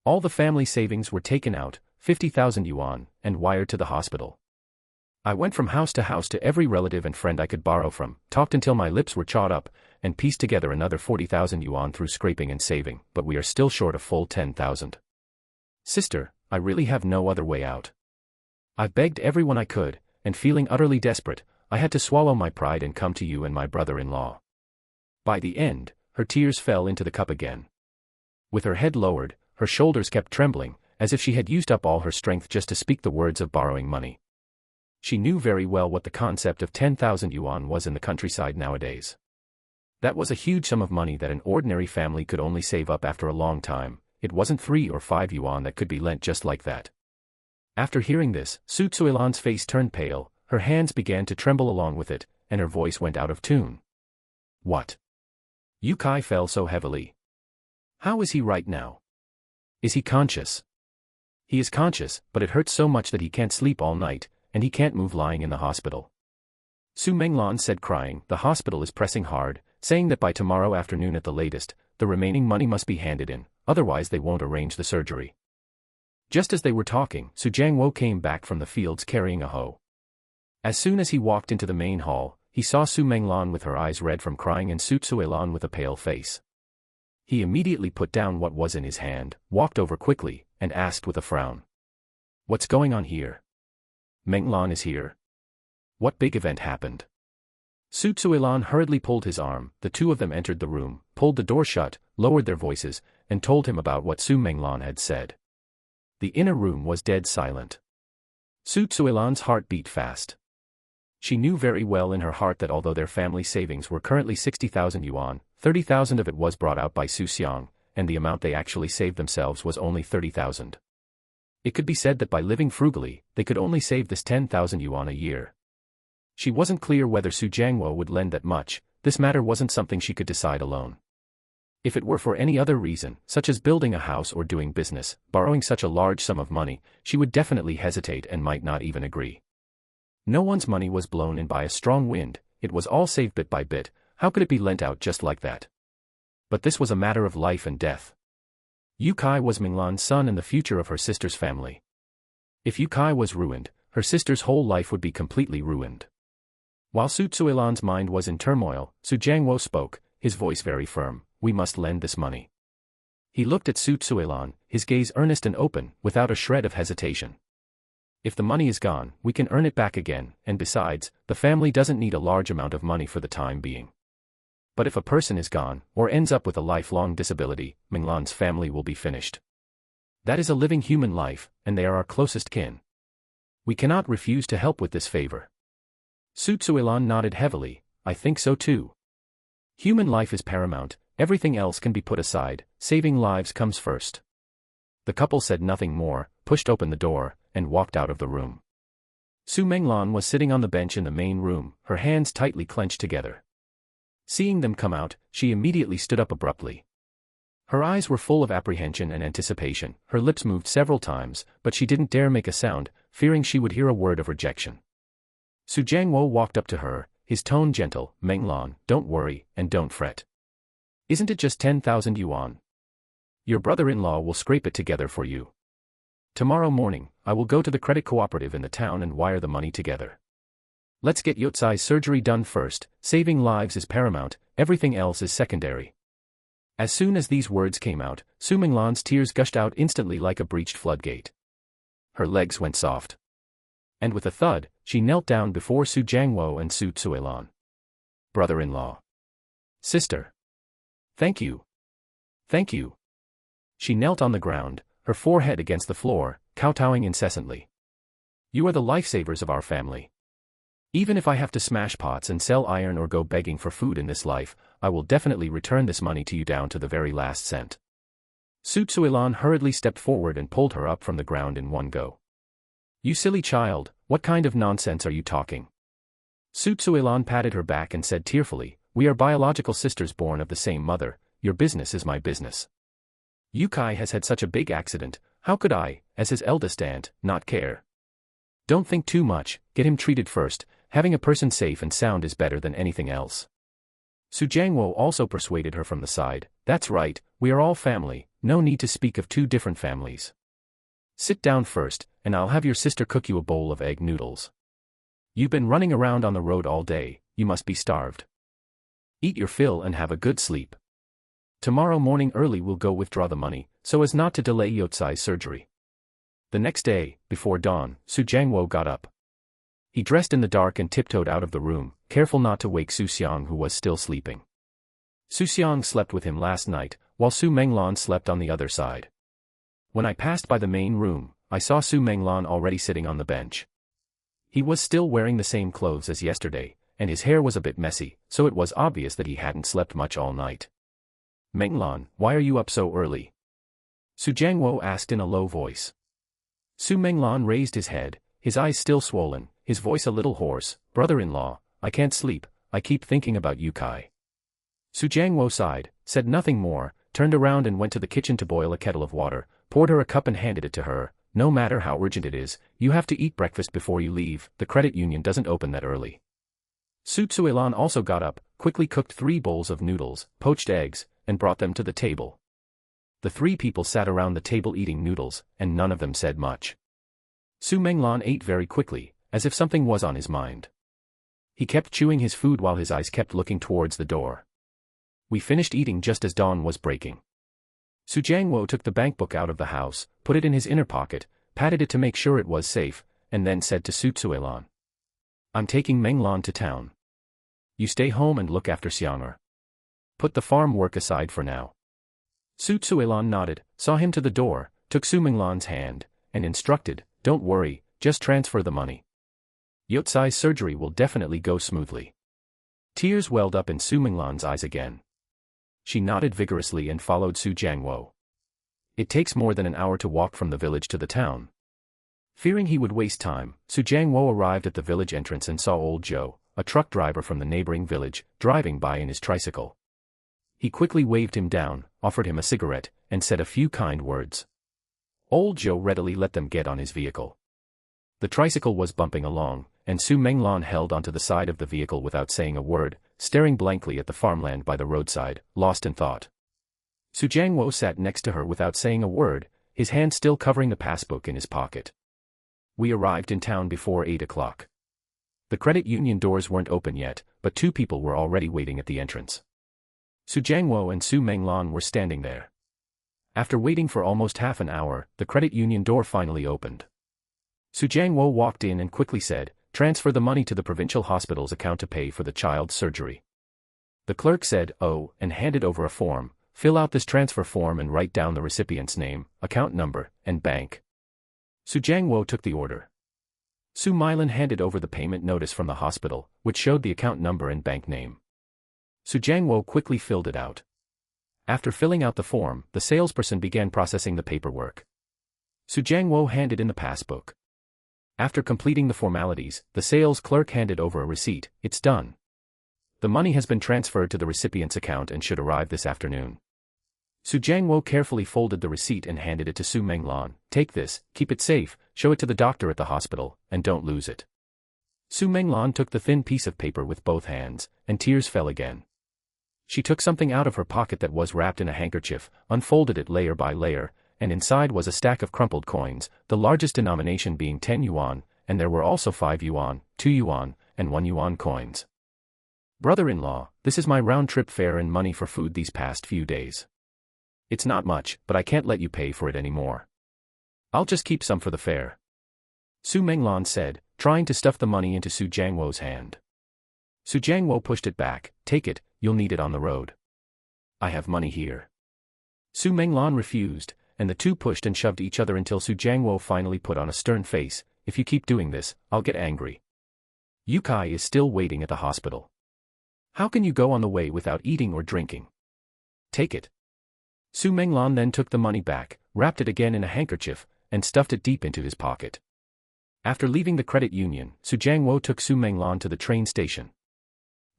All the family savings were taken out, 50,000 yuan, and wired to the hospital. I went from house to every relative and friend I could borrow from, talked until my lips were chawed up, and pieced together another 40,000 yuan through scraping and saving, but we are still short a full 10,000. Sister, I really have no other way out. I've begged everyone I could, and feeling utterly desperate, I had to swallow my pride and come to you and my brother-in-law. By the end, her tears fell into the cup again. With her head lowered, her shoulders kept trembling, as if she had used up all her strength just to speak the words of borrowing money. She knew very well what the concept of 10,000 yuan was in the countryside nowadays. That was a huge sum of money that an ordinary family could only save up after a long time. It wasn't 3 or 5 yuan that could be lent just like that. After hearing this, Xu Xiang's face turned pale, her hands began to tremble along with it, and her voice went out of tune. What? Yukai fell so heavily. How is he right now? Is he conscious? He is conscious, but it hurts so much that he can't sleep all night, and he can't move lying in the hospital. Su Minglan said crying. The hospital is pressing hard, saying that by tomorrow afternoon at the latest, the remaining money must be handed in, otherwise they won't arrange the surgery. Just as they were talking, Su Jiangwo came back from the fields carrying a hoe. As soon as he walked into the main hall, he saw Su Minglan with her eyes red from crying and Su Zuilan with a pale face. He immediately put down what was in his hand, walked over quickly, and asked with a frown. What's going on here? Minglan is here. What big event happened? Su Zuilan hurriedly pulled his arm. The two of them entered the room, pulled the door shut, lowered their voices, and told him about what Su Minglan had said. The inner room was dead silent. Su Zuilan's heart beat fast. She knew very well in her heart that although their family savings were currently 60,000 yuan, 30,000 of it was brought out by Xu Xiang, and the amount they actually saved themselves was only 30,000. It could be said that by living frugally, they could only save this 10,000 yuan a year. She wasn't clear whether Su Jiangwo would lend that much. This matter wasn't something she could decide alone. If it were for any other reason, such as building a house or doing business, borrowing such a large sum of money, she would definitely hesitate and might not even agree. No one's money was blown in by a strong wind, it was all saved bit by bit. How could it be lent out just like that? But this was a matter of life and death. Yukai was Minglan's son and the future of her sister's family. If Yukai was ruined, her sister's whole life would be completely ruined. While Su Zuilan's mind was in turmoil, Su Jiangwo spoke, his voice very firm. We must lend this money. He looked at Su Zuilan, his gaze earnest and open, without a shred of hesitation. If the money is gone, we can earn it back again, and besides, the family doesn't need a large amount of money for the time being. But if a person is gone, or ends up with a lifelong disability, Minglan's family will be finished. That is a living human life, and they are our closest kin. We cannot refuse to help with this favor. Su Zuilan nodded heavily. I think so too. Human life is paramount, everything else can be put aside, saving lives comes first. The couple said nothing more, pushed open the door, and walked out of the room. Su Minglan was sitting on the bench in the main room, her hands tightly clenched together. Seeing them come out, she immediately stood up abruptly. Her eyes were full of apprehension and anticipation, her lips moved several times, but she didn't dare make a sound, fearing she would hear a word of rejection. Su Jiangwo walked up to her, his tone gentle. Minglan, don't worry, and don't fret. Isn't it just 10,000 yuan? Your brother-in-law will scrape it together for you. Tomorrow morning, I will go to the credit cooperative in the town and wire the money together. Let's get Yotsai's surgery done first. Saving lives is paramount, everything else is secondary. As soon as these words came out, Su Minglan's tears gushed out instantly like a breached floodgate. Her legs went soft. And with a thud, she knelt down before Xu Jiangwo and Xu Zuilan. Brother-in-law. Sister. Thank you. Thank you. She knelt on the ground, her forehead against the floor, kowtowing incessantly. You are the lifesavers of our family. Even if I have to smash pots and sell iron or go begging for food in this life, I will definitely return this money to you down to the very last cent. Xu Zuilan hurriedly stepped forward and pulled her up from the ground in one go. You silly child, what kind of nonsense are you talking? Xu Zuilan patted her back and said tearfully, we are biological sisters born of the same mother, your business is my business. Yukai has had such a big accident, how could I, as his eldest aunt, not care? Don't think too much, get him treated first, having a person safe and sound is better than anything else. Xu Jiangwo also persuaded her from the side, that's right, we are all family, no need to speak of two different families. Sit down first, and I'll have your sister cook you a bowl of egg noodles. You've been running around on the road all day, you must be starved. Eat your fill and have a good sleep. Tomorrow morning early we'll go withdraw the money, so as not to delay Yotsai's surgery. The next day, before dawn, Xu Jiangwo got up. He dressed in the dark and tiptoed out of the room, careful not to wake Xu Xiang who was still sleeping. Xu Xiang slept with him last night, while Su Menglan slept on the other side. When I passed by the main room, I saw Su Menglan already sitting on the bench. He was still wearing the same clothes as yesterday, and his hair was a bit messy, so it was obvious that he hadn't slept much all night. Menglan, why are you up so early? Xu Jiangwo asked in a low voice. Su Menglan raised his head, his eyes still swollen, his voice a little hoarse, brother-in-law, I can't sleep, I keep thinking about Yukai. Xu Jiangwo sighed, said nothing more, turned around and went to the kitchen to boil a kettle of water, poured her a cup and handed it to her. No matter how urgent it is, you have to eat breakfast before you leave, the credit union doesn't open that early. Xu Zuilan also got up, quickly cooked 3 bowls of noodles, poached eggs, and brought them to the table. The 3 people sat around the table eating noodles, and none of them said much. Su Menglan ate very quickly, as if something was on his mind. He kept chewing his food while his eyes kept looking towards the door. We finished eating just as dawn was breaking. Xu Jiangwo took the bankbook out of the house, put it in his inner pocket, patted it to make sure it was safe, and then said to Xu Zuilan. I'm taking Menglan to town. You stay home and look after Xiang'er. Put the farm work aside for now. Xu Zuilan nodded, saw him to the door, took Su Menglan's hand, and instructed, don't worry, just transfer the money. Yotsai's surgery will definitely go smoothly. Tears welled up in Su Menglan's eyes again. She nodded vigorously and followed Xu Jiangwo. It takes more than an hour to walk from the village to the town. Fearing he would waste time, Xu Jiangwo arrived at the village entrance and saw old Joe, a truck driver from the neighboring village, driving by in his tricycle. He quickly waved him down, offered him a cigarette, and said a few kind words. Old Joe readily let them get on his vehicle. The tricycle was bumping along, and Su Menglan held onto the side of the vehicle without saying a word, staring blankly at the farmland by the roadside, lost in thought. Xu Jiangwo sat next to her without saying a word, his hand still covering the passbook in his pocket. We arrived in town before 8 o'clock. The credit union doors weren't open yet, but 2 people were already waiting at the entrance. Xu Jiangwo and Su Menglan were standing there. After waiting for almost half an hour, the credit union door finally opened. Xu Jiangwo walked in and quickly said, transfer the money to the provincial hospital's account to pay for the child's surgery. The clerk said, oh, and handed over a form, fill out this transfer form and write down the recipient's name, account number, and bank. Xu Jiangwo took the order. Su Meilan handed over the payment notice from the hospital, which showed the account number and bank name. Xu Jiangwo quickly filled it out. After filling out the form, the salesperson began processing the paperwork. Xu Jiangwo handed in the passbook. After completing the formalities, the sales clerk handed over a receipt. It's done. The money has been transferred to the recipient's account and should arrive this afternoon. Xu Jiangwo carefully folded the receipt and handed it to Su Menglan. Take this, keep it safe, show it to the doctor at the hospital, and don't lose it. Su Menglan took the thin piece of paper with both hands, and tears fell again. She took something out of her pocket that was wrapped in a handkerchief, unfolded it layer by layer, and inside was a stack of crumpled coins, the largest denomination being 10 yuan, and there were also 5 yuan, 2 yuan, and 1 yuan coins. Brother-in-law, this is my round-trip fare and money for food these past few days. It's not much, but I can't let you pay for it anymore. I'll just keep some for the fare. Su Menglan said, trying to stuff the money into Su Jiangwo's hand. Su Jiangwo pushed it back. Take it, you'll need it on the road. I have money here. Su Menglan refused, and the two pushed and shoved each other until Su Jiangwo finally put on a stern face. If you keep doing this, I'll get angry. Yukai is still waiting at the hospital. How can you go on the way without eating or drinking? Take it. Su Menglan then took the money back, wrapped it again in a handkerchief, and stuffed it deep into his pocket. After leaving the credit union, Su Jiangwo took Su Menglan to the train station.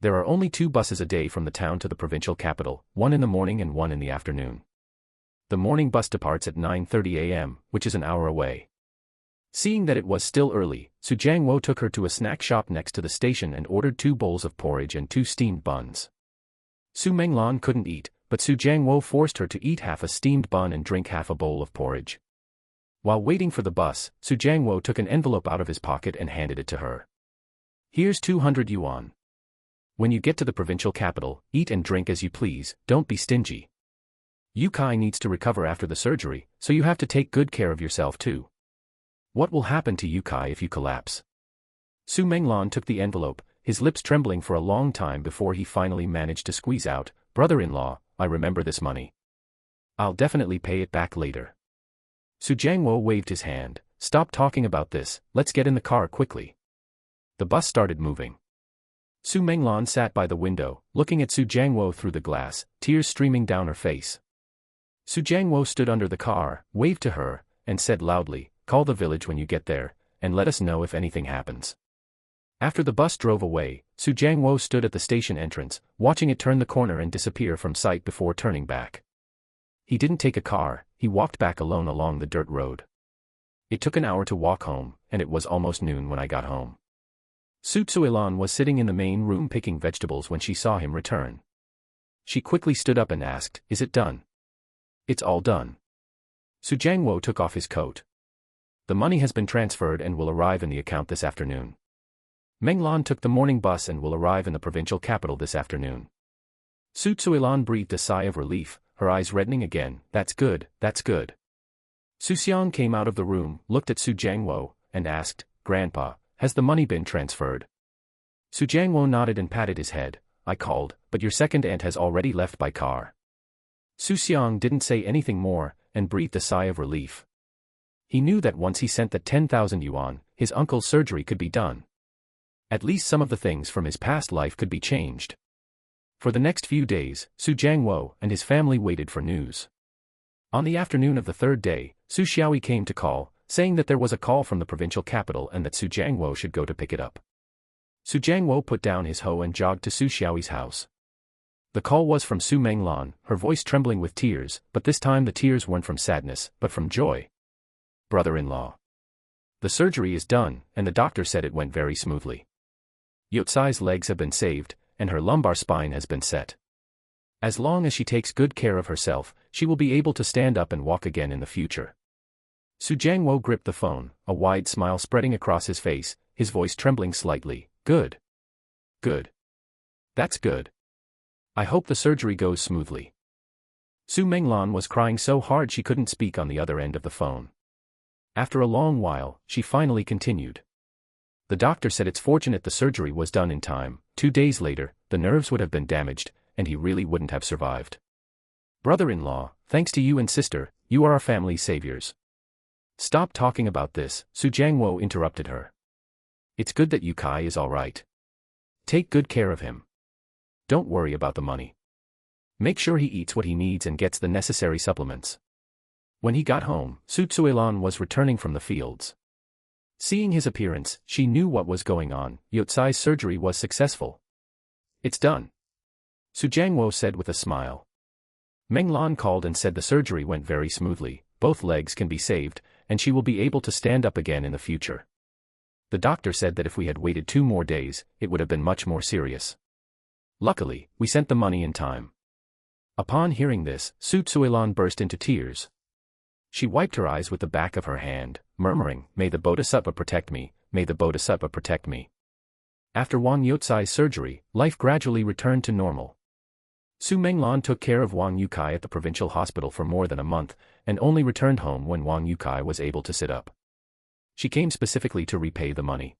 There are only 2 buses a day from the town to the provincial capital, one in the morning and one in the afternoon. The morning bus departs at 9:30 a.m., which is an hour away. Seeing that it was still early, Su Jiangwo took her to a snack shop next to the station and ordered 2 bowls of porridge and 2 steamed buns. Su Menglan couldn't eat, but Su Jiangwo forced her to eat half a steamed bun and drink half a bowl of porridge. While waiting for the bus, Su Jiangwo took an envelope out of his pocket and handed it to her. Here's 200 yuan. When you get to the provincial capital, eat and drink as you please, don't be stingy. Yukai needs to recover after the surgery, so you have to take good care of yourself too. What will happen to Yukai if you collapse? Su Menglan took the envelope, his lips trembling for a long time before he finally managed to squeeze out, "Brother-in-law, I remember this money. I'll definitely pay it back later." Su Jiangwo waved his hand, "Stop talking about this, let's get in the car quickly." The bus started moving. Su Menglan sat by the window, looking at Su Jiangwo through the glass, tears streaming down her face. Su Jiangwo stood under the car, waved to her, and said loudly, "Call the village when you get there, and let us know if anything happens." After the bus drove away, Su Jiangwo stood at the station entrance, watching it turn the corner and disappear from sight before turning back. He didn't take a car, he walked back alone along the dirt road. It took an hour to walk home, and it was almost noon when I got home. Su Tsuilan was sitting in the main room picking vegetables when she saw him return. She quickly stood up and asked, "Is it done?" "It's all done." Su Jiangwo took off his coat. "The money has been transferred and will arrive in the account this afternoon. Menglan took the morning bus and will arrive in the provincial capital this afternoon." Su Tsuilan breathed a sigh of relief, her eyes reddening again. "That's good, that's good." Xu Xiang came out of the room, looked at Su Jiangwo, and asked, "Grandpa, has the money been transferred?" Su Jiangwo nodded and patted his head. "I called, but your second aunt has already left by car." Xu Xiang didn't say anything more, and breathed a sigh of relief. He knew that once he sent the 10,000 yuan, his uncle's surgery could be done. At least some of the things from his past life could be changed. For the next few days, Su Jiangwo and his family waited for news. On the afternoon of the 3rd day, Su Xiaoyi came to call, saying that there was a call from the provincial capital and that Su Jiangwo should go to pick it up. Su Jiangwo put down his hoe and jogged to Su Xiaoyi's house. The call was from Su Menglan, her voice trembling with tears, but this time the tears weren't from sadness, but from joy. "Brother-in-law. The surgery is done, and the doctor said it went very smoothly. Yotsai's legs have been saved, and her lumbar spine has been set. As long as she takes good care of herself, she will be able to stand up and walk again in the future." Su Jiangwo gripped the phone, a wide smile spreading across his face, his voice trembling slightly. "Good. Good. That's good. I hope the surgery goes smoothly." Su Menglan was crying so hard she couldn't speak on the other end of the phone. After a long while, she finally continued. "The doctor said it's fortunate the surgery was done in time. 2 days later, the nerves would have been damaged, and he really wouldn't have survived. Brother-in-law, thanks to you and sister, you are our family's saviors." "Stop talking about this," Su Jiangwo interrupted her. "It's good that Yukai is all right. Take good care of him. Don't worry about the money. Make sure he eats what he needs and gets the necessary supplements." When he got home, Su Tsuilan was returning from the fields. Seeing his appearance, she knew what was going on. Yotsai's surgery was successful. "It's done," Su Jiangwo said with a smile. Menglan called and said the surgery went very smoothly, both legs can be saved, and she will be able to stand up again in the future. The doctor said that if we had waited 2 more days, it would have been much more serious. Luckily, we sent the money in time. Upon hearing this, Su Tsuilan burst into tears. She wiped her eyes with the back of her hand, murmuring, "May the Bodhisattva protect me, may the Bodhisattva protect me." After Wang Yotsai's surgery, life gradually returned to normal. Su Menglan took care of Wang Yukai at the provincial hospital for more than a month, and only returned home when Wang Yukai was able to sit up. She came specifically to repay the money.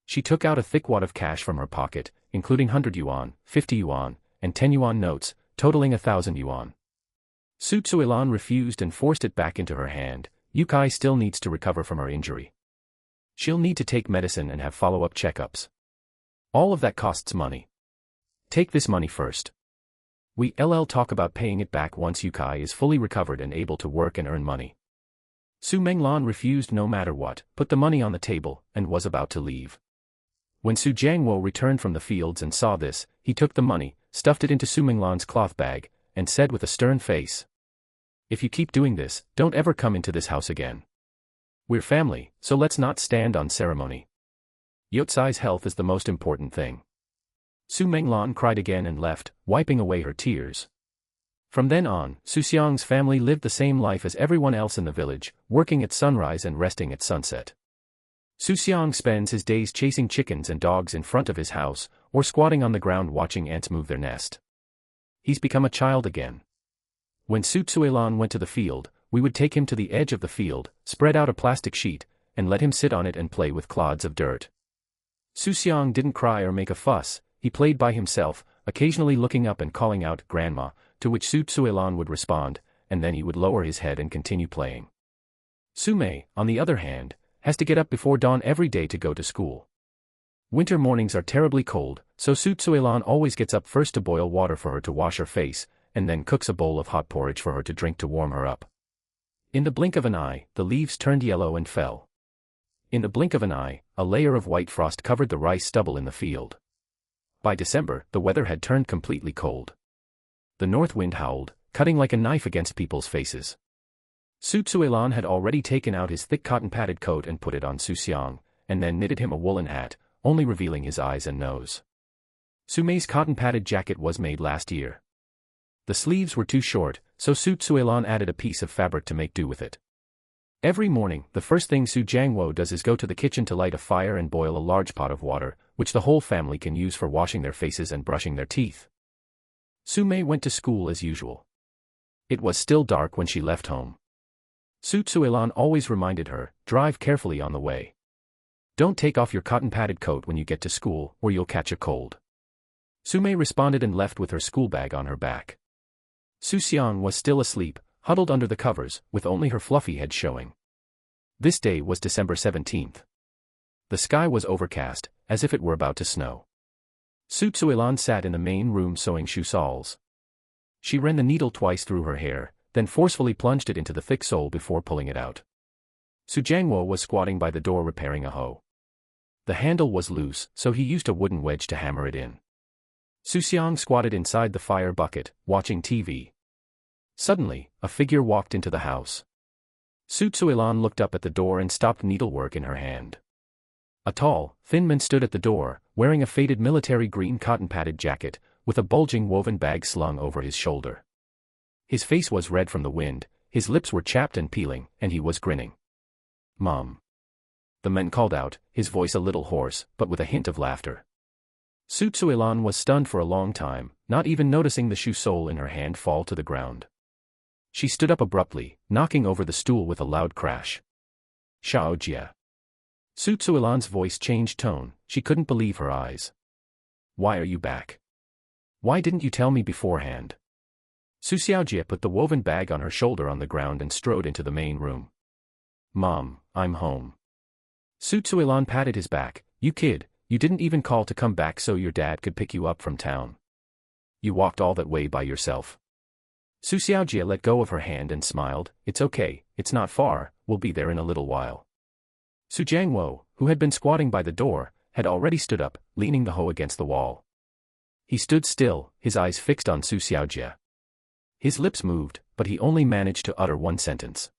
She took out a thick wad of cash from her pocket, including 100 yuan, 50 yuan, and 10 yuan notes, totaling 1,000 yuan. Xu Xiang refused and forced it back into her hand. Yukai still needs to recover from her injury. She'll need to take medicine and have follow-up checkups. All of that costs money. Take this money first. We'll talk about paying it back once Yukai is fully recovered and able to work and earn money. Su Menglan refused no matter what, put the money on the table, and was about to leave. When Su Jiangwo returned from the fields and saw this, he took the money, stuffed it into Su Menglan's cloth bag, and said with a stern face, "If you keep doing this, don't ever come into this house again. We're family, so let's not stand on ceremony. Yotsai's health is the most important thing." Su Menglan cried again and left, wiping away her tears. From then on, Xu Xiang's family lived the same life as everyone else in the village, working at sunrise and resting at sunset. Xu Xiang spends his days chasing chickens and dogs in front of his house, or squatting on the ground watching ants move their nest. He's become a child again. When Xu Xiang went to the field, we would take him to the edge of the field, spread out a plastic sheet, and let him sit on it and play with clods of dirt. Xu Xiang didn't cry or make a fuss. He played by himself, occasionally looking up and calling out, "Grandma," to which Xu Xiang would respond, and then he would lower his head and continue playing. Su Mei, on the other hand, has to get up before dawn every day to go to school. Winter mornings are terribly cold, so Xu Xiang always gets up first to boil water for her to wash her face, and then cooks a bowl of hot porridge for her to drink to warm her up. In the blink of an eye, the leaves turned yellow and fell. In the blink of an eye, a layer of white frost covered the rice stubble in the field. By December, the weather had turned completely cold. The north wind howled, cutting like a knife against people's faces. Xu Xiang had already taken out his thick cotton-padded coat and put it on Xu Xiang, and then knitted him a woolen hat, only revealing his eyes and nose. Su Mei's cotton-padded jacket was made last year. The sleeves were too short, so Xu Xiang added a piece of fabric to make do with it. Every morning, the first thing Su Jiangwo does is go to the kitchen to light a fire and boil a large pot of water, which the whole family can use for washing their faces and brushing their teeth. Su Mei went to school as usual. It was still dark when she left home. Xu Xiang always reminded her, "Drive carefully on the way. Don't take off your cotton-padded coat when you get to school, or you'll catch a cold." Su Mei responded and left with her school bag on her back. Xu Xiang was still asleep, huddled under the covers, with only her fluffy head showing. This day was December 17th. The sky was overcast, as if it were about to snow. Xu Xiang sat in the main room sewing shoe soles. She ran the needle twice through her hair, then forcefully plunged it into the thick sole before pulling it out. Su Jiangwo was squatting by the door repairing a hoe. The handle was loose, so he used a wooden wedge to hammer it in. Xu Xiang squatted inside the fire bucket, watching TV. Suddenly, a figure walked into the house. Xu Xiang looked up at the door and stopped needlework in her hand. A tall, thin man stood at the door, wearing a faded military green cotton-padded jacket, with a bulging woven bag slung over his shoulder. His face was red from the wind, his lips were chapped and peeling, and he was grinning. "Mom." The man called out, his voice a little hoarse, but with a hint of laughter. Xu Xiang was stunned for a long time, not even noticing the shoe sole in her hand fall to the ground. She stood up abruptly, knocking over the stool with a loud crash. "Xiao Jie." Xu Xiang's voice changed tone, she couldn't believe her eyes. "Why are you back? Why didn't you tell me beforehand?" Xu Xiaojie put the woven bag on her shoulder on the ground and strode into the main room. "Mom, I'm home." Xu Xiang patted his back. "You kid, you didn't even call to come back so your dad could pick you up from town. You walked all that way by yourself." Xu Xiaojie let go of her hand and smiled. "It's okay, it's not far, we'll be there in a little while." Su Jiangwo, who had been squatting by the door, had already stood up, leaning the hoe against the wall. He stood still, his eyes fixed on Xu Xiaojie. His lips moved, but he only managed to utter one sentence.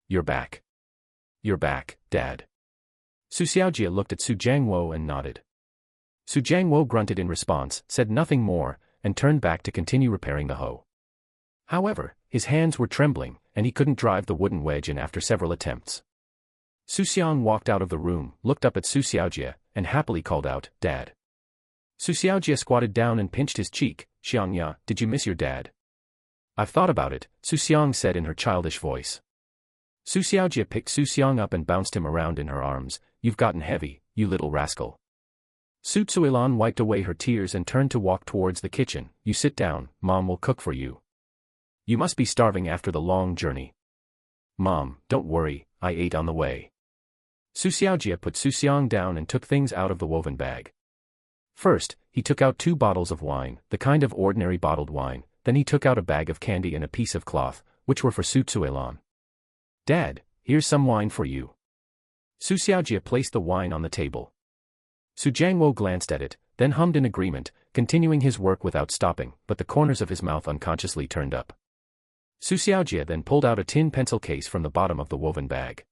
"You're back. You're back, Dad." Xu Xiaojie looked at Su Jiangwo and nodded. Su Jiangwo grunted in response, said nothing more, and turned back to continue repairing the hoe. However, his hands were trembling, and he couldn't drive the wooden wedge in after several attempts. Xu Xiang walked out of the room, looked up at Xu Xiaojie, and happily called out, "Dad." Xu Xiaojie squatted down and pinched his cheek. "Xiangya, did you miss your dad?" "I've thought about it," Xu Xiang said in her childish voice. Xu Xiaojie picked Xu Xiang up and bounced him around in her arms. You've gotten heavy, you little rascal. Su Tsuilan wiped away her tears and turned to walk towards the kitchen. You sit down, Mom will cook for you. You must be starving after the long journey. Mom, don't worry, I ate on the way. Xu Xiaojie put Xu Xiang down and took things out of the woven bag. First, he took out 2 bottles of wine, the kind of ordinary bottled wine, then he took out a bag of candy and a piece of cloth, which were for Su Tsuilan. Dad, here's some wine for you. Xu Xiaojie placed the wine on the table. Su Jiangwo glanced at it, then hummed in agreement, continuing his work without stopping, but the corners of his mouth unconsciously turned up. Xu Xiaojie then pulled out a tin pencil case from the bottom of the woven bag.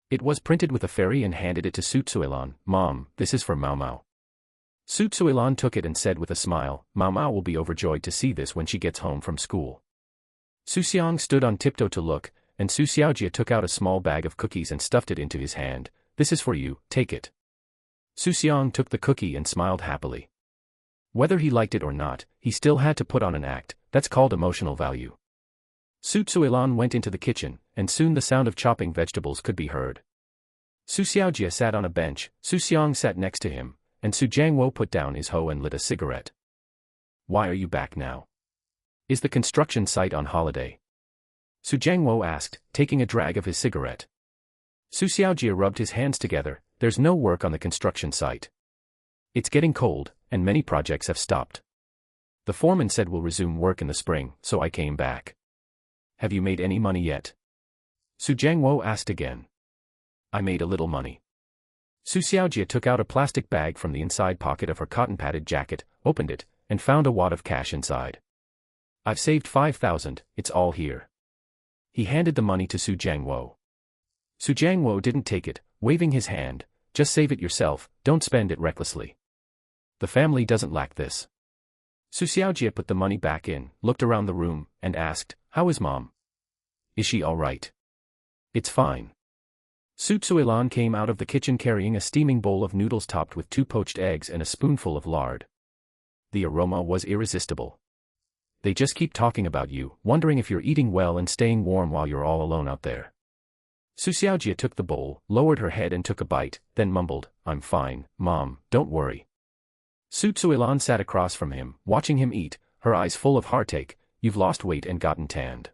It was printed with a fairy and handed it to Su Tsuilan. Mom, this is for Mao Mao. Su Tsuilan took it and said with a smile, Mao Mao will be overjoyed to see this when she gets home from school. Xu Xiang stood on tiptoe to look, and Xu Xiaojie took out a small bag of cookies and stuffed it into his hand. This is for you, take it. Xu Xiang took the cookie and smiled happily. Whether he liked it or not, he still had to put on an act, that's called emotional value. Su Tsuilan went into the kitchen, and soon the sound of chopping vegetables could be heard. Xu Xiaojie sat on a bench, Xu Xiang sat next to him, and Su Jiangwo put down his hoe and lit a cigarette. Why are you back now? Is the construction site on holiday? Su Jiangwo asked, taking a drag of his cigarette. Xu Xiaojie rubbed his hands together. There's no work on the construction site. It's getting cold, and many projects have stopped. The foreman said we'll resume work in the spring, so I came back. Have you made any money yet? Su Jiangwo asked again. I made a little money. Xu Xiaojie took out a plastic bag from the inside pocket of her cotton-padded jacket, opened it, and found a wad of cash inside. I've saved 5,000, it's all here. He handed the money to Su Jiangwo. Su Jiangwo didn't take it, waving his hand, just save it yourself, don't spend it recklessly. The family doesn't lack this. Xu Xiaojie put the money back in, looked around the room, and asked, how is Mom? Is she all right? It's fine. Su Tsuilan came out of the kitchen carrying a steaming bowl of noodles topped with 2 poached eggs and a spoonful of lard. The aroma was irresistible. They just keep talking about you, wondering if you're eating well and staying warm while you're all alone out there. Xu Xiaojie took the bowl, lowered her head and took a bite, then mumbled, I'm fine, Mom, don't worry. Su Tsuilan sat across from him, watching him eat, her eyes full of heartache. You've lost weight and gotten tanned.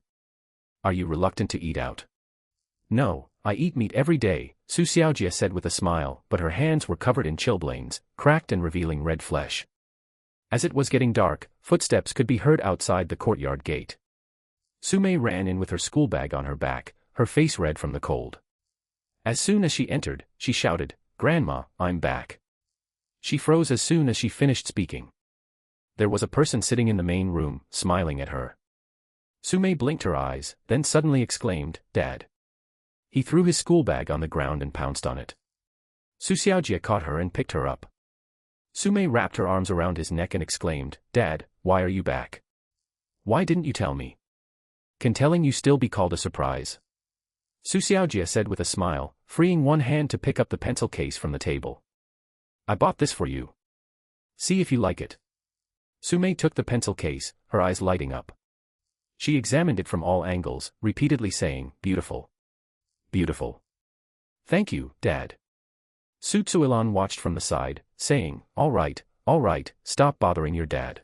Are you reluctant to eat out? No, I eat meat every day, Xu Xiaojie said with a smile, but her hands were covered in chilblains, cracked and revealing red flesh. As it was getting dark, footsteps could be heard outside the courtyard gate. Su Mei ran in with her school bag on her back, her face red from the cold. As soon as she entered, she shouted, Grandma, I'm back. She froze as soon as she finished speaking. There was a person sitting in the main room, smiling at her. Su Mei blinked her eyes, then suddenly exclaimed, Dad. He threw his school bag on the ground and pounced on it. Xu Xiaojie caught her and picked her up. Su Mei wrapped her arms around his neck and exclaimed, Dad, why are you back? Why didn't you tell me? Can telling you still be called a surprise? Xu Xiaojie said with a smile, freeing one hand to pick up the pencil case from the table. I bought this for you. See if you like it. Su Mei took the pencil case, her eyes lighting up. She examined it from all angles, repeatedly saying, beautiful. Beautiful. Thank you, Dad. Su Tsuilan watched from the side, saying, all right, stop bothering your dad.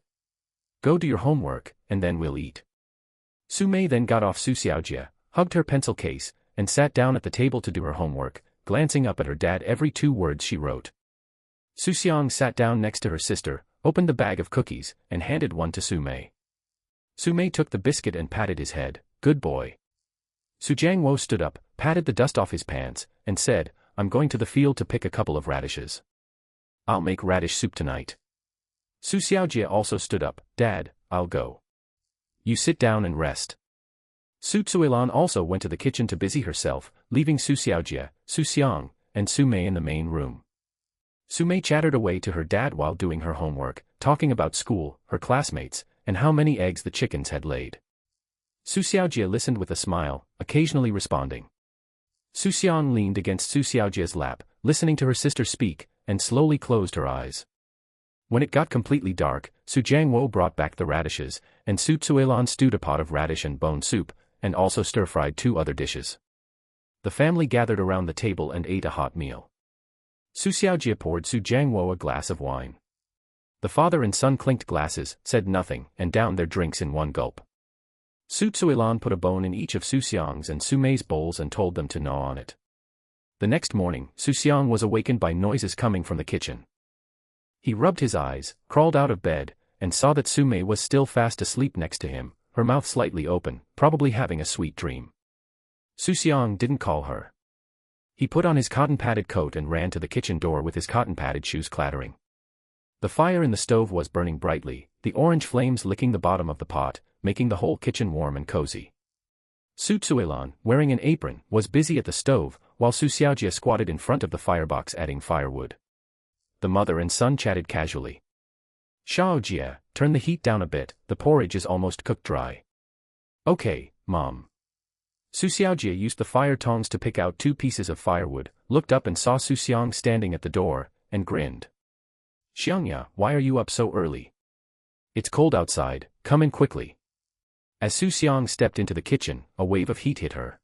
Go do your homework, and then we'll eat. Su Mei then got off Xu Xiaojie, hugged her pencil case, and sat down at the table to do her homework, glancing up at her dad every 2 words she wrote. Xu Xiang sat down next to her sister, opened the bag of cookies, and handed one to Su Mei. Su Mei took the biscuit and patted his head, good boy. Su Jiangwo stood up, patted the dust off his pants, and said, I'm going to the field to pick a couple of radishes. I'll make radish soup tonight. Xu Xiaojie also stood up, Dad, I'll go. You sit down and rest. Su Tsuilan also went to the kitchen to busy herself, leaving Xu Xiaojie, Xu Xiang, and Su Mei in the main room. Su Mei chattered away to her dad while doing her homework, talking about school, her classmates, and how many eggs the chickens had laid. Xu Xiaojie listened with a smile, occasionally responding. Xu Xiang leaned against Xu Xiaojie's lap, listening to her sister speak, and slowly closed her eyes. When it got completely dark, Su Jiangwo brought back the radishes, and Su Tsuilan stewed a pot of radish and bone soup, and also stir-fried 2 other dishes. The family gathered around the table and ate a hot meal. Xu Xiaojie poured Xu Jiangwo a glass of wine. The father and son clinked glasses, said nothing, and downed their drinks in one gulp. Xu Zuilan put a bone in each of Xu Xiang's and Su Mei's bowls and told them to gnaw on it. The next morning, Xu Xiang was awakened by noises coming from the kitchen. He rubbed his eyes, crawled out of bed, and saw that Su Mei was still fast asleep next to him, her mouth slightly open, probably having a sweet dream. Xu Xiang didn't call her. He put on his cotton-padded coat and ran to the kitchen door with his cotton-padded shoes clattering. The fire in the stove was burning brightly, the orange flames licking the bottom of the pot, making the whole kitchen warm and cozy. Xu Zuilan, wearing an apron, was busy at the stove, while Xu Xiaojie squatted in front of the firebox adding firewood. The mother and son chatted casually. Xiaojie, turn the heat down a bit, the porridge is almost cooked dry. Okay, Mom. Xu Xiaojie used the fire tongs to pick out 2 pieces of firewood, looked up and saw Xu Xiang standing at the door, and grinned. Xiangya, why are you up so early? It's cold outside, come in quickly. As Xu Xiang stepped into the kitchen, a wave of heat hit her.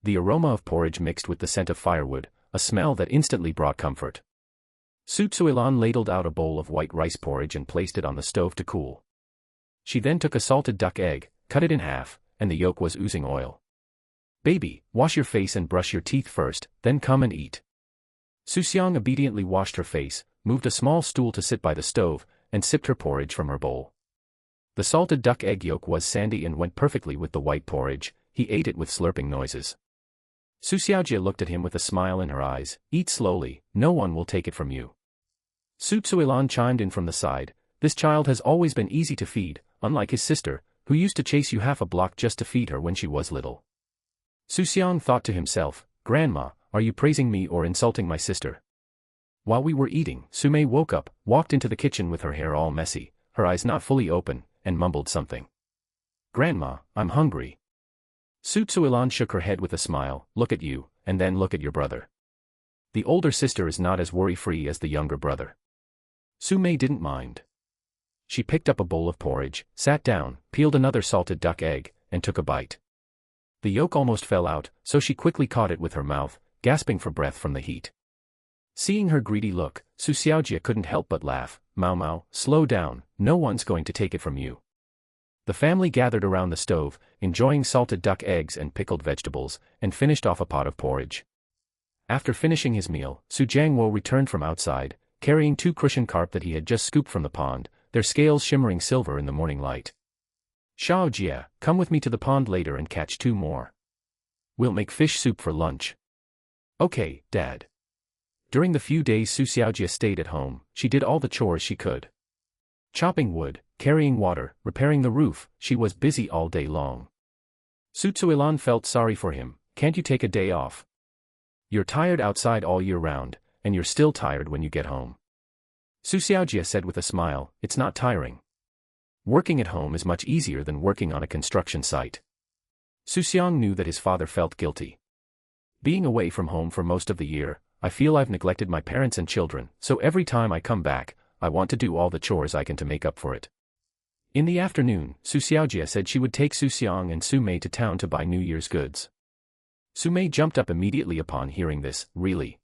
The aroma of porridge mixed with the scent of firewood, a smell that instantly brought comfort. Xu Zuilan ladled out a bowl of white rice porridge and placed it on the stove to cool. She then took a salted duck egg, cut it in half, and the yolk was oozing oil. Baby, wash your face and brush your teeth first, then come and eat. Xu Xiang obediently washed her face, moved a small stool to sit by the stove, and sipped her porridge from her bowl. The salted duck egg yolk was sandy and went perfectly with the white porridge. He ate it with slurping noises. Xu Xiaojie looked at him with a smile in her eyes. Eat slowly, no one will take it from you. Xu Zuilan chimed in from the side. This child has always been easy to feed, unlike his sister, who used to chase you half a block just to feed her when she was little. Xu Xiang thought to himself, Grandma, are you praising me or insulting my sister? While we were eating, Su Mei woke up, walked into the kitchen with her hair all messy, her eyes not fully open, and mumbled something. Grandma, I'm hungry. Xu Zuilan shook her head with a smile. Look at you, and then look at your brother. The older sister is not as worry-free as the younger brother. Su Mei didn't mind. She picked up a bowl of porridge, sat down, peeled another salted duck egg, and took a bite. The yolk almost fell out, so she quickly caught it with her mouth, gasping for breath from the heat. Seeing her greedy look, Xu Xiaojie couldn't help but laugh. Mao Mao, slow down, no one's going to take it from you. The family gathered around the stove, enjoying salted duck eggs and pickled vegetables, and finished off a pot of porridge. After finishing his meal, Xu Jiangwo returned from outside, carrying 2 crucian carp that he had just scooped from the pond, their scales shimmering silver in the morning light. Xiaojie, come with me to the pond later and catch 2 more. We'll make fish soup for lunch. Okay, Dad. During the few days Xu Xiaojie stayed at home, she did all the chores she could. Chopping wood, carrying water, repairing the roof, she was busy all day long. Xu Zuilan felt sorry for him. Can't you take a day off? You're tired outside all year round, and you're still tired when you get home. Xu Xiaojie said with a smile, it's not tiring. Working at home is much easier than working on a construction site. Xu Xiang knew that his father felt guilty. Being away from home for most of the year, I feel I've neglected my parents and children, so every time I come back, I want to do all the chores I can to make up for it. In the afternoon, Xu Xiaojie said she would take Xu Xiang and Su Mei to town to buy New Year's goods. Su Mei jumped up immediately upon hearing this. Really?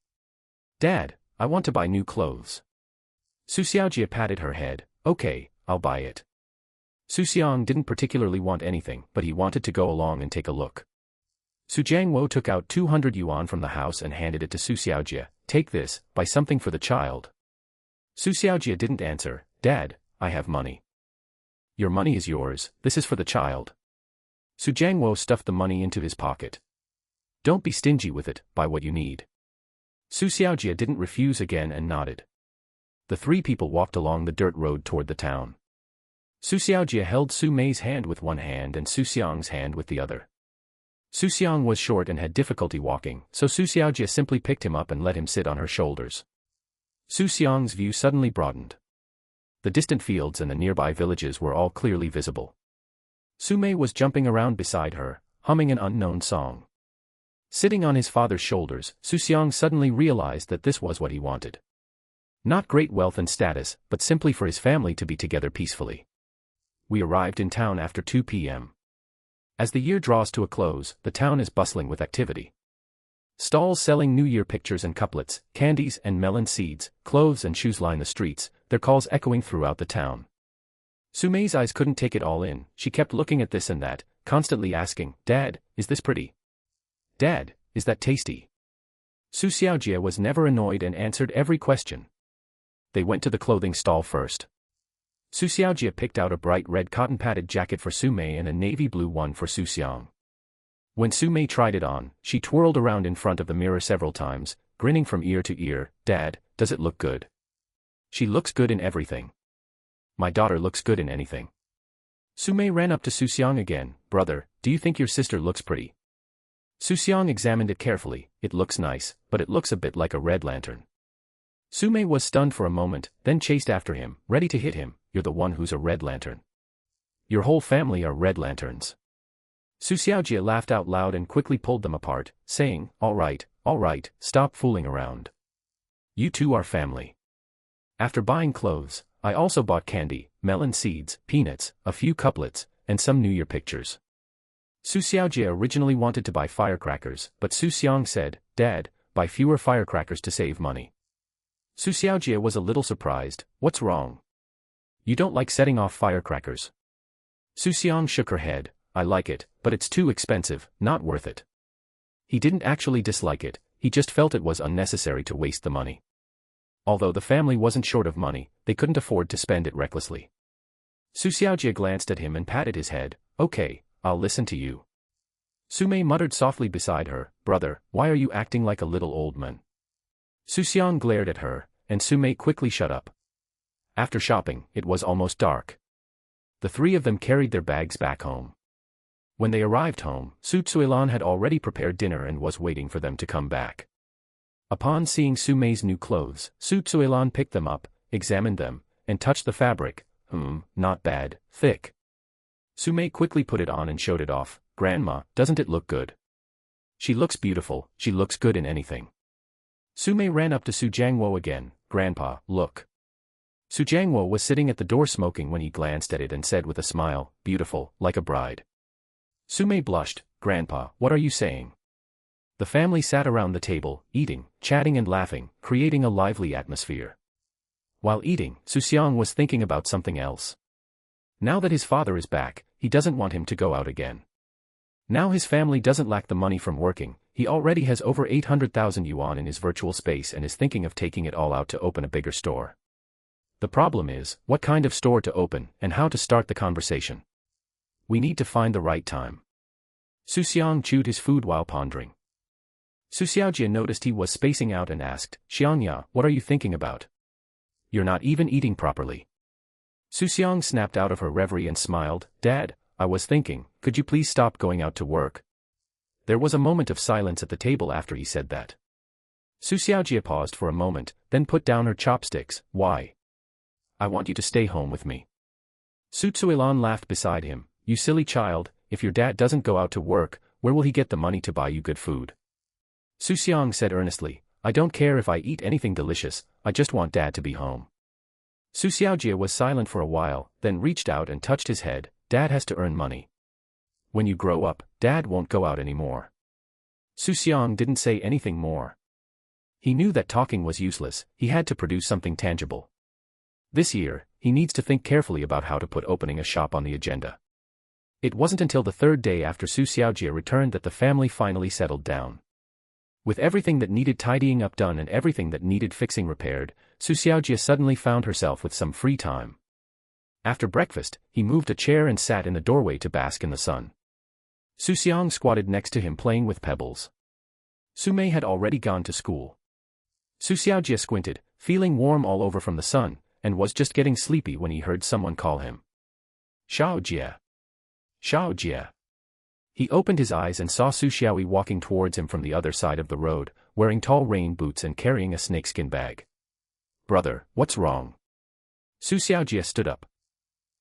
Dad, I want to buy new clothes. Xu Xiaojie patted her head. Okay, I'll buy it. Xu Xiang didn't particularly want anything, but he wanted to go along and take a look. Xu Jiangwo took out 200 yuan from the house and handed it to Xu Xiaojie. Take this, buy something for the child. Xu Xiaojie didn't answer. Dad, I have money. Your money is yours, this is for the child. Xu Jiangwo stuffed the money into his pocket. Don't be stingy with it, buy what you need. Xu Xiaojie didn't refuse again and nodded. The 3 people walked along the dirt road toward the town. Xu Xiaojie held Su Mei's hand with one hand and Xu Xiang's hand with the other. Xu Xiang was short and had difficulty walking, so Xu Xiaojie simply picked him up and let him sit on her shoulders. Xu Xiang's view suddenly broadened. The distant fields and the nearby villages were all clearly visible. Su Mei was jumping around beside her, humming an unknown song. Sitting on his father's shoulders, Xu Xiang suddenly realized that this was what he wanted. Not great wealth and status, but simply for his family to be together peacefully. We arrived in town after 2 p.m. As the year draws to a close, the town is bustling with activity. Stalls selling New Year pictures and couplets, candies and melon seeds, clothes and shoes line the streets, their calls echoing throughout the town. Su Mei's eyes couldn't take it all in. She kept looking at this and that, constantly asking, "Dad, is this pretty? Dad, is that tasty?" Xu Xiaojie was never annoyed and answered every question. They went to the clothing stall first. Xu Xiaojie picked out a bright red cotton-padded jacket for Su Mei and a navy blue one for Xu Xiang. When Su Mei tried it on, she twirled around in front of the mirror several times, grinning from ear to ear. "Dad, does it look good? She looks good in everything. My daughter looks good in anything." Su Mei ran up to Xu Xiang again. "Brother, do you think your sister looks pretty?" Xu Xiang examined it carefully. "It looks nice, but it looks a bit like a red lantern." Su Mei was stunned for a moment, then chased after him, ready to hit him. "You're the one who's a red lantern. Your whole family are red lanterns." Xu Xiaojie laughed out loud and quickly pulled them apart, saying, all right, stop fooling around. You two are family." After buying clothes, I also bought candy, melon seeds, peanuts, a few couplets, and some New Year pictures. Xu Xiaojie originally wanted to buy firecrackers, but Xu Xiang said, "Dad, buy fewer firecrackers to save money." Xu Xiaojie was a little surprised. "What's wrong? You don't like setting off firecrackers?" Xu Xiang shook her head. "I like it, but it's too expensive, not worth it." He didn't actually dislike it, he just felt it was unnecessary to waste the money. Although the family wasn't short of money, they couldn't afford to spend it recklessly. Xu Xiaojie glanced at him and patted his head. "Okay, I'll listen to you." Su Mei muttered softly beside her, "Brother, why are you acting like a little old man?" Xu Xiang glared at her, and Su Mei quickly shut up. After shopping, it was almost dark. The three of them carried their bags back home. When they arrived home, Su Tsuilan had already prepared dinner and was waiting for them to come back. Upon seeing Su Mei's new clothes, Su Tsuilan picked them up, examined them, and touched the fabric. Not bad, thick." Su Mei quickly put it on and showed it off. "Grandma, doesn't it look good? She looks beautiful, she looks good in anything." Su Mei ran up to Su Jiangwo again. "Grandpa, look." Su Jiangwo was sitting at the door smoking when he glanced at it and said with a smile, "Beautiful, like a bride." Su Mei blushed. "Grandpa, what are you saying?" The family sat around the table, eating, chatting and laughing, creating a lively atmosphere. While eating, Xu Xiang was thinking about something else. Now that his father is back, he doesn't want him to go out again. Now his family doesn't lack the money from working, he already has over 800,000 yuan in his virtual space and is thinking of taking it all out to open a bigger store. The problem is, what kind of store to open, and how to start the conversation. We need to find the right time. Xu Xiang chewed his food while pondering. Xu Xiaojie noticed he was spacing out and asked, "Xiangya, what are you thinking about? You're not even eating properly." Xu Xiang snapped out of her reverie and smiled. "Dad, I was thinking, could you please stop going out to work?" There was a moment of silence at the table after he said that. Xu Xiaojie paused for a moment, then put down her chopsticks. "Why? I want you to stay home with me." Su Tsuilan laughed beside him. "You silly child, if your dad doesn't go out to work, where will he get the money to buy you good food?" Xu Xiang said earnestly, "I don't care if I eat anything delicious, I just want Dad to be home." Xu Xiaojie was silent for a while, then reached out and touched his head. "Dad has to earn money. When you grow up, Dad won't go out anymore." Xu Xiang didn't say anything more. He knew that talking was useless, he had to produce something tangible. This year, he needs to think carefully about how to put opening a shop on the agenda. It wasn't until the third day after Xu Xiaojie returned that the family finally settled down. With everything that needed tidying up done and everything that needed fixing repaired, Xu Xiaojie suddenly found herself with some free time. After breakfast, he moved a chair and sat in the doorway to bask in the sun. Xu Xiang squatted next to him playing with pebbles. Su Mei had already gone to school. Xu Xiaojie squinted, feeling warm all over from the sun, and was just getting sleepy when he heard someone call him. "Xiaojie. Xiaojie." He opened his eyes and saw Su Xiaoyi walking towards him from the other side of the road, wearing tall rain boots and carrying a snakeskin bag. "Brother, what's wrong?" Su Xiaojie stood up.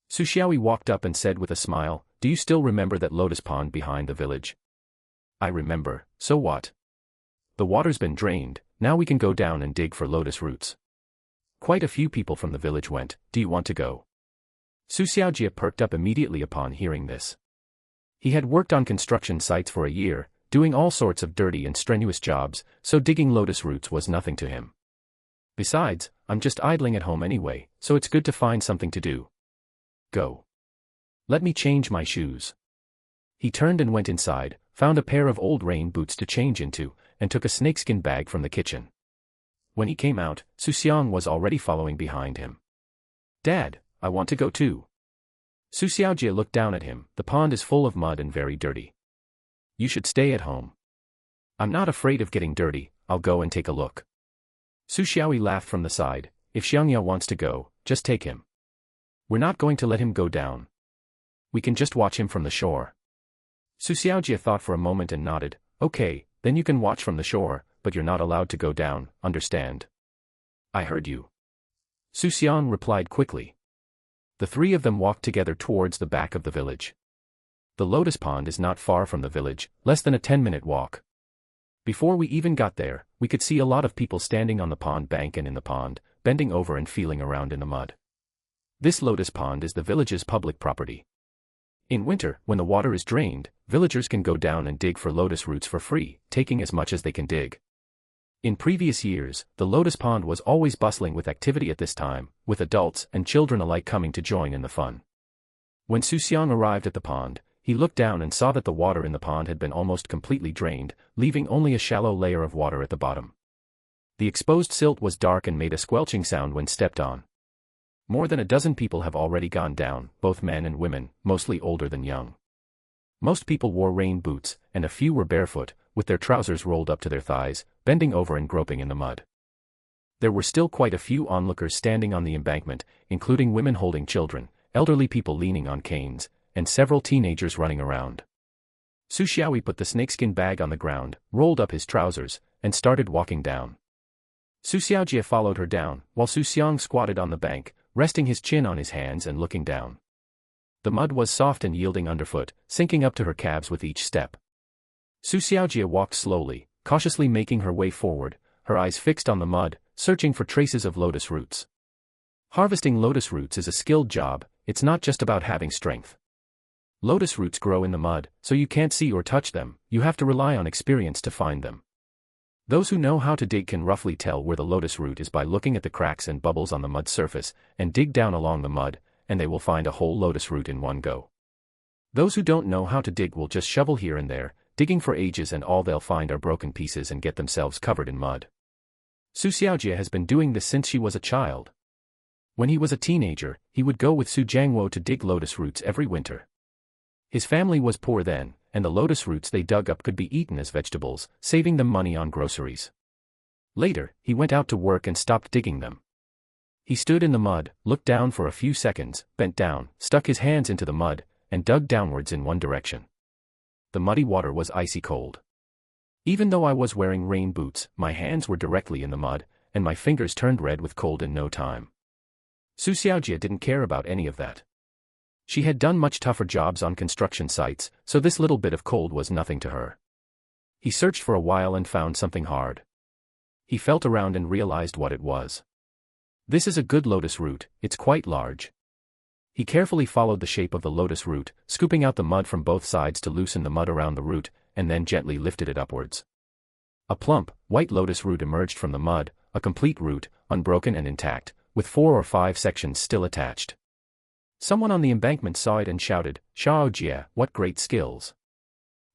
Su Xiaoyi walked up and said with a smile, "Do you still remember that lotus pond behind the village?" "I remember, so what? The water's been drained, now we can go down and dig for lotus roots." Quite a few people from the village went. "Do you want to go?" Su Xiaojie perked up immediately upon hearing this. He had worked on construction sites for a year, doing all sorts of dirty and strenuous jobs, so digging lotus roots was nothing to him. Besides, I'm just idling at home anyway, so it's good to find something to do. Go. Let me change my shoes. He turned and went inside, found a pair of old rain boots to change into, and took a snakeskin bag from the kitchen. When he came out, Xu Xiang was already following behind him. Dad, I want to go too. Xu Xiaojie looked down at him. The pond is full of mud and very dirty. You should stay at home. I'm not afraid of getting dirty, I'll go and take a look. Xu Xiaoyi laughed from the side. If Xiangya wants to go, just take him. We're not going to let him go down. We can just watch him from the shore. Xu Xiaojie thought for a moment and nodded. Okay, then you can watch from the shore, but you're not allowed to go down, understand? I heard you. Xu Xiang replied quickly. The three of them walked together towards the back of the village. The lotus pond is not far from the village, less than a 10-minute walk. Before we even got there, we could see a lot of people standing on the pond bank and in the pond, bending over and feeling around in the mud. This lotus pond is the village's public property. In winter, when the water is drained, villagers can go down and dig for lotus roots for free, taking as much as they can dig. In previous years, the lotus pond was always bustling with activity at this time, with adults and children alike coming to join in the fun. When Xu Xiang arrived at the pond, he looked down and saw that the water in the pond had been almost completely drained, leaving only a shallow layer of water at the bottom. The exposed silt was dark and made a squelching sound when stepped on. More than a dozen people have already gone down, both men and women, mostly older than young. Most people wore rain boots, and a few were barefoot, with their trousers rolled up to their thighs, bending over and groping in the mud. There were still quite a few onlookers standing on the embankment, including women holding children, elderly people leaning on canes, and several teenagers running around. Xu Xiaoyi put the snakeskin bag on the ground, rolled up his trousers, and started walking down. Xu Xiaojie followed her down, while Xu Xiang squatted on the bank, resting his chin on his hands and looking down. The mud was soft and yielding underfoot, sinking up to her calves with each step. Xu Xiaojie walked slowly, cautiously making her way forward, her eyes fixed on the mud, searching for traces of lotus roots. Harvesting lotus roots is a skilled job, it's not just about having strength. Lotus roots grow in the mud, so you can't see or touch them, you have to rely on experience to find them. Those who know how to dig can roughly tell where the lotus root is by looking at the cracks and bubbles on the mud surface, and dig down along the mud, and they will find a whole lotus root in one go. Those who don't know how to dig will just shovel here and there, digging for ages, and all they'll find are broken pieces and get themselves covered in mud. Xu Xiaojie has been doing this since she was a child. When he was a teenager, he would go with Su Jiangwo to dig lotus roots every winter. His family was poor then, and the lotus roots they dug up could be eaten as vegetables, saving them money on groceries. Later, he went out to work and stopped digging them. He stood in the mud, looked down for a few seconds, bent down, stuck his hands into the mud, and dug downwards in one direction. The muddy water was icy cold. Even though I was wearing rain boots, my hands were directly in the mud, and my fingers turned red with cold in no time. Xu Xiaojie didn't care about any of that. She had done much tougher jobs on construction sites, so this little bit of cold was nothing to her. He searched for a while and found something hard. He felt around and realized what it was. This is a good lotus root, it's quite large. He carefully followed the shape of the lotus root, scooping out the mud from both sides to loosen the mud around the root, and then gently lifted it upwards. A plump, white lotus root emerged from the mud, a complete root, unbroken and intact, with 4 or 5 sections still attached. Someone on the embankment saw it and shouted, "Xiaojie, what great skills!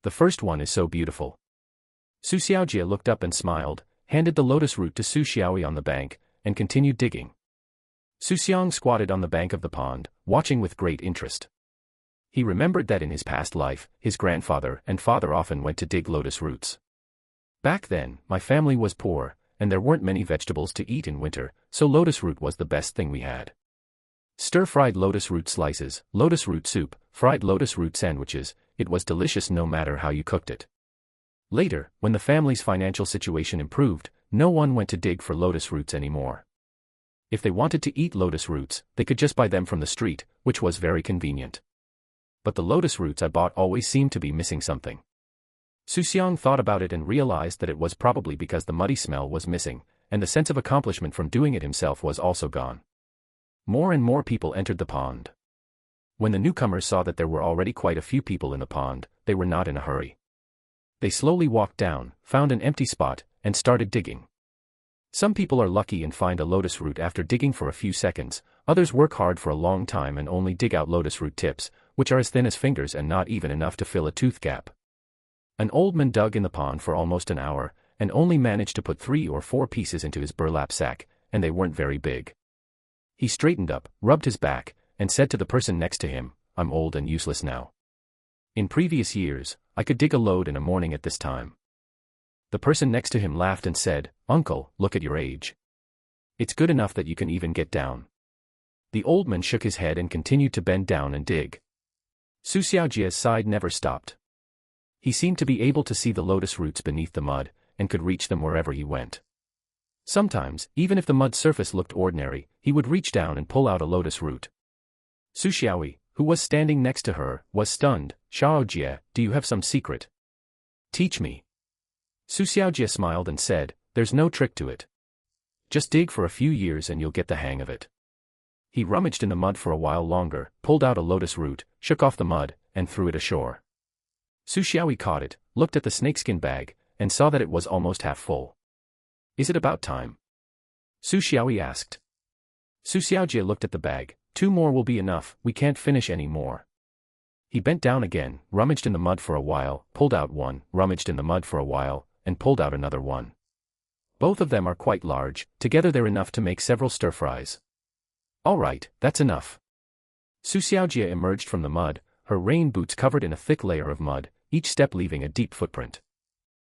The first one is so beautiful." Xu Xiaojie looked up and smiled, handed the lotus root to Xu Xiaoyi on the bank, and continued digging. Xu Xiang squatted on the bank of the pond, watching with great interest. He remembered that in his past life, his grandfather and father often went to dig lotus roots. Back then, my family was poor, and there weren't many vegetables to eat in winter, so lotus root was the best thing we had. Stir-fried lotus root slices, lotus root soup, fried lotus root sandwiches, it was delicious no matter how you cooked it. Later, when the family's financial situation improved, no one went to dig for lotus roots anymore. If they wanted to eat lotus roots, they could just buy them from the street, which was very convenient. But the lotus roots I bought always seemed to be missing something. Xu Xiang thought about it and realized that it was probably because the muddy smell was missing, and the sense of accomplishment from doing it himself was also gone. More and more people entered the pond. When the newcomers saw that there were already quite a few people in the pond, they were not in a hurry. They slowly walked down, found an empty spot, and started digging. Some people are lucky and find a lotus root after digging for a few seconds, others work hard for a long time and only dig out lotus root tips, which are as thin as fingers and not even enough to fill a tooth gap. An old man dug in the pond for almost an hour, and only managed to put 3 or 4 pieces into his burlap sack, and they weren't very big. He straightened up, rubbed his back, and said to the person next to him, "I'm old and useless now. In previous years, I could dig a load in a morning at this time." The person next to him laughed and said, "Uncle, look at your age. It's good enough that you can even get down." The old man shook his head and continued to bend down and dig. Xu Xiaojia's side never stopped. He seemed to be able to see the lotus roots beneath the mud, and could reach them wherever he went. Sometimes, even if the mud surface looked ordinary, he would reach down and pull out a lotus root. Xu Xiaoyi, who was standing next to her, was stunned. "Xiaojia, do you have some secret? Teach me." Xu Xiaojia smiled and said, "There's no trick to it. Just dig for a few years and you'll get the hang of it." He rummaged in the mud for a while longer, pulled out a lotus root, shook off the mud, and threw it ashore. Xu Xiaoyi caught it, looked at the snakeskin bag, and saw that it was almost half full. "Is it about time?" Xu Xiaoyi asked. Xu Xiaojia looked at the bag. "2 more will be enough, we can't finish any more." He bent down again, rummaged in the mud for a while, pulled out one, rummaged in the mud for a while, and pulled out another one. Both of them are quite large, together they're enough to make several stir-fries. "All right, that's enough." Xu Xiaojia emerged from the mud, her rain boots covered in a thick layer of mud, each step leaving a deep footprint.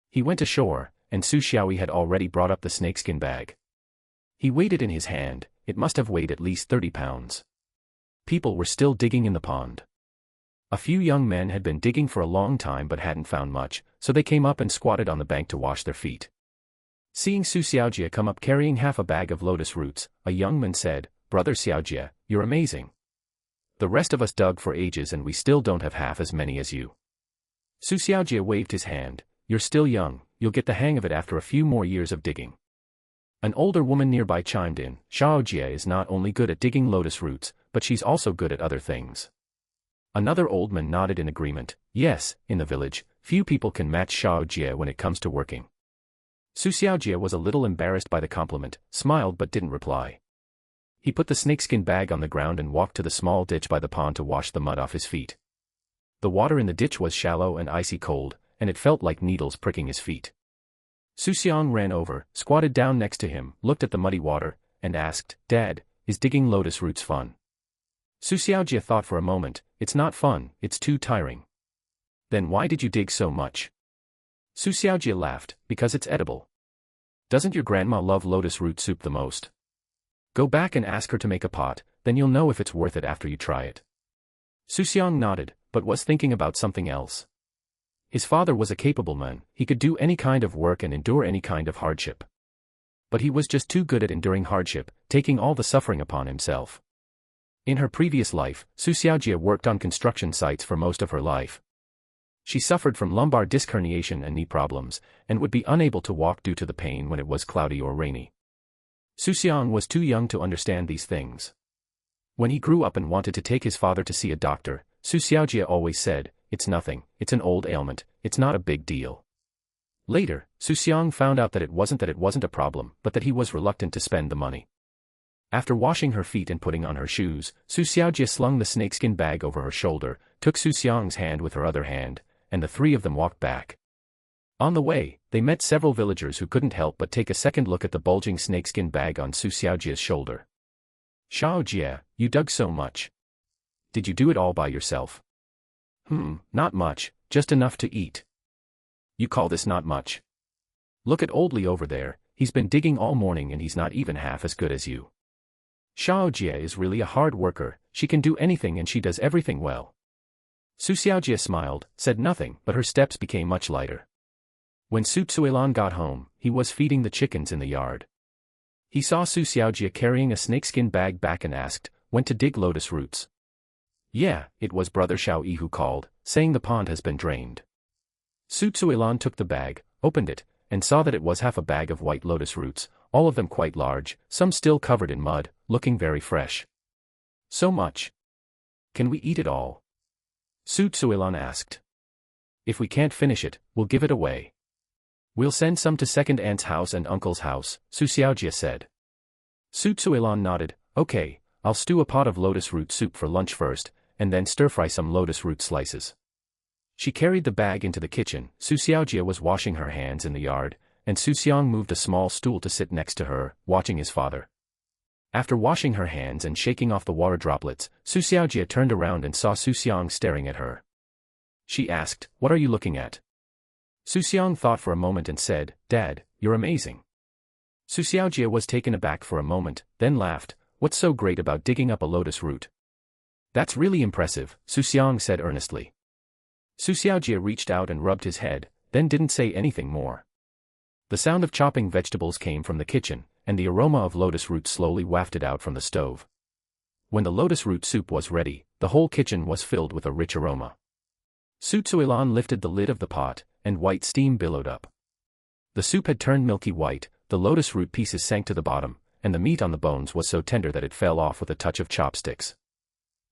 He went ashore, and Xu Xiaoyi had already brought up the snakeskin bag. He weighed it in his hand, it must have weighed at least 30 pounds. People were still digging in the pond. A few young men had been digging for a long time but hadn't found much, so they came up and squatted on the bank to wash their feet. Seeing Xu Xiaojia come up carrying half a bag of lotus roots, a young man said, "Brother Xiaojia, you're amazing. The rest of us dug for ages and we still don't have half as many as you." Xu Xiaojia waved his hand, "You're still young, you'll get the hang of it after a few more years of digging." An older woman nearby chimed in, "Xiaojia is not only good at digging lotus roots, but she's also good at other things." Another old man nodded in agreement, "Yes, in the village, few people can match Xiaojia when it comes to working." Xu Xiaojia was a little embarrassed by the compliment, smiled but didn't reply. He put the snakeskin bag on the ground and walked to the small ditch by the pond to wash the mud off his feet. The water in the ditch was shallow and icy cold, and it felt like needles pricking his feet. Xu Xiang ran over, squatted down next to him, looked at the muddy water, and asked, "Dad, is digging lotus roots fun?" Xu Xiaojia thought for a moment, "It's not fun, it's too tiring." "Then why did you dig so much?" Xu Xiaojia laughed, "Because it's edible. Doesn't your grandma love lotus root soup the most? Go back and ask her to make a pot, then you'll know if it's worth it after you try it." Xu Xiang nodded, but was thinking about something else. His father was a capable man, he could do any kind of work and endure any kind of hardship. But he was just too good at enduring hardship, taking all the suffering upon himself. In her previous life, Xu Xiaojia worked on construction sites for most of her life. She suffered from lumbar disc herniation and knee problems, and would be unable to walk due to the pain when it was cloudy or rainy. Xu Xiang was too young to understand these things. When he grew up and wanted to take his father to see a doctor, Xu Xiaojia always said, "It's nothing, it's an old ailment, it's not a big deal." Later, Xu Xiang found out that it wasn't a problem, but that he was reluctant to spend the money. After washing her feet and putting on her shoes, Xu Xiaojia slung the snakeskin bag over her shoulder, took Xu Xiang's hand with her other hand, and the 3 of them walked back. On the way, they met several villagers who couldn't help but take a second look at the bulging snakeskin bag on Xu Xiaojia's shoulder. "Xiaojia, you dug so much. Did you do it all by yourself?" Not much, just enough to eat." "You call this not much? Look at Old Li over there, he's been digging all morning and he's not even half as good as you. Xiaojia is really a hard worker, she can do anything and she does everything well." Xu Xiaojia smiled, said nothing, but her steps became much lighter. When Su Tsuilan got home, he was feeding the chickens in the yard. He saw Xu Xiaojia carrying a snakeskin bag back and asked, "Went to dig lotus roots?" "Yeah," it was Brother Xiaoyi who called, saying the pond has been drained. Su Tsuilan took the bag, opened it, and saw that it was half a bag of white lotus roots, all of them quite large, some still covered in mud, looking very fresh. "So much. Can we eat it all?" Su Tsuilan asked. If we can't finish it, we'll give it away. We'll send some to second aunt's house and uncle's house, Xu Xiang said. Su Tsuilan nodded, okay, I'll stew a pot of lotus root soup for lunch first, and then stir-fry some lotus root slices. She carried the bag into the kitchen. Xu Xiaojie was washing her hands in the yard, and Xu Xiang moved a small stool to sit next to her, watching his father. After washing her hands and shaking off the water droplets, Xu Xiaojie turned around and saw Xu Xiang staring at her. She asked, "What are you looking at?" Xu Xiang thought for a moment and said, "Dad, you're amazing." Xu Xiaojie was taken aback for a moment, then laughed, "What's so great about digging up a lotus root?" "That's really impressive," Xu Xiang said earnestly. Xu Xiaojie reached out and rubbed his head, then didn't say anything more. The sound of chopping vegetables came from the kitchen, and the aroma of lotus root slowly wafted out from the stove. When the lotus root soup was ready, the whole kitchen was filled with a rich aroma. Su Tsuilan lifted the lid of the pot, and white steam billowed up. The soup had turned milky white, the lotus root pieces sank to the bottom, and the meat on the bones was so tender that it fell off with a touch of chopsticks.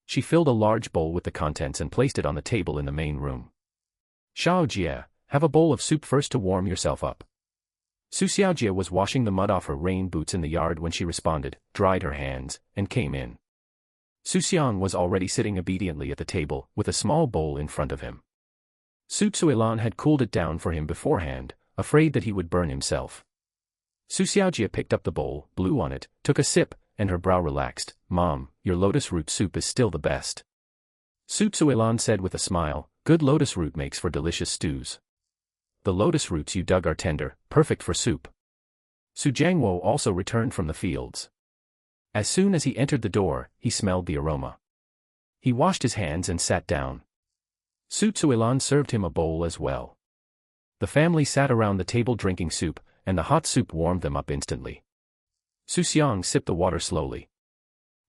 She filled a large bowl with the contents and placed it on the table in the main room. "Xiaojie, have a bowl of soup first to warm yourself up." Xu Xiaojie was washing the mud off her rain boots in the yard when she responded, dried her hands, and came in. Xu Xiang was already sitting obediently at the table, with a small bowl in front of him. Su Tsuilan had cooled it down for him beforehand, afraid that he would burn himself. Xu Xiaojie picked up the bowl, blew on it, took a sip, and her brow relaxed. "Mom, your lotus root soup is still the best." Su Tsuilan said with a smile, "Good lotus root makes for delicious stews. The lotus roots you dug are tender, perfect for soup." Su Jiangwo also returned from the fields. As soon as he entered the door, he smelled the aroma. He washed his hands and sat down. Su Tsuilan served him a bowl as well. The family sat around the table drinking soup, and the hot soup warmed them up instantly. Xu Xiang sipped the water slowly.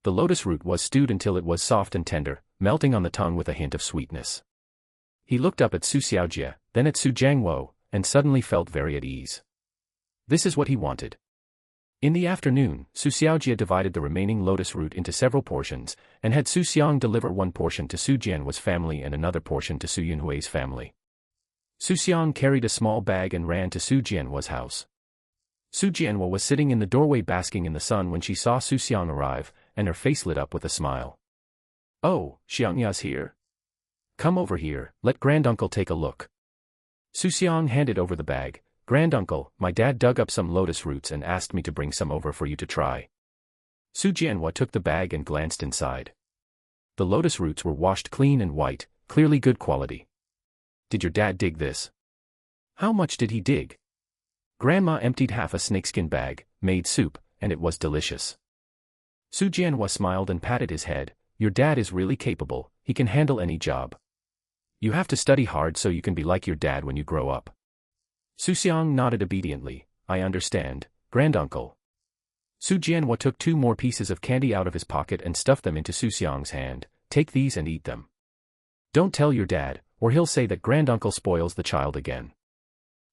The lotus root was stewed until it was soft and tender, melting on the tongue with a hint of sweetness. He looked up at Xu Xiaojie, then at Su Jiangwo, and suddenly felt very at ease. This is what he wanted. In the afternoon, Xu Xiaojie divided the remaining lotus root into several portions, and had Xu Xiang deliver one portion to Su Jianwa's family and another portion to Su Yunhui's family. Xu Xiang carried a small bag and ran to Su Jianwa's house. Su Jianwa was sitting in the doorway basking in the sun when she saw Xu Xiang arrive, and her face lit up with a smile. "Oh, Xiangya's here? Come over here, let granduncle take a look." Xu Xiang handed over the bag. "Granduncle, my dad dug up some lotus roots and asked me to bring some over for you to try." Su Jianwa took the bag and glanced inside. The lotus roots were washed clean and white, clearly good quality. "Did your dad dig this?" "How much did he dig?" "Grandma emptied half a snakeskin bag, made soup, and it was delicious." Su Jianwa smiled and patted his head. "Your dad is really capable, he can handle any job. You have to study hard so you can be like your dad when you grow up." Xu Xiang nodded obediently. "I understand, granduncle." Su Jianwa took 2 more pieces of candy out of his pocket and stuffed them into Xu Xiang's hand. "Take these and eat them. Don't tell your dad, or he'll say that granduncle spoils the child again."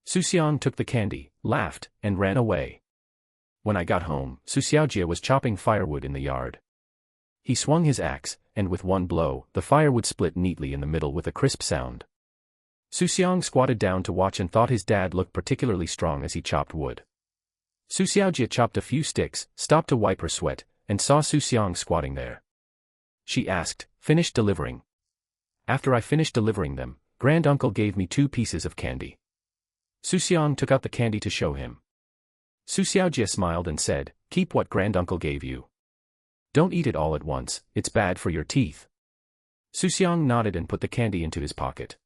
Xu Xiang took the candy, laughed, and ran away. When I got home, Xu Xiaojie was chopping firewood in the yard. He swung his axe, and with one blow, the firewood split neatly in the middle with a crisp sound. Xu Xiang squatted down to watch and thought his dad looked particularly strong as he chopped wood. Xu Xiaojie chopped a few sticks, stopped to wipe her sweat, and saw Xu Xiang squatting there. She asked, "Finished delivering?" "After I finished delivering them, granduncle gave me 2 pieces of candy." Xu Xiang took out the candy to show him. Xu Xiaojie smiled and said, "Keep what granduncle gave you. Don't eat it all at once, it's bad for your teeth." Xu Xiang nodded and put the candy into his pocket.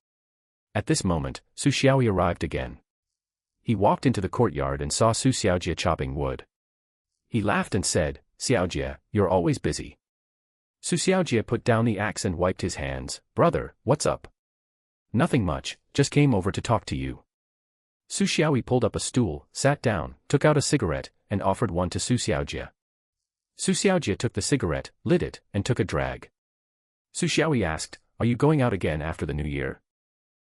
At this moment, Su Xiaoyi arrived again. He walked into the courtyard and saw Xu Xiaojie chopping wood. He laughed and said, "Xiaojie, you're always busy." Xu Xiaojie put down the axe and wiped his hands. "Brother, what's up?" "Nothing much, just came over to talk to you." Su Xiaoyi pulled up a stool, sat down, took out a cigarette, and offered one to Su Xiaojie. Su Xiaojie took the cigarette, lit it, and took a drag. Su Xiaoyi asked, "Are you going out again after the new year?"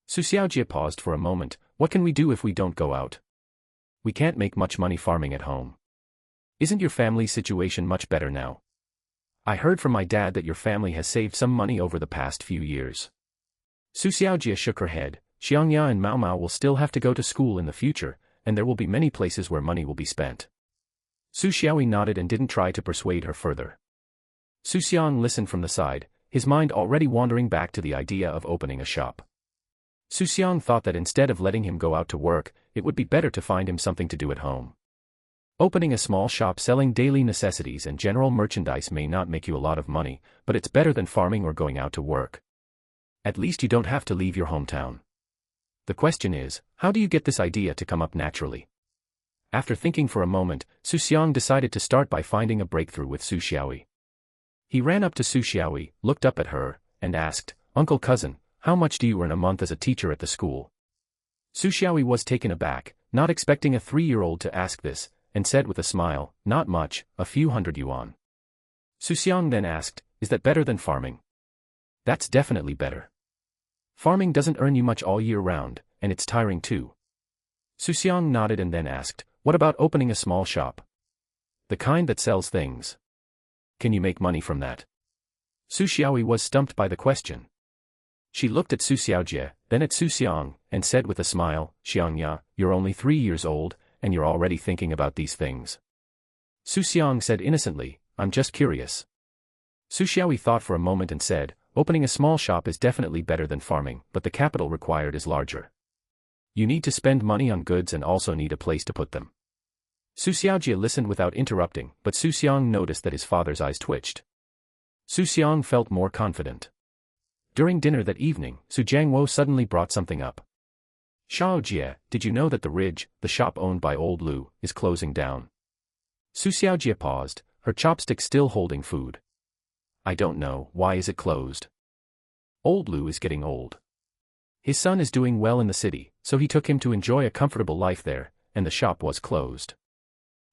Su Xiaojie paused for a moment. "What can we do if we don't go out? We can't make much money farming at home. Isn't your family's situation much better now? I heard from my dad that your family has saved some money over the past few years." Su Xiaojie shook her head. Xiangya and Mao Mao will still have to go to school in the future, and there will be many places where money will be spent. Xu Xiaoyi nodded and didn't try to persuade her further. Xu Xiang listened from the side, his mind already wandering back to the idea of opening a shop. Xu Xiang thought that instead of letting him go out to work, it would be better to find him something to do at home. Opening a small shop selling daily necessities and general merchandise may not make you a lot of money, but it's better than farming or going out to work. At least you don't have to leave your hometown. The question is, how do you get this idea to come up naturally? After thinking for a moment, Xu Xiang decided to start by finding a breakthrough with Xu Xiaoyi. He ran up to Xu Xiaoyi, looked up at her, and asked, "Uncle cousin, how much do you earn a month as a teacher at the school?" Xu Xiaoyi was taken aback, not expecting a 3-year-old to ask this, and said with a smile, "Not much, a few hundred yuan." Xu Xiang then asked, "Is that better than farming?" "That's definitely better. Farming doesn't earn you much all year round, and it's tiring too." Xu Xiang nodded and then asked, "What about opening a small shop? The kind that sells things. Can you make money from that?" Xu Xiaoyi was stumped by the question. She looked at Xu Xiaojie, then at Xu Xiang, and said with a smile, "Xiangya, you're only 3 years old, and you're already thinking about these things." Xu Xiang said innocently, "I'm just curious." Xu Xiaoyi thought for a moment and said, "Opening a small shop is definitely better than farming, but the capital required is larger. You need to spend money on goods and also need a place to put them." Xu Xiaojie listened without interrupting, but Xu Xiang noticed that his father's eyes twitched. Xu Xiang felt more confident. During dinner that evening, Xu Jiangwo suddenly brought something up. "Xiaojie, did you know that the Ridge, the shop owned by old Lu, is closing down?" Xu Xiaojie paused, her chopstick still holding food. "I don't know, why is it closed?" "Old Lu is getting old. His son is doing well in the city, so he took him to enjoy a comfortable life there, and the shop was closed."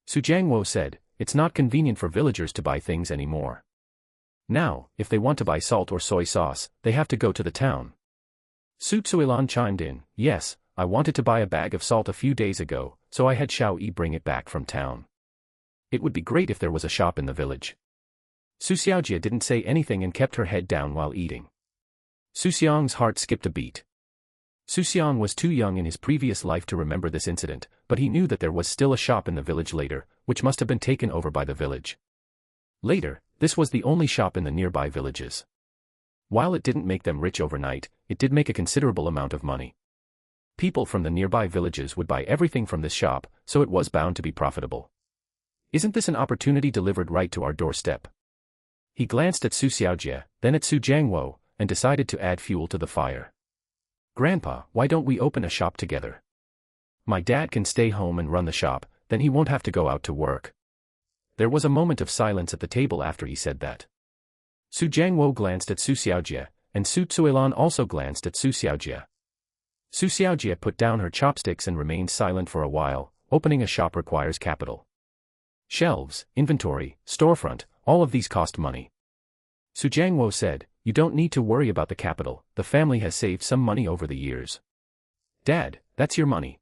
Xu Jiangwo said, "It's not convenient for villagers to buy things anymore. Now, if they want to buy salt or soy sauce, they have to go to the town." Su Tsuilan chimed in, "Yes, I wanted to buy a bag of salt a few days ago, so I had Xiao Yi bring it back from town. It would be great if there was a shop in the village." Xu Xiaojie didn't say anything and kept her head down while eating. Xu Xiang's heart skipped a beat. Xu Xiang was too young in his previous life to remember this incident, but he knew that there was still a shop in the village later, which must have been taken over by the village. Later, this was the only shop in the nearby villages. While it didn't make them rich overnight, it did make a considerable amount of money. People from the nearby villages would buy everything from this shop, so it was bound to be profitable. "Isn't this an opportunity delivered right to our doorstep?" He glanced at Xu Xiaojie, then at Xu Jiangwo, and decided to add fuel to the fire. "Grandpa, why don't we open a shop together? My dad can stay home and run the shop, then he won't have to go out to work." There was a moment of silence at the table after he said that. Xu Jiangwo glanced at Xu Xiaojie, and Su Tsuilan also glanced at Xu Xiaojie. Xu Xiaojie put down her chopsticks and remained silent for a while. Opening a shop requires capital. Shelves, inventory, storefront, all of these cost money. Xu Jiangwo said, "You don't need to worry about the capital, the family has saved some money over the years." "Dad, that's your money.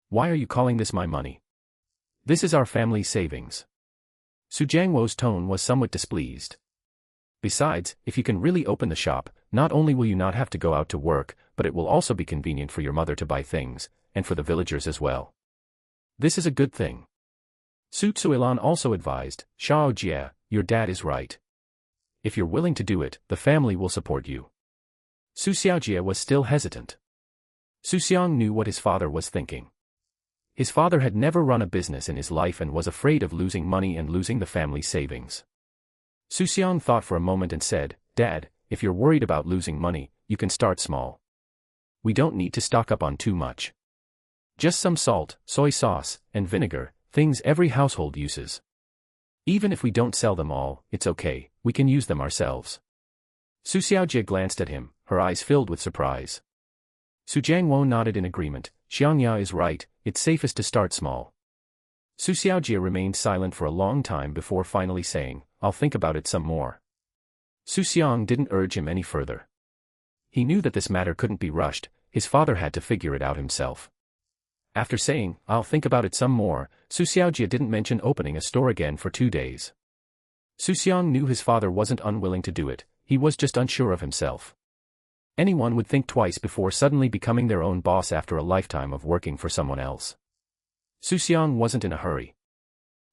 Why are you calling this my money? This is our family savings." Xu Jiangwo's tone was somewhat displeased. "Besides, if you can really open the shop, not only will you not have to go out to work, but it will also be convenient for your mother to buy things, and for the villagers as well. This is a good thing." Su Tsuilan also advised, "Xiaojie, your dad is right. If you're willing to do it, the family will support you." Su Xiaojie was still hesitant. Xu Xiang knew what his father was thinking. His father had never run a business in his life and was afraid of losing money and losing the family savings. Xu Xiang thought for a moment and said, "Dad, if you're worried about losing money, you can start small. We don't need to stock up on too much. Just some salt, soy sauce, and vinegar, things every household uses. Even if we don't sell them all, it's okay, we can use them ourselves." Su Xiaojie glanced at him, her eyes filled with surprise. Su Jiangwo nodded in agreement. "Xiangya is right, it's safest to start small." Su Xiaojie remained silent for a long time before finally saying, "I'll think about it some more." Xu Xiang didn't urge him any further. He knew that this matter couldn't be rushed, his father had to figure it out himself. After saying, "I'll think about it some more," Su Xiaojie didn't mention opening a store again for 2 days. Xu Xiang knew his father wasn't unwilling to do it, he was just unsure of himself. Anyone would think twice before suddenly becoming their own boss after a lifetime of working for someone else. Xu Xiang wasn't in a hurry.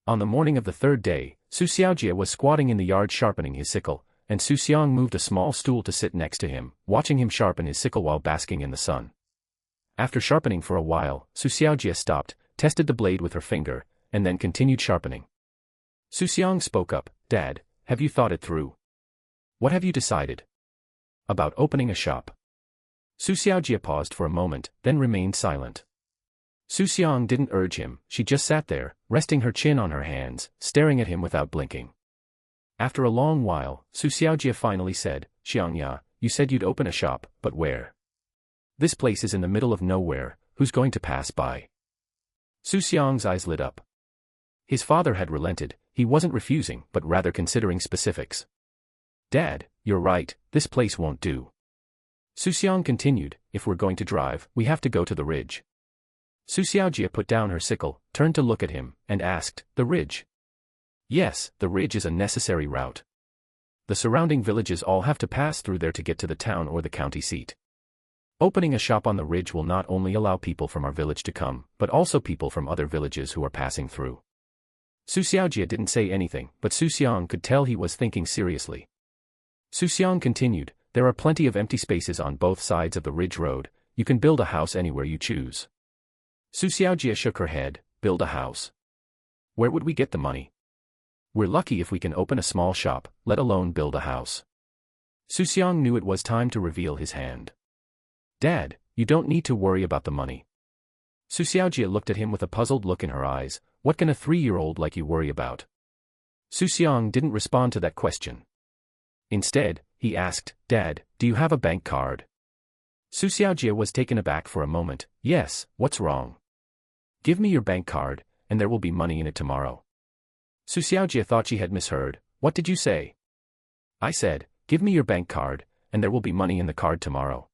On the morning of the third day, Xu Xiaojie was squatting in the yard sharpening his sickle, and Xu Xiang moved a small stool to sit next to him, watching him sharpen his sickle while basking in the sun. After sharpening for a while, Xu Xiaojie stopped, tested the blade with her finger, and then continued sharpening. Xu Xiang spoke up, "Dad, have you thought it through? What have you decided? About opening a shop?" Xu Xiaojie paused for a moment, then remained silent. Xu Xiang didn't urge him, she just sat there, resting her chin on her hands, staring at him without blinking. After a long while, Xu Xiaojie finally said, "Xiangya, you said you'd open a shop, but where? This place is in the middle of nowhere, who's going to pass by?" Xu Xiang's eyes lit up. His father had relented, he wasn't refusing but rather considering specifics. "Dad, you're right, this place won't do." Xu Xiang continued, "If we're going to drive, we have to go to the ridge." Xu Xiaojie put down her sickle, turned to look at him, and asked, "The ridge?" "Yes, the ridge is a necessary route. The surrounding villages all have to pass through there to get to the town or the county seat. Opening a shop on the ridge will not only allow people from our village to come, but also people from other villages who are passing through." Xu Xiaojie didn't say anything, but Xu Xiang could tell he was thinking seriously. Xu Xiang continued, "There are plenty of empty spaces on both sides of the ridge road, you can build a house anywhere you choose." Xu Xiaojie shook her head, "Build a house? Where would we get the money? We're lucky if we can open a small shop, let alone build a house." Xu Xiang knew it was time to reveal his hand. "Dad, you don't need to worry about the money." Xu Xiaojie looked at him with a puzzled look in her eyes, "What can a 3-year-old like you worry about?" Xu Xiang didn't respond to that question. Instead, he asked, "Dad, do you have a bank card?" Xu Xiaojie was taken aback for a moment. "Yes, what's wrong? Give me your bank card, and there will be money in it tomorrow." Xu Xiaojie thought she had misheard. "What did you say?" "I said, give me your bank card, and there will be money in the card tomorrow."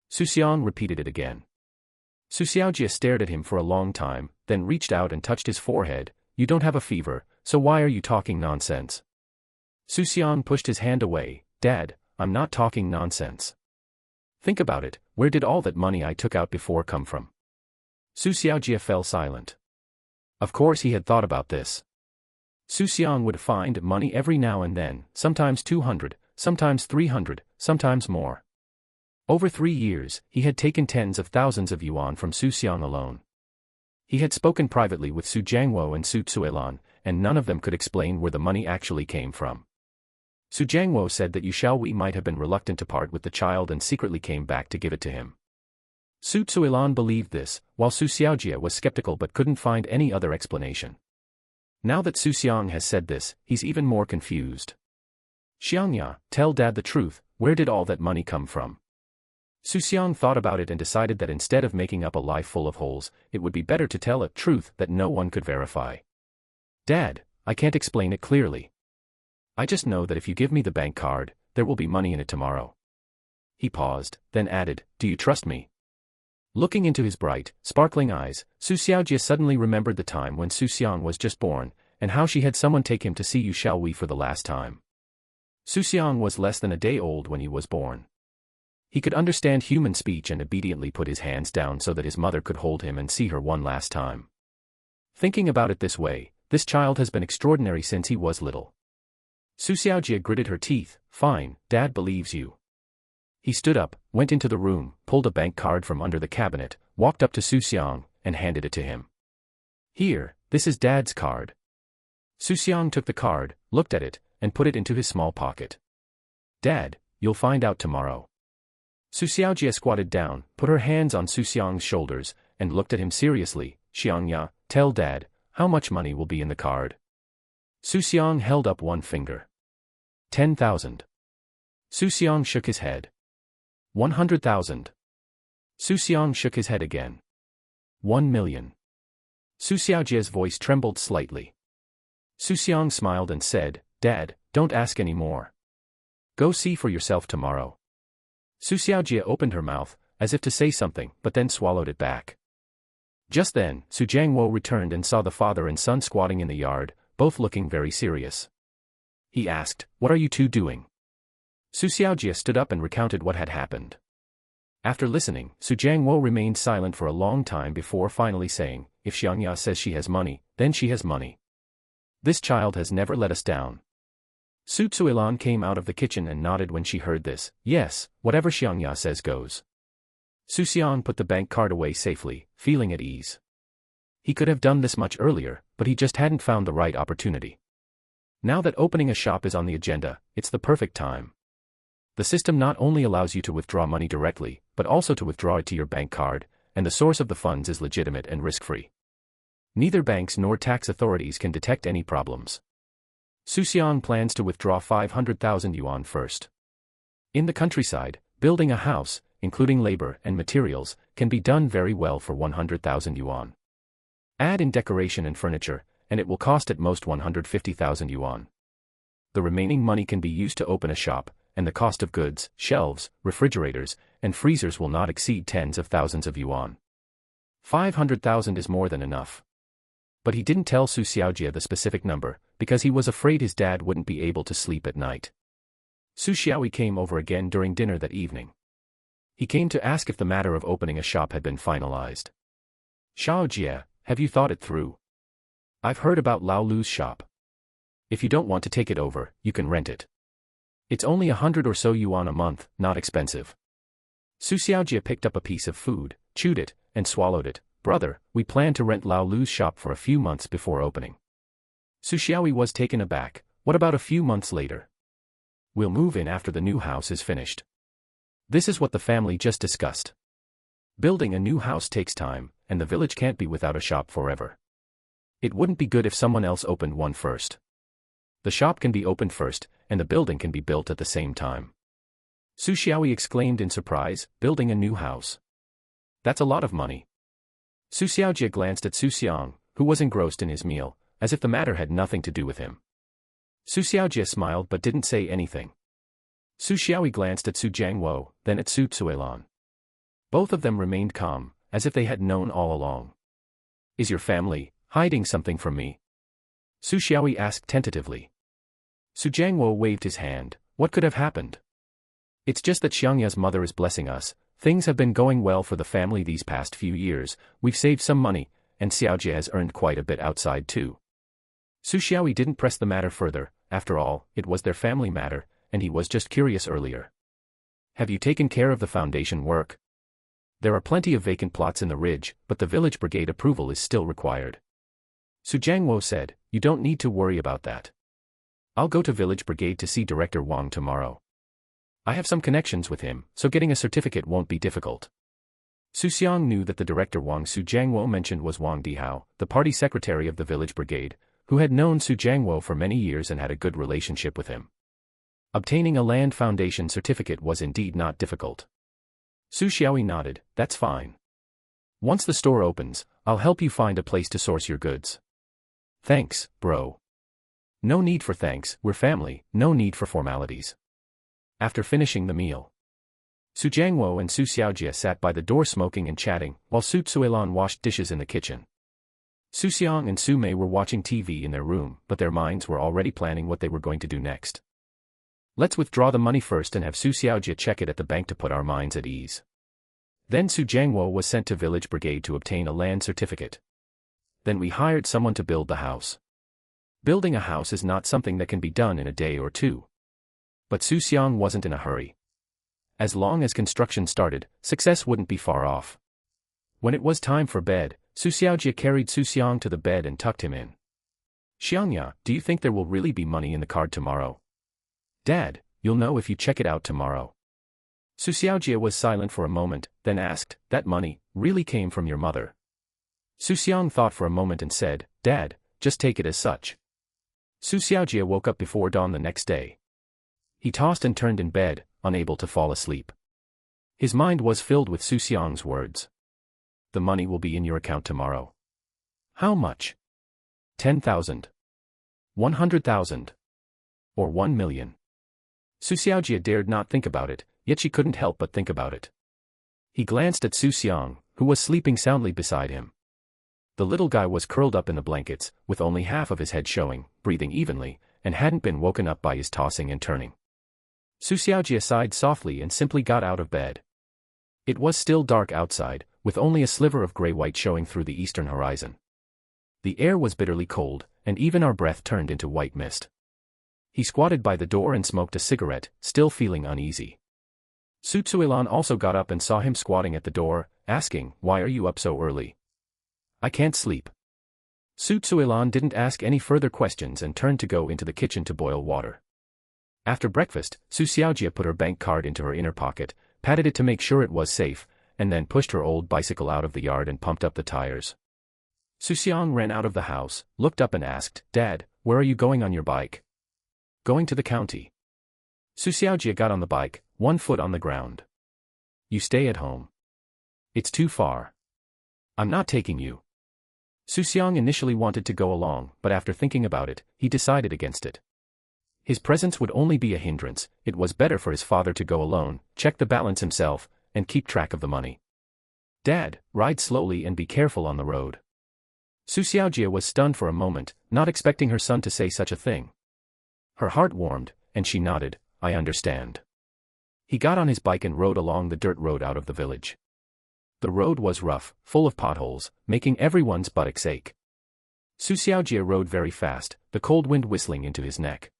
Xu Xiang repeated it again. Xu Xiaojie stared at him for a long time, then reached out and touched his forehead. "You don't have a fever, so why are you talking nonsense?" Xu Xiang pushed his hand away. "Dad, I'm not talking nonsense. Think about it, where did all that money I took out before come from?" Xu Xiaojie fell silent. Of course he had thought about this. Xu Xiang would find money every now and then, sometimes 200, sometimes 300, sometimes more. Over 3 years, he had taken tens of thousands of yuan from Xu Xiang alone. He had spoken privately with Su Jiangwo and Su Tsuelan, and none of them could explain where the money actually came from. Su Jiangwo said that Yu Xiaowei might have been reluctant to part with the child and secretly came back to give it to him. Su Tsuelan believed this, while Xu Xiaojie was skeptical but couldn't find any other explanation. Now that Xu Xiang has said this, he's even more confused. "Xiangya, tell Dad the truth, where did all that money come from?" Xu Xiang thought about it and decided that instead of making up a lie full of holes, it would be better to tell a truth that no one could verify. "Dad, I can't explain it clearly. I just know that if you give me the bank card, there will be money in it tomorrow." He paused, then added, "Do you trust me?" Looking into his bright, sparkling eyes, Xu Xiaojie suddenly remembered the time when Xu Xiang was just born, and how she had someone take him to see Yu Xiaowei for the last time. Xu Xiang was less than a day old when he was born. He could understand human speech and obediently put his hands down so that his mother could hold him and see her one last time. Thinking about it this way, this child has been extraordinary since he was little. Xu Xiaojie gritted her teeth. "Fine, Dad believes you." He stood up, went into the room, pulled a bank card from under the cabinet, walked up to Xu Xiang, and handed it to him. "Here, this is Dad's card." Xu Xiang took the card, looked at it, and put it into his small pocket. "Dad, you'll find out tomorrow." Xu Xiaojie squatted down, put her hands on Xu Xiang's shoulders, and looked at him seriously. "Xiangya, tell Dad, how much money will be in the card?" Xu Xiang held up one finger. 10,000. Xu Xiang shook his head. 100,000. Xu Xiang shook his head again. 1 million. Xu Xiaojie's voice trembled slightly. Xu Xiang smiled and said, "Dad, don't ask any more. Go see for yourself tomorrow." Xu Xiaojie opened her mouth, as if to say something, but then swallowed it back. Just then, Su Jiangwo returned and saw the father and son squatting in the yard, both looking very serious. He asked, "What are you two doing?" Xu Xiaojie stood up and recounted what had happened. After listening, Su Jiangwo remained silent for a long time before finally saying, "If Xiangya says she has money, then she has money. This child has never let us down." Su Tsuilan came out of the kitchen and nodded when she heard this. "Yes, whatever Xiangya says goes." Xu Xiang put the bank card away safely, feeling at ease. He could have done this much earlier, but he just hadn't found the right opportunity. Now that opening a shop is on the agenda, it's the perfect time. The system not only allows you to withdraw money directly, but also to withdraw it to your bank card, and the source of the funds is legitimate and risk-free. Neither banks nor tax authorities can detect any problems. Xu Xiang plans to withdraw 500,000 yuan first. In the countryside, building a house, including labor and materials, can be done very well for 100,000 yuan. Add in decoration and furniture, and it will cost at most 150,000 yuan. The remaining money can be used to open a shop, and the cost of goods, shelves, refrigerators, and freezers will not exceed tens of thousands of yuan. 500,000 is more than enough. But he didn't tell Xu Xiaojie the specific number, because he was afraid his dad wouldn't be able to sleep at night. Xu Xiaoyi came over again during dinner that evening. He came to ask if the matter of opening a shop had been finalized. "Xiaojie, have you thought it through? I've heard about Lao Lu's shop. If you don't want to take it over, you can rent it. It's only 100 or so yuan a month, not expensive." Xu Xiaojie picked up a piece of food, chewed it, and swallowed it. "Brother, we plan to rent Lao Lu's shop for a few months before opening." Xu Xiaoyi was taken aback. "What about a few months later? We'll move in after the new house is finished." This is what the family just discussed. Building a new house takes time, and the village can't be without a shop forever. It wouldn't be good if someone else opened one first. The shop can be opened first, and the building can be built at the same time. Xu Xiaoyi exclaimed in surprise, "Building a new house? That's a lot of money." Xu Xiaojie glanced at Xu Xiang, who was engrossed in his meal, as if the matter had nothing to do with him. Xu Xiaojie smiled but didn't say anything. Xu Xiaoyi glanced at Su Jiangwo, then at Xu Tsuilan. Both of them remained calm, as if they had known all along. "Is your family hiding something from me?" Xu Xiaoyi asked tentatively. Su Jiangwo waved his hand. "What could have happened? It's just that Xiangya's mother is blessing us. Things have been going well for the family these past few years, we've saved some money, and Xiaojie has earned quite a bit outside too." Xu Xiaoyi didn't press the matter further. After all, it was their family matter, and he was just curious earlier. "Have you taken care of the foundation work? There are plenty of vacant plots in the ridge, but the village brigade approval is still required." Su Jiangwo said, "You don't need to worry about that. I'll go to village brigade to see Director Wang tomorrow. I have some connections with him, so getting a certificate won't be difficult." Xu Xiang knew that the director Wang Su Jiangwo mentioned was Wang Dihao, the party secretary of the village brigade, who had known Su Jiangwo for many years and had a good relationship with him. Obtaining a land foundation certificate was indeed not difficult. Xu Xiaoyi nodded, "That's fine. Once the store opens, I'll help you find a place to source your goods." "Thanks, bro." "No need for thanks, we're family, no need for formalities." After finishing the meal, Su Jiangwo and Xu Xiaojie sat by the door smoking and chatting, while Su Tsuilan washed dishes in the kitchen. Xu Xiang and Su Mei were watching TV in their room, but their minds were already planning what they were going to do next. "Let's withdraw the money first and have Xu Xiaojie check it at the bank to put our minds at ease." Then Su Jiangwo was sent to village brigade to obtain a land certificate. Then we hired someone to build the house. Building a house is not something that can be done in a day or two. But Xu Xiang wasn't in a hurry. As long as construction started, success wouldn't be far off. When it was time for bed, Xu Xiaojie carried Xu Xiang to the bed and tucked him in. "Xiangya, do you think there will really be money in the card tomorrow?" "Dad, you'll know if you check it out tomorrow." Xu Xiaojie was silent for a moment, then asked, "That money really came from your mother?" Xu Xiang thought for a moment and said, "Dad, just take it as such." Xu Xiaojie woke up before dawn the next day. He tossed and turned in bed, unable to fall asleep. His mind was filled with Xu Xiang's words. "The money will be in your account tomorrow." "How much?" 10,000. 100,000. Or 1 million. Xu Xiaojie dared not think about it, yet she couldn't help but think about it. He glanced at Xu Xiang, who was sleeping soundly beside him. The little guy was curled up in the blankets, with only half of his head showing, breathing evenly, and hadn't been woken up by his tossing and turning. Xu Xiaojie sighed softly and simply got out of bed. It was still dark outside, with only a sliver of gray-white showing through the eastern horizon. The air was bitterly cold, and even our breath turned into white mist. He squatted by the door and smoked a cigarette, still feeling uneasy. Su Tsuilan also got up and saw him squatting at the door, asking, "Why are you up so early?" "I can't sleep." Su Tsuilan didn't ask any further questions and turned to go into the kitchen to boil water. After breakfast, Xu Xiaojie put her bank card into her inner pocket, patted it to make sure it was safe, and then pushed her old bicycle out of the yard and pumped up the tires. Xu Xiang ran out of the house, looked up and asked, "Dad, where are you going on your bike?" "Going to the county." Xu Xiaojie got on the bike, one foot on the ground. "You stay at home. It's too far. I'm not taking you." Xu Xiang initially wanted to go along, but after thinking about it, he decided against it. His presence would only be a hindrance. It was better for his father to go alone, check the balance himself, and keep track of the money. "Dad, ride slowly and be careful on the road." Xu Xiaojie was stunned for a moment, not expecting her son to say such a thing. Her heart warmed, and she nodded, "I understand." He got on his bike and rode along the dirt road out of the village. The road was rough, full of potholes, making everyone's buttocks ache. Xu Xiaojie rode very fast, the cold wind whistling into his neck.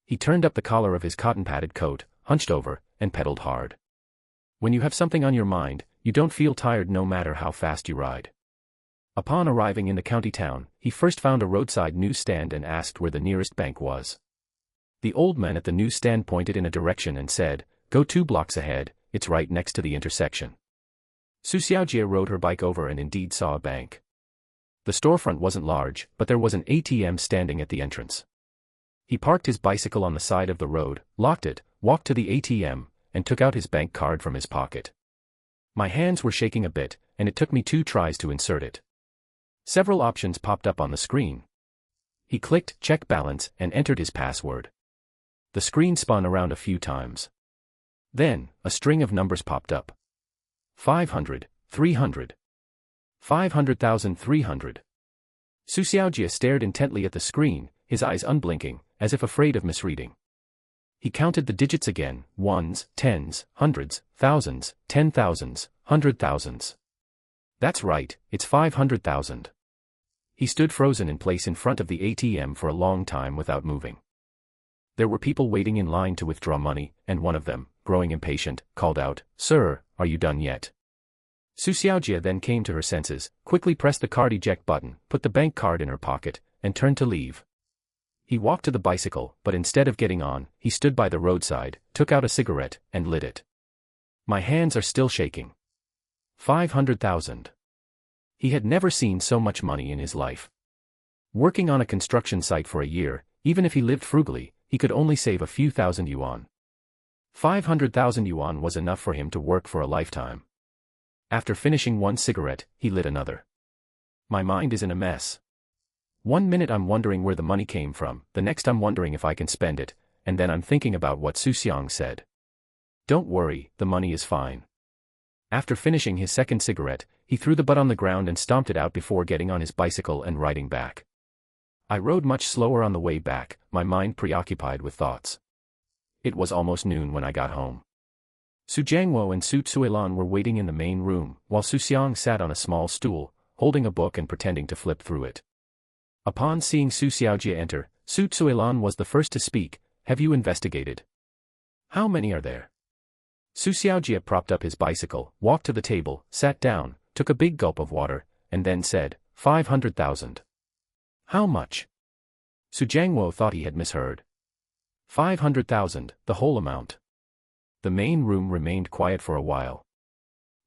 He turned up the collar of his cotton-padded coat, hunched over, and pedaled hard. When you have something on your mind, you don't feel tired no matter how fast you ride. Upon arriving in the county town, he first found a roadside newsstand and asked where the nearest bank was. The old man at the newsstand pointed in a direction and said, "Go 2 blocks ahead, it's right next to the intersection." Xu Xiaojie rode her bike over and indeed saw a bank. The storefront wasn't large, but there was an ATM standing at the entrance. He parked his bicycle on the side of the road, locked it, walked to the ATM, and took out his bank card from his pocket. My hands were shaking a bit, and it took me 2 tries to insert it. Several options popped up on the screen. He clicked check balance and entered his password. The screen spun around a few times. Then, a string of numbers popped up. 500, 300. 500,300. Xu Xiaojie stared intently at the screen, his eyes unblinking, as if afraid of misreading. He counted the digits again, ones, tens, hundreds, thousands, 10,000s, 100,000s. That's right, it's 500,000. He stood frozen in place in front of the ATM for a long time without moving. There were people waiting in line to withdraw money, and one of them, growing impatient, called out, "Sir, are you done yet?" Xu Xiaojie then came to her senses, quickly pressed the card eject button, put the bank card in her pocket, and turned to leave. He walked to the bicycle, but instead of getting on, he stood by the roadside, took out a cigarette, and lit it. "My hands are still shaking. 500,000. He had never seen so much money in his life. Working on a construction site for a year, even if he lived frugally, he could only save a few thousand yuan. 500,000 yuan was enough for him to work for a lifetime. After finishing one cigarette, he lit another. My mind is in a mess. One minute I'm wondering where the money came from, the next I'm wondering if I can spend it, and then I'm thinking about what Xu Xiang said. Don't worry, the money is fine. After finishing his second cigarette, he threw the butt on the ground and stomped it out before getting on his bicycle and riding back. I rode much slower on the way back, my mind preoccupied with thoughts. It was almost noon when I got home. Su Jiangwo and Su Tsuilan were waiting in the main room, while Xu Xiang sat on a small stool, holding a book and pretending to flip through it. Upon seeing Xu Xiaojie enter, Su Tsuilan was the first to speak. "Have you investigated? How many are there?" Xu Xiaojie propped up his bicycle, walked to the table, sat down, took a big gulp of water, and then said, 500,000. How much? Su Jiangwo thought he had misheard. 500,000, the whole amount. The main room remained quiet for a while.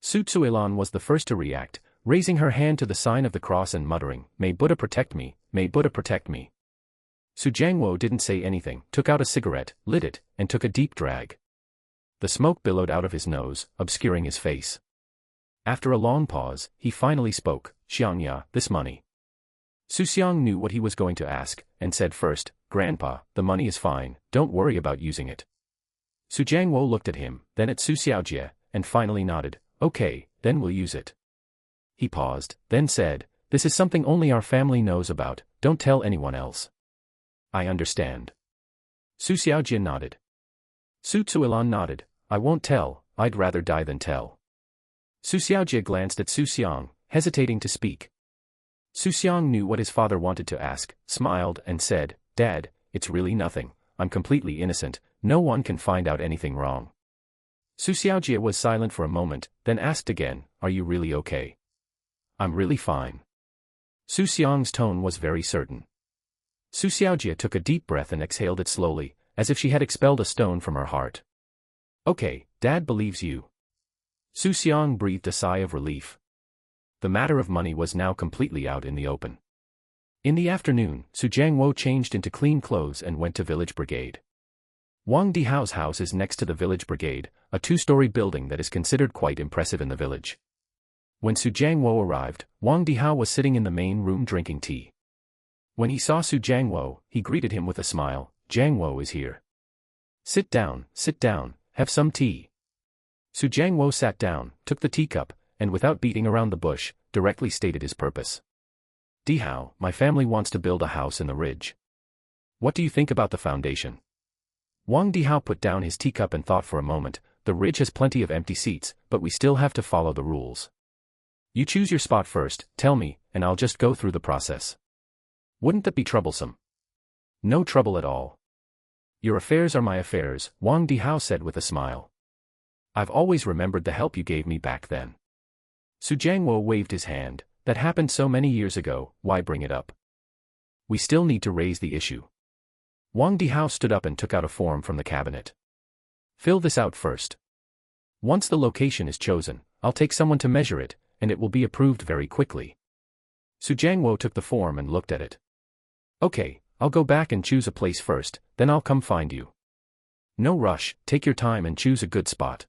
Su Tsuilan was the first to react, raising her hand to the sign of the cross and muttering, "May Buddha protect me, may Buddha protect me." Su Jiangwo didn't say anything, took out a cigarette, lit it, and took a deep drag. The smoke billowed out of his nose, obscuring his face. After a long pause, he finally spoke, "Xiangya, this money." Xu Xiang knew what he was going to ask, and said first, "Grandpa, the money is fine, don't worry about using it." Su Jiangwo looked at him, then at Xu Xiaojie, and finally nodded, "Okay, then we'll use it." He paused, then said, "This is something only our family knows about, don't tell anyone else." "I understand." Xu Xiaojie nodded. Xu Xiang nodded. I won't tell, I'd rather die than tell. Xu Xiaojie glanced at Xu Xiang, hesitating to speak. Xu Xiang knew what his father wanted to ask, smiled, and said, Dad, it's really nothing, I'm completely innocent, no one can find out anything wrong. Xu Xiaojie was silent for a moment, then asked again, Are you really okay? I'm really fine. Xu Xiang's tone was very certain. Xu Xiaojie took a deep breath and exhaled it slowly, as if she had expelled a stone from her heart. Okay, Dad believes you. Xu Xiang breathed a sigh of relief. The matter of money was now completely out in the open. In the afternoon, Su Jiangwo changed into clean clothes and went to village brigade. Wang Dihao's house is next to the village brigade, a two-story building that is considered quite impressive in the village. When Su Jiangwo arrived, Wang Dihao was sitting in the main room drinking tea. When he saw Su Jiangwo, he greeted him with a smile. Jiangwo is here. Sit down, have some tea. Su Jiangwo sat down, took the teacup, and without beating around the bush, directly stated his purpose. Dihao, my family wants to build a house in the ridge. What do you think about the foundation? Wang Dihao put down his teacup and thought for a moment. The ridge has plenty of empty seats, but we still have to follow the rules. You choose your spot first, tell me, and I'll just go through the process. Wouldn't that be troublesome? No trouble at all. Your affairs are my affairs, Wang Dihao said with a smile. I've always remembered the help you gave me back then. Su Jiangwo waved his hand. That happened so many years ago, why bring it up? We still need to raise the issue. Wang Dihao stood up and took out a form from the cabinet. Fill this out first. Once the location is chosen, I'll take someone to measure it, and it will be approved very quickly. Su Jiangwo took the form and looked at it. Okay, I'll go back and choose a place first, then I'll come find you. No rush, take your time and choose a good spot.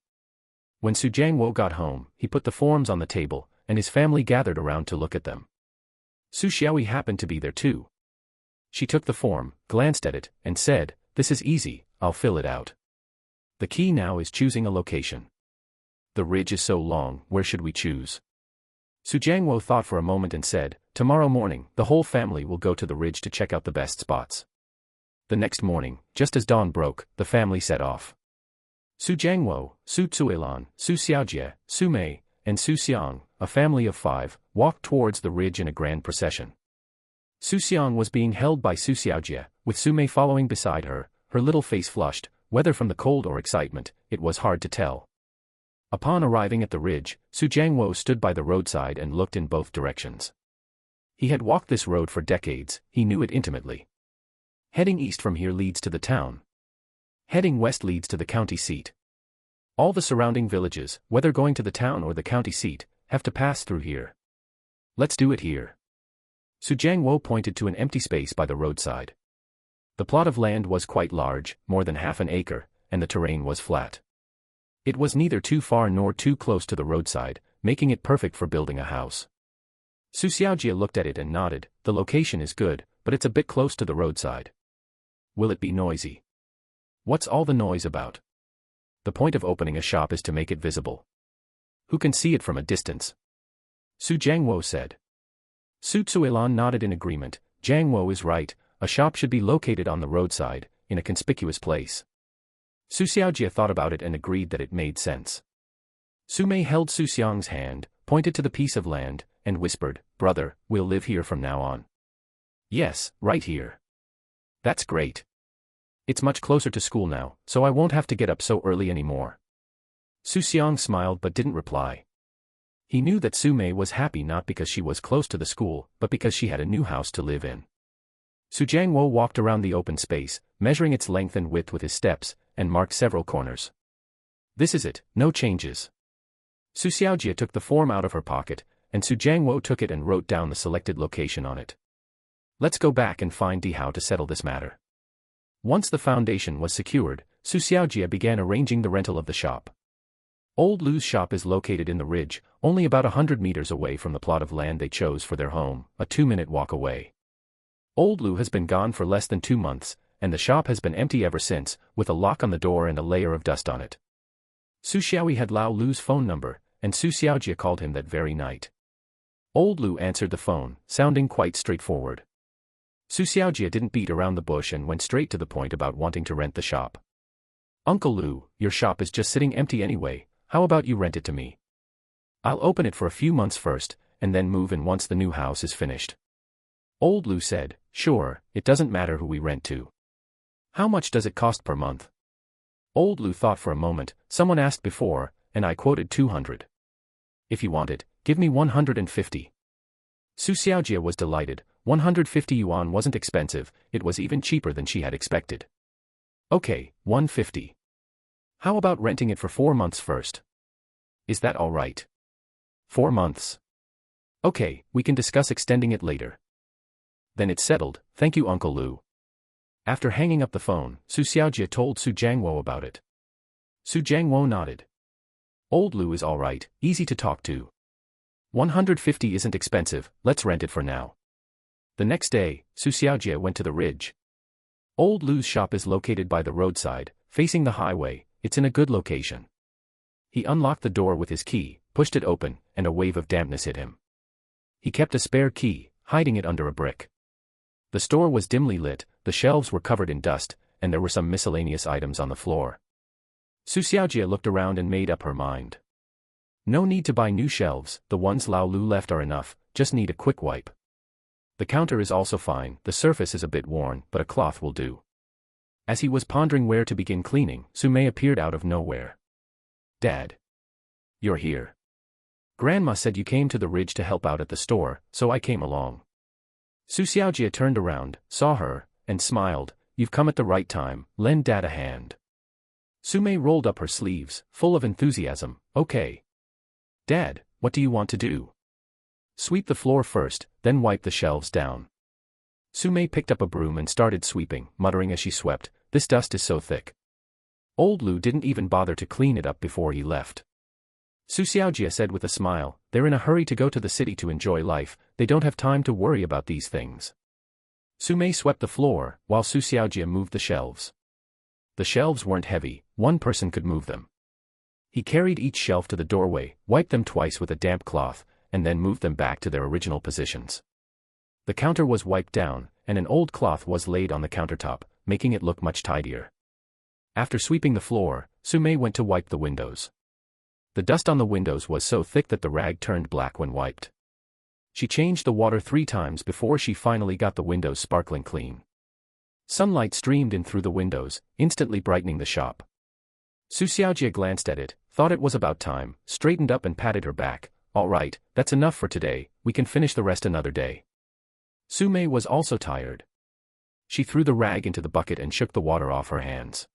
When Su Jiangwo got home, he put the forms on the table, and his family gathered around to look at them. Su Xiaoyi happened to be there too. She took the form, glanced at it, and said, This is easy, I'll fill it out. The key now is choosing a location. The ridge is so long, where should we choose? Su Jiangwo thought for a moment and said, Tomorrow morning, the whole family will go to the ridge to check out the best spots. The next morning, just as dawn broke, the family set off. Su Jiangwo, Su Zuilan, Su Xiaojie, Su Mei, and Xu Xiang, a family of 5, walked towards the ridge in a grand procession. Xu Xiang was being held by Su Xiaojie, with Su Mei following beside her, her little face flushed, whether from the cold or excitement, it was hard to tell. Upon arriving at the ridge, Su Jiangwo stood by the roadside and looked in both directions. He had walked this road for decades, he knew it intimately. Heading east from here leads to the town. Heading west leads to the county seat. All the surrounding villages, whether going to the town or the county seat, have to pass through here. Let's do it here. Su Jiangwo pointed to an empty space by the roadside. The plot of land was quite large, more than half an acre, and the terrain was flat. It was neither too far nor too close to the roadside, making it perfect for building a house. Su Xiaojie looked at it and nodded. The location is good, but it's a bit close to the roadside. Will it be noisy? What's all the noise about? The point of opening a shop is to make it visible. Who can see it from a distance? Su Jiangwo said. Su Zuilan nodded in agreement. Jiangwo is right, a shop should be located on the roadside, in a conspicuous place. Su Xiaojie thought about it and agreed that it made sense. Su Mei held Xu Xiang's hand, pointed to the piece of land, and whispered, Brother, we'll live here from now on. Yes, right here. That's great. It's much closer to school now, so I won't have to get up so early anymore. Xu Xiang smiled but didn't reply. He knew that Su Mei was happy not because she was close to the school, but because she had a new house to live in. Su Jiangwo walked around the open space, measuring its length and width with his steps, and marked several corners. This is it, no changes. Su Xiaojie took the form out of her pocket, and Su Jiangwo took it and wrote down the selected location on it. Let's go back and find Dihao to settle this matter. Once the foundation was secured, Su Xiaojie began arranging the rental of the shop. Old Lu's shop is located in the ridge, only about 100 meters away from the plot of land they chose for their home, a 2-minute walk away. Old Lu has been gone for less than 2 months, and the shop has been empty ever since, with a lock on the door and a layer of dust on it. Su Xiaoyi had Lao Lu's phone number, and Su Xiaojie called him that very night. Old Lu answered the phone, sounding quite straightforward. Su Xiaojie didn't beat around the bush and went straight to the point about wanting to rent the shop. Uncle Lu, your shop is just sitting empty anyway, how about you rent it to me? I'll open it for a few months first, and then move in once the new house is finished. Old Lu said, sure, it doesn't matter who we rent to. How much does it cost per month? Old Lu thought for a moment, someone asked before, and I quoted 200. If you want it, give me 150. Xu Xiaojia was delighted, 150 yuan wasn't expensive, it was even cheaper than she had expected. Okay, 150. How about renting it for 4 months first? Is that all right? 4 months. Okay, we can discuss extending it later. Then it's settled, thank you Uncle Lu. After hanging up the phone, Xu Xiaojia told Su Jiangwo about it. Su Jiangwo nodded. Old Lu is all right, easy to talk to. 150 isn't expensive, let's rent it for now. The next day, Xu Xiaojia went to the ridge. Old Lu's shop is located by the roadside, facing the highway, it's in a good location. He unlocked the door with his key, pushed it open, and a wave of dampness hit him. He kept a spare key, hiding it under a brick. The store was dimly lit, the shelves were covered in dust, and there were some miscellaneous items on the floor. Xu Xiaojia looked around and made up her mind. No need to buy new shelves, the ones Lao Lu left are enough, just need a quick wipe. The counter is also fine, the surface is a bit worn, but a cloth will do. As he was pondering where to begin cleaning, Su Mei appeared out of nowhere. Dad. You're here. Grandma said you came to the ridge to help out at the store, so I came along. Xu Xiaojia turned around, saw her, and smiled, you've come at the right time, lend Dad a hand. Su Mei rolled up her sleeves, full of enthusiasm, okay. Dad, what do you want to do? Sweep the floor first, then wipe the shelves down. Su Mei picked up a broom and started sweeping, muttering as she swept, this dust is so thick. Old Lu didn't even bother to clean it up before he left. Xu Xiaojia said with a smile, they're in a hurry to go to the city to enjoy life, they don't have time to worry about these things. Su Mei swept the floor, while Xu Xiaojia moved the shelves. The shelves weren't heavy, one person could move them. He carried each shelf to the doorway, wiped them twice with a damp cloth, and then moved them back to their original positions. The counter was wiped down, and an old cloth was laid on the countertop, making it look much tidier. After sweeping the floor, Su Mei went to wipe the windows. The dust on the windows was so thick that the rag turned black when wiped. She changed the water 3 times before she finally got the windows sparkling clean. Sunlight streamed in through the windows, instantly brightening the shop. Xu Xiaojia glanced at it, thought it was about time, straightened up and patted her back. All right, that's enough for today, we can finish the rest another day. Su Mei was also tired. She threw the rag into the bucket and shook the water off her hands.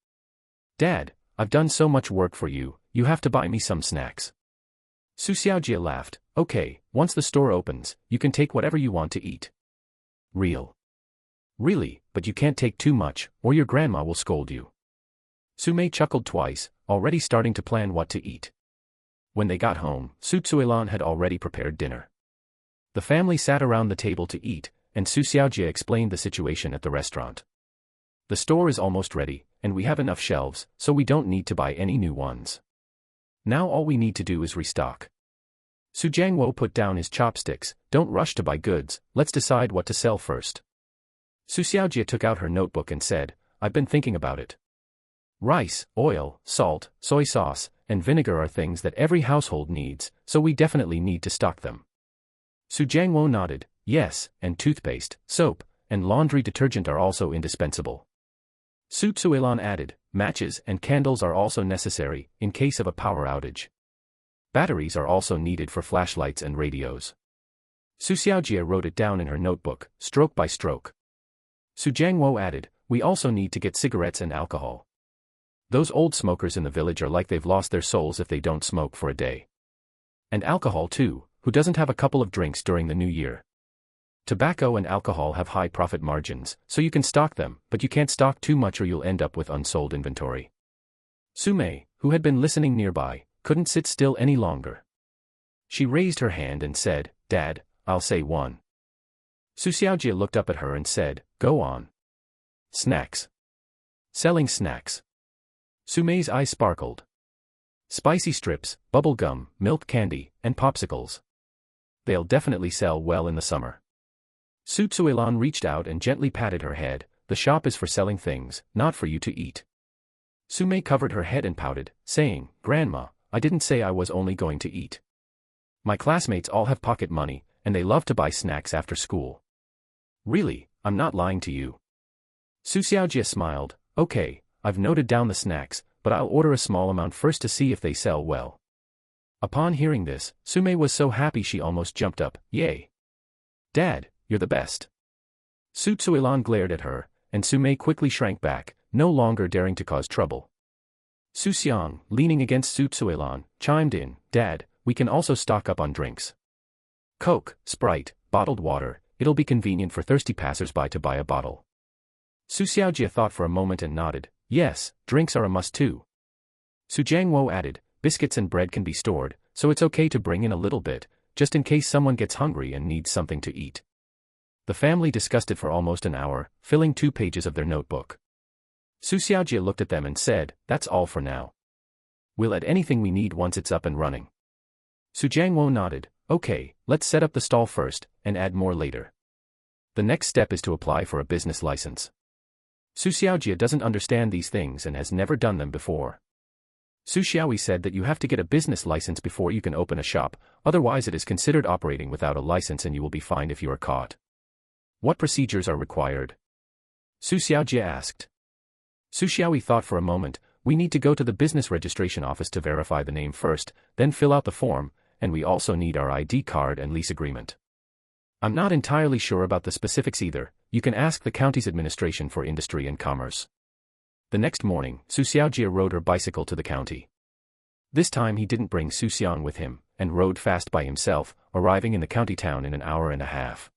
Dad, I've done so much work for you, you have to buy me some snacks. Xu Xiaojia laughed, okay, once the store opens, you can take whatever you want to eat. Really, but you can't take too much, or your grandma will scold you. Su Mei chuckled twice, already starting to plan what to eat. When they got home, Su Tsuilan had already prepared dinner. The family sat around the table to eat, and Xu Xiaojia explained the situation at the restaurant. The store is almost ready, and we have enough shelves, so we don't need to buy any new ones. Now all we need to do is restock. Su Jiangwo put down his chopsticks, don't rush to buy goods, let's decide what to sell first. Xu Xiaojia took out her notebook and said, I've been thinking about it. Rice, oil, salt, soy sauce, and vinegar are things that every household needs, so we definitely need to stock them. Su Jiangwo nodded, yes, and toothpaste, soap, and laundry detergent are also indispensable. Su Tsuilan added, matches and candles are also necessary, in case of a power outage. Batteries are also needed for flashlights and radios. Xu Xiaojia wrote it down in her notebook, stroke by stroke. Su Jiangwo added, we also need to get cigarettes and alcohol. Those old smokers in the village are like they've lost their souls if they don't smoke for a day. And alcohol too, who doesn't have a couple of drinks during the new year? Tobacco and alcohol have high profit margins, so you can stock them, but you can't stock too much or you'll end up with unsold inventory. Su Mei, who had been listening nearby, couldn't sit still any longer. She raised her hand and said, Dad, I'll say one. Xu Xiaojia looked up at her and said, go on. Snacks. Selling snacks. Su Mei's eyes sparkled. Spicy strips, bubble gum, milk candy, and popsicles. They'll definitely sell well in the summer. Su Tsuilan reached out and gently patted her head, the shop is for selling things, not for you to eat. Sume covered her head and pouted, saying, "Grandma, I didn't say I was only going to eat. My classmates all have pocket money, and they love to buy snacks after school. Really, I'm not lying to you." Xu Xiang smiled, "Okay, I've noted down the snacks, but I'll order a small amount first to see if they sell well." Upon hearing this, Sume was so happy she almost jumped up, "Yay! Dad, you're the best." Xu Xiang glared at her, and Sume quickly shrank back, no longer daring to cause trouble. Xu Xiang, leaning against Xu Xiang, chimed in, "Dad, we can also stock up on drinks. Coke, Sprite, bottled water, it'll be convenient for thirsty passers-by to buy a bottle." Xu Xiaojie thought for a moment and nodded, "Yes, drinks are a must too." Su Jiangwo added, "Biscuits and bread can be stored, so it's okay to bring in a little bit, just in case someone gets hungry and needs something to eat." The family discussed it for almost an hour, filling 2 pages of their notebook. Xu Xiaojie looked at them and said, "That's all for now. We'll add anything we need once it's up and running." Su Jiangwo nodded, "Okay, let's set up the stall first, and add more later. The next step is to apply for a business license." Xu Xiaojie doesn't understand these things and has never done them before. Su Xiaoyi said that you have to get a business license before you can open a shop, otherwise it is considered operating without a license and you will be fined if you are caught. "What procedures are required?" Su Xiaojie asked. Su Xiaoyi thought for a moment, "We need to go to the business registration office to verify the name first, then fill out the form, and we also need our ID card and lease agreement. I'm not entirely sure about the specifics either, you can ask the county's administration for industry and commerce." The next morning, Xu Xiaojie rode her bicycle to the county. This time he didn't bring Xu Xiang with him, and rode fast by himself, arriving in the county town in an hour and a half.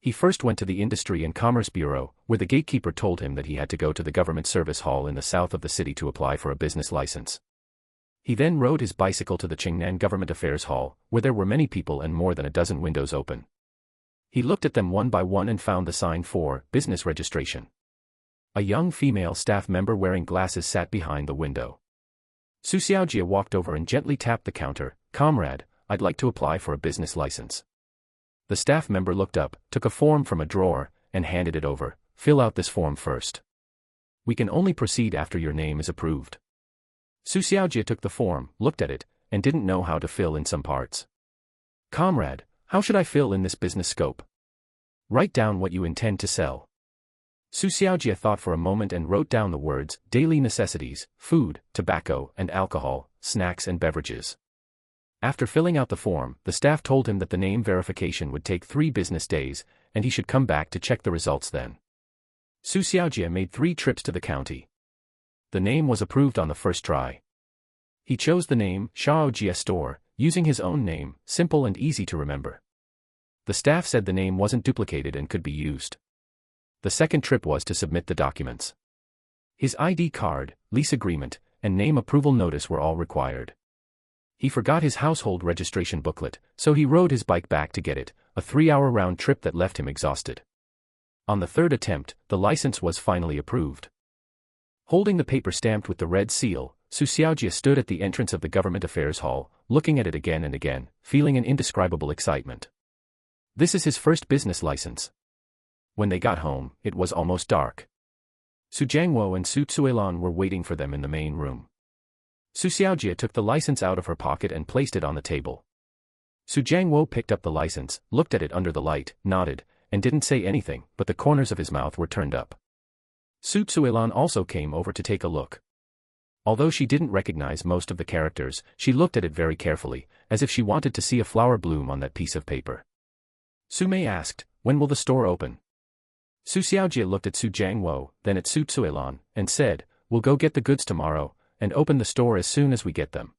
He first went to the Industry and Commerce Bureau, where the gatekeeper told him that he had to go to the government service hall in the south of the city to apply for a business license. He then rode his bicycle to the Qingnan Government Affairs Hall, where there were many people and more than a dozen windows open. He looked at them one by one and found the sign for business registration. A young female staff member wearing glasses sat behind the window. Xu Xiaojie walked over and gently tapped the counter. "Comrade, I'd like to apply for a business license." The staff member looked up, took a form from a drawer, and handed it over. "Fill out this form first. We can only proceed after your name is approved." Xu Xiaojie took the form, looked at it, and didn't know how to fill in some parts. "Comrade, how should I fill in this business scope?" "Write down what you intend to sell." Xu Xiaojie thought for a moment and wrote down the words, daily necessities, food, tobacco and alcohol, snacks and beverages. After filling out the form, the staff told him that the name verification would take 3 business days, and he should come back to check the results then. Xu Xiaojie made 3 trips to the county. The name was approved on the first try. He chose the name, Shaojie Store, using his own name, simple and easy to remember. The staff said the name wasn't duplicated and could be used. The second trip was to submit the documents. His ID card, lease agreement, and name approval notice were all required. He forgot his household registration booklet, so he rode his bike back to get it, a 3-hour round trip that left him exhausted. On the third attempt, the license was finally approved. Holding the paper stamped with the red seal, Xu Xiaojie stood at the entrance of the Government Affairs Hall, looking at it again and again, feeling an indescribable excitement. This is his first business license. When they got home, it was almost dark. Su Jiangwo and Su Cuilan were waiting for them in the main room. Xu Xiaojie took the license out of her pocket and placed it on the table. Su Jiangwo picked up the license, looked at it under the light, nodded, and didn't say anything, but the corners of his mouth were turned up. Su Cuilan also came over to take a look. Although she didn't recognize most of the characters, she looked at it very carefully, as if she wanted to see a flower bloom on that piece of paper. Su Mei asked, "When will the store open?" Xu Xiaojie looked at Su Jiangwo, then at Su Cuilan, and said, "We'll go get the goods tomorrow, and open the store as soon as we get them."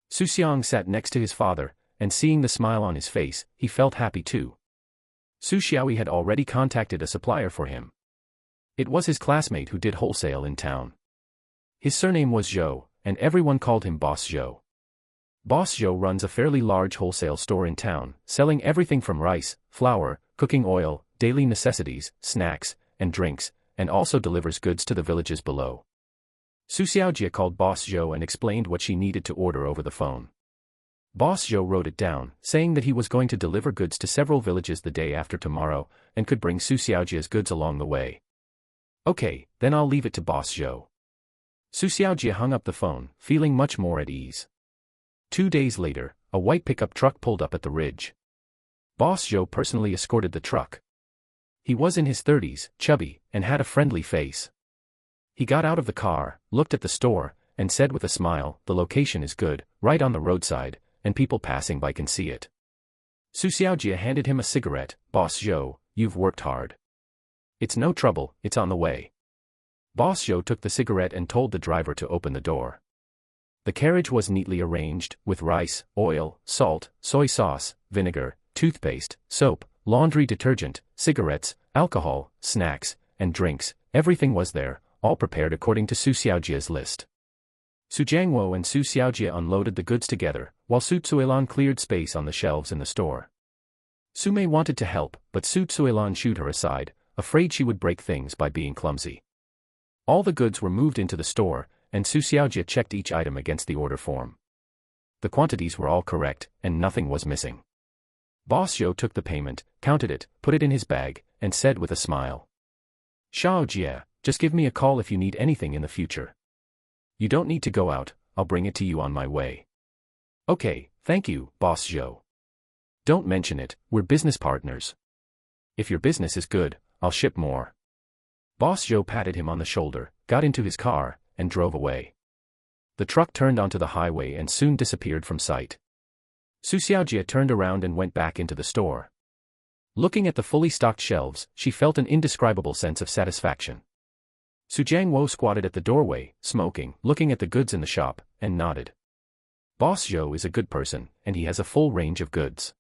Xu Xiang sat next to his father, and seeing the smile on his face, he felt happy too. Su Xiaoyi had already contacted a supplier for him. It was his classmate who did wholesale in town. His surname was Zhou, and everyone called him Boss Zhou. Boss Zhou runs a fairly large wholesale store in town, selling everything from rice, flour, cooking oil, daily necessities, snacks, and drinks, and also delivers goods to the villages below. Xu Xiaojie called Boss Zhou and explained what she needed to order over the phone. Boss Zhou wrote it down, saying that he was going to deliver goods to several villages the day after tomorrow, and could bring Xu Xiaojie's goods along the way. "Okay, then I'll leave it to Boss Zhou." Xu Xiang hung up the phone, feeling much more at ease. 2 days later, a white pickup truck pulled up at the ridge. Boss Zhou personally escorted the truck. He was in his 30s, chubby, and had a friendly face. He got out of the car, looked at the store, and said with a smile, "The location is good, right on the roadside, and people passing by can see it." Xu Xiang handed him a cigarette. "Boss Zhou, you've worked hard. It's no trouble, it's on the way." Boss Zhou took the cigarette and told the driver to open the door. The carriage was neatly arranged, with rice, oil, salt, soy sauce, vinegar, toothpaste, soap, laundry detergent, cigarettes, alcohol, snacks, and drinks. Everything was there, all prepared according to Xu Xiaojia's list. Su Jiangwo and Xu Xiaojia unloaded the goods together, while Su Tsuilan cleared space on the shelves in the store. Su Mei wanted to help, but Su Tsuilan shooed her aside, afraid she would break things by being clumsy. All the goods were moved into the store, and Xu Xiaojia checked each item against the order form. The quantities were all correct, and nothing was missing. Boss Zhou took the payment, counted it, put it in his bag, and said with a smile, "Xiaojia, just give me a call if you need anything in the future. You don't need to go out, I'll bring it to you on my way." "Okay, thank you, Boss Zhou. Don't mention it, we're business partners. If your business is good, I'll ship more." Boss Zhou patted him on the shoulder, got into his car, and drove away. The truck turned onto the highway and soon disappeared from sight. Xu Xiaojia turned around and went back into the store. Looking at the fully stocked shelves, she felt an indescribable sense of satisfaction. Su Jiangwo squatted at the doorway, smoking, looking at the goods in the shop, and nodded. Boss Zhou is a good person, and he has a full range of goods.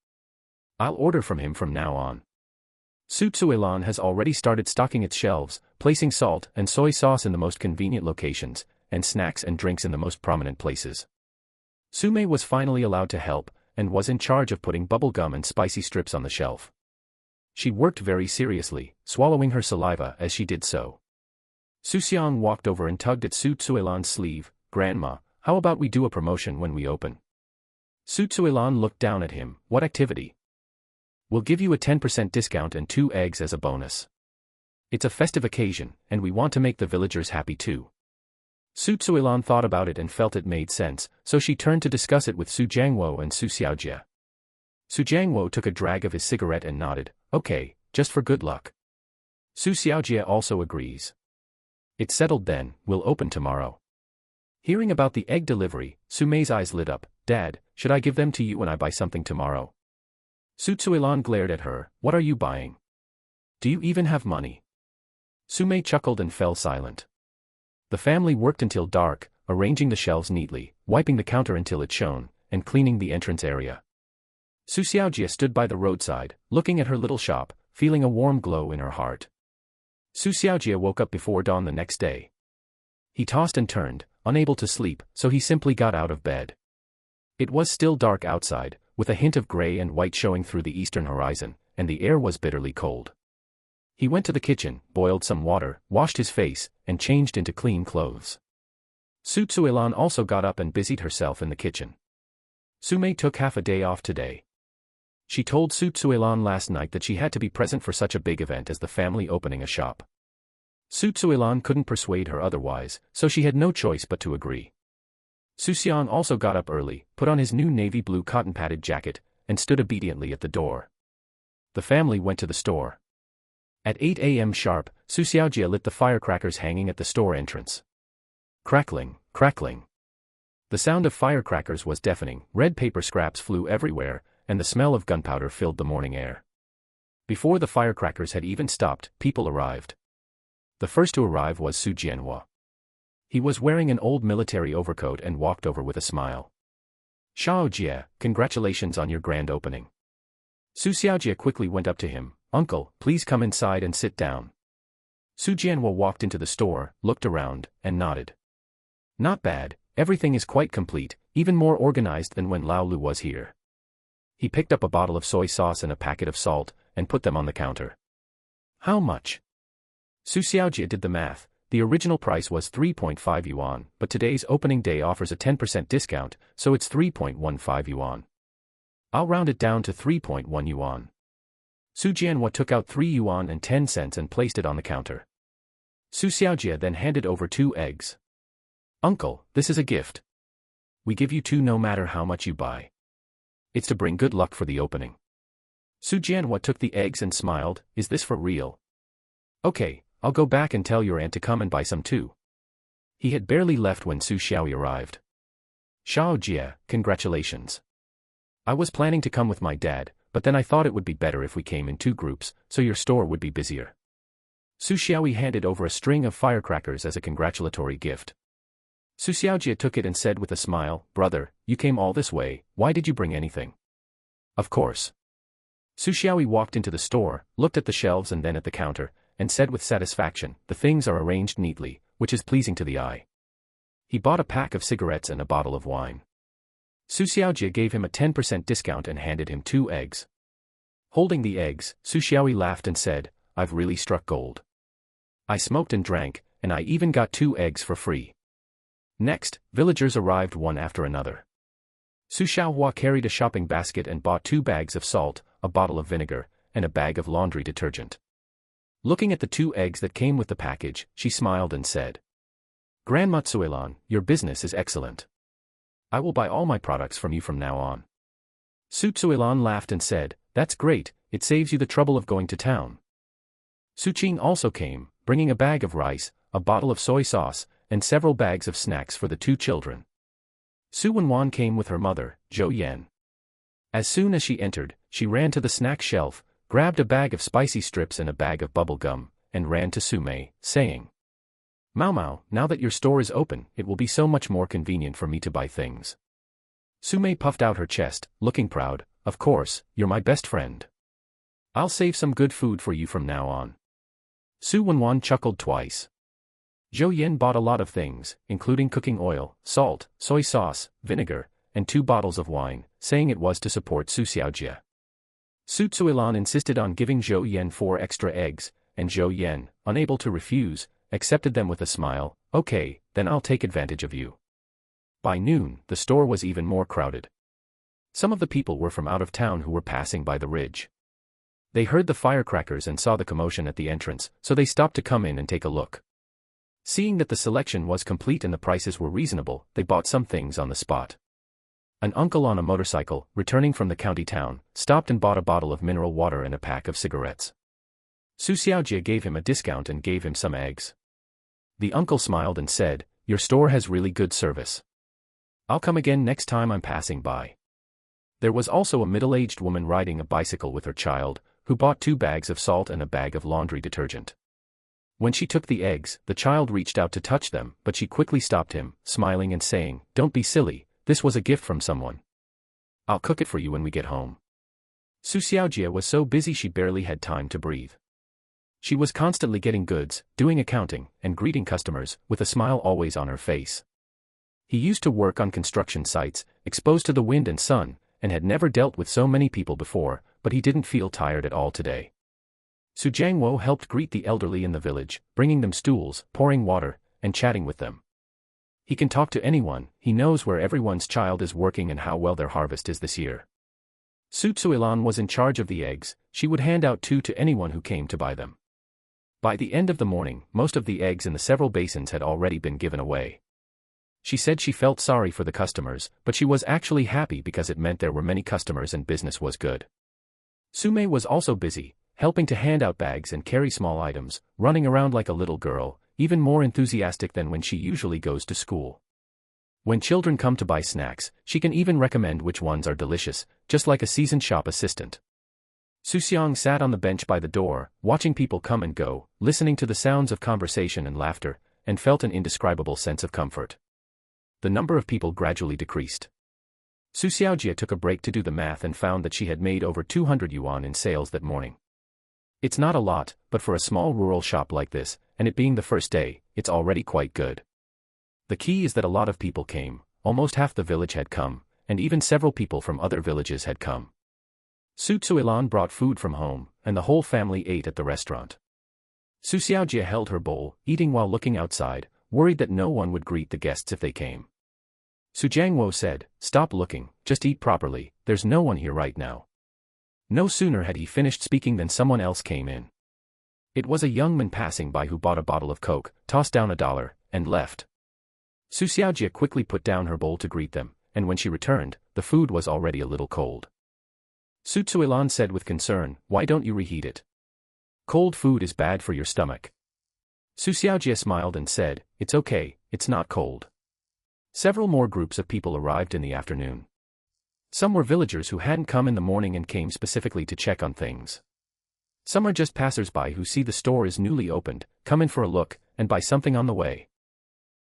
I'll order from him from now on. Su Tsuilan has already started stocking its shelves, placing salt and soy sauce in the most convenient locations, and snacks and drinks in the most prominent places. Su Mei was finally allowed to help, and was in charge of putting bubble gum and spicy strips on the shelf. She worked very seriously, swallowing her saliva as she did so. Xu Xiang walked over and tugged at Su Tsuilan's sleeve. "Grandma, how about we do a promotion when we open?" Su Tsuilan looked down at him. "What activity?" "We'll give you a 10% discount and 2 eggs as a bonus. It's a festive occasion, and we want to make the villagers happy too." Su Tsuilan thought about it and felt it made sense, so she turned to discuss it with Su Jiangwo and Su Xiaojia. Su Jiangwo took a drag of his cigarette and nodded. "Okay, just for good luck." Su Xiaojia also agrees. "It's settled then, we'll open tomorrow." Hearing about the egg delivery, Su Mei's eyes lit up. "Dad, should I give them to you when I buy something tomorrow?" Su Tsuilan glared at her. "What are you buying? Do you even have money?" Su Mei chuckled and fell silent. The family worked until dark, arranging the shelves neatly, wiping the counter until it shone, and cleaning the entrance area. Su Xiaojia stood by the roadside, looking at her little shop, feeling a warm glow in her heart. Su Xiaojia woke up before dawn the next day. He tossed and turned, unable to sleep, so he simply got out of bed. It was still dark outside, with a hint of gray and white showing through the eastern horizon, and the air was bitterly cold. He went to the kitchen, boiled some water, washed his face, and changed into clean clothes. Su Tsuilan also got up and busied herself in the kitchen. Su Mei took half a day off today. She told Su Tsuilan last night that she had to be present for such a big event as the family opening a shop. Su Tsuilan couldn't persuade her otherwise, so she had no choice but to agree. Xu Xiang also got up early, put on his new navy blue cotton-padded jacket, and stood obediently at the door. The family went to the store. At 8 a.m. sharp, Su Xiaojia lit the firecrackers hanging at the store entrance. Crackling, crackling. The sound of firecrackers was deafening, red paper scraps flew everywhere, and the smell of gunpowder filled the morning air. Before the firecrackers had even stopped, people arrived. The first to arrive was Su Jianhua. He was wearing an old military overcoat and walked over with a smile. "Xiaojia, congratulations on your grand opening." Su Xiaojia quickly went up to him. "Uncle, please come inside and sit down." Su Jianhua walked into the store, looked around, and nodded. "Not bad, everything is quite complete, even more organized than when Lao Lu was here." He picked up a bottle of soy sauce and a packet of salt, and put them on the counter. "How much?" Su Xiaojia did the math. The original price was 3.5 yuan, but today's opening day offers a 10% discount, so it's 3.15 yuan. "I'll round it down to 3.1 yuan. Su Jianhua took out 3 yuan and 10 cents and placed it on the counter. Su Xiaojia then handed over 2 eggs. Uncle, this is a gift. We give you 2 no matter how much you buy. It's to bring good luck for the opening. Xu Jianhua took the eggs and smiled, is this for real? Okay, I'll go back and tell your aunt to come and buy some too. He had barely left when Xu Xiao arrived. Xiao Jia, congratulations. I was planning to come with my dad, but then I thought it would be better if we came in 2 groups, so your store would be busier. Xu Xiaoyi handed over a string of firecrackers as a congratulatory gift. Xu Xiaojie took it and said with a smile, brother, you came all this way, why did you bring anything? Of course. Xu Xiaoyi walked into the store, looked at the shelves and then at the counter, and said with satisfaction, the things are arranged neatly, which is pleasing to the eye. He bought a pack of cigarettes and a bottle of wine. Xu Xiaojie gave him a 10% discount and handed him 2 eggs. Holding the eggs, Xu Xiaoyi laughed and said, I've really struck gold. I smoked and drank, and I even got 2 eggs for free. Next, villagers arrived one after another. Xu Xiaohua carried a shopping basket and bought 2 bags of salt, a bottle of vinegar, and a bag of laundry detergent. Looking at the 2 eggs that came with the package, she smiled and said, Grandma Tsuelan, your business is excellent. I will buy all my products from you from now on. Su Tsuelan laughed and said, that's great, it saves you the trouble of going to town. Su Qing also came, bringing a bag of rice, a bottle of soy sauce, and several bags of snacks for the 2 children. Su Wenwan came with her mother, Zhou Yan. As soon as she entered, she ran to the snack shelf, grabbed a bag of spicy strips and a bag of bubble gum, and ran to Su Mei, saying, Mao Mao, now that your store is open, it will be so much more convenient for me to buy things. Su Mei puffed out her chest, looking proud, of course, you're my best friend. I'll save some good food for you from now on. Su Wenwan chuckled twice. Zhou Yan bought a lot of things, including cooking oil, salt, soy sauce, vinegar, and 2 bottles of wine, saying it was to support Su Xiaojie. Su Tsuilan insisted on giving Zhou Yan 4 extra eggs, and Zhou Yan, unable to refuse, accepted them with a smile, okay, then I'll take advantage of you. By noon, the store was even more crowded. Some of the people were from out of town who were passing by the ridge. They heard the firecrackers and saw the commotion at the entrance, so they stopped to come in and take a look. Seeing that the selection was complete and the prices were reasonable, they bought some things on the spot. An uncle on a motorcycle, returning from the county town, stopped and bought a bottle of mineral water and a pack of cigarettes. Su Xiaojie gave him a discount and gave him some eggs. The uncle smiled and said, your store has really good service. I'll come again next time I'm passing by. There was also a middle-aged woman riding a bicycle with her child, who bought 2 bags of salt and a bag of laundry detergent. When she took the eggs, the child reached out to touch them, but she quickly stopped him, smiling and saying, don't be silly, this was a gift from someone. I'll cook it for you when we get home. Su Xiaojie was so busy she barely had time to breathe. She was constantly getting goods, doing accounting, and greeting customers, with a smile always on her face. He used to work on construction sites, exposed to the wind and sun, and had never dealt with so many people before, but he didn't feel tired at all today. Su Jiangwo helped greet the elderly in the village, bringing them stools, pouring water, and chatting with them. He can talk to anyone, he knows where everyone's child is working and how well their harvest is this year. Su Tsuilan was in charge of the eggs, she would hand out 2 to anyone who came to buy them. By the end of the morning, most of the eggs in the several basins had already been given away. She said she felt sorry for the customers, but she was actually happy because it meant there were many customers and business was good. Su Mei was also busy, helping to hand out bags and carry small items, running around like a little girl, even more enthusiastic than when she usually goes to school. When children come to buy snacks, she can even recommend which ones are delicious, just like a seasoned shop assistant. Xu Xiang sat on the bench by the door, watching people come and go, listening to the sounds of conversation and laughter, and felt an indescribable sense of comfort. The number of people gradually decreased. Su Xiaojie took a break to do the math and found that she had made over 200 yuan in sales that morning. It's not a lot, but for a small rural shop like this, and it being the first day, it's already quite good. The key is that a lot of people came, almost half the village had come, and even several people from other villages had come. Su Tsuilan brought food from home, and the whole family ate at the restaurant. Su Xiaojie held her bowl, eating while looking outside, worried that no one would greet the guests if they came. Su Jiangwo said, stop looking, just eat properly, there's no one here right now. No sooner had he finished speaking than someone else came in. It was a young man passing by who bought a bottle of Coke, tossed down $1, and left. Xu Xiang quickly put down her bowl to greet them, and when she returned, the food was already a little cold. Su Zuilan said with concern, "Why don't you reheat it? Cold food is bad for your stomach." Xu Xiang smiled and said, "It's okay, it's not cold." Several more groups of people arrived in the afternoon. Some were villagers who hadn't come in the morning and came specifically to check on things. Some are just passers-by who see the store is newly opened, come in for a look, and buy something on the way.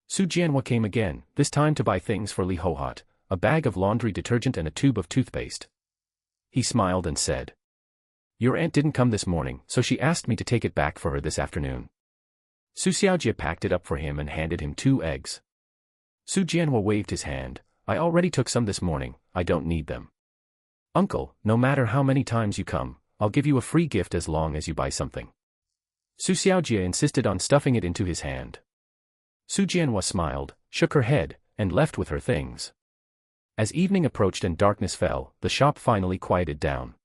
Su Jianhua came again, this time to buy things for Li Hohat, a bag of laundry detergent and a tube of toothpaste. He smiled and said, "Your aunt didn't come this morning, so she asked me to take it back for her this afternoon." Xu Xiaojie packed it up for him and handed him 2 eggs. Su Jianhua waved his hand, "I already took some this morning, I don't need them." "Uncle, no matter how many times you come, I'll give you a free gift as long as you buy something." Xu Xiaojie insisted on stuffing it into his hand. Su Jianhua smiled, shook her head, and left with her things. As evening approached and darkness fell, the shop finally quieted down.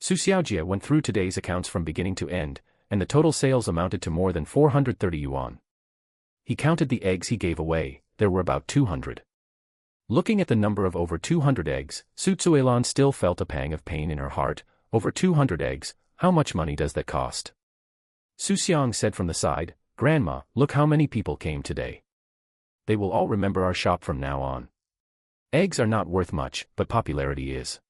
Xu Xiaojie went through today's accounts from beginning to end, and the total sales amounted to more than 430 yuan. He counted the eggs he gave away, there were about 200. Looking at the number of over 200 eggs, Su Zuilan still felt a pang of pain in her heart. Over 200 eggs, how much money does that cost? Xu Xiang said from the side, "Grandma, look how many people came today. They will all remember our shop from now on. Eggs are not worth much, but popularity is."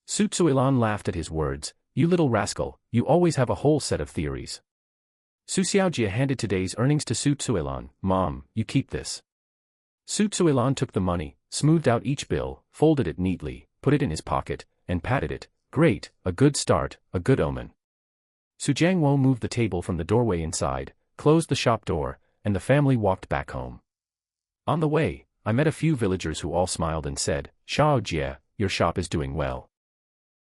Su Zuilan laughed at his words, "You little rascal, you always have a whole set of theories." Xu Xiaojie handed today's earnings to Su Zuilan, "Mom, you keep this." Su Zuilan took the money, smoothed out each bill, folded it neatly, put it in his pocket, and patted it. "Great, a good start, a good omen." Su Jiangwo moved the table from the doorway inside, closed the shop door, and the family walked back home. On the way, I met a few villagers who all smiled and said, "Xiao Jie, your shop is doing well.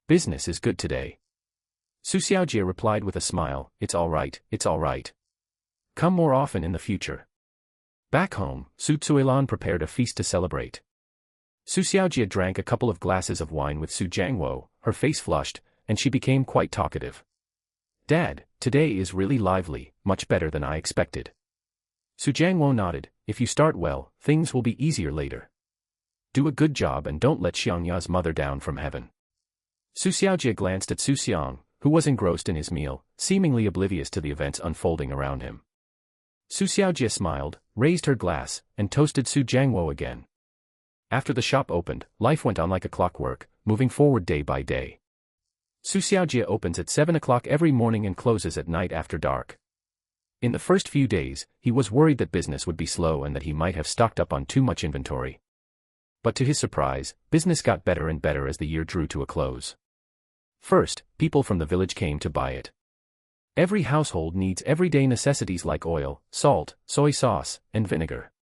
Business is good today." Su Xiaojie replied with a smile, "It's all right, it's all right. Come more often in the future." Back home, Su Zuilan prepared a feast to celebrate. Su Xiaojie drank a couple of glasses of wine with Su Jiangwo, her face flushed, and she became quite talkative. "Dad, today is really lively, much better than I expected." Su Jiangwo nodded, "If you start well, things will be easier later. Do a good job and don't let Xiangya's mother down from heaven." Su Xiaojie glanced at Xu Xiang, who was engrossed in his meal, seemingly oblivious to the events unfolding around him. Su Xiaojie smiled, raised her glass, and toasted Su Jiangwo again. After the shop opened, life went on like a clockwork, moving forward day by day. Su Xiaojie opens at 7 o'clock every morning and closes at night after dark. In the first few days, he was worried that business would be slow and that he might have stocked up on too much inventory. But to his surprise, business got better and better as the year drew to a close. First, people from the village came to buy it. Every household needs everyday necessities like oil, salt, soy sauce, and vinegar.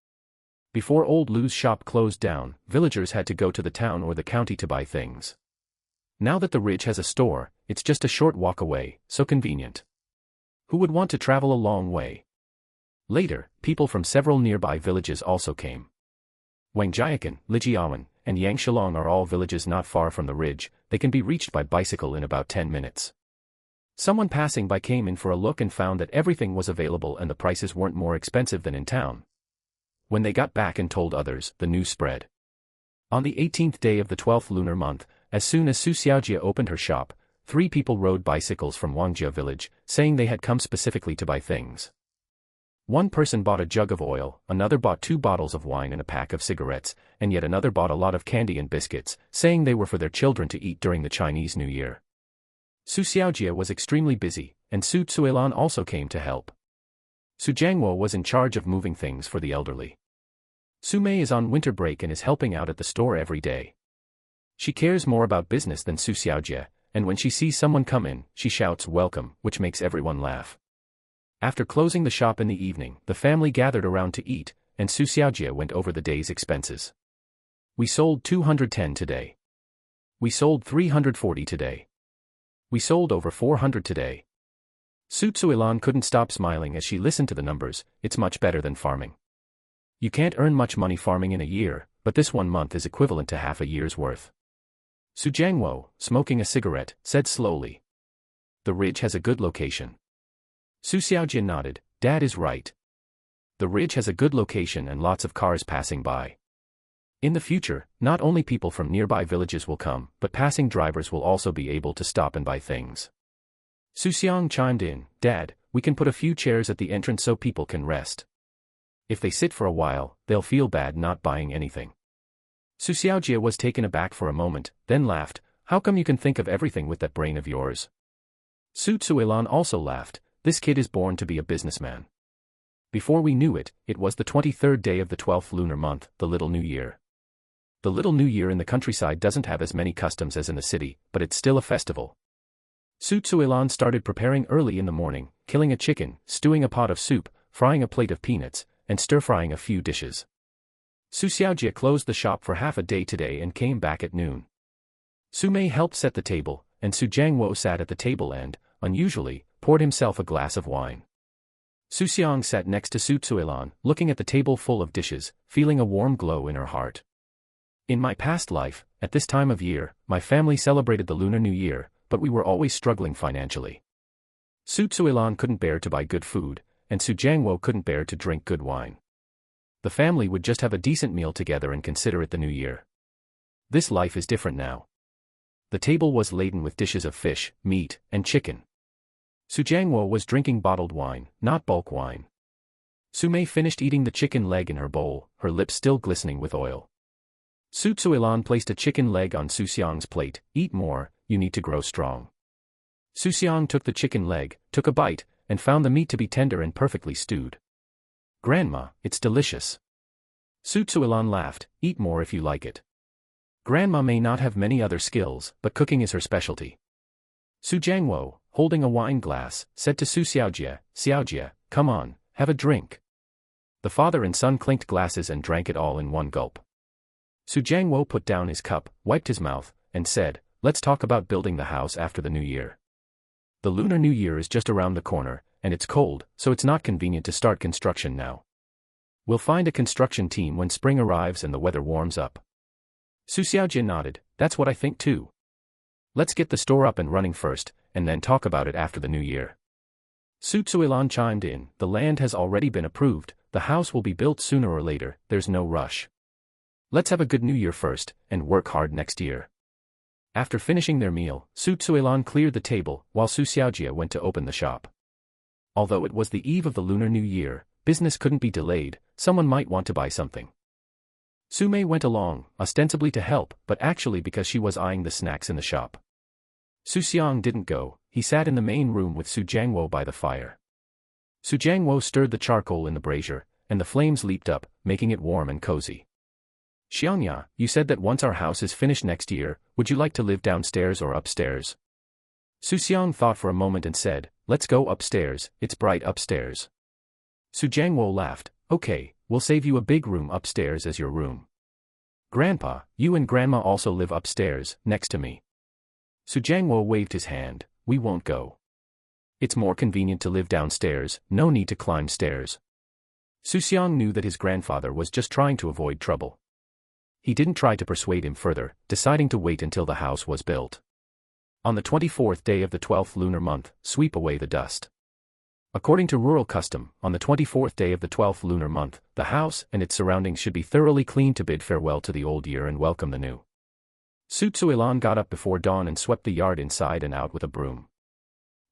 Before Old Lu's shop closed down, villagers had to go to the town or the county to buy things. Now that the Ridge has a store, it's just a short walk away, so convenient. Who would want to travel a long way? Later, people from several nearby villages also came. Wangjiakan, Lijiawan, and Yangshilong are all villages not far from the Ridge. They can be reached by bicycle in about 10 minutes. Someone passing by came in for a look and found that everything was available and the prices weren't more expensive than in town. When they got back and told others, the news spread. On the 18th day of the 12th lunar month, as soon as Su Xiaojie opened her shop, 3 people rode bicycles from Wangjia village, saying they had come specifically to buy things. One person bought a jug of oil, another bought 2 bottles of wine and a pack of cigarettes, and yet another bought a lot of candy and biscuits, saying they were for their children to eat during the Chinese New Year. Su Xiaojie was extremely busy, and Su Zuilan also came to help. Su Jiangwo was in charge of moving things for the elderly. Su Mei is on winter break and is helping out at the store every day. She cares more about business than Su Xiaojie, and when she sees someone come in, she shouts "welcome," which makes everyone laugh. After closing the shop in the evening, the family gathered around to eat, and Su Xiaojie went over the day's expenses. "We sold 210 today. We sold 340 today. We sold over 400 today." Su Zuilan couldn't stop smiling as she listened to the numbers. "It's much better than farming. You can't earn much money farming in a year, but this 1 month is equivalent to half a year's worth." Su Jiangwo, smoking a cigarette, said slowly, "The Ridge has a good location." Su Xiaojie nodded, "Dad is right. The ridge has a good location and lots of cars passing by. In the future, not only people from nearby villages will come, but passing drivers will also be able to stop and buy things. Xu Xiang chimed in, Dad, we can put a few chairs at the entrance so people can rest. If they sit for a while, they'll feel bad not buying anything. Xu Xiaojie was taken aback for a moment, then laughed, how come you can think of everything with that brain of yours? Su Tsuilan also laughed, this kid is born to be a businessman. Before we knew it, it was the 23rd day of the 12th lunar month, the Little New Year. The Little New Year in the countryside doesn't have as many customs as in the city, but it's still a festival. Su Tsuilan started preparing early in the morning, killing a chicken, stewing a pot of soup, frying a plate of peanuts, and stir-frying a few dishes. Su Xiaojie closed the shop for half a day today and came back at noon. Su Mei helped set the table, and Su Jiangwo sat at the table and, unusually, poured himself a glass of wine. Xu Xiang sat next to Su Tsuilan, looking at the table full of dishes, feeling a warm glow in her heart. In my past life, at this time of year, my family celebrated the Lunar New Year, but we were always struggling financially. Su Tsuilan couldn't bear to buy good food, and Su Jiangwo couldn't bear to drink good wine. The family would just have a decent meal together and consider it the New Year. This life is different now. The table was laden with dishes of fish, meat, and chicken. Su Jiangwo was drinking bottled wine, not bulk wine. Su Mei finished eating the chicken leg in her bowl, her lips still glistening with oil. Su Tsuilan placed a chicken leg on Xu Xiang's plate, eat more, you need to grow strong. Xu Xiang took the chicken leg, took a bite, and found the meat to be tender and perfectly stewed. Grandma, it's delicious. Su Tsuilan laughed, eat more if you like it. Grandma may not have many other skills, but cooking is her specialty. Su Jiangwo, holding a wine glass, said to Su Xiaojie, Xiaojie, come on, have a drink. The father and son clinked glasses and drank it all in one gulp. Su Jiangwo put down his cup, wiped his mouth, and said, let's talk about building the house after the New Year. The Lunar New Year is just around the corner, and it's cold, so it's not convenient to start construction now. We'll find a construction team when spring arrives and the weather warms up. Su Xiaojie nodded, that's what I think too. Let's get the store up and running first, and then talk about it after the New Year. Su Tsuilan chimed in, the land has already been approved, the house will be built sooner or later, there's no rush. Let's have a good New Year first, and work hard next year. After finishing their meal, Su Tsuilan cleared the table, while Su Xiaojie went to open the shop. Although it was the eve of the Lunar New Year, business couldn't be delayed, someone might want to buy something. Su Mei went along, ostensibly to help, but actually because she was eyeing the snacks in the shop. Xu Xiang didn't go, he sat in the main room with Su Jiangwo by the fire. Su Jiangwo stirred the charcoal in the brazier, and the flames leaped up, making it warm and cozy. Xiangya, you said that once our house is finished next year, would you like to live downstairs or upstairs? Xu Xiang thought for a moment and said, let's go upstairs, it's bright upstairs. Su Jiangwo laughed, okay, we'll save you a big room upstairs as your room. Grandpa, you and Grandma also live upstairs, next to me. Su Jiangwo waved his hand, we won't go. It's more convenient to live downstairs, no need to climb stairs. Xu Xiang knew that his grandfather was just trying to avoid trouble. He didn't try to persuade him further, deciding to wait until the house was built. On the 24th day of the 12th lunar month, sweep away the dust. According to rural custom, on the 24th day of the 12th lunar month, the house and its surroundings should be thoroughly cleaned to bid farewell to the old year and welcome the new. Su Tsuilan got up before dawn and swept the yard inside and out with a broom.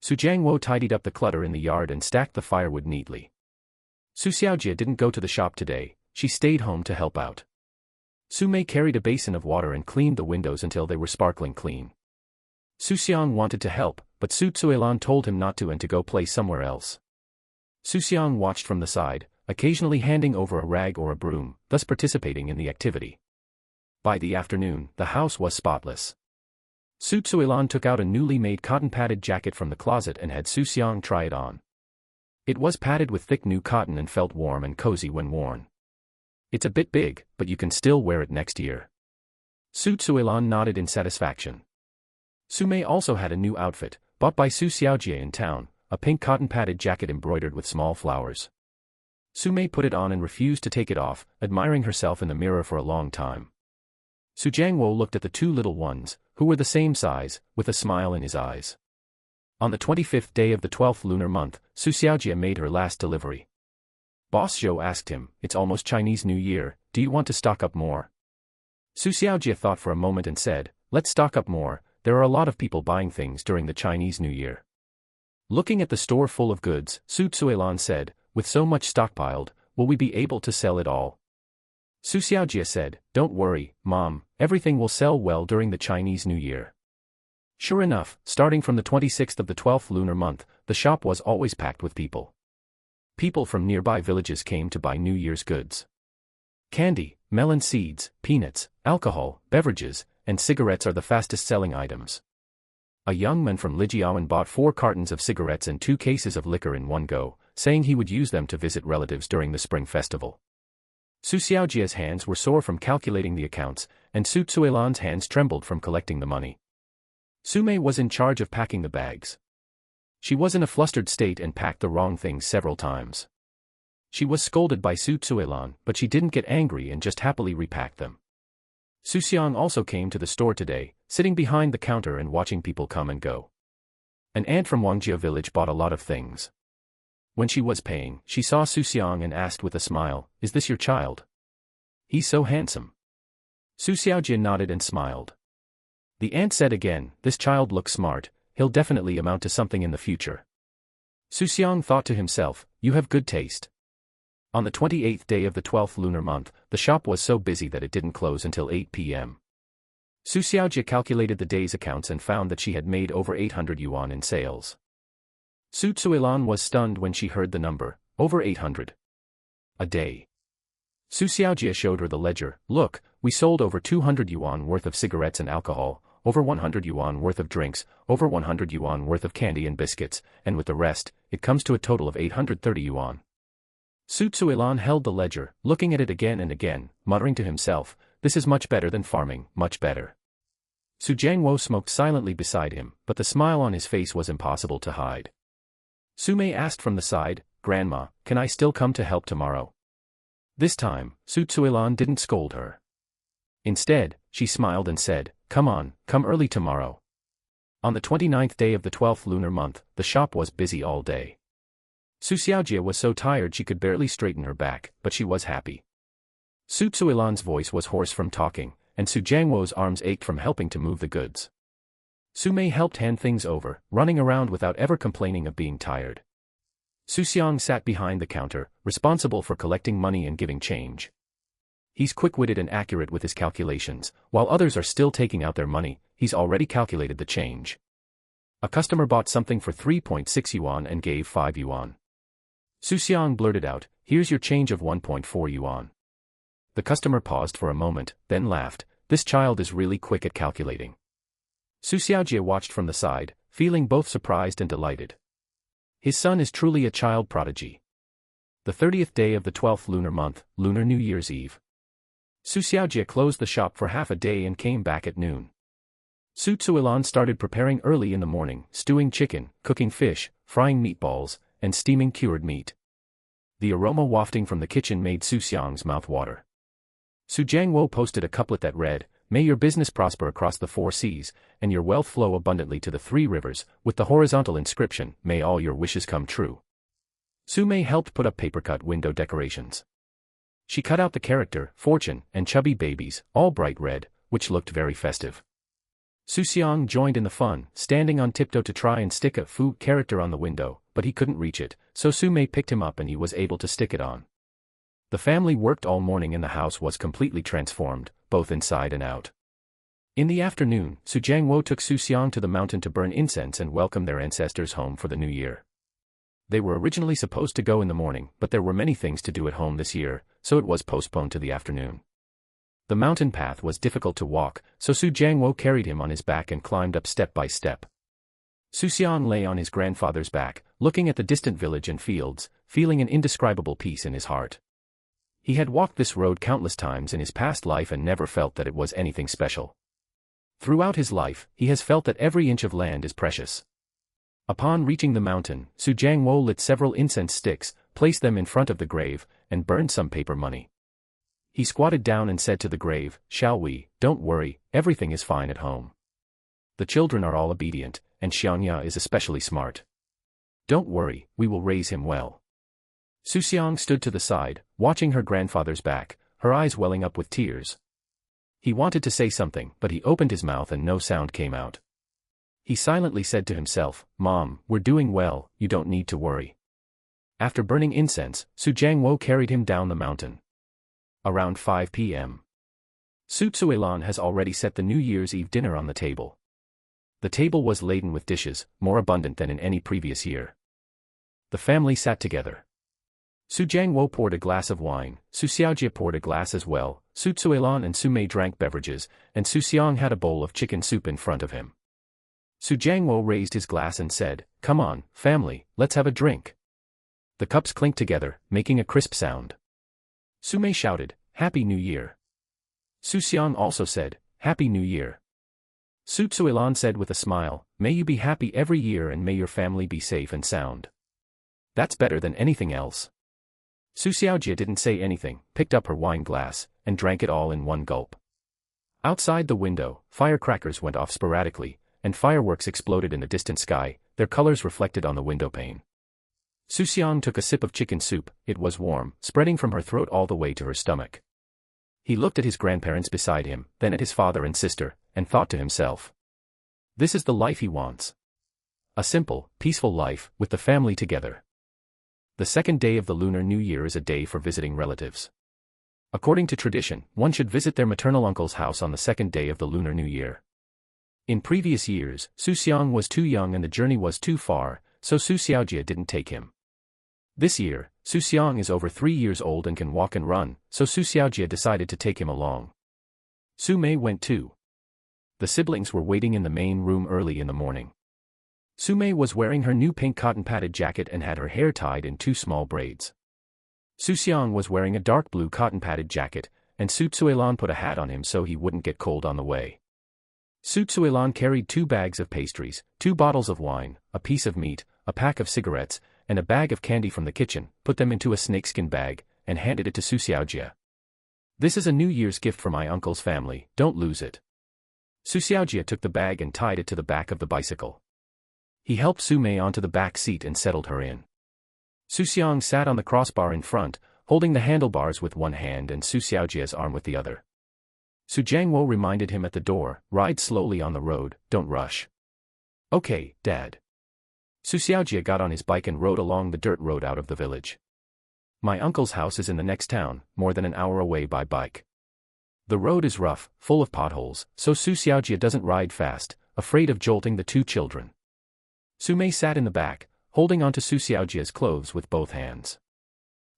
Su Jiangwo tidied up the clutter in the yard and stacked the firewood neatly. Su Xiaojie didn't go to the shop today, she stayed home to help out. Su Mei carried a basin of water and cleaned the windows until they were sparkling clean. Xu Xiang wanted to help, but Su Tsuilan told him not to and to go play somewhere else. Xu Xiang watched from the side, occasionally handing over a rag or a broom, thus participating in the activity. By the afternoon, the house was spotless. Su Tsuilan took out a newly made cotton-padded jacket from the closet and had Xu Xiang try it on. It was padded with thick new cotton and felt warm and cozy when worn. It's a bit big, but you can still wear it next year. Su Tsuilan nodded in satisfaction. Su Mei also had a new outfit, bought by Su Xiaojie in town, a pink cotton-padded jacket embroidered with small flowers. Su Mei put it on and refused to take it off, admiring herself in the mirror for a long time. Su Jiangwo looked at the two little ones, who were the same size, with a smile in his eyes. On the 25th day of the 12th lunar month, Su Xiaojie made her last delivery. Boss Zhou asked him, it's almost Chinese New Year, do you want to stock up more? Xu Xiaojie thought for a moment and said, let's stock up more, there are a lot of people buying things during the Chinese New Year. Looking at the store full of goods, Su Cuilan said, with so much stockpiled, will we be able to sell it all? Xu Xiaojie said, don't worry, Mom, everything will sell well during the Chinese New Year. Sure enough, starting from the 26th of the 12th lunar month, the shop was always packed with people. People from nearby villages came to buy New Year's goods. Candy, melon seeds, peanuts, alcohol, beverages, and cigarettes are the fastest-selling items. A young man from Lijiawan bought 4 cartons of cigarettes and 2 cases of liquor in one go, saying he would use them to visit relatives during the Spring Festival. Xu Xiaojie's hands were sore from calculating the accounts, and Su Cuilan's hands trembled from collecting the money. Su Mei was in charge of packing the bags. She was in a flustered state and packed the wrong things several times. She was scolded by Su Cuilan, but she didn't get angry and just happily repacked them. Xu Xiang also came to the store today, sitting behind the counter and watching people come and go. An aunt from Wangjia village bought a lot of things. When she was paying, she saw Xu Xiang and asked with a smile, is this your child? He's so handsome. Xu Xiaojie nodded and smiled. The aunt said again, this child looks smart, he'll definitely amount to something in the future. Xu Xiang thought to himself, you have good taste. On the 28th day of the 12th lunar month, the shop was so busy that it didn't close until 8 p.m. Xu Xiaojie calculated the day's accounts and found that she had made over 800 yuan in sales. Su Cuilan was stunned when she heard the number, over 800. A day. Xu Xiaojie showed her the ledger, look, we sold over 200 yuan worth of cigarettes and alcohol, over 100 yuan worth of drinks, over 100 yuan worth of candy and biscuits, and with the rest, it comes to a total of 830 yuan. Su Cuilan held the ledger, looking at it again and again, muttering to himself, this is much better than farming, much better. Su Jiangwo smoked silently beside him, but the smile on his face was impossible to hide. Su Mei asked from the side, Grandma, can I still come to help tomorrow? This time, Su Cuilan didn't scold her. Instead, she smiled and said, come on, come early tomorrow. On the 29th day of the 12th lunar month, the shop was busy all day. Xu Xiaojie was so tired she could barely straighten her back, but she was happy. Su Cuilan's voice was hoarse from talking, and Su Jiangwo's arms ached from helping to move the goods. Su Mei helped hand things over, running around without ever complaining of being tired. Xu Xiang sat behind the counter, responsible for collecting money and giving change. He's quick-witted and accurate with his calculations, while others are still taking out their money, he's already calculated the change. A customer bought something for 3.6 yuan and gave 5 yuan. Xu Xiang blurted out, here's your change of 1.4 yuan. The customer paused for a moment, then laughed, this child is really quick at calculating. Xu Xiaojie watched from the side, feeling both surprised and delighted. His son is truly a child prodigy. The 30th day of the 12th lunar month, Lunar New Year's Eve. Xu Xiaojie closed the shop for half a day and came back at noon. Su Cuilan started preparing early in the morning, stewing chicken, cooking fish, frying meatballs, and steaming cured meat. The aroma wafting from the kitchen made Xu Xiang's mouth water. Su Jiangwo posted a couplet that read, may your business prosper across the 4 seas, and your wealth flow abundantly to the 3 rivers, with the horizontal inscription, may all your wishes come true. Su Mei helped put up paper-cut window decorations. She cut out the character, fortune, and chubby babies, all bright red, which looked very festive. Xu Xiang joined in the fun, standing on tiptoe to try and stick a Fu character on the window, but he couldn't reach it, so Su Mei picked him up and he was able to stick it on. The family worked all morning and the house was completely transformed, both inside and out. In the afternoon, Su Jiangwo took Xu Xiang to the mountain to burn incense and welcome their ancestors home for the new year. They were originally supposed to go in the morning, but there were many things to do at home this year, so it was postponed to the afternoon. The mountain path was difficult to walk, so Su Jiangwo carried him on his back and climbed up step by step. Xu Xiang lay on his grandfather's back, looking at the distant village and fields, feeling an indescribable peace in his heart. He had walked this road countless times in his past life and never felt that it was anything special. Throughout his life, he has felt that every inch of land is precious. Upon reaching the mountain, Su Jiangwo lit several incense sticks, placed them in front of the grave, and burned some paper money. He squatted down and said to the grave, shall we, don't worry, everything is fine at home. The children are all obedient, and Xiangya is especially smart. Don't worry, we will raise him well. Xu Xiang stood to the side, watching her grandfather's back, her eyes welling up with tears. He wanted to say something, but he opened his mouth and no sound came out. He silently said to himself, "Mom, we're doing well, you don't need to worry." After burning incense, Su Jiangwo carried him down the mountain. Around 5 p.m. Su Tsuelan has already set the New Year's Eve dinner on the table. The table was laden with dishes, more abundant than in any previous year. The family sat together. Su Jiangwo poured a glass of wine, Su Xiaojie poured a glass as well, Su Tsuelan and Su Mei drank beverages, and Xu Xiang had a bowl of chicken soup in front of him. Su Jiangwo raised his glass and said, "Come on, family, let's have a drink." The cups clinked together, making a crisp sound. Su Mei shouted, "Happy New Year." Xu Xiang also said, "Happy New Year." Su Tsuelan said with a smile, "May you be happy every year and may your family be safe and sound." "That's better than anything else." Su Xiaojie didn't say anything, picked up her wine glass, and drank it all in one gulp. Outside the window, firecrackers went off sporadically, and fireworks exploded in the distant sky, their colors reflected on the windowpane. Xu Xiang took a sip of chicken soup, it was warm, spreading from her throat all the way to her stomach. He looked at his grandparents beside him, then at his father and sister, and thought to himself. This is the life he wants. A simple, peaceful life, with the family together. The second day of the Lunar New Year is a day for visiting relatives. According to tradition, one should visit their maternal uncle's house on the second day of the Lunar New Year. In previous years, Xu Xiang was too young and the journey was too far, so Su Xiaojie didn't take him. This year, Xu Xiang is over 3 years old and can walk and run, so Su Xiaojie decided to take him along. Su Mei went too. The siblings were waiting in the main room early in the morning. Su Mei was wearing her new pink cotton-padded jacket and had her hair tied in 2 small braids. Xu Xiang was wearing a dark blue cotton-padded jacket, and Su Tsuelan put a hat on him so he wouldn't get cold on the way. Su Tsuelan carried 2 bags of pastries, 2 bottles of wine, a piece of meat, a pack of cigarettes, and a bag of candy from the kitchen, put them into a snakeskin bag, and handed it to Su Xiaojie. "This is a New Year's gift for my uncle's family, don't lose it." Su Xiaojie took the bag and tied it to the back of the bicycle. He helped Su Mei onto the back seat and settled her in. Xu Xiang sat on the crossbar in front, holding the handlebars with one hand and Su Xiaojie's arm with the other. Su Jiangwo reminded him at the door, "Ride slowly on the road, don't rush." "Okay, Dad." Su Xiaojie got on his bike and rode along the dirt road out of the village. My uncle's house is in the next town, more than an hour away by bike. The road is rough, full of potholes, so Su Xiaojie doesn't ride fast, afraid of jolting the 2 children. Su Mei sat in the back, holding onto Su Xiaojie's clothes with both hands.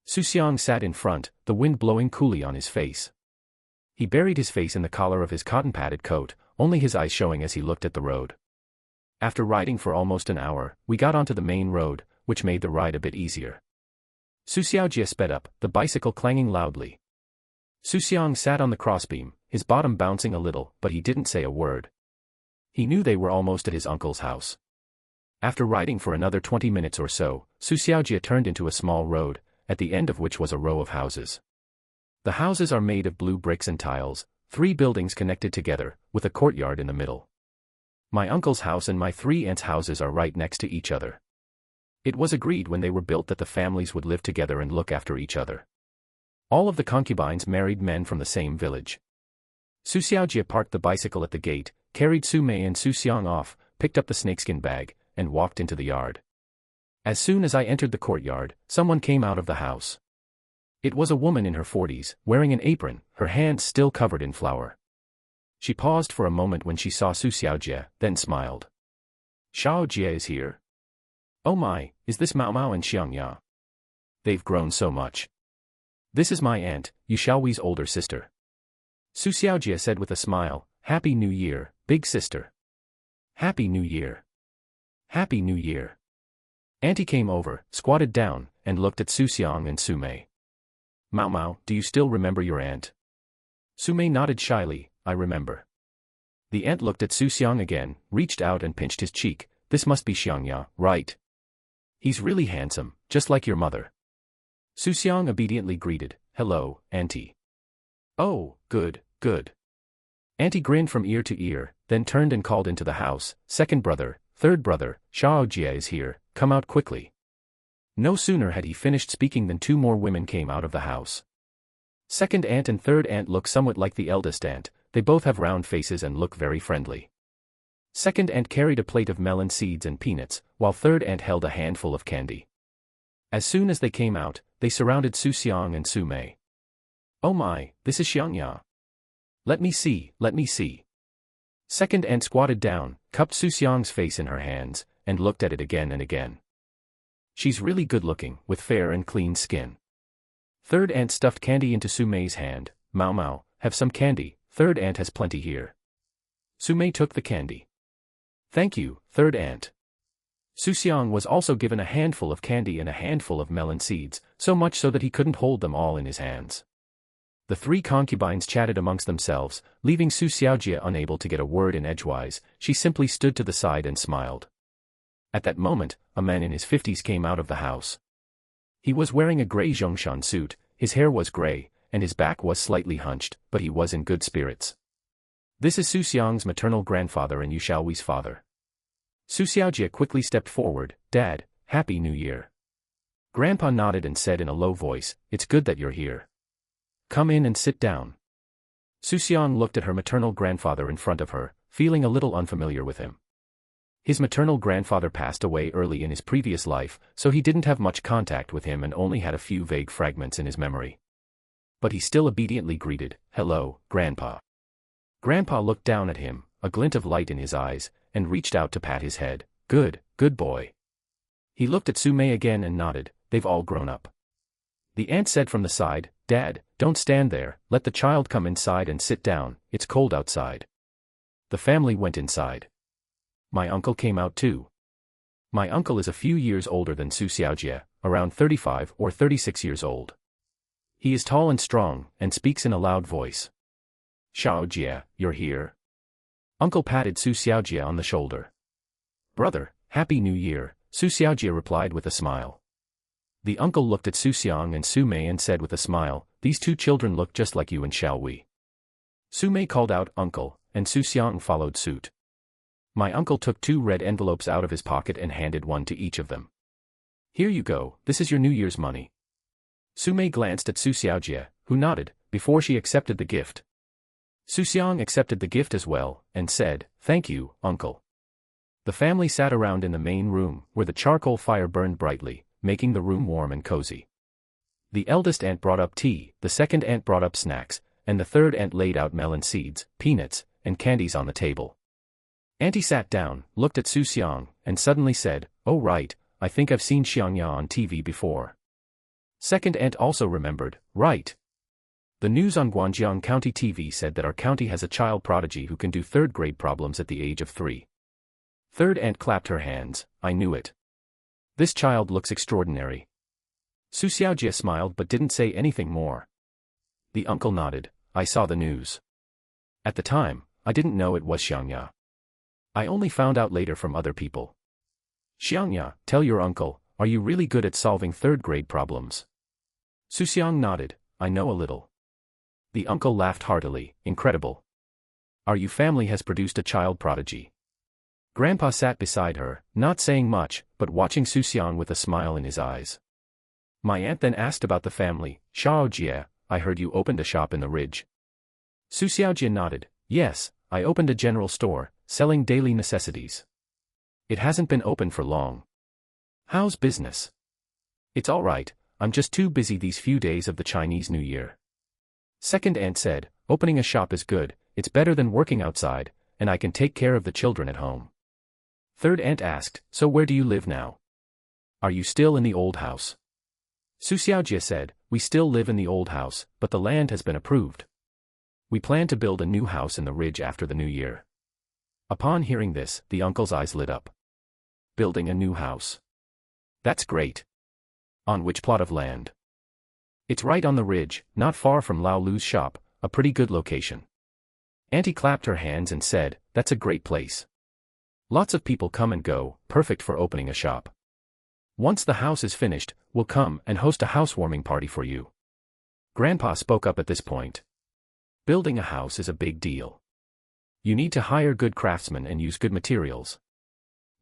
Xu Xiang sat in front, the wind blowing coolly on his face. He buried his face in the collar of his cotton-padded coat, only his eyes showing as he looked at the road. After riding for almost an hour, we got onto the main road, which made the ride a bit easier. Su Xiaojie sped up, the bicycle clanging loudly. Xu Xiang sat on the crossbeam, his bottom bouncing a little, but he didn't say a word. He knew they were almost at his uncle's house. After riding for another 20 minutes or so, Su Xiaojie turned into a small road, at the end of which was a row of houses. The houses are made of blue bricks and tiles, 3 buildings connected together, with a courtyard in the middle. My uncle's house and my 3 aunts' houses are right next to each other. It was agreed when they were built that the families would live together and look after each other. All of the concubines married men from the same village. Su Xiaojie parked the bicycle at the gate, carried Su Mei and Xu Xiang off, picked up the snakeskin bag, and walked into the yard. As soon as I entered the courtyard, someone came out of the house. It was a woman in her 40s, wearing an apron, her hands still covered in flour. She paused for a moment when she saw Su Xiaojie, then smiled. "Xiaojie is here. Oh my, is this Mao Mao and Xiangya? They've grown so much. This is my aunt, Yu Xiaowi's older sister." Su Xiaojie said with a smile, "Happy New Year, big sister." "Happy New Year. Happy New Year." Auntie came over, squatted down, and looked at Xu Xiang and Su Mei. "Mao Mao, do you still remember your aunt?" Su Mei nodded shyly, "I remember." The aunt looked at Xu Xiang again, reached out and pinched his cheek. "This must be Xiangya, right? He's really handsome, just like your mother." Xu Xiang obediently greeted, "Hello, Auntie." "Oh, good, good." Auntie grinned from ear to ear, then turned and called into the house, "Second brother, third brother, Xiaojie is here, come out quickly." No sooner had he finished speaking than two more women came out of the house. Second aunt and third aunt look somewhat like the eldest aunt, they both have round faces and look very friendly. Second aunt carried a plate of melon seeds and peanuts, while third aunt held a handful of candy. As soon as they came out, they surrounded Xu Xiang and Xu Mei. "Oh my, this is Xiangya. Let me see, let me see." Second aunt squatted down, cupped Xu Xiang's face in her hands, and looked at it again and again. "She's really good looking, with fair and clean skin." Third aunt stuffed candy into Xu Mei's hand. "Mao Mao, have some candy, third aunt has plenty here." Xu Mei took the candy. "Thank you, third aunt." Xu Xiang was also given a handful of candy and a handful of melon seeds, so much so that he couldn't hold them all in his hands. The three concubines chatted amongst themselves, leaving Xu Xiaojie unable to get a word in edgewise. She simply stood to the side and smiled. At that moment, a man in his 50s came out of the house. He was wearing a gray Zhongshan suit, his hair was gray, and his back was slightly hunched, but he was in good spirits. "This is Xu Xiang's maternal grandfather and Yu Xiaowi's father." Xu Xiaojie quickly stepped forward. "Dad, Happy New Year." Grandpa nodded and said in a low voice, "It's good that you're here. Come in and sit down." Xu Xiang looked at her maternal grandfather in front of her, feeling a little unfamiliar with him. His maternal grandfather passed away early in his previous life, so he didn't have much contact with him and only had a few vague fragments in his memory. But he still obediently greeted, "Hello, Grandpa." Grandpa looked down at him, a glint of light in his eyes, and reached out to pat his head. Good boy." He looked at Xu Mei again and nodded. "They've all grown up." The aunt said from the side, "Dad, don't stand there, let the child come inside and sit down, it's cold outside." The family went inside. My uncle came out too. My uncle is a few years older than Xu Xiaojie, around 35 or 36 years old. He is tall and strong, and speaks in a loud voice. "Xiaojie, you're here?" Uncle patted Xu Xiaojie on the shoulder. "Brother, Happy New Year," Xu Xiaojie replied with a smile. The uncle looked at Xu Xiang and Xu Mei and said with a smile, "These two children look just like you and Xiaowi." Xu Mei called out, "Uncle," and Xu Xiang followed suit. My uncle took 2 red envelopes out of his pocket and handed one to each of them. "Here you go, this is your New Year's money." Xu Mei glanced at Xu Xiaojie, who nodded, before she accepted the gift. Xu Xiang accepted the gift as well, and said, "Thank you, uncle." The family sat around in the main room, where the charcoal fire burned brightly, making the room warm and cozy. The eldest aunt brought up tea, the second aunt brought up snacks, and the third aunt laid out melon seeds, peanuts, and candies on the table. Auntie sat down, looked at Xu Xiang, and suddenly said, "Oh right, I think I've seen Xiangya on TV before." Second aunt also remembered, "Right. The news on Guangjiang County TV said that our county has a child prodigy who can do third-grade problems at the age of 3. Third aunt clapped her hands, "I knew it. This child looks extraordinary." Xu Xiaojie smiled but didn't say anything more. The uncle nodded, "I saw the news. At the time, I didn't know it was Xiangya. I only found out later from other people." "Xiangya, tell your uncle, are you really good at solving third-grade problems?" Xu Xiang nodded, "I know a little." The uncle laughed heartily, "Incredible. Our Yu family has produced a child prodigy." Grandpa sat beside her, not saying much, but watching Xu Xiang with a smile in his eyes. My aunt then asked about the family. "Xiaojie, I heard you opened a shop in the ridge." Xu Xiaojie nodded, "Yes, I opened a general store, selling daily necessities. It hasn't been open for long." "How's business?" "It's all right, I'm just too busy these few days of the Chinese New Year." Second aunt said, "Opening a shop is good, it's better than working outside, and I can take care of the children at home." Third aunt asked, "So where do you live now? Are you still in the old house?" Xu Xiaojie said, "We still live in the old house, but the land has been approved. We plan to build a new house in the ridge after the new year." Upon hearing this, the uncle's eyes lit up. "Building a new house? That's great. On which plot of land?" "It's right on the ridge, not far from Lao Lu's shop, a pretty good location." Auntie clapped her hands and said, "That's a great place. Lots of people come and go, perfect for opening a shop. Once the house is finished, we'll come and host a housewarming party for you." Grandpa spoke up at this point. "Building a house is a big deal. You need to hire good craftsmen and use good materials.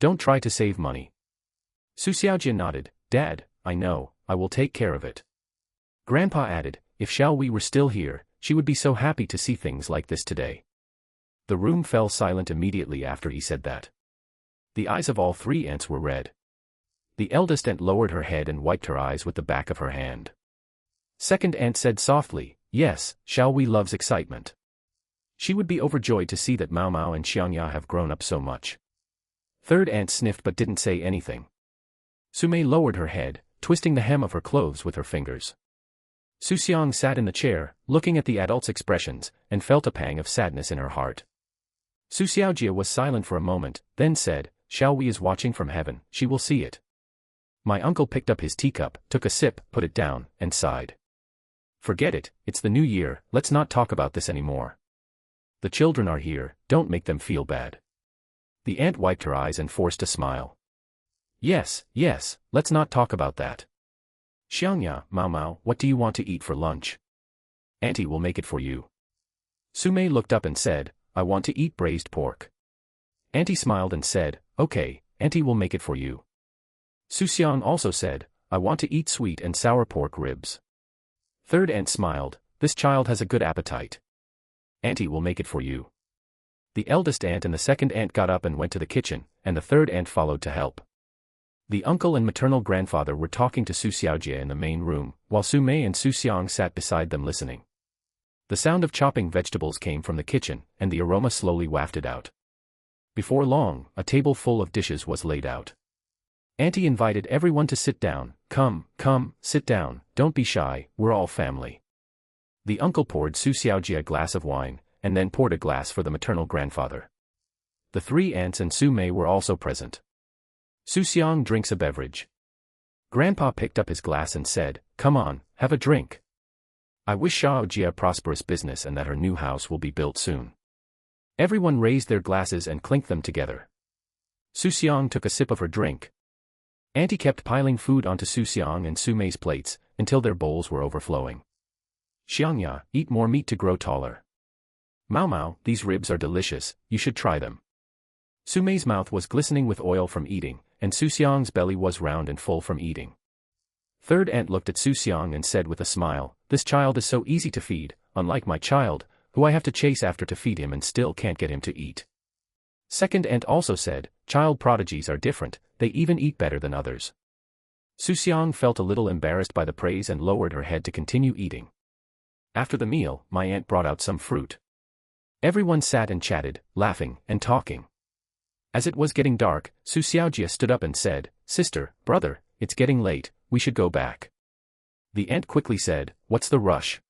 Don't try to save money." Xu Xiaojie nodded, "Dad, I know, I will take care of it. Grandpa added, if Xiao Wei were still here, she would be so happy to see things like this today. The room fell silent immediately after he said that. The eyes of all three aunts were red. The eldest aunt lowered her head and wiped her eyes with the back of her hand. Second aunt said softly, yes, Xiao Wei loves excitement. She would be overjoyed to see that Mao Mao and Xiangya have grown up so much. Third aunt sniffed but didn't say anything. Xu Mei lowered her head, twisting the hem of her clothes with her fingers. Xu Xiang sat in the chair, looking at the adults' expressions, and felt a pang of sadness in her heart. Xu Xiaojie was silent for a moment, then said, Xiao Wei is watching from heaven, she will see it. My uncle picked up his teacup, took a sip, put it down, and sighed. Forget it, it's the new year, let's not talk about this anymore. The children are here, don't make them feel bad. The aunt wiped her eyes and forced a smile. Yes, yes, let's not talk about that. Xiangya, Mao Mao, what do you want to eat for lunch? Auntie will make it for you. Xu Mei looked up and said, I want to eat braised pork. Auntie smiled and said, okay, Auntie will make it for you. Xu Xiang also said, I want to eat sweet and sour pork ribs. Third aunt smiled, this child has a good appetite. Auntie will make it for you. The eldest aunt and the second aunt got up and went to the kitchen, and the third aunt followed to help. The uncle and maternal grandfather were talking to Xu Xiaojie in the main room, while Xu Mei and Xu Xiang sat beside them listening. The sound of chopping vegetables came from the kitchen, and the aroma slowly wafted out. Before long, a table full of dishes was laid out. Auntie invited everyone to sit down, come, sit down, don't be shy, we're all family. The uncle poured Xu Xiaojie a glass of wine, and then poured a glass for the maternal grandfather. The three aunts and Xu Mei were also present. Xu Xiang drinks a beverage. Grandpa picked up his glass and said, come on, have a drink. I wish Xiaojie a prosperous business and that her new house will be built soon. Everyone raised their glasses and clinked them together. Xu Xiang took a sip of her drink. Auntie kept piling food onto Xu Xiang and Xu Mei's plates, until their bowls were overflowing. Xiangya, eat more meat to grow taller. Mao Mao, these ribs are delicious, you should try them. Xu Mei's mouth was glistening with oil from eating, and Xu Xiang's belly was round and full from eating. Third aunt looked at Xu Xiang and said with a smile, this child is so easy to feed, unlike my child, who I have to chase after to feed him and still can't get him to eat. Second aunt also said, child prodigies are different, they even eat better than others. Xu Xiang felt a little embarrassed by the praise and lowered her head to continue eating. After the meal, my aunt brought out some fruit. Everyone sat and chatted, laughing, and talking. As it was getting dark, Xu Xiaojie stood up and said, sister, brother, it's getting late, we should go back. The aunt quickly said, what's the rush?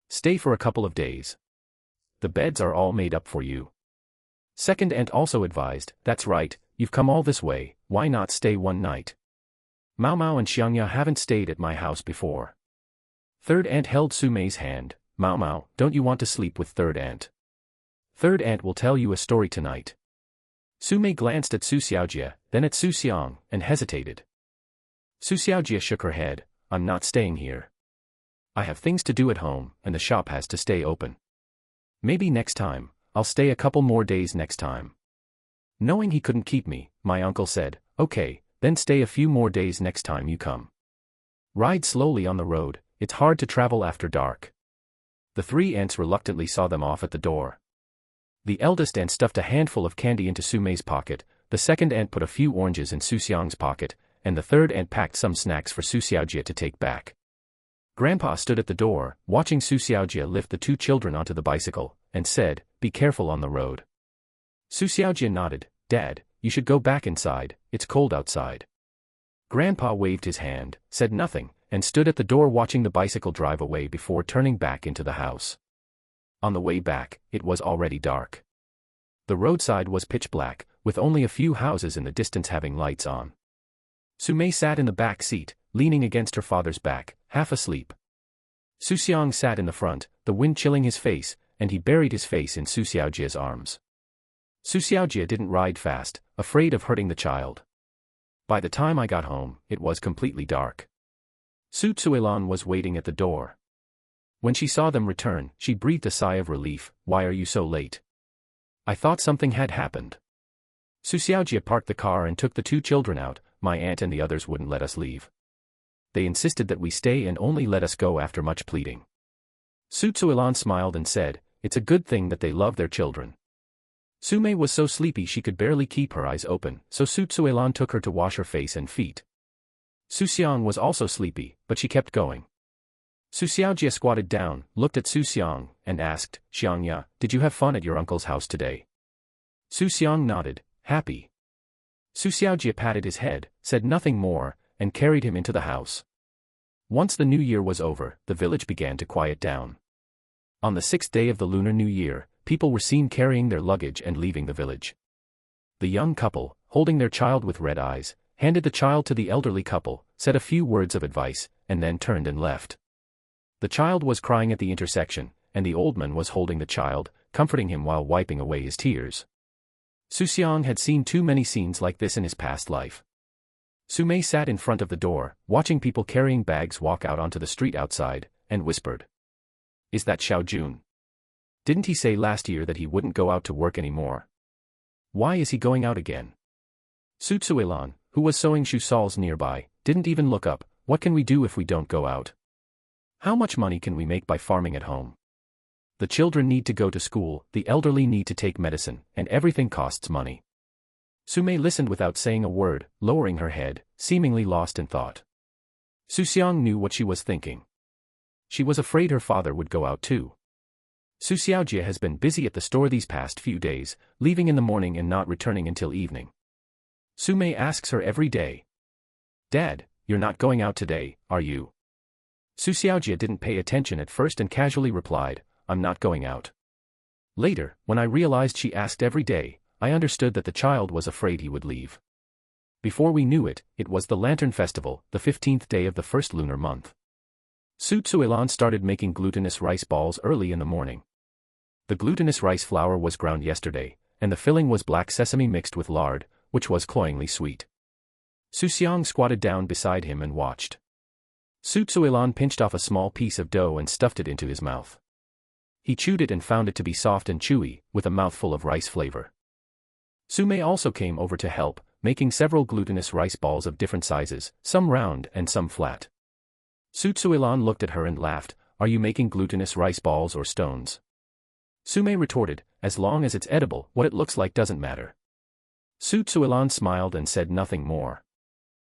Stay for a couple of days. The beds are all made up for you. Second aunt also advised, that's right, you've come all this way, why not stay one night? Mao Mao and Xiangya haven't stayed at my house before. Third aunt held Xu Mei's hand, Mao Mao, don't you want to sleep with third aunt? Third aunt will tell you a story tonight. Xu Mei glanced at Xu Xiaojie, then at Xu Xiang, and hesitated. Xu Xiaojie shook her head, I'm not staying here. I have things to do at home, and the shop has to stay open. Maybe next time, I'll stay a couple more days next time. Knowing he couldn't keep me, my uncle said, okay, then stay a few more days next time you come. Ride slowly on the road, it's hard to travel after dark. The three aunts reluctantly saw them off at the door. The eldest aunt stuffed a handful of candy into Xu Mei's pocket, the second aunt put a few oranges in Xu Xiang's pocket, and the third aunt packed some snacks for Xu Xiaojie to take back. Grandpa stood at the door, watching Xu Xiaojie lift the two children onto the bicycle, and said, be careful on the road. Xu Xiaojie nodded, Dad, you should go back inside, it's cold outside. Grandpa waved his hand, said nothing, and stood at the door watching the bicycle drive away before turning back into the house. On the way back, it was already dark. The roadside was pitch black, with only a few houses in the distance having lights on. Xu Mei sat in the back seat, leaning against her father's back, half asleep. Xu Xiang sat in the front, the wind chilling his face, and he buried his face in Xu Xiaojie's arms. Xu Xiaojie didn't ride fast, afraid of hurting the child. By the time I got home, it was completely dark. Su Tsuilan was waiting at the door. When she saw them return, she breathed a sigh of relief, why are you so late? I thought something had happened. Su Xiaojie parked the car and took the two children out, my aunt and the others wouldn't let us leave. they insisted that we stay and only let us go after much pleading. Xu Xiang smiled and said, it's a good thing that they love their children. Su Mei was so sleepy she could barely keep her eyes open, so Xu Xiang took her to wash her face and feet. Xu Xiang was also sleepy, but she kept going. Xu Xiaojie squatted down, looked at Xu Xiang, and asked, Xiangya, did you have fun at your uncle's house today? Xu Xiang nodded, happy. Xu Xiaojie patted his head, said nothing more, and carried him into the house. Once the new year was over, the village began to quiet down. On the 6th day of the Lunar New Year, people were seen carrying their luggage and leaving the village. The young couple, holding their child with red eyes, handed the child to the elderly couple, said a few words of advice, and then turned and left. The child was crying at the intersection, and the old man was holding the child, comforting him while wiping away his tears. Xu Xiang had seen too many scenes like this in his past life. Su Mei sat in front of the door, watching people carrying bags walk out onto the street outside, and whispered. Is that Xiao Jun? Didn't he say last year that he wouldn't go out to work anymore? Why is he going out again? Xu Xiang, who was sewing shoe soles nearby, didn't even look up. What can we do if we don't go out? How much money can we make by farming at home? The children need to go to school, the elderly need to take medicine, and everything costs money. Su Mei listened without saying a word, lowering her head, seemingly lost in thought. Xu Xiang knew what she was thinking. She was afraid her father would go out too. Xu Xiaojie has been busy at the store these past few days, leaving in the morning and not returning until evening. Su Mei asks her every day. Dad, you're not going out today, are you? Xu Xiaojie didn't pay attention at first and casually replied, I'm not going out. Later, when I realized she asked every day, I understood that the child was afraid he would leave. Before we knew it, it was the Lantern Festival, the 15th day of the first lunar month. Xu Xiang started making glutinous rice balls early in the morning. The glutinous rice flour was ground yesterday, and the filling was black sesame mixed with lard, which was cloyingly sweet. Xu Xiang squatted down beside him and watched. Xu Xiang pinched off a small piece of dough and stuffed it into his mouth. He chewed it and found it to be soft and chewy, with a mouthful of rice flavor. Su Mei also came over to help, making several glutinous rice balls of different sizes, some round and some flat. Xu Xiang looked at her and laughed, are you making glutinous rice balls or stones? Su Mei retorted, as long as it's edible, what it looks like doesn't matter. Xu Xiang smiled and said nothing more.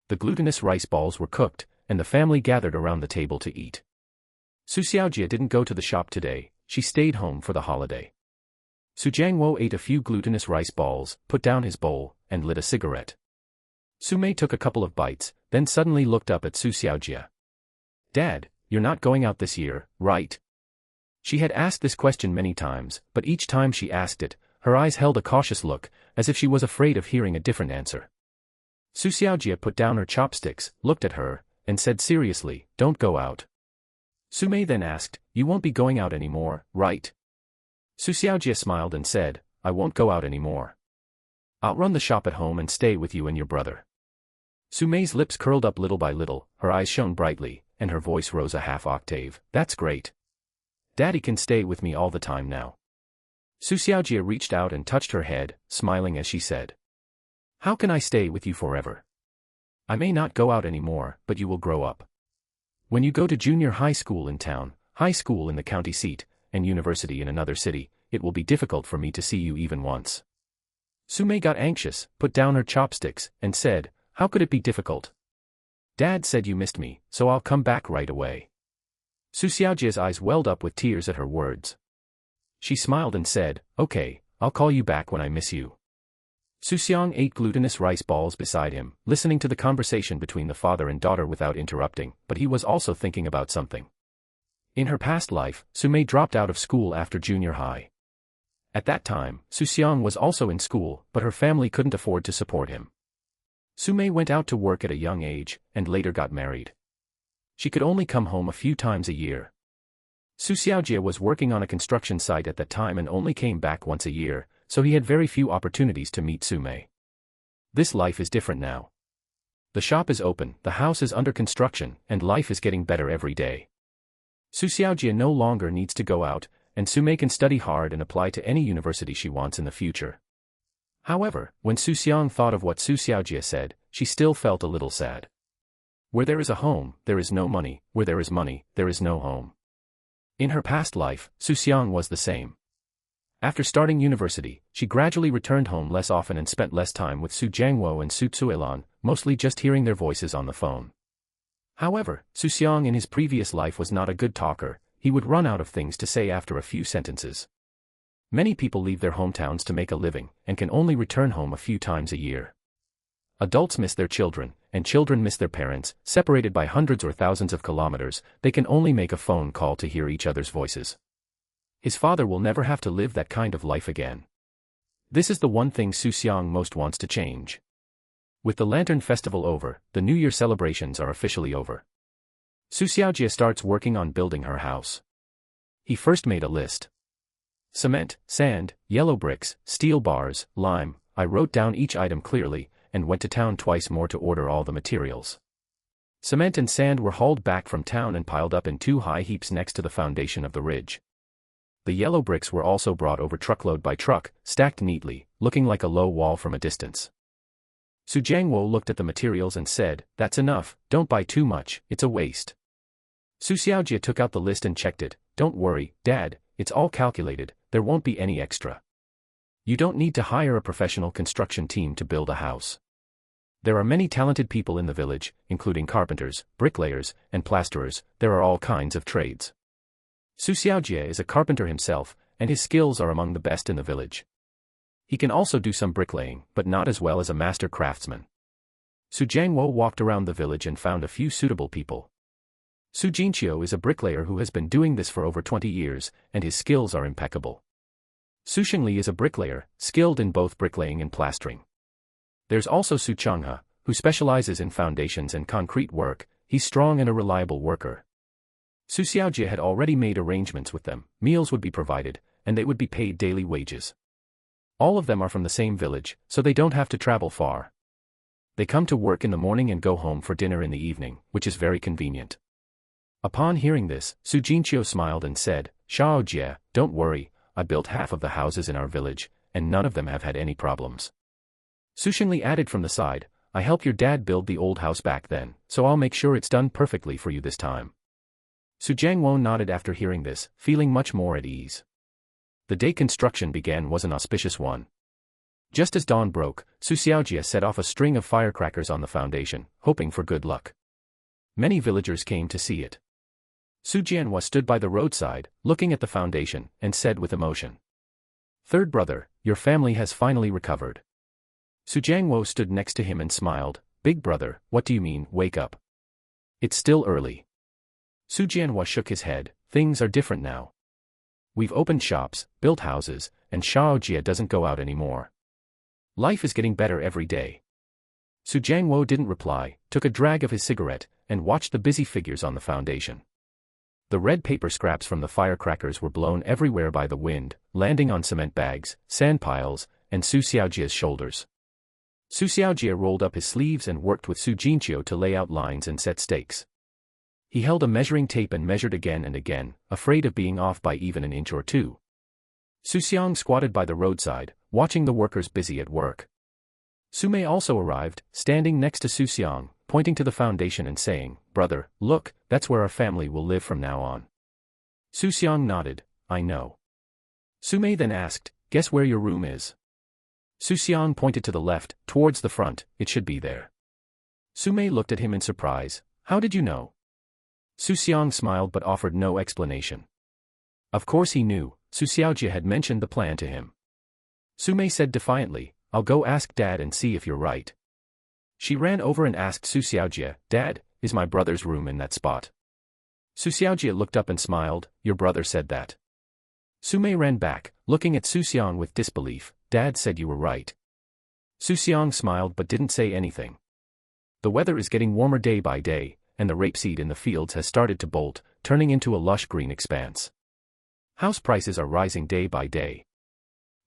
The glutinous rice balls were cooked, and the family gathered around the table to eat. Xu Xiaojie didn't go to the shop today, she stayed home for the holiday. Su Jiangwo ate a few glutinous rice balls, put down his bowl, and lit a cigarette. Su Mei took a couple of bites, then suddenly looked up at Xu Xiaojie. Dad, you're not going out this year, right? She had asked this question many times, but each time she asked it, her eyes held a cautious look, as if she was afraid of hearing a different answer. Xu Xiaojie put down her chopsticks, looked at her, and said seriously, don't go out. Su Mei then asked, you won't be going out anymore, right? Xu Xiaojie smiled and said, I won't go out anymore. I'll run the shop at home and stay with you and your brother. Su Mei's lips curled up little by little, her eyes shone brightly, and her voice rose a half octave. That's great. Daddy can stay with me all the time now. Xu Xiaojie reached out and touched her head, smiling as she said. How can I stay with you forever? I may not go out anymore, but you will grow up. When you go to junior high school in town, high school in the county seat, and university in another city, it will be difficult for me to see you even once. Su Mei got anxious, put down her chopsticks, and said, how could it be difficult? Dad said you missed me, so I'll come back right away. Xu Xiaojie's eyes welled up with tears at her words. She smiled and said, okay, I'll call you back when I miss you. Xu Xiang ate glutinous rice balls beside him, listening to the conversation between the father and daughter without interrupting, but he was also thinking about something. In her past life, Su Mei dropped out of school after junior high. At that time, Xu Xiang was also in school, but her family couldn't afford to support him. Su Mei went out to work at a young age, and later got married. She could only come home a few times a year. Xu Xiaojie was working on a construction site at that time and only came back once a year, so he had very few opportunities to meet Su Mei. This life is different now. The shop is open, the house is under construction, and life is getting better every day. Xu Xiaojie no longer needs to go out, and Su Mei can study hard and apply to any university she wants in the future. However, when Xu Xiang thought of what Xu Xiaojie said, she still felt a little sad. Where there is a home, there is no money, where there is money, there is no home. In her past life, Xu Xiang was the same. After starting university, she gradually returned home less often and spent less time with Su Jiangwo and Su Tsuelan, mostly just hearing their voices on the phone. However, Xu Xiang in his previous life was not a good talker. He would run out of things to say after a few sentences. Many people leave their hometowns to make a living, and can only return home a few times a year. Adults miss their children, and children miss their parents. Separated by hundreds or thousands of kilometers, they can only make a phone call to hear each other's voices. His father will never have to live that kind of life again. This is the one thing Xu Xiang most wants to change. With the Lantern Festival over, the New Year celebrations are officially over. Xu Xiaojie starts working on building her house. He first made a list. Cement, sand, yellow bricks, steel bars, lime. I wrote down each item clearly, and went to town twice more to order all the materials. Cement and sand were hauled back from town and piled up in 2 high heaps next to the foundation of the ridge. The yellow bricks were also brought over truckload by truck, stacked neatly, looking like a low wall from a distance. Su Jiangwo looked at the materials and said, "That's enough, don't buy too much, it's a waste." Xu Xiaojie took out the list and checked it. "Don't worry, Dad, it's all calculated, there won't be any extra. You don't need to hire a professional construction team to build a house. There are many talented people in the village, including carpenters, bricklayers, and plasterers. There are all kinds of trades." Xu Xiaojie is a carpenter himself, and his skills are among the best in the village. He can also do some bricklaying, but not as well as a master craftsman. Su Jiangwo walked around the village and found a few suitable people. Su Jinqiu is a bricklayer who has been doing this for over 20 years, and his skills are impeccable. Su Shengli is a bricklayer, skilled in both bricklaying and plastering. There's also Su Changhe, who specializes in foundations and concrete work. He's strong and a reliable worker. Xu Xiaojie had already made arrangements with them. Meals would be provided, and they would be paid daily wages. All of them are from the same village, so they don't have to travel far. They come to work in the morning and go home for dinner in the evening, which is very convenient. Upon hearing this, Su Jinqiu smiled and said, "Xiaojie, don't worry, I built half of the houses in our village, and none of them have had any problems." Su Shengli added from the side, "I helped your dad build the old house back then, so I'll make sure it's done perfectly for you this time." Su Jiangwo nodded after hearing this, feeling much more at ease. The day construction began was an auspicious one. Just as dawn broke, Xu Xiaojie set off a string of firecrackers on the foundation, hoping for good luck. Many villagers came to see it. Su Jianhua stood by the roadside, looking at the foundation, and said with emotion, "Third brother, your family has finally recovered." Su Jiangwo stood next to him and smiled, "Big brother, what do you mean, wake up? It's still early." Su Jianhua shook his head, "Things are different now. We've opened shops, built houses, and Xiaojie doesn't go out anymore. Life is getting better every day." Su Jiangwo didn't reply, took a drag of his cigarette, and watched the busy figures on the foundation. The red paper scraps from the firecrackers were blown everywhere by the wind, landing on cement bags, sand piles, and Xu Xiaojie's shoulders. Xu Xiaojie rolled up his sleeves and worked with Su Jinqiu to lay out lines and set stakes. He held a measuring tape and measured again and again, afraid of being off by even an inch or two. Xu Xiang squatted by the roadside, watching the workers busy at work. Su Mei also arrived, standing next to Xu Xiang, pointing to the foundation and saying, "Brother, look, that's where our family will live from now on." Xu Xiang nodded, "I know." Su Mei then asked, "Guess where your room is?" Xu Xiang pointed to the left, towards the front. "It should be there." Su Mei looked at him in surprise. "How did you know?" Xu Xiang smiled but offered no explanation. Of course he knew, Xu Xiaojie had mentioned the plan to him. Su Mei said defiantly, "I'll go ask Dad and see if you're right." She ran over and asked Xu Xiaojie, "Dad, is my brother's room in that spot?" Xu Xiaojie looked up and smiled, "Your brother said that." Su Mei ran back, looking at Xu Xiang with disbelief. "Dad said you were right." Xu Xiang smiled but didn't say anything. The weather is getting warmer day by day, and the rapeseed in the fields has started to bolt, turning into a lush green expanse. House prices are rising day by day.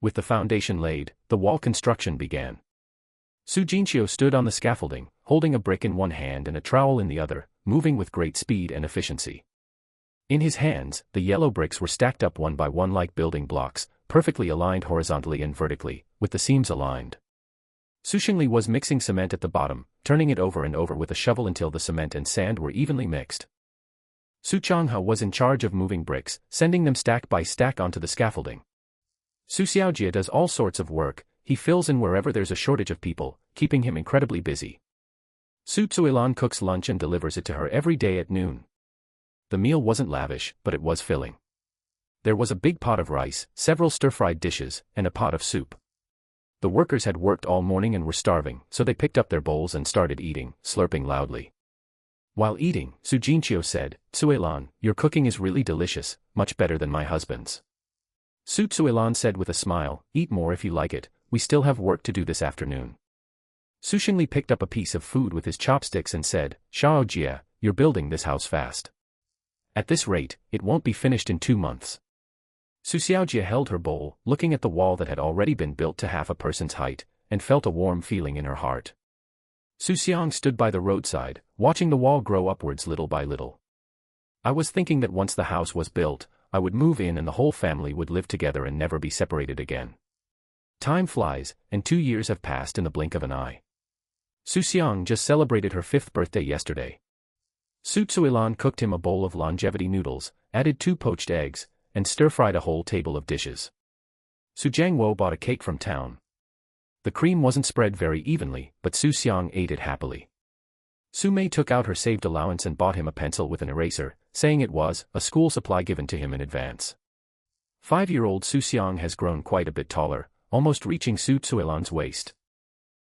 With the foundation laid, the wall construction began. Su Jinqiu stood on the scaffolding, holding a brick in one hand and a trowel in the other, moving with great speed and efficiency. In his hands, the yellow bricks were stacked up one by one like building blocks, perfectly aligned horizontally and vertically, with the seams aligned. Xu Xiang was mixing cement at the bottom, turning it over and over with a shovel until the cement and sand were evenly mixed. Xu Xiang was in charge of moving bricks, sending them stack by stack onto the scaffolding. Xu Xiaojie does all sorts of work. He fills in wherever there's a shortage of people, keeping him incredibly busy. Xu Zuilan cooks lunch and delivers it to her every day at noon. The meal wasn't lavish, but it was filling. There was a big pot of rice, several stir-fried dishes, and a pot of soup. The workers had worked all morning and were starving, so they picked up their bowls and started eating, slurping loudly. While eating, Su Jinqiu said, "Zuilan, your cooking is really delicious, much better than my husband's." Su Zuilan said with a smile, "Eat more if you like it, we still have work to do this afternoon." Xu Xingli picked up a piece of food with his chopsticks and said, "Xiaojie, you're building this house fast. At this rate, it won't be finished in 2 months." Su Xiaojie held her bowl, looking at the wall that had already been built to half a person's height, and felt a warm feeling in her heart. Xu Xiang stood by the roadside, watching the wall grow upwards little by little. "I was thinking that once the house was built, I would move in and the whole family would live together and never be separated again. Time flies, and 2 years have passed in the blink of an eye." Xu Xiang just celebrated her 5th birthday yesterday. Su Zuilan cooked him a bowl of longevity noodles, added 2 poached eggs, and stir-fried a whole table of dishes. Su Jiangwo bought a cake from town. The cream wasn't spread very evenly, but Xu Xiang ate it happily. Su Mei took out her saved allowance and bought him a pencil with an eraser, saying it was a school supply given to him in advance. 5-year-old Xu Xiang has grown quite a bit taller, almost reaching Su Zuilan's waist.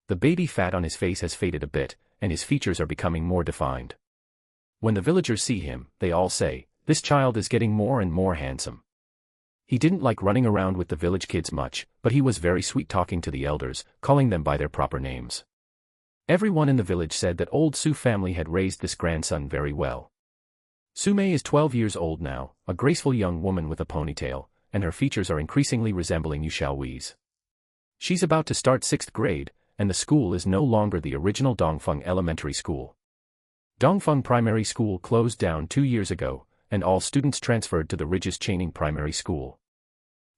The baby fat on his face has faded a bit, and his features are becoming more defined. When the villagers see him, they all say, "This child is getting more and more handsome." He didn't like running around with the village kids much, but he was very sweet talking to the elders, calling them by their proper names. Everyone in the village said that old Su family had raised this grandson very well. Su Mei is 12 years old now, a graceful young woman with a ponytail, and her features are increasingly resembling Yu Xiaoyi's. She's about to start 6th grade, and the school is no longer the original Dongfeng Elementary School. Dongfeng Primary School closed down 2 years ago, and all students transferred to the Ridges Chaining Primary School.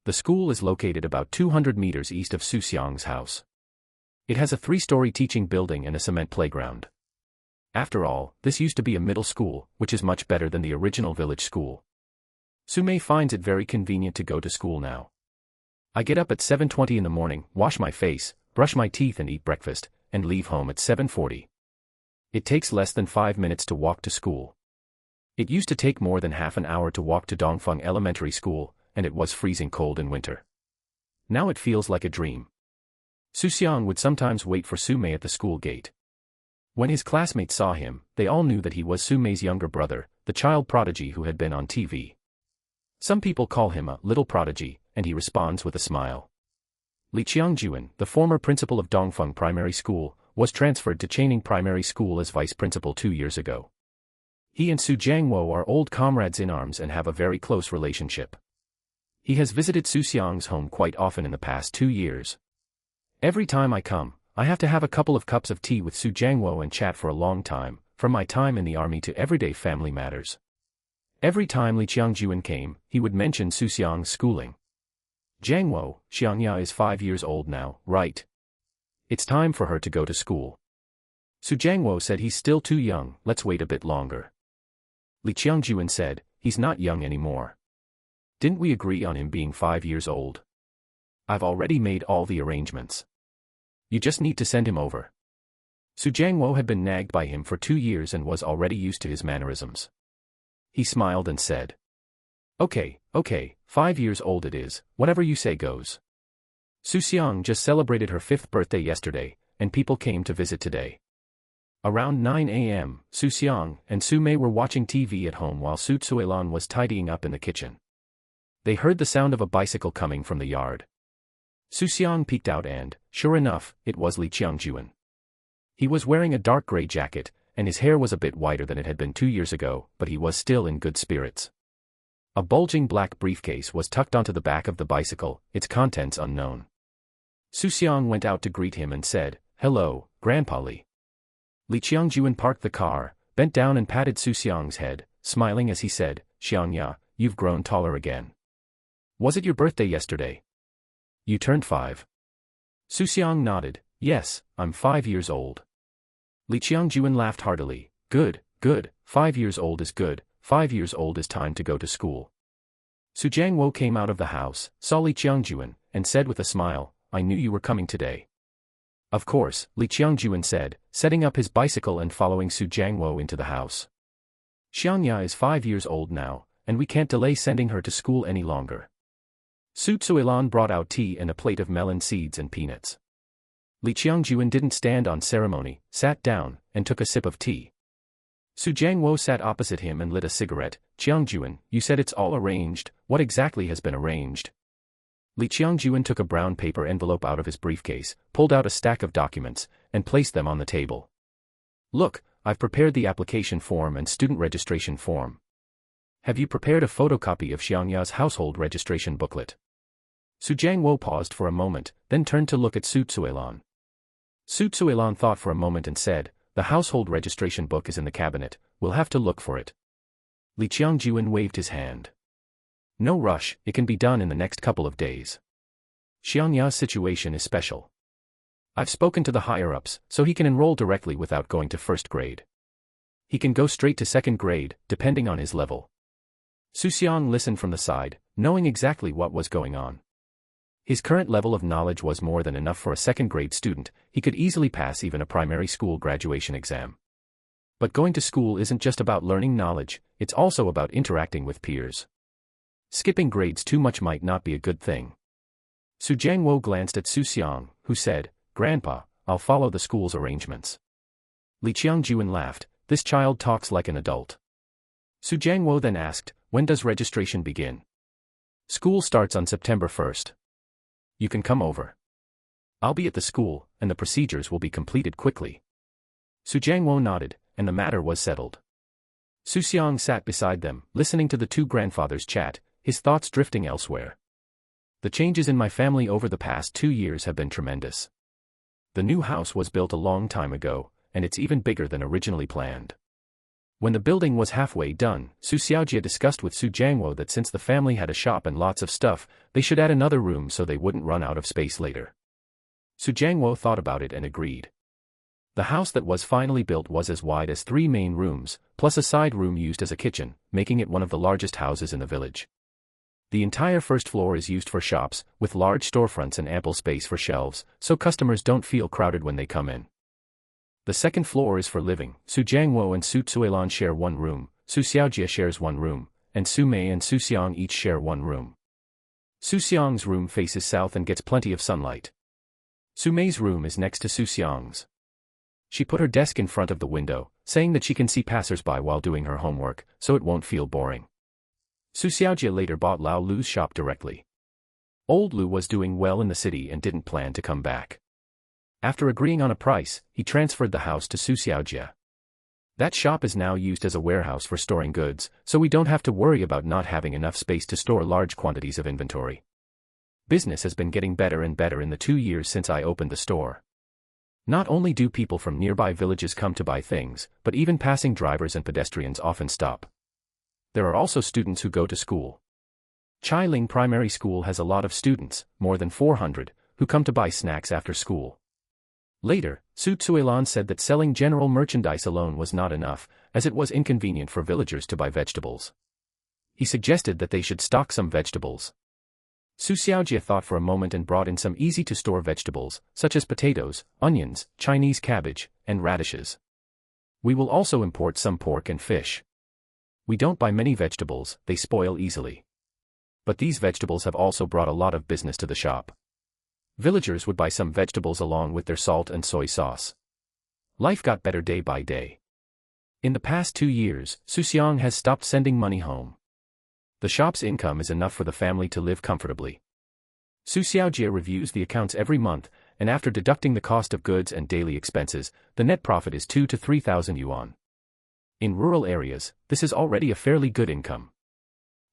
The school is located about 200 meters east of Xu Xiang's house. It has a 3-story teaching building and a cement playground. After all, this used to be a middle school, which is much better than the original village school. Su Mei finds it very convenient to go to school now. "I get up at 7:20 in the morning, wash my face, brush my teeth and eat breakfast, and leave home at 7:40. It takes less than 5 minutes to walk to school. It used to take more than half an hour to walk to Dongfeng Elementary School, and it was freezing cold in winter. Now it feels like a dream." Xu Xiang would sometimes wait for Su Mei at the school gate. When his classmates saw him, they all knew that he was Su Mei's younger brother, the child prodigy who had been on TV. Some people call him a little prodigy, and he responds with a smile. Li Qiangjuan, the former principal of Dongfeng Primary School, was transferred to Chaining Primary School as vice principal 2 years ago. He and Su Jiangwo are old comrades in arms and have a very close relationship. He has visited Xu Xiang's home quite often in the past 2 years. "Every time I come, I have to have a couple of cups of tea with Su Jiangwo and chat for a long time, from my time in the army to everyday family matters." Every time Li Qiangjuan came, he would mention Xu Xiang's schooling. "Jiangwo, Xiangya is 5 years old now, right? It's time for her to go to school." Su Jiangwo said he's still too young, let's wait a bit longer. Li Qiangjuan said, "He's not young anymore. Didn't we agree on him being 5 years old? I've already made all the arrangements. You just need to send him over." Su Jiangwo had been nagged by him for 2 years and was already used to his mannerisms. He smiled and said, Okay, 5 years old it is, whatever you say goes." Xu Xiang just celebrated her 5th birthday yesterday, and people came to visit today. Around 9 a.m., Xu Xiang and Su Mei were watching TV at home while Su Zuilan was tidying up in the kitchen. They heard the sound of a bicycle coming from the yard. Xu Xiang peeked out and, sure enough, it was Li Qiangjuan. He was wearing a dark gray jacket, and his hair was a bit whiter than it had been 2 years ago, but he was still in good spirits. A bulging black briefcase was tucked onto the back of the bicycle, its contents unknown. Xu Xiang went out to greet him and said, "Hello, Grandpa Li." Li Qiangjuan parked the car, bent down and patted Xu Xiang's head, smiling as he said, "Xiangya, you've grown taller again. Was it your birthday yesterday? You turned 5. Xu Xiang nodded, Yes, I'm 5 years old. Li Qiangjuan laughed heartily. Good, good, 5 years old is good, 5 years old is time to go to school. Su Jiangwo came out of the house, saw Li Qiangjuan, and said with a smile, I knew you were coming today. Of course, Li Qiangjuan said, setting up his bicycle and following Su Jiangwo into the house. Xiangya is 5 years old now, and we can't delay sending her to school any longer. Su Tsuilan brought out tea and a plate of melon seeds and peanuts. Li Qiangjuan didn't stand on ceremony, sat down, and took a sip of tea. Su Jiangwo sat opposite him and lit a cigarette. Qiangjuan, you said it's all arranged, what exactly has been arranged? Li Qiangjuan took a brown paper envelope out of his briefcase, pulled out a stack of documents, and placed them on the table. Look, I've prepared the application form and student registration form. Have you prepared a photocopy of Xiangya's household registration booklet? Su Jiangwo paused for a moment, then turned to look at Su Tsuilan. Su Tsuilan thought for a moment and said, the household registration book is in the cabinet, we'll have to look for it. Li Qiangjuan waved his hand. No rush, it can be done in the next couple of days. Xiangya's situation is special. I've spoken to the higher-ups, so he can enroll directly without going to first grade. He can go straight to second grade, depending on his level. Xu Xiang listened from the side, knowing exactly what was going on. His current level of knowledge was more than enough for a second-grade student, he could easily pass even a primary school graduation exam. But going to school isn't just about learning knowledge, it's also about interacting with peers. Skipping grades too much might not be a good thing. Su Jiangwo glanced at Xu Xiang, who said, Grandpa, I'll follow the school's arrangements. Li Qiangjuan laughed, this child talks like an adult. Su Jiangwo then asked, when does registration begin? School starts on September 1st. You can come over. I'll be at the school, and the procedures will be completed quickly. Su Jiangwo nodded, and the matter was settled. Xu Xiang sat beside them, listening to the two grandfathers chat, his thoughts drifting elsewhere. The changes in my family over the past 2 years have been tremendous. The new house was built a long time ago, and it's even bigger than originally planned. When the building was halfway done, Su Xiaojie discussed with Su Jiangwo that since the family had a shop and lots of stuff, they should add another room so they wouldn't run out of space later. Su Jiangwo thought about it and agreed. The house that was finally built was as wide as 3 main rooms, plus a side room used as a kitchen, making it one of the largest houses in the village. The entire first floor is used for shops, with large storefronts and ample space for shelves, so customers don't feel crowded when they come in. The second floor is for living. Su Jiangwo and Su Tsuilan share one room, Su Xiaojie shares one room, and Su Mei and Xu Xiang each share one room. Xu Xiang's room faces south and gets plenty of sunlight. Su Mei's room is next to Xu Xiang's. She put her desk in front of the window, saying that she can see passers-by while doing her homework, so it won't feel boring. Su Xiaojie later bought Lao Lu's shop directly. Old Lu was doing well in the city and didn't plan to come back. After agreeing on a price, he transferred the house to Su Xiaojie. That shop is now used as a warehouse for storing goods, so we don't have to worry about not having enough space to store large quantities of inventory. Business has been getting better and better in the 2 years since I opened the store. Not only do people from nearby villages come to buy things, but even passing drivers and pedestrians often stop. There are also students who go to school. Chailing Primary School has a lot of students, more than 400, who come to buy snacks after school. Later, Su Tsuilan said that selling general merchandise alone was not enough, as it was inconvenient for villagers to buy vegetables. He suggested that they should stock some vegetables. Su Xiaojie thought for a moment and brought in some easy-to-store vegetables, such as potatoes, onions, Chinese cabbage, and radishes. We will also import some pork and fish. We don't buy many vegetables, they spoil easily. But these vegetables have also brought a lot of business to the shop. Villagers would buy some vegetables along with their salt and soy sauce. Life got better day by day. In the past 2 years, Xu Xiang has stopped sending money home. The shop's income is enough for the family to live comfortably. Su Xiaojie reviews the accounts every month, and after deducting the cost of goods and daily expenses, the net profit is 2,000 to 3,000 yuan. In rural areas, this is already a fairly good income.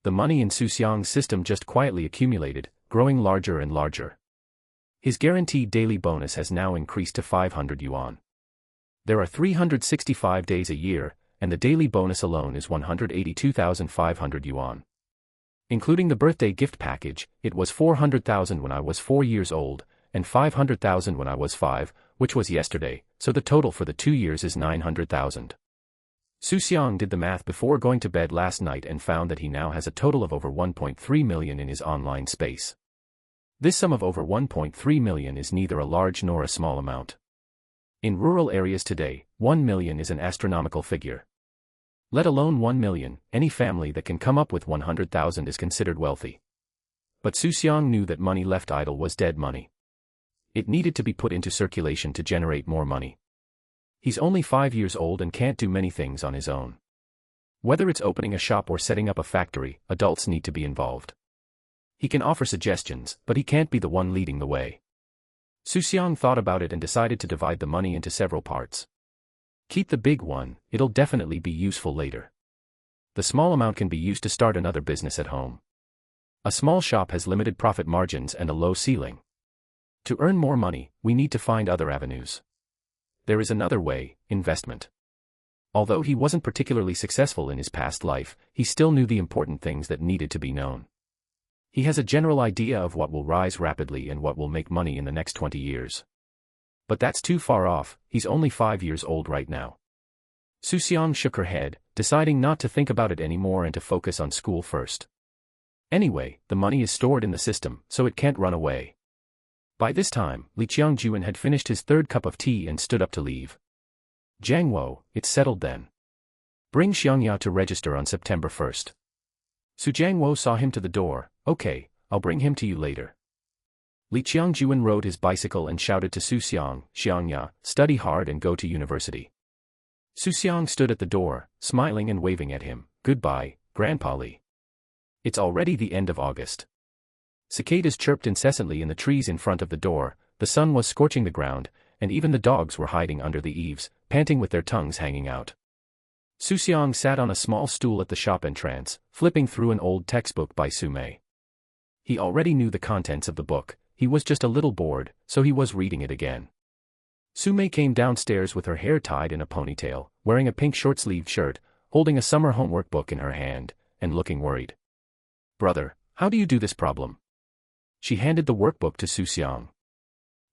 The money in Xu Xiang's system just quietly accumulated, growing larger and larger. His guaranteed daily bonus has now increased to 500 yuan. There are 365 days a year, and the daily bonus alone is 182,500 yuan. Including the birthday gift package, it was 400,000 when I was 4 years old, and 500,000 when I was 5, which was yesterday, so the total for the 2 years is 900,000. Xu Xiang did the math before going to bed last night and found that he now has a total of over 1.3 million in his online space. This sum of over 1.3 million is neither a large nor a small amount. In rural areas today, 1 million is an astronomical figure. Let alone 1 million, any family that can come up with 100,000 is considered wealthy. But Xu Xiang knew that money left idle was dead money. It needed to be put into circulation to generate more money. He's only 5 years old and can't do many things on his own. Whether it's opening a shop or setting up a factory, adults need to be involved. He can offer suggestions, but he can't be the one leading the way. Xu Xiang thought about it and decided to divide the money into several parts. Keep the big one, it'll definitely be useful later. The small amount can be used to start another business at home. A small shop has limited profit margins and a low ceiling. To earn more money, we need to find other avenues. There is another way, investment. Although he wasn't particularly successful in his past life, he still knew the important things that needed to be known. He has a general idea of what will rise rapidly and what will make money in the next 20 years. But that's too far off, he's only 5 years old right now. Xu Xiang shook her head, deciding not to think about it anymore and to focus on school first. Anyway, the money is stored in the system, so it can't run away. By this time, Li Qiangjuan had finished his third cup of tea and stood up to leave. Jiang Wo, it's settled then. Bring Xiangya to register on September 1st. Su Jiangwo saw him to the door. Okay, I'll bring him to you later. Li Qiangjuan rode his bicycle and shouted to Xu Xiang, Xiangya, study hard and go to university. Xu Xiang stood at the door, smiling and waving at him. Goodbye, Grandpa Li. It's already the end of August. Cicadas chirped incessantly in the trees in front of the door, the sun was scorching the ground, and even the dogs were hiding under the eaves, panting with their tongues hanging out. Xu Xiang sat on a small stool at the shop entrance, flipping through an old textbook by Su Mei. He already knew the contents of the book, he was just a little bored, so he was reading it again. Su Mei came downstairs with her hair tied in a ponytail, wearing a pink short-sleeved shirt, holding a summer homework book in her hand, and looking worried. Brother, how do you do this problem? She handed the workbook to Xu Xiang.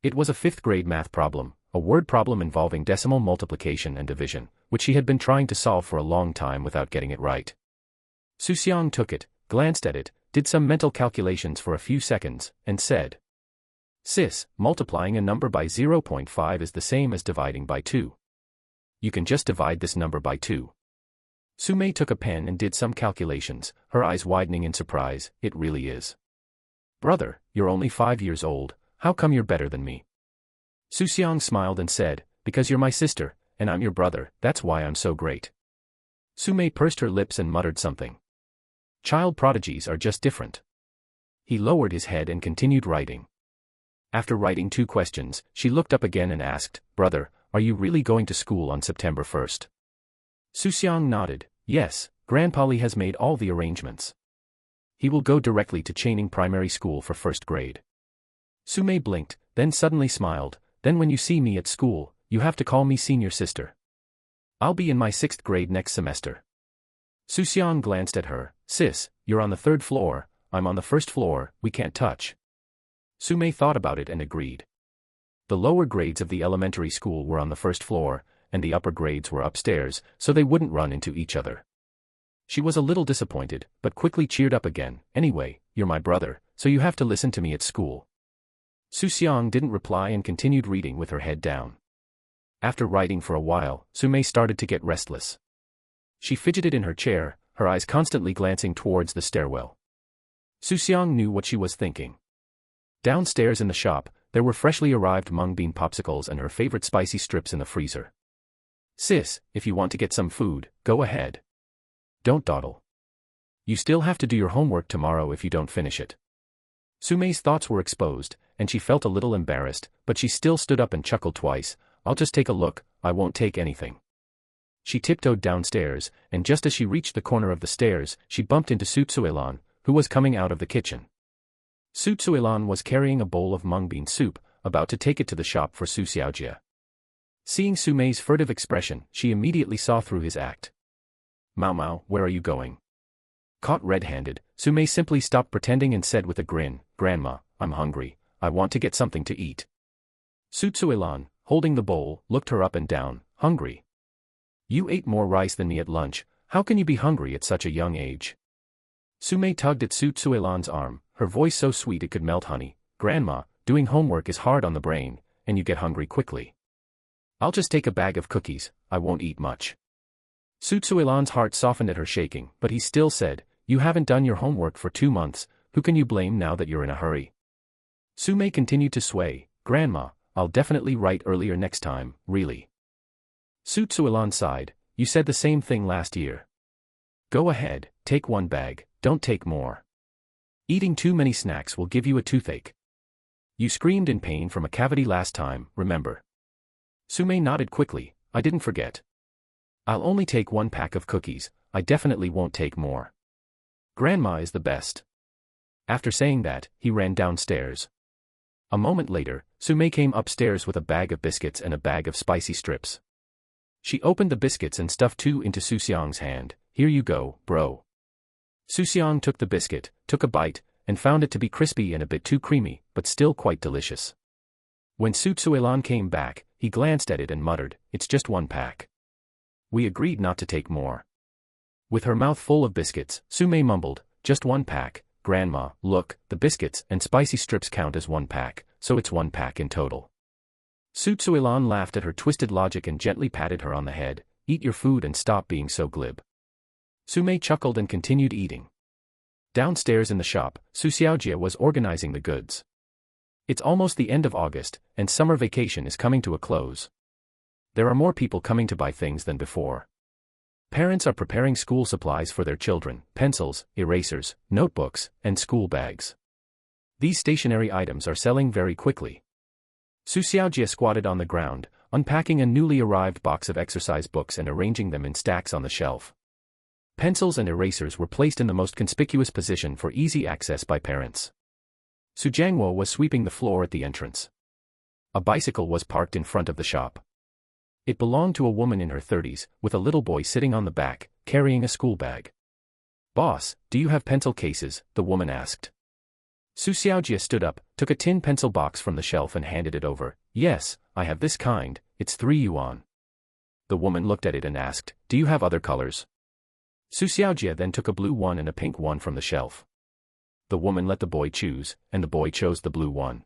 It was a 5th grade math problem, a word problem involving decimal multiplication and division, which she had been trying to solve for a long time without getting it right. Xu Xiang took it, glanced at it, did some mental calculations for a few seconds, and said, Sis, multiplying a number by 0.5 is the same as dividing by 2. You can just divide this number by 2. Su Mei took a pen and did some calculations, her eyes widening in surprise. It really is. Brother, you're only 5 years old, how come you're better than me? Xu Xiang smiled and said, because you're my sister, and I'm your brother, that's why I'm so great. Su Mei pursed her lips and muttered something. Child prodigies are just different. He lowered his head and continued writing. After writing 2 questions, she looked up again and asked, Brother, are you really going to school on September 1st? Xu Xiang nodded, yes, Grandpa Li has made all the arrangements. He will go directly to Chaining Primary School for 1st grade. Su Mei blinked, then suddenly smiled, then when you see me at school, you have to call me senior sister. I'll be in my 6th grade next semester. Xu Xiang glanced at her, Sis, you're on the 3rd floor, I'm on the 1st floor, we can't touch. Su Mei thought about it and agreed. The lower grades of the elementary school were on the 1st floor, and the upper grades were upstairs, so they wouldn't run into each other. She was a little disappointed, but quickly cheered up again. Anyway, you're my brother, so you have to listen to me at school. Xu Xiang didn't reply and continued reading with her head down. After writing for a while, Su Mei started to get restless. She fidgeted in her chair, her eyes constantly glancing towards the stairwell. Xu Xiang knew what she was thinking. Downstairs in the shop, there were freshly arrived mung bean popsicles and her favorite spicy strips in the freezer. Sis, if you want to get some food, go ahead. Don't dawdle. You still have to do your homework tomorrow if you don't finish it. Su Mei's thoughts were exposed, and she felt a little embarrassed, but she still stood up and chuckled twice. I'll just take a look, I won't take anything. She tiptoed downstairs, and just as she reached the corner of the stairs, she bumped into Su Tsuelan, who was coming out of the kitchen. Su Tsuelan was carrying a bowl of mung bean soup, about to take it to the shop for Su Xiaojia. Seeing Su Mei's furtive expression, she immediately saw through his act. Mao Mao, where are you going? Caught red-handed, Su Mei simply stopped pretending and said with a grin, Grandma, I'm hungry, I want to get something to eat. Xu Xiang, holding the bowl, looked her up and down, hungry. You ate more rice than me at lunch, how can you be hungry at such a young age? Su Mei tugged at Xu Xiang's arm, her voice so sweet it could melt honey. Grandma, doing homework is hard on the brain, and you get hungry quickly. I'll just take a bag of cookies, I won't eat much. Xu Xiang's heart softened at her shaking, but he still said, you haven't done your homework for 2 months, who can you blame now that you're in a hurry? Su Mei continued to sway, Grandma, I'll definitely write earlier next time, really. Xu Xiang sighed, you said the same thing last year. Go ahead, take 1 bag, don't take more. Eating too many snacks will give you a toothache. You screamed in pain from a cavity last time, remember? Su Mei nodded quickly, I didn't forget. I'll only take 1 pack of cookies, I definitely won't take more. Grandma is the best. After saying that, he ran downstairs. A moment later, Su Mei came upstairs with a bag of biscuits and a bag of spicy strips. She opened the biscuits and stuffed 2 into Xu Xiang's hand. Here you go, bro. Xu Xiang took the biscuit, took a bite, and found it to be crispy and a bit too creamy, but still quite delicious. When Xu Xiang came back, he glanced at it and muttered, it's just 1 pack. We agreed not to take more. With her mouth full of biscuits, Su Mei mumbled, just 1 pack, Grandma, look, the biscuits and spicy strips count as 1 pack, so it's 1 pack in total. Xu Xiang laughed at her twisted logic and gently patted her on the head, eat your food and stop being so glib. Su Mei chuckled and continued eating. Downstairs in the shop, Xu Xiaojie was organizing the goods. It's almost the end of August, and summer vacation is coming to a close. There are more people coming to buy things than before. Parents are preparing school supplies for their children, pencils, erasers, notebooks, and school bags. These stationery items are selling very quickly. Xu Xiaojie squatted on the ground, unpacking a newly arrived box of exercise books and arranging them in stacks on the shelf. Pencils and erasers were placed in the most conspicuous position for easy access by parents. Su Jiangwo was sweeping the floor at the entrance. A bicycle was parked in front of the shop. It belonged to a woman in her 30s, with a little boy sitting on the back, carrying a school bag. Boss, do you have pencil cases? The woman asked. Xu Xiaojie stood up, took a tin pencil box from the shelf and handed it over. Yes, I have this kind, it's 3 yuan. The woman looked at it and asked, do you have other colors? Xu Xiaojie then took a blue one and a pink one from the shelf. The woman let the boy choose, and the boy chose the blue one.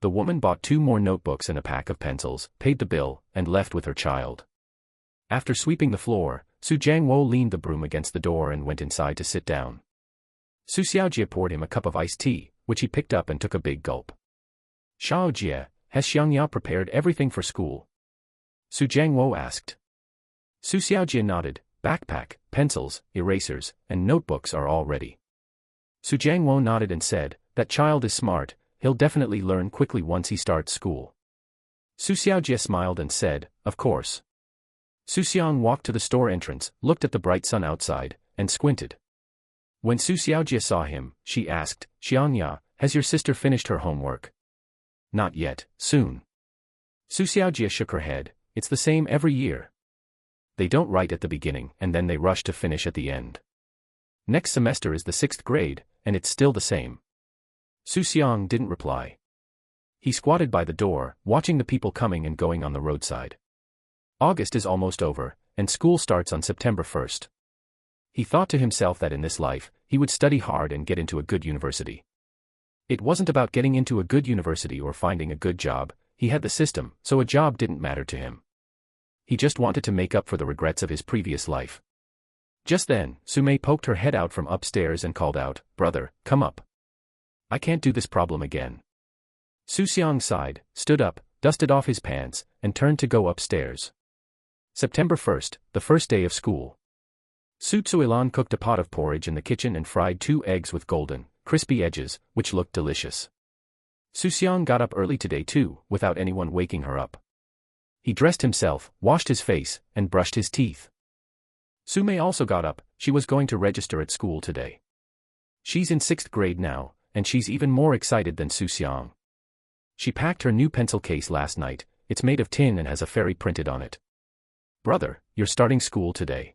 The woman bought 2 more notebooks and a pack of pencils, paid the bill, and left with her child. After sweeping the floor, Su Jiangwo leaned the broom against the door and went inside to sit down. Xu Xiaojie poured him a cup of iced tea, which he picked up and took a big gulp. Xiaojie, has Xiangya prepared everything for school? Su Jiangwo asked. Xu Xiaojie nodded, backpack, pencils, erasers, and notebooks are all ready. Su Jiangwo nodded and said, that child is smart, he'll definitely learn quickly once he starts school. Xu Xiaojie smiled and said, of course. Xu Xiang walked to the store entrance, looked at the bright sun outside, and squinted. When Xu Xiaojie saw him, she asked, Xiangya, has your sister finished her homework? Not yet, soon. Xu Xiaojie shook her head, it's the same every year. They don't write at the beginning and then they rush to finish at the end. Next semester is the 6th grade, and it's still the same. Xu Xiang didn't reply. He squatted by the door, watching the people coming and going on the roadside. August is almost over, and school starts on September 1st. He thought to himself that in this life, he would study hard and get into a good university. It wasn't about getting into a good university or finding a good job, he had the system, so a job didn't matter to him. He just wanted to make up for the regrets of his previous life. Just then, Su Mei poked her head out from upstairs and called out, brother, come up. I can't do this problem again. Xu Xiang sighed, stood up, dusted off his pants, and turned to go upstairs. September 1st, the first day of school. Xu Xiang cooked a pot of porridge in the kitchen and fried 2 eggs with golden, crispy edges, which looked delicious. Xu Xiang got up early today too, without anyone waking her up. He dressed himself, washed his face, and brushed his teeth. Su Mei also got up, she was going to register at school today. She's in 6th grade now, and she's even more excited than Xu Xiang. She packed her new pencil case last night, it's made of tin and has a fairy printed on it. Brother, you're starting school today.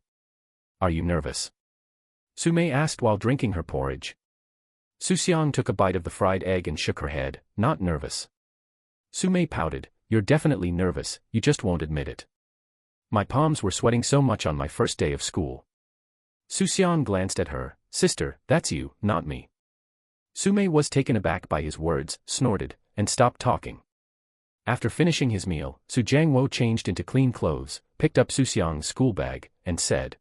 Are you nervous? Su Mei asked while drinking her porridge. Xu Xiang took a bite of the fried egg and shook her head, not nervous. Su Mei pouted, "You're definitely nervous, you just won't admit it." My palms were sweating so much on my first day of school. Xu Xiang glanced at her, "Sister, that's you, not me." Su Mei was taken aback by his words, snorted, and stopped talking. After finishing his meal, Su Jiangwo changed into clean clothes, picked up Xu Xiang's school bag, and said,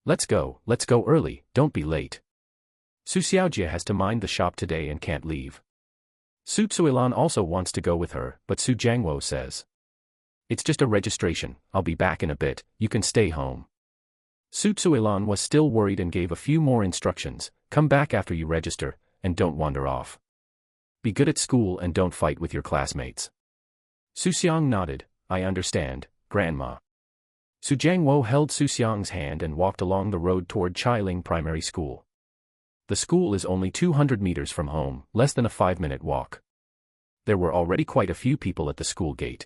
let's go early, don't be late. Su Xiaojie has to mind the shop today and can't leave. Su Tsuilan also wants to go with her, but Su Jiangwo says, it's just a registration, I'll be back in a bit, you can stay home. Su Tsuilan was still worried and gave a few more instructions, come back after you register, and don't wander off. Be good at school and don't fight with your classmates. Xu Xiang nodded, I understand, Grandma. Su Jiangwo held Xu Xiang's hand and walked along the road toward Chailing Primary School. The school is only 200 meters from home, less than a 5-minute walk. There were already quite a few people at the school gate.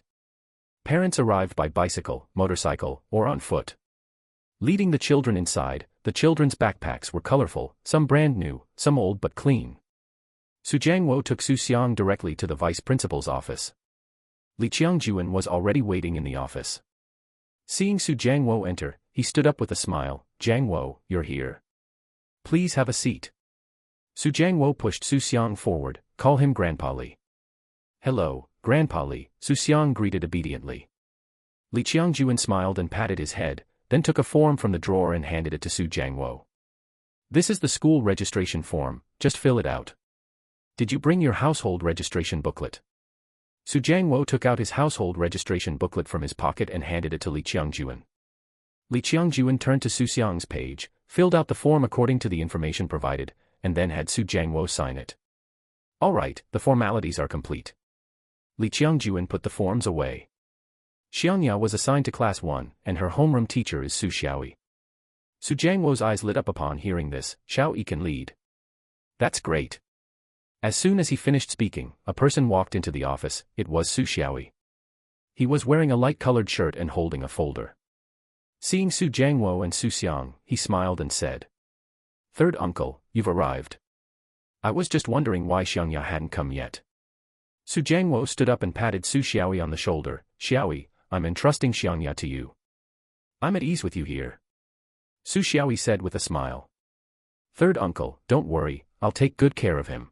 Parents arrived by bicycle, motorcycle, or on foot. Leading the children inside, the children's backpacks were colorful, some brand new, some old but clean. Su Jiangwo took Xu Xiang directly to the vice principal's office. Li Qiangjuan was already waiting in the office. Seeing Su Jiangwo enter, he stood up with a smile, Jiangwo, you're here. Please have a seat. Su Jiangwo pushed Xu Xiang forward, call him Grandpa Li. Hello, Grandpa Li, Xu Xiang greeted obediently. Li Qiangjuan smiled and patted his head, then took a form from the drawer and handed it to Su Jiangwo. This is the school registration form, just fill it out. Did you bring your household registration booklet? Su Jiangwo took out his household registration booklet from his pocket and handed it to Li Qiangjuan. Li Qiangjuan turned to Xu Xiang's page, filled out the form according to the information provided, and then had Su Jiangwo sign it. All right, the formalities are complete. Li Qiangjuan put the forms away. Xiangya was assigned to Class 1, and her homeroom teacher is Su Xiaoyi. Su Jiangwo's eyes lit up upon hearing this, Xiaoyi can lead. That's great. As soon as he finished speaking, a person walked into the office, it was Su Xiaoyi. He was wearing a light-colored shirt and holding a folder. Seeing Su Jiangwo and Xu Xiang, he smiled and said, Third uncle, you've arrived. I was just wondering why Xiangya hadn't come yet. Su Jiangwo stood up and patted Su Xiaoyi on the shoulder, Xiaoyi, I'm entrusting Xiangya to you. I'm at ease with you here. Su Xiaoyi said with a smile. Third uncle, don't worry, I'll take good care of him.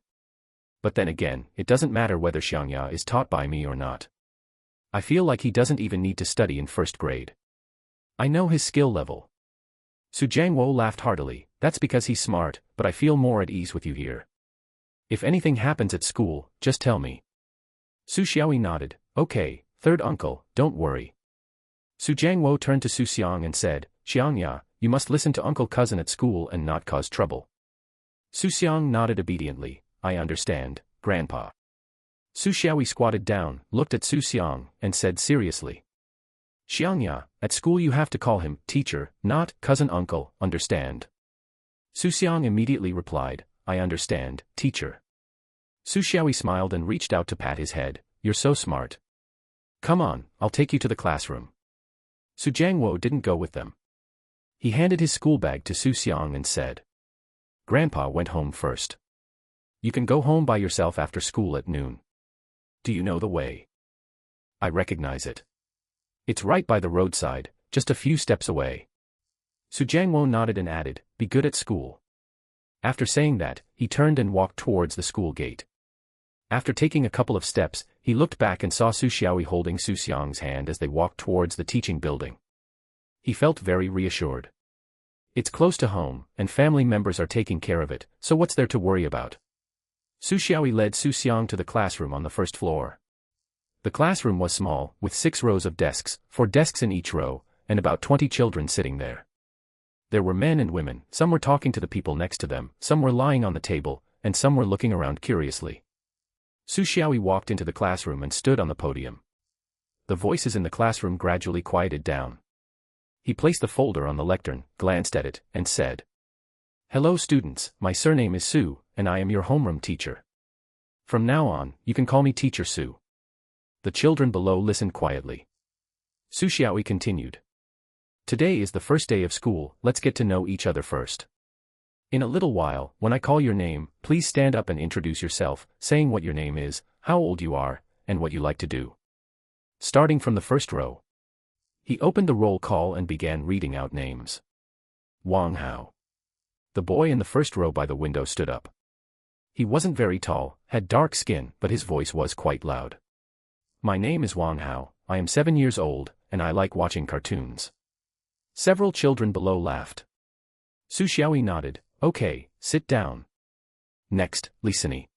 But then again, it doesn't matter whether Xiangya is taught by me or not. I feel like he doesn't even need to study in first grade. I know his skill level. Su Jiangwo laughed heartily, that's because he's smart, but I feel more at ease with you here. If anything happens at school, just tell me. Su Xiaoyi nodded, okay, third uncle, don't worry. Su Jiangwo turned to Xu Xiang and said, Xiangya, you must listen to Uncle Cousin at school and not cause trouble. Xu Xiang nodded obediently, I understand, Grandpa. Su Xiaoyi squatted down, looked at Xu Xiang, and said seriously. Xiangya, at school you have to call him teacher, not cousin uncle, understand? Xu Xiang immediately replied, I understand, teacher. Su Xiaoyi smiled and reached out to pat his head, you're so smart. Come on, I'll take you to the classroom. Su Jiangwo didn't go with them. He handed his school bag to Xu Xiang and said. Grandpa went home first. You can go home by yourself after school at noon. Do you know the way? I recognize it. It's right by the roadside, just a few steps away. Su Jiangwo nodded and added, be good at school. After saying that, he turned and walked towards the school gate. After taking a couple of steps, he looked back and saw Su Xiaoyi holding Xu Xiang's hand as they walked towards the teaching building. He felt very reassured. It's close to home, and family members are taking care of it, so what's there to worry about? Su Xiaoyi led Xu Xiang to the classroom on the first floor. The classroom was small, with 6 rows of desks, 4 desks in each row, and about 20 children sitting there. There were men and women, some were talking to the people next to them, some were lying on the table, and some were looking around curiously. Su Xiaoyi walked into the classroom and stood on the podium. The voices in the classroom gradually quieted down. He placed the folder on the lectern, glanced at it, and said, Hello students, my surname is Su, and I am your homeroom teacher. From now on, you can call me Teacher Su. The children below listened quietly. Su Xiaoyi continued. Today is the first day of school, let's get to know each other first. In a little while, when I call your name, please stand up and introduce yourself, saying what your name is, how old you are, and what you like to do. Starting from the first row. He opened the roll call and began reading out names. Wang Hao. The boy in the first row by the window stood up. He wasn't very tall, had dark skin, but his voice was quite loud. My name is Wang Hao, I am 7 years old, and I like watching cartoons. Several children below laughed. Xu Xiang nodded. Okay, sit down. Next, Lisini.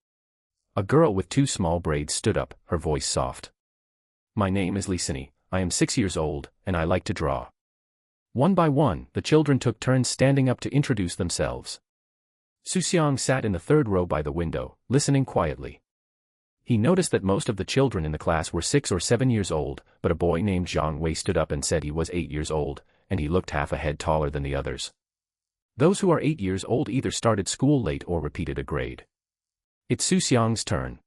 A girl with 2 small braids stood up, her voice soft. My name is Lisini, I am 6 years old, and I like to draw. One by one, the children took turns standing up to introduce themselves. Xu Xiang sat in the third row by the window, listening quietly. He noticed that most of the children in the class were 6 or 7 years old, but a boy named Zhang Wei stood up and said he was 8 years old, and he looked half a head taller than the others. Those who are 8 years old either started school late or repeated a grade. It's Xu Xiang's turn.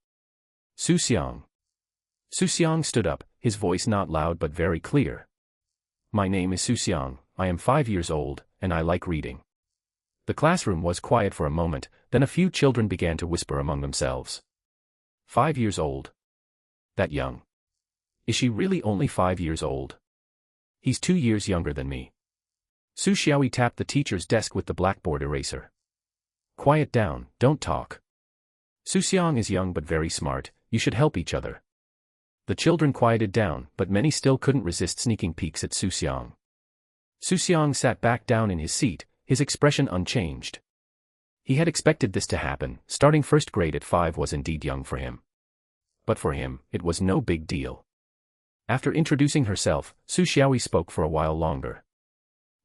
Xu Xiang. Xu Xiang stood up, his voice not loud but very clear. My name is Xu Xiang, I am 5 years old, and I like reading. The classroom was quiet for a moment, then a few children began to whisper among themselves. 5 years old? That young? Is she really only 5 years old? He's 2 years younger than me. Xu Xiaoyi tapped the teacher's desk with the blackboard eraser. Quiet down, don't talk. Xu Xiang is young but very smart, you should help each other. The children quieted down, but many still couldn't resist sneaking peeks at Xu Xiang. Xu Xiang sat back down in his seat, his expression unchanged. He had expected this to happen, starting first grade at 5 was indeed young for him. But for him, it was no big deal. After introducing herself, Xu Xiaoyi spoke for a while longer.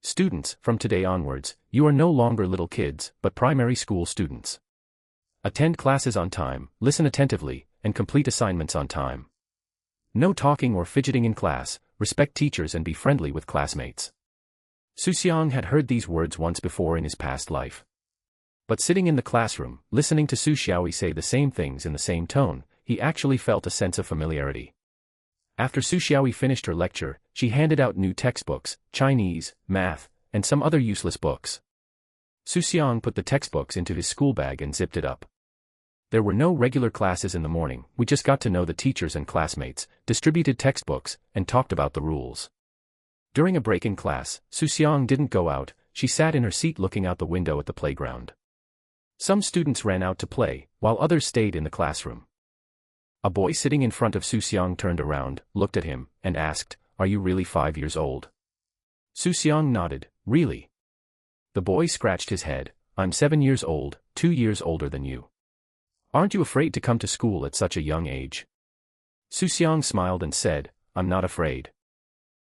Students, from today onwards, you are no longer little kids, but primary school students. Attend classes on time, listen attentively, and complete assignments on time. No talking or fidgeting in class, respect teachers and be friendly with classmates. Xu Xiang had heard these words once before in his past life. But sitting in the classroom, listening to Xu Xiaoyi say the same things in the same tone, he actually felt a sense of familiarity. After Xu Xiaoyi finished her lecture, she handed out new textbooks, Chinese, math, and some other useless books. Xu Xiang put the textbooks into his school bag and zipped it up. There were no regular classes in the morning, we just got to know the teachers and classmates, distributed textbooks, and talked about the rules. During a break in class, Xu Xiang didn't go out, she sat in her seat looking out the window at the playground. Some students ran out to play, while others stayed in the classroom. A boy sitting in front of Xu Xiang turned around, looked at him, and asked, "Are you really 5 years old?" Xu Xiang nodded, "Really?" The boy scratched his head, "I'm 7 years old, 2 years older than you. Aren't you afraid to come to school at such a young age?" Xu Xiang smiled and said, "I'm not afraid."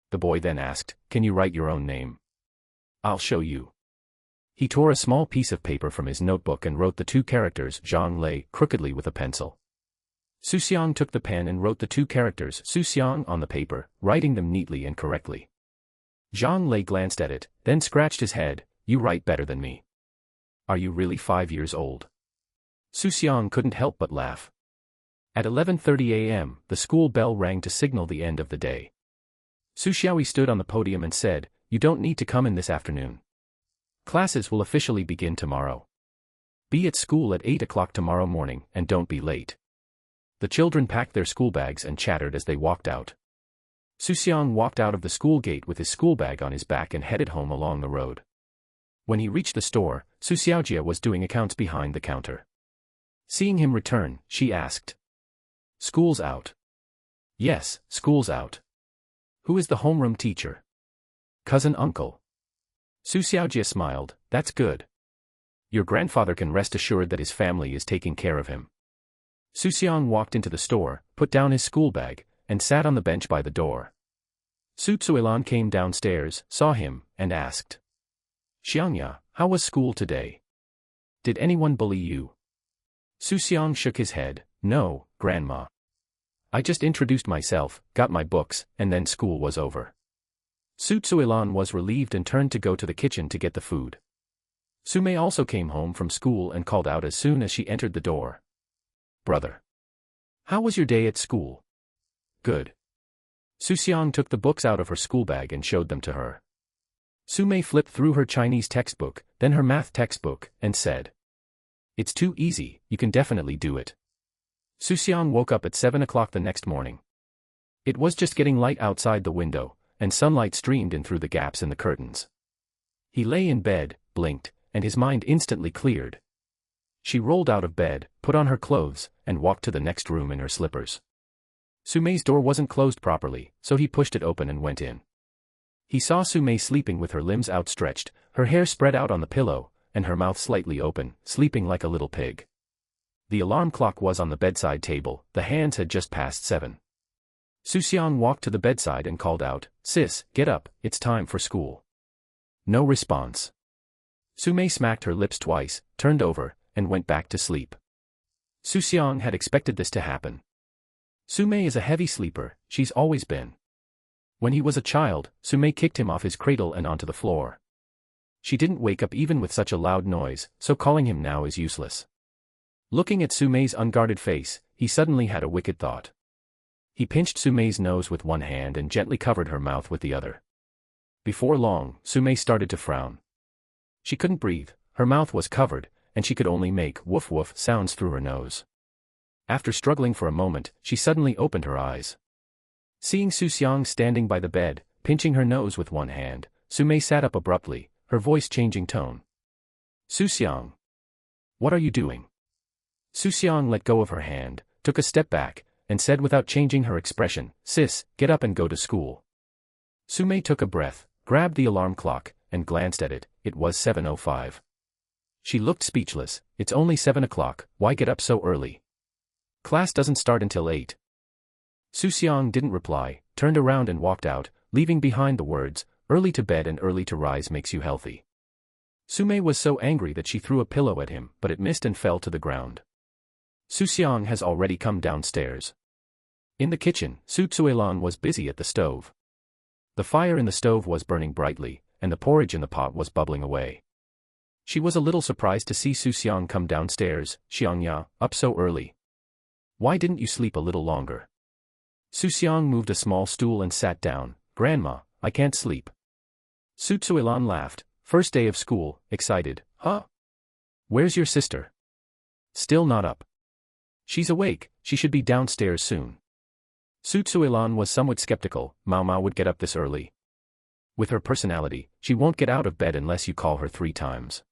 The boy then asked, "Can you write your own name?" "I'll show you." He tore a small piece of paper from his notebook and wrote the 2 characters Zhang Lei crookedly with a pencil. Xu Xiang took the pen and wrote the 2 characters Xu Xiang on the paper, writing them neatly and correctly. Zhang Lei glanced at it, then scratched his head, "You write better than me. Are you really 5 years old?" Xu Xiang couldn't help but laugh. At 11:30 a.m., the school bell rang to signal the end of the day. Xu Xiaoyi stood on the podium and said, "You don't need to come in this afternoon. Classes will officially begin tomorrow. Be at school at 8 o'clock tomorrow morning, and don't be late." The children packed their school bags and chattered as they walked out. Xu Xiang walked out of the school gate with his school bag on his back and headed home along the road. When he reached the store, Xu Xiaojia was doing accounts behind the counter. Seeing him return, she asked, "School's out?" "Yes, school's out." "Who is the homeroom teacher?" "Cousin uncle." Xu Xiaojia smiled, "That's good. Your grandfather can rest assured that his family is taking care of him." Xu Xiang walked into the store, put down his school bag, and sat on the bench by the door. Su Tsuilan came downstairs, saw him, and asked, "Xiangya, how was school today? Did anyone bully you?" Xu Xiang shook his head, "No, Grandma. I just introduced myself, got my books, and then school was over." Su Tsuilan was relieved and turned to go to the kitchen to get the food. Su Mei also came home from school and called out as soon as she entered the door, "Brother, how was your day at school?" "Good." Xu Xiang took the books out of her school bag and showed them to her. Su Mei flipped through her Chinese textbook, then her math textbook, and said, "It's too easy, you can definitely do it." Xu Xiang woke up at 7 o'clock the next morning. It was just getting light outside the window, and sunlight streamed in through the gaps in the curtains. He lay in bed, blinked, and his mind instantly cleared. She rolled out of bed, put on her clothes, and walked to the next room in her slippers. Su Mei's door wasn't closed properly, so he pushed it open and went in. He saw Su Mei sleeping with her limbs outstretched, her hair spread out on the pillow, and her mouth slightly open, sleeping like a little pig. The alarm clock was on the bedside table, the hands had just passed 7. Xu Xiang walked to the bedside and called out, "Sis, get up, it's time for school." No response. Su Mei smacked her lips twice, turned over, and went back to sleep. Xu Xiang had expected this to happen. Su Mei is a heavy sleeper, she's always been. When he was a child, Su Mei kicked him off his cradle and onto the floor. She didn't wake up even with such a loud noise, so calling him now is useless. Looking at Su Mei's unguarded face, he suddenly had a wicked thought. He pinched Su Mei's nose with one hand and gently covered her mouth with the other. Before long, Su Mei started to frown. She couldn't breathe, her mouth was covered, and she could only make woof-woof sounds through her nose. After struggling for a moment, she suddenly opened her eyes. Seeing Xu Xiang standing by the bed, pinching her nose with one hand, Su Mei sat up abruptly, her voice changing tone. "Xu Xiang. What are you doing?" Xu Xiang let go of her hand, took a step back, and said without changing her expression, "Sis, get up and go to school." Su Mei took a breath, grabbed the alarm clock, and glanced at it. It was 7:05. She looked speechless. "It's only 7 o'clock, why get up so early? Class doesn't start until 8. Xu Xiang didn't reply, turned around and walked out, leaving behind the words, "Early to bed and early to rise makes you healthy." Su Mei was so angry that she threw a pillow at him, but it missed and fell to the ground. Xu Xiang has already come downstairs. In the kitchen, Su Tsuelan was busy at the stove. The fire in the stove was burning brightly, and the porridge in the pot was bubbling away. She was a little surprised to see Xu Xiang come downstairs. "Xiangya, up so early. Why didn't you sleep a little longer?" Xu Xiang moved a small stool and sat down. "Grandma, I can't sleep." Su Tsuelan laughed. "First day of school, excited, huh? Where's your sister?" "Still not up." "She's awake, she should be downstairs soon." Su Tsuelan was somewhat skeptical. Mao Mao would get up this early. With her personality, she won't get out of bed unless you call her 3 times.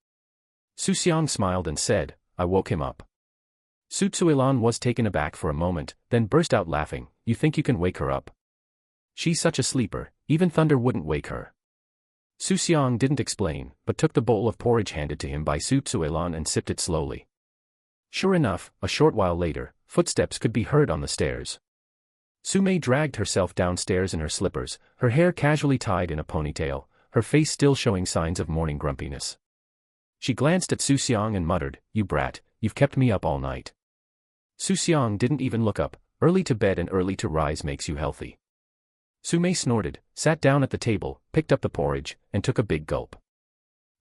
Xu Xiang smiled and said, "I woke him up." Su Tsuelan was taken aback for a moment, then burst out laughing. "You think you can wake her up? She's such a sleeper, even thunder wouldn't wake her." Xu Xiang didn't explain, but took the bowl of porridge handed to him by Su Tsuelan and sipped it slowly. Sure enough, a short while later, footsteps could be heard on the stairs. Su Mei dragged herself downstairs in her slippers, her hair casually tied in a ponytail, her face still showing signs of morning grumpiness. She glanced at Xu Xiang and muttered, "You brat, you've kept me up all night." Xu Xiang didn't even look up. "Early to bed and early to rise makes you healthy." Su Mei snorted, sat down at the table, picked up the porridge, and took a big gulp.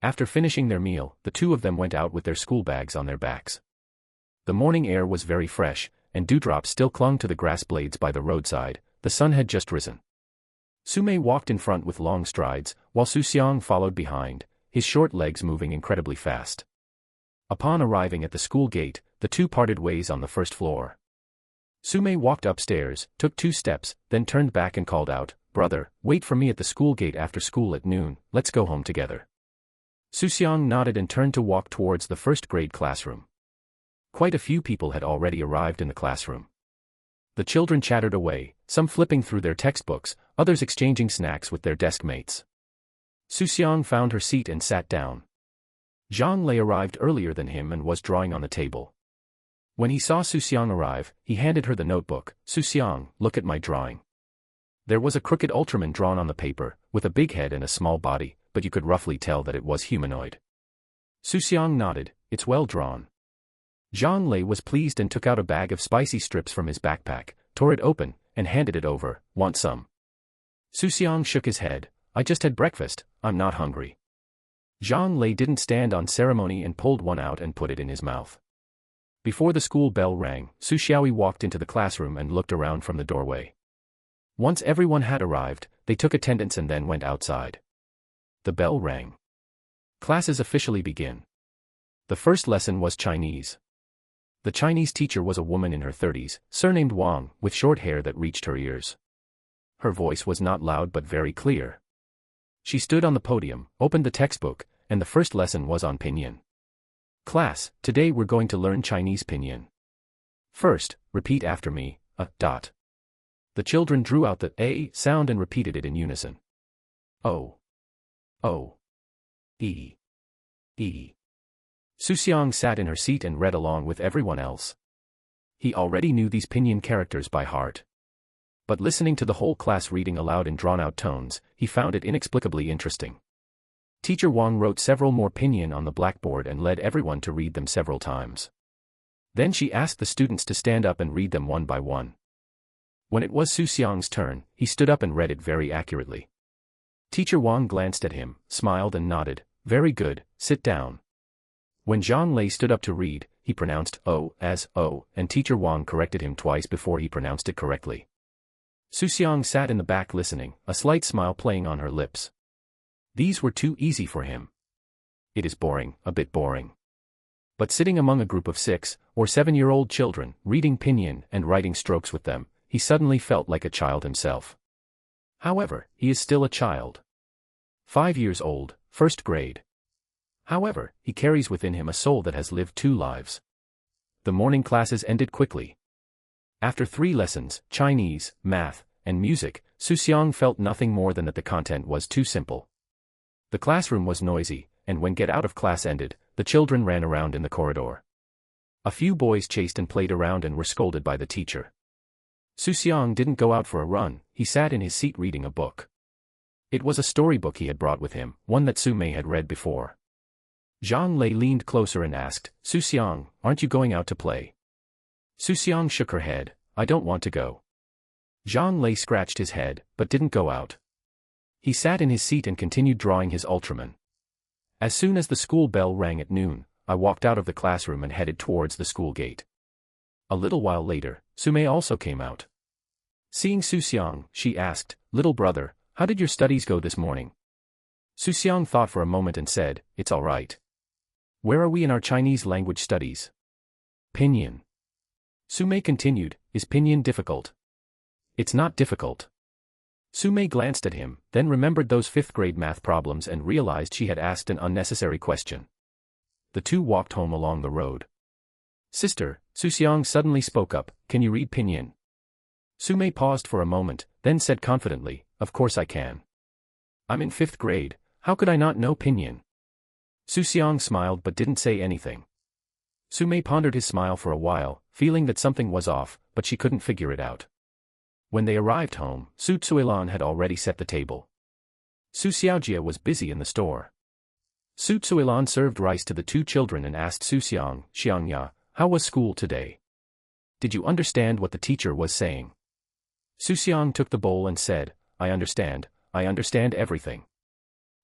After finishing their meal, the two of them went out with their school bags on their backs. The morning air was very fresh, and dewdrops still clung to the grass blades by the roadside. The sun had just risen. Su Mei walked in front with long strides, while Xu Xiang followed behind, his short legs moving incredibly fast. Upon arriving at the school gate, the two parted ways on the first floor. Su Mei walked upstairs, took 2 steps, then turned back and called out, "Brother, wait for me at the school gate after school at noon, let's go home together." Xu Xiang nodded and turned to walk towards the first grade classroom. Quite a few people had already arrived in the classroom. The children chattered away, some flipping through their textbooks, others exchanging snacks with their desk mates. Xu Xiang found her seat and sat down. Zhang Lei arrived earlier than him and was drawing on the table. When he saw Xu Xiang arrive, he handed her the notebook. "Xu Xiang, look at my drawing." There was a crooked Ultraman drawn on the paper, with a big head and a small body, but you could roughly tell that it was humanoid. Xu Xiang nodded, "It's well drawn." Zhang Lei was pleased and took out a bag of spicy strips from his backpack, tore it open, and handed it over. "Want some?" Xu Xiang shook his head. "I just had breakfast, I'm not hungry." Zhang Lei didn't stand on ceremony and pulled one out and put it in his mouth. Before the school bell rang, Su Xiaoyi walked into the classroom and looked around from the doorway. Once everyone had arrived, they took attendance and then went outside. The bell rang. Classes officially begin. The first lesson was Chinese. The Chinese teacher was a woman in her 30s, surnamed Wang, with short hair that reached her ears. Her voice was not loud but very clear. She stood on the podium, opened the textbook, and the first lesson was on pinyin. Class, today we're going to learn Chinese pinyin. First, repeat after me, dot. The children drew out the A sound and repeated it in unison. O. O. E. E. Xu Xiang sat in her seat and read along with everyone else. He already knew these pinyin characters by heart. But listening to the whole class reading aloud in drawn-out tones, he found it inexplicably interesting. Teacher Wang wrote several more pinyin on the blackboard and led everyone to read them several times. Then she asked the students to stand up and read them one by one. When it was Xu Xiang's turn, he stood up and read it very accurately. Teacher Wang glanced at him, smiled and nodded. Very good, sit down. When Zhang Lei stood up to read, he pronounced O as O, and Teacher Wang corrected him twice before he pronounced it correctly. Xu Xiang sat in the back listening, a slight smile playing on her lips. These were too easy for him. It is boring, a bit boring. But sitting among a group of 6 or 7-year-old children, reading pinyin and writing strokes with them, he suddenly felt like a child himself. However, he is still a child. 5 years old, first grade. However, he carries within him a soul that has lived 2 lives. The morning classes ended quickly. After 3 lessons, Chinese, math, and music, Xu Xiang felt nothing more than that the content was too simple. The classroom was noisy, and when get out of class ended, the children ran around in the corridor. A few boys chased and played around and were scolded by the teacher. Xu Xiang didn't go out for a run, he sat in his seat reading a book. It was a storybook he had brought with him, one that Su Mei had read before. Zhang Lei leaned closer and asked, Xu Xiang, aren't you going out to play? Xu Xiang shook her head, I don't want to go. Zhang Lei scratched his head, but didn't go out. He sat in his seat and continued drawing his Ultraman. As soon as the school bell rang at noon, I walked out of the classroom and headed towards the school gate. A little while later, Su Mei also came out. Seeing Xu Xiang, she asked, Little brother, how did your studies go this morning? Xu Xiang thought for a moment and said, It's all right. Where are we in our Chinese language studies? Pinyin. Su Mei continued, Is pinyin difficult? It's not difficult. Su Mei glanced at him, then remembered those 5th grade math problems and realized she had asked an unnecessary question. The two walked home along the road. Sister, Xu Xiang suddenly spoke up, Can you read pinyin? Su Mei paused for a moment, then said confidently, Of course I can. I'm in 5th grade, how could I not know pinyin? Xu Xiang smiled but didn't say anything. Su Mei pondered his smile for a while, feeling that something was off, but she couldn't figure it out. When they arrived home, Su Tsuilan had already set the table. Su Xiaojia was busy in the store. Su Tsuilan served rice to the 2 children and asked Xu Xiang, Xiangya, how was school today? Did you understand what the teacher was saying? Xu Xiang took the bowl and said, I understand everything.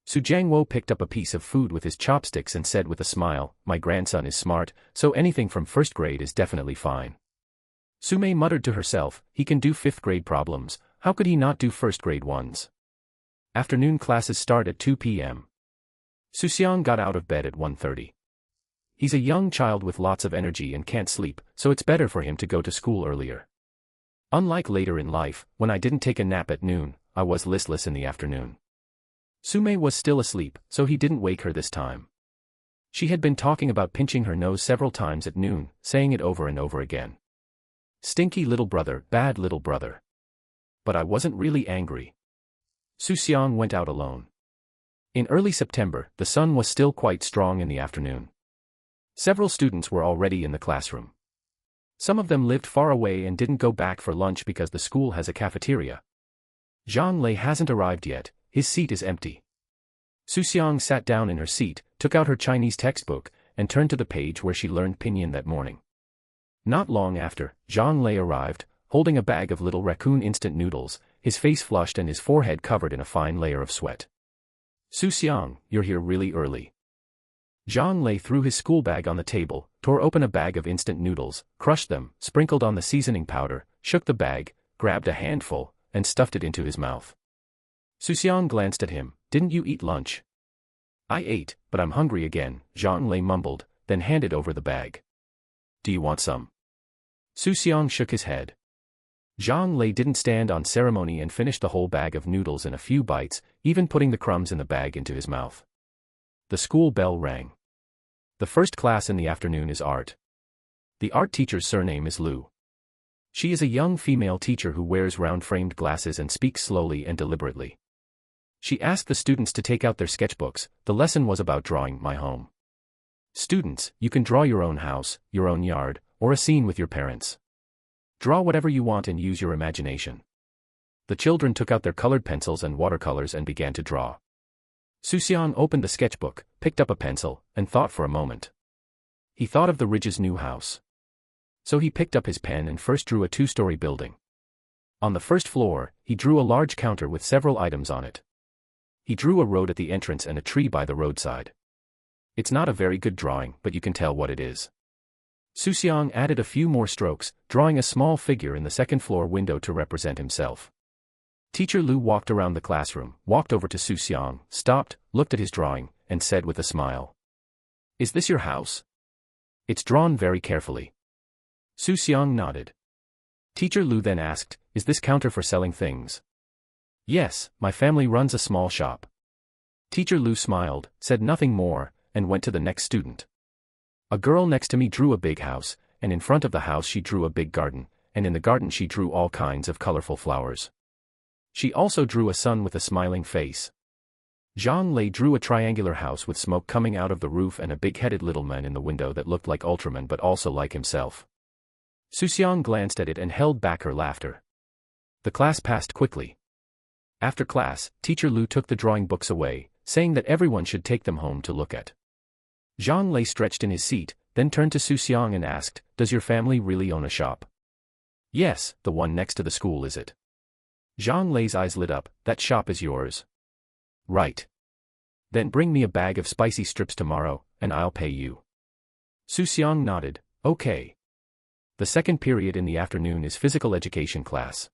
Su Jiangwo picked up a piece of food with his chopsticks and said with a smile, My grandson is smart, so anything from 1st grade is definitely fine. Su Mei muttered to herself, he can do 5th grade problems, how could he not do 1st grade ones? Afternoon classes start at 2 p.m. Xu Xiang got out of bed at 1:30. He's a young child with lots of energy and can't sleep, so it's better for him to go to school earlier. Unlike later in life, when I didn't take a nap at noon, I was listless in the afternoon. Su Mei was still asleep, so he didn't wake her this time. She had been talking about pinching her nose several times at noon, saying it over and over again. Stinky little brother, bad little brother. But I wasn't really angry. Xu Xiang went out alone. In early September, the sun was still quite strong in the afternoon. Several students were already in the classroom. Some of them lived far away and didn't go back for lunch because the school has a cafeteria. Zhang Lei hasn't arrived yet, his seat is empty. Xu Xiang sat down in her seat, took out her Chinese textbook, and turned to the page where she learned pinyin that morning. Not long after, Zhang Lei arrived, holding a bag of little raccoon instant noodles, his face flushed and his forehead covered in a fine layer of sweat. Xu Xiang, you're here really early. Zhang Lei threw his school bag on the table, tore open a bag of instant noodles, crushed them, sprinkled on the seasoning powder, shook the bag, grabbed a handful, and stuffed it into his mouth. Xu Xiang glanced at him, didn't you eat lunch? I ate, but I'm hungry again, Zhang Lei mumbled, then handed over the bag. Do you want some? Xu Xiang shook his head. Zhang Lei didn't stand on ceremony and finished the whole bag of noodles in a few bites, even putting the crumbs in the bag into his mouth. The school bell rang. The first class in the afternoon is art. The art teacher's surname is Lu. She is a young female teacher who wears round-framed glasses and speaks slowly and deliberately. She asked the students to take out their sketchbooks. The lesson was about drawing my home. Students, you can draw your own house, your own yard, or a scene with your parents. Draw whatever you want and use your imagination. The children took out their colored pencils and watercolors and began to draw. Xu Xiang opened the sketchbook, picked up a pencil, and thought for a moment. He thought of the Ridge's new house. So he picked up his pen and first drew a two-story building. On the first floor, he drew a large counter with several items on it. He drew a road at the entrance and a tree by the roadside. It's not a very good drawing, but you can tell what it is. Xu Xiang added a few more strokes, drawing a small figure in the second-floor window to represent himself. Teacher Lu walked around the classroom, walked over to Xu Xiang, stopped, looked at his drawing, and said with a smile, "Is this your house?" "It's drawn very carefully." Xu Xiang nodded. Teacher Lu then asked, "Is this counter for selling things?" "Yes, my family runs a small shop." Teacher Lu smiled, said nothing more, and went to the next student. A girl next to me drew a big house, and in front of the house she drew a big garden, and in the garden she drew all kinds of colorful flowers. She also drew a sun with a smiling face. Zhang Lei drew a triangular house with smoke coming out of the roof and a big-headed little man in the window that looked like Ultraman but also like himself. Xu Xiang glanced at it and held back her laughter. The class passed quickly. After class, Teacher Lu took the drawing books away, saying that everyone should take them home to look at. Zhang Lei stretched in his seat, then turned to Xu Xiang and asked, "Does your family really own a shop?" "Yes, the one next to the school is it." Zhang Lei's eyes lit up. "That shop is yours." "Right. Then bring me a bag of spicy strips tomorrow, and I'll pay you." Xu Xiang nodded, "Okay." The second period in the afternoon is physical education class.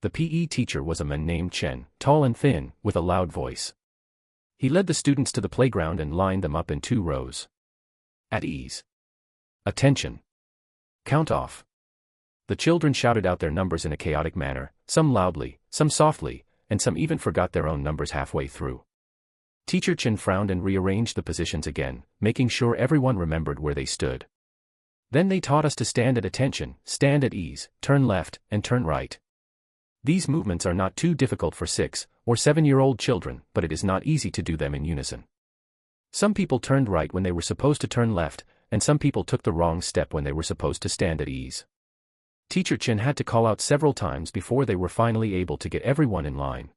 The PE teacher was a man named Chen, tall and thin, with a loud voice. He led the students to the playground and lined them up in 2 rows. At ease. Attention. Count off. The children shouted out their numbers in a chaotic manner, some loudly, some softly, and some even forgot their own numbers halfway through. Teacher Chen frowned and rearranged the positions again, making sure everyone remembered where they stood. Then they taught us to stand at attention, stand at ease, turn left, and turn right. These movements are not too difficult for 6- or 7-year-old children, but it is not easy to do them in unison. Some people turned right when they were supposed to turn left, and some people took the wrong step when they were supposed to stand at ease. Teacher Chen had to call out several times before they were finally able to get everyone in line.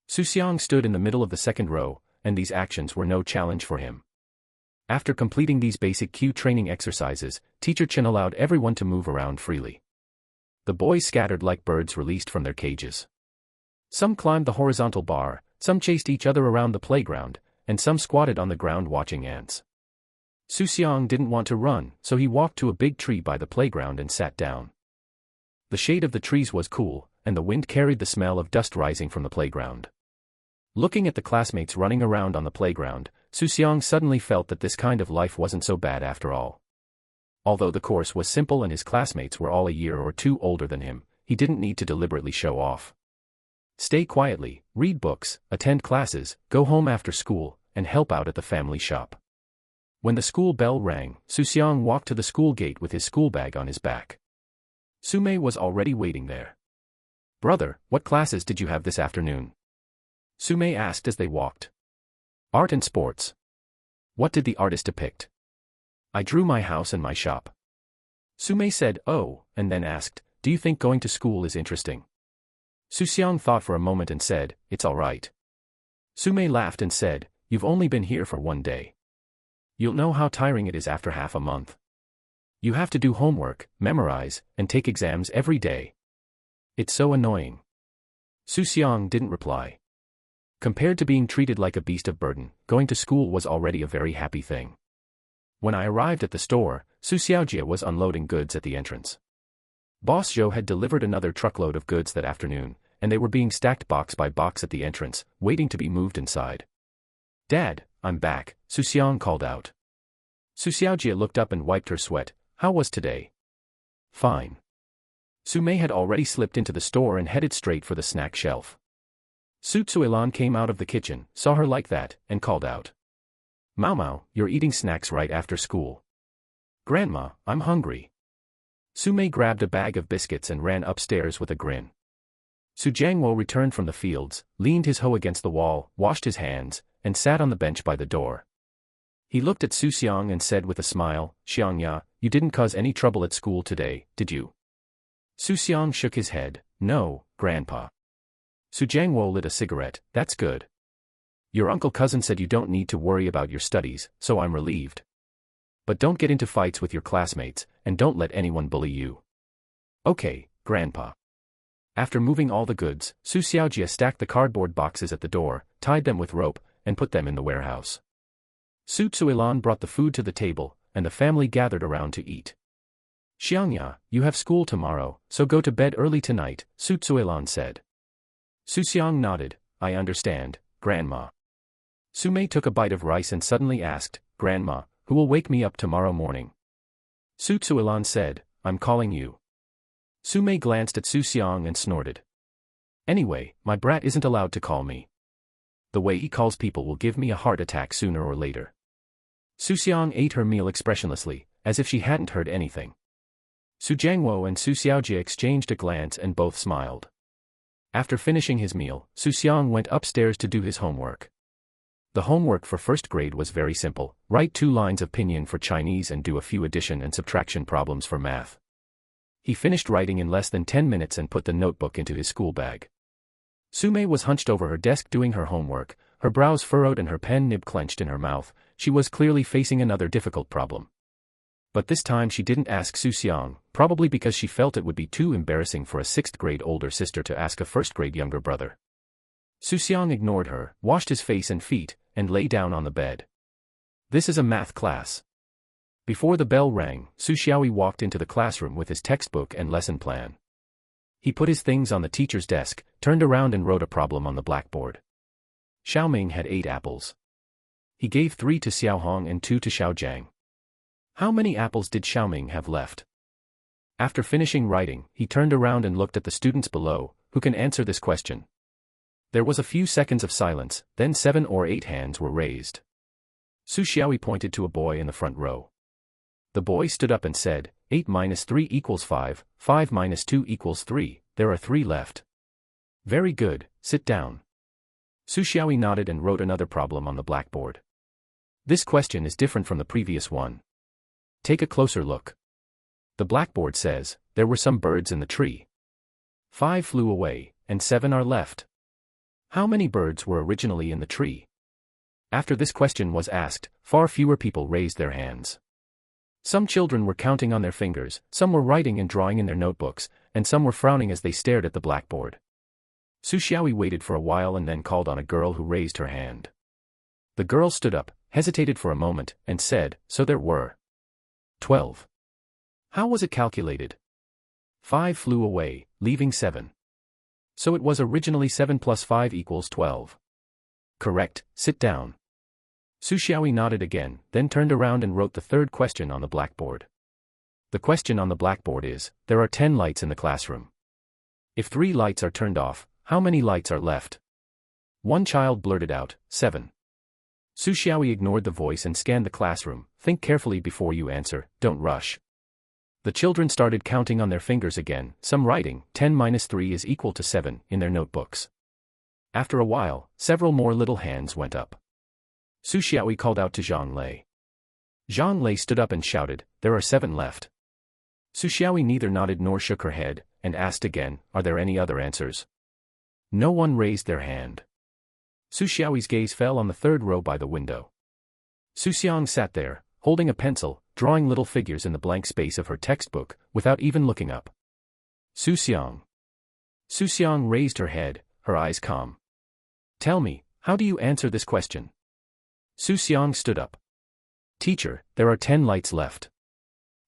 Xu Xiang stood in the middle of the second row, and these actions were no challenge for him. After completing these basic cue training exercises, Teacher Chen allowed everyone to move around freely. The boys scattered like birds released from their cages. Some climbed the horizontal bar, some chased each other around the playground, and some squatted on the ground watching ants. Xu Xiang didn't want to run, so he walked to a big tree by the playground and sat down. The shade of the trees was cool, and the wind carried the smell of dust rising from the playground. Looking at the classmates running around on the playground, Xu Xiang suddenly felt that this kind of life wasn't so bad after all. Although the course was simple and his classmates were all a year or 2 older than him, he didn't need to deliberately show off. Stay quietly, read books, attend classes, go home after school, and help out at the family shop. When the school bell rang, Xu Xiang walked to the school gate with his school bag on his back. Sumei was already waiting there. "Brother, what classes did you have this afternoon?" Sumei asked as they walked. "Art and sports." "What did the artist depict?" "I drew my house and my shop." Sumei said, "Oh," and then asked, "Do you think going to school is interesting?" Xu Xiang thought for a moment and said, "It's all right." Sumei laughed and said, "You've only been here for 1 day. You'll know how tiring it is after half a month. You have to do homework, memorize, and take exams every day. It's so annoying." Xu Xiang didn't reply. Compared to being treated like a beast of burden, going to school was already a very happy thing. When I arrived at the store, Su Xiaojie was unloading goods at the entrance. Boss Zhou had delivered another truckload of goods that afternoon, and they were being stacked box by box at the entrance, waiting to be moved inside. "Dad, I'm back, Xu Xiang called out. Xu Xiaojie looked up and wiped her sweat. How was today? Fine. Su Mei had already slipped into the store and headed straight for the snack shelf. Su Tsuilan came out of the kitchen, saw her like that, and called out. Mao Mao, you're eating snacks right after school. Grandma, I'm hungry. Su Mei grabbed a bag of biscuits and ran upstairs with a grin. Su Jiangwo returned from the fields, leaned his hoe against the wall, washed his hands, and sat on the bench by the door. He looked at Xu Xiang and said with a smile, Xiangya, you didn't cause any trouble at school today, did you? Xu Xiang shook his head. No, Grandpa. Su Jiangwo lit a cigarette. That's good. Your uncle-cousin said you don't need to worry about your studies, so I'm relieved. But don't get into fights with your classmates, and don't let anyone bully you. Okay, Grandpa. After moving all the goods, Su Xiaojie stacked the cardboard boxes at the door, tied them with rope, and put them in the warehouse. Su Tsuilan brought the food to the table, and the family gathered around to eat. Xiangya, you have school tomorrow, so go to bed early tonight, Su Tsuilan said. Xu Xiang nodded. I understand, Grandma. Su Mei took a bite of rice and suddenly asked, Grandma, who will wake me up tomorrow morning? Su Tsuilan said, I'm calling you. Su Mei glanced at Xu Xiang and snorted. Anyway, my brat isn't allowed to call me. The way he calls people will give me a heart attack sooner or later. Xu Xiang ate her meal expressionlessly, as if she hadn't heard anything. Su Jiangwo and Xu Xiaojie exchanged a glance and both smiled. After finishing his meal, Xu Xiang went upstairs to do his homework. The homework for first grade was very simple: write 2 lines of pinyin for Chinese and do a few addition and subtraction problems for math. He finished writing in less than 10 minutes and put the notebook into his school bag. Su Mei was hunched over her desk doing her homework, her brows furrowed and her pen nib clenched in her mouth. She was clearly facing another difficult problem. But this time she didn't ask Xu Xiang, probably because she felt it would be too embarrassing for a 6th grade older sister to ask a 1st grade younger brother. Xu Xiang ignored her, washed his face and feet, and lay down on the bed. This is a math class. Before the bell rang, Su Xiaoyi walked into the classroom with his textbook and lesson plan. He put his things on the teacher's desk, turned around and wrote a problem on the blackboard. Xiaoming had 8 apples. He gave 3 to Xiaohong and 2 to Xiaojiang. How many apples did Xiaoming have left? After finishing writing, he turned around and looked at the students below. Who can answer this question? There was a few seconds of silence, then 7 or 8 hands were raised. Su Xiaoyi pointed to a boy in the front row. The boy stood up and said, 8 minus 3 equals 5, 5 minus 2 equals 3, there are 3 left. Very good, sit down. Su Xiaoyi nodded and wrote another problem on the blackboard. This question is different from the previous one. Take a closer look. The blackboard says, there were some birds in the tree. 5 flew away, and 7 are left. How many birds were originally in the tree? After this question was asked, far fewer people raised their hands. Some children were counting on their fingers, some were writing and drawing in their notebooks, and some were frowning as they stared at the blackboard. Su Xiaoyi waited for a while and then called on a girl who raised her hand. The girl stood up, hesitated for a moment, and said, so there were 12. How was it calculated? 5 flew away, leaving 7. So it was originally 7 plus 5 equals 12. Correct, sit down. Su Xiaoyi nodded again, then turned around and wrote the 3rd question on the blackboard. The question on the blackboard is, there are 10 lights in the classroom. If 3 lights are turned off, how many lights are left? One child blurted out, 7. Su Xiaoyi ignored the voice and scanned the classroom. Think carefully before you answer, don't rush. The children started counting on their fingers again, some writing, 10 minus 3 is equal to 7, in their notebooks. After a while, several more little hands went up. Su Xiaoyi called out to Zhang Lei. Zhang Lei stood up and shouted, there are 7 left. Su Xiaoyi neither nodded nor shook her head, and asked again, are there any other answers? No one raised their hand. Su Xiaoyi's gaze fell on the 3rd row by the window. Xu Xiang sat there, holding a pencil, drawing little figures in the blank space of her textbook, without even looking up. Xu Xiang. Xu Xiang raised her head, her eyes calm. Tell me, how do you answer this question? Xu Xiang stood up. Teacher, there are 10 lights left.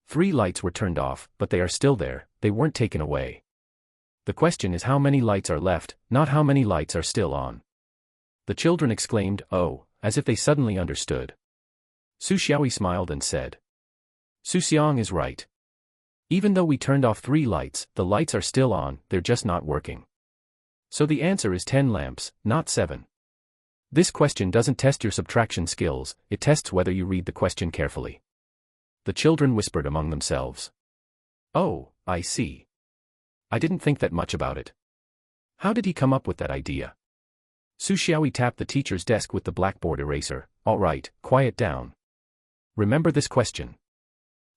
3 lights were turned off, but they are still there, they weren't taken away. The question is how many lights are left, not how many lights are still on. The children exclaimed, oh, as if they suddenly understood. Xu Xiang smiled and said, Xu Xiang is right. Even though we turned off 3 lights, the lights are still on, they're just not working. So the answer is 10 lamps, not 7. This question doesn't test your subtraction skills, it tests whether you read the question carefully. The children whispered among themselves. Oh, I see. I didn't think that much about it. How did he come up with that idea? Xu Xiang tapped the teacher's desk with the blackboard eraser. All right, quiet down. Remember this question.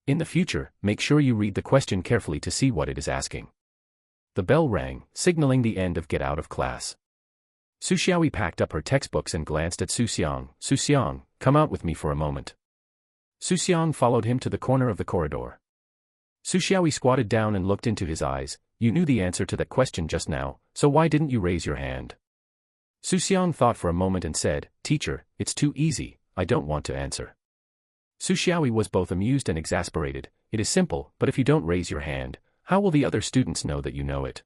In the future, make sure you read the question carefully to see what it is asking. The bell rang, signaling the end of get out of class. Xu Xiang packed up her textbooks and glanced at Xu Xiang. Xu Xiang, come out with me for a moment. Xu Xiang followed him to the corner of the corridor. Xu Xiang squatted down and looked into his eyes. You knew the answer to that question just now, so why didn't you raise your hand? Xu Xiang thought for a moment and said, Teacher, it's too easy, I don't want to answer. Xu Xiang was both amused and exasperated. It is simple, but if you don't raise your hand, how will the other students know that you know it?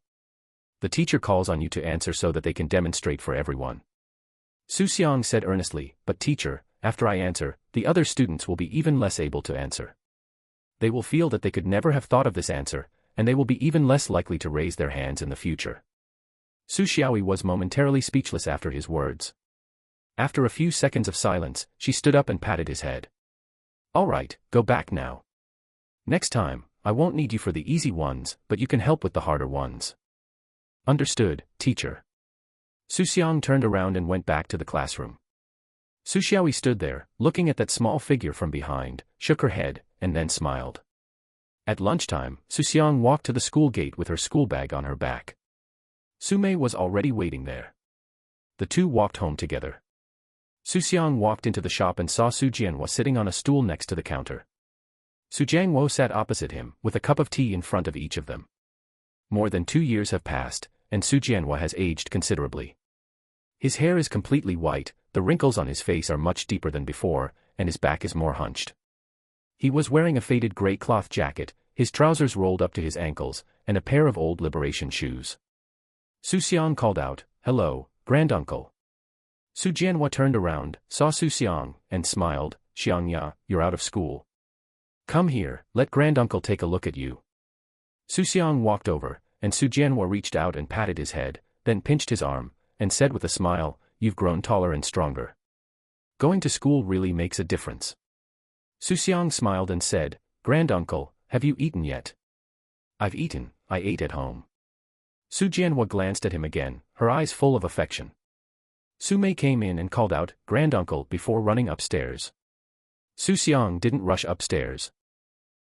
The teacher calls on you to answer so that they can demonstrate for everyone. Xu Xiang said earnestly, but teacher, after I answer, the other students will be even less able to answer. They will feel that they could never have thought of this answer, and they will be even less likely to raise their hands in the future. Xu Xiang was momentarily speechless after his words. After a few seconds of silence, she stood up and patted his head. All right, go back now. Next time, I won't need you for the easy ones, but you can help with the harder ones. Understood, teacher. Xu Xiang turned around and went back to the classroom. Xu Xiang stood there, looking at that small figure from behind, shook her head, and then smiled. At lunchtime, Xu Xiang walked to the school gate with her school bag on her back. Su Mei was already waiting there. The two walked home together. Xu Xiang walked into the shop and saw Su Jianhua sitting on a stool next to the counter. Su Jianhua sat opposite him, with a cup of tea in front of each of them. More than 2 years have passed, and Su Jianhua has aged considerably. His hair is completely white, the wrinkles on his face are much deeper than before, and his back is more hunched. He was wearing a faded gray cloth jacket, his trousers rolled up to his ankles, and a pair of old liberation shoes. Xu Xiang called out, "Hello, granduncle." Su Jianhua turned around, saw Xu Xiang, and smiled, "Xiangya, you're out of school. Come here, let granduncle take a look at you." Xu Xiang walked over, and Su Jianhua reached out and patted his head, then pinched his arm, and said with a smile, "You've grown taller and stronger. Going to school really makes a difference." Xu Xiang smiled and said, "Granduncle, have you eaten yet?" "I've eaten, I ate at home." Su Jianhua glanced at him again, her eyes full of affection. Su Mei came in and called out, "Granduncle," before running upstairs. Xu Xiang didn't rush upstairs.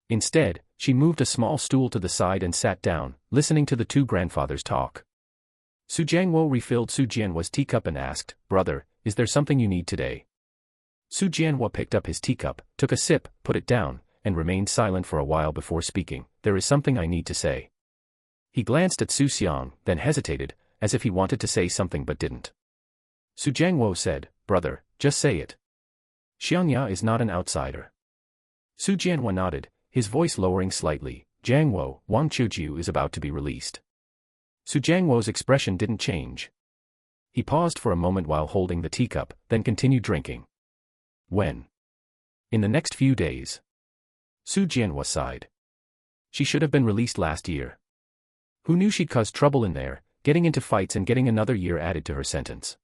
Instead, she moved a small stool to the side and sat down, listening to the two grandfathers talk. Su Jianhua refilled Su Jianhua's teacup and asked, "Brother, is there something you need today?" Su Jianhua picked up his teacup, took a sip, put it down, and remained silent for a while before speaking. "There is something I need to say." He glanced at Xu Xiang, then hesitated, as if he wanted to say something but didn't. Su Jianhua said, "Brother, just say it. Xiangya is not an outsider." Su Jianhua nodded, his voice lowering slightly. "Jianhua, Wang Qiujiu is about to be released." Su Jianhua's expression didn't change. He paused for a moment while holding the teacup, then continued drinking. "When?" "In the next few days." Su Jianhua sighed. "She should have been released last year. Who knew she'd cause trouble in there, getting into fights and getting another year added to her sentence.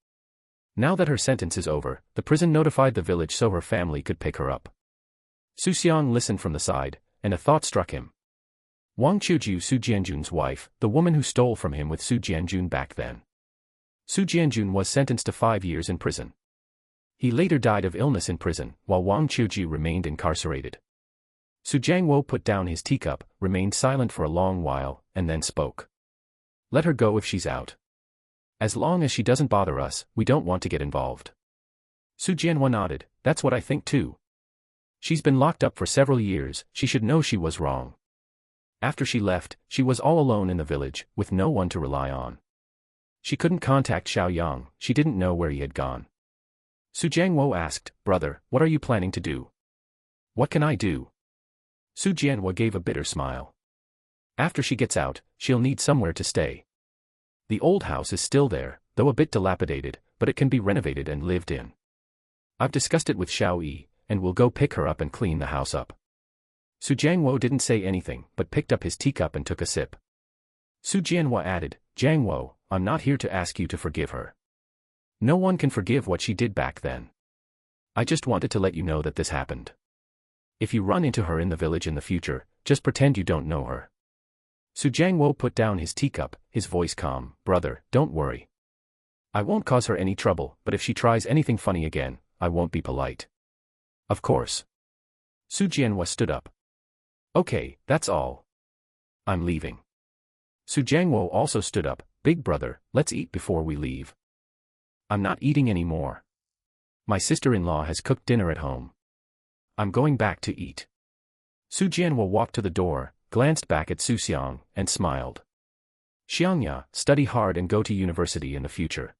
Now that her sentence is over, the prison notified the village so her family could pick her up." Xu Xiang listened from the side, and a thought struck him. Wang Qiujiu, Su Jianjun's wife, the woman who stole from him with Su Jianjun back then. Su Jianjun was sentenced to 5 years in prison. He later died of illness in prison, while Wang Qiujiu remained incarcerated. Su Jianhua put down his teacup, remained silent for a long while, and then spoke. "Let her go if she's out. As long as she doesn't bother us, we don't want to get involved." Su Jianhua nodded, "That's what I think too. She's been locked up for several years, she should know she was wrong. After she left, she was all alone in the village, with no one to rely on. She couldn't contact Xiaoyang, she didn't know where he had gone." Su Jianhua asked, "Brother, what are you planning to do?" "What can I do?" Su Jianhua gave a bitter smile. "After she gets out, she'll need somewhere to stay. The old house is still there, though a bit dilapidated, but it can be renovated and lived in. I've discussed it with Xiao Yi, and we'll go pick her up and clean the house up. Su Jianguo didn't say anything, but picked up his teacup and took a sip. Su Jianhua added, Jiangwo, I'm not here to ask you to forgive her. No one can forgive what she did back then. I just wanted to let you know that this happened. If you run into her in the village in the future, just pretend you don't know her. Su Jiangwo put down his teacup, his voice calm, brother, don't worry. I won't cause her any trouble, but if she tries anything funny again, I won't be polite. Of course. Su Jianhua stood up. Okay, that's all. I'm leaving. Su Jiangwo also stood up, big brother, let's eat before we leave. I'm not eating anymore. My sister-in-law has cooked dinner at home. I'm going back to eat. Su Jianhua walked to the door, glanced back at Xu Xiang, and smiled. Xiangya, study hard and go to university in the future.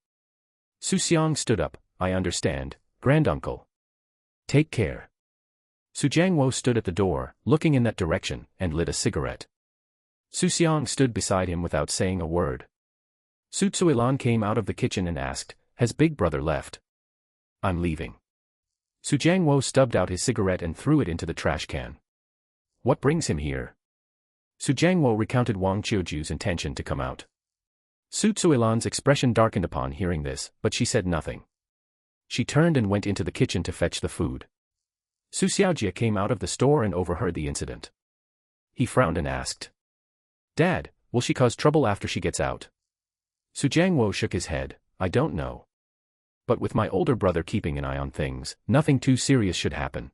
Xu Xiang stood up, I understand, granduncle. Take care. Su Jiangwo stood at the door, looking in that direction, and lit a cigarette. Xu Xiang stood beside him without saying a word. Su Tsuilan came out of the kitchen and asked, has big brother left? I'm leaving. Su Jiangwo stubbed out his cigarette and threw it into the trash can. What brings him here? Su Jiangwo recounted Wang Qiuju's intention to come out. Su Tsuilan's expression darkened upon hearing this, but she said nothing. She turned and went into the kitchen to fetch the food. Su Xiaojia came out of the store and overheard the incident. He frowned and asked, Dad, will she cause trouble after she gets out? Su Jiangwo shook his head, I don't know. But with my older brother keeping an eye on things, nothing too serious should happen.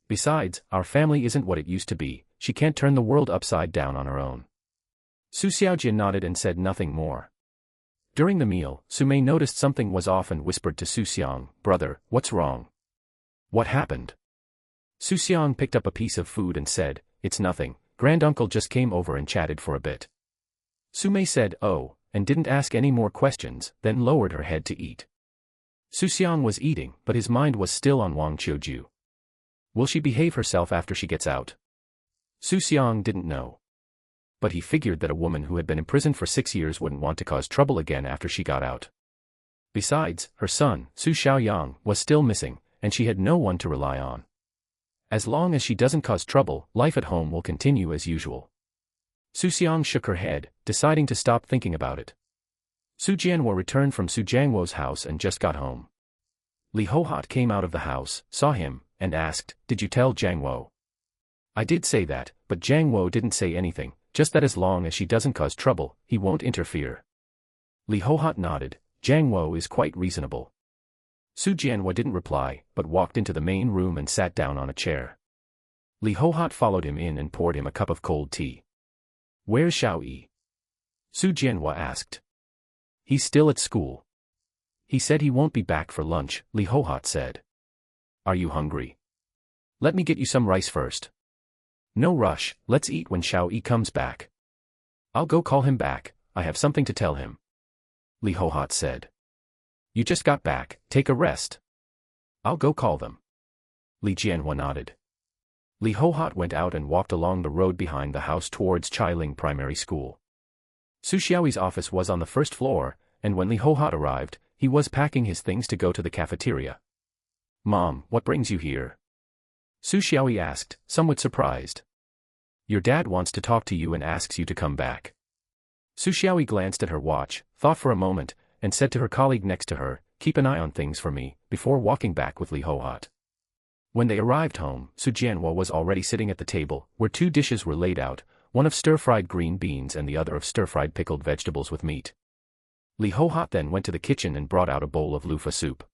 Besides, our family isn't what it used to be, she can't turn the world upside down on her own. Su Xiaojia nodded and said nothing more. During the meal, Su Mei noticed something was off and whispered to Xu Xiang, brother, what's wrong? What happened? Xu Xiang picked up a piece of food and said, it's nothing, granduncle just came over and chatted for a bit. Su Mei said, oh, and didn't ask any more questions, then lowered her head to eat. Xu Xiang was eating, but his mind was still on Wang Qiuju. Will she behave herself after she gets out? Xu Xiang didn't know. But he figured that a woman who had been imprisoned for 6 years wouldn't want to cause trouble again after she got out. Besides, her son, Xu Xiaoyang, was still missing, and she had no one to rely on. As long as she doesn't cause trouble, life at home will continue as usual. Xu Xiang shook her head, deciding to stop thinking about it. Su Jianhua returned from Su Jiangwo's house and just got home. Li Hohat came out of the house, saw him, and asked, did you tell Jiangwo? I did say that, but Jiangwo didn't say anything, just that as long as she doesn't cause trouble, he won't interfere. Li Hohat nodded, Jiangwo is quite reasonable. Su Jianhua didn't reply, but walked into the main room and sat down on a chair. Li Hohat followed him in and poured him a cup of cold tea. Where's Xiao Yi? Su Jianhua asked. He's still at school. He said he won't be back for lunch, Li Hohat said. Are you hungry? Let me get you some rice first. No rush, let's eat when Xiao Yi comes back. I'll go call him back, I have something to tell him. Li Hohat said. You just got back, take a rest. I'll go call them. Li Jianhua nodded. Li Hohat went out and walked along the road behind the house towards Chailing Primary School. Su Xiaoyi's office was on the first floor, and when Li Hohat arrived, he was packing his things to go to the cafeteria. Mom, what brings you here? Su Xiaoyi asked, somewhat surprised. Your dad wants to talk to you and asks you to come back. Su Xiaoyi glanced at her watch, thought for a moment, and said to her colleague next to her, keep an eye on things for me, before walking back with Li Hohat. When they arrived home, Su Jianhua was already sitting at the table, where 2 dishes were laid out, one of stir-fried green beans and the other of stir-fried pickled vegetables with meat. Li Hohat then went to the kitchen and brought out a bowl of loofah soup.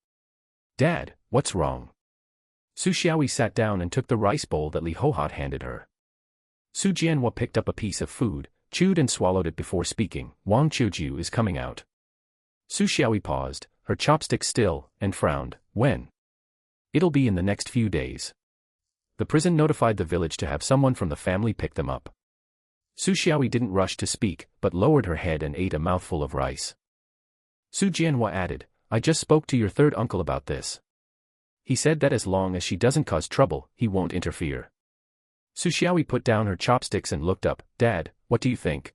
Dad, what's wrong? Su Xiaoyi sat down and took the rice bowl that Li Hohat handed her. Su Jianhua picked up a piece of food, chewed and swallowed it before speaking, Wang Qiuju is coming out. Su Xiaoyi paused, her chopsticks still, and frowned, when? It'll be in the next few days. The prison notified the village to have someone from the family pick them up. Su Xiaoyi didn't rush to speak, but lowered her head and ate a mouthful of rice. Su Jianhua added, I just spoke to your third uncle about this. He said that as long as she doesn't cause trouble, he won't interfere. Su Xiaoyi put down her chopsticks and looked up, Dad, what do you think?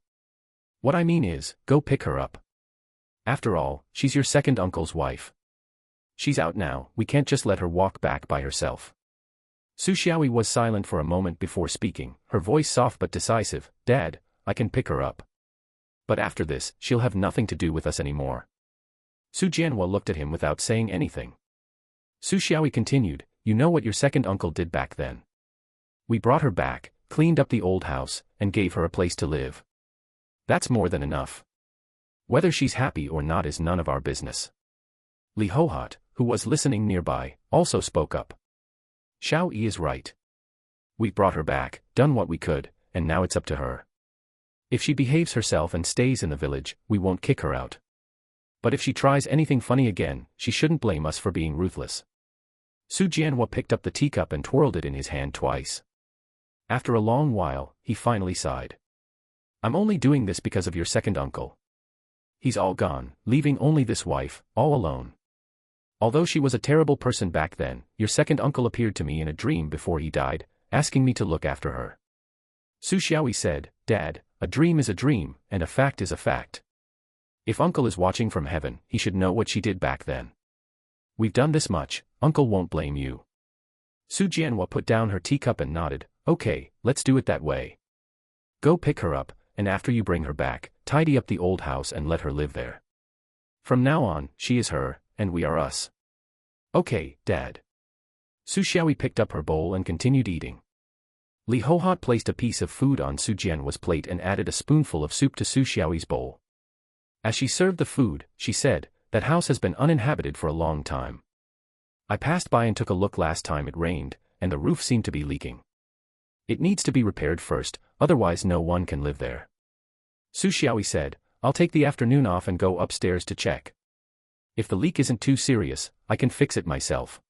What I mean is, go pick her up. After all, she's your second uncle's wife. She's out now, we can't just let her walk back by herself. Xu Xiang was silent for a moment before speaking, her voice soft but decisive. Dad, I can pick her up. But after this, she'll have nothing to do with us anymore. Su Jianhua looked at him without saying anything. Xu Xiang continued, you know what your second uncle did back then. We brought her back, cleaned up the old house, and gave her a place to live. That's more than enough. Whether she's happy or not is none of our business. Li Hohat, who was listening nearby, also spoke up. Xiao Yi is right. We brought her back, done what we could, and now it's up to her. If she behaves herself and stays in the village, we won't kick her out. But if she tries anything funny again, she shouldn't blame us for being ruthless. Su Jianhua picked up the teacup and twirled it in his hand twice. After a long while, he finally sighed. I'm only doing this because of your second uncle. He's all gone, leaving only this wife, all alone. Although she was a terrible person back then, your second uncle appeared to me in a dream before he died, asking me to look after her. Xu Xiang said, Dad, a dream is a dream, and a fact is a fact. If Uncle is watching from heaven, he should know what she did back then. We've done this much, Uncle won't blame you. Su Jianhua put down her teacup and nodded, okay, let's do it that way. Go pick her up, and after you bring her back, tidy up the old house and let her live there. From now on, she is her, and we are us. Okay, Dad. Xu Xiang picked up her bowl and continued eating. Li Hohat placed a piece of food on Su Jianhua's plate and added a spoonful of soup to Xu Xiang's bowl. As she served the food, she said, that house has been uninhabited for a long time. I passed by and took a look last time it rained, and the roof seemed to be leaking. It needs to be repaired first, otherwise no one can live there. Xu Xiang said, I'll take the afternoon off and go upstairs to check. If the leak isn't too serious, I can fix it myself.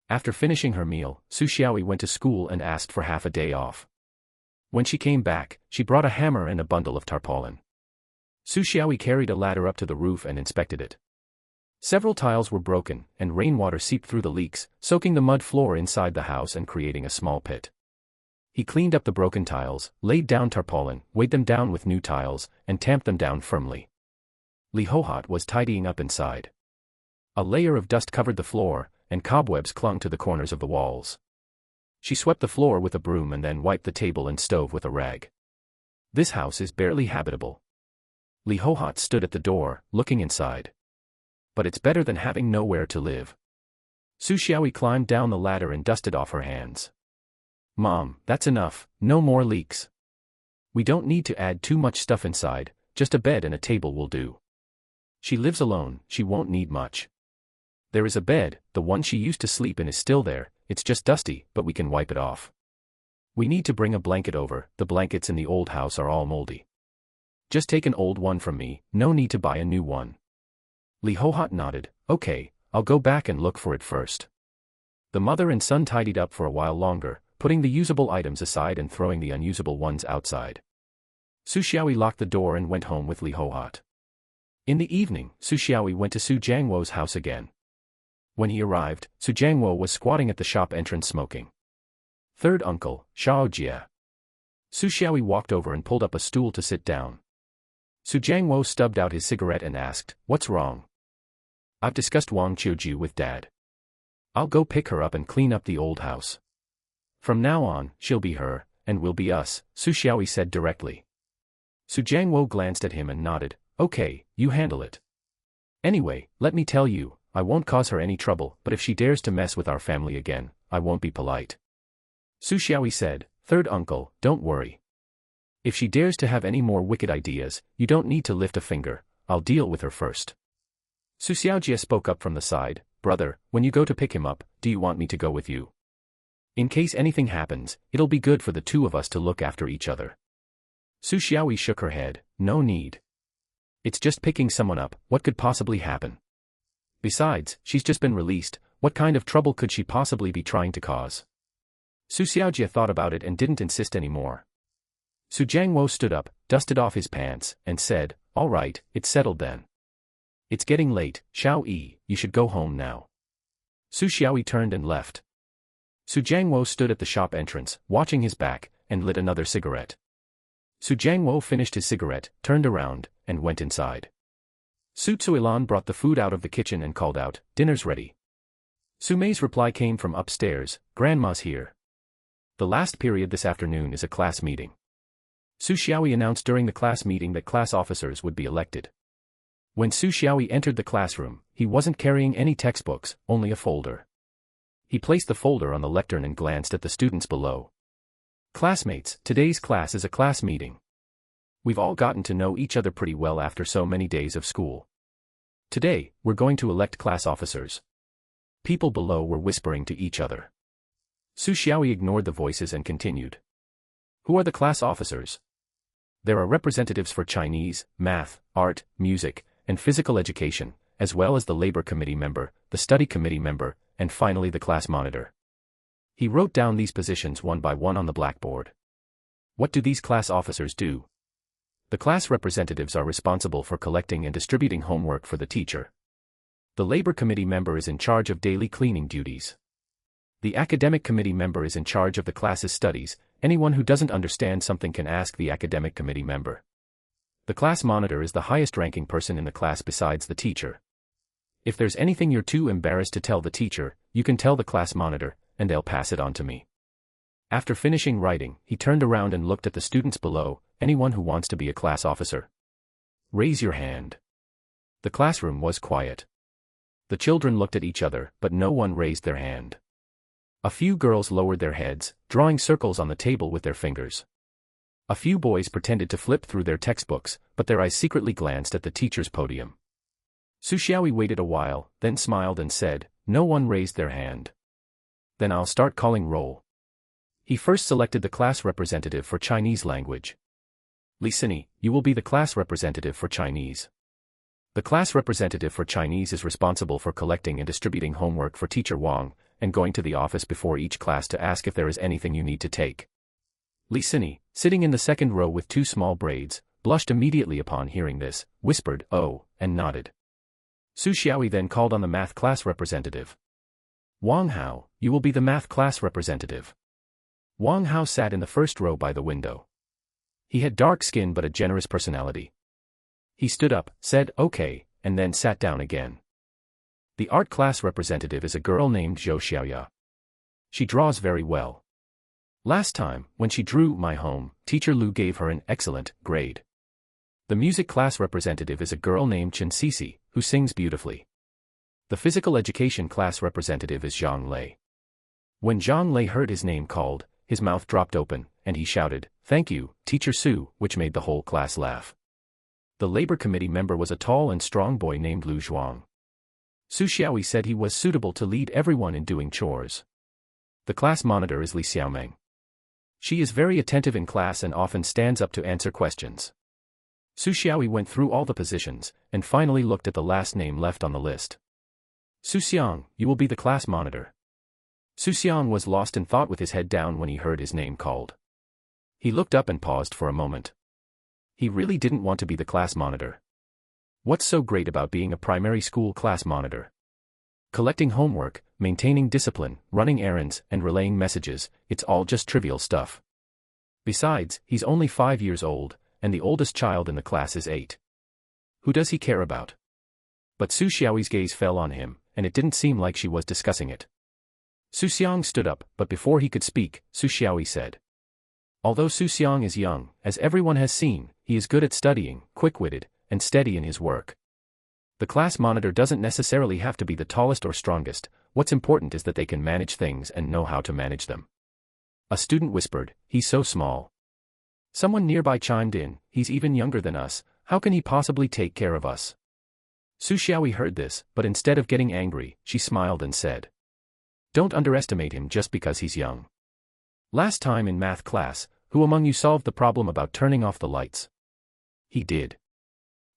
After finishing her meal, Xu Xiang went to school and asked for half a day off. When she came back, she brought a hammer and a bundle of tarpaulin. Xu Xiang carried a ladder up to the roof and inspected it. Several tiles were broken, and rainwater seeped through the leaks, soaking the mud floor inside the house and creating a small pit. He cleaned up the broken tiles, laid down tarpaulin, weighed them down with new tiles, and tamped them down firmly. Li Hohat was tidying up inside. A layer of dust covered the floor, and cobwebs clung to the corners of the walls. She swept the floor with a broom and then wiped the table and stove with a rag. This house is barely habitable. Li Hohat stood at the door, looking inside. But it's better than having nowhere to live. Xu Xiang climbed down the ladder and dusted off her hands. Mom, that's enough, no more leaks. We don't need to add too much stuff inside, just a bed and a table will do. She lives alone, she won't need much. There is a bed, the one she used to sleep in is still there, it's just dusty, but we can wipe it off. We need to bring a blanket over, the blankets in the old house are all moldy. Just take an old one from me, no need to buy a new one. Li Hohat nodded, okay, I'll go back and look for it first. The mother and son tidied up for a while longer, putting the usable items aside and throwing the unusable ones outside. Xu Xiang locked the door and went home with Li Hohat. In the evening, Xu Xiang went to Su Jianhua's house again. When he arrived, Su Jianhua was squatting at the shop entrance smoking. Third uncle, Xiao Jie. Xu Xiang walked over and pulled up a stool to sit down. Su Jianhua stubbed out his cigarette and asked, what's wrong? I've discussed Wang Qiuju with Dad. I'll go pick her up and clean up the old house. From now on, she'll be her, and we'll be us, Xu Xiang said directly. Su Jianhua glanced at him and nodded, okay, you handle it. Anyway, let me tell you, I won't cause her any trouble, but if she dares to mess with our family again, I won't be polite. Xu Xiang said, third uncle, don't worry. If she dares to have any more wicked ideas, you don't need to lift a finger, I'll deal with her first. Xu Xiaojie spoke up from the side, brother, when you go to pick him up, do you want me to go with you? In case anything happens, it'll be good for the two of us to look after each other. Xu Xiaoyi shook her head, no need. It's just picking someone up, what could possibly happen? Besides, she's just been released, what kind of trouble could she possibly be trying to cause? Xu Xiaojie thought about it and didn't insist anymore. Su Jianhua stood up, dusted off his pants, and said, all right, it's settled then. It's getting late, Xiao Yi, you should go home now. Su Xiaoyi turned and left. Su Jianhua stood at the shop entrance, watching his back, and lit another cigarette. Su Jianhua finished his cigarette, turned around, and went inside. Su Tsuilan brought the food out of the kitchen and called out, dinner's ready. Su Mei's reply came from upstairs, Grandma's here. The last period this afternoon is a class meeting. Xu Xiang announced during the class meeting that class officers would be elected. When Xu Xiang entered the classroom, he wasn't carrying any textbooks, only a folder. He placed the folder on the lectern and glanced at the students below. Classmates, today's class is a class meeting. We've all gotten to know each other pretty well after so many days of school. Today, we're going to elect class officers. People below were whispering to each other. Xu Xiang ignored the voices and continued. Who are the class officers? There are representatives for Chinese, math, art, music, and physical education, as well as the labor committee member, the study committee member, and finally the class monitor. He wrote down these positions one by one on the blackboard. What do these class officers do? The class representatives are responsible for collecting and distributing homework for the teacher. The labor committee member is in charge of daily cleaning duties. The academic committee member is in charge of the class's studies. Anyone who doesn't understand something can ask the academic committee member. The class monitor is the highest ranking person in the class besides the teacher. If there's anything you're too embarrassed to tell the teacher, you can tell the class monitor, and they'll pass it on to me. After finishing writing, he turned around and looked at the students below. Anyone who wants to be a class officer? Raise your hand. The classroom was quiet. The children looked at each other, but no one raised their hand. A few girls lowered their heads, drawing circles on the table with their fingers. A few boys pretended to flip through their textbooks, but their eyes secretly glanced at the teacher's podium. Xu Xiang waited a while, then smiled and said, "No one raised their hand. Then I'll start calling roll." He first selected the class representative for Chinese language. Li Sini, you will be the class representative for Chinese. The class representative for Chinese is responsible for collecting and distributing homework for Teacher Wang, and going to the office before each class to ask if there is anything you need to take. Li Sini, sitting in the second row with two small braids, blushed immediately upon hearing this, whispered, "Oh," and nodded. Xu Xiang then called on the math class representative. Wang Hao, you will be the math class representative. Wang Hao sat in the first row by the window. He had dark skin but a generous personality. He stood up, said, "Okay," and then sat down again. The art class representative is a girl named Xu Xiang. She draws very well. Last time, when she drew My Home, Teacher Lu gave her an excellent grade. The music class representative is a girl named Chen Sisi, who sings beautifully. The physical education class representative is Zhang Lei. When Zhang Lei heard his name called, his mouth dropped open, and he shouted, "Thank you, Teacher Su," which made the whole class laugh. The labor committee member was a tall and strong boy named Lu Zhuang. Xu Xiang said he was suitable to lead everyone in doing chores. The class monitor is Li Xiaomeng. She is very attentive in class and often stands up to answer questions. Xu Xiang went through all the positions, and finally looked at the last name left on the list. Xu Xiang, you will be the class monitor. Xu Xiang was lost in thought with his head down when he heard his name called. He looked up and paused for a moment. He really didn't want to be the class monitor. What's so great about being a primary school class monitor? Collecting homework, maintaining discipline, running errands, and relaying messages, it's all just trivial stuff. Besides, he's only 5 years old, and the oldest child in the class is 8. Who does he care about? But Xu Xiao's gaze fell on him, and it didn't seem like she was discussing it. Xu Xiang stood up, but before he could speak, Xu Xiang said. Although Xu Xiang is young, as everyone has seen, he is good at studying, quick-witted, and steady in his work. The class monitor doesn't necessarily have to be the tallest or strongest, what's important is that they can manage things and know how to manage them. A student whispered, "He's so small." Someone nearby chimed in, "He's even younger than us, how can he possibly take care of us?" Xu Xiang heard this, but instead of getting angry, she smiled and said, "Don't underestimate him just because he's young. Last time in math class, who among you solved the problem about turning off the lights?" He did.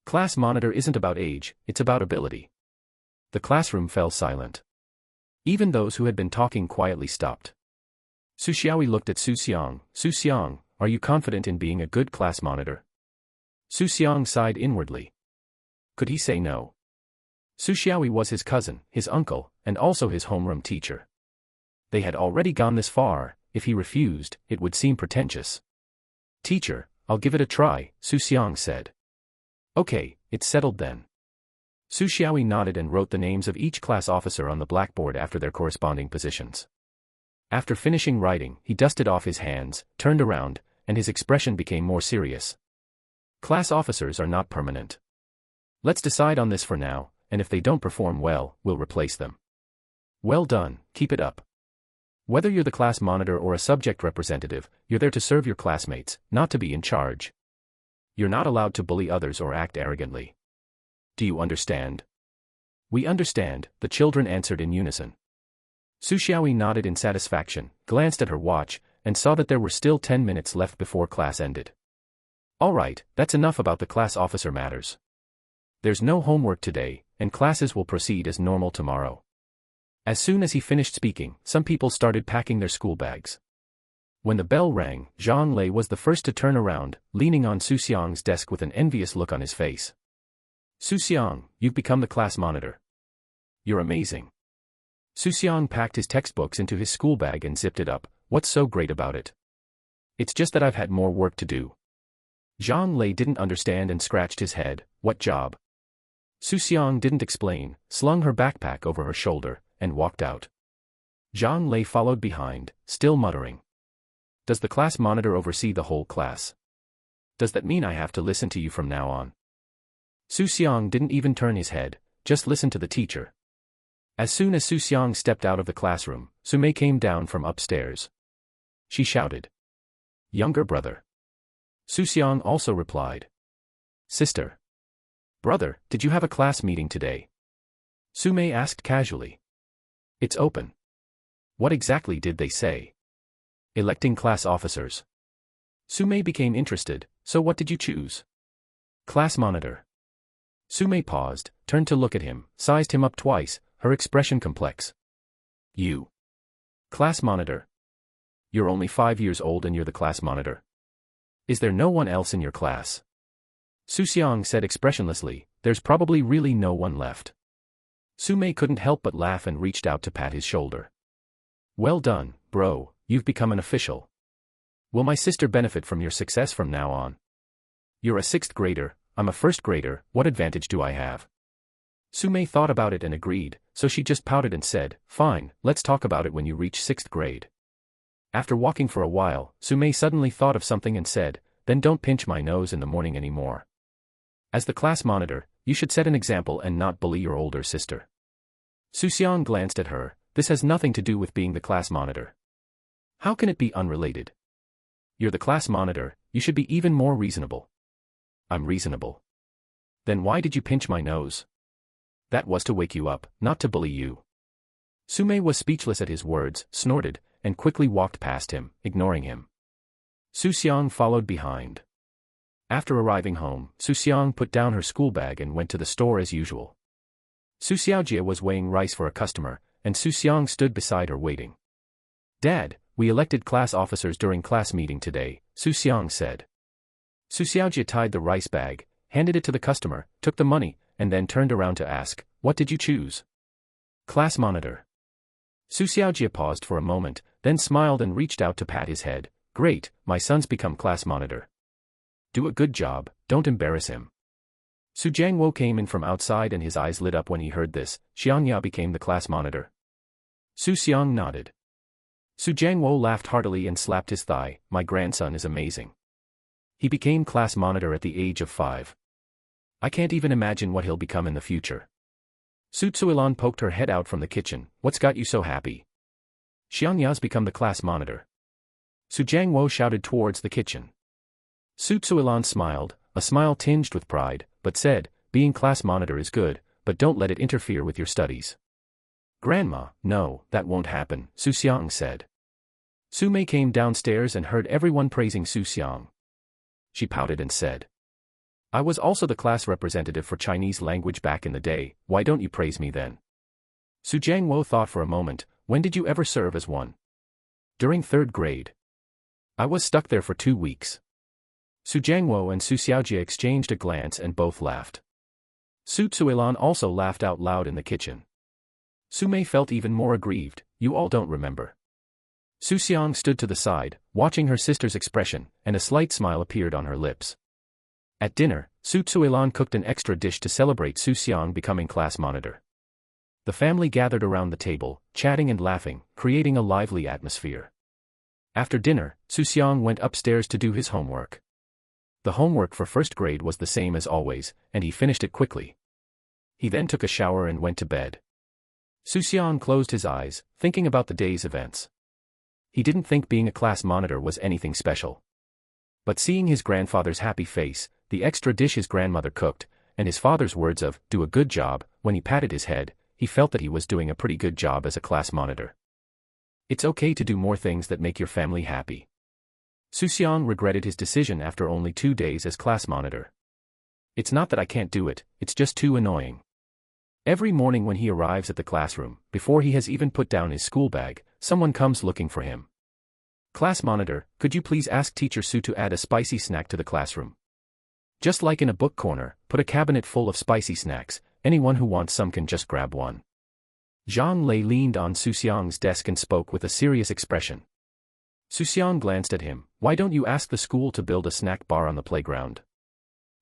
Class monitor isn't about age, it's about ability. The classroom fell silent. Even those who had been talking quietly stopped. Xu Xiang looked at Xu Xiang. "Xu Xiang, are you confident in being a good class monitor?" Xu Xiang sighed inwardly. Could he say no? Xu Xiang was his cousin, his uncle, and also his homeroom teacher. They had already gone this far. If he refused, it would seem pretentious. "Teacher, I'll give it a try," Xu Xiang said. "Okay, it's settled then." Xu Xiang nodded and wrote the names of each class officer on the blackboard after their corresponding positions. After finishing writing, he dusted off his hands, turned around, and his expression became more serious. Class officers are not permanent. Let's decide on this for now, and if they don't perform well, we'll replace them. Well done, keep it up. Whether you're the class monitor or a subject representative, you're there to serve your classmates, not to be in charge. You're not allowed to bully others or act arrogantly. Do you understand? We understand, the children answered in unison. Xu Xiang nodded in satisfaction, glanced at her watch, and saw that there were still 10 minutes left before class ended. All right, that's enough about the class officer matters. There's no homework today, and classes will proceed as normal tomorrow. As soon as he finished speaking, some people started packing their school bags. When the bell rang, Zhang Lei was the first to turn around, leaning on Xu Xiang's desk with an envious look on his face. Xu Xiang, you've become the class monitor. You're amazing. Xu Xiang packed his textbooks into his school bag and zipped it up. What's so great about it? It's just that I've had more work to do. Zhang Lei didn't understand and scratched his head. What job? Xu Xiang didn't explain, slung her backpack over her shoulder, and walked out. Zhang Lei followed behind, still muttering. Does the class monitor oversee the whole class? Does that mean I have to listen to you from now on? Xu Xiang didn't even turn his head, just listened to the teacher. As soon as Xu Xiang stepped out of the classroom, Su Mei came down from upstairs. She shouted. Younger brother. Xu Xiang also replied. Sister. Brother, did you have a class meeting today? Su Mei asked casually. It's open. What exactly did they say? Electing class officers. Su Mei became interested, so what did you choose? Class monitor. Su Mei paused, turned to look at him, sized him up twice, her expression complex. You. Class monitor. You're only 5 years old and you're the class monitor. Is there no one else in your class? Xu Xiang said expressionlessly, there's probably really no one left. Su Mei couldn't help but laugh and reached out to pat his shoulder. Well done, bro, you've become an official. Will my sister benefit from your success from now on? You're a 6th grader, I'm a 1st grader, what advantage do I have? Su Mei thought about it and agreed, so she just pouted and said, fine, let's talk about it when you reach 6th grade. After walking for a while, Su Mei suddenly thought of something and said, then don't pinch my nose in the morning anymore. As the class monitor, you should set an example and not bully your older sister. Xu Xiang glanced at her, this has nothing to do with being the class monitor. How can it be unrelated? You're the class monitor, you should be even more reasonable. I'm reasonable. Then why did you pinch my nose? That was to wake you up, not to bully you. Su Mei was speechless at his words, snorted, and quickly walked past him, ignoring him. Xu Xiang followed behind. After arriving home, Xu Xiang put down her school bag and went to the store as usual. Xu Xiaojie was weighing rice for a customer, and Xu Xiang stood beside her waiting. Dad, we elected class officers during class meeting today, Xu Xiang said. Xu Xiaojie tied the rice bag, handed it to the customer, took the money, and then turned around to ask, what did you choose? Class monitor. Xu Xiaojie paused for a moment, then smiled and reached out to pat his head. Great, my son's become class monitor. Do a good job, don't embarrass him. Su Jiangwo came in from outside and his eyes lit up when he heard this. Xiangya became the class monitor. Xu Xiang nodded. Su Jiangwo laughed heartily and slapped his thigh. My grandson is amazing. He became class monitor at the age of 5. I can't even imagine what he'll become in the future. Su Tsuilan poked her head out from the kitchen. What's got you so happy? Xiangya's become the class monitor. Su Jiangwo shouted towards the kitchen. Su Tsuilan smiled, a smile tinged with pride, but said, being class monitor is good, but don't let it interfere with your studies. Grandma, no, that won't happen, Xu Xiang said. Su Mei came downstairs and heard everyone praising Xu Xiang. She pouted and said, I was also the class representative for Chinese language back in the day, why don't you praise me then? Su Jiangwo thought for a moment, when did you ever serve as one? During 3rd grade. I was stuck there for 2 weeks. Su Jiangwo and Su Xiaojie exchanged a glance and both laughed. Su Tsuilan also laughed out loud in the kitchen. Su Mei felt even more aggrieved, you all don't remember. Xu Xiang stood to the side, watching her sister's expression, and a slight smile appeared on her lips. At dinner, Xu Xiang cooked an extra dish to celebrate Xu Xiang becoming class monitor. The family gathered around the table, chatting and laughing, creating a lively atmosphere. After dinner, Xu Xiang went upstairs to do his homework. The homework for first grade was the same as always, and he finished it quickly. He then took a shower and went to bed. Xu Xiang closed his eyes, thinking about the day's events. He didn't think being a class monitor was anything special. But seeing his grandfather's happy face, the extra dish his grandmother cooked, and his father's words of, "Do a good job," when he patted his head, he felt that he was doing a pretty good job as a class monitor. It's okay to do more things that make your family happy. Xu Xiang regretted his decision after only 2 days as class monitor. It's not that I can't do it, it's just too annoying. Every morning when he arrives at the classroom, before he has even put down his school bag, someone comes looking for him. "Class monitor, could you please ask Teacher Su to add a spicy snack to the classroom?" Just like in a book corner, put a cabinet full of spicy snacks, anyone who wants some can just grab one. Zhang Lei leaned on Xu Xiang's desk and spoke with a serious expression. Xu Xiang glanced at him. "Why don't you ask the school to build a snack bar on the playground?"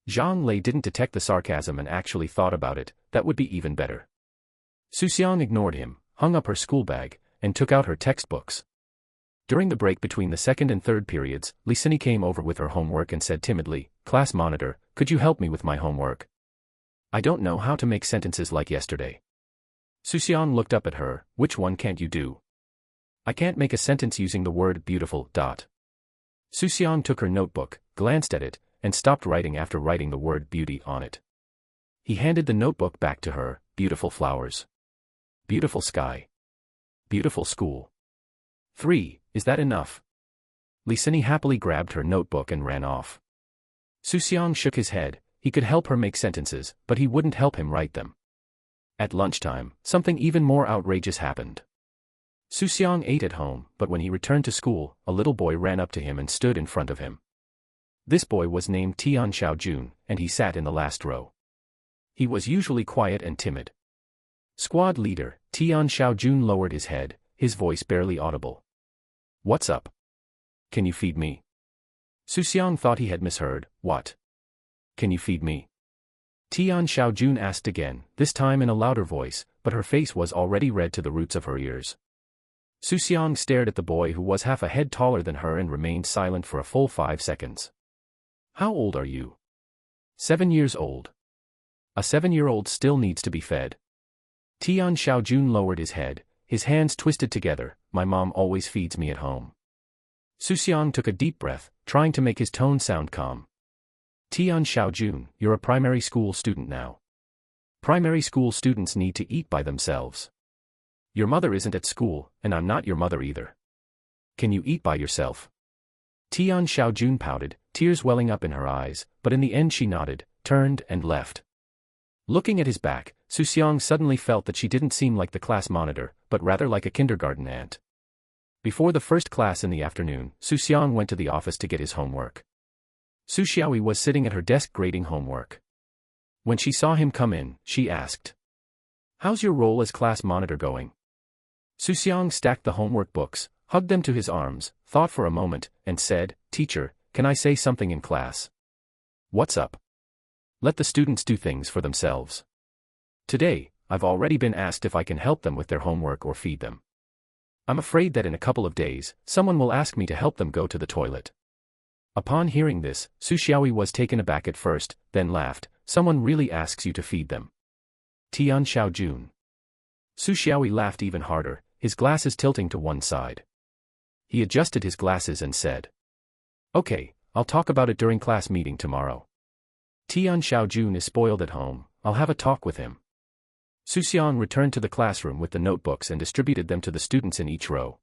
Zhang Lei didn't detect the sarcasm and actually thought about it. That would be even better. Xu Xiang ignored him, hung up her school bag, and took out her textbooks. During the break between the second and third periods, Lisini came over with her homework and said timidly, "Class monitor, could you help me with my homework? I don't know how to make sentences like yesterday." Xu Xiang looked up at her. "Which one can't you do?" "I can't make a sentence using the word beautiful. Xu Xiang took her notebook, glanced at it, and stopped writing after writing the word beauty on it. He handed the notebook back to her. "Beautiful flowers. Beautiful sky. Beautiful school. 3, is that enough?" Lisini happily grabbed her notebook and ran off. Xu Xiang shook his head. He could help her make sentences, but he wouldn't help him write them. At lunchtime, something even more outrageous happened. Xu Xiang ate at home, but when he returned to school, a little boy ran up to him and stood in front of him. This boy was named Tian Xiaojun, and he sat in the last row. He was usually quiet and timid. Squad leader, Tian Xiaojun lowered his head, his voice barely audible. "What's up? Can you feed me?" Xu Xiang thought he had misheard. "What? Can you feed me?" Tian Xiaojun asked again, this time in a louder voice, but her face was already red to the roots of her ears. Xu Xiang stared at the boy who was half a head taller than her and remained silent for a full 5 seconds. "How old are you?" 7 years old. A 7-year-old still needs to be fed. Tian Xiaojun lowered his head, his hands twisted together. "My mom always feeds me at home." Xu Xiang took a deep breath, trying to make his tone sound calm. "Tian Xiaojun, you're a primary school student now. Primary school students need to eat by themselves. Your mother isn't at school, and I'm not your mother either. Can you eat by yourself?" Tian Xiaojun pouted, tears welling up in her eyes, but in the end she nodded, turned and left. Looking at his back, Xu Xiang suddenly felt that she didn't seem like the class monitor, but rather like a kindergarten aunt. Before the first class in the afternoon, Xu Xiang went to the office to get his homework. Su Xiaoyi was sitting at her desk grading homework. When she saw him come in, she asked, "How's your role as class monitor going?" Xu Xiang stacked the homework books, hugged them to his arms, thought for a moment, and said, "Teacher, can I say something in class?" "What's up?" "Let the students do things for themselves. Today, I've already been asked if I can help them with their homework or feed them. I'm afraid that in a couple of days, someone will ask me to help them go to the toilet." Upon hearing this, Su Xiaoyi was taken aback at first, then laughed. "Someone really asks you to feed them?" "Tian Xiaojun." Su Xiaoyi laughed even harder, his glasses tilting to one side. He adjusted his glasses and said, "Okay, I'll talk about it during class meeting tomorrow. Tian Xiaojun is spoiled at home, I'll have a talk with him." Xu Xiang returned to the classroom with the notebooks and distributed them to the students in each row.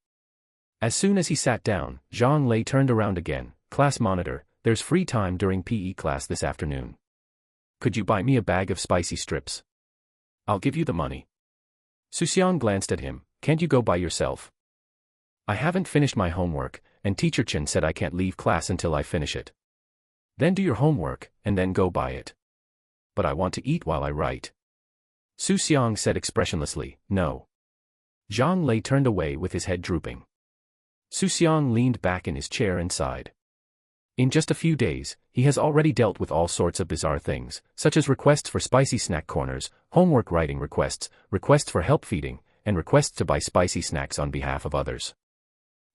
As soon as he sat down, Zhang Lei turned around again. "Class monitor, there's free time during PE class this afternoon. Could you buy me a bag of spicy strips? I'll give you the money." Xu Xiang glanced at him. "Can't you go by yourself?" "I haven't finished my homework, and Teacher Chen said I can't leave class until I finish it." "Then do your homework, and then go buy it." "But I want to eat while I write." Xu Xiang said expressionlessly, "No." Zhang Lei turned away with his head drooping. Xu Xiang leaned back in his chair and sighed. In just a few days, he has already dealt with all sorts of bizarre things, such as requests for spicy snack corners, homework writing requests, requests for help feeding, and requests to buy spicy snacks on behalf of others.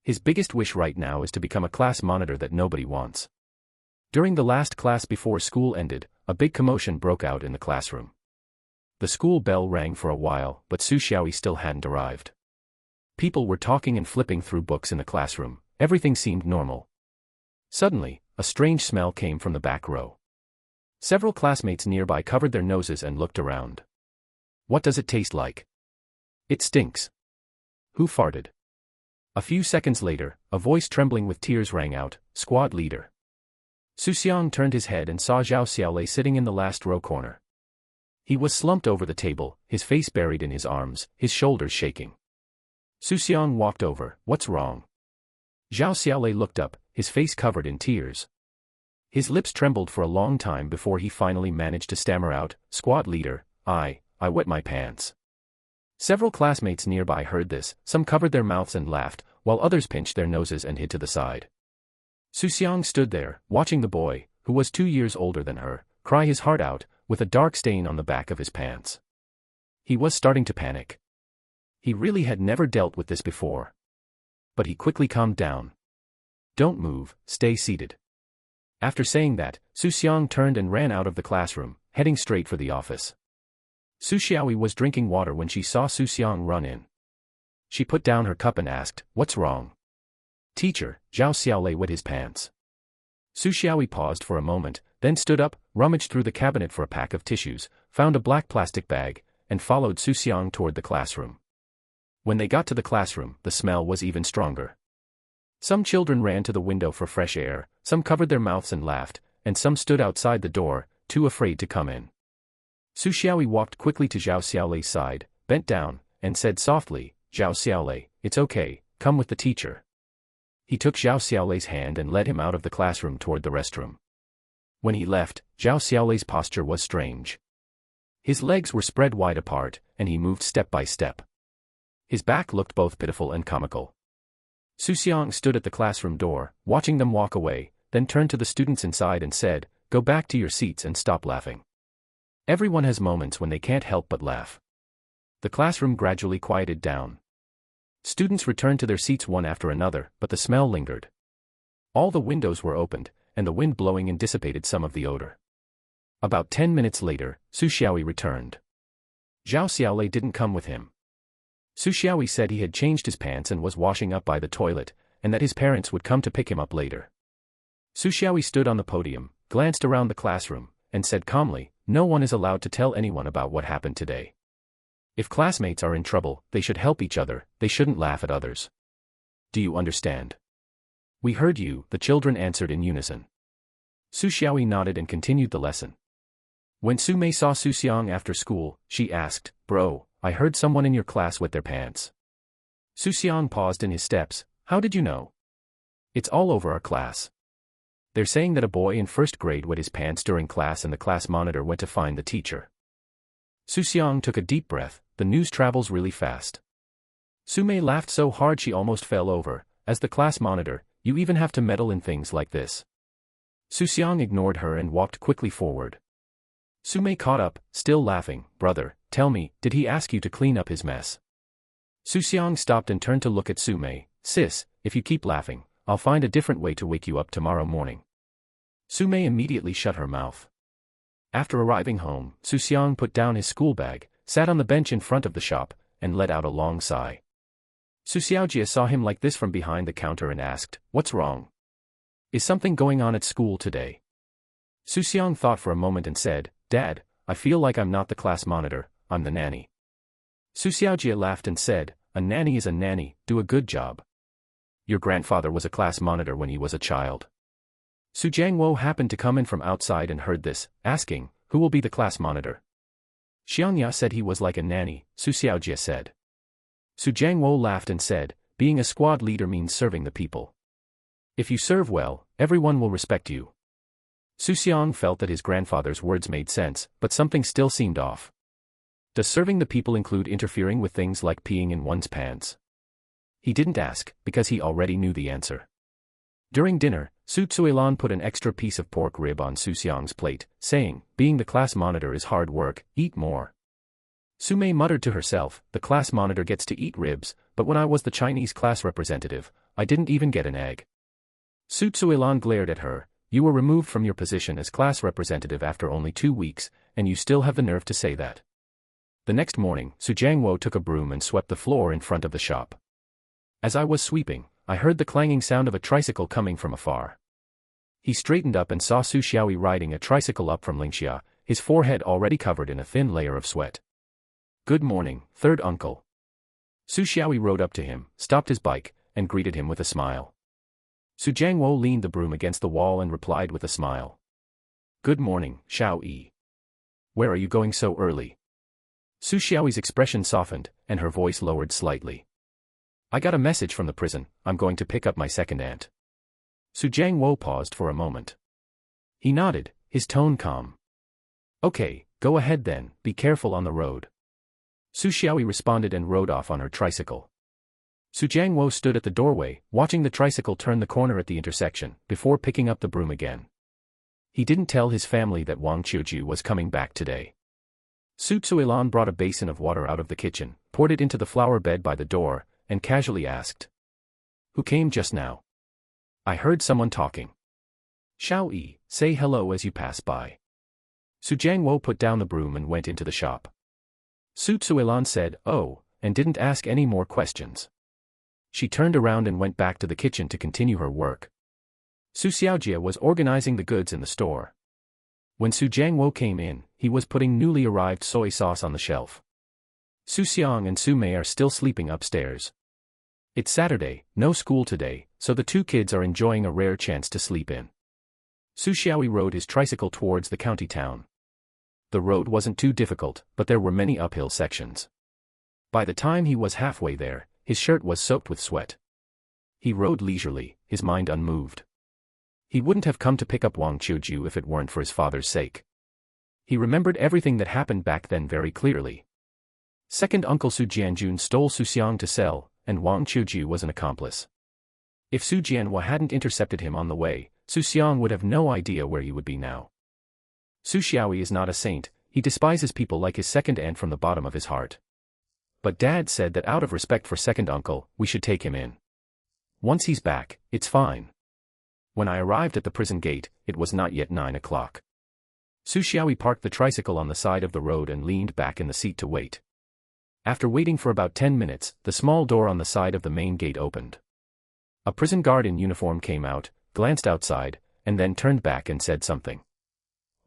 His biggest wish right now is to become a class monitor that nobody wants. During the last class before school ended, a big commotion broke out in the classroom. The school bell rang for a while, but Xu Xiang still hadn't arrived. People were talking and flipping through books in the classroom. Everything seemed normal. Suddenly, a strange smell came from the back row. Several classmates nearby covered their noses and looked around. What does it taste like? It stinks. Who farted? A few seconds later, a voice trembling with tears rang out, "Squad leader." Xu Xiang turned his head and saw Zhao Xiaolei sitting in the last row corner. He was slumped over the table, his face buried in his arms, his shoulders shaking. Xu Xiang walked over. "What's wrong?" Zhao Xiaolei looked up, his face covered in tears. His lips trembled for a long time before he finally managed to stammer out, "Squad leader, I wet my pants." Several classmates nearby heard this, some covered their mouths and laughed, while others pinched their noses and hid to the side. Xu Xiang stood there, watching the boy, who was 2 years older than her, cry his heart out, with a dark stain on the back of his pants. He was starting to panic. He really had never dealt with this before. But he quickly calmed down. "Don't move, stay seated." After saying that, Xu Xiang turned and ran out of the classroom, heading straight for the office. Xu Xiaoyi was drinking water when she saw Xu Xiang run in. She put down her cup and asked, "What's wrong?" "Teacher, Zhao Xiaolei wet his pants." Xu Xiaoyi paused for a moment, then stood up, rummaged through the cabinet for a pack of tissues, found a black plastic bag, and followed Xu Xiang toward the classroom. When they got to the classroom, the smell was even stronger. Some children ran to the window for fresh air, some covered their mouths and laughed, and some stood outside the door, too afraid to come in. Xu Xiaoyi walked quickly to Zhao Xiaolei's side, bent down, and said softly, "Zhao Xiaolei, it's okay, come with the teacher." He took Zhao Xiaolei's hand and led him out of the classroom toward the restroom. When he left, Zhao Xiaolei's posture was strange. His legs were spread wide apart, and he moved step by step. His back looked both pitiful and comical. Xu Xiang stood at the classroom door, watching them walk away, then turned to the students inside and said, "Go back to your seats and stop laughing." Everyone has moments when they can't help but laugh. The classroom gradually quieted down. Students returned to their seats one after another, but the smell lingered. All the windows were opened, and the wind blowing in dissipated some of the odor. About 10 minutes later, Xu Xiaoyi returned. Zhao Xiaolei didn't come with him. Xu Xiaoyi said he had changed his pants and was washing up by the toilet, and that his parents would come to pick him up later. Xu Xiaoyi stood on the podium, glanced around the classroom, and said calmly, "No one is allowed to tell anyone about what happened today. If classmates are in trouble, they should help each other, they shouldn't laugh at others. Do you understand?" "We heard you," the children answered in unison. Xu Xiaoyi nodded and continued the lesson. When Su Mei saw Xu Xiang after school, she asked, "Bro, I heard someone in your class wet their pants." Xu Xiang paused in his steps. "How did you know?" "It's all over our class. They're saying that a boy in first grade wet his pants during class and the class monitor went to find the teacher." Xu Xiang took a deep breath. The news travels really fast. Su Mei laughed so hard she almost fell over. "As the class monitor, you even have to meddle in things like this." Xu Xiang ignored her and walked quickly forward. Su Mei caught up, still laughing. "Brother, tell me, did he ask you to clean up his mess?" Xu Xiang stopped and turned to look at Su Mei. "Sis, if you keep laughing, I'll find a different way to wake you up tomorrow morning." Su Mei immediately shut her mouth. After arriving home, Xu Xiang put down his school bag, sat on the bench in front of the shop, and let out a long sigh. Su Xiaojie saw him like this from behind the counter and asked, "What's wrong? Is something going on at school today?" Xu Xiang thought for a moment and said, "Dad, I feel like I'm not the class monitor, I'm the nanny." Su Xiaojie laughed and said, "A nanny is a nanny, do a good job. Your grandfather was a class monitor when he was a child." Su Jiangwo happened to come in from outside and heard this, asking, "Who will be the class monitor?" Xiangya said he was like a nanny, Su Xiaojie said. Su Jiangwo laughed and said, "Being a squad leader means serving the people. If you serve well, everyone will respect you." Su Xiang felt that his grandfather's words made sense, but something still seemed off. Does serving the people include interfering with things like peeing in one's pants? He didn't ask, because he already knew the answer. During dinner, Su Tsuilan put an extra piece of pork rib on Xu Xiang's plate, saying, being the class monitor is hard work, eat more. Su Mei muttered to herself, the class monitor gets to eat ribs, but when I was the Chinese class representative, I didn't even get an egg. Su Tsuilan glared at her, you were removed from your position as class representative after only 2 weeks, and you still have the nerve to say that. The next morning, Su Jiangwo took a broom and swept the floor in front of the shop. As I was sweeping, I heard the clanging sound of a tricycle coming from afar. He straightened up and saw Su Xiaoyi riding a tricycle up from Lingxia, his forehead already covered in a thin layer of sweat. Good morning, third uncle. Su Xiaoyi rode up to him, stopped his bike, and greeted him with a smile. Su Jiangwo leaned the broom against the wall and replied with a smile. Good morning, Xiaoyi. Where are you going so early? Su Xiaoyi's expression softened, and her voice lowered slightly. I got a message from the prison, I'm going to pick up my second aunt. Su Jiangwo paused for a moment. He nodded, his tone calm. Okay, go ahead then, be careful on the road. Su Xiaoyi responded and rode off on her tricycle. Su Jiangwo stood at the doorway, watching the tricycle turn the corner at the intersection, before picking up the broom again. He didn't tell his family that Wang Qiuju was coming back today. Su Tsuilan brought a basin of water out of the kitchen, poured it into the flower bed by the door, and casually asked. Who came just now? I heard someone talking. Xiaoyi, say hello as you pass by. Su Jiangwo put down the broom and went into the shop. Su Tsuilan said, oh, and didn't ask any more questions. She turned around and went back to the kitchen to continue her work. Su Xiaojie was organizing the goods in the store. When Su Jiangwo came in, he was putting newly arrived soy sauce on the shelf. Xu Xiang and Su Mei are still sleeping upstairs. It's Saturday, no school today, so the two kids are enjoying a rare chance to sleep in. Su Xiaoyi rode his tricycle towards the county town. The road wasn't too difficult, but there were many uphill sections. By the time he was halfway there, his shirt was soaked with sweat. He rode leisurely, his mind unmoved. He wouldn't have come to pick up Wang Qiuju if it weren't for his father's sake. He remembered everything that happened back then very clearly. Second uncle Su Jianjun stole Xu Xiang to sell, and Wang Qiuju was an accomplice. If Su Jianhua hadn't intercepted him on the way, Xu Xiang would have no idea where he would be now. Su Xiaoyi is not a saint, he despises people like his second aunt from the bottom of his heart. But Dad said that out of respect for second uncle, we should take him in. Once he's back, it's fine. When I arrived at the prison gate, it was not yet 9 o'clock. Su Xiaoyi parked the tricycle on the side of the road and leaned back in the seat to wait. After waiting for about 10 minutes, the small door on the side of the main gate opened. A prison guard in uniform came out, glanced outside, and then turned back and said something.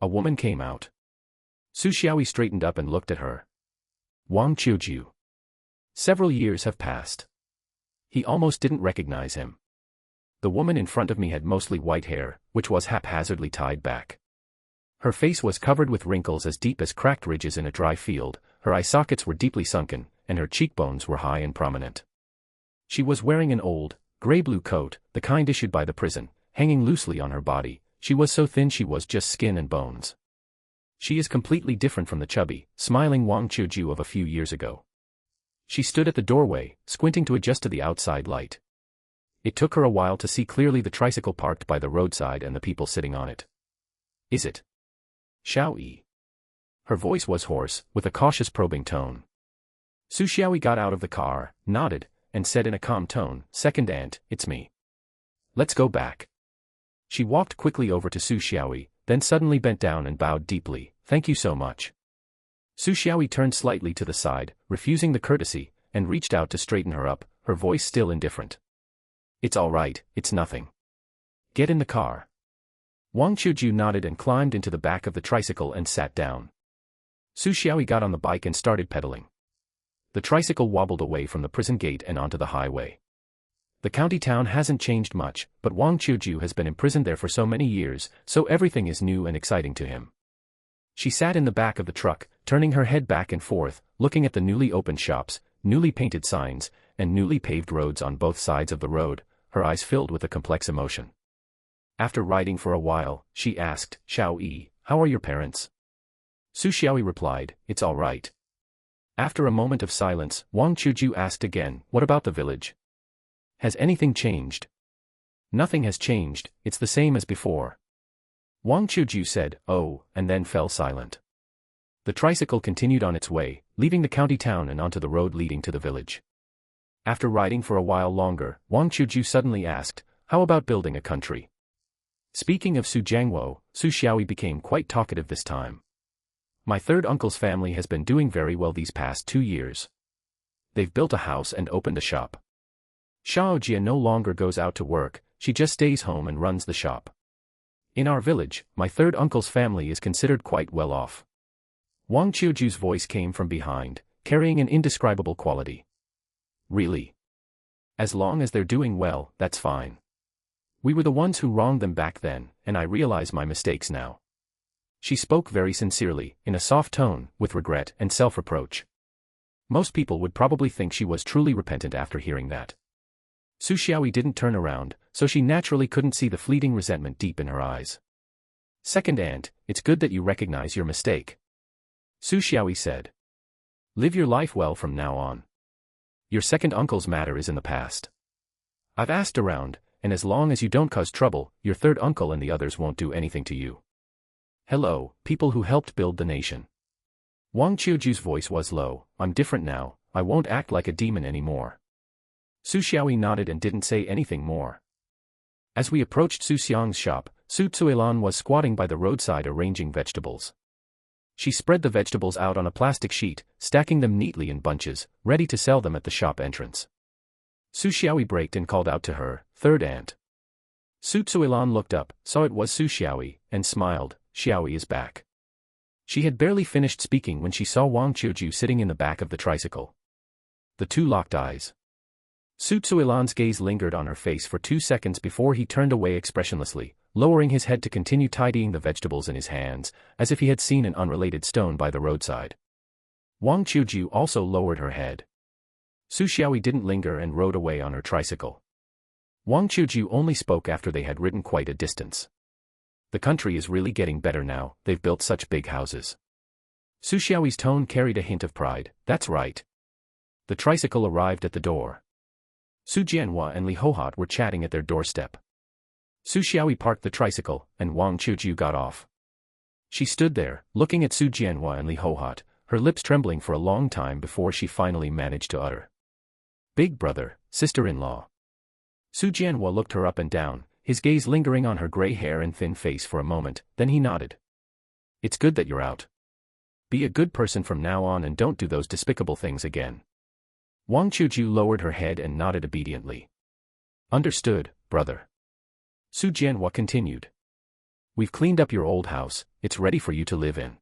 A woman came out. Su Xiaoyi straightened up and looked at her. Wang Qiuju. Several years have passed. He almost didn't recognize him. The woman in front of me had mostly white hair, which was haphazardly tied back. Her face was covered with wrinkles as deep as cracked ridges in a dry field, her eye sockets were deeply sunken, and her cheekbones were high and prominent. She was wearing an old, gray-blue coat, the kind issued by the prison, hanging loosely on her body. She was so thin she was just skin and bones. She is completely different from the chubby, smiling Wang Qiuju of a few years ago. She stood at the doorway, squinting to adjust to the outside light. It took her a while to see clearly the tricycle parked by the roadside and the people sitting on it. Is it Xiaoyi? Her voice was hoarse, with a cautious probing tone. Su Xiaoyi got out of the car, nodded, and said in a calm tone, Second aunt, it's me. Let's go back. She walked quickly over to Su Xiaoyi, then suddenly bent down and bowed deeply, thank you so much. Su Xiaoyi turned slightly to the side, refusing the courtesy, and reached out to straighten her up, her voice still indifferent. It's all right, it's nothing. Get in the car. Wang Qiuju nodded and climbed into the back of the tricycle and sat down. Su Xiaoyi got on the bike and started pedaling. The tricycle wobbled away from the prison gate and onto the highway. The county town hasn't changed much, but Wang Qiuju has been imprisoned there for so many years, so everything is new and exciting to him. She sat in the back of the truck, turning her head back and forth, looking at the newly opened shops, newly painted signs, and newly paved roads on both sides of the road, her eyes filled with a complex emotion. After riding for a while, she asked, Xiaoyi, how are your parents? Su Xiaoyi replied, it's all right. After a moment of silence, Wang Qiuju asked again, what about the village? Has anything changed? Nothing has changed, it's the same as before. Wang Chuju said, oh, and then fell silent. The tricycle continued on its way, leaving the county town and onto the road leading to the village. After riding for a while longer, Wang Chuju suddenly asked, how about building a country? Speaking of Xu Jiangwo, Xu Xiaoyi became quite talkative this time. My third uncle's family has been doing very well these past 2 years. They've built a house and opened a shop. Xiao Jia no longer goes out to work, she just stays home and runs the shop. In our village, my third uncle's family is considered quite well off. Wang Qiuju's voice came from behind, carrying an indescribable quality. Really? As long as they're doing well, that's fine. We were the ones who wronged them back then, and I realize my mistakes now. She spoke very sincerely, in a soft tone, with regret and self-reproach. Most people would probably think she was truly repentant after hearing that. Xu Xiaoyi didn't turn around, so she naturally couldn't see the fleeting resentment deep in her eyes. Second aunt, it's good that you recognize your mistake. Xu Xiaoyi said. Live your life well from now on. Your second uncle's matter is in the past. I've asked around, and as long as you don't cause trouble, your third uncle and the others won't do anything to you. Hello, people who helped build the nation. Wang Qiuju's voice was low. I'm different now, I won't act like a demon anymore. Xu Xiaoyi nodded and didn't say anything more. As we approached Xu Xiang's shop, Su Tsuilan was squatting by the roadside arranging vegetables. She spread the vegetables out on a plastic sheet, stacking them neatly in bunches, ready to sell them at the shop entrance. Xu Xiaoyi braked and called out to her, third aunt. Su Tsuilan looked up, saw it was Xu Xiaoyi, and smiled. Xiaoyi is back. She had barely finished speaking when she saw Wang Qiuju sitting in the back of the tricycle. The two locked eyes. Su Tsuilan's gaze lingered on her face for 2 seconds before he turned away expressionlessly, lowering his head to continue tidying the vegetables in his hands, as if he had seen an unrelated stone by the roadside. Wang Qiuju also lowered her head. Xu Xiaoyi didn't linger and rode away on her tricycle. Wang Qiuju only spoke after they had ridden quite a distance. The country is really getting better now, they've built such big houses. Xu Xiaoyi's tone carried a hint of pride, that's right. The tricycle arrived at the door. Su Jianhua and Li Hohat were chatting at their doorstep. Xu Xiaoyi parked the tricycle, and Wang Qiuju got off. She stood there, looking at Su Jianhua and Li Hohat, her lips trembling for a long time before she finally managed to utter. Big brother, sister-in-law. Su Jianhua looked her up and down, his gaze lingering on her gray hair and thin face for a moment, then he nodded. It's good that you're out. Be a good person from now on and don't do those despicable things again. Wang Qiuju lowered her head and nodded obediently. Understood, brother. Su Jianhua continued. We've cleaned up your old house, it's ready for you to live in.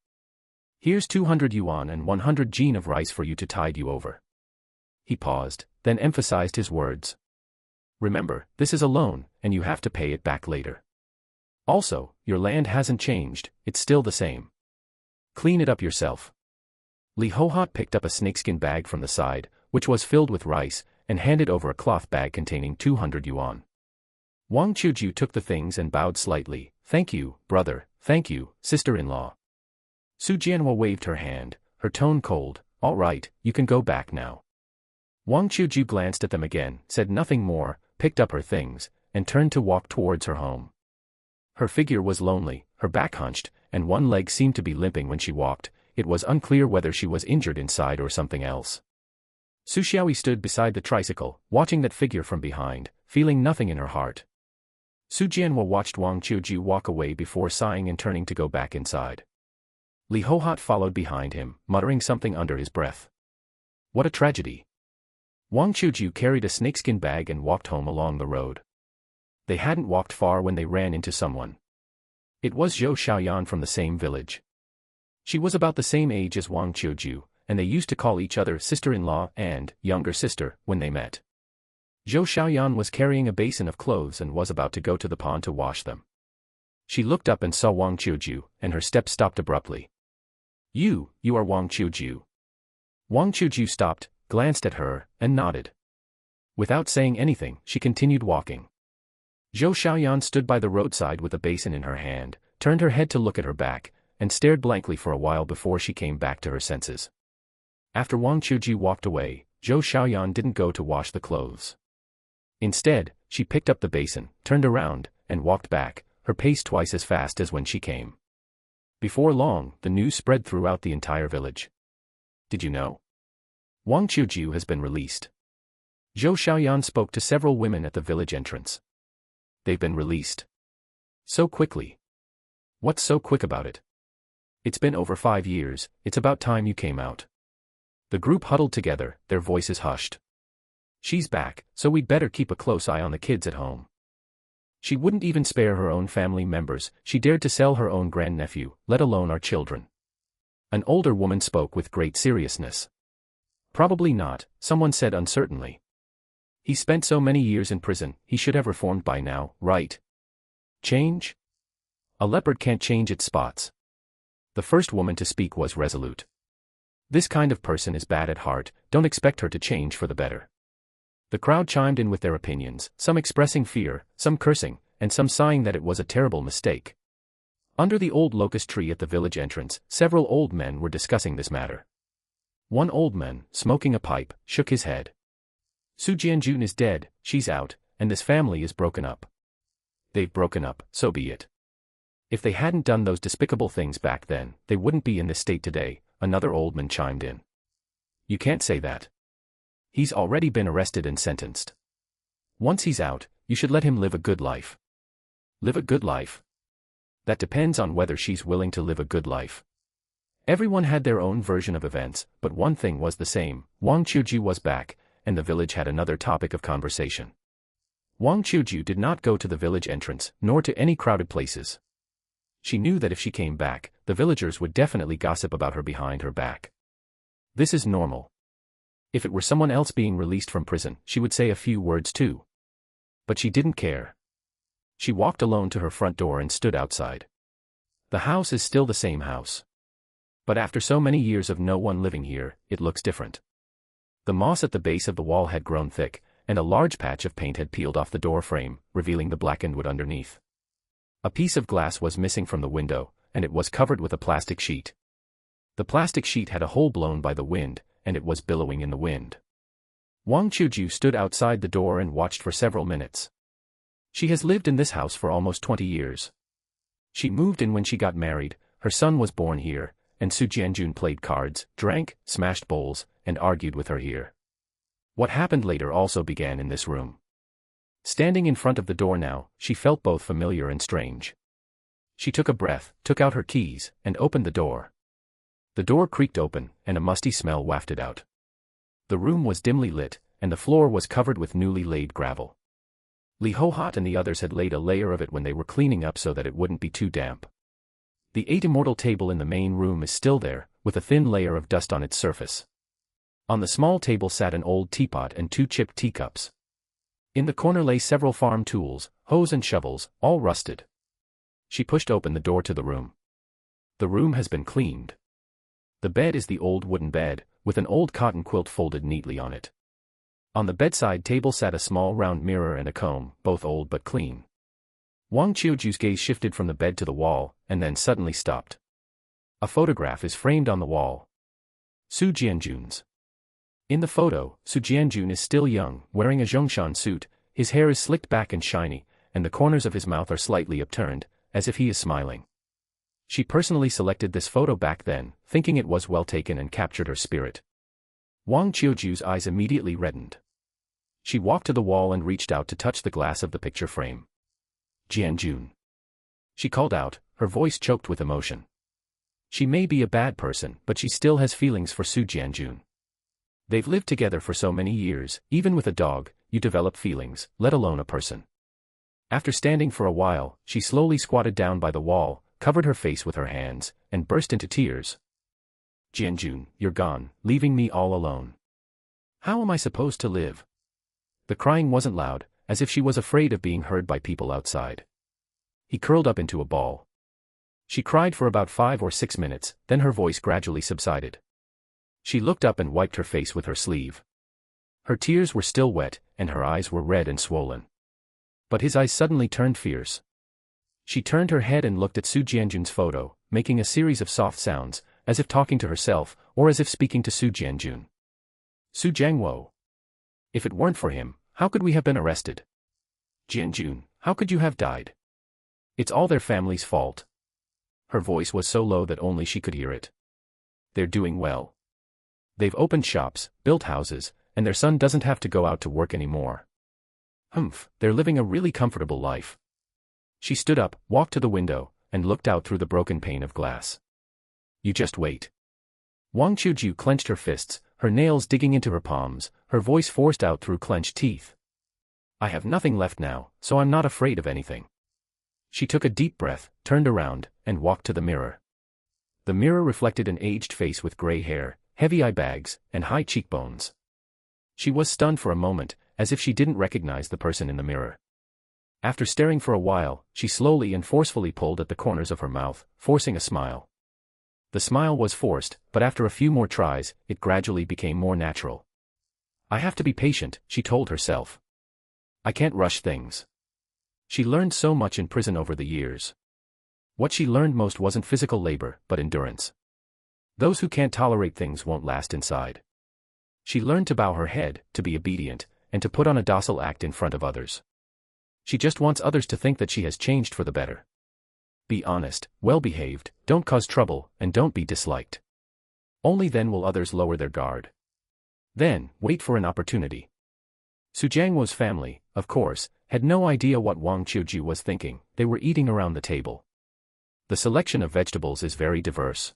Here's 200 yuan and 100 jin of rice for you to tide you over. He paused, then emphasized his words. Remember, this is a loan, and you have to pay it back later. Also, your land hasn't changed, it's still the same. Clean it up yourself. Li Hohat picked up a snakeskin bag from the side, which was filled with rice, and handed over a cloth bag containing 200 yuan. Wang Qiuju took the things and bowed slightly. Thank you, brother, thank you, sister-in-law. Su Jianhua waved her hand, her tone cold. All right, you can go back now. Wang Qiuju glanced at them again, said nothing more, picked up her things, and turned to walk towards her home. Her figure was lonely, her back hunched, and one leg seemed to be limping when she walked. It was unclear whether she was injured inside or something else. Su Xiaoyi stood beside the tricycle, watching that figure from behind, feeling nothing in her heart. Su Jianhua watched Wang Qiuju walk away before sighing and turning to go back inside. Li Hohat followed behind him, muttering something under his breath. What a tragedy. Wang Qiuju carried a snakeskin bag and walked home along the road. They hadn't walked far when they ran into someone. It was Xu Xiang from the same village. She was about the same age as Wang Qiuju, and they used to call each other sister-in-law and younger sister when they met. Xu Xiang was carrying a basin of clothes and was about to go to the pond to wash them. She looked up and saw Wang Qiuju, and her step stopped abruptly. You are Wang Qiuju. Wang Qiuju stopped, glanced at her, and nodded. Without saying anything, she continued walking. Xu Xiang stood by the roadside with a basin in her hand, turned her head to look at her back, and stared blankly for a while before she came back to her senses. After Wang Qiuju walked away, Xu Xiang didn't go to wash the clothes. Instead, She picked up the basin, turned around, and walked back, her pace twice as fast as when she came. Before long, the news spread throughout the entire village. Did you know? Wang Qiujiu has been released. Xu Xiang spoke to several women at the village entrance. They've been released. So quickly. What's so quick about it? It's been over 5 years, it's about time you came out. The group huddled together, their voices hushed. She's back, so we'd better keep a close eye on the kids at home. She wouldn't even spare her own family members, she dared to sell her own grandnephew, let alone our children. An older woman spoke with great seriousness. Probably not, someone said uncertainly. He spent so many years in prison, he should have reformed by now, right? Change? A leopard can't change its spots. The first woman to speak was resolute. This kind of person is bad at heart, don't expect her to change for the better. The crowd chimed in with their opinions, some expressing fear, some cursing, and some sighing that it was a terrible mistake. Under the old locust tree at the village entrance, several old men were discussing this matter. One old man, smoking a pipe, shook his head. Xu Jianjun is dead, she's out, and this family is broken up. They've broken up, so be it. If they hadn't done those despicable things back then, they wouldn't be in this state today, another old man chimed in. You can't say that. He's already been arrested and sentenced. Once he's out, you should let him live a good life. Live a good life? That depends on whether she's willing to live a good life. Everyone had their own version of events, but one thing was the same, Wang Qiujiu was back, and the village had another topic of conversation. Wang Qiujiu did not go to the village entrance, nor to any crowded places. She knew that if she came back, the villagers would definitely gossip about her behind her back. This is normal. If it were someone else being released from prison, she would say a few words too. But she didn't care. She walked alone to her front door and stood outside. The house is still the same house. But after so many years of no one living here, it looks different. The moss at the base of the wall had grown thick, and a large patch of paint had peeled off the door frame, revealing the blackened wood underneath. A piece of glass was missing from the window, and it was covered with a plastic sheet. The plastic sheet had a hole blown by the wind, and it was billowing in the wind. Wang Qiujiu stood outside the door and watched for several minutes. She has lived in this house for almost 20 years. She moved in when she got married, her son was born here, and Xu Jianjun played cards, drank, smashed bowls, and argued with her here. What happened later also began in this room. Standing in front of the door now, she felt both familiar and strange. She took a breath, took out her keys, and opened the door. The door creaked open, and a musty smell wafted out. The room was dimly lit, and the floor was covered with newly laid gravel. Li Hohat and the others had laid a layer of it when they were cleaning up so that it wouldn't be too damp. The 8 immortal table in the main room is still there, with a thin layer of dust on its surface. On the small table sat an old teapot and 2 chipped teacups. In the corner lay several farm tools, hoes and shovels, all rusted. She pushed open the door to the room. The room has been cleaned. The bed is the old wooden bed, with an old cotton quilt folded neatly on it. On the bedside table sat a small round mirror and a comb, both old but clean. Wang Qiujiu's gaze shifted from the bed to the wall, and then suddenly stopped. A photograph is framed on the wall. Xu Jianjun's. In the photo, Xu Jianjun is still young, wearing a Zhongshan suit, his hair is slicked back and shiny, and the corners of his mouth are slightly upturned, as if he is smiling. She personally selected this photo back then, thinking it was well taken and captured her spirit. Wang Qiujiu's eyes immediately reddened. She walked to the wall and reached out to touch the glass of the picture frame. Jianjun. She called out, her voice choked with emotion. She may be a bad person, but she still has feelings for Xu Jianjun. They've lived together for so many years, even with a dog, you develop feelings, let alone a person. After standing for a while, she slowly squatted down by the wall, covered her face with her hands, and burst into tears. Jianjun, you're gone, leaving me all alone. How am I supposed to live? The crying wasn't loud, as if she was afraid of being heard by people outside. He curled up into a ball. She cried for about 5 or 6 minutes, then her voice gradually subsided. She looked up and wiped her face with her sleeve. Her tears were still wet, and her eyes were red and swollen. But his eyes suddenly turned fierce. She turned her head and looked at Xu Jianjun's photo, making a series of soft sounds, as if talking to herself, or as if speaking to Xu Jianjun. Xu Jiangwo. If it weren't for him, how could we have been arrested? Jianjun, how could you have died? It's all their family's fault. Her voice was so low that only she could hear it. They're doing well. They've opened shops, built houses, and their son doesn't have to go out to work anymore. Humph, they're living a really comfortable life. She stood up, walked to the window, and looked out through the broken pane of glass. You just wait. Wang Qiuju clenched her fists, her nails digging into her palms, her voice forced out through clenched teeth. I have nothing left now, so I'm not afraid of anything. She took a deep breath, turned around, and walked to the mirror. The mirror reflected an aged face with gray hair, heavy eye bags, and high cheekbones. She was stunned for a moment, as if she didn't recognize the person in the mirror. After staring for a while, she slowly and forcefully pulled at the corners of her mouth, forcing a smile. The smile was forced, but after a few more tries, it gradually became more natural. I have to be patient, she told herself. I can't rush things. She learned so much in prison over the years. What she learned most wasn't physical labor, but endurance. Those who can't tolerate things won't last inside. She learned to bow her head, to be obedient, and to put on a docile act in front of others. She just wants others to think that she has changed for the better. Be honest, well-behaved, don't cause trouble, and don't be disliked. Only then will others lower their guard. Then, wait for an opportunity. Xu Jiangwo's family, of course, had no idea what Wang Qiuju was thinking. They were eating around the table. The selection of vegetables is very diverse.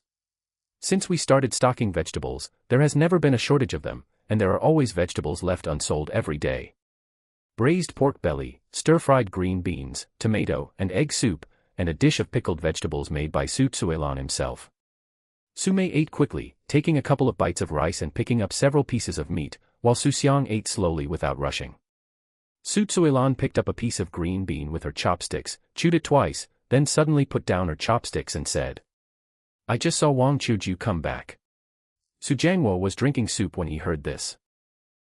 Since we started stocking vegetables, there has never been a shortage of them, and there are always vegetables left unsold every day. Braised pork belly, stir-fried green beans, tomato and egg soup, and a dish of pickled vegetables made by Xu Xiang himself. Xu Mei ate quickly, taking a couple of bites of rice and picking up several pieces of meat, while Xu Xiang ate slowly without rushing. Xu Xiang picked up a piece of green bean with her chopsticks, chewed it twice, then suddenly put down her chopsticks and said, I just saw Wang Qiuju come back. Xu Jiangwo was drinking soup when he heard this.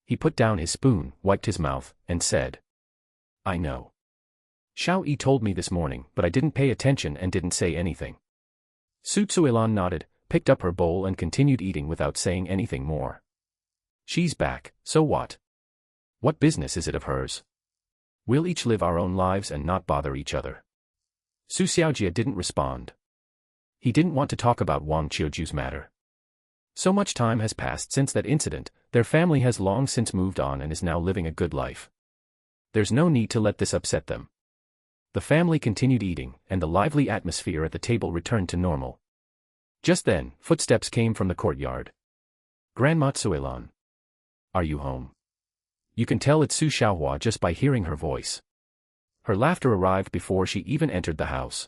He put down his spoon, wiped his mouth, and said, I know. Xiao Yi told me this morning, but I didn't pay attention and didn't say anything. Xu Xiang nodded, picked up her bowl and continued eating without saying anything more. She's back, so what? What business is it of hers? We'll each live our own lives and not bother each other. Xu Xiaojie didn't respond. He didn't want to talk about Wang Qiuju's matter. So much time has passed since that incident, their family has long since moved on and is now living a good life. There's no need to let this upset them. The family continued eating, and the lively atmosphere at the table returned to normal. Just then, footsteps came from the courtyard. Grandma Tsuelan. Are you home? You can tell it's Xu Xiaohua just by hearing her voice. Her laughter arrived before she even entered the house.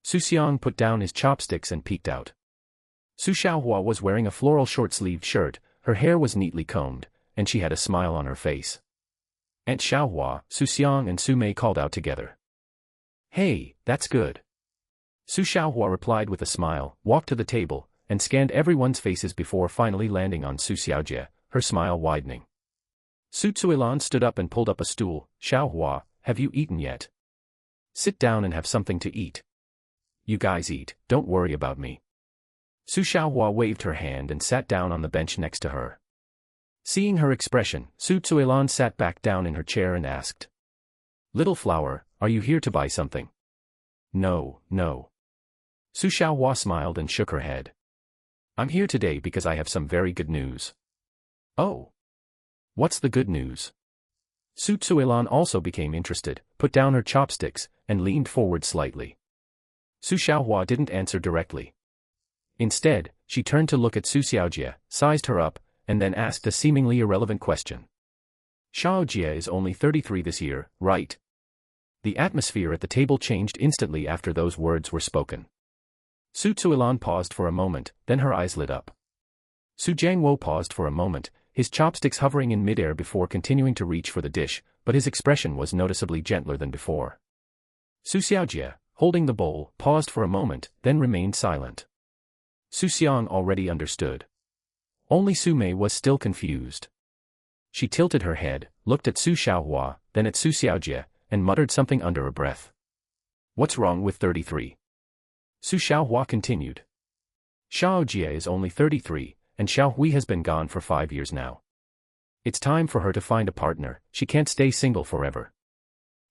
Xu Xiang put down his chopsticks and peeked out. Xu Xiaohua was wearing a floral short-sleeved shirt, her hair was neatly combed, and she had a smile on her face. Aunt Xiaohua, Xu Xiang and Xu Mei called out together. Hey, that's good. Xu Xiaohua replied with a smile, walked to the table, and scanned everyone's faces before finally landing on Xu Xiaojie, her smile widening. Xu Xiaolan stood up and pulled up a stool. Xiaohua, have you eaten yet? Sit down and have something to eat. You guys eat, don't worry about me. Xu Xiaohua waved her hand and sat down on the bench next to her. Seeing her expression, Xu Xiaolan sat back down in her chair and asked. Little flower, are you here to buy something? No, no. Xu Xiaohua smiled and shook her head. I'm here today because I have some very good news. Oh. What's the good news? Xu Xiaolan also became interested, put down her chopsticks, and leaned forward slightly. Xu Xiaohua didn't answer directly. Instead, she turned to look at Xu Xiaojie, sized her up, and then asked a seemingly irrelevant question. Xiaojie is only 33 this year, right? The atmosphere at the table changed instantly after those words were spoken. Xu Xiaolan paused for a moment, then her eyes lit up. Xu Jiangwo paused for a moment, his chopsticks hovering in midair before continuing to reach for the dish, but his expression was noticeably gentler than before. Xu Xiaojie, holding the bowl, paused for a moment, then remained silent. Xu Xiang already understood. Only Xu Mei was still confused. She tilted her head, looked at Xu Xiaohua, then at Xu Xiaojie, and muttered something under her breath. What's wrong with 33? Xu Xiaohua continued. Xiaojie is only 33, and Xiao Hui has been gone for 5 years now. It's time for her to find a partner, she can't stay single forever.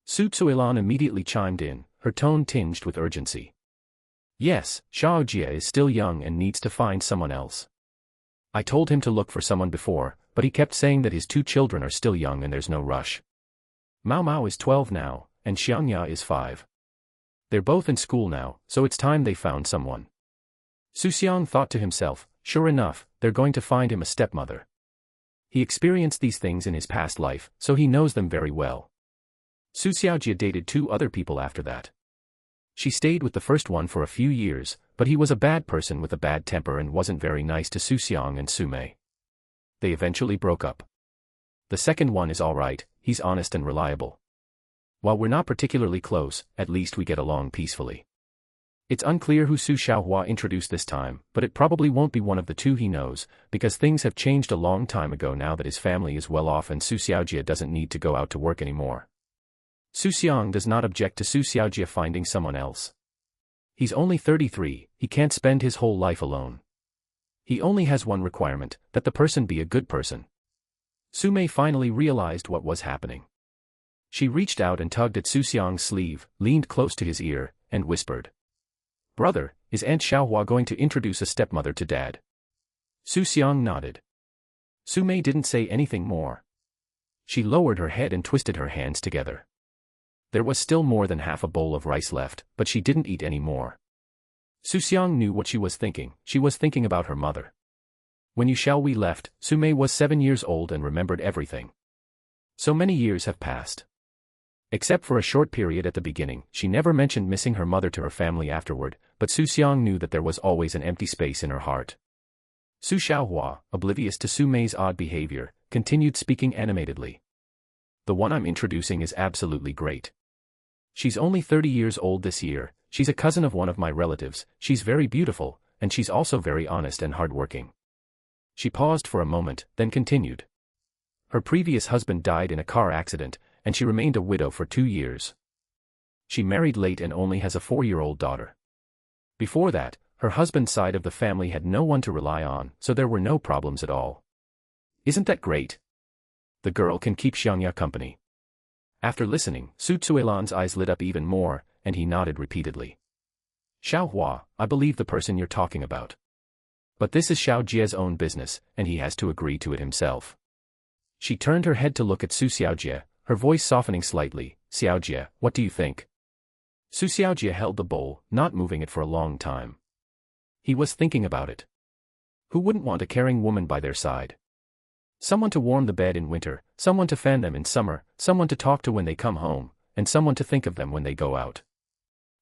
Su Tsuilan immediately chimed in, her tone tinged with urgency. Yes, Xiao Jie is still young and needs to find someone else. I told him to look for someone before, but he kept saying that his 2 children are still young and there's no rush. Mao Mao is 12 now, and Xiangya is 5. They're both in school now, so it's time they found someone. Xu Xiang thought to himself, sure enough, they're going to find him a stepmother. He experienced these things in his past life, so he knows them very well. Su Xiaojie dated 2 other people after that. She stayed with the first one for a few years, but he was a bad person with a bad temper and wasn't very nice to Xu Xiang and Su Mei. They eventually broke up. The second one is alright, he's honest and reliable. While we're not particularly close, at least we get along peacefully. It's unclear who Su Xiaohua introduced this time, but it probably won't be one of the 2 he knows, because things have changed a long time ago now that his family is well off and Su Xiaojie doesn't need to go out to work anymore. Xu Xiang does not object to Su Xiaojie finding someone else. He's only 33, he can't spend his whole life alone. He only has one requirement, that the person be a good person. Su Mei finally realized what was happening. She reached out and tugged at Xu Xiang's sleeve, leaned close to his ear, and whispered. Brother, is Aunt Xiaohua going to introduce a stepmother to Dad? Xu Xiang nodded. Su Mei didn't say anything more. She lowered her head and twisted her hands together. There was still more than half a bowl of rice left, but she didn't eat any more. Xu Xiang knew what she was thinking about her mother. When Yu Xiaowei left, Su Mei was 7 years old and remembered everything. So many years have passed. Except for a short period at the beginning, she never mentioned missing her mother to her family afterward, but Xu Xiang knew that there was always an empty space in her heart. Su Xiaohua, oblivious to Su Mei's odd behavior, continued speaking animatedly. The one I'm introducing is absolutely great. She's only 30 years old this year, she's a cousin of one of my relatives, she's very beautiful, and she's also very honest and hardworking. She paused for a moment, then continued. Her previous husband died in a car accident, and she remained a widow for 2 years. She married late and only has a 4-year-old daughter. Before that, her husband's side of the family had no one to rely on, so there were no problems at all. Isn't that great? The girl can keep Xiangya company. After listening, Su Tsuilan's eyes lit up even more, and he nodded repeatedly. Xiaohua, I believe the person you're talking about. But this is Xiao Jie's own business, and he has to agree to it himself. She turned her head to look at Su Xiaojie, her voice softening slightly. Xiaojie, what do you think? Su Xiaojie held the bowl, not moving it for a long time. He was thinking about it. Who wouldn't want a caring woman by their side? Someone to warm the bed in winter, someone to fan them in summer, someone to talk to when they come home, and someone to think of them when they go out.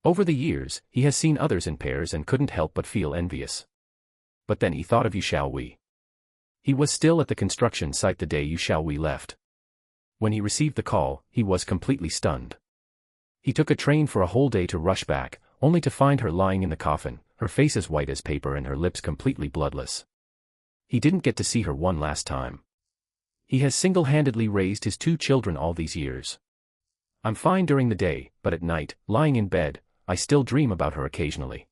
Over the years, he has seen others in pairs and couldn't help but feel envious. But then he thought of Yu Xiaowei. He was still at the construction site the day Yu Xiaowei left. When he received the call, he was completely stunned. He took a train for a whole day to rush back, only to find her lying in the coffin, her face as white as paper and her lips completely bloodless. He didn't get to see her one last time. He has single-handedly raised his 2 children all these years. I'm fine during the day, but at night, lying in bed, I still dream about her occasionally.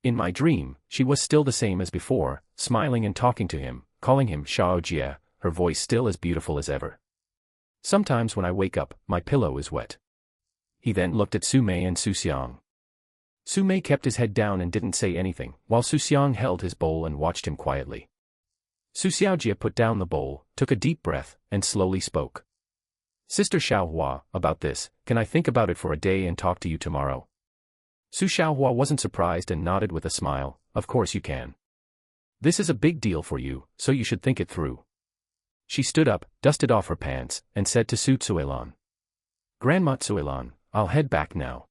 In my dream, she was still the same as before, smiling and talking to him, calling him Xiao Jie, her voice still as beautiful as ever. Sometimes when I wake up, my pillow is wet. He then looked at Su Mei and Xu Xiang. Su Mei kept his head down and didn't say anything, while Xu Xiang held his bowl and watched him quietly. Su Xiaojie put down the bowl, took a deep breath, and slowly spoke. Sister Xiaohua, about this, can I think about it for a day and talk to you tomorrow? Su Xiaohua wasn't surprised and nodded with a smile, of course you can. This is a big deal for you, so you should think it through. She stood up, dusted off her pants, and said to Su Tsuilan. Grandma Tsuilan, I'll head back now.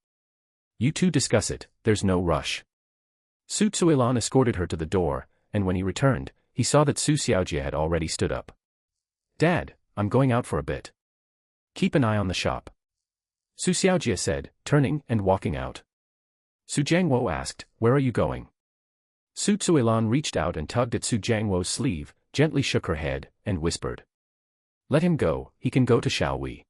You two discuss it, there's no rush. Su Tsuilan escorted her to the door, and when he returned, he saw that Su Xiaojie had already stood up. Dad, I'm going out for a bit. Keep an eye on the shop. Su Xiaojie said, turning and walking out. Su Jiangwo asked, where are you going? Su Tsuilan reached out and tugged at Su Jiangwo's sleeve, gently shook her head, and whispered. Let him go, he can go to Xiaowei.